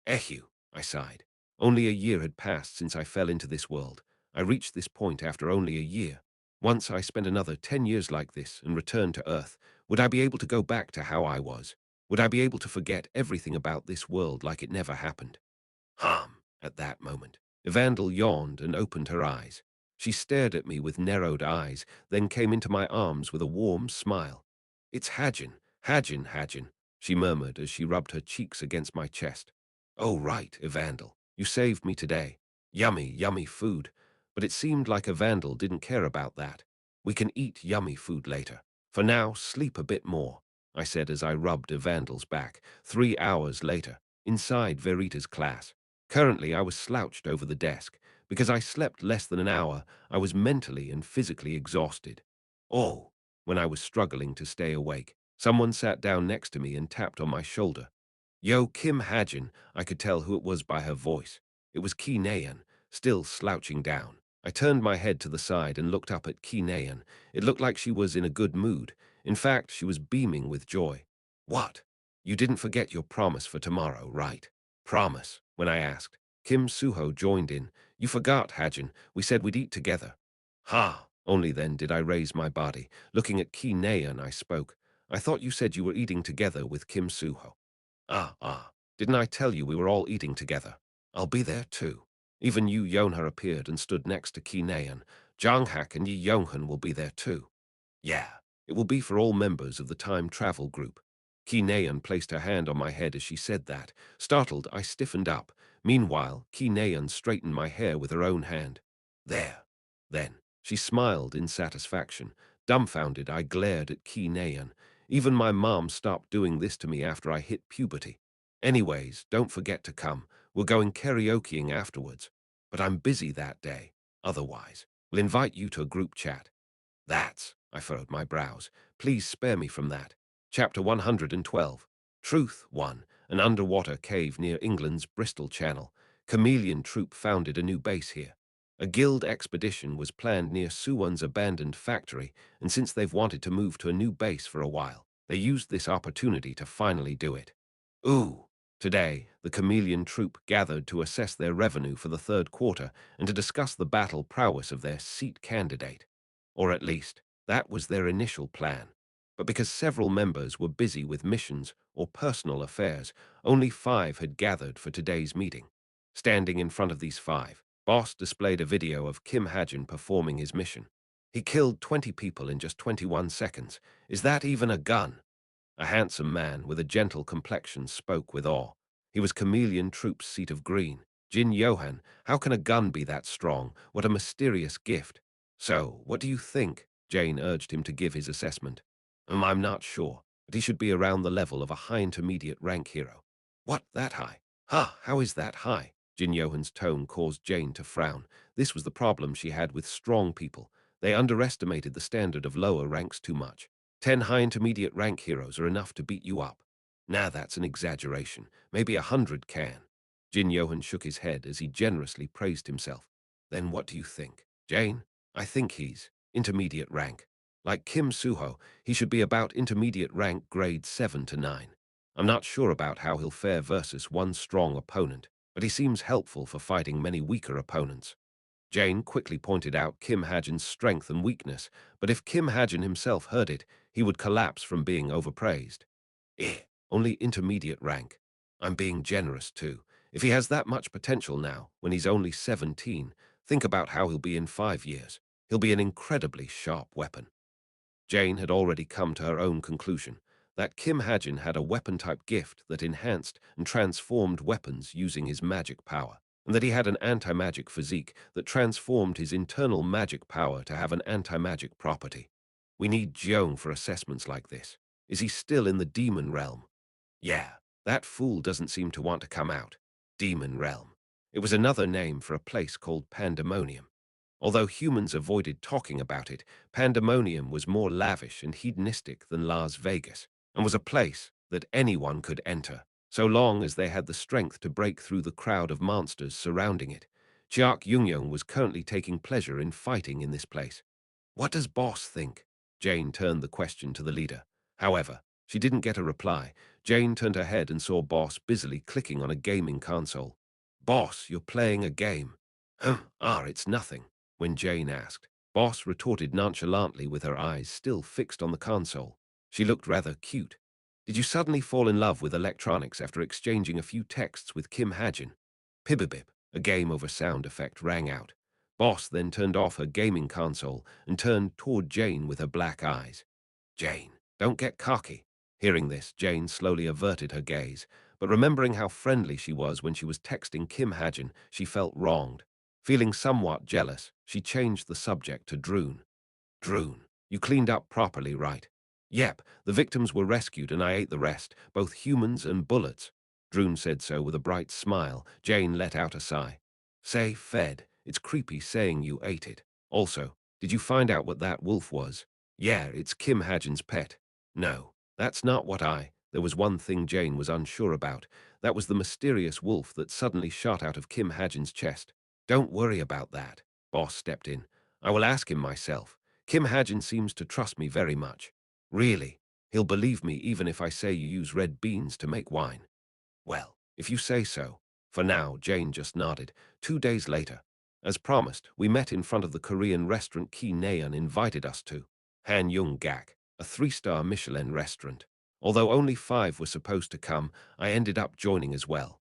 Ehu, I sighed. Only a year had passed since I fell into this world. I reached this point after only a year. Once I spent another 10 years like this and returned to Earth, would I be able to go back to how I was? Would I be able to forget everything about this world like it never happened? At that moment, Evandel yawned and opened her eyes. She stared at me with narrowed eyes, then came into my arms with a warm smile. It's Hajin, Hajin, Hajin, she murmured as she rubbed her cheeks against my chest. Oh, right, Evandel, you saved me today. Yummy, yummy food. But it seemed like Evandel didn't care about that. We can eat yummy food later. For now, sleep a bit more, I said as I rubbed Evandel's back. 3 hours later, inside Verita's class. Currently, I was slouched over the desk. Because I slept less than an hour, I was mentally and physically exhausted. Oh, when I was struggling to stay awake, someone sat down next to me and tapped on my shoulder. Yo, Kim Hajin, I could tell who it was by her voice. It was Ki Nayan, still slouching down. I turned my head to the side and looked up at Ki Nayan. It looked like she was in a good mood. In fact, she was beaming with joy. What? You didn't forget your promise for tomorrow, right? Promise, when I asked. Kim Suho joined in. You forgot, Hajin. We said we'd eat together. Ha! Only then did I raise my body. Looking at Ki Naeun, I spoke. I thought you said you were eating together with Kim Suho. Ah. Didn't I tell you we were all eating together? I'll be there too. Even Yu Yonha appeared and stood next to Ki Naeun. Jang Hak and Yi Yonghun will be there too. Yeah, it will be for all members of the time travel group. Ki Naeun placed her hand on my head as she said that. Startled, I stiffened up. Meanwhile, Ki Naeun straightened my hair with her own hand. There. Then, she smiled in satisfaction. Dumbfounded, I glared at Ki Naeun. Even my mom stopped doing this to me after I hit puberty. Anyways, don't forget to come. We're going karaokeing afterwards. But I'm busy that day. Otherwise, we'll invite you to a group chat. I furrowed my brows. Please spare me from that. Chapter 112. Truth 1. An underwater cave near England's Bristol Channel. Chameleon Troop founded a new base here. A guild expedition was planned near Suwon's abandoned factory, and since they've wanted to move to a new base for a while, they used this opportunity to finally do it. Ooh! Today, the Chameleon Troop gathered to assess their revenue for the third quarter and to discuss the battle prowess of their seat candidate. Or at least, that was their initial plan. But because several members were busy with missions or personal affairs, only 5 had gathered for today's meeting. Standing in front of these 5, Boss displayed a video of Kim Hajin performing his mission. He killed 20 people in just 21 seconds. Is that even a gun? A handsome man with a gentle complexion spoke with awe. He was Chameleon Troop's seat of green. Jin Johan, how can a gun be that strong? What a mysterious gift. So, what do you think? Jane urged him to give his assessment. I'm not sure, but he should be around the level of a high intermediate rank hero. What, that high? How is that high? Jin Johan's tone caused Jane to frown. This was the problem she had with strong people. They underestimated the standard of lower ranks too much. 10 high intermediate rank heroes are enough to beat you up. Nah, that's an exaggeration. Maybe 100 can. Jin Johan shook his head as he generously praised himself. Then what do you think? Jane? I think he's intermediate rank. Like Kim Suho, he should be about intermediate rank grade 7 to 9. I'm not sure about how he'll fare versus one strong opponent, but he seems helpful for fighting many weaker opponents. Jane quickly pointed out Kim Hajin's strength and weakness, but if Kim Hajin himself heard it, he would collapse from being overpraised. Only intermediate rank. I'm being generous too. If he has that much potential now, when he's only 17, think about how he'll be in 5 years. He'll be an incredibly sharp weapon. Jane had already come to her own conclusion, that Kim Hajin had a weapon-type gift that enhanced and transformed weapons using his magic power, and that he had an anti-magic physique that transformed his internal magic power to have an anti-magic property. We need Jeong for assessments like this. Is he still in the demon realm? Yeah, that fool doesn't seem to want to come out. Demon realm. It was another name for a place called Pandemonium. Although humans avoided talking about it, Pandemonium was more lavish and hedonistic than Las Vegas, and was a place that anyone could enter, so long as they had the strength to break through the crowd of monsters surrounding it. Chiak Yungyong was currently taking pleasure in fighting in this place. What does Boss think? Jane turned the question to the leader. However, she didn't get a reply. Jane turned her head and saw Boss busily clicking on a gaming console. Boss, you're playing a game. It's nothing. When Jane asked, Boss retorted nonchalantly with her eyes still fixed on the console. She looked rather cute. Did you suddenly fall in love with electronics after exchanging a few texts with Kim Hajin? Pibibib, a game over sound effect, rang out. Boss then turned off her gaming console and turned toward Jane with her black eyes. Jane, don't get cocky. Hearing this, Jane slowly averted her gaze, but remembering how friendly she was when she was texting Kim Hajin, she felt wronged. Feeling somewhat jealous, she changed the subject to Droon. Droon, you cleaned up properly, right? Yep, the victims were rescued and I ate the rest, both humans and bullets. Droon said so with a bright smile. Jane let out a sigh. Say, fed, it's creepy saying you ate it. Also, did you find out what that wolf was? Yeah, it's Kim Hajin's pet. No, that's not what There was one thing Jane was unsure about. That was the mysterious wolf that suddenly shot out of Kim Hajin's chest. Don't worry about that. Boss stepped in. I will ask him myself. Kim Hajin seems to trust me very much. Really? He'll believe me even if I say you use red beans to make wine. Well, if you say so. For now, Jane just nodded. 2 days later. As promised, we met in front of the Korean restaurant Ki Naeun invited us to, Han Yung Gak, a three-star Michelin restaurant. Although only 5 were supposed to come, I ended up joining as well.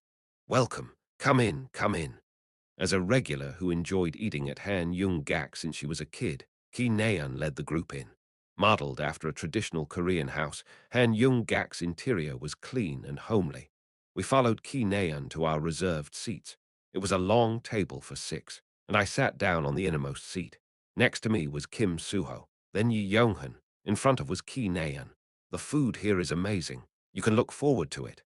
Welcome, come in, come in. As a regular who enjoyed eating at Han Yung Gak since she was a kid, Ki Naeun led the group in. Modeled after a traditional Korean house, Han Yung Gak's interior was clean and homely. We followed Ki Naeun to our reserved seats. It was a long table for 6, and I sat down on the innermost seat. Next to me was Kim Suho, then Yi Yonghan. In front of was Ki Naeun. The food here is amazing. You can look forward to it,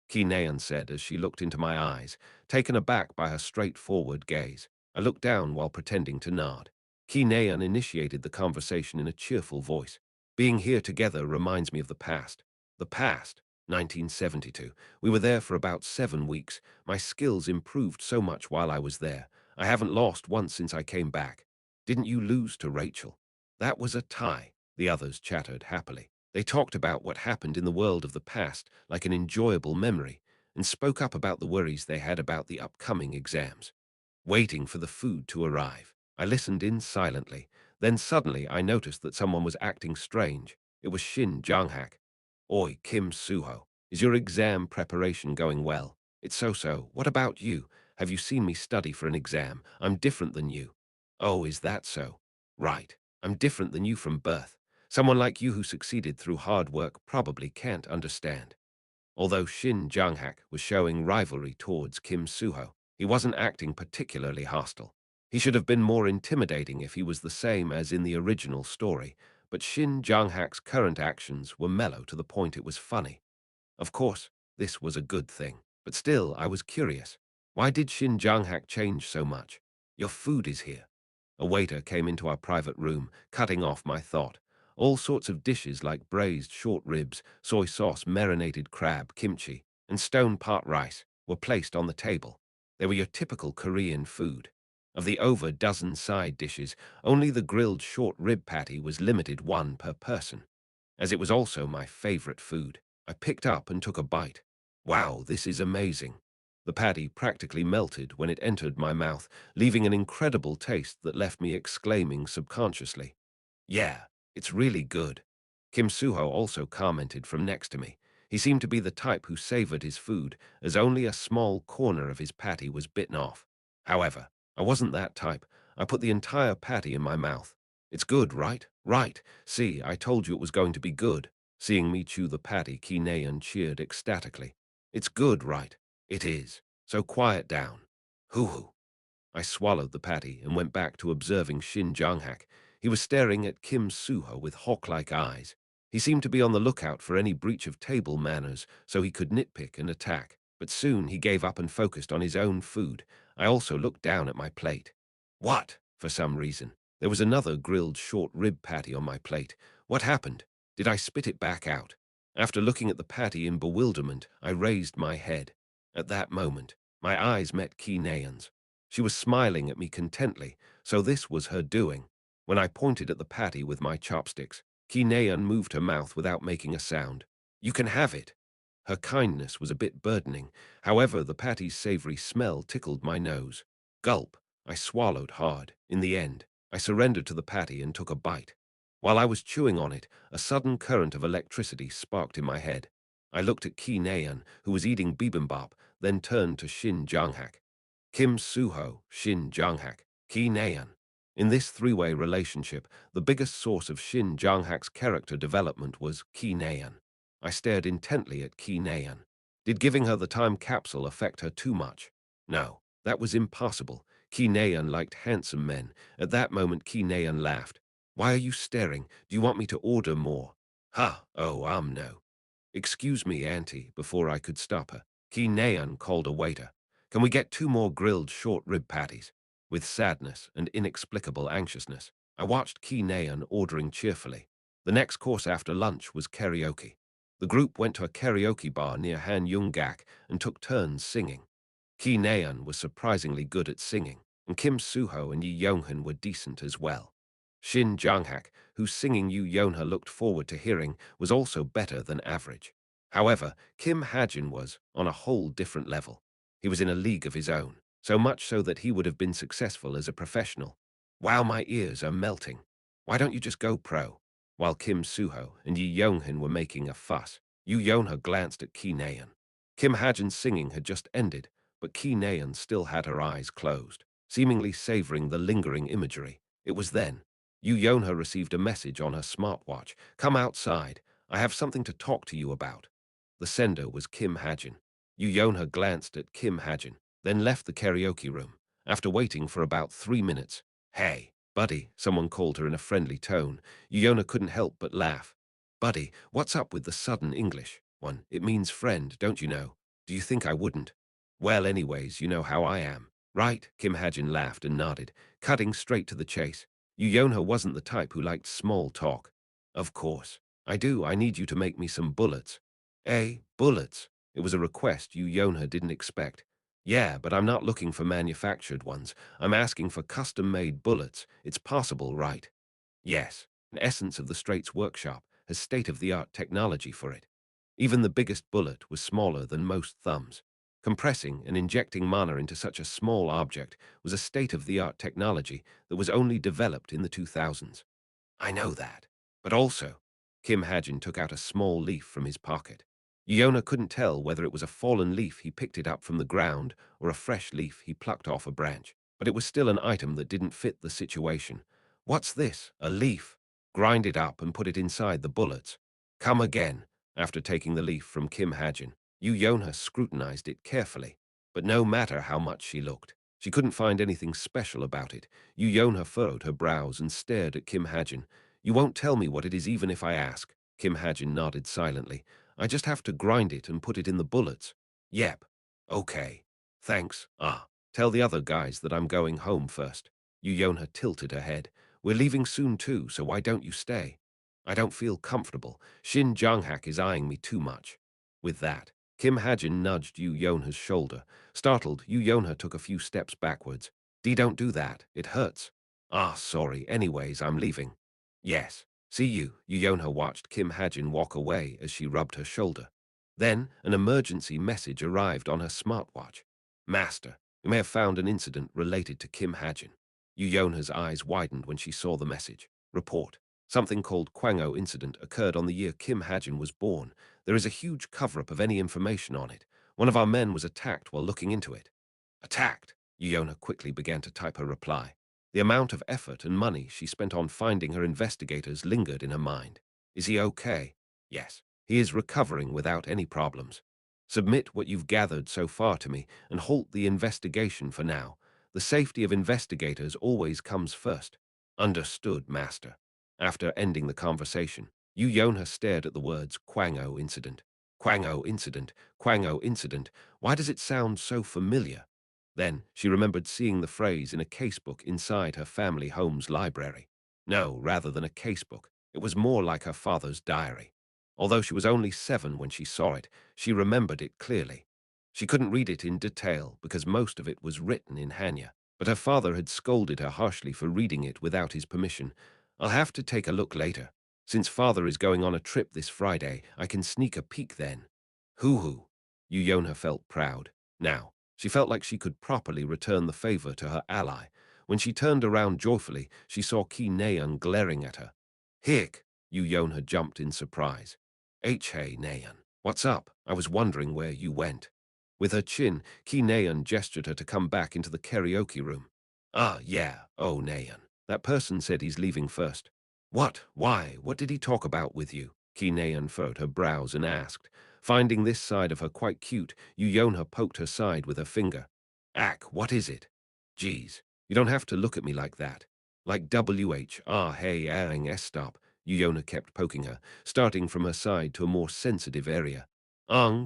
Ki Naeun said as she looked into my eyes, taken aback by her straightforward gaze. I looked down while pretending to nod. Ki Naeun initiated the conversation in a cheerful voice. Being here together reminds me of the past. The past? 1972. We were there for about 7 weeks. My skills improved so much while I was there. I haven't lost once since I came back. Didn't you lose to Rachel? That was a tie, the others chattered happily. They talked about what happened in the world of the past like an enjoyable memory and spoke up about the worries they had about the upcoming exams. Waiting for the food to arrive, I listened in silently. Then suddenly I noticed that someone was acting strange. It was Shin Jong-hak. Oi, Kim Suho, is your exam preparation going well? It's so-so. What about you? Have you seen me study for an exam? I'm different than you. Oh, is that so? Right. I'm different than you from birth. Someone like you who succeeded through hard work probably can't understand. Although Shin Jong-hak was showing rivalry towards Kim Suho, he wasn't acting particularly hostile. He should have been more intimidating if he was the same as in the original story, but Shin Jong-hak's current actions were mellow to the point it was funny. Of course, this was a good thing, but still I was curious. Why did Shin Jong-hak change so much? Your food is here. A waiter came into our private room, cutting off my thought. All sorts of dishes like braised short ribs, soy sauce, marinated crab, kimchi, and stone pot rice were placed on the table. They were your typical Korean food. Of the over dozen side dishes, only the grilled short rib patty was limited 1 per person. As it was also my favorite food, I picked up and took a bite. Wow, this is amazing. The patty practically melted when it entered my mouth, leaving an incredible taste that left me exclaiming subconsciously, "Yeah, it's really good." Kim Suho also commented from next to me. He seemed to be the type who savored his food, as only a small corner of his patty was bitten off. However, I wasn't that type. I put the entire patty in my mouth. It's good, right? Right. See, I told you it was going to be good. Seeing me chew the patty, Ki Naeun cheered ecstatically. It's good, right? It is. So quiet down. Hoo-hoo. I swallowed the patty and went back to observing Shin Jong-hak. He was staring at Kim Suho with hawk-like eyes. He seemed to be on the lookout for any breach of table manners so he could nitpick and attack. But soon he gave up and focused on his own food. I also looked down at my plate. What? For some reason, there was another grilled short rib patty on my plate. What happened? Did I spit it back out? After looking at the patty in bewilderment, I raised my head. At that moment, my eyes met Ki Naeun's. She was smiling at me contently, so this was her doing. When I pointed at the patty with my chopsticks, Ki Naeun moved her mouth without making a sound. You can have it. Her kindness was a bit burdening. However, the patty's savory smell tickled my nose. Gulp. I swallowed hard. In the end, I surrendered to the patty and took a bite. While I was chewing on it, a sudden current of electricity sparked in my head. I looked at Ki Naeun, who was eating bibimbap, then turned to Shin Jong-hak. Kim Suho, Shin Jong-hak, Ki Naeun. In this three-way relationship, the biggest source of Shin Jong-hak's character development was Ki Naeun. I stared intently at Ki Naeun. Did giving her the time capsule affect her too much? No, that was impossible. Ki Naeun liked handsome men. At that moment, Ki Naeun laughed. Why are you staring? Do you want me to order more? Ha, oh, no. Excuse me, auntie, before I could stop her. Ki Naeun called a waiter. Can we get 2 more grilled short rib patties? With sadness and inexplicable anxiousness, I watched Ki Naeun ordering cheerfully. The next course after lunch was karaoke. The group went to a karaoke bar near Han Yung Gak and took turns singing. Ki Naeun was surprisingly good at singing, and Kim Suho and Yi Yonghan were decent as well. Shin Jong-hak, whose singing Yu Yonha looked forward to hearing, was also better than average. However, Kim Hajin was on a whole different level. He was in a league of his own. so much so that he would have been successful as a professional. Wow, my ears are melting. Why don't you just go pro? While Kim Suho and Yi Yonghin were making a fuss, Yu Yonha glanced at Ki Naeun. Kim Hajin's singing had just ended, but Ki Naeun still had her eyes closed, seemingly savoring the lingering imagery. It was then. Yu Yonha received a message on her smartwatch. Come outside. I have something to talk to you about. The sender was Kim Hajin. Yu Yonha glanced at Kim Hajin, then left the karaoke room. After waiting for about 3 minutes, "Hey, buddy," someone called her in a friendly tone. Yu Yonha couldn't help but laugh. "Buddy, what's up with the sudden English one? It means friend, don't you know? Do you think I wouldn't?" "Well, anyways, you know how I am, right?" Kim Hajin laughed and nodded, cutting straight to the chase. Yu Yonha wasn't the type who liked small talk. "Of course. I do. I need you to make me some bullets." "Eh? Bullets?" It was a request Yu Yonha didn't expect. "Yeah, but I'm not looking for manufactured ones. I'm asking for custom-made bullets. It's possible, right?" "Yes. An essence of the Straits workshop has state-of-the-art technology for it. Even the biggest bullet was smaller than most thumbs. Compressing and injecting mana into such a small object was a state-of-the-art technology that was only developed in the 2000s. I know that. But also, Kim Hajin took out a small leaf from his pocket. Yona couldn't tell whether it was a fallen leaf he picked it up from the ground or a fresh leaf he plucked off a branch, but it was still an item that didn't fit the situation. "What's this? A leaf?" "Grind it up and put it inside the bullets." "Come again." After taking the leaf from Kim Hajin, Yona scrutinized it carefully, but no matter how much she looked, she couldn't find anything special about it. Yona furrowed her brows and stared at Kim Hajin. "You won't tell me what it is even if I ask?" Kim Hajin nodded silently. "I just have to grind it and put it in the bullets." "Yep. Okay. Thanks. Tell the other guys that I'm going home first." Yona tilted her head. "We're leaving soon too, so why don't you stay?" "I don't feel comfortable. Shin Jonghak is eyeing me too much." With that, Kim Hajin nudged Yu Yonha's shoulder. Startled, Yu Yonha took a few steps backwards. Don't do that. It hurts." Sorry. Anyways, I'm leaving." "Yes. See you." Yu Yonha watched Kim Hajin walk away as she rubbed her shoulder. Then, an emergency message arrived on her smartwatch. "Master, you may have found an incident related to Kim Hajin." Yu Yonha's eyes widened when she saw the message. Report. Something called Kwango incident occurred on the year Kim Hajin was born. There is a huge cover-up of any information on it. One of our men was attacked while looking into it. Attacked? Yona quickly began to type her reply. The amount of effort and money she spent on finding her investigators lingered in her mind. Is he okay? Yes. He is recovering without any problems. Submit what you've gathered so far to me and halt the investigation for now. The safety of investigators always comes first. Understood, Master. After ending the conversation, Yu Yonha stared at the words Kwango incident. Kwango incident, Kwango incident. Why does it sound so familiar? Then she remembered seeing the phrase in a casebook inside her family home's library. No, rather than a casebook, it was more like her father's diary. Although she was only 7 when she saw it, she remembered it clearly. She couldn't read it in detail because most of it was written in Hanja, but her father had scolded her harshly for reading it without his permission. "I'll have to take a look later. Since father is going on a trip this Friday, I can sneak a peek then." Hoo-hoo. Yona felt proud. Now, she felt like she could properly return the favor to her ally. When she turned around joyfully, she saw Ki Naeun glaring at her. "Hick!" Yona jumped in surprise. Hey, Naeun. What's up? I was wondering where you went." With her chin, Ki Naeun gestured her to come back into the karaoke room. Yeah. Oh, Naeun. That person said he's leaving first." "What? Why? What did he talk about with you?" Ki Naeun furrowed her brows and asked. Finding this side of her quite cute, Yona poked her side with her finger. What is it?" "Geez, you don't have to look at me like that." "Like hey, stop." Yona kept poking her, starting from her side to a more sensitive area.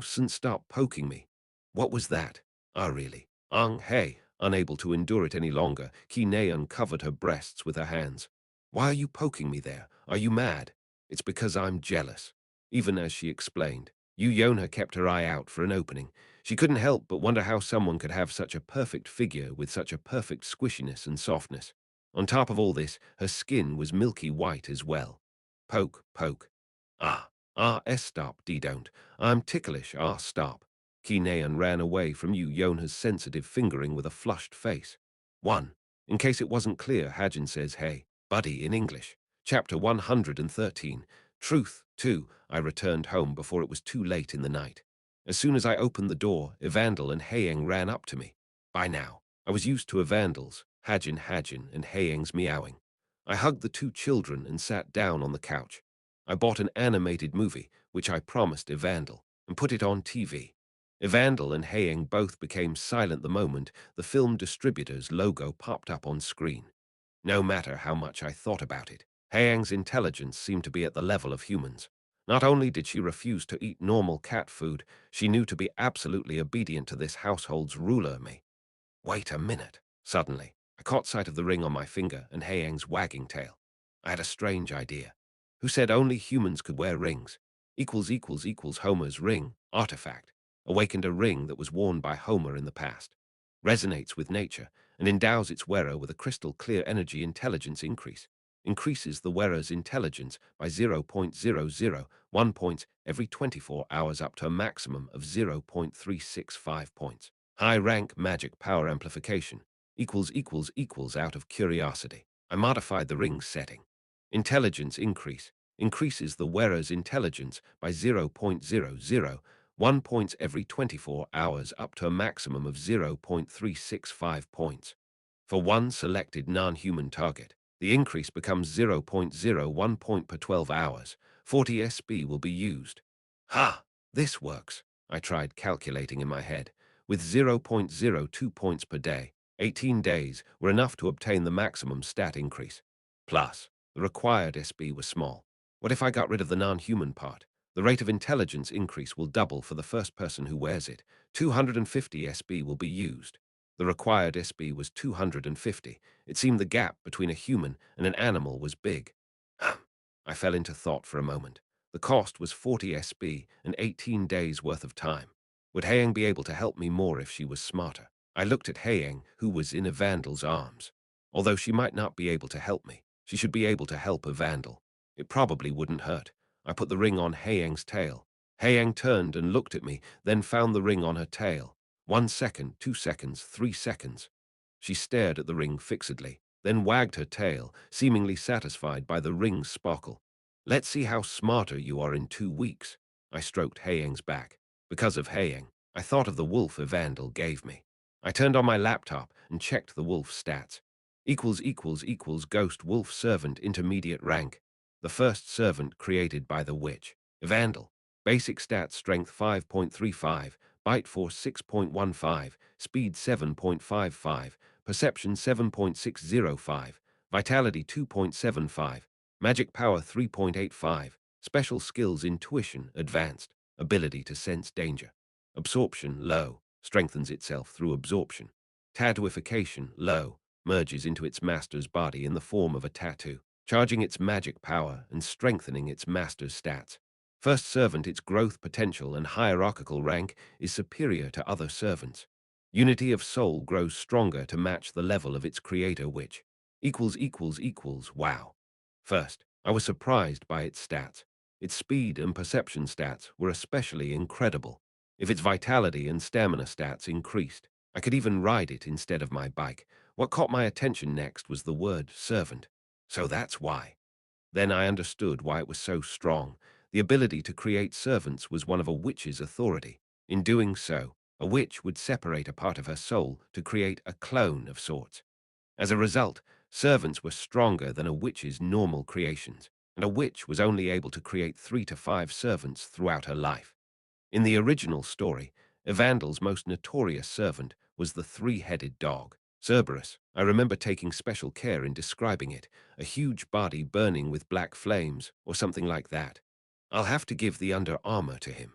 Stop poking me." "What was that?" Really?" Hey." Unable to endure it any longer, Ki Naeun covered her breasts with her hands. "Why are you poking me there? Are you mad?" "It's because I'm jealous." Even as she explained, Yona kept her eye out for an opening. She couldn't help but wonder how someone could have such a perfect figure with such a perfect squishiness and softness. On top of all this, her skin was milky white as well. Poke, poke. Stop, don't. I'm ticklish, stop." Kinean ran away from Yonha's sensitive fingering with a flushed face. 1. In case it wasn't clear, Hajin says, "Hey, buddy," in English. Chapter 113. Truth. 2. I returned home before it was too late in the night. As soon as I opened the door, Evandel and Haeng ran up to me. By now, I was used to Evandel's, Hajin, and Haeng's meowing. I hugged the two children and sat down on the couch. I bought an animated movie, which I promised Evandel, and put it on TV. Evandel and Haeng both became silent the moment the film distributor's logo popped up on screen. No matter how much I thought about it, Haeng's intelligence seemed to be at the level of humans. Not only did she refuse to eat normal cat food, she knew to be absolutely obedient to this household's ruler, me. Wait a minute. Suddenly, I caught sight of the ring on my finger and Haeng's wagging tail. I had a strange idea. Who said only humans could wear rings? Homer's ring, artifact, awakened a ring that was worn by Homer in the past. Resonates with nature and endows its wearer with a crystal clear energy intelligence increase. Increases the wearer's intelligence by 0.001 points every 24 hours up to a maximum of 0.365 points. High rank magic power amplification out of curiosity. I modified the ring's setting. Intelligence increase increases the wearer's intelligence by 0.001 points every 24 hours up to a maximum of 0.365 points. For one selected non-human target, the increase becomes 0.01 point per 12 hours. 40 SB will be used. Ha! This works. I tried calculating in my head. With 0.02 points per day, 18 days were enough to obtain the maximum stat increase. Plus, the required SB was small. What if I got rid of the non-human part? The rate of intelligence increase will double for the first person who wears it. 250 SB will be used. The required SB was 250. It seemed the gap between a human and an animal was big. I fell into thought for a moment. The cost was 40 SB and 18 days worth of time. Would Haeng be able to help me more if she was smarter? I looked at Haeng, who was in Evandel's arms. Although she might not be able to help me, she should be able to help Evandel. It probably wouldn't hurt. I put the ring on Haeng's tail. Haeng turned and looked at me, then found the ring on her tail. 1 second, 2 seconds, 3 seconds. She stared at the ring fixedly, then wagged her tail, seemingly satisfied by the ring's sparkle. Let's see how smarter you are in 2 weeks. I stroked Haeng's back. Because of Haeng, I thought of the wolf Evandel gave me. I turned on my laptop and checked the wolf stats. Ghost wolf servant intermediate rank. The first servant created by the witch. Evandel. Basic stats strength 5.35, bite force 6.15, speed 7.55, perception 7.605, vitality 2.75, magic power 3.85, special skills intuition advanced, ability to sense danger. Absorption low, strengthens itself through absorption. Tattooification low, merges into its master's body in the form of a tattoo, charging its magic power and strengthening its master's stats. First servant, its growth potential and hierarchical rank is superior to other servants. Unity of soul grows stronger to match the level of its creator, which wow. First, I was surprised by its stats. Its speed and perception stats were especially incredible. If its vitality and stamina stats increased, I could even ride it instead of my bike. What caught my attention next was the word servant. So that's why. Then I understood why it was so strong. The ability to create servants was one of a witch's authority. In doing so, a witch would separate a part of her soul to create a clone of sorts. As a result, servants were stronger than a witch's normal creations, and a witch was only able to create 3 to 5 servants throughout her life. In the original story, Evandel's most notorious servant was the three-headed dog, Cerberus. I remember taking special care in describing it, a huge body burning with black flames, or something like that. I'll have to give the under armor to him.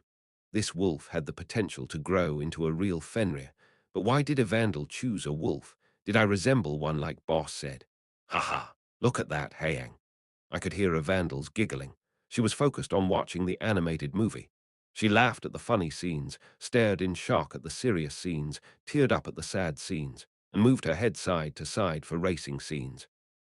This wolf had the potential to grow into a real Fenrir, but why did Evandel choose a wolf? Did I resemble one like Boss said? Haha, look at that, Haeng. I could hear Evandel's giggling. She was focused on watching the animated movie. She laughed at the funny scenes, stared in shock at the serious scenes, teared up at the sad scenes, and moved her head side to side for racing scenes.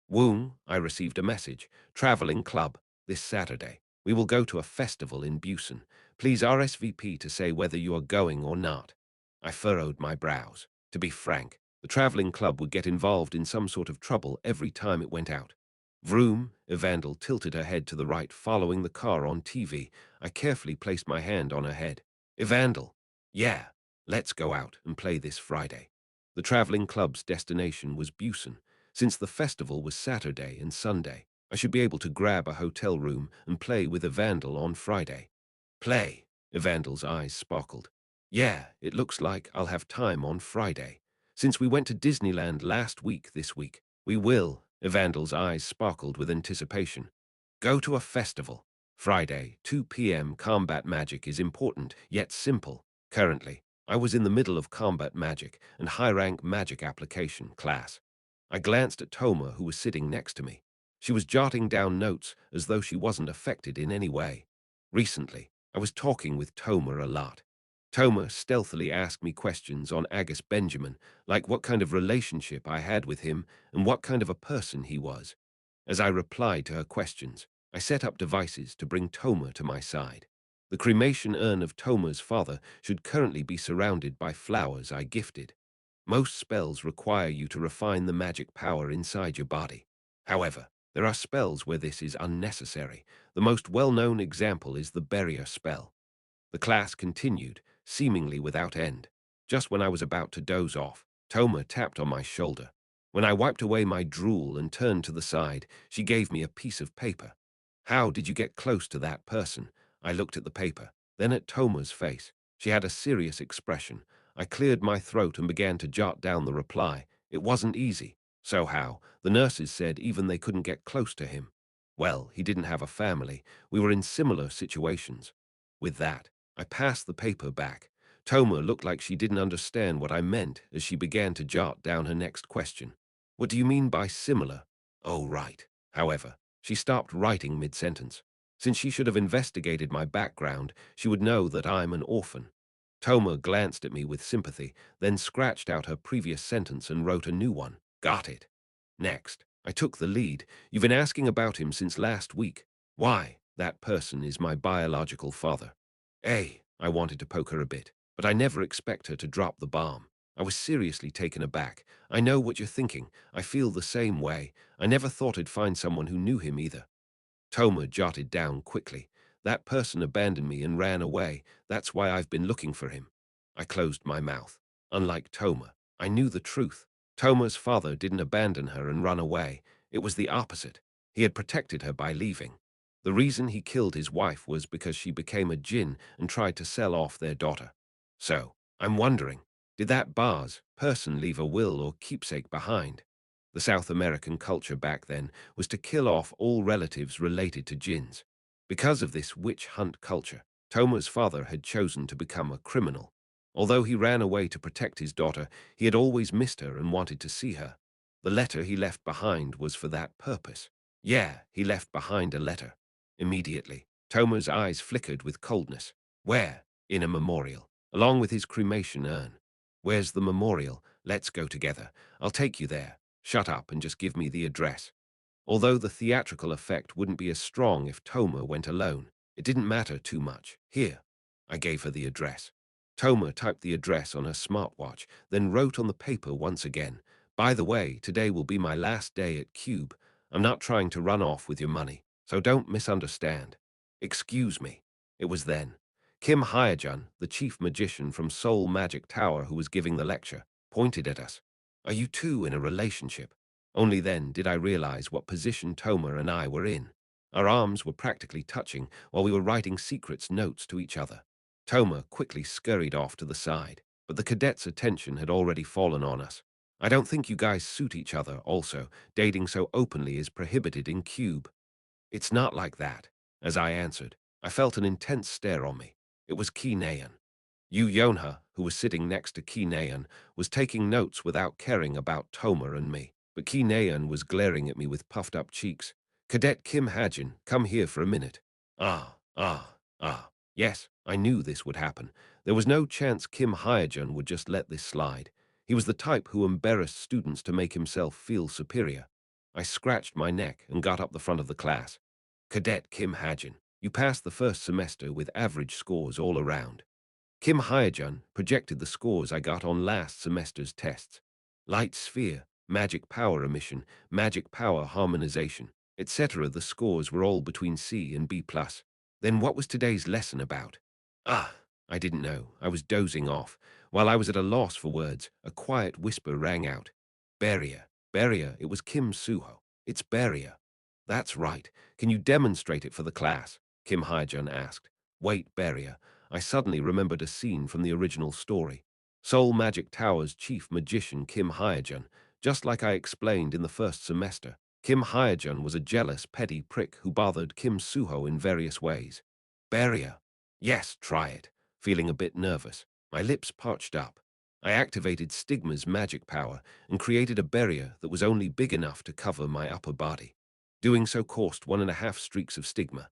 Woong, I received a message. Traveling club, this Saturday. We will go to a festival in Busan. Please RSVP to say whether you are going or not. I furrowed my brows. To be frank, the traveling club would get involved in some sort of trouble every time it went out. Vroom, Evandel tilted her head to the right, following the car on TV. I carefully placed my hand on her head. Evandel, yeah, let's go out and play this Friday. The traveling club's destination was Busan. Since the festival was Saturday and Sunday, I should be able to grab a hotel room and play with Evandel on Friday. Play? Evandel's eyes sparkled. Yeah, it looks like I'll have time on Friday. Since we went to Disneyland last week this week, we will. Evandel's eyes sparkled with anticipation. Go to a festival. Friday, 2 p.m. Combat magic is important, yet simple. Currently, I was in the middle of combat magic and high-rank magic application class. I glanced at Toma, who was sitting next to me. She was jotting down notes as though she wasn't affected in any way. Recently, I was talking with Toma a lot. Toma stealthily asked me questions on Agus Benjamin, like what kind of relationship I had with him and what kind of a person he was. As I replied to her questions, I set up devices to bring Toma to my side. The cremation urn of Toma's father should currently be surrounded by flowers I gifted. Most spells require you to refine the magic power inside your body. However, there are spells where this is unnecessary. The most well-known example is the barrier spell. The class continued, seemingly without end. Just when I was about to doze off, Toma tapped on my shoulder. When I wiped away my drool and turned to the side, she gave me a piece of paper. How did you get close to that person? I looked at the paper, then at Toma's face. She had a serious expression. I cleared my throat and began to jot down the reply. It wasn't easy. So how? The nurses said even they couldn't get close to him. Well, he didn't have a family. We were in similar situations. With that, I passed the paper back. Toma looked like she didn't understand what I meant as she began to jot down her next question. What do you mean by similar? Oh, right. However, she stopped writing mid-sentence. Since she should have investigated my background, she would know that I'm an orphan. Toma glanced at me with sympathy, then scratched out her previous sentence and wrote a new one. Got it. Next, I took the lead. You've been asking about him since last week. Why? That person is my biological father. I wanted to poke her a bit, but I never expect her to drop the bomb. I was seriously taken aback. I know what you're thinking. I feel the same way. I never thought I'd find someone who knew him either. Toma jotted down quickly. That person abandoned me and ran away. That's why I've been looking for him. I closed my mouth. Unlike Toma, I knew the truth. Toma's father didn't abandon her and run away. It was the opposite. He had protected her by leaving. The reason he killed his wife was because she became a djinn and tried to sell off their daughter. So, I'm wondering, did that person leave a will or keepsake behind? The South American culture back then was to kill off all relatives related to jinns. Because of this witch hunt culture, Toma's father had chosen to become a criminal. Although he ran away to protect his daughter, he had always missed her and wanted to see her. The letter he left behind was for that purpose. Yeah, he left behind a letter. Immediately, Toma's eyes flickered with coldness. Where? In a memorial, along with his cremation urn. Where's the memorial? Let's go together. I'll take you there. Shut up and just give me the address. Although the theatrical effect wouldn't be as strong if Toma went alone, it didn't matter too much. Here, I gave her the address. Toma typed the address on her smartwatch, then wrote on the paper once again. By the way, today will be my last day at Cube. I'm not trying to run off with your money, so don't misunderstand. Excuse me. It was then. Kim Hajin, the chief magician from Seoul Magic Tower who was giving the lecture, pointed at us. Are you two in a relationship? Only then did I realize what position Toma and I were in. Our arms were practically touching while we were writing secrets notes to each other. Toma quickly scurried off to the side, but the cadet's attention had already fallen on us. I don't think you guys suit each other also. Dating so openly is prohibited in Cube. It's not like that. As I answered, I felt an intense stare on me. It was Ki Naeun. Yu Yonha, who was sitting next to Ki Naeun, was taking notes without caring about Toma and me. But Ki Naeun was glaring at me with puffed-up cheeks. Cadet Kim Hajin, come here for a minute. Ah. Yes, I knew this would happen. There was no chance Kim Hajin would just let this slide. He was the type who embarrassed students to make himself feel superior. I scratched my neck and got up the front of the class. Cadet Kim Hajin, You passed the first semester with average scores all around. Kim Hajin projected the scores I got on last semester's tests. Light sphere, magic power emission, magic power harmonization, etc. The scores were all between C and B+. Then what was today's lesson about? Ah, I didn't know. I was dozing off. While I was at a loss for words, a quiet whisper rang out. Barrier. Barrier. It was Kim Suho. It's barrier. That's right. Can you demonstrate it for the class? Kim Hajin asked. Wait, barrier. I suddenly remembered a scene from the original story. Seoul Magic Tower's chief magician Kim Hajin, just like I explained in the first semester. Kim Hajin was a jealous, petty prick who bothered Kim Suho in various ways. Barrier. Yes, try it. Feeling a bit nervous. My lips parched up. I activated Stigma's magic power and created a barrier that was only big enough to cover my upper body. Doing so cost 1.5 streaks of Stigma.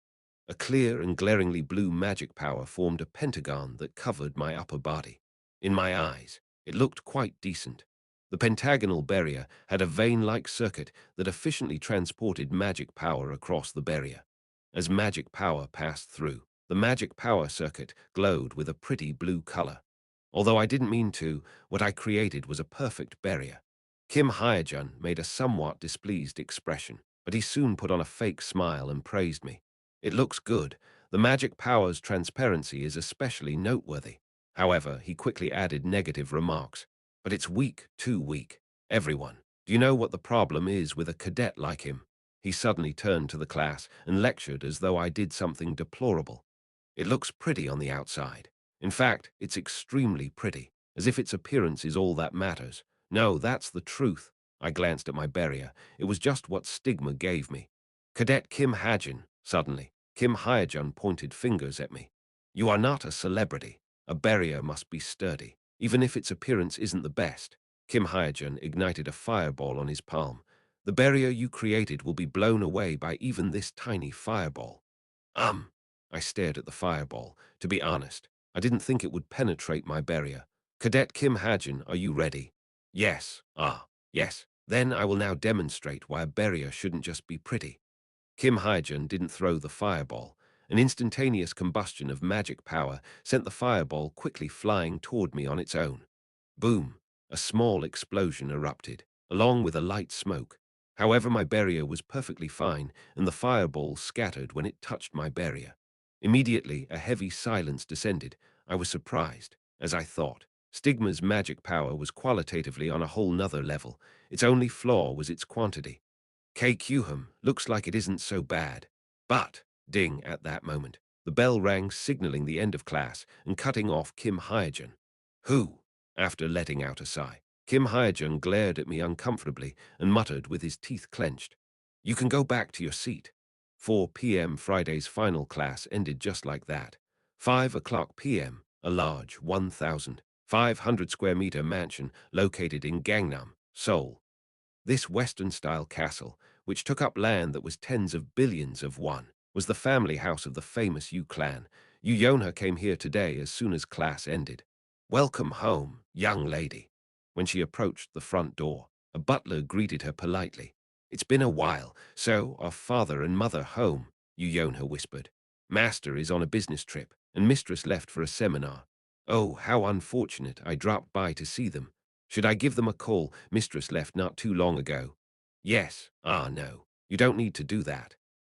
A clear and glaringly blue magic power formed a pentagon that covered my upper body. In my eyes, it looked quite decent. The pentagonal barrier had a vein-like circuit that efficiently transported magic power across the barrier. As magic power passed through, the magic power circuit glowed with a pretty blue color. Although I didn't mean to, what I created was a perfect barrier. Kim Hajin made a somewhat displeased expression, but he soon put on a fake smile and praised me. It looks good. The magic power's transparency is especially noteworthy. However, he quickly added negative remarks. But it's weak, too weak. Everyone, do you know what the problem is with a cadet like him? He suddenly turned to the class and lectured as though I did something deplorable. It looks pretty on the outside. In fact, it's extremely pretty, as if its appearance is all that matters. No, that's the truth. I glanced at my barrier. It was just what Stigma gave me. Cadet Kim Hajin, suddenly. Kim Hajin pointed fingers at me. You are not a celebrity. A barrier must be sturdy, even if its appearance isn't the best. Kim Hajin ignited a fireball on his palm. The barrier you created will be blown away by even this tiny fireball. I stared at the fireball. To be honest, I didn't think it would penetrate my barrier. Cadet Kim Hajin, are you ready? Yes. Yes. Then I will now demonstrate why a barrier shouldn't just be pretty. Kim Hajin didn't throw the fireball. An instantaneous combustion of magic power sent the fireball quickly flying toward me on its own. Boom! A small explosion erupted, along with a light smoke. However, my barrier was perfectly fine, and the fireball scattered when it touched my barrier. Immediately, a heavy silence descended. I was surprised, as I thought. Stigma's magic power was qualitatively on a whole nother level. Its only flaw was its quantity. KQHM, looks like it isn't so bad. But, ding, at that moment, the bell rang signaling the end of class and cutting off Kim Hajin. Who? After letting out a sigh, Kim Hajin glared at me uncomfortably and muttered with his teeth clenched. You can go back to your seat. 4 p.m. Friday's final class ended just like that. 5 o'clock p.m., a large 1,500 square meter mansion located in Gangnam, Seoul. This Western-style castle, which took up land that was tens of billions of won, was the family house of the famous Yu clan. Yu Yonha came here today as soon as class ended. Welcome home, young lady. When she approached the front door, a butler greeted her politely. It's been a while, so are father and mother home, Yu Yonha whispered. Master is on a business trip, and mistress left for a seminar. Oh, how unfortunate. I dropped by to see them. Should I give them a call? Mistress left not too long ago. Yes. No. You don't need to do that.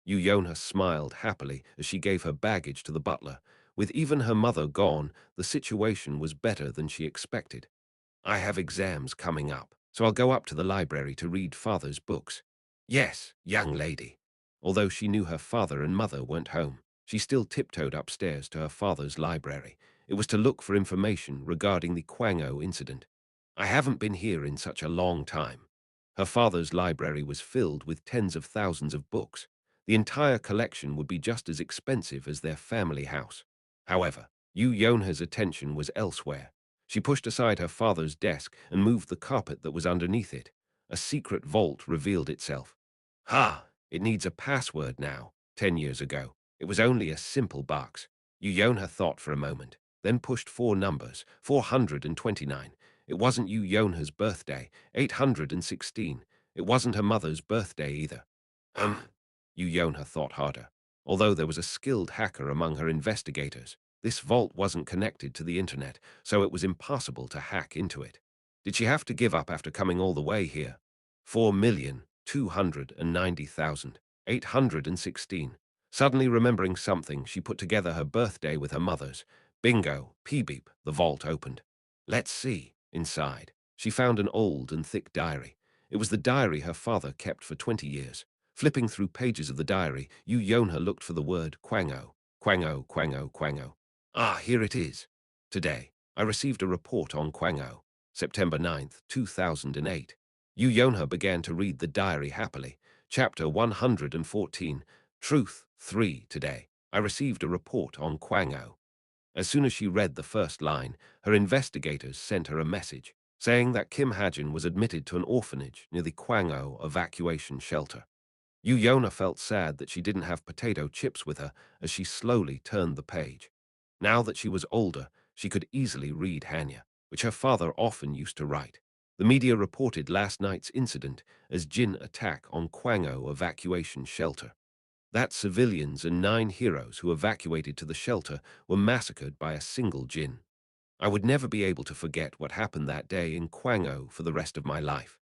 Yona smiled happily as she gave her baggage to the butler. With even her mother gone, the situation was better than she expected. I have exams coming up, so I'll go up to the library to read father's books. Yes, young lady. Although she knew her father and mother weren't home, she still tiptoed upstairs to her father's library. It was to look for information regarding the Kwango incident. I haven't been here in such a long time. Her father's library was filled with tens of thousands of books. The entire collection would be just as expensive as their family house. However, Yu Yonha's attention was elsewhere. She pushed aside her father's desk and moved the carpet that was underneath it. A secret vault revealed itself. It needs a password now. 10 years ago, it was only a simple box. Yu Yonha thought for a moment, then pushed 4 numbers, 429. It wasn't Yu Yonha's birthday, 816. It wasn't her mother's birthday either. Yu Yonha thought harder. Although there was a skilled hacker among her investigators, this vault wasn't connected to the internet, so it was impossible to hack into it. Did she have to give up after coming all the way here? 4,290,816. Suddenly remembering something, she put together her birthday with her mother's. Bingo, pee-beep, the vault opened. Let's see. Inside, she found an old and thick diary. It was the diary her father kept for 20 years. Flipping through pages of the diary, Yonha looked for the word Kwango. Kwango, Kwango, Kwango. Ah, here it is. Today, I received a report on Kwango. September 9th, 2008. Yonha began to read the diary happily. Chapter 114. Truth 3. Today, I received a report on Kwango. As soon as she read the first line, her investigators sent her a message saying that Kim Hajin was admitted to an orphanage near the Kwango evacuation shelter. Yonha felt sad that she didn't have potato chips with her as she slowly turned the page. Now that she was older, she could easily read Hanya, which her father often used to write. The media reported last night's incident as Jin attack on Kwango evacuation shelter. That civilians and 9 heroes who evacuated to the shelter were massacred by a single Jin. I would never be able to forget what happened that day in Kwango for the rest of my life.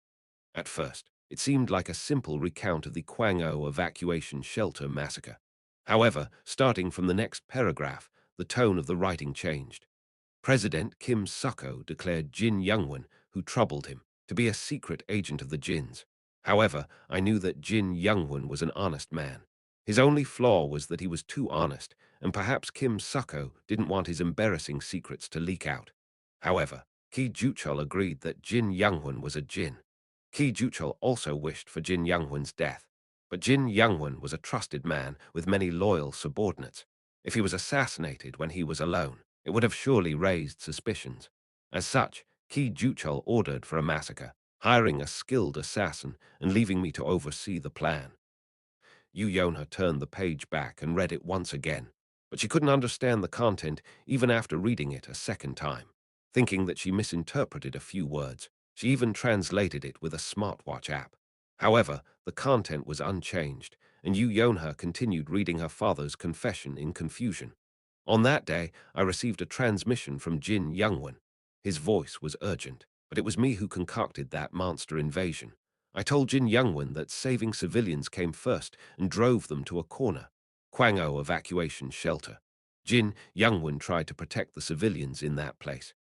At first, it seemed like a simple recount of the Kwango evacuation shelter massacre. However, starting from the next paragraph, the tone of the writing changed. President Kim Suk-ho declared Jin Youngwon, who troubled him, to be a secret agent of the Jins. However, I knew that Jin Youngwon was an honest man. His only flaw was that he was too honest, and perhaps Kim Suk-ho didn't want his embarrassing secrets to leak out. However, Ki Juchul agreed that Jin Youngwon was a Jin. Ki Juchul also wished for Jin Youngwon's death, but Jin Youngwon was a trusted man with many loyal subordinates. If he was assassinated when he was alone, it would have surely raised suspicions. As such, Ki Juchul ordered for a massacre, hiring a skilled assassin and leaving me to oversee the plan. Yonha turned the page back and read it once again, but she couldn't understand the content even after reading it a second time. Thinking that she misinterpreted a few words, she even translated it with a smartwatch app. However, the content was unchanged, and Yonha continued reading her father's confession in confusion. On that day, I received a transmission from Jin Youngwon. His voice was urgent, but it was me who concocted that monster invasion. I told Jin Youngwon that saving civilians came first and drove them to a corner. Kwango evacuation shelter. Jin Youngwon tried to protect the civilians in that place.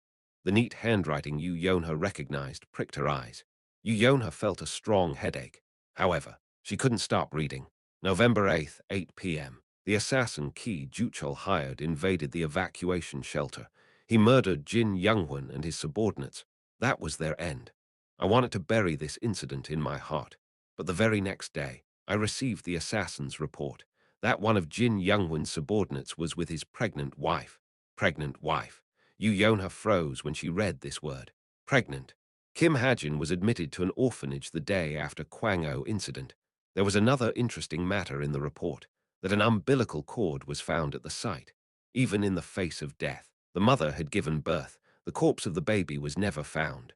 The neat handwriting Yonha recognized pricked her eyes. Yonha felt a strong headache. However, she couldn't stop reading. November 8th, 8 p.m. The assassin Ki Juchul hired invaded the evacuation shelter. He murdered Jin Youngwon and his subordinates. That was their end. I wanted to bury this incident in my heart. But the very next day, I received the assassin's report. That one of Jin Youngwon's subordinates was with his pregnant wife. Pregnant wife. Yonha froze when she read this word. Pregnant. Kim Hajin was admitted to an orphanage the day after Kwango incident. There was another interesting matter in the report, that an umbilical cord was found at the site. Even in the face of death, the mother had given birth. The corpse of the baby was never found.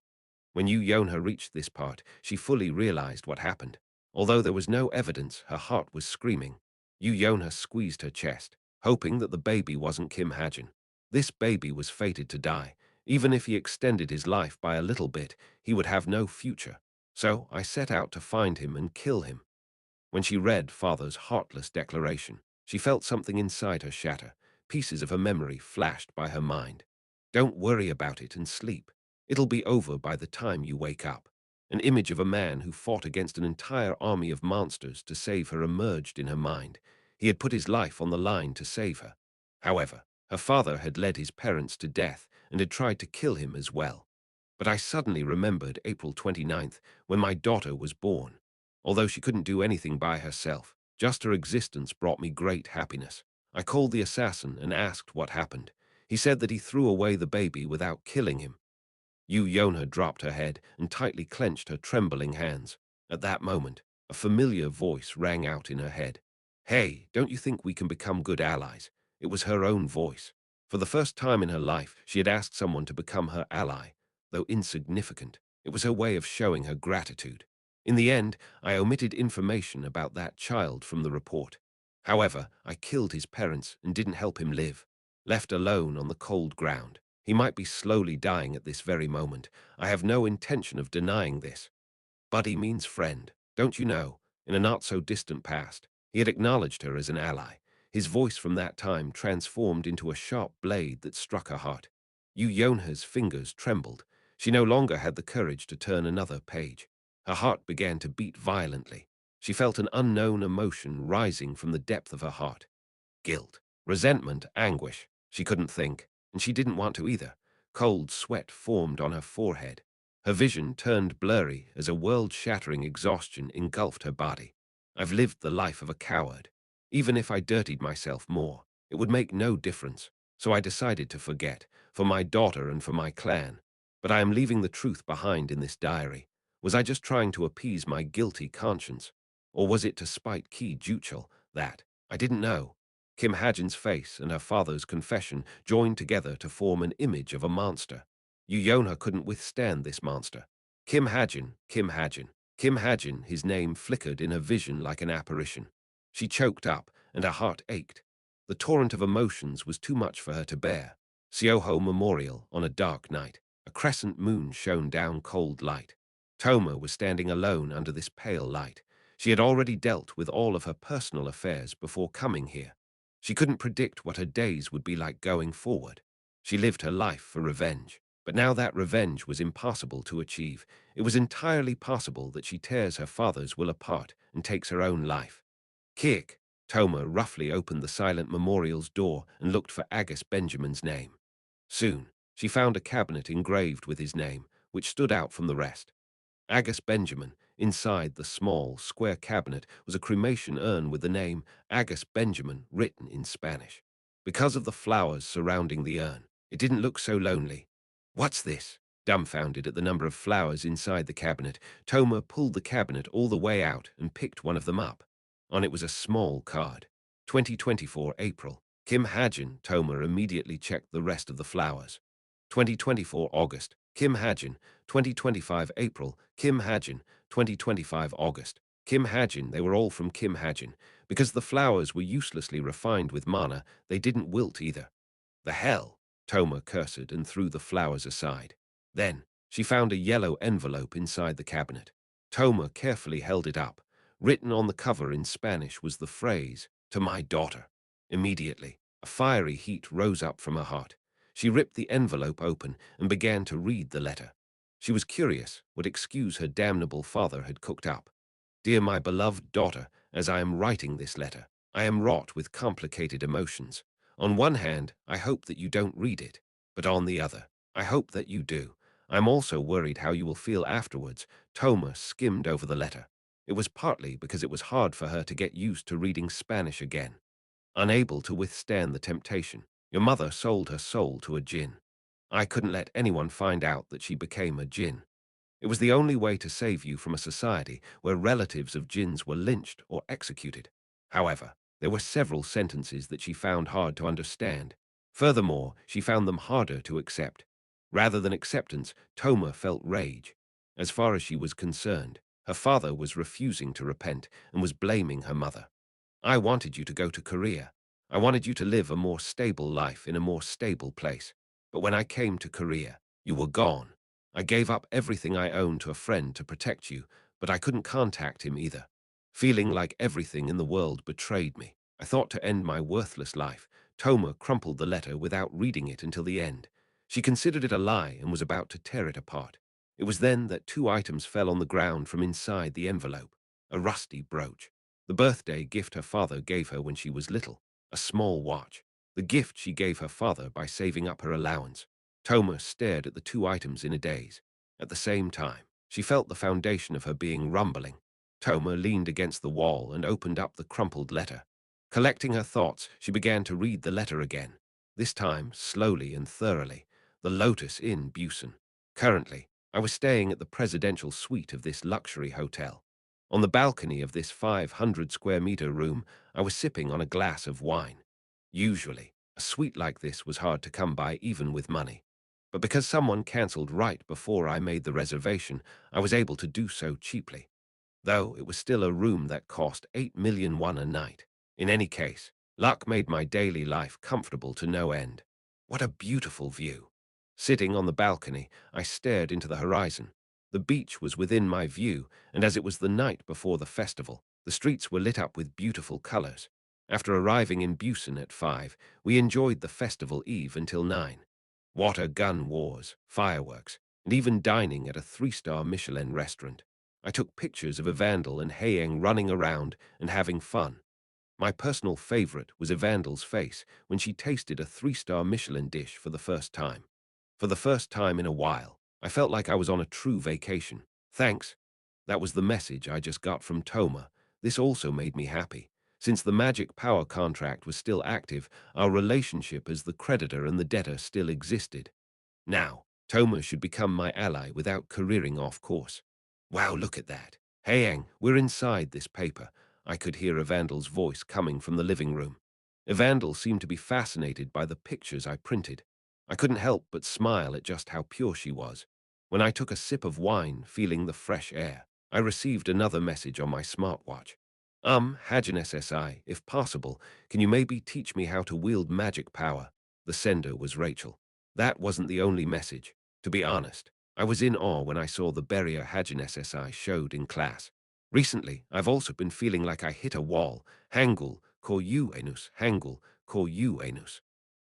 When Yonha reached this part, she fully realized what happened. Although there was no evidence, her heart was screaming. Yonha squeezed her chest, hoping that the baby wasn't Kim Hajin. This baby was fated to die. Even if he extended his life by a little bit, he would have no future. So I set out to find him and kill him. When she read father's heartless declaration, she felt something inside her shatter. Pieces of her memory flashed by her mind. Don't worry about it and sleep. It'll be over by the time you wake up. An image of a man who fought against an entire army of monsters to save her emerged in her mind. He had put his life on the line to save her. However, her father had led his parents to death and had tried to kill him as well. But I suddenly remembered April 29th, when my daughter was born. Although she couldn't do anything by herself, just her existence brought me great happiness. I called the assassin and asked what happened. He said that he threw away the baby without killing him. Yonha dropped her head and tightly clenched her trembling hands. At that moment, a familiar voice rang out in her head. Hey, don't you think we can become good allies? It was her own voice. For the first time in her life, she had asked someone to become her ally. Though insignificant, it was her way of showing her gratitude. In the end, I omitted information about that child from the report. However, I killed his parents and didn't help him live. Left alone on the cold ground. He might be slowly dying at this very moment. I have no intention of denying this. Buddy means friend, don't you know? In a not-so-distant past, he had acknowledged her as an ally. His voice from that time transformed into a sharp blade that struck her heart. Yu-Yonha's fingers trembled. She no longer had the courage to turn another page. Her heart began to beat violently. She felt an unknown emotion rising from the depth of her heart. Guilt, resentment, anguish. She couldn't think, and she didn't want to either. Cold sweat formed on her forehead. Her vision turned blurry as a world-shattering exhaustion engulfed her body. I've lived the life of a coward. Even if I dirtied myself more, it would make no difference. So I decided to forget, for my daughter and for my clan. But I am leaving the truth behind in this diary. Was I just trying to appease my guilty conscience? Or was it to spite Ki Juchul? That I didn't know. Kim Hajin's face and her father's confession joined together to form an image of a monster. Yu-Yonha couldn't withstand this monster. Kim Hajin, Kim Hajin, Kim Hajin, his name flickered in her vision like an apparition. She choked up, and her heart ached. The torrent of emotions was too much for her to bear. Seoho Memorial, on a dark night, a crescent moon shone down cold light. Toma was standing alone under this pale light. She had already dealt with all of her personal affairs before coming here. She couldn't predict what her days would be like going forward. She lived her life for revenge. But now that revenge was impossible to achieve. It was entirely possible that she tears her father's will apart and takes her own life. Kick! Toma roughly opened the silent memorial's door and looked for Agus Benjamin's name. Soon, she found a cabinet engraved with his name, which stood out from the rest. Agus Benjamin. Inside the small, square cabinet was a cremation urn with the name Agus Benjamin written in Spanish. Because of the flowers surrounding the urn, it didn't look so lonely. What's this? Dumbfounded at the number of flowers inside the cabinet, Toma pulled the cabinet all the way out and picked one of them up. On it was a small card. 2024 April. Kim Hajin. Toma immediately checked the rest of the flowers. 2024 August. Kim Hajin. 2025 April. Kim Hajin. 2025 August. Kim Hajin. They were all from Kim Hajin. Because the flowers were uselessly refined with mana, they didn't wilt either. The hell! Toma cursed and threw the flowers aside. Then, she found a yellow envelope inside the cabinet. Toma carefully held it up. Written on the cover in Spanish was the phrase, "To my daughter." Immediately, a fiery heat rose up from her heart. She ripped the envelope open and began to read the letter. She was curious what excuse her damnable father had cooked up. Dear my beloved daughter, as I am writing this letter, I am wrought with complicated emotions. On one hand, I hope that you don't read it, but on the other, I hope that you do. I'm also worried how you will feel afterwards. Toma skimmed over the letter. It was partly because it was hard for her to get used to reading Spanish again. Unable to withstand the temptation, your mother sold her soul to a djinn. I couldn't let anyone find out that she became a djinn. It was the only way to save you from a society where relatives of djinns were lynched or executed. However, there were several sentences that she found hard to understand. Furthermore, she found them harder to accept. Rather than acceptance, Toma felt rage. As far as she was concerned, her father was refusing to repent and was blaming her mother. I wanted you to go to Korea. I wanted you to live a more stable life in a more stable place. But when I came to Korea, you were gone. I gave up everything I owned to a friend to protect you, but I couldn't contact him either. Feeling like everything in the world betrayed me, I thought to end my worthless life. Toma crumpled the letter without reading it until the end. She considered it a lie and was about to tear it apart. It was then that two items fell on the ground from inside the envelope. A rusty brooch. The birthday gift her father gave her when she was little. A small watch. The gift she gave her father by saving up her allowance. Toma stared at the two items in a daze. At the same time, she felt the foundation of her being rumbling. Toma leaned against the wall and opened up the crumpled letter. Collecting her thoughts, she began to read the letter again. This time, slowly and thoroughly. The Lotus Inn, Busan. Currently, I was staying at the presidential suite of this luxury hotel. On the balcony of this 500-square-meter room, I was sipping on a glass of wine. Usually, a suite like this was hard to come by even with money. But because someone cancelled right before I made the reservation, I was able to do so cheaply. Though it was still a room that cost 8 million won a night. In any case, luck made my daily life comfortable to no end. What a beautiful view! Sitting on the balcony, I stared into the horizon. The beach was within my view, and as it was the night before the festival, the streets were lit up with beautiful colors. After arriving in Busan at 5, we enjoyed the festival eve until 9. Water gun wars, fireworks, and even dining at a 3-star Michelin restaurant. I took pictures of Evandel and Haeyang running around and having fun. My personal favorite was Evandel's face when she tasted a 3-star Michelin dish for the first time. For the first time in a while, I felt like I was on a true vacation. Thanks. That was the message I just got from Toma. This also made me happy. Since the magic power contract was still active, our relationship as the creditor and the debtor still existed. Now, Toma should become my ally without careering off course. Wow, look at that. Hey, Ang, we're inside this paper. I could hear Evandel's voice coming from the living room. Evandel seemed to be fascinated by the pictures I printed. I couldn't help but smile at just how pure she was. When I took a sip of wine, feeling the fresh air, I received another message on my smartwatch. Hajin SSI, if possible, can you maybe teach me how to wield magic power? The sender was Rachel. That wasn't the only message. To be honest, I was in awe when I saw the barrier Hajin SSI showed in class. Recently, I've also been feeling like I hit a wall. Hangul, ko yu anus, Hangul, ko yu anus.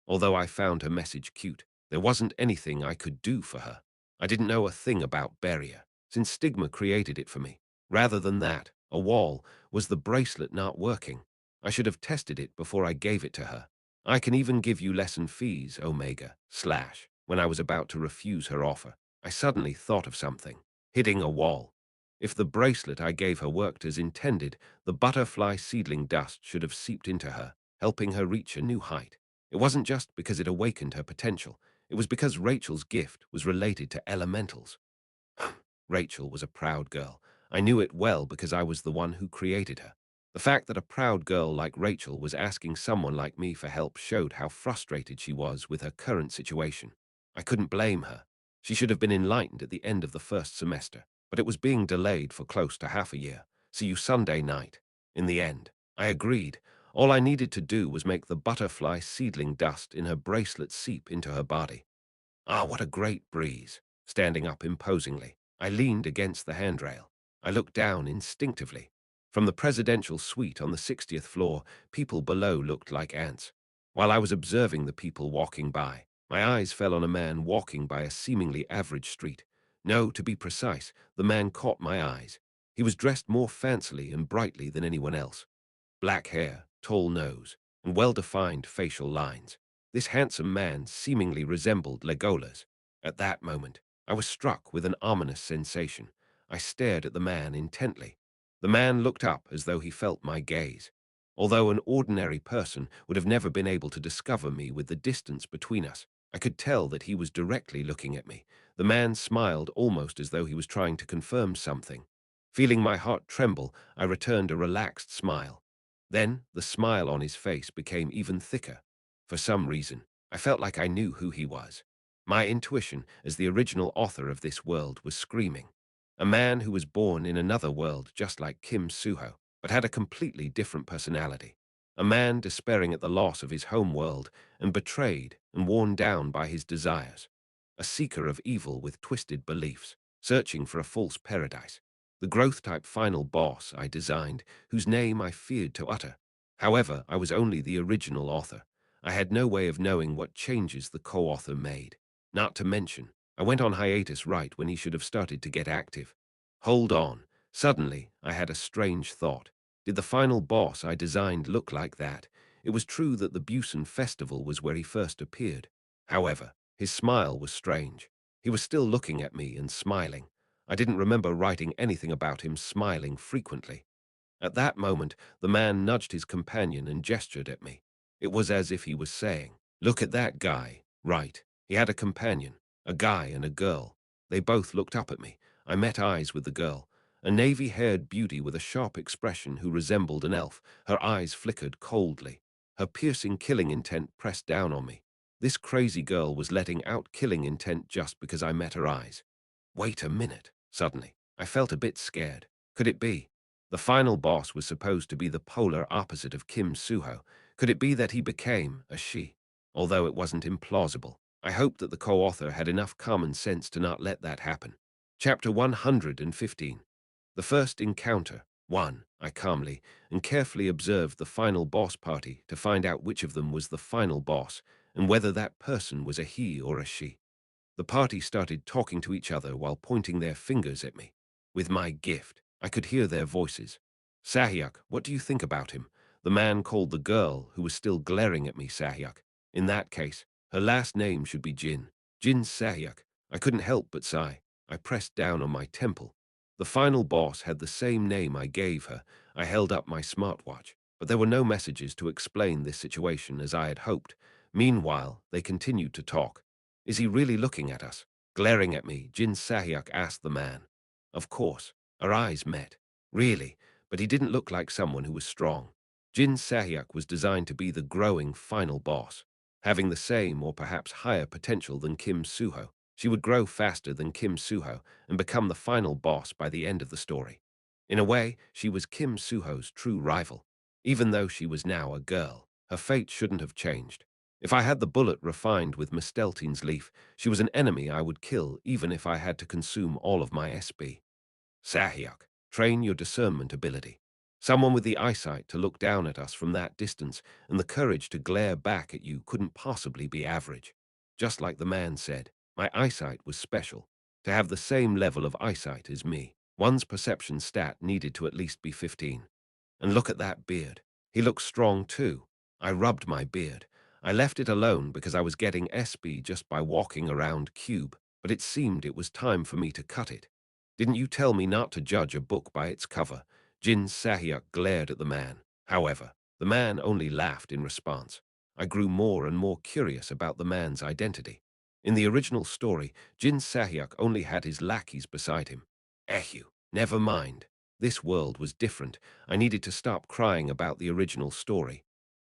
Although I found her message cute, there wasn't anything I could do for her. I didn't know a thing about barrier, since Stigma created it for me. Rather than that, a wall, was the bracelet not working? I should have tested it before I gave it to her. I can even give you lesson fees, Omega, slash. When I was about to refuse her offer, I suddenly thought of something. Hitting a wall. If the bracelet I gave her worked as intended, the butterfly seedling dust should have seeped into her, helping her reach a new height. It wasn't just because it awakened her potential. It was because Rachel's gift was related to elementals. Rachel was a proud girl. I knew it well because I was the one who created her. The fact that a proud girl like Rachel was asking someone like me for help showed how frustrated she was with her current situation. I couldn't blame her. She should have been enlightened at the end of the first semester, but it was being delayed for close to half a year. See you Sunday night. In the end, I agreed. All I needed to do was make the butterfly seedling dust in her bracelet seep into her body. Ah, what a great breeze. Standing up imposingly, I leaned against the handrail. I looked down instinctively. From the presidential suite on the 60th floor, people below looked like ants. While I was observing the people walking by, my eyes fell on a man walking by a seemingly average street. No, to be precise, the man caught my eyes. He was dressed more fancily and brightly than anyone else. Black hair, tall nose, and well-defined facial lines. This handsome man seemingly resembled Legolas. At that moment, I was struck with an ominous sensation. I stared at the man intently. The man looked up as though he felt my gaze. Although an ordinary person would have never been able to discover me with the distance between us, I could tell that he was directly looking at me. The man smiled almost as though he was trying to confirm something. Feeling my heart tremble, I returned a relaxed smile. Then the smile on his face became even thicker. For some reason, I felt like I knew who he was. My intuition, as the original author of this world, was screaming. A man who was born in another world just like Kim Suho, but had a completely different personality. A man despairing at the loss of his home world and betrayed and worn down by his desires. A seeker of evil with twisted beliefs, searching for a false paradise. The growth-type final boss I designed, whose name I feared to utter. However, I was only the original author. I had no way of knowing what changes the co-author made. Not to mention, I went on hiatus right when he should have started to get active. Hold on. Suddenly, I had a strange thought. Did the final boss I designed look like that? It was true that the Busan Festival was where he first appeared. However, his smile was strange. He was still looking at me and smiling. I didn't remember writing anything about him smiling frequently. At that moment, the man nudged his companion and gestured at me. It was as if he was saying, "Look at that guy." Right. He had a companion, a guy and a girl. They both looked up at me. I met eyes with the girl, a navy-haired beauty with a sharp expression who resembled an elf. Her eyes flickered coldly. Her piercing killing intent pressed down on me. This crazy girl was letting out killing intent just because I met her eyes. Wait a minute. Suddenly, I felt a bit scared. Could it be? The final boss was supposed to be the polar opposite of Kim Suho. Could it be that he became a she? Although it wasn't implausible, I hoped that the co-author had enough common sense to not let that happen. Chapter 115. The First Encounter. 1. I calmly and carefully observed the final boss party to find out which of them was the final boss and whether that person was a he or a she. The party started talking to each other while pointing their fingers at me. With my gift, I could hear their voices. Sahyuk, what do you think about him? The man called the girl, who was still glaring at me, Sahyuk. In that case, her last name should be Jin. Jin Sahyuk. I couldn't help but sigh. I pressed down on my temple. The final boss had the same name I gave her. I held up my smartwatch, but there were no messages to explain this situation as I had hoped. Meanwhile, they continued to talk. Is he really looking at us? Glaring at me, Jin Sahyuk asked the man. Of course. Our eyes met. Really, but he didn't look like someone who was strong. Jin Sahyuk was designed to be the growing final boss, having the same or perhaps higher potential than Kim Suho. She would grow faster than Kim Suho and become the final boss by the end of the story. In a way, she was Kim Suho's true rival. Even though she was now a girl, her fate shouldn't have changed. If I had the bullet refined with Misteltine's leaf, she was an enemy I would kill even if I had to consume all of my SB. Sahyuk, train your discernment ability. Someone with the eyesight to look down at us from that distance and the courage to glare back at you couldn't possibly be average. Just like the man said, my eyesight was special. To have the same level of eyesight as me, one's perception stat needed to at least be 15. And look at that beard. He looks strong too. I rubbed my beard. I left it alone because I was getting SB just by walking around Cube, but it seemed it was time for me to cut it. Didn't you tell me not to judge a book by its cover? Jin Sahyuk glared at the man. However, the man only laughed in response. I grew more and more curious about the man's identity. In the original story, Jin Sahyuk only had his lackeys beside him. Ehu, never mind. This world was different. I needed to stop crying about the original story.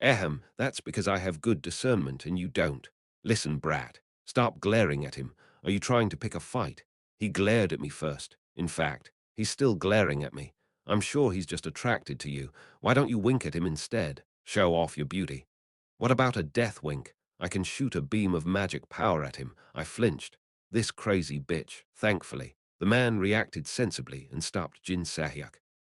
Ahem, that's because I have good discernment and you don't. Listen, brat. Stop glaring at him. Are you trying to pick a fight? He glared at me first. In fact, he's still glaring at me. I'm sure he's just attracted to you. Why don't you wink at him instead? Show off your beauty. What about a death wink? I can shoot a beam of magic power at him. I flinched. This crazy bitch, thankfully. The man reacted sensibly and stopped Jin Sahyuk.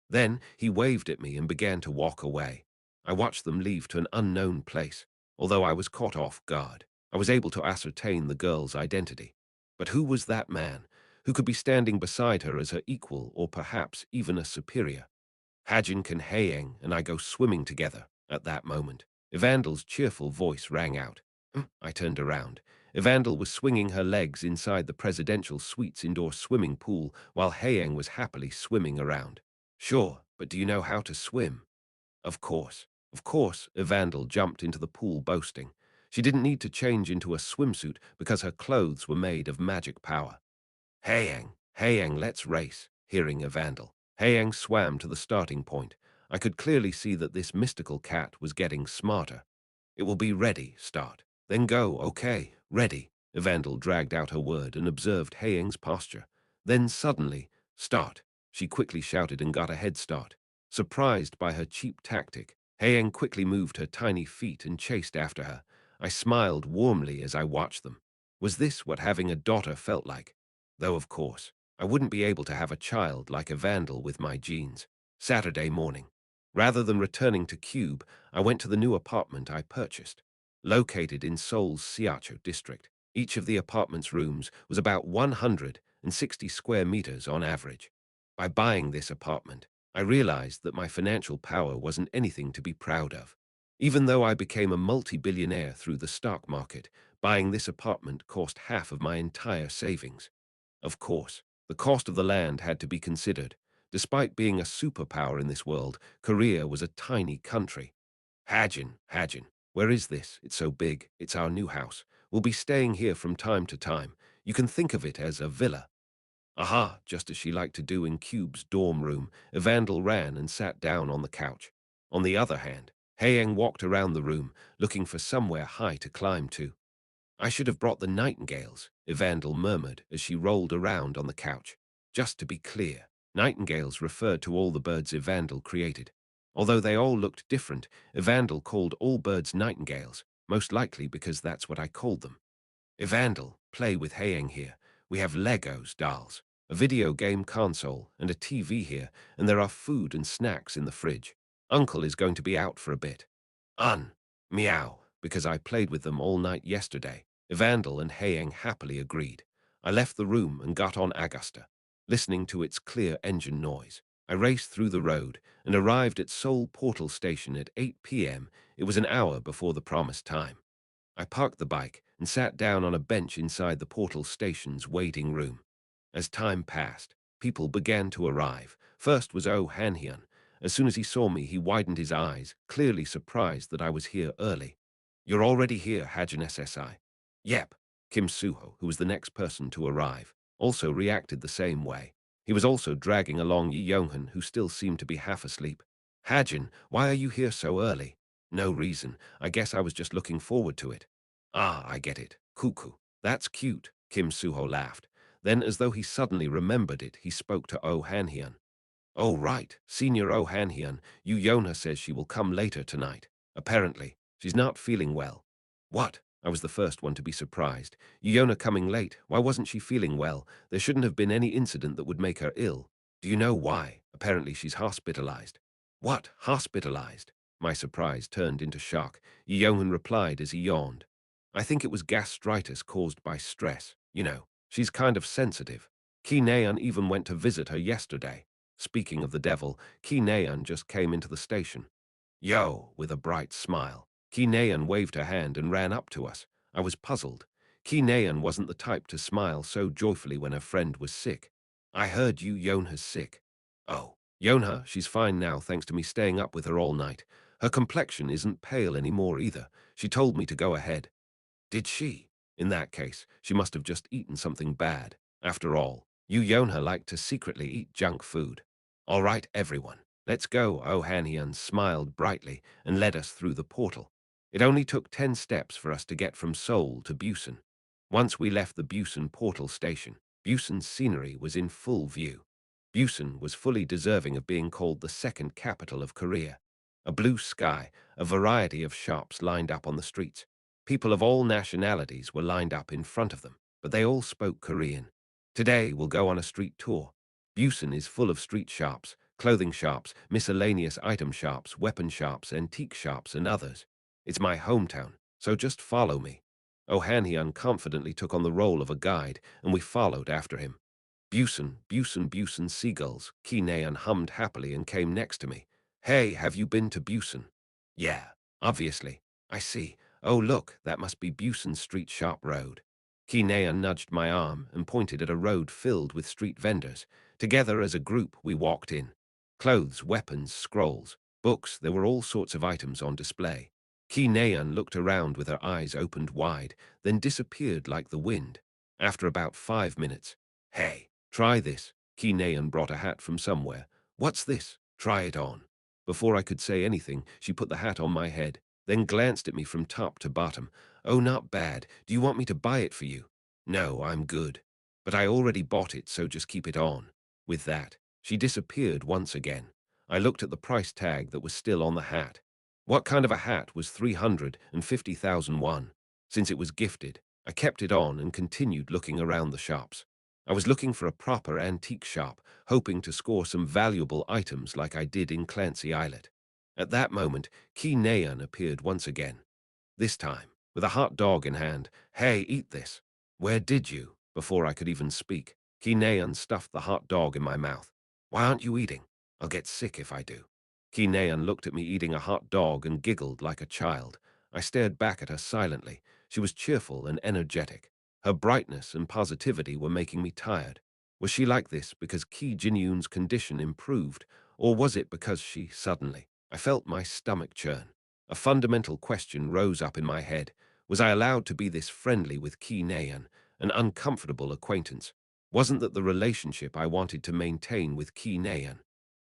Then he waved at me and began to walk away. I watched them leave to an unknown place. Although I was caught off guard, I was able to ascertain the girl's identity. But who was that man? Who could be standing beside her as her equal or perhaps even a superior? Hajin can Haeyang and I go swimming together. At that moment, Evandal's cheerful voice rang out. I turned around. Evandal was swinging her legs inside the presidential suite's indoor swimming pool while Haeyang was happily swimming around. Sure, but do you know how to swim? Of course. Of course, Evandal jumped into the pool boasting. She didn't need to change into a swimsuit because her clothes were made of magic power. Haeyang, let's race, hearing Evandal. Haeyang swam to the starting point. I could clearly see that this mystical cat was getting smarter. It will be ready, start. Then go, okay, ready. Evandal dragged out her word and observed Haeyang's posture. Then suddenly, start. She quickly shouted and got a head start. Surprised by her cheap tactic, Haeyang quickly moved her tiny feet and chased after her. I smiled warmly as I watched them. Was this what having a daughter felt like? Though, of course, I wouldn't be able to have a child like a vandal with my genes. Saturday morning. Rather than returning to Cube, I went to the new apartment I purchased. Located in Seoul's Siacho district, each of the apartment's rooms was about 160 square meters on average. By buying this apartment, I realized that my financial power wasn't anything to be proud of. Even though I became a multi-billionaire through the stock market, buying this apartment cost half of my entire savings. Of course, the cost of the land had to be considered. Despite being a superpower in this world, Korea was a tiny country. Hajin, where is this? It's so big. It's our new house. We'll be staying here from time to time. You can think of it as a villa. Aha, just as she liked to do in Cube's dorm room, Evandal ran and sat down on the couch. On the other hand, Haeyang walked around the room, looking for somewhere high to climb to. I should have brought the nightingales, Evandal murmured as she rolled around on the couch. Just to be clear, Nightingales referred to all the birds Evandel created. Although they all looked different, Evandel called all birds nightingales, most likely because that's what I called them. Evandel, play with Hayeng here. We have Legos, dolls, a video game console, and a TV here, and there are food and snacks in the fridge. Uncle is going to be out for a bit. Meow, because I played with them all night yesterday. Evandel and Hayeng happily agreed. I left the room and got on Augusta, listening to its clear engine noise. I raced through the road and arrived at Seoul Portal Station at 8 p.m. It was an hour before the promised time. I parked the bike and sat down on a bench inside the Portal Station's waiting room. As time passed, people began to arrive. First was Oh Han-hyun. As soon as he saw me, he widened his eyes, clearly surprised that I was here early. You're already here, Hajin SSI. Yep. Kim Suho, who was the next person to arrive, also reacted the same way. He was also dragging along Yi Yonghun, who still seemed to be half asleep. Hajin, why are you here so early? No reason. I guess I was just looking forward to it. Ah, I get it. Cuckoo. That's cute, Kim Suho laughed. Then, as though he suddenly remembered it, he spoke to Oh Han-hyun. Oh, right, Senior Oh Han-hyun, Yu Yonha says she will come later tonight. Apparently, she's not feeling well. What? I was the first one to be surprised. Yu Yonha coming late? Why wasn't she feeling well? There shouldn't have been any incident that would make her ill. Do you know why? Apparently she's hospitalized. What? Hospitalized? My surprise turned into shock. Yu Yonhan replied as he yawned. I think it was gastritis caused by stress. You know, she's kind of sensitive. Ki Naeun even went to visit her yesterday. Speaking of the devil, Ki Naeun just came into the station. Yo, with a bright smile. Ki Naeun waved her hand and ran up to us. I was puzzled. Ki Naeun wasn't the type to smile so joyfully when her friend was sick. I heard you Yonha's sick. Oh, Yonha, she's fine now thanks to me staying up with her all night. Her complexion isn't pale anymore either. She told me to go ahead. Did she? In that case, she must have just eaten something bad. After all, Yu Yonha liked to secretly eat junk food. All right, everyone, let's go. Oh Han-hyun smiled brightly and led us through the portal. It only took 10 steps for us to get from Seoul to Busan. Once we left the Busan portal station, Busan's scenery was in full view. Busan was fully deserving of being called the second capital of Korea. A blue sky, a variety of shops lined up on the streets. People of all nationalities were lined up in front of them, but they all spoke Korean. Today we'll go on a street tour. Busan is full of street shops, clothing shops, miscellaneous item shops, weapon shops, antique shops, and others. It's my hometown, so just follow me. Oh Han-hyun confidently took on the role of a guide, and we followed after him. Busan, Busan, Busan seagulls, Ki Naeun hummed happily and came next to me. Hey, have you been to Busan? Yeah, obviously. I see. Oh, look, that must be Busan Street Shop Road. Ki Naeun nudged my arm and pointed at a road filled with street vendors. Together as a group, we walked in. Clothes, weapons, scrolls, books, there were all sorts of items on display. Ki Naeun looked around with her eyes opened wide, then disappeared like the wind. After about 5 minutes, hey, try this. Ki Naeun brought a hat from somewhere. What's this? Try it on. Before I could say anything, she put the hat on my head, then glanced at me from top to bottom. Oh, not bad. Do you want me to buy it for you? No, I'm good. But I already bought it, so just keep it on. With that, she disappeared once again. I looked at the price tag that was still on the hat. What kind of a hat was 350,000 won? Since it was gifted, I kept it on and continued looking around the shops. I was looking for a proper antique shop, hoping to score some valuable items like I did in Clancy Islet. At that moment, Ki Naeun appeared once again. This time, with a hot dog in hand. Hey, eat this. Where did you? Before I could even speak, Ki Naeun stuffed the hot dog in my mouth. Why aren't you eating? I'll get sick if I do. Ki Naeun looked at me eating a hot dog and giggled like a child. I stared back at her silently. She was cheerful and energetic. Her brightness and positivity were making me tired. Was she like this because Ki Jinyun's condition improved, or was it because she suddenly? I felt my stomach churn. A fundamental question rose up in my head. Was I allowed to be this friendly with Ki Naeun, an uncomfortable acquaintance? Wasn't that the relationship I wanted to maintain with Ki Naeun?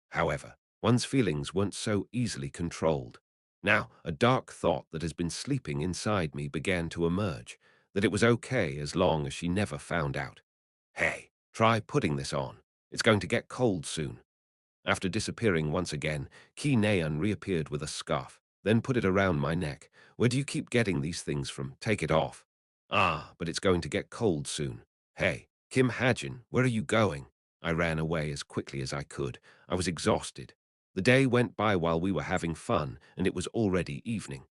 However, one's feelings weren't so easily controlled. Now, a dark thought that has been sleeping inside me began to emerge, that it was okay as long as she never found out. Hey, try putting this on. It's going to get cold soon. After disappearing once again, Ki Naeun reappeared with a scarf, then put it around my neck. Where do you keep getting these things from? Take it off. Ah, but it's going to get cold soon. Hey, Kim Hajin, where are you going? I ran away as quickly as I could. I was exhausted. The day went by while we were having fun, and it was already evening.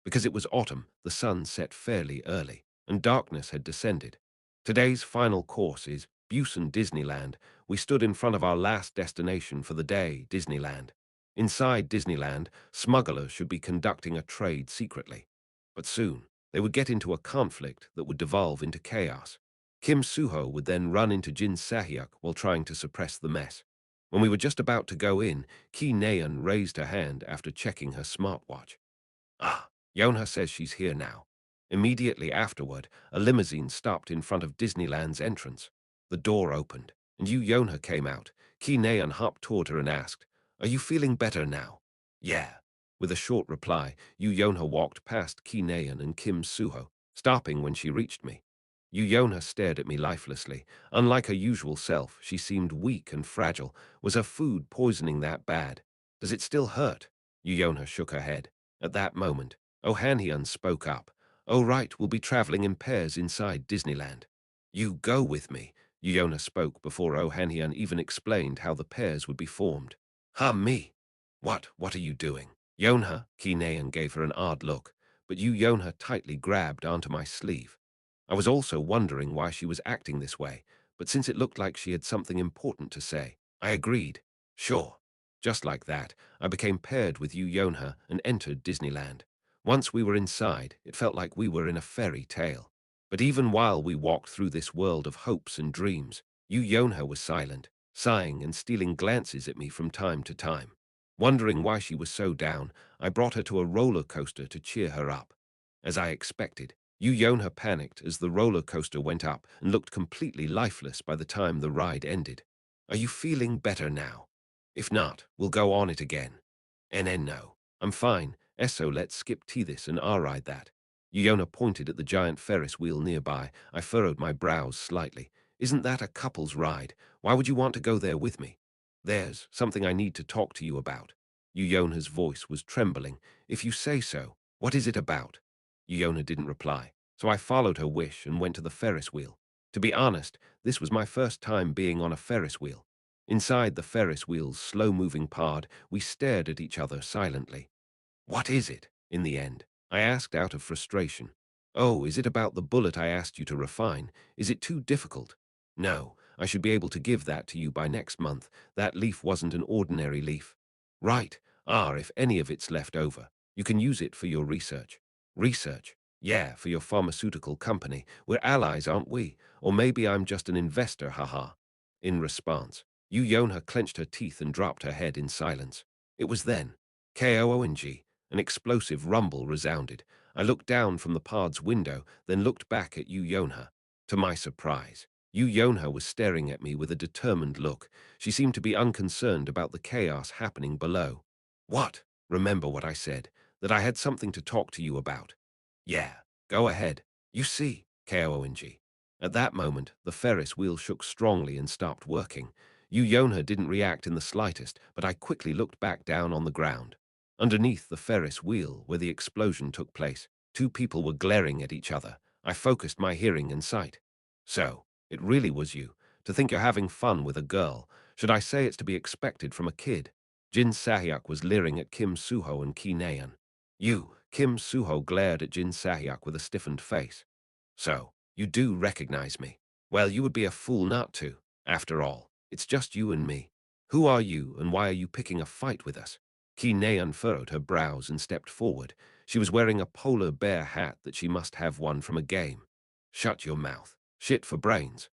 Because it was autumn, the sun set fairly early, and darkness had descended. Today's final course is Busan Disneyland. We stood in front of our last destination for the day, Disneyland. Inside Disneyland, smugglers should be conducting a trade secretly. But soon, they would get into a conflict that would devolve into chaos. Kim Suho would then run into Jin Sahyuk while trying to suppress the mess. When we were just about to go in, Ki Naeun raised her hand after checking her smartwatch. Ah, Yonha says she's here now. Immediately afterward, a limousine stopped in front of Disneyland's entrance. The door opened, and Yonha came out. Ki Naeun hopped toward her and asked, "Are you feeling better now?" "Yeah." With a short reply, Yonha walked past Ki Naeun and Kim Suho, stopping when she reached me. Yonha stared at me lifelessly. Unlike her usual self, she seemed weak and fragile. Was her food poisoning that bad? "Does it still hurt?" Yonha shook her head. At that moment, Oh Han-hyun spoke up. "Oh right, we'll be traveling in pairs inside Disneyland." "You go with me," Yonha spoke before Oh Han-hyun even explained how the pairs would be formed. "Huh, me? What are you doing?" "Yonha," Ki Naeun gave her an odd look, but Yonha tightly grabbed onto my sleeve. I was also wondering why she was acting this way, but since it looked like she had something important to say, I agreed. "Sure." Just like that, I became paired with Yonha and entered Disneyland. Once we were inside, it felt like we were in a fairy tale. But even while we walked through this world of hopes and dreams, Yonha was silent, sighing and stealing glances at me from time to time. Wondering why she was so down, I brought her to a roller coaster to cheer her up. As I expected, Yonha panicked as the roller coaster went up and looked completely lifeless by the time the ride ended. "Are you feeling better now? If not, we'll go on it again." No. I'm fine. Eso, let's skip this and I'll ride that." Yonha pointed at the giant Ferris wheel nearby. I furrowed my brows slightly. "Isn't that a couple's ride? Why would you want to go there with me?" "There's something I need to talk to you about." Yonha's voice was trembling. "If you say so, what is it about?" Yonha didn't reply, so I followed her wish and went to the Ferris wheel. To be honest, this was my first time being on a Ferris wheel. Inside the Ferris wheel's slow-moving pod, we stared at each other silently. "What is it, in the end?" I asked out of frustration. "Oh, is it about the bullet I asked you to refine? Is it too difficult?" "No, I should be able to give that to you by next month. That leaf wasn't an ordinary leaf." "Right. Ah, if any of it's left over, you can use it for your research." "Research? Yeah, for your pharmaceutical company. We're allies, aren't we? Or maybe I'm just an investor, haha." In response, Yonha clenched her teeth and dropped her head in silence. It was then, KOONG, an explosive rumble resounded. I looked down from the pod's window, then looked back at Yonha. To my surprise, Yonha was staring at me with a determined look. She seemed to be unconcerned about the chaos happening below. "What? Remember what I said, that I had something to talk to you about." "Yeah, go ahead. You see, KONG." At that moment, the Ferris wheel shook strongly and stopped working. Yonha didn't react in the slightest, but I quickly looked back down on the ground. Underneath the Ferris wheel, where the explosion took place, two people were glaring at each other. I focused my hearing and sight. "So, it really was you. To think you're having fun with a girl. Should I say it's to be expected from a kid?" Jin Sahyuk was leering at Kim Suho and Ki Naeun. Kim Suho glared at Jin Sahyuk with a stiffened face. "So, you do recognize me? Well, you would be a fool not to. After all, it's just you and me. Who are you, and why are you picking a fight with us?" Ki Naeun furrowed her brows and stepped forward. She was wearing a polar bear hat that she must have won from a game. "Shut your mouth. Shit for brains."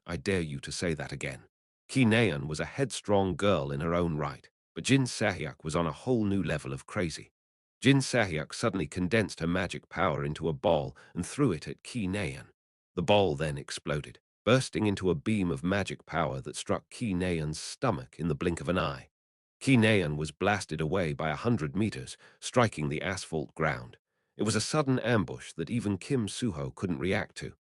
I dare you to say that again." Ki Naeun was a headstrong girl in her own right, but Jin Sahyuk was on a whole new level of crazy. Jin Sahyuk suddenly condensed her magic power into a ball and threw it at Ki Naeun. The ball then exploded, bursting into a beam of magic power that struck Ki Naeun's stomach in the blink of an eye. Ki Naeun was blasted away by 100 meters, striking the asphalt ground. It was a sudden ambush that even Kim Suho couldn't react to.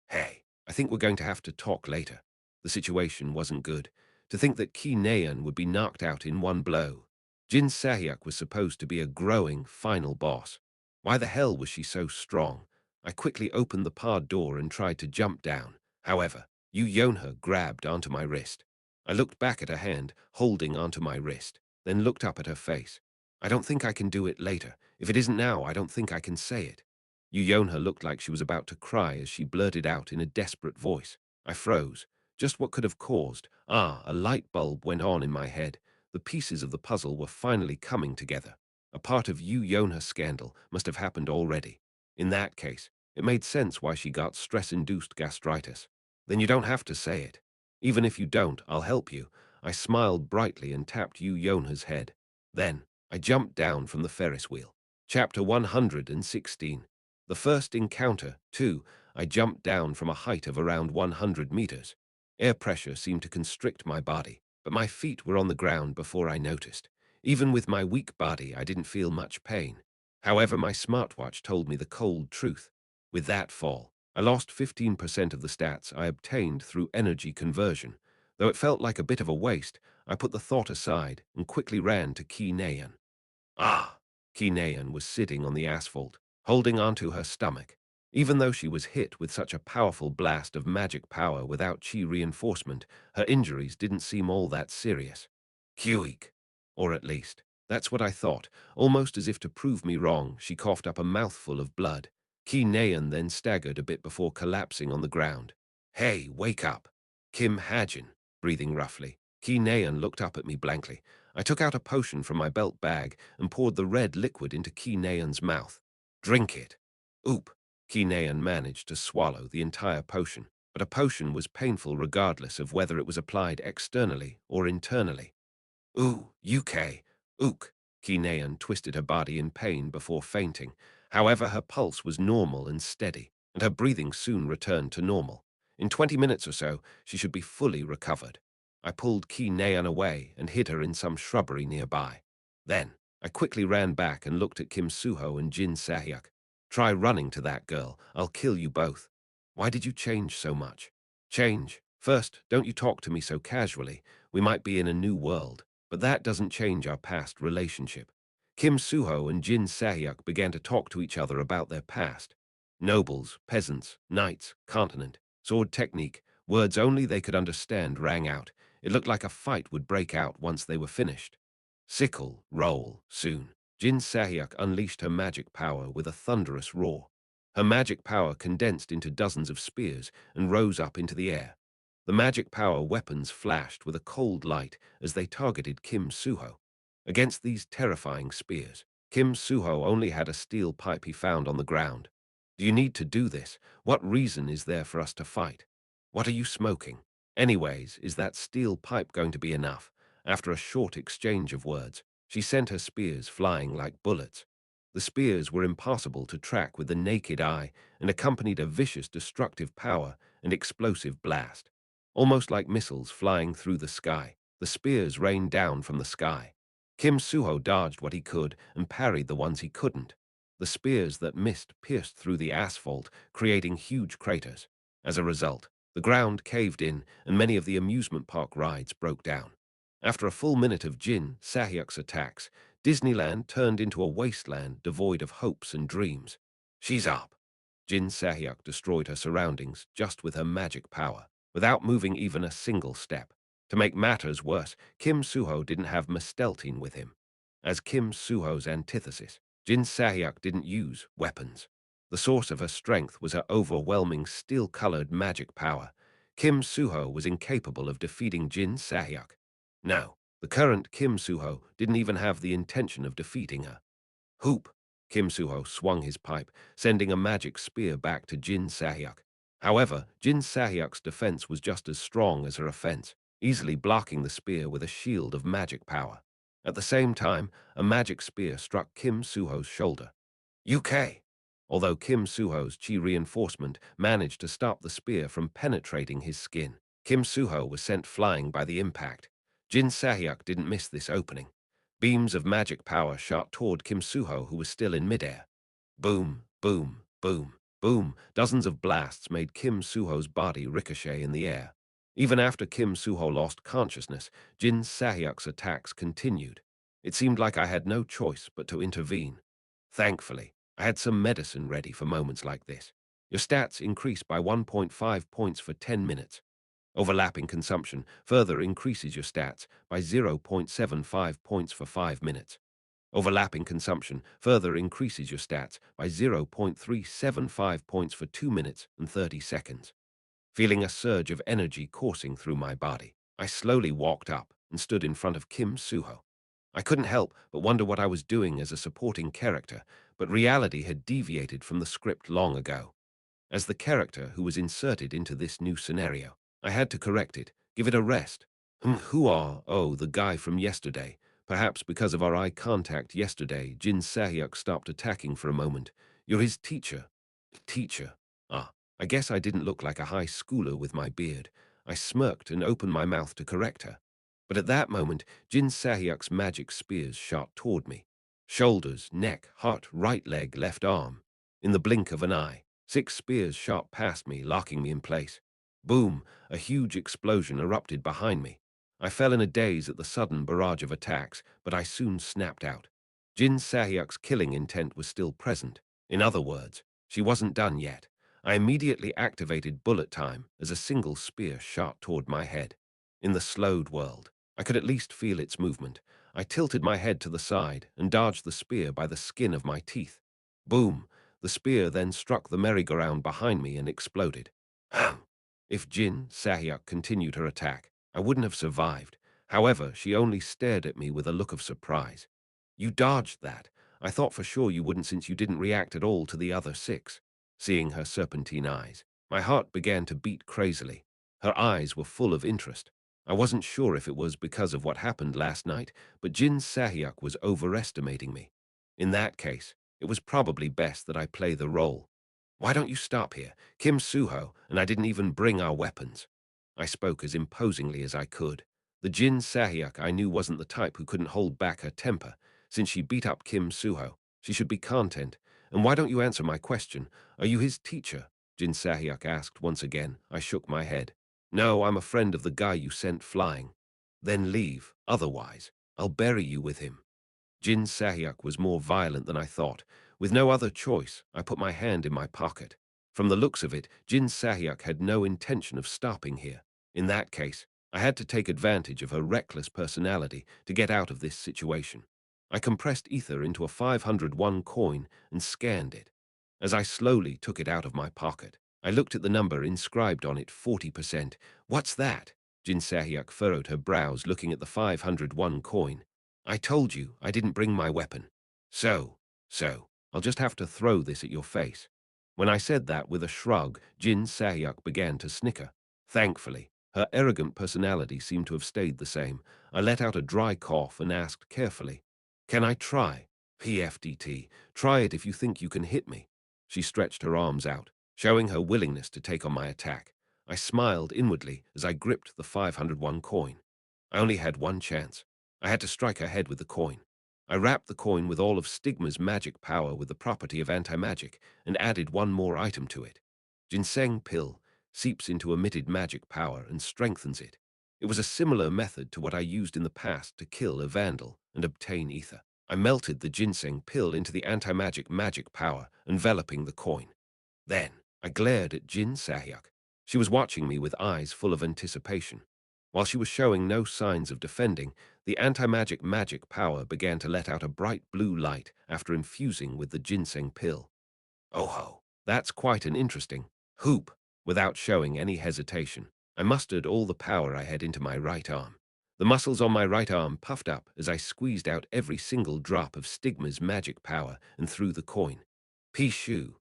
"Hey, I think we're going to have to talk later." The situation wasn't good. To think that Ki Naeun would be knocked out in one blow. Jin Sahyuk was supposed to be a growing, final boss. Why the hell was she so strong? I quickly opened the pod door and tried to jump down. However, Yu Yonha grabbed onto my wrist. I looked back at her hand, holding onto my wrist, then looked up at her face. I don't think I can do it later. If it isn't now, I don't think I can say it. Yu Yonha looked like she was about to cry as she blurted out in a desperate voice. I froze. Just what could have caused? A light bulb went on in my head. The pieces of the puzzle were finally coming together. A part of Yu Yonha's scandal must have happened already. In that case, it made sense why she got stress-induced gastritis. Then you don't have to say it. Even if you don't, I'll help you. I smiled brightly and tapped Yu Yonha's head. Then, I jumped down from the Ferris wheel. Chapter 116. The first encounter, too. I jumped down from a height of around 100 meters. Air pressure seemed to constrict my body, but my feet were on the ground before I noticed. Even with my weak body, I didn't feel much pain. However, my smartwatch told me the cold truth. With that fall, I lost 15% of the stats I obtained through energy conversion. Though it felt like a bit of a waste, I put the thought aside and quickly ran to Ki Naeun. Ah! Ki Naeun was sitting on the asphalt, holding onto her stomach. Even though she was hit with such a powerful blast of magic power without chi reinforcement, her injuries didn't seem all that serious. Kuik. Or at least, that's what I thought. Almost as if to prove me wrong, she coughed up a mouthful of blood. Ki Naeun then staggered a bit before collapsing on the ground. Hey, wake up! Kim Hajin, breathing roughly. Ki Naeun looked up at me blankly. I took out a potion from my belt bag and poured the red liquid into Ki Naeun's mouth. Drink it. Oop. Ki Naeun managed to swallow the entire potion, but a potion was painful regardless of whether it was applied externally or internally. Ooh, UK. Ook. Ki Naeun twisted her body in pain before fainting. However, her pulse was normal and steady, and her breathing soon returned to normal. In 20 minutes or so, she should be fully recovered. I pulled Ki Naeun away and hid her in some shrubbery nearby. Then, I quickly ran back and looked at Kim Suho and Jin Sahyuk. Try running to that girl. I'll kill you both. Why did you change so much? Change? First, don't you talk to me so casually. We might be in a new world, but that doesn't change our past relationship. Kim Suho and Jin Sahyuk began to talk to each other about their past. Nobles, peasants, knights, continent, sword technique, words only they could understand rang out. It looked like a fight would break out once they were finished. Sickle, roll, soon. Jin Sahyuk unleashed her magic power with a thunderous roar. Her magic power condensed into dozens of spears and rose up into the air. The magic power weapons flashed with a cold light as they targeted Kim Suho. Against these terrifying spears, Kim Suho only had a steel pipe he found on the ground. Do you need to do this? What reason is there for us to fight? What are you smoking? Anyways, is that steel pipe going to be enough? After a short exchange of words, she sent her spears flying like bullets. The spears were impossible to track with the naked eye and accompanied a vicious destructive power and explosive blast. Almost like missiles flying through the sky, the spears rained down from the sky. Kim Suho dodged what he could and parried the ones he couldn't. The spears that missed pierced through the asphalt, creating huge craters. As a result, the ground caved in and many of the amusement park rides broke down. After a full minute of Jin Sahyuk's attacks, Disneyland turned into a wasteland devoid of hopes and dreams. She's up. Jin Sahyuk destroyed her surroundings just with her magic power, without moving even a single step. To make matters worse, Kim Suho didn't have Misteltein with him. As Kim Suho's antithesis, Jin Sahyuk didn't use weapons. The source of her strength was her overwhelming steel-colored magic power. Kim Suho was incapable of defeating Jin Sahyuk. No, the current Kim Suho didn't even have the intention of defeating her. Hoop! Kim Suho swung his pipe, sending a magic spear back to Jin Sahyuk. However, Jin Sahyuk's defense was just as strong as her offense, easily blocking the spear with a shield of magic power. At the same time, a magic spear struck Kim Suho's shoulder. UK! Although Kim Suho's chi reinforcement managed to stop the spear from penetrating his skin, Kim Suho was sent flying by the impact. Jin Sahyuk didn't miss this opening. Beams of magic power shot toward Kim Suho, who was still in midair. Boom, boom, boom, boom. Dozens of blasts made Kim Suho's body ricochet in the air. Even after Kim Suho lost consciousness, Jin Sahyuk's attacks continued. It seemed like I had no choice but to intervene. Thankfully, I had some medicine ready for moments like this. Your stats increase by 1.5 points for 10 minutes. Overlapping consumption further increases your stats by 0.75 points for 5 minutes. Overlapping consumption further increases your stats by 0.375 points for 2 minutes and 30 seconds. Feeling a surge of energy coursing through my body, I slowly walked up and stood in front of Kim Suho. I couldn't help but wonder what I was doing as a supporting character, but reality had deviated from the script long ago. As the character who was inserted into this new scenario, I had to correct it, give it a rest. Who are, oh, the guy from yesterday. Perhaps because of our eye contact yesterday, Jin Sahyuk stopped attacking for a moment. You're his teacher. Teacher. Ah, I guess I didn't look like a high schooler with my beard. I smirked and opened my mouth to correct her. But at that moment, Jin Sahyuk's magic spears shot toward me. Shoulders, neck, heart, right leg, left arm. In the blink of an eye, 6 spears shot past me, locking me in place. Boom! A huge explosion erupted behind me. I fell in a daze at the sudden barrage of attacks, but I soon snapped out. Jin Sahyuk's killing intent was still present. In other words, she wasn't done yet. I immediately activated bullet time as a single spear shot toward my head. In the slowed world, I could at least feel its movement. I tilted my head to the side and dodged the spear by the skin of my teeth. Boom! The spear then struck the merry-go-round behind me and exploded. If Jin Sahyuk continued her attack, I wouldn't have survived. However, she only stared at me with a look of surprise. You dodged that. I thought for sure you wouldn't since you didn't react at all to the other 6. Seeing her serpentine eyes, my heart began to beat crazily. Her eyes were full of interest. I wasn't sure if it was because of what happened last night, but Jin Sahyuk was overestimating me. In that case, it was probably best that I play the role. Why don't you stop here? Kim Suho, and I didn't even bring our weapons. I spoke as imposingly as I could. The Jin Sahyuk I knew wasn't the type who couldn't hold back her temper. Since she beat up Kim Suho, she should be content. And why don't you answer my question? Are you his teacher? Jin Sahyuk asked once again. I shook my head. No, I'm a friend of the guy you sent flying. Then leave, otherwise, I'll bury you with him. Jin Sahyuk was more violent than I thought. With no other choice, I put my hand in my pocket. From the looks of it, Jin Sahyuk had no intention of stopping here. In that case, I had to take advantage of her reckless personality to get out of this situation. I compressed ether into a 501 coin and scanned it. As I slowly took it out of my pocket, I looked at the number inscribed on it, 40%. What's that? Jin Sahyuk furrowed her brows looking at the 501 coin. I told you I didn't bring my weapon. So, I'll just have to throw this at your face. When I said that with a shrug, Jin Sahyuk began to snicker. Thankfully, her arrogant personality seemed to have stayed the same. I let out a dry cough and asked carefully, "Can I try?" PFDT, try it if you think you can hit me. She stretched her arms out, showing her willingness to take on my attack. I smiled inwardly as I gripped the 501 coin. I only had one chance. I had to strike her head with the coin. I wrapped the coin with all of Stigma's magic power with the property of anti-magic and added one more item to it. Ginseng pill seeps into emitted magic power and strengthens it. It was a similar method to what I used in the past to kill a vandal and obtain ether. I melted the ginseng pill into the anti-magic power, enveloping the coin. Then I glared at Jin Sahyuk. She was watching me with eyes full of anticipation. While she was showing no signs of defending, the anti-magic power began to let out a bright blue light after infusing with the ginseng pill. Oh ho, that's quite an interesting hoop. Without showing any hesitation, I mustered all the power I had into my right arm. The muscles on my right arm puffed up as I squeezed out every single drop of Stigma's magic power and threw the coin. Pishu.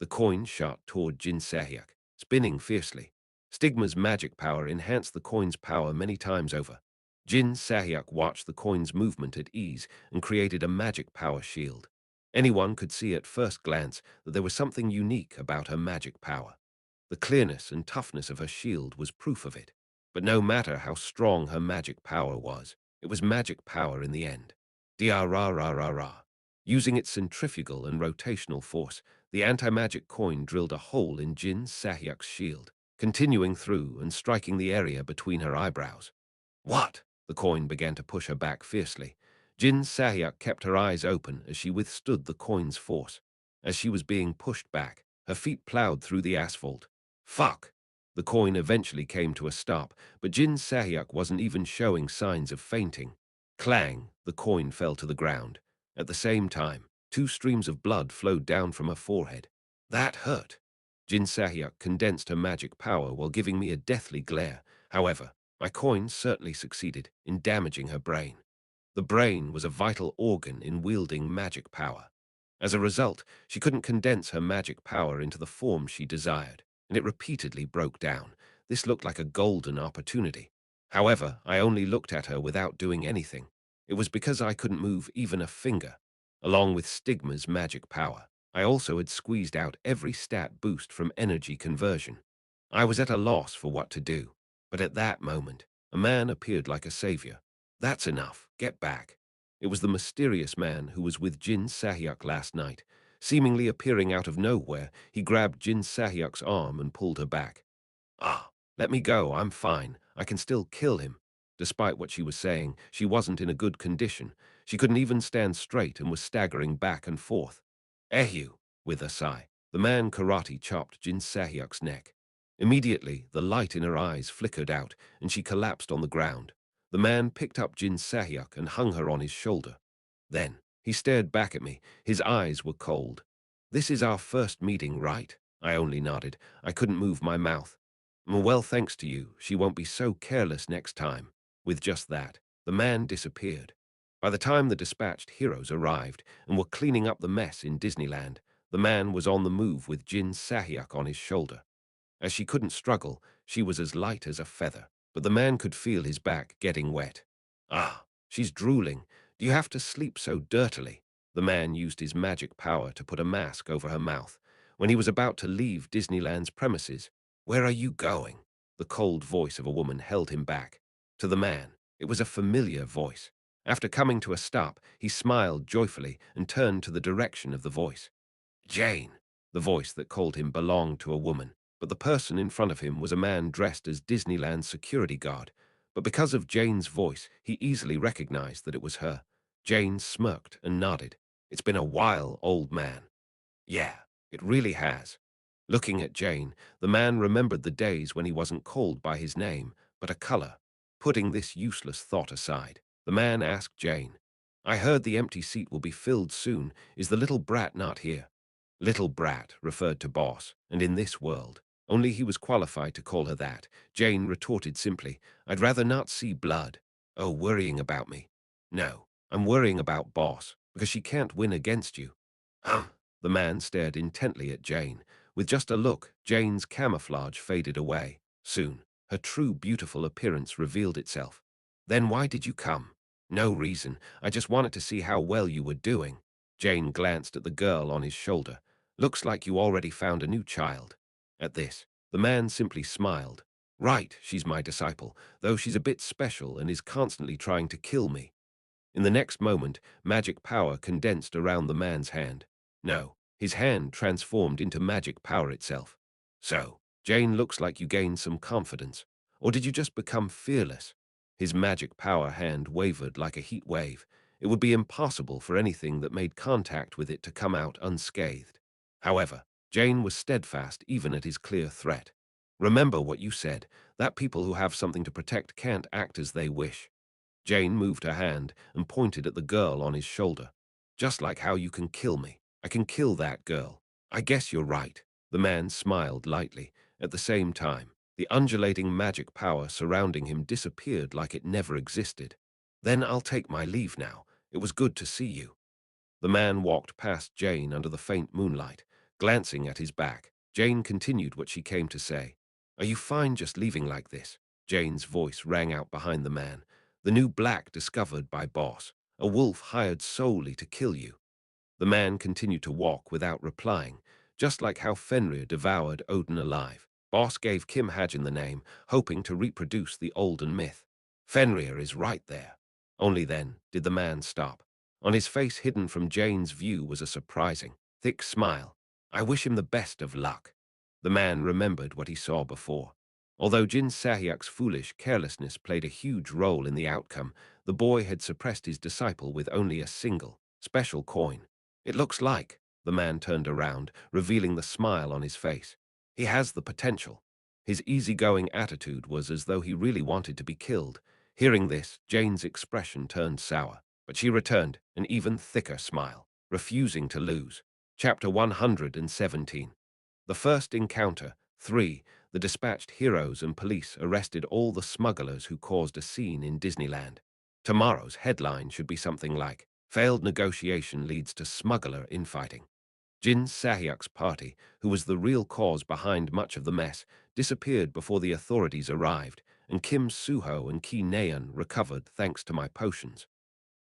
The coin shot toward Jin Sahyuk, spinning fiercely. Stigma's magic power enhanced the coin's power many times over. Jin Sahyuk watched the coin's movement at ease and created a magic power shield. Anyone could see at first glance that there was something unique about her magic power. The clearness and toughness of her shield was proof of it. But no matter how strong her magic power was, it was magic power in the end. Dia-ra-ra-ra-ra. Using its centrifugal and rotational force, the anti-magic coin drilled a hole in Jin Sahyuk's shield, continuing through and striking the area between her eyebrows. What? The coin began to push her back fiercely. Jin Sahyuk kept her eyes open as she withstood the coin's force. As she was being pushed back, her feet plowed through the asphalt. Fuck! The coin eventually came to a stop, but Jin Sahyuk wasn't even showing signs of fainting. Clang! The coin fell to the ground. At the same time, two streams of blood flowed down from her forehead. That hurt. Jin Sahyuk condensed her magic power while giving me a deathly glare. However, my coin certainly succeeded in damaging her brain. The brain was a vital organ in wielding magic power. As a result, she couldn't condense her magic power into the form she desired, and it repeatedly broke down. This looked like a golden opportunity. However, I only looked at her without doing anything. It was because I couldn't move even a finger. Along with Stigma's magic power, I also had squeezed out every stat boost from energy conversion. I was at a loss for what to do. But at that moment, a man appeared like a savior. That's enough. Get back. It was the mysterious man who was with Jin Sahyuk last night. Seemingly appearing out of nowhere, he grabbed Jin Sahyuk's arm and pulled her back. Ah, let me go. I'm fine. I can still kill him. Despite what she was saying, she wasn't in a good condition. She couldn't even stand straight and was staggering back and forth. Eheu, with a sigh, the man karate chopped Jin Sahyuk's neck. Immediately, the light in her eyes flickered out, and she collapsed on the ground. The man picked up Jin Sahyuk and hung her on his shoulder. Then, he stared back at me. His eyes were cold. This is our first meeting, right? I only nodded. I couldn't move my mouth. Well, thanks to you, she won't be so careless next time. With just that, the man disappeared. By the time the dispatched heroes arrived and were cleaning up the mess in Disneyland, the man was on the move with Jin Sahyuk on his shoulder. As she couldn't struggle, she was as light as a feather, but the man could feel his back getting wet. Ah, she's drooling. Do you have to sleep so dirtily? The man used his magic power to put a mask over her mouth. When he was about to leave Disneyland's premises, where are you going? The cold voice of a woman held him back. To the man, it was a familiar voice. After coming to a stop, he smiled joyfully and turned to the direction of the voice. Jane. The voice that called him belonged to a woman, but the person in front of him was a man dressed as Disneyland's security guard. But because of Jane's voice, he easily recognized that it was her. Jane smirked and nodded. It's been a while, old man. Yeah, it really has. Looking at Jane, the man remembered the days when he wasn't called by his name, but a color. Putting this useless thought aside, the man asked Jane, I heard the empty seat will be filled soon. Is the little brat not here? Little brat referred to Boss, and in this world, only he was qualified to call her that. Jane retorted simply, I'd rather not see blood. Oh, worrying about me? No, I'm worrying about Boss, because she can't win against you. The man stared intently at Jane. With just a look, Jane's camouflage faded away. Soon, her true beautiful appearance revealed itself. Then why did you come? No reason. I just wanted to see how well you were doing. Jane glanced at the girl on his shoulder. Looks like you already found a new child. At this, the man simply smiled. Right, she's my disciple, though she's a bit special and is constantly trying to kill me. In the next moment, magic power condensed around the man's hand. No, his hand transformed into magic power itself. So, Jane, looks like you gained some confidence. Or did you just become fearless? His magic power hand wavered like a heat wave. It would be impossible for anything that made contact with it to come out unscathed. However, Jane was steadfast even at his clear threat. Remember what you said, that people who have something to protect can't act as they wish. Jane moved her hand and pointed at the girl on his shoulder. Just like how you can kill me, I can kill that girl. I guess you're right. The man smiled lightly. At the same time, the undulating magic power surrounding him disappeared like it never existed. Then I'll take my leave now. It was good to see you. The man walked past Jane under the faint moonlight. Glancing at his back, Jane continued what she came to say. Are you fine just leaving like this? Jane's voice rang out behind the man. The new black discovered by Boss, a wolf hired solely to kill you. The man continued to walk without replying, just like how Fenrir devoured Odin alive. Boss gave Kim Hajin the name, hoping to reproduce the olden myth. Fenrir is right there. Only then did the man stop. On his face, hidden from Jane's view, was a surprising, thick smile. I wish him the best of luck. The man remembered what he saw before. Although Jin Sahyak's foolish carelessness played a huge role in the outcome, the boy had suppressed his disciple with only a single, special coin. It looks like, the man turned around, revealing the smile on his face. He has the potential. His easygoing attitude was as though he really wanted to be killed. Hearing this, Jane's expression turned sour, but she returned an even thicker smile, refusing to lose. Chapter 117. The First Encounter. 3. The dispatched heroes and police arrested all the smugglers who caused a scene in Disneyland. Tomorrow's headline should be something like, Failed negotiation leads to smuggler infighting. Jin Sahyak's party, who was the real cause behind much of the mess, disappeared before the authorities arrived, and Kim Suho and Ki Naeun recovered thanks to my potions.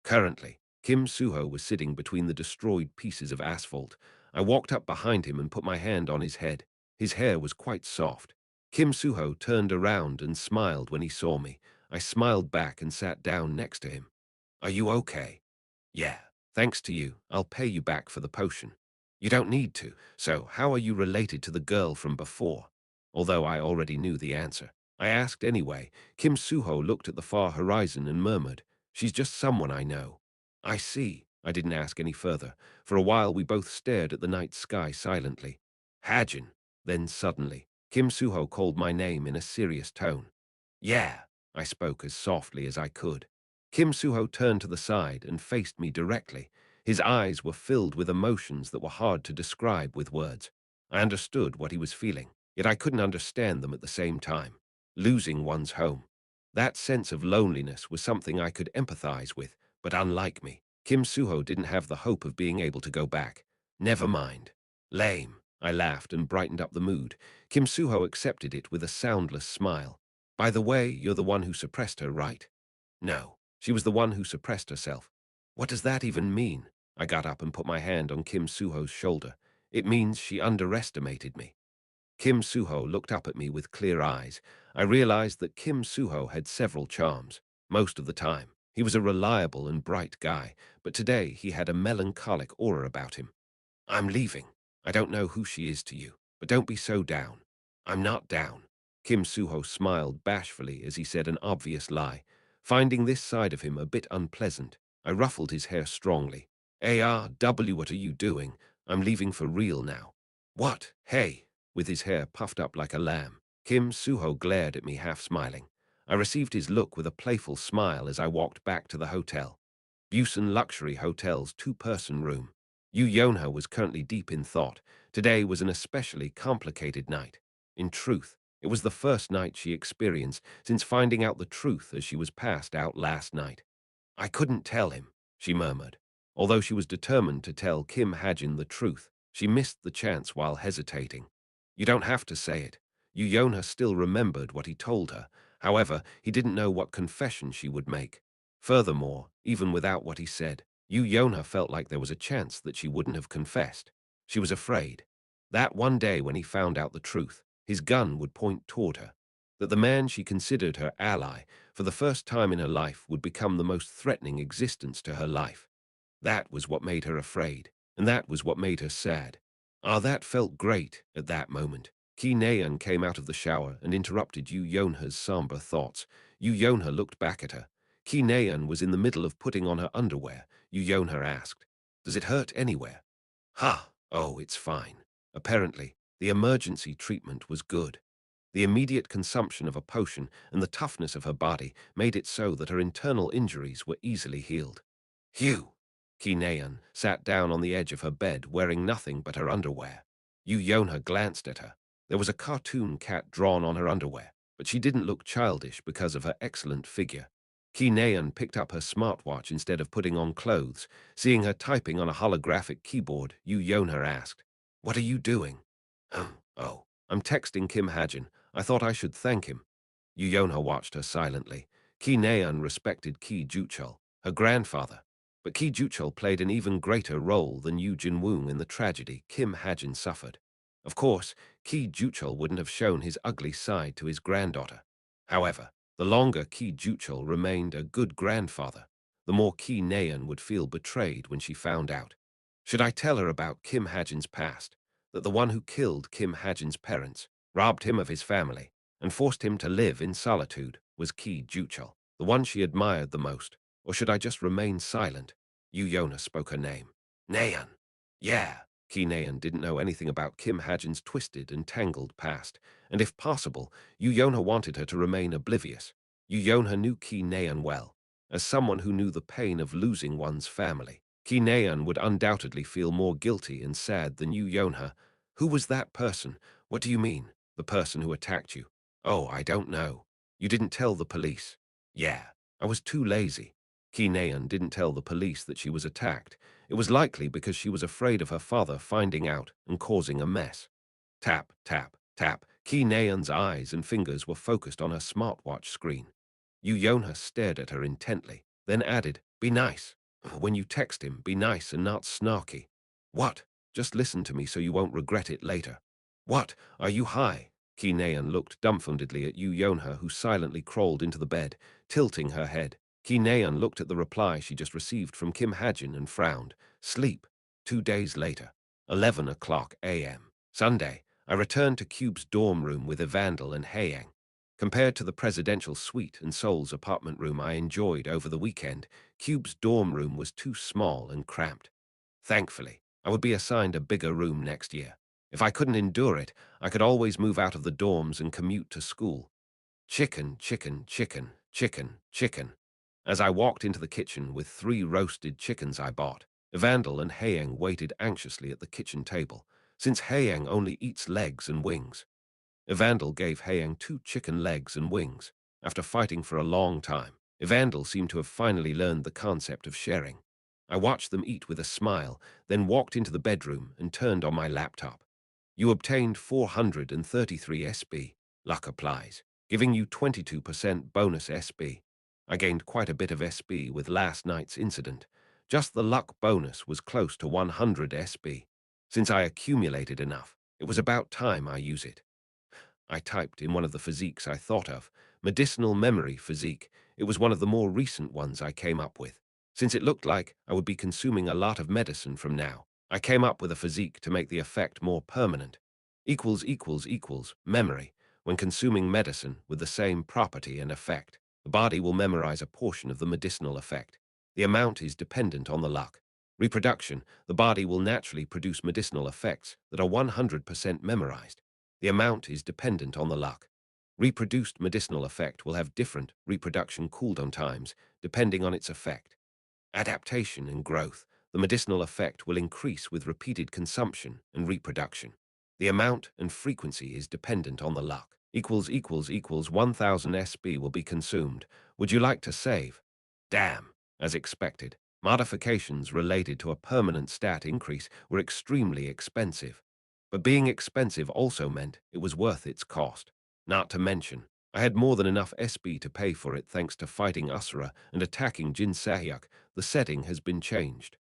Currently, Kim Suho was sitting between the destroyed pieces of asphalt. I walked up behind him and put my hand on his head. His hair was quite soft. Kim Suho turned around and smiled when he saw me. I smiled back and sat down next to him. Are you okay? Yeah, thanks to you, I'll pay you back for the potion. You don't need to, so how are you related to the girl from before? Although I already knew the answer, I asked anyway. Kim Suho looked at the far horizon and murmured, She's just someone I know. I see. I didn't ask any further. For a while we both stared at the night sky silently. Hajin. Then suddenly, Kim Suho called my name in a serious tone. Yeah, I spoke as softly as I could. Kim Suho turned to the side and faced me directly. His eyes were filled with emotions that were hard to describe with words. I understood what he was feeling, yet I couldn't understand them at the same time. Losing one's home. That sense of loneliness was something I could empathize with, but unlike me, Kim Suho didn't have the hope of being able to go back. Never mind. Lame. I laughed and brightened up the mood. Kim Suho accepted it with a soundless smile. By the way, you're the one who suppressed her, right? No, she was the one who suppressed herself. What does that even mean? I got up and put my hand on Kim Suho's shoulder. It means she underestimated me. Kim Suho looked up at me with clear eyes. I realized that Kim Suho had several charms. Most of the time, he was a reliable and bright guy, but today he had a melancholic aura about him. I'm leaving. I don't know who she is to you, but don't be so down. I'm not down. Kim Suho smiled bashfully as he said an obvious lie. Finding this side of him a bit unpleasant, I ruffled his hair strongly. ARW, what are you doing? I'm leaving for real now. What? Hey! With his hair puffed up like a lamb, Kim Suho glared at me half smiling. I received his look with a playful smile as I walked back to the hotel. Busan Luxury Hotel's two-person room. Yu Yonha was currently deep in thought. Today was an especially complicated night. In truth, it was the first night she experienced since finding out the truth as she was passed out last night. I couldn't tell him, she murmured. Although she was determined to tell Kim Hajin the truth, she missed the chance while hesitating. You don't have to say it. Yu Yonha still remembered what he told her. However, he didn't know what confession she would make. Furthermore, even without what he said, Yu Yonha felt like there was a chance that she wouldn't have confessed. She was afraid. That one day when he found out the truth, his gun would point toward her. That the man she considered her ally, for the first time in her life, would become the most threatening existence to her life. That was what made her afraid, and that was what made her sad. Ah, that felt great at that moment. Ki Naeun came out of the shower and interrupted Yu Yonha's somber thoughts. Yu Yonha looked back at her. Ki Naeun was in the middle of putting on her underwear. Yu Yonha asked, Does it hurt anywhere? Ha! Oh, it's fine. Apparently, the emergency treatment was good. The immediate consumption of a potion and the toughness of her body made it so that her internal injuries were easily healed. Hugh! Ki Naeun sat down on the edge of her bed wearing nothing but her underwear. Yu Yonha glanced at her. There was a cartoon cat drawn on her underwear, but she didn't look childish because of her excellent figure. Ki Naeun picked up her smartwatch instead of putting on clothes. Seeing her typing on a holographic keyboard, Yu Yonha asked, What are you doing? Oh, I'm texting Kim Hajin. I thought I should thank him. Yu Yonha watched her silently. Ki Naeun respected Ki Juchul, her grandfather, but Ki Juchul played an even greater role than Yu Jinwoong in the tragedy Kim Hajin suffered. Of course, Ki Juchul wouldn't have shown his ugly side to his granddaughter. However, the longer Ki Juchul remained a good grandfather, the more Ki Naeun would feel betrayed when she found out. Should I tell her about Kim Hajin's past? that the one who killed Kim Hajin's parents, robbed him of his family, and forced him to live in solitude was Ki Juchul, the one she admired the most. Or should I just remain silent? Yona spoke her name. Nayan. Yeah. Ki Nayan didn't know anything about Kim Hajin's twisted and tangled past, and if possible, Yona wanted her to remain oblivious. Yona knew Ki Nayan well, as someone who knew the pain of losing one's family. Ki Nayan would undoubtedly feel more guilty and sad than Yona. Who was that person? What do you mean? The person who attacked you? Oh, I don't know. You didn't tell the police? Yeah, I was too lazy. Ki Nayan didn't tell the police that she was attacked. It was likely because she was afraid of her father finding out and causing a mess. Tap, tap, tap. Ki Nayan's eyes and fingers were focused on her smartwatch screen. Yona stared at her intently, then added, "Be nice. When you text him, be nice and not snarky." What? Just listen to me so you won't regret it later. What? Are you high? Ki Nayan looked dumbfoundedly at Yona, who silently crawled into the bed, tilting her head. Ki Nayan looked at the reply she just received from Kim Hajin and frowned. Sleep. 2 days later. 11 o'clock a.m. Sunday. I returned to Cube's dorm room with Evandel and Haeyang. Compared to the presidential suite and Seoul's apartment room I enjoyed over the weekend, Cube's dorm room was too small and cramped. Thankfully, I would be assigned a bigger room next year. If I couldn't endure it, I could always move out of the dorms and commute to school. Chicken, chicken, chicken, chicken, chicken. As I walked into the kitchen with 3 roasted chickens I bought, Evandel and Haeyang waited anxiously at the kitchen table, since Haeyang only eats legs and wings. Evandel gave Haeyang 2 chicken legs and wings. After fighting for a long time, Evandel seemed to have finally learned the concept of sharing. I watched them eat with a smile, then walked into the bedroom and turned on my laptop. You obtained 433 SB, luck applies, giving you 22% bonus SB. I gained quite a bit of SB with last night's incident. Just the luck bonus was close to 100 SB. Since I accumulated enough, it was about time I use it. I typed in one of the physiques I thought of, medicinal memory physique. It was one of the more recent ones I came up with. Since it looked like I would be consuming a lot of medicine from now, I came up with a physique to make the effect more permanent. Memory. When consuming medicine with the same property and effect, the body will memorize a portion of the medicinal effect. The amount is dependent on the luck. Reproduction. The body will naturally produce medicinal effects that are 100% memorized. The amount is dependent on the luck. Reproduced medicinal effect will have different reproduction cooldown times depending on its effect. Adaptation and growth. The medicinal effect will increase with repeated consumption and reproduction. The amount and frequency is dependent on the luck. 1000 SB will be consumed. Would you like to save? Damn. As expected, modifications related to a permanent stat increase were extremely expensive. But being expensive also meant it was worth its cost. Not to mention, I had more than enough SB to pay for it thanks to fighting Usura and attacking Jin Sahyuk. The setting has been changed.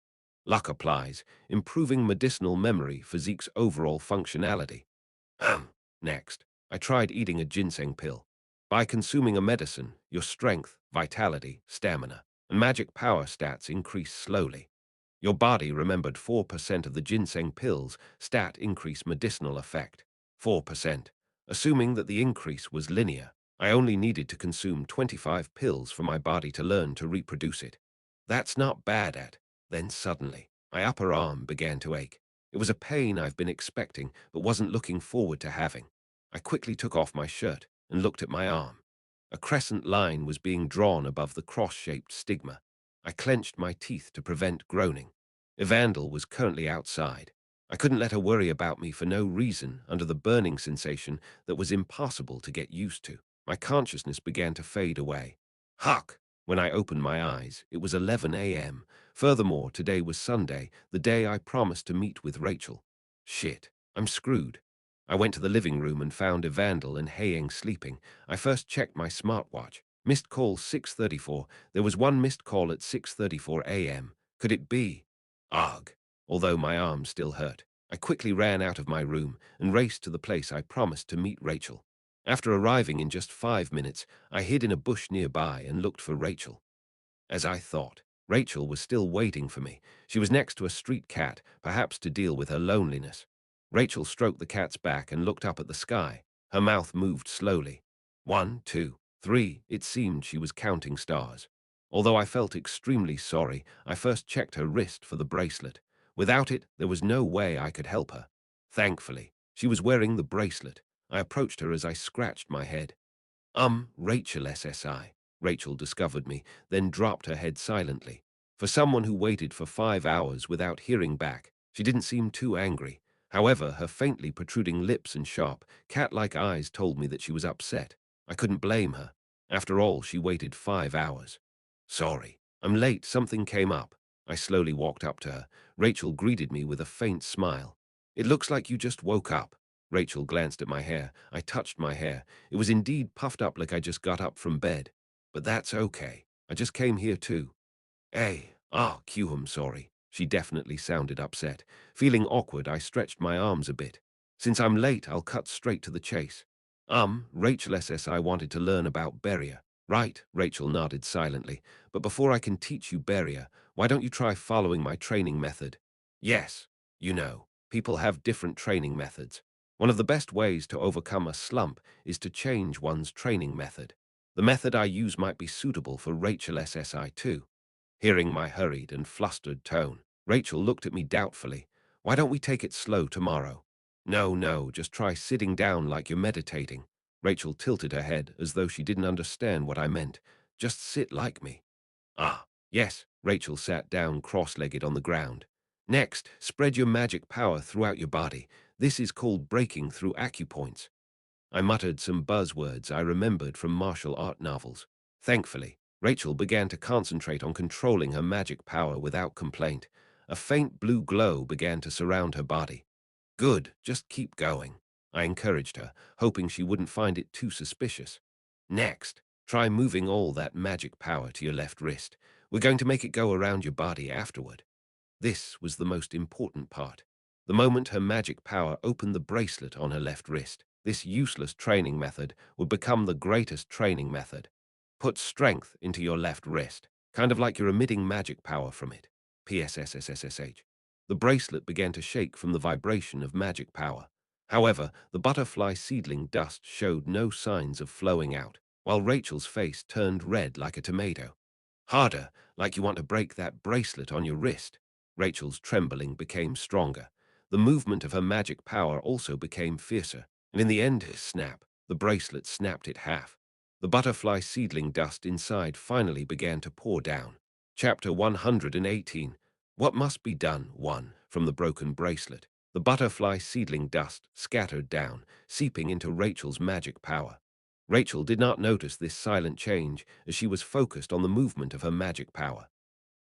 Luck applies, improving medicinal memory physique's overall functionality. Next, I tried eating a ginseng pill. By consuming a medicine, your strength, vitality, stamina, and magic power stats increase slowly. Your body remembered 4% of the ginseng pill's stat increase medicinal effect. 4%. Assuming that the increase was linear, I only needed to consume 25 pills for my body to learn to reproduce it. That's not bad at. Then suddenly, my upper arm began to ache. It was a pain I've been expecting but wasn't looking forward to having. I quickly took off my shirt and looked at my arm. A crescent line was being drawn above the cross-shaped stigma. I clenched my teeth to prevent groaning. Evandel was currently outside. I couldn't let her worry about me for no reason under the burning sensation that was impossible to get used to. My consciousness began to fade away. Huck! When I opened my eyes, it was 11 a.m. Furthermore, today was Sunday, the day I promised to meet with Rachel. Shit, I'm screwed. I went to the living room and found Evandel and Haeyang sleeping. I first checked my smartwatch. Missed call 6:34. There was one missed call at 6:34 a.m. Could it be? Ugh. Although my arm still hurt, I quickly ran out of my room and raced to the place I promised to meet Rachel. After arriving in just 5 minutes, I hid in a bush nearby and looked for Rachel. As I thought, Rachel was still waiting for me. She was next to a street cat, perhaps to deal with her loneliness. Rachel stroked the cat's back and looked up at the sky. Her mouth moved slowly. 1, 2, 3. It seemed she was counting stars. Although I felt extremely sorry, I first checked her wrist for the bracelet. Without it, there was no way I could help her. Thankfully, she was wearing the bracelet. I approached her as I scratched my head. Rachel SSI. Rachel discovered me, then dropped her head silently. For someone who waited for 5 hours without hearing back, she didn't seem too angry. However, her faintly protruding lips and sharp, cat-like eyes told me that she was upset. I couldn't blame her. After all, she waited 5 hours. Sorry, I'm late. Something came up. I slowly walked up to her. Rachel greeted me with a faint smile. It looks like you just woke up. Rachel glanced at my hair. I touched my hair. It was indeed puffed up like I just got up from bed. But that's okay. I just came here too. Hey, I'm sorry. She definitely sounded upset. Feeling awkward, I stretched my arms a bit. Since I'm late, I'll cut straight to the chase. Rachel SSI wanted to learn about Beria. Right, Rachel nodded silently. But before I can teach you Beria, why don't you try following my training method? Yes, people have different training methods. One of the best ways to overcome a slump is to change one's training method. The method I use might be suitable for Rachel SSI too. Hearing my hurried and flustered tone, Rachel looked at me doubtfully. Why don't we take it slow tomorrow? No, just try sitting down like you're meditating. Rachel tilted her head as though she didn't understand what I meant. Just sit like me. Yes, Rachel sat down cross-legged on the ground. Next, spread your magic power throughout your body. This is called breaking through acupoints. I muttered some buzzwords I remembered from martial art novels. Thankfully, Rachel began to concentrate on controlling her magic power without complaint. A faint blue glow began to surround her body. Good, just keep going. I encouraged her, hoping she wouldn't find it too suspicious. Next, try moving all that magic power to your left wrist. We're going to make it go around your body afterward. This was the most important part. The moment her magic power opened the bracelet on her left wrist, this useless training method would become the greatest training method. Put strength into your left wrist, kind of like you're emitting magic power from it. PSSSSSH. The bracelet began to shake from the vibration of magic power. However, the butterfly seedling dust showed no signs of flowing out, while Rachel's face turned red like a tomato. Harder, like you want to break that bracelet on your wrist. Rachel's trembling became stronger. The movement of her magic power also became fiercer, and in the end, snap, the bracelet snapped it half. The butterfly seedling dust inside finally began to pour down. Chapter 118. What must be done? 1. From the broken bracelet. The butterfly seedling dust scattered down, seeping into Rachel's magic power. Rachel did not notice this silent change as she was focused on the movement of her magic power.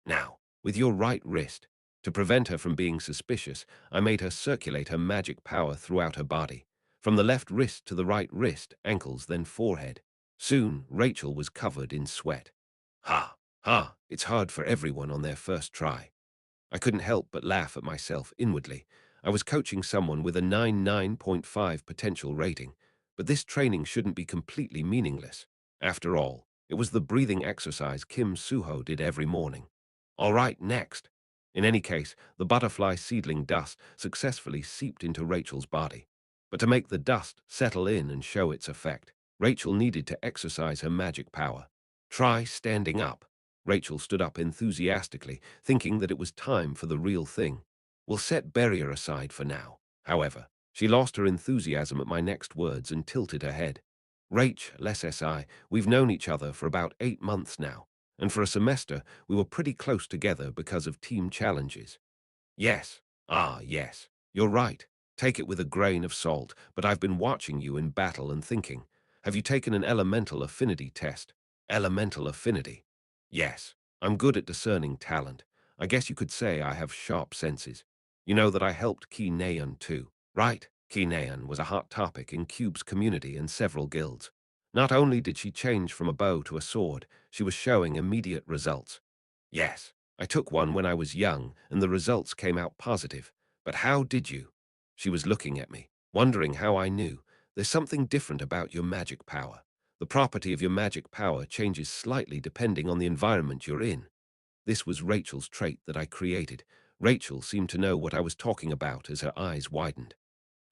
Now, with your right wrist. To prevent her from being suspicious, I made her circulate her magic power throughout her body. From the left wrist to the right wrist, ankles, then forehead. Soon, Rachel was covered in sweat. It's hard for everyone on their first try. I couldn't help but laugh at myself inwardly. I was coaching someone with a 99.5 potential rating, but this training shouldn't be completely meaningless. After all, it was the breathing exercise Kim Suho did every morning. All right, next. In any case, the butterfly seedling dust successfully seeped into Rachel's body. But to make the dust settle in and show its effect, Rachel needed to exercise her magic power. Try standing up. Rachel stood up enthusiastically, thinking that it was time for the real thing. We'll set barrier aside for now. However, she lost her enthusiasm at my next words and tilted her head. Rach, SSI, we've known each other for about 8 months now, and for a semester we were pretty close together because of team challenges. Yes, yes, you're right. Take it with a grain of salt, but I've been watching you in battle and thinking. Have you taken an elemental affinity test? Elemental affinity? Yes, I'm good at discerning talent. I guess you could say I have sharp senses. You know that I helped Ki Naeun too, right? Ki Naeun was a hot topic in Cube's community and several guilds. Not only did she change from a bow to a sword, she was showing immediate results. Yes, I took one when I was young, and the results came out positive. But how did you? She was looking at me, wondering how I knew. There's something different about your magic power. The property of your magic power changes slightly depending on the environment you're in. This was Rachel's trait that I created. Rachel seemed to know what I was talking about as her eyes widened.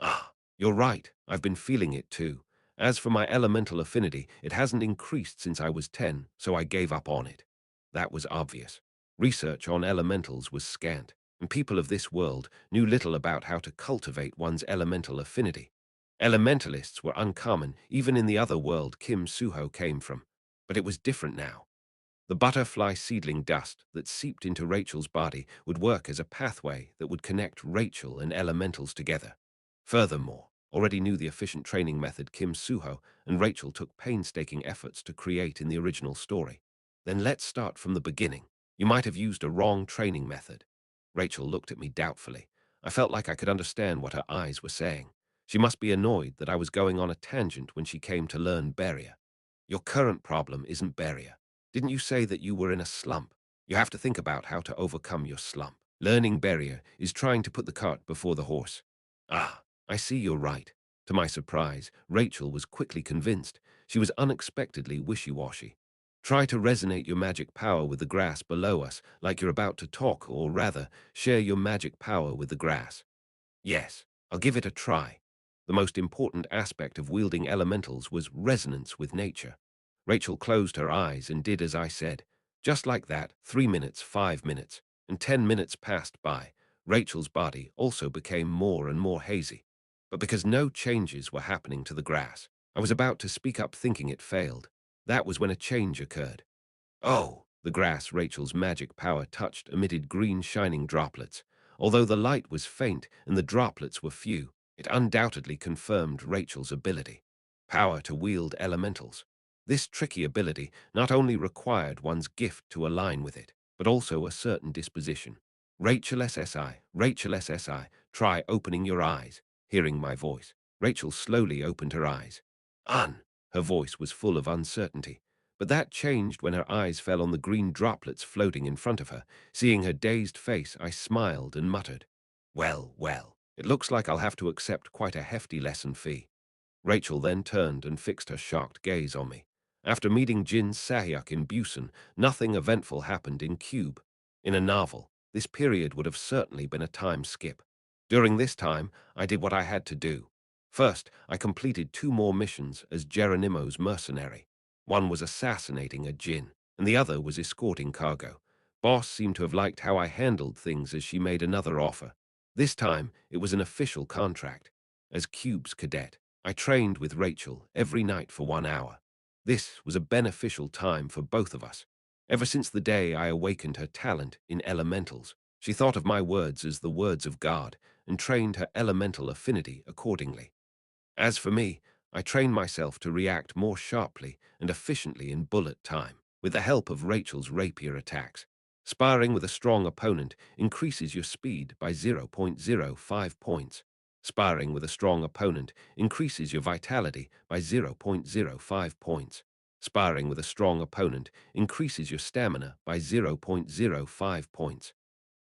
Ah, you're right. I've been feeling it too. As for my elemental affinity, it hasn't increased since I was 10, so I gave up on it. That was obvious. Research on elementals was scant, and people of this world knew little about how to cultivate one's elemental affinity. Elementalists were uncommon even in the other world Kim Suho came from, but it was different now. The butterfly seedling dust that seeped into Rachel's body would work as a pathway that would connect Rachel and elementals together. Furthermore, already knew the efficient training method Kim Suho and Rachel took painstaking efforts to create in the original story. Then let's start from the beginning. You might have used a wrong training method. Rachel looked at me doubtfully. I felt like I could understand what her eyes were saying. She must be annoyed that I was going on a tangent when she came to learn barrier. Your current problem isn't barrier. Didn't you say that you were in a slump? You have to think about how to overcome your slump. Learning barrier is trying to put the cart before the horse. Ah, I see you're right. To my surprise, Rachel was quickly convinced. She was unexpectedly wishy-washy. Try to resonate your magic power with the grass below us, like you're about to talk, or rather, share your magic power with the grass. Yes, I'll give it a try. The most important aspect of wielding elementals was resonance with nature. Rachel closed her eyes and did as I said. Just like that, 3 minutes, 5 minutes, and 10 minutes passed by. Rachel's body also became more and more hazy. But because no changes were happening to the grass, I was about to speak up thinking it failed. That was when a change occurred. Oh! The grass Rachel's magic power touched emitted green shining droplets. Although the light was faint and the droplets were few, it undoubtedly confirmed Rachel's ability. Power to wield elementals. This tricky ability not only required one's gift to align with it, but also a certain disposition. Rachel SSI, try opening your eyes. Hearing my voice, Rachel slowly opened her eyes. Her voice was full of uncertainty. But that changed when her eyes fell on the green droplets floating in front of her. Seeing her dazed face, I smiled and muttered, "Well, well, it looks like I'll have to accept quite a hefty lesson fee." Rachel then turned and fixed her shocked gaze on me. After meeting Jin Sahyuk in Busan, nothing eventful happened in Cube. In a novel, this period would have certainly been a time skip. During this time, I did what I had to do. First, I completed 2 more missions as Geronimo's mercenary. One was assassinating a Jin, and the other was escorting cargo. Boss seemed to have liked how I handled things as she made another offer. This time, it was an official contract. As Cube's cadet, I trained with Rachel every night for 1 hour. This was a beneficial time for both of us. Ever since the day I awakened her talent in elementals, she thought of my words as the words of God and trained her elemental affinity accordingly. As for me, I trained myself to react more sharply and efficiently in bullet time, with the help of Rachel's rapier attacks. Sparring with a strong opponent increases your speed by 0.05 points. Sparring with a strong opponent increases your vitality by 0.05 points. Sparring with a strong opponent increases your stamina by 0.05 points.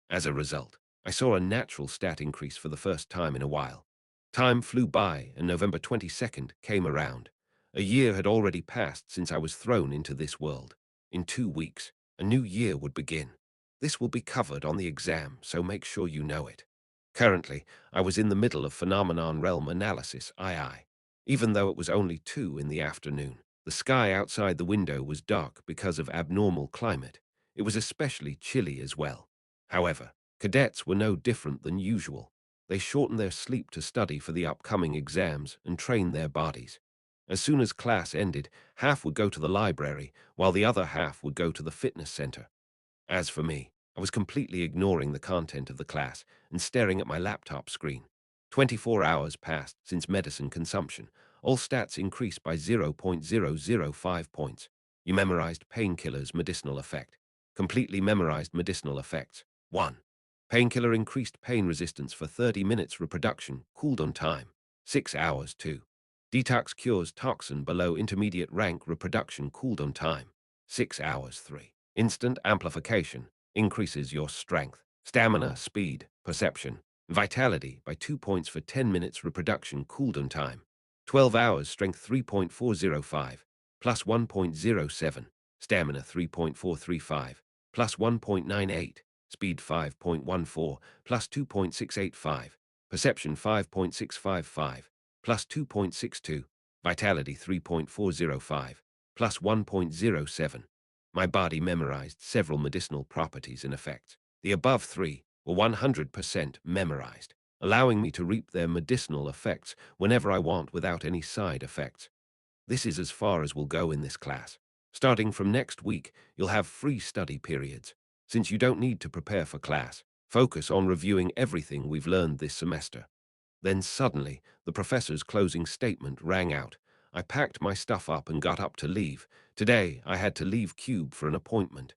As a result, I saw a natural stat increase for the first time in a while. Time flew by and November 22nd came around. A year had already passed since I was thrown into this world. In 2 weeks, a new year would begin. This will be covered on the exam, so make sure you know it. Currently, I was in the middle of phenomenon realm analysis, II. Even though it was only 2 in the afternoon, the sky outside the window was dark because of abnormal climate. It was especially chilly as well. However, cadets were no different than usual. They shortened their sleep to study for the upcoming exams and train their bodies. As soon as class ended, half would go to the library, while the other half would go to the fitness center. As for me, I was completely ignoring the content of the class and staring at my laptop screen. 24 hours passed since medicine consumption. All stats increased by 0.005 points. You memorized painkillers' medicinal effect. Completely memorized medicinal effects. 1. Painkiller increased pain resistance for 30 minutes reproduction, cooldown time. 6 hours. 2. Detox cures toxin below intermediate rank reproduction, cooldown time. 6 hours. 3. Instant amplification increases your strength, stamina, speed, perception, vitality by 2 points for 10 minutes reproduction, cooldown time. 12 hours. Strength 3.405 plus 1.07, stamina 3.435 plus 1.98, speed 5.14 plus 2.685, perception 5.655, plus 2.62, vitality 3.405, plus 1.07. My body memorized several medicinal properties and effects. The above three were 100% memorized, allowing me to reap their medicinal effects whenever I want without any side effects. This is as far as we'll go in this class. Starting from next week, you'll have free study periods. Since you don't need to prepare for class, focus on reviewing everything we've learned this semester. Then suddenly, the professor's closing statement rang out. I packed my stuff up and got up to leave. Today, I had to leave Cube for an appointment.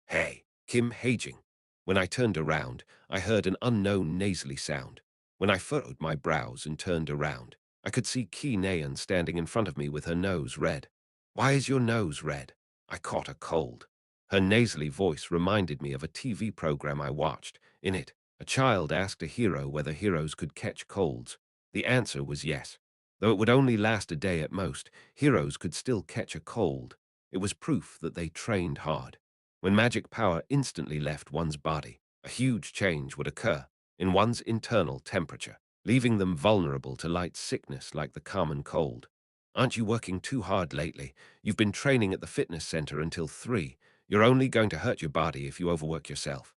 Hey, Kim Hajin. When I turned around, I heard an unknown nasally sound. When I furrowed my brows and turned around, I could see Ki Naeun standing in front of me with her nose red. Why is your nose red? I caught a cold. Her nasally voice reminded me of a TV program I watched. In it, a child asked a hero whether heroes could catch colds. The answer was yes. Though it would only last a day at most, heroes could still catch a cold. It was proof that they trained hard. When magic power instantly left one's body, a huge change would occur in one's internal temperature, leaving them vulnerable to light sickness like the common cold. Aren't you working too hard lately? You've been training at the fitness center until 3. You're only going to hurt your body if you overwork yourself.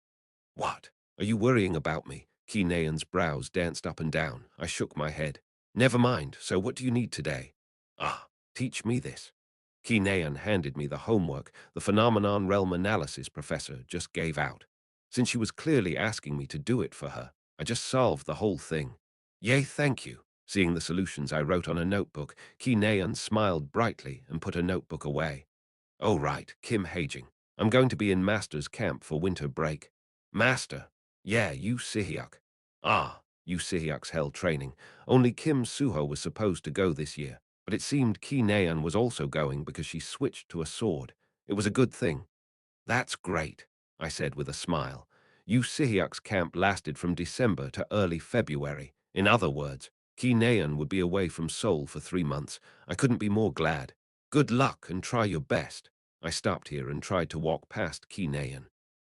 What? Are you worrying about me? Ki Naeun's brows danced up and down. I shook my head. Never mind, so what do you need today? Ah, teach me this. Ki Naeun handed me the homework the phenomenon realm analysis professor just gave out. Since she was clearly asking me to do it for her, I just solved the whole thing. Yay, thank you. Seeing the solutions I wrote on a notebook, Ki Naeun smiled brightly and put her notebook away. Oh right, Kim Hajin. I'm going to be in Master's camp for winter break. Master? Yeah, Yu Sihyuk. Ah, Yu Sihyuk's held training. Only Kim Suho was supposed to go this year, but it seemed Ki Naeun was also going because she switched to a sword. It was a good thing. That's great, I said with a smile. Yu Sihyuk's camp lasted from December to early February. In other words, Ki Naeun would be away from Seoul for 3 months. I couldn't be more glad. Good luck and try your best. I stopped here and tried to walk past Ki Naeun.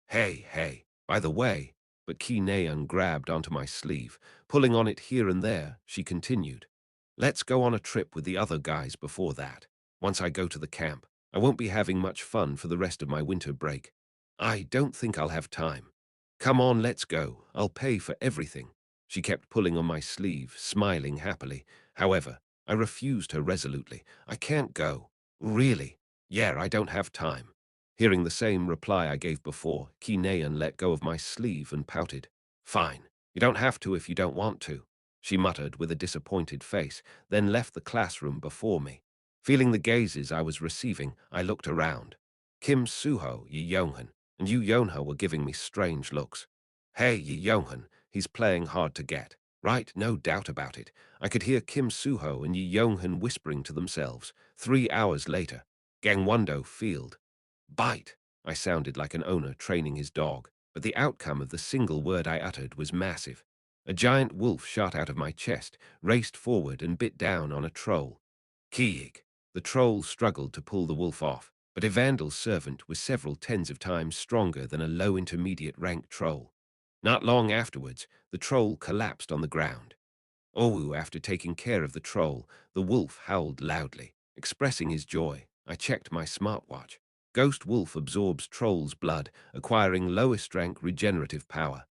Hey, by the way, but Ki Naeun grabbed onto my sleeve. Pulling on it here and there, she continued. Let's go on a trip with the other guys before that. Once I go to the camp, I won't be having much fun for the rest of my winter break. I don't think I'll have time. Come on, let's go. I'll pay for everything. She kept pulling on my sleeve, smiling happily. However, I refused her resolutely. I can't go. Really? Yeah, I don't have time. Hearing the same reply I gave before, Ki Naeun let go of my sleeve and pouted. Fine. You don't have to if you don't want to, she muttered with a disappointed face, then left the classroom before me. Feeling the gazes I was receiving, I looked around. Kim Suho, Yi Yonghun, and Yu Yonha were giving me strange looks. Hey, Yi Yonghun, he's playing hard to get. Right, no doubt about it. I could hear Kim Suho and Yi Yonghun whispering to themselves. 3 hours later, Gangwon-do Field. Bite! I sounded like an owner training his dog, but the outcome of the single word I uttered was massive. A giant wolf shot out of my chest, raced forward and bit down on a troll. Kiig! The troll struggled to pull the wolf off, but Evandal's servant was several tens of times stronger than a low intermediate rank troll. Not long afterwards, the troll collapsed on the ground. Owu, after taking care of the troll, the wolf howled loudly, expressing his joy. I checked my smartwatch. Ghost Wolf absorbs troll's blood, acquiring lowest rank regenerative power.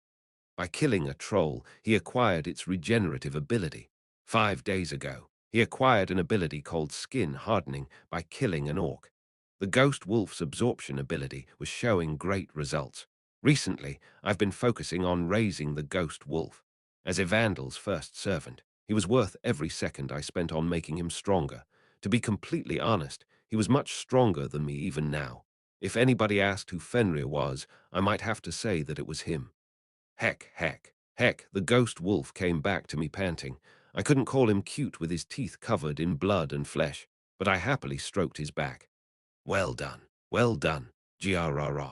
By killing a troll, he acquired its regenerative ability. 5 days ago, he acquired an ability called Skin Hardening by killing an orc. The Ghost Wolf's absorption ability was showing great results. Recently, I've been focusing on raising the Ghost Wolf. As Evandal's first servant, he was worth every second I spent on making him stronger. To be completely honest, he was much stronger than me even now. If anybody asked who Fenrir was, I might have to say that it was him. Heck, the ghost wolf came back to me panting. I couldn't call him cute with his teeth covered in blood and flesh, but I happily stroked his back. Well done, grrr.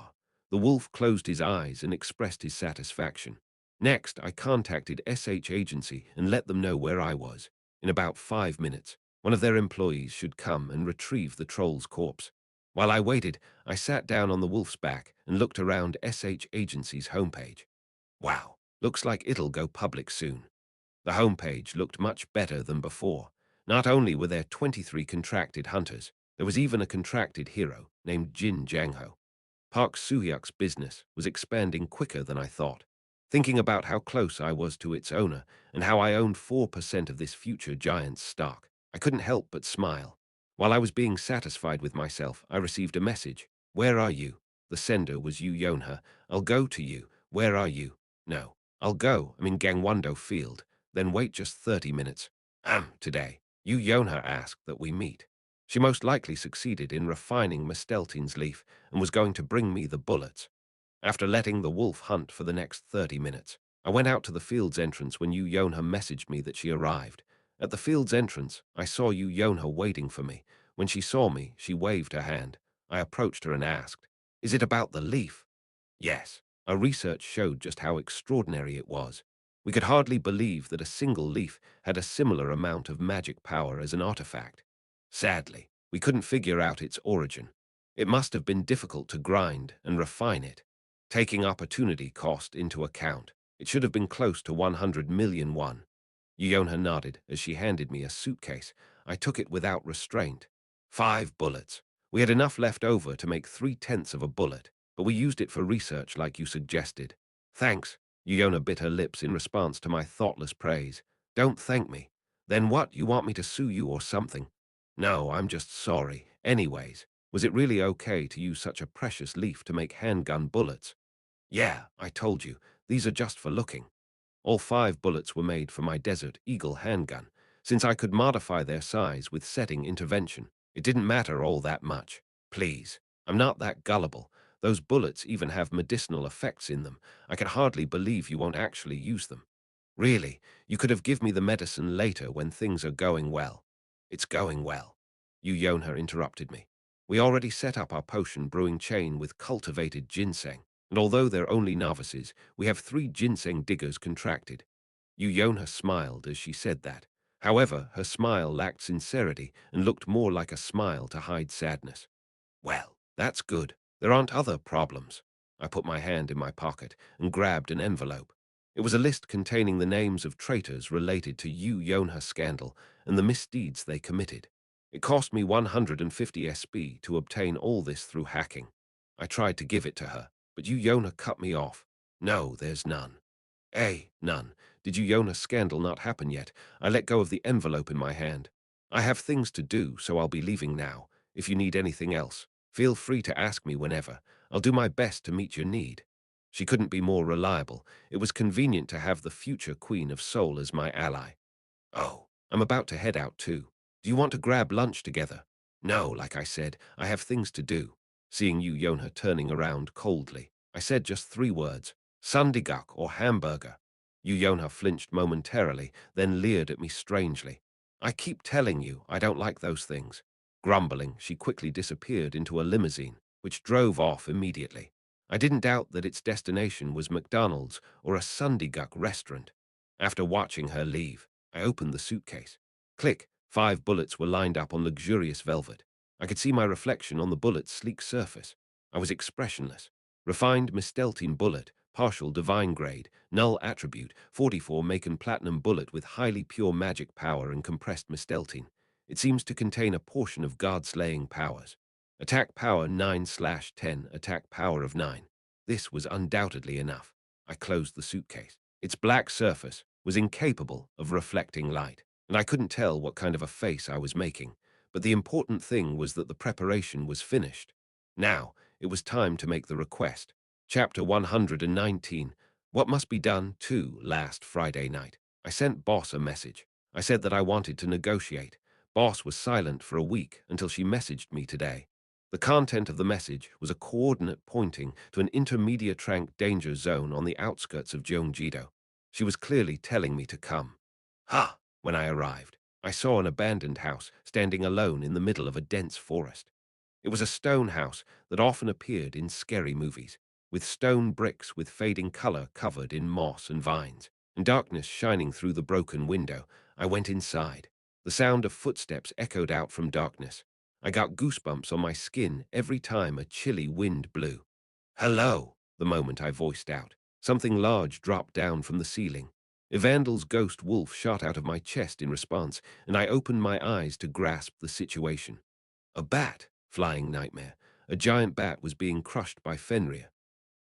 The wolf closed his eyes and expressed his satisfaction. Next, I contacted SH Agency and let them know where I was. In about 5 minutes, one of their employees should come and retrieve the troll's corpse. While I waited, I sat down on the wolf's back and looked around SH Agency's homepage. Wow, looks like it'll go public soon. The homepage looked much better than before. Not only were there 23 contracted hunters, there was even a contracted hero named Jin Jangho. Park Soo-hyuk's business was expanding quicker than I thought. Thinking about how close I was to its owner and how I owned 4% of this future giant's stock, I couldn't help but smile. While I was being satisfied with myself, I received a message. Where are you? The sender was Yu Yonha. I'll go to you. Where are you? No. I'll go. I'm in Gangwon-do Field. Then wait just 30 minutes. Today. Yu Yonha asked that we meet. She most likely succeeded in refining Misteltein's leaf and was going to bring me the bullets. After letting the wolf hunt for the next 30 minutes, I went out to the field's entrance when Yu Yonha messaged me that she arrived. At the field's entrance, I saw Yu Yonha waiting for me. When she saw me, she waved her hand. I approached her and asked, "Is it about the leaf?" Yes. Our research showed just how extraordinary it was. We could hardly believe that a single leaf had a similar amount of magic power as an artifact. Sadly, we couldn't figure out its origin. It must have been difficult to grind and refine it. Taking opportunity cost into account, it should have been close to 100 million won. Yonha nodded as she handed me a suitcase. I took it without restraint. 5 bullets. We had enough left over to make 3/10 of a bullet, but we used it for research like you suggested. Thanks. Yona bit her lips in response to my thoughtless praise. Don't thank me. Then what, you want me to sue you or something? No, I'm just sorry. Anyways, was it really okay to use such a precious leaf to make handgun bullets? Yeah, I told you, these are just for looking. All 5 bullets were made for my Desert Eagle handgun. Since I could modify their size with setting intervention, it didn't matter all that much. Please, I'm not that gullible. Those bullets even have medicinal effects in them. I can hardly believe you won't actually use them. Really, you could have given me the medicine later when things are going well. It's going well. Yu Yonha interrupted me. We already set up our potion brewing chain with cultivated ginseng, and although they're only novices, we have 3 ginseng diggers contracted. Yu Yonha smiled as she said that. However, her smile lacked sincerity and looked more like a smile to hide sadness. Well, that's good. There aren't other problems. I put my hand in my pocket and grabbed an envelope. It was a list containing the names of traitors related to Yu Yonha scandal and the misdeeds they committed. It cost me 150 SB to obtain all this through hacking. I tried to give it to her, but Yu Yonha cut me off. No, there's none. None. Did Yu Yonha's scandal not happen yet? I let go of the envelope in my hand. I have things to do, so I'll be leaving now. If you need anything else, feel free to ask me whenever. I'll do my best to meet your need. She couldn't be more reliable. It was convenient to have the future Queen of Seoul as my ally. Oh, I'm about to head out too. Do you want to grab lunch together? No, like I said, I have things to do. Seeing you, Yonha, turning around coldly, I said just 3 words, Sundiguk or hamburger. You, Yonha, flinched momentarily, then leered at me strangely. I keep telling you, I don't like those things. Grumbling, she quickly disappeared into a limousine, which drove off immediately. I didn't doubt that its destination was McDonald's or a Sundiguk restaurant. After watching her leave, I opened the suitcase. Click, 5 bullets were lined up on luxurious velvet. I could see my reflection on the bullet's sleek surface. I was expressionless. Refined Misteltein bullet, partial divine grade, null attribute, 44 Macon platinum bullet with highly pure magic power and compressed Misteltein. It seems to contain a portion of god-slaying powers. Attack power 9/10, attack power of 9. This was undoubtedly enough. I closed the suitcase. Its black surface was incapable of reflecting light, and I couldn't tell what kind of a face I was making. But the important thing was that the preparation was finished. Now, it was time to make the request. Chapter 119. What must be done, too, last Friday night. I sent Boss a message. I said that I wanted to negotiate. Boss was silent for a week until she messaged me today. The content of the message was a coordinate pointing to an intermediate rank danger zone on the outskirts of Gyeonggi-do. She was clearly telling me to come. Ha! When I arrived, I saw an abandoned house standing alone in the middle of a dense forest. It was a stone house that often appeared in scary movies, with stone bricks with fading color covered in moss and vines, and darkness shining through the broken window. I went inside. The sound of footsteps echoed out from darkness. I got goosebumps on my skin every time a chilly wind blew. Hello, the moment I voiced out. Something large dropped down from the ceiling. Evandel's ghost wolf shot out of my chest in response, and I opened my eyes to grasp the situation. A bat, flying nightmare. A giant bat was being crushed by Fenrir.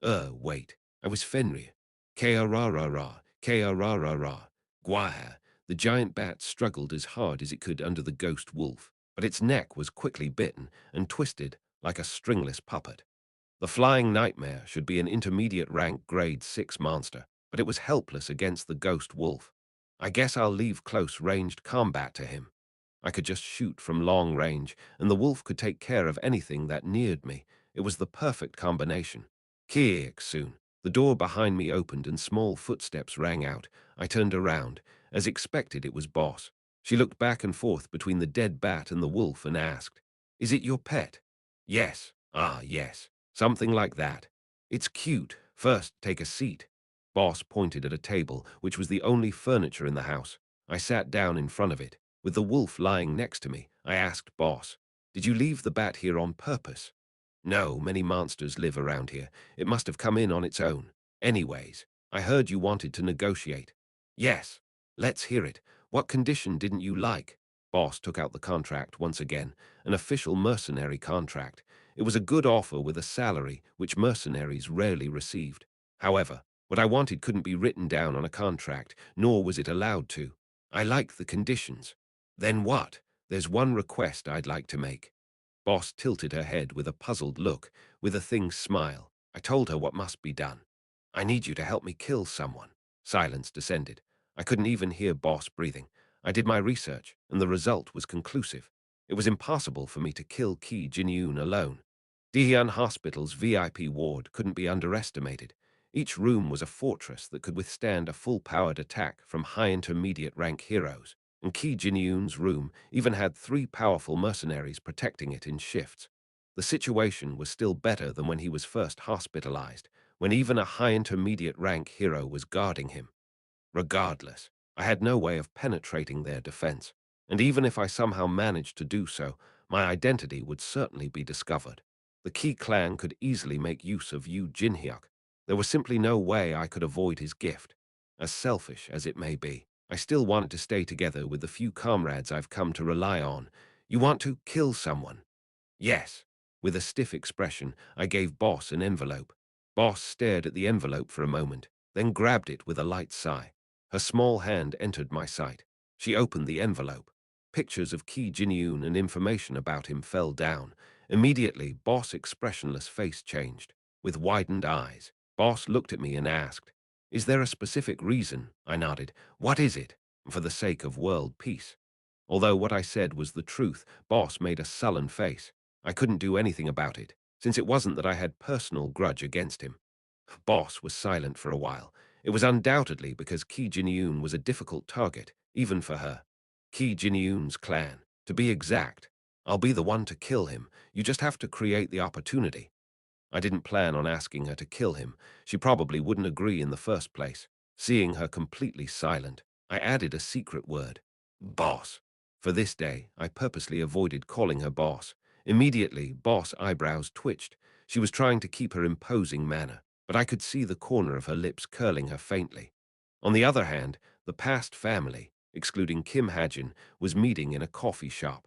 Wait. I was Fenrir. Ka-ra-ra-ra, ka-ra-ra-ra. Gwaha. The giant bat struggled as hard as it could under the ghost wolf, but its neck was quickly bitten and twisted like a stringless puppet. The flying nightmare should be an intermediate rank grade 6 monster, but it was helpless against the ghost wolf. I guess I'll leave close-ranged combat to him. I could just shoot from long range, and the wolf could take care of anything that neared me. It was the perfect combination. Kiek soon. The door behind me opened and small footsteps rang out. I turned around. As expected, it was Boss. She looked back and forth between the dead bat and the wolf and asked, "Is it your pet?" "Yes. Ah, yes. Something like that. It's cute. First, take a seat." Boss pointed at a table, which was the only furniture in the house. I sat down in front of it. With the wolf lying next to me, I asked Boss, "Did you leave the bat here on purpose?" "No, many monsters live around here. It must have come in on its own. Anyways, I heard you wanted to negotiate." "Yes. Let's hear it. What condition didn't you like?" Boss took out the contract once again, an official mercenary contract. It was a good offer with a salary which mercenaries rarely received. However, what I wanted couldn't be written down on a contract, nor was it allowed to. I like the conditions. "Then what? There's one request I'd like to make." Boss tilted her head with a puzzled look, with a thin smile. I told her what must be done. "I need you to help me kill someone." Silence descended. I couldn't even hear Boss breathing. I did my research, and the result was conclusive. It was impossible for me to kill Ki Jin-yoon alone. Dihyun Hospital's VIP ward couldn't be underestimated. Each room was a fortress that could withstand a full-powered attack from high-intermediate rank heroes, and Ki Jin-yoon's room even had 3 powerful mercenaries protecting it in shifts. The situation was still better than when he was first hospitalized, when even a high-intermediate rank hero was guarding him. Regardless, I had no way of penetrating their defense, and even if I somehow managed to do so, my identity would certainly be discovered. The Ki clan could easily make use of Yu Jinhyuk. There was simply no way I could avoid his gift. As selfish as it may be, I still wanted to stay together with the few comrades I've come to rely on. "You want to kill someone?" "Yes." With a stiff expression, I gave Boss an envelope. Boss stared at the envelope for a moment, then grabbed it with a light sigh. Her small hand entered my sight. She opened the envelope. Pictures of Ki Jin-yoon and information about him fell down. Immediately, Boss' expressionless face changed. With widened eyes, Boss looked at me and asked, "Is there a specific reason?" I nodded. "What is it?" "For the sake of world peace." Although what I said was the truth, Boss made a sullen face. I couldn't do anything about it, since it wasn't that I had personal grudge against him. Boss was silent for a while. It was undoubtedly because Ki Jin-yoon was a difficult target, even for her. Ki Jin-yoon's clan. To be exact, "I'll be the one to kill him. You just have to create the opportunity." I didn't plan on asking her to kill him. She probably wouldn't agree in the first place. Seeing her completely silent, I added a secret word. "Boss." For this day, I purposely avoided calling her boss. Immediately, Boss' eyebrows twitched. She was trying to keep her imposing manner, but I could see the corner of her lips curling her faintly. On the other hand, the past family, excluding Kim Hajin, was meeting in a coffee shop.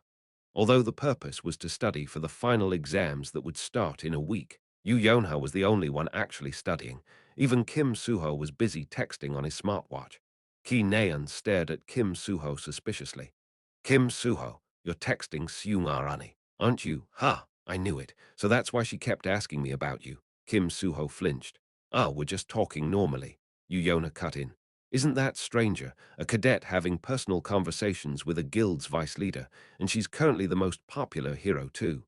Although the purpose was to study for the final exams that would start in a week, Yu Yonha was the only one actually studying. Even Kim Suho was busy texting on his smartwatch. Ki Naeun stared at Kim Suho suspiciously. "Kim Suho, you're texting Seung-arani, aren't you?" "Ha, I knew it. So that's why she kept asking me about you." Kim Suho flinched. "Ah, we're just talking normally." Yu Yonha cut in. "Isn't that stranger? A cadet having personal conversations with a guild's vice leader, and she's currently the most popular hero too."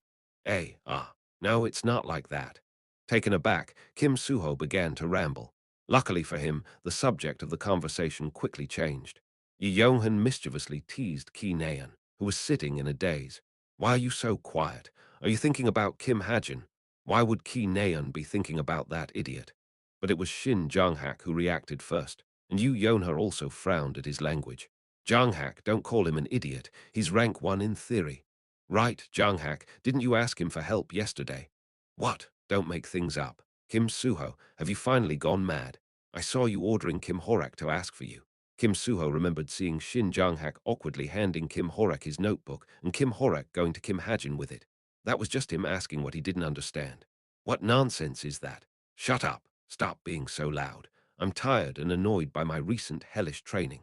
No, it's not like that." Taken aback, Kim Suho began to ramble. Luckily for him, the subject of the conversation quickly changed. Yi Yonghan mischievously teased Ki Naeun, who was sitting in a daze. "Why are you so quiet? Are you thinking about Kim Hajin?" Why would Ki Naeun be thinking about that idiot? But it was Shin Jonghak who reacted first, and Yu Yonha also frowned at his language. "Jonghak, don't call him an idiot. He's rank 1 in theory." "Right, Jonghak, didn't you ask him for help yesterday?" "What? Don't make things up. Kim Suho, have you finally gone mad? I saw you ordering Kim Horak to ask for you." Kim Suho remembered seeing Shin Jang-hak awkwardly handing Kim Horak his notebook and Kim Horak going to Kim Hajin with it. That was just him asking what he didn't understand. What nonsense is that? Shut up. Stop being so loud. I'm tired and annoyed by my recent hellish training.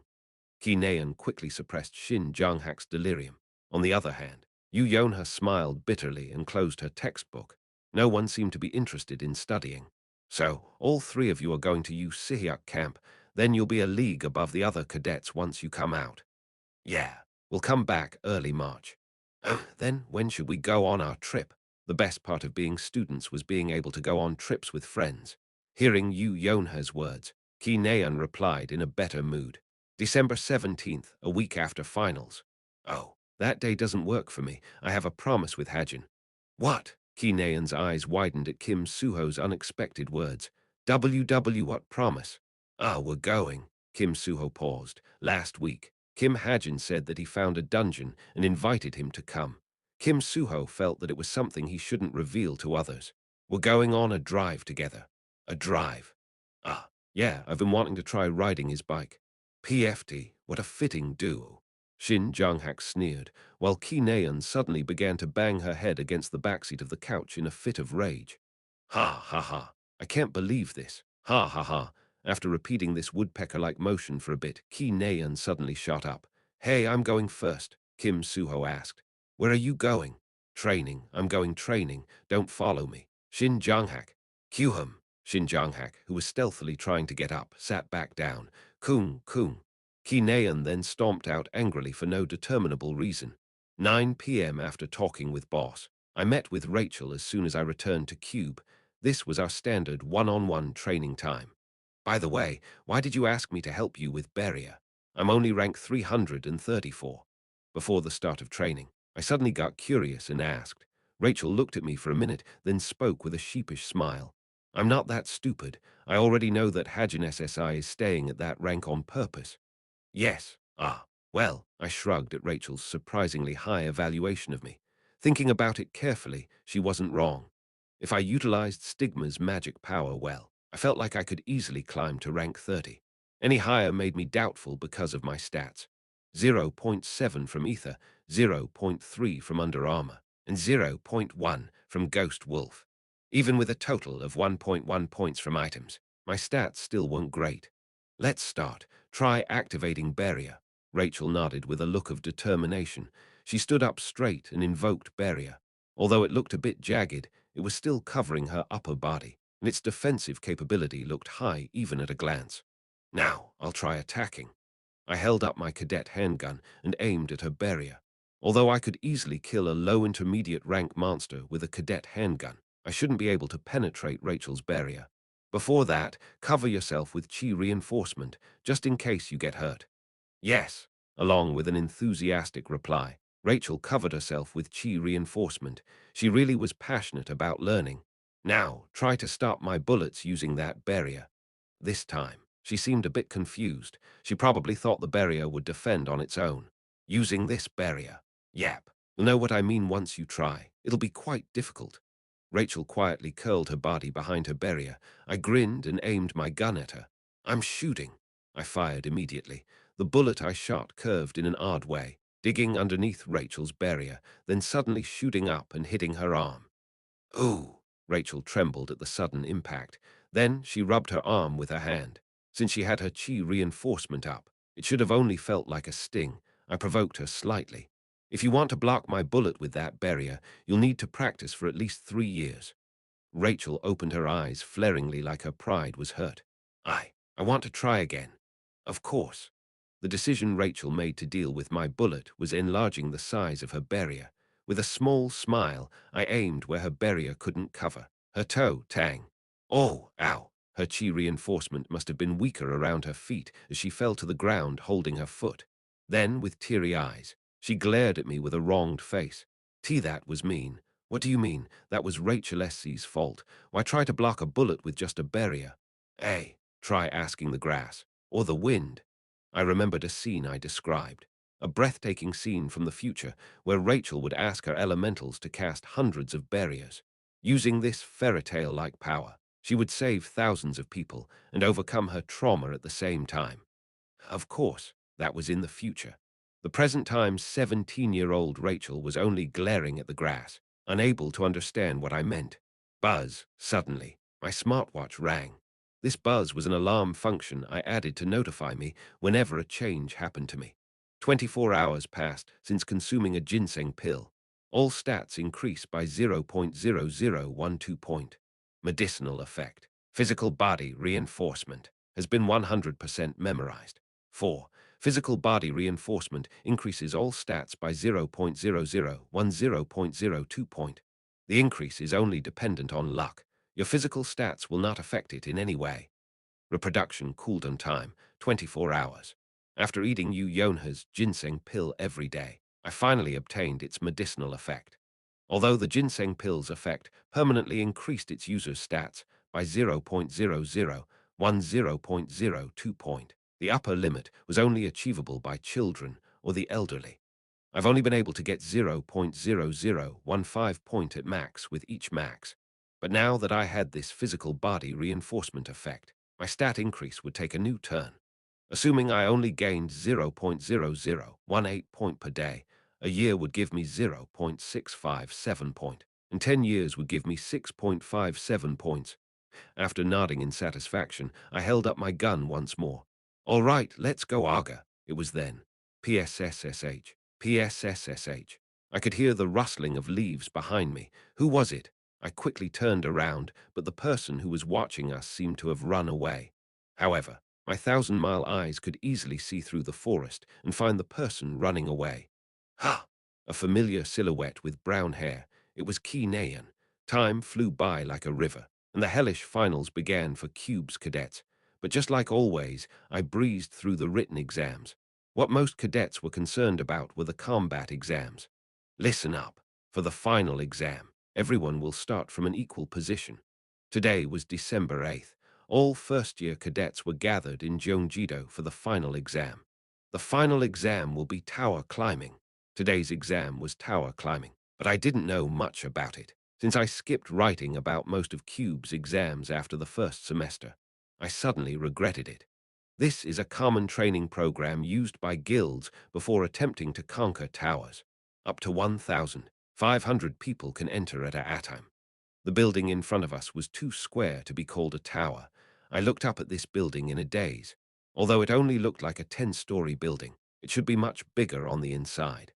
Ki Naeun quickly suppressed Shin Jang-hak's delirium. On the other hand, Yu Yonha smiled bitterly and closed her textbook. No one seemed to be interested in studying. So, all three of you are going to Sihyuk camp, then you'll be a league above the other cadets once you come out. Yeah, we'll come back early March. Then when should we go on our trip? The best part of being students was being able to go on trips with friends. Hearing Yu Yonha's words, Ki Naeun replied in a better mood. December 17th, a week after finals. Oh, that day doesn't work for me. I have a promise with Hajin. What? Ki Naeun's eyes widened at Kim Suho's unexpected words. What promise? Ah, we're going. Kim Suho paused. Last week, Kim Hajin said that he found a dungeon and invited him to come. Kim Suho felt that it was something he shouldn't reveal to others. We're going on a drive together. A drive. Ah, yeah, I've been wanting to try riding his bike. PFT, what a fitting duo. Shin Jang-hak sneered, while Ki Naeun suddenly began to bang her head against the backseat of the couch in a fit of rage. Ha ha ha, I can't believe this. Ha ha ha. After repeating this woodpecker-like motion for a bit, Ki Naeun suddenly shot up. Hey, I'm going first, Kim Suho asked. Where are you going? Training. I'm going training. Don't follow me. Shin Jang-hak. Kyuhum. Shin Jang-hak, who was stealthily trying to get up, sat back down. Kung, kung. Ki Naeun then stomped out angrily for no determinable reason. 9 p.m. after talking with boss. I met with Rachel as soon as I returned to Cube. This was our standard one-on-one training time. By the way, why did you ask me to help you with Beria? I'm only rank 334. Before the start of training, I suddenly got curious and asked. Rachel looked at me for a minute, then spoke with a sheepish smile. I'm not that stupid. I already know that Hajin SSI is staying at that rank on purpose. Yes. Ah, well, I shrugged at Rachel's surprisingly high evaluation of me. Thinking about it carefully, she wasn't wrong. If I utilized Stigma's magic power well, I felt like I could easily climb to rank 30. Any higher made me doubtful because of my stats. 0.7 from Ether, 0.3 from Under Armor, and 0.1 from Ghost Wolf. Even with a total of 1.1 points from items, my stats still weren't great. Let's start. Try activating Barrier. Rachel nodded with a look of determination. She stood up straight and invoked Barrier. Although it looked a bit jagged, it was still covering her upper body, and its defensive capability looked high even at a glance. Now, I'll try attacking. I held up my cadet handgun and aimed at her barrier. Although I could easily kill a low intermediate rank monster with a cadet handgun, I shouldn't be able to penetrate Rachel's barrier. Before that, cover yourself with chi reinforcement, just in case you get hurt. Yes, along with an enthusiastic reply. Rachel covered herself with chi reinforcement. She really was passionate about learning. Now, try to stop my bullets using that barrier. This time, she seemed a bit confused. She probably thought the barrier would defend on its own. Using this barrier. Yep. You'll know what I mean once you try. It'll be quite difficult. Rachel quietly curled her body behind her barrier. I grinned and aimed my gun at her. I'm shooting. I fired immediately. The bullet I shot curved in an odd way, digging underneath Rachel's barrier, then suddenly shooting up and hitting her arm. Ooh! Rachel trembled at the sudden impact. Then she rubbed her arm with her hand. Since she had her chi reinforcement up, it should have only felt like a sting. I provoked her slightly. If you want to block my bullet with that barrier, you'll need to practice for at least 3 years. Rachel opened her eyes flaringly like her pride was hurt. I want to try again. Of course. The decision Rachel made to deal with my bullet was enlarging the size of her barrier. With a small smile, I aimed where her barrier couldn't cover. Her toe, tang. Oh, ow. Her chi reinforcement must have been weaker around her feet as she fell to the ground holding her foot. Then, with teary eyes, she glared at me with a wronged face. That was mean. What do you mean? That was Rachel S.C.'s fault. Why try to block a bullet with just a barrier? Hey, try asking the grass. Or the wind. I remembered a scene I described. A breathtaking scene from the future where Rachel would ask her elementals to cast hundreds of barriers. Using this fairy tale-like power, she would save thousands of people and overcome her trauma at the same time. Of course, that was in the future. The present time 17-year-old Rachel was only glaring at the grass, unable to understand what I meant. Buzz, suddenly, my smartwatch rang. This buzz was an alarm function I added to notify me whenever a change happened to me. 24 hours passed since consuming a ginseng pill. All stats increased by 0.0012 point. Medicinal effect. Physical body reinforcement has been 100% memorized. 4. Physical body reinforcement increases all stats by 0.0010.02 point. The increase is only dependent on luck. Your physical stats will not affect it in any way. Reproduction cooldown time, 24 hours. After eating Yonha's ginseng pill every day, I finally obtained its medicinal effect. Although the ginseng pill's effect permanently increased its user's stats by 0.0010.02 point, the upper limit was only achievable by children or the elderly. I've only been able to get 0.0015 point at max with each max. But now that I had this physical body reinforcement effect, my stat increase would take a new turn. Assuming I only gained 0.0018 point per day, a year would give me 0.657 point, and 10 years would give me 6.57 points. After nodding in satisfaction, I held up my gun once more. All right, let's go, Aga. It was then. PSSSH. PSSSH. I could hear the rustling of leaves behind me. Who was it? I quickly turned around, but the person who was watching us seemed to have run away. However, my 1,000-mile eyes could easily see through the forest and find the person running away. Ha! A familiar silhouette with brown hair. It was Ki Nayan. Time flew by like a river, and the hellish finals began for Cube's cadets. But just like always, I breezed through the written exams. What most cadets were concerned about were the combat exams. Listen up. For the final exam, everyone will start from an equal position. Today was December 8th. All first-year cadets were gathered in Jeonjido for the final exam. The final exam will be tower climbing. Today's exam was tower climbing, but I didn't know much about it, since I skipped writing about most of Cube's exams after the first semester. I suddenly regretted it. This is a common training program used by guilds before attempting to conquer towers. Up to 1,500 people can enter at a time. The building in front of us was too square to be called a tower. I looked up at this building in a daze. Although it only looked like a 10-story building, it should be much bigger on the inside.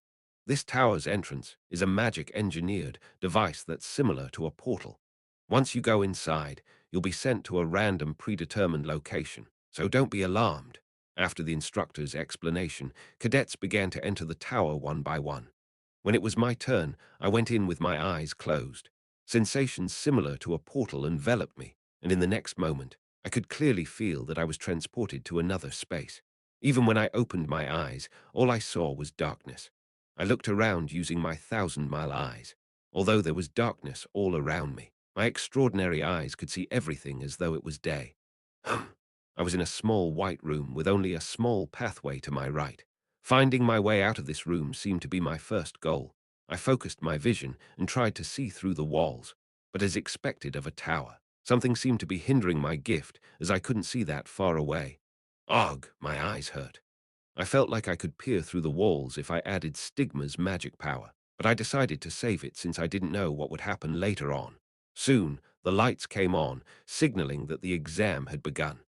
This tower's entrance is a magic-engineered device that's similar to a portal. Once you go inside, you'll be sent to a random predetermined location, so don't be alarmed. After the instructor's explanation, cadets began to enter the tower one by one. When it was my turn, I went in with my eyes closed. Sensations similar to a portal enveloped me, and in the next moment, I could clearly feel that I was transported to another space. Even when I opened my eyes, all I saw was darkness. I looked around using my 1,000-mile eyes. Although there was darkness all around me, my extraordinary eyes could see everything as though it was day. I was in a small white room with only a small pathway to my right. Finding my way out of this room seemed to be my first goal. I focused my vision and tried to see through the walls, but as expected of a tower, something seemed to be hindering my gift as I couldn't see that far away. Ugh, my eyes hurt. I felt like I could peer through the walls if I added Stigma's magic power, but I decided to save it since I didn't know what would happen later on. Soon, the lights came on, signaling that the exam had begun.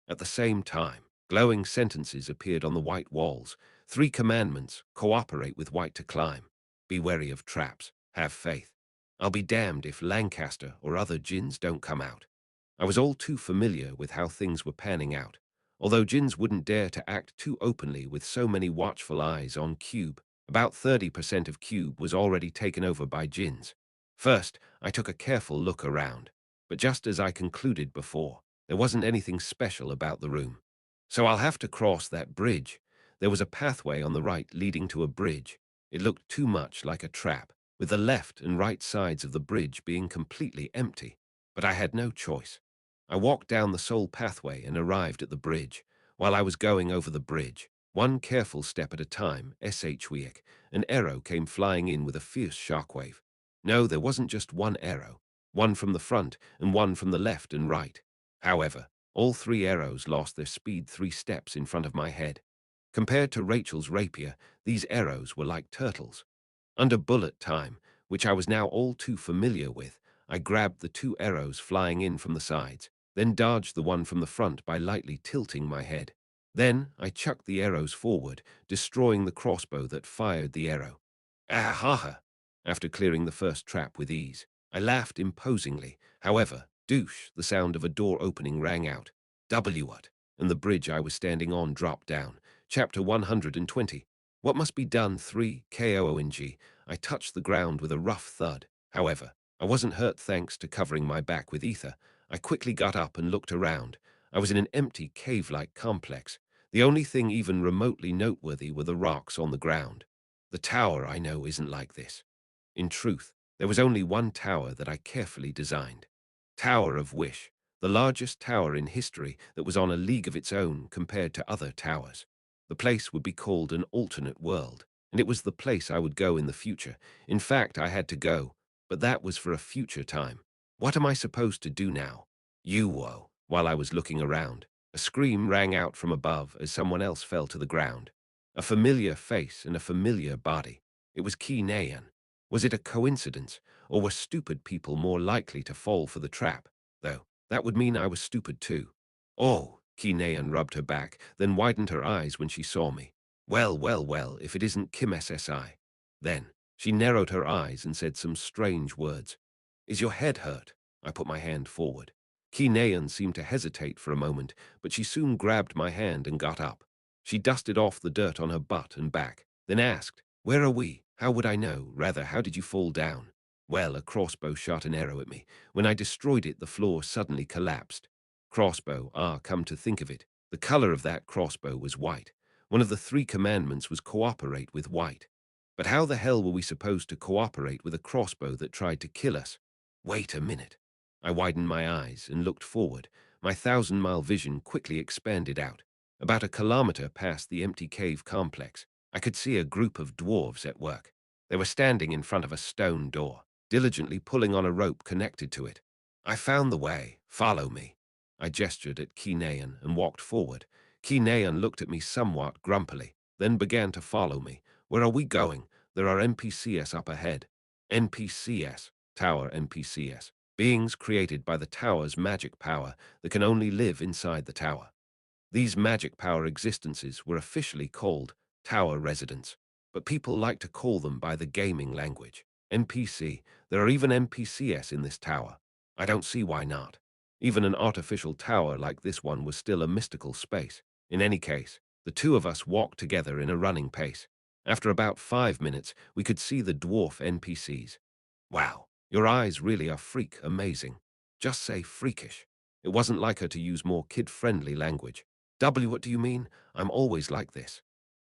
At the same time, glowing sentences appeared on the white walls. 3 commandments: cooperate with white to climb. Be wary of traps. Have faith. I'll be damned if Lancaster or other Jins don't come out. I was all too familiar with how things were panning out. Although Jins wouldn't dare to act too openly with so many watchful eyes on Cube, about 30% of Cube was already taken over by Jins. First, I took a careful look around, but just as I concluded before, there wasn't anything special about the room. So I'll have to cross that bridge. There was a pathway on the right leading to a bridge. It looked too much like a trap, with the left and right sides of the bridge being completely empty. But I had no choice. I walked down the sole pathway and arrived at the bridge. While I was going over the bridge, one careful step at a time, Week, an arrow came flying in with a fierce shockwave. No, there wasn't just one arrow, one from the front and one from the left and right. However, All three arrows lost their speed 3 steps in front of my head. Compared to Rachel's rapier, these arrows were like turtles. Under bullet time, which I was now all too familiar with, I grabbed the 2 arrows flying in from the sides, then dodged the one from the front by lightly tilting my head. Then I chucked the arrows forward, destroying the crossbow that fired the arrow. Ah ha ha! After clearing the first trap with ease, I laughed imposingly. However, douche, the sound of a door opening rang out. What? And the bridge I was standing on dropped down. Chapter 120. What must be done 3 KOONG. I touched the ground with a rough thud. However, I wasn't hurt thanks to covering my back with ether. I quickly got up and looked around. I was in an empty cave-like complex. The only thing even remotely noteworthy were the rocks on the ground. The tower, I know, isn't like this. In truth, there was only one tower that I carefully designed. Tower of Wish, the largest tower in history that was on a league of its own compared to other towers. The place would be called an alternate world, and it was the place I would go in the future. In fact, I had to go, but that was for a future time. What am I supposed to do now? Whoa. While I was looking around, a scream rang out from above as someone else fell to the ground. A familiar face and a familiar body. It was Ki Nayan. Was it a coincidence, or were stupid people more likely to fall for the trap? Though, that would mean I was stupid too. Oh, Ki Nayan rubbed her back, then widened her eyes when she saw me. Well, if it isn't Kim SSI. Then, she narrowed her eyes and said some strange words. Is your head hurt? I put my hand forward. Ki Nayan seemed to hesitate for a moment, but she soon grabbed my hand and got up. She dusted off the dirt on her butt and back, then asked, Where are we? How would I know? Rather, how did you fall down? Well, a crossbow shot an arrow at me. When I destroyed it, the floor suddenly collapsed. Crossbow, come to think of it, the color of that crossbow was white. One of the 3 commandments was cooperate with white. But how the hell were we supposed to cooperate with a crossbow that tried to kill us? Wait a minute. I widened my eyes and looked forward. My 1,000-mile vision quickly expanded out. About a kilometer past the empty cave complex, I could see a group of dwarves at work. They were standing in front of a stone door, diligently pulling on a rope connected to it. I found the way. Follow me. I gestured at Ki Nayan and walked forward. Ki Nayan looked at me somewhat grumpily, then began to follow me. Where are we going? There are NPCs up ahead. NPCs, Tower NPCs, beings created by the tower's magic power that can only live inside the tower. These magic power existences were officially called tower residents, but people like to call them by the gaming language. NPC. There are even NPCs in this tower. I don't see why not. Even an artificial tower like this one was still a mystical space. In any case, the 2 of us walked together in a running pace. After about 5 minutes, we could see the dwarf NPCs. Wow, your eyes really are amazing. Just say freakish. It wasn't like her to use more kid-friendly language. What do you mean? I'm always like this.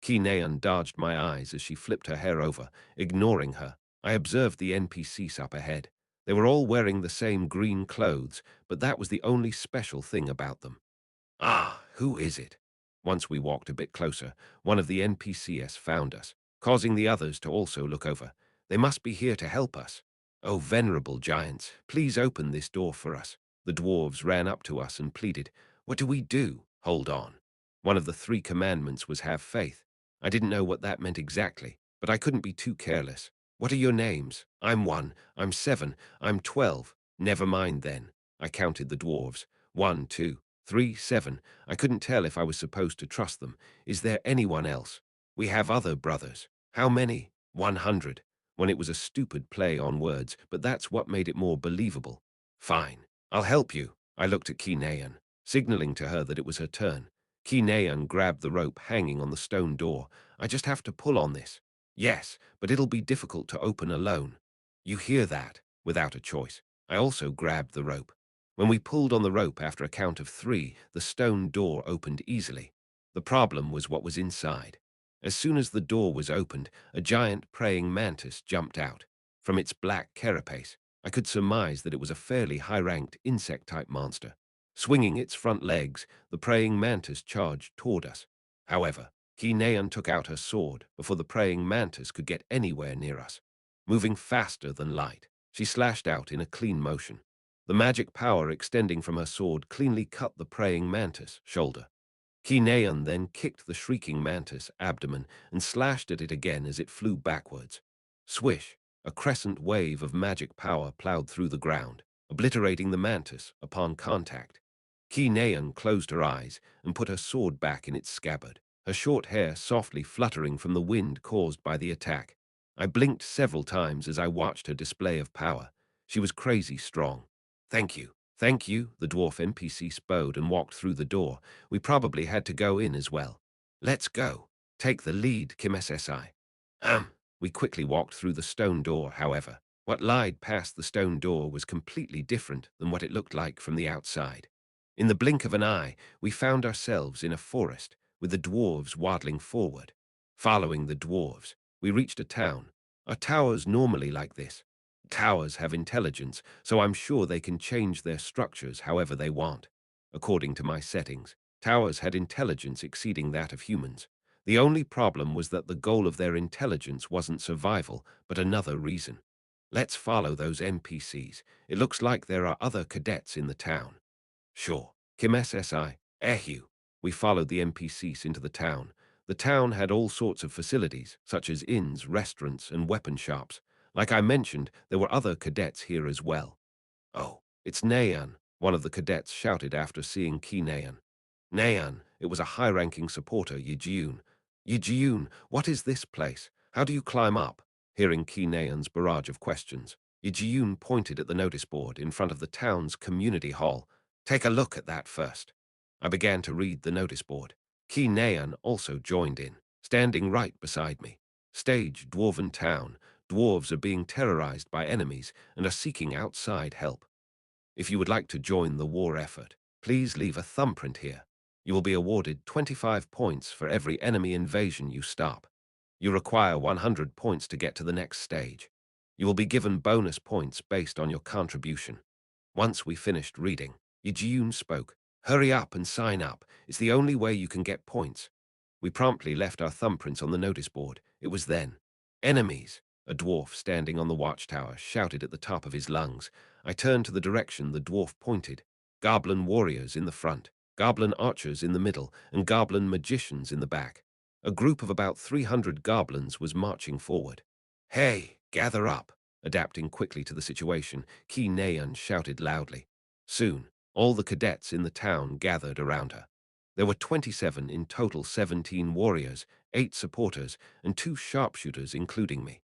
Ki Nayan dodged my eyes as she flipped her hair over, ignoring her. I observed the NPCs up ahead. They were all wearing the same green clothes, but that was the only special thing about them. Who is it? Once we walked a bit closer, one of the NPCs found us, causing the others to also look over. They must be here to help us. Oh, venerable giants, please open this door for us. The dwarves ran up to us and pleaded. What do we do? Hold on. One of the 3 commandments was have faith. I didn't know what that meant exactly, but I couldn't be too careless. What are your names? I'm 1, I'm 7, I'm 12. Never mind then. I counted the dwarves. 1, 2, 3, 7. I couldn't tell if I was supposed to trust them. Is there anyone else? We have other brothers. How many? 100. When it was a stupid play on words, but that's what made it more believable. Fine. I'll help you. I looked at Ki Nayan, signaling to her that it was her turn. Ki Nayan grabbed the rope hanging on the stone door. I just have to pull on this. Yes, but it'll be difficult to open alone. You hear that? Without a choice, I also grabbed the rope. When we pulled on the rope after a count of 3, the stone door opened easily. The problem was what was inside. As soon as the door was opened, a giant praying mantis jumped out. From its black carapace, I could surmise that it was a fairly high-ranked insect-type monster. Swinging its front legs, the praying mantis charged toward us. However, Ki Nayan took out her sword before the praying mantis could get anywhere near us. Moving faster than light, she slashed out in a clean motion. The magic power extending from her sword cleanly cut the praying mantis shoulder. Kineon then kicked the shrieking mantis abdomen and slashed at it again as it flew backwards. Swish, a crescent wave of magic power plowed through the ground, obliterating the mantis upon contact. Kineon closed her eyes and put her sword back in its scabbard, her short hair softly fluttering from the wind caused by the attack. I blinked several times as I watched her display of power. She was crazy strong. Thank you, the dwarf NPC spowed and walked through the door. We probably had to go in as well. Let's go. Take the lead, Kim SSI. We quickly walked through the stone door, however. What lied past the stone door was completely different than what it looked like from the outside. In the blink of an eye, we found ourselves in a forest, with the dwarves waddling forward. Following the dwarves, we reached a town. Are towers normally like this? Towers have intelligence, so I'm sure they can change their structures however they want. According to my settings, towers had intelligence exceeding that of humans. The only problem was that the goal of their intelligence wasn't survival, but another reason. Let's follow those NPCs. It looks like there are other cadets in the town. Sure. Kim SSI, Ehu. We followed the NPCs into the town. The town had all sorts of facilities, such as inns, restaurants, and weapon shops. Like I mentioned, there were other cadets here as well. Oh, it's Nayan, one of the cadets shouted after seeing Ki Nayan. Nayan, it was a high-ranking supporter, Yijun. Yijun, what is this place? How do you climb up? Hearing Ki Nayan's barrage of questions, Yijun pointed at the notice board in front of the town's community hall. Take a look at that first. I began to read the notice board. Ki Nayan also joined in, standing right beside me. Stage, Dwarven Town. Dwarves are being terrorized by enemies and are seeking outside help. If you would like to join the war effort, please leave a thumbprint here. You will be awarded 25 points for every enemy invasion you stop. You require 100 points to get to the next stage. You will be given bonus points based on your contribution. Once we finished reading, Yijun spoke. Hurry up and sign up. It's the only way you can get points. We promptly left our thumbprints on the notice board. It was then. Enemies! A dwarf standing on the watchtower shouted at the top of his lungs. I turned to the direction the dwarf pointed. Goblin warriors in the front, goblin archers in the middle, and goblin magicians in the back. A group of about 300 goblins was marching forward. Hey, gather up! Adapting quickly to the situation, Ki Nayan shouted loudly. Soon, all the cadets in the town gathered around her. There were 27 in total, 17 warriors, 8 supporters, and 2 sharpshooters, including me.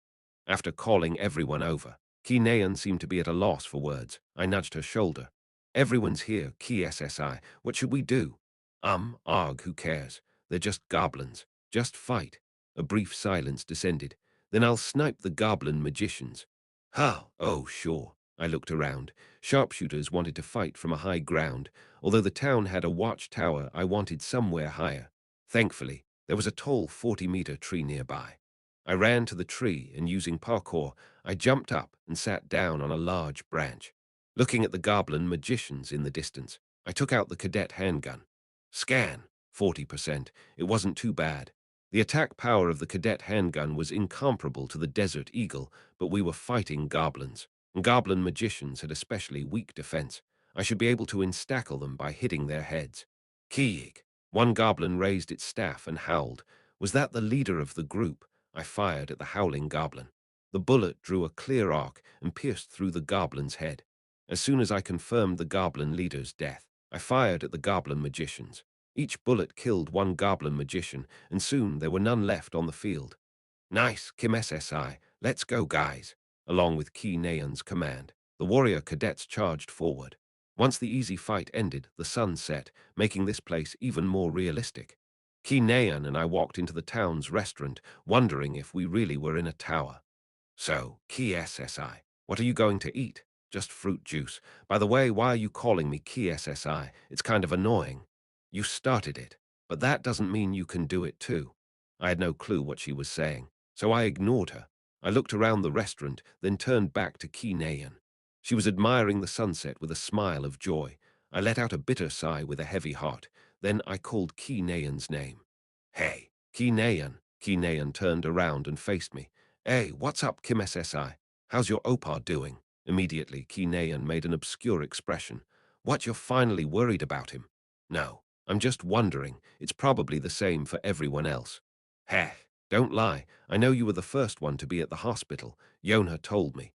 After calling everyone over, Ki Nayan seemed to be at a loss for words. I nudged her shoulder. Everyone's here, Ki SSI. What should we do? Who cares? They're just goblins. Just fight. A brief silence descended. Then I'll snipe the goblin magicians. How? Oh, sure. I looked around. Sharpshooters wanted to fight from a high ground. Although the town had a watchtower, I wanted somewhere higher. Thankfully, there was a tall 40-meter tree nearby. I ran to the tree and using parkour, I jumped up and sat down on a large branch. Looking at the goblin magicians in the distance, I took out the cadet handgun. Scan, 40%. It wasn't too bad. The attack power of the cadet handgun was incomparable to the Desert Eagle, but we were fighting goblins. And goblin magicians had especially weak defense. I should be able to instackle them by hitting their heads. Kiig. One goblin raised its staff and howled. Was that the leader of the group? I fired at the howling goblin. The bullet drew a clear arc and pierced through the goblin's head. As soon as I confirmed the goblin leader's death, I fired at the goblin magicians. Each bullet killed one goblin magician, and soon there were none left on the field. Nice, Kim SSI. Let's go, guys. Along with Ki Nayan's command, the warrior cadets charged forward. Once the easy fight ended, the sun set, making this place even more realistic. Ki Nayan and I walked into the town's restaurant, wondering if we really were in a tower. So, Ki SSI, what are you going to eat? Just fruit juice. By the way, why are you calling me Ki SSI? It's kind of annoying. You started it, but that doesn't mean you can do it too. I had no clue what she was saying, so I ignored her. I looked around the restaurant, then turned back to Ki Nayan. She was admiring the sunset with a smile of joy. I let out a bitter sigh with a heavy heart. Then I called Ki Nayan's name. Hey, Ki Nayan. Ki Nayan turned around and faced me. Hey, what's up, Kim SSI? How's your Opar doing? Immediately, Ki Naeun made an obscure expression. What, you're finally worried about him? No, I'm just wondering. It's probably the same for everyone else. Heh, don't lie. I know you were the first one to be at the hospital. Yonha told me.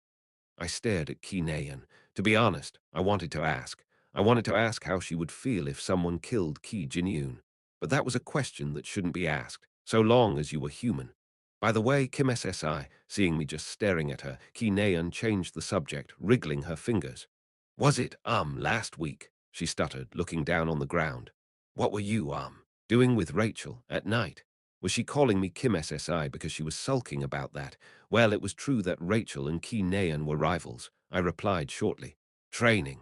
I stared at Ki Naeun. To be honest, I wanted to ask. I wanted to ask how she would feel if someone killed Ki Jinyun. But that was a question that shouldn't be asked, so long as you were human. By the way, Kim SSI, seeing me just staring at her, Ki Naeun changed the subject, wriggling her fingers. Was it, last week? She stuttered, looking down on the ground. What were you, doing with Rachel at night? Was she calling me Kim SSI because she was sulking about that? Well, it was true that Rachel and Ki Naeun were rivals. I replied shortly. Training.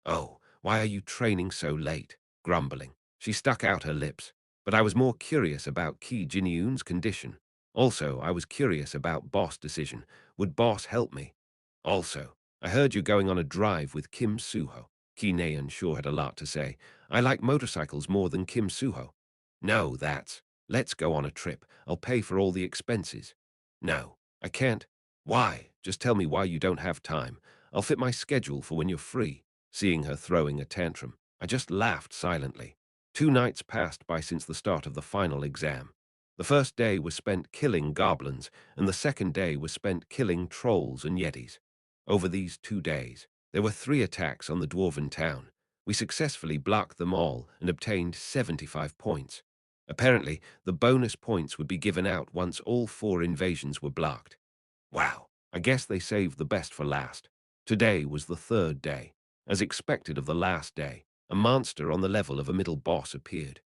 Oh, why are you training so late? Grumbling. She stuck out her lips. But I was more curious about Ki Jinyun's condition. Also, I was curious about Boss' decision. Would Boss help me? Also, I heard you going on a drive with Kim Suho. Ki Naeun sure had a lot to say. I like motorcycles more than Kim Suho. No, that's. Let's go on a trip. I'll pay for all the expenses. No, I can't. Why? Just tell me why you don't have time. I'll fit my schedule for when you're free. Seeing her throwing a tantrum, I just laughed silently. 2 nights passed by since the start of the final exam. The first day was spent killing goblins, and the second day was spent killing trolls and yetis. Over these 2 days, there were 3 attacks on the dwarven town. We successfully blocked them all and obtained 75 points. Apparently, the bonus points would be given out once all 4 invasions were blocked. Wow, I guess they saved the best for last. Today was the third day. As expected of the last day, a monster on the level of a middle boss appeared.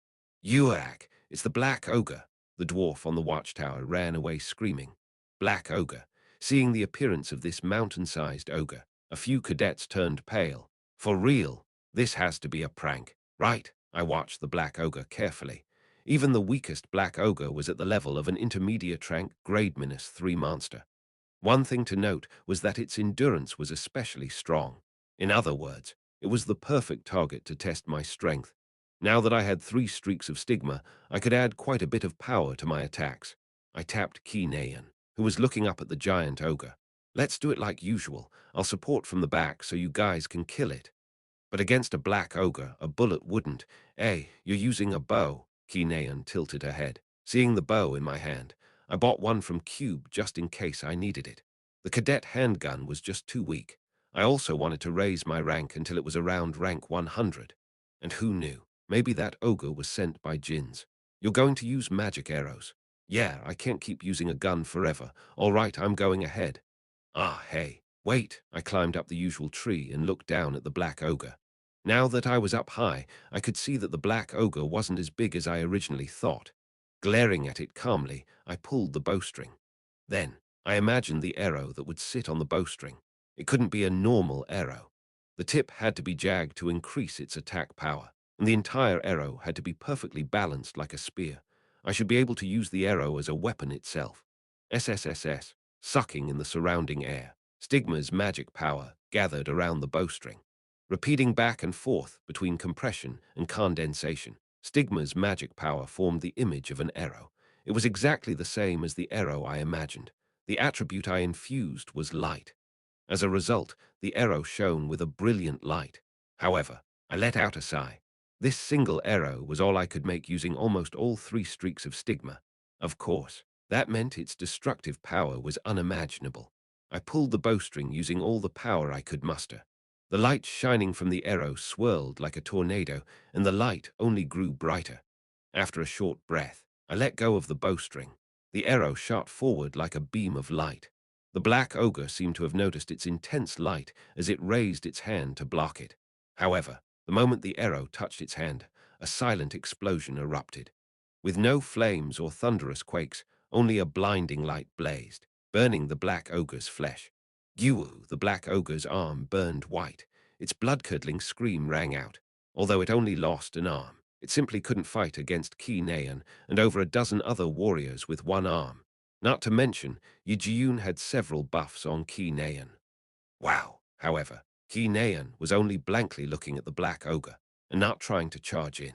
Uak, it's the Black Ogre. The dwarf on the watchtower ran away screaming. Black Ogre. Seeing the appearance of this mountain-sized ogre, a few cadets turned pale. For real, this has to be a prank, right? I watched the Black Ogre carefully. Even the weakest Black Ogre was at the level of an intermediate rank grade -3 monster. One thing to note was that its endurance was especially strong. In other words, it was the perfect target to test my strength. Now that I had 3 streaks of stigma, I could add quite a bit of power to my attacks. I tapped Ki Naeun, who was looking up at the giant ogre. Let's do it like usual. I'll support from the back so you guys can kill it. But against a black ogre, a bullet wouldn't. Hey, you're using a bow. Ki Naeun tilted her head. Seeing the bow in my hand, I bought one from Cube just in case I needed it. The cadet handgun was just too weak. I also wanted to raise my rank until it was around rank 100. And who knew? Maybe that ogre was sent by Jins. You're going to use magic arrows. Yeah, I can't keep using a gun forever. All right, I'm going ahead. Ah, hey, wait. I climbed up the usual tree and looked down at the black ogre. Now that I was up high, I could see that the black ogre wasn't as big as I originally thought. Glaring at it calmly, I pulled the bowstring. Then, I imagined the arrow that would sit on the bowstring. It couldn't be a normal arrow. The tip had to be jagged to increase its attack power, and the entire arrow had to be perfectly balanced like a spear. I should be able to use the arrow as a weapon itself. SSSS, sucking in the surrounding air. Stigma's magic power gathered around the bowstring. Repeating back and forth between compression and condensation, Stigma's magic power formed the image of an arrow. It was exactly the same as the arrow I imagined. The attribute I infused was light. As a result, the arrow shone with a brilliant light. However, I let out a sigh. This single arrow was all I could make using almost all 3 streaks of stigma. Of course, that meant its destructive power was unimaginable. I pulled the bowstring using all the power I could muster. The light shining from the arrow swirled like a tornado, and the light only grew brighter. After a short breath, I let go of the bowstring. The arrow shot forward like a beam of light. The black ogre seemed to have noticed its intense light as it raised its hand to block it. However, the moment the arrow touched its hand, a silent explosion erupted. With no flames or thunderous quakes, only a blinding light blazed, burning the black ogre's flesh. Gyu, the black ogre's arm, burned white. Its blood-curdling scream rang out. Although it only lost an arm, it simply couldn't fight against Ki Naeun and over a dozen other warriors with one arm. Not to mention, Yijiyun had several buffs on Ki Naeun. Wow, however, Ki Naeun was only blankly looking at the black ogre and not trying to charge in.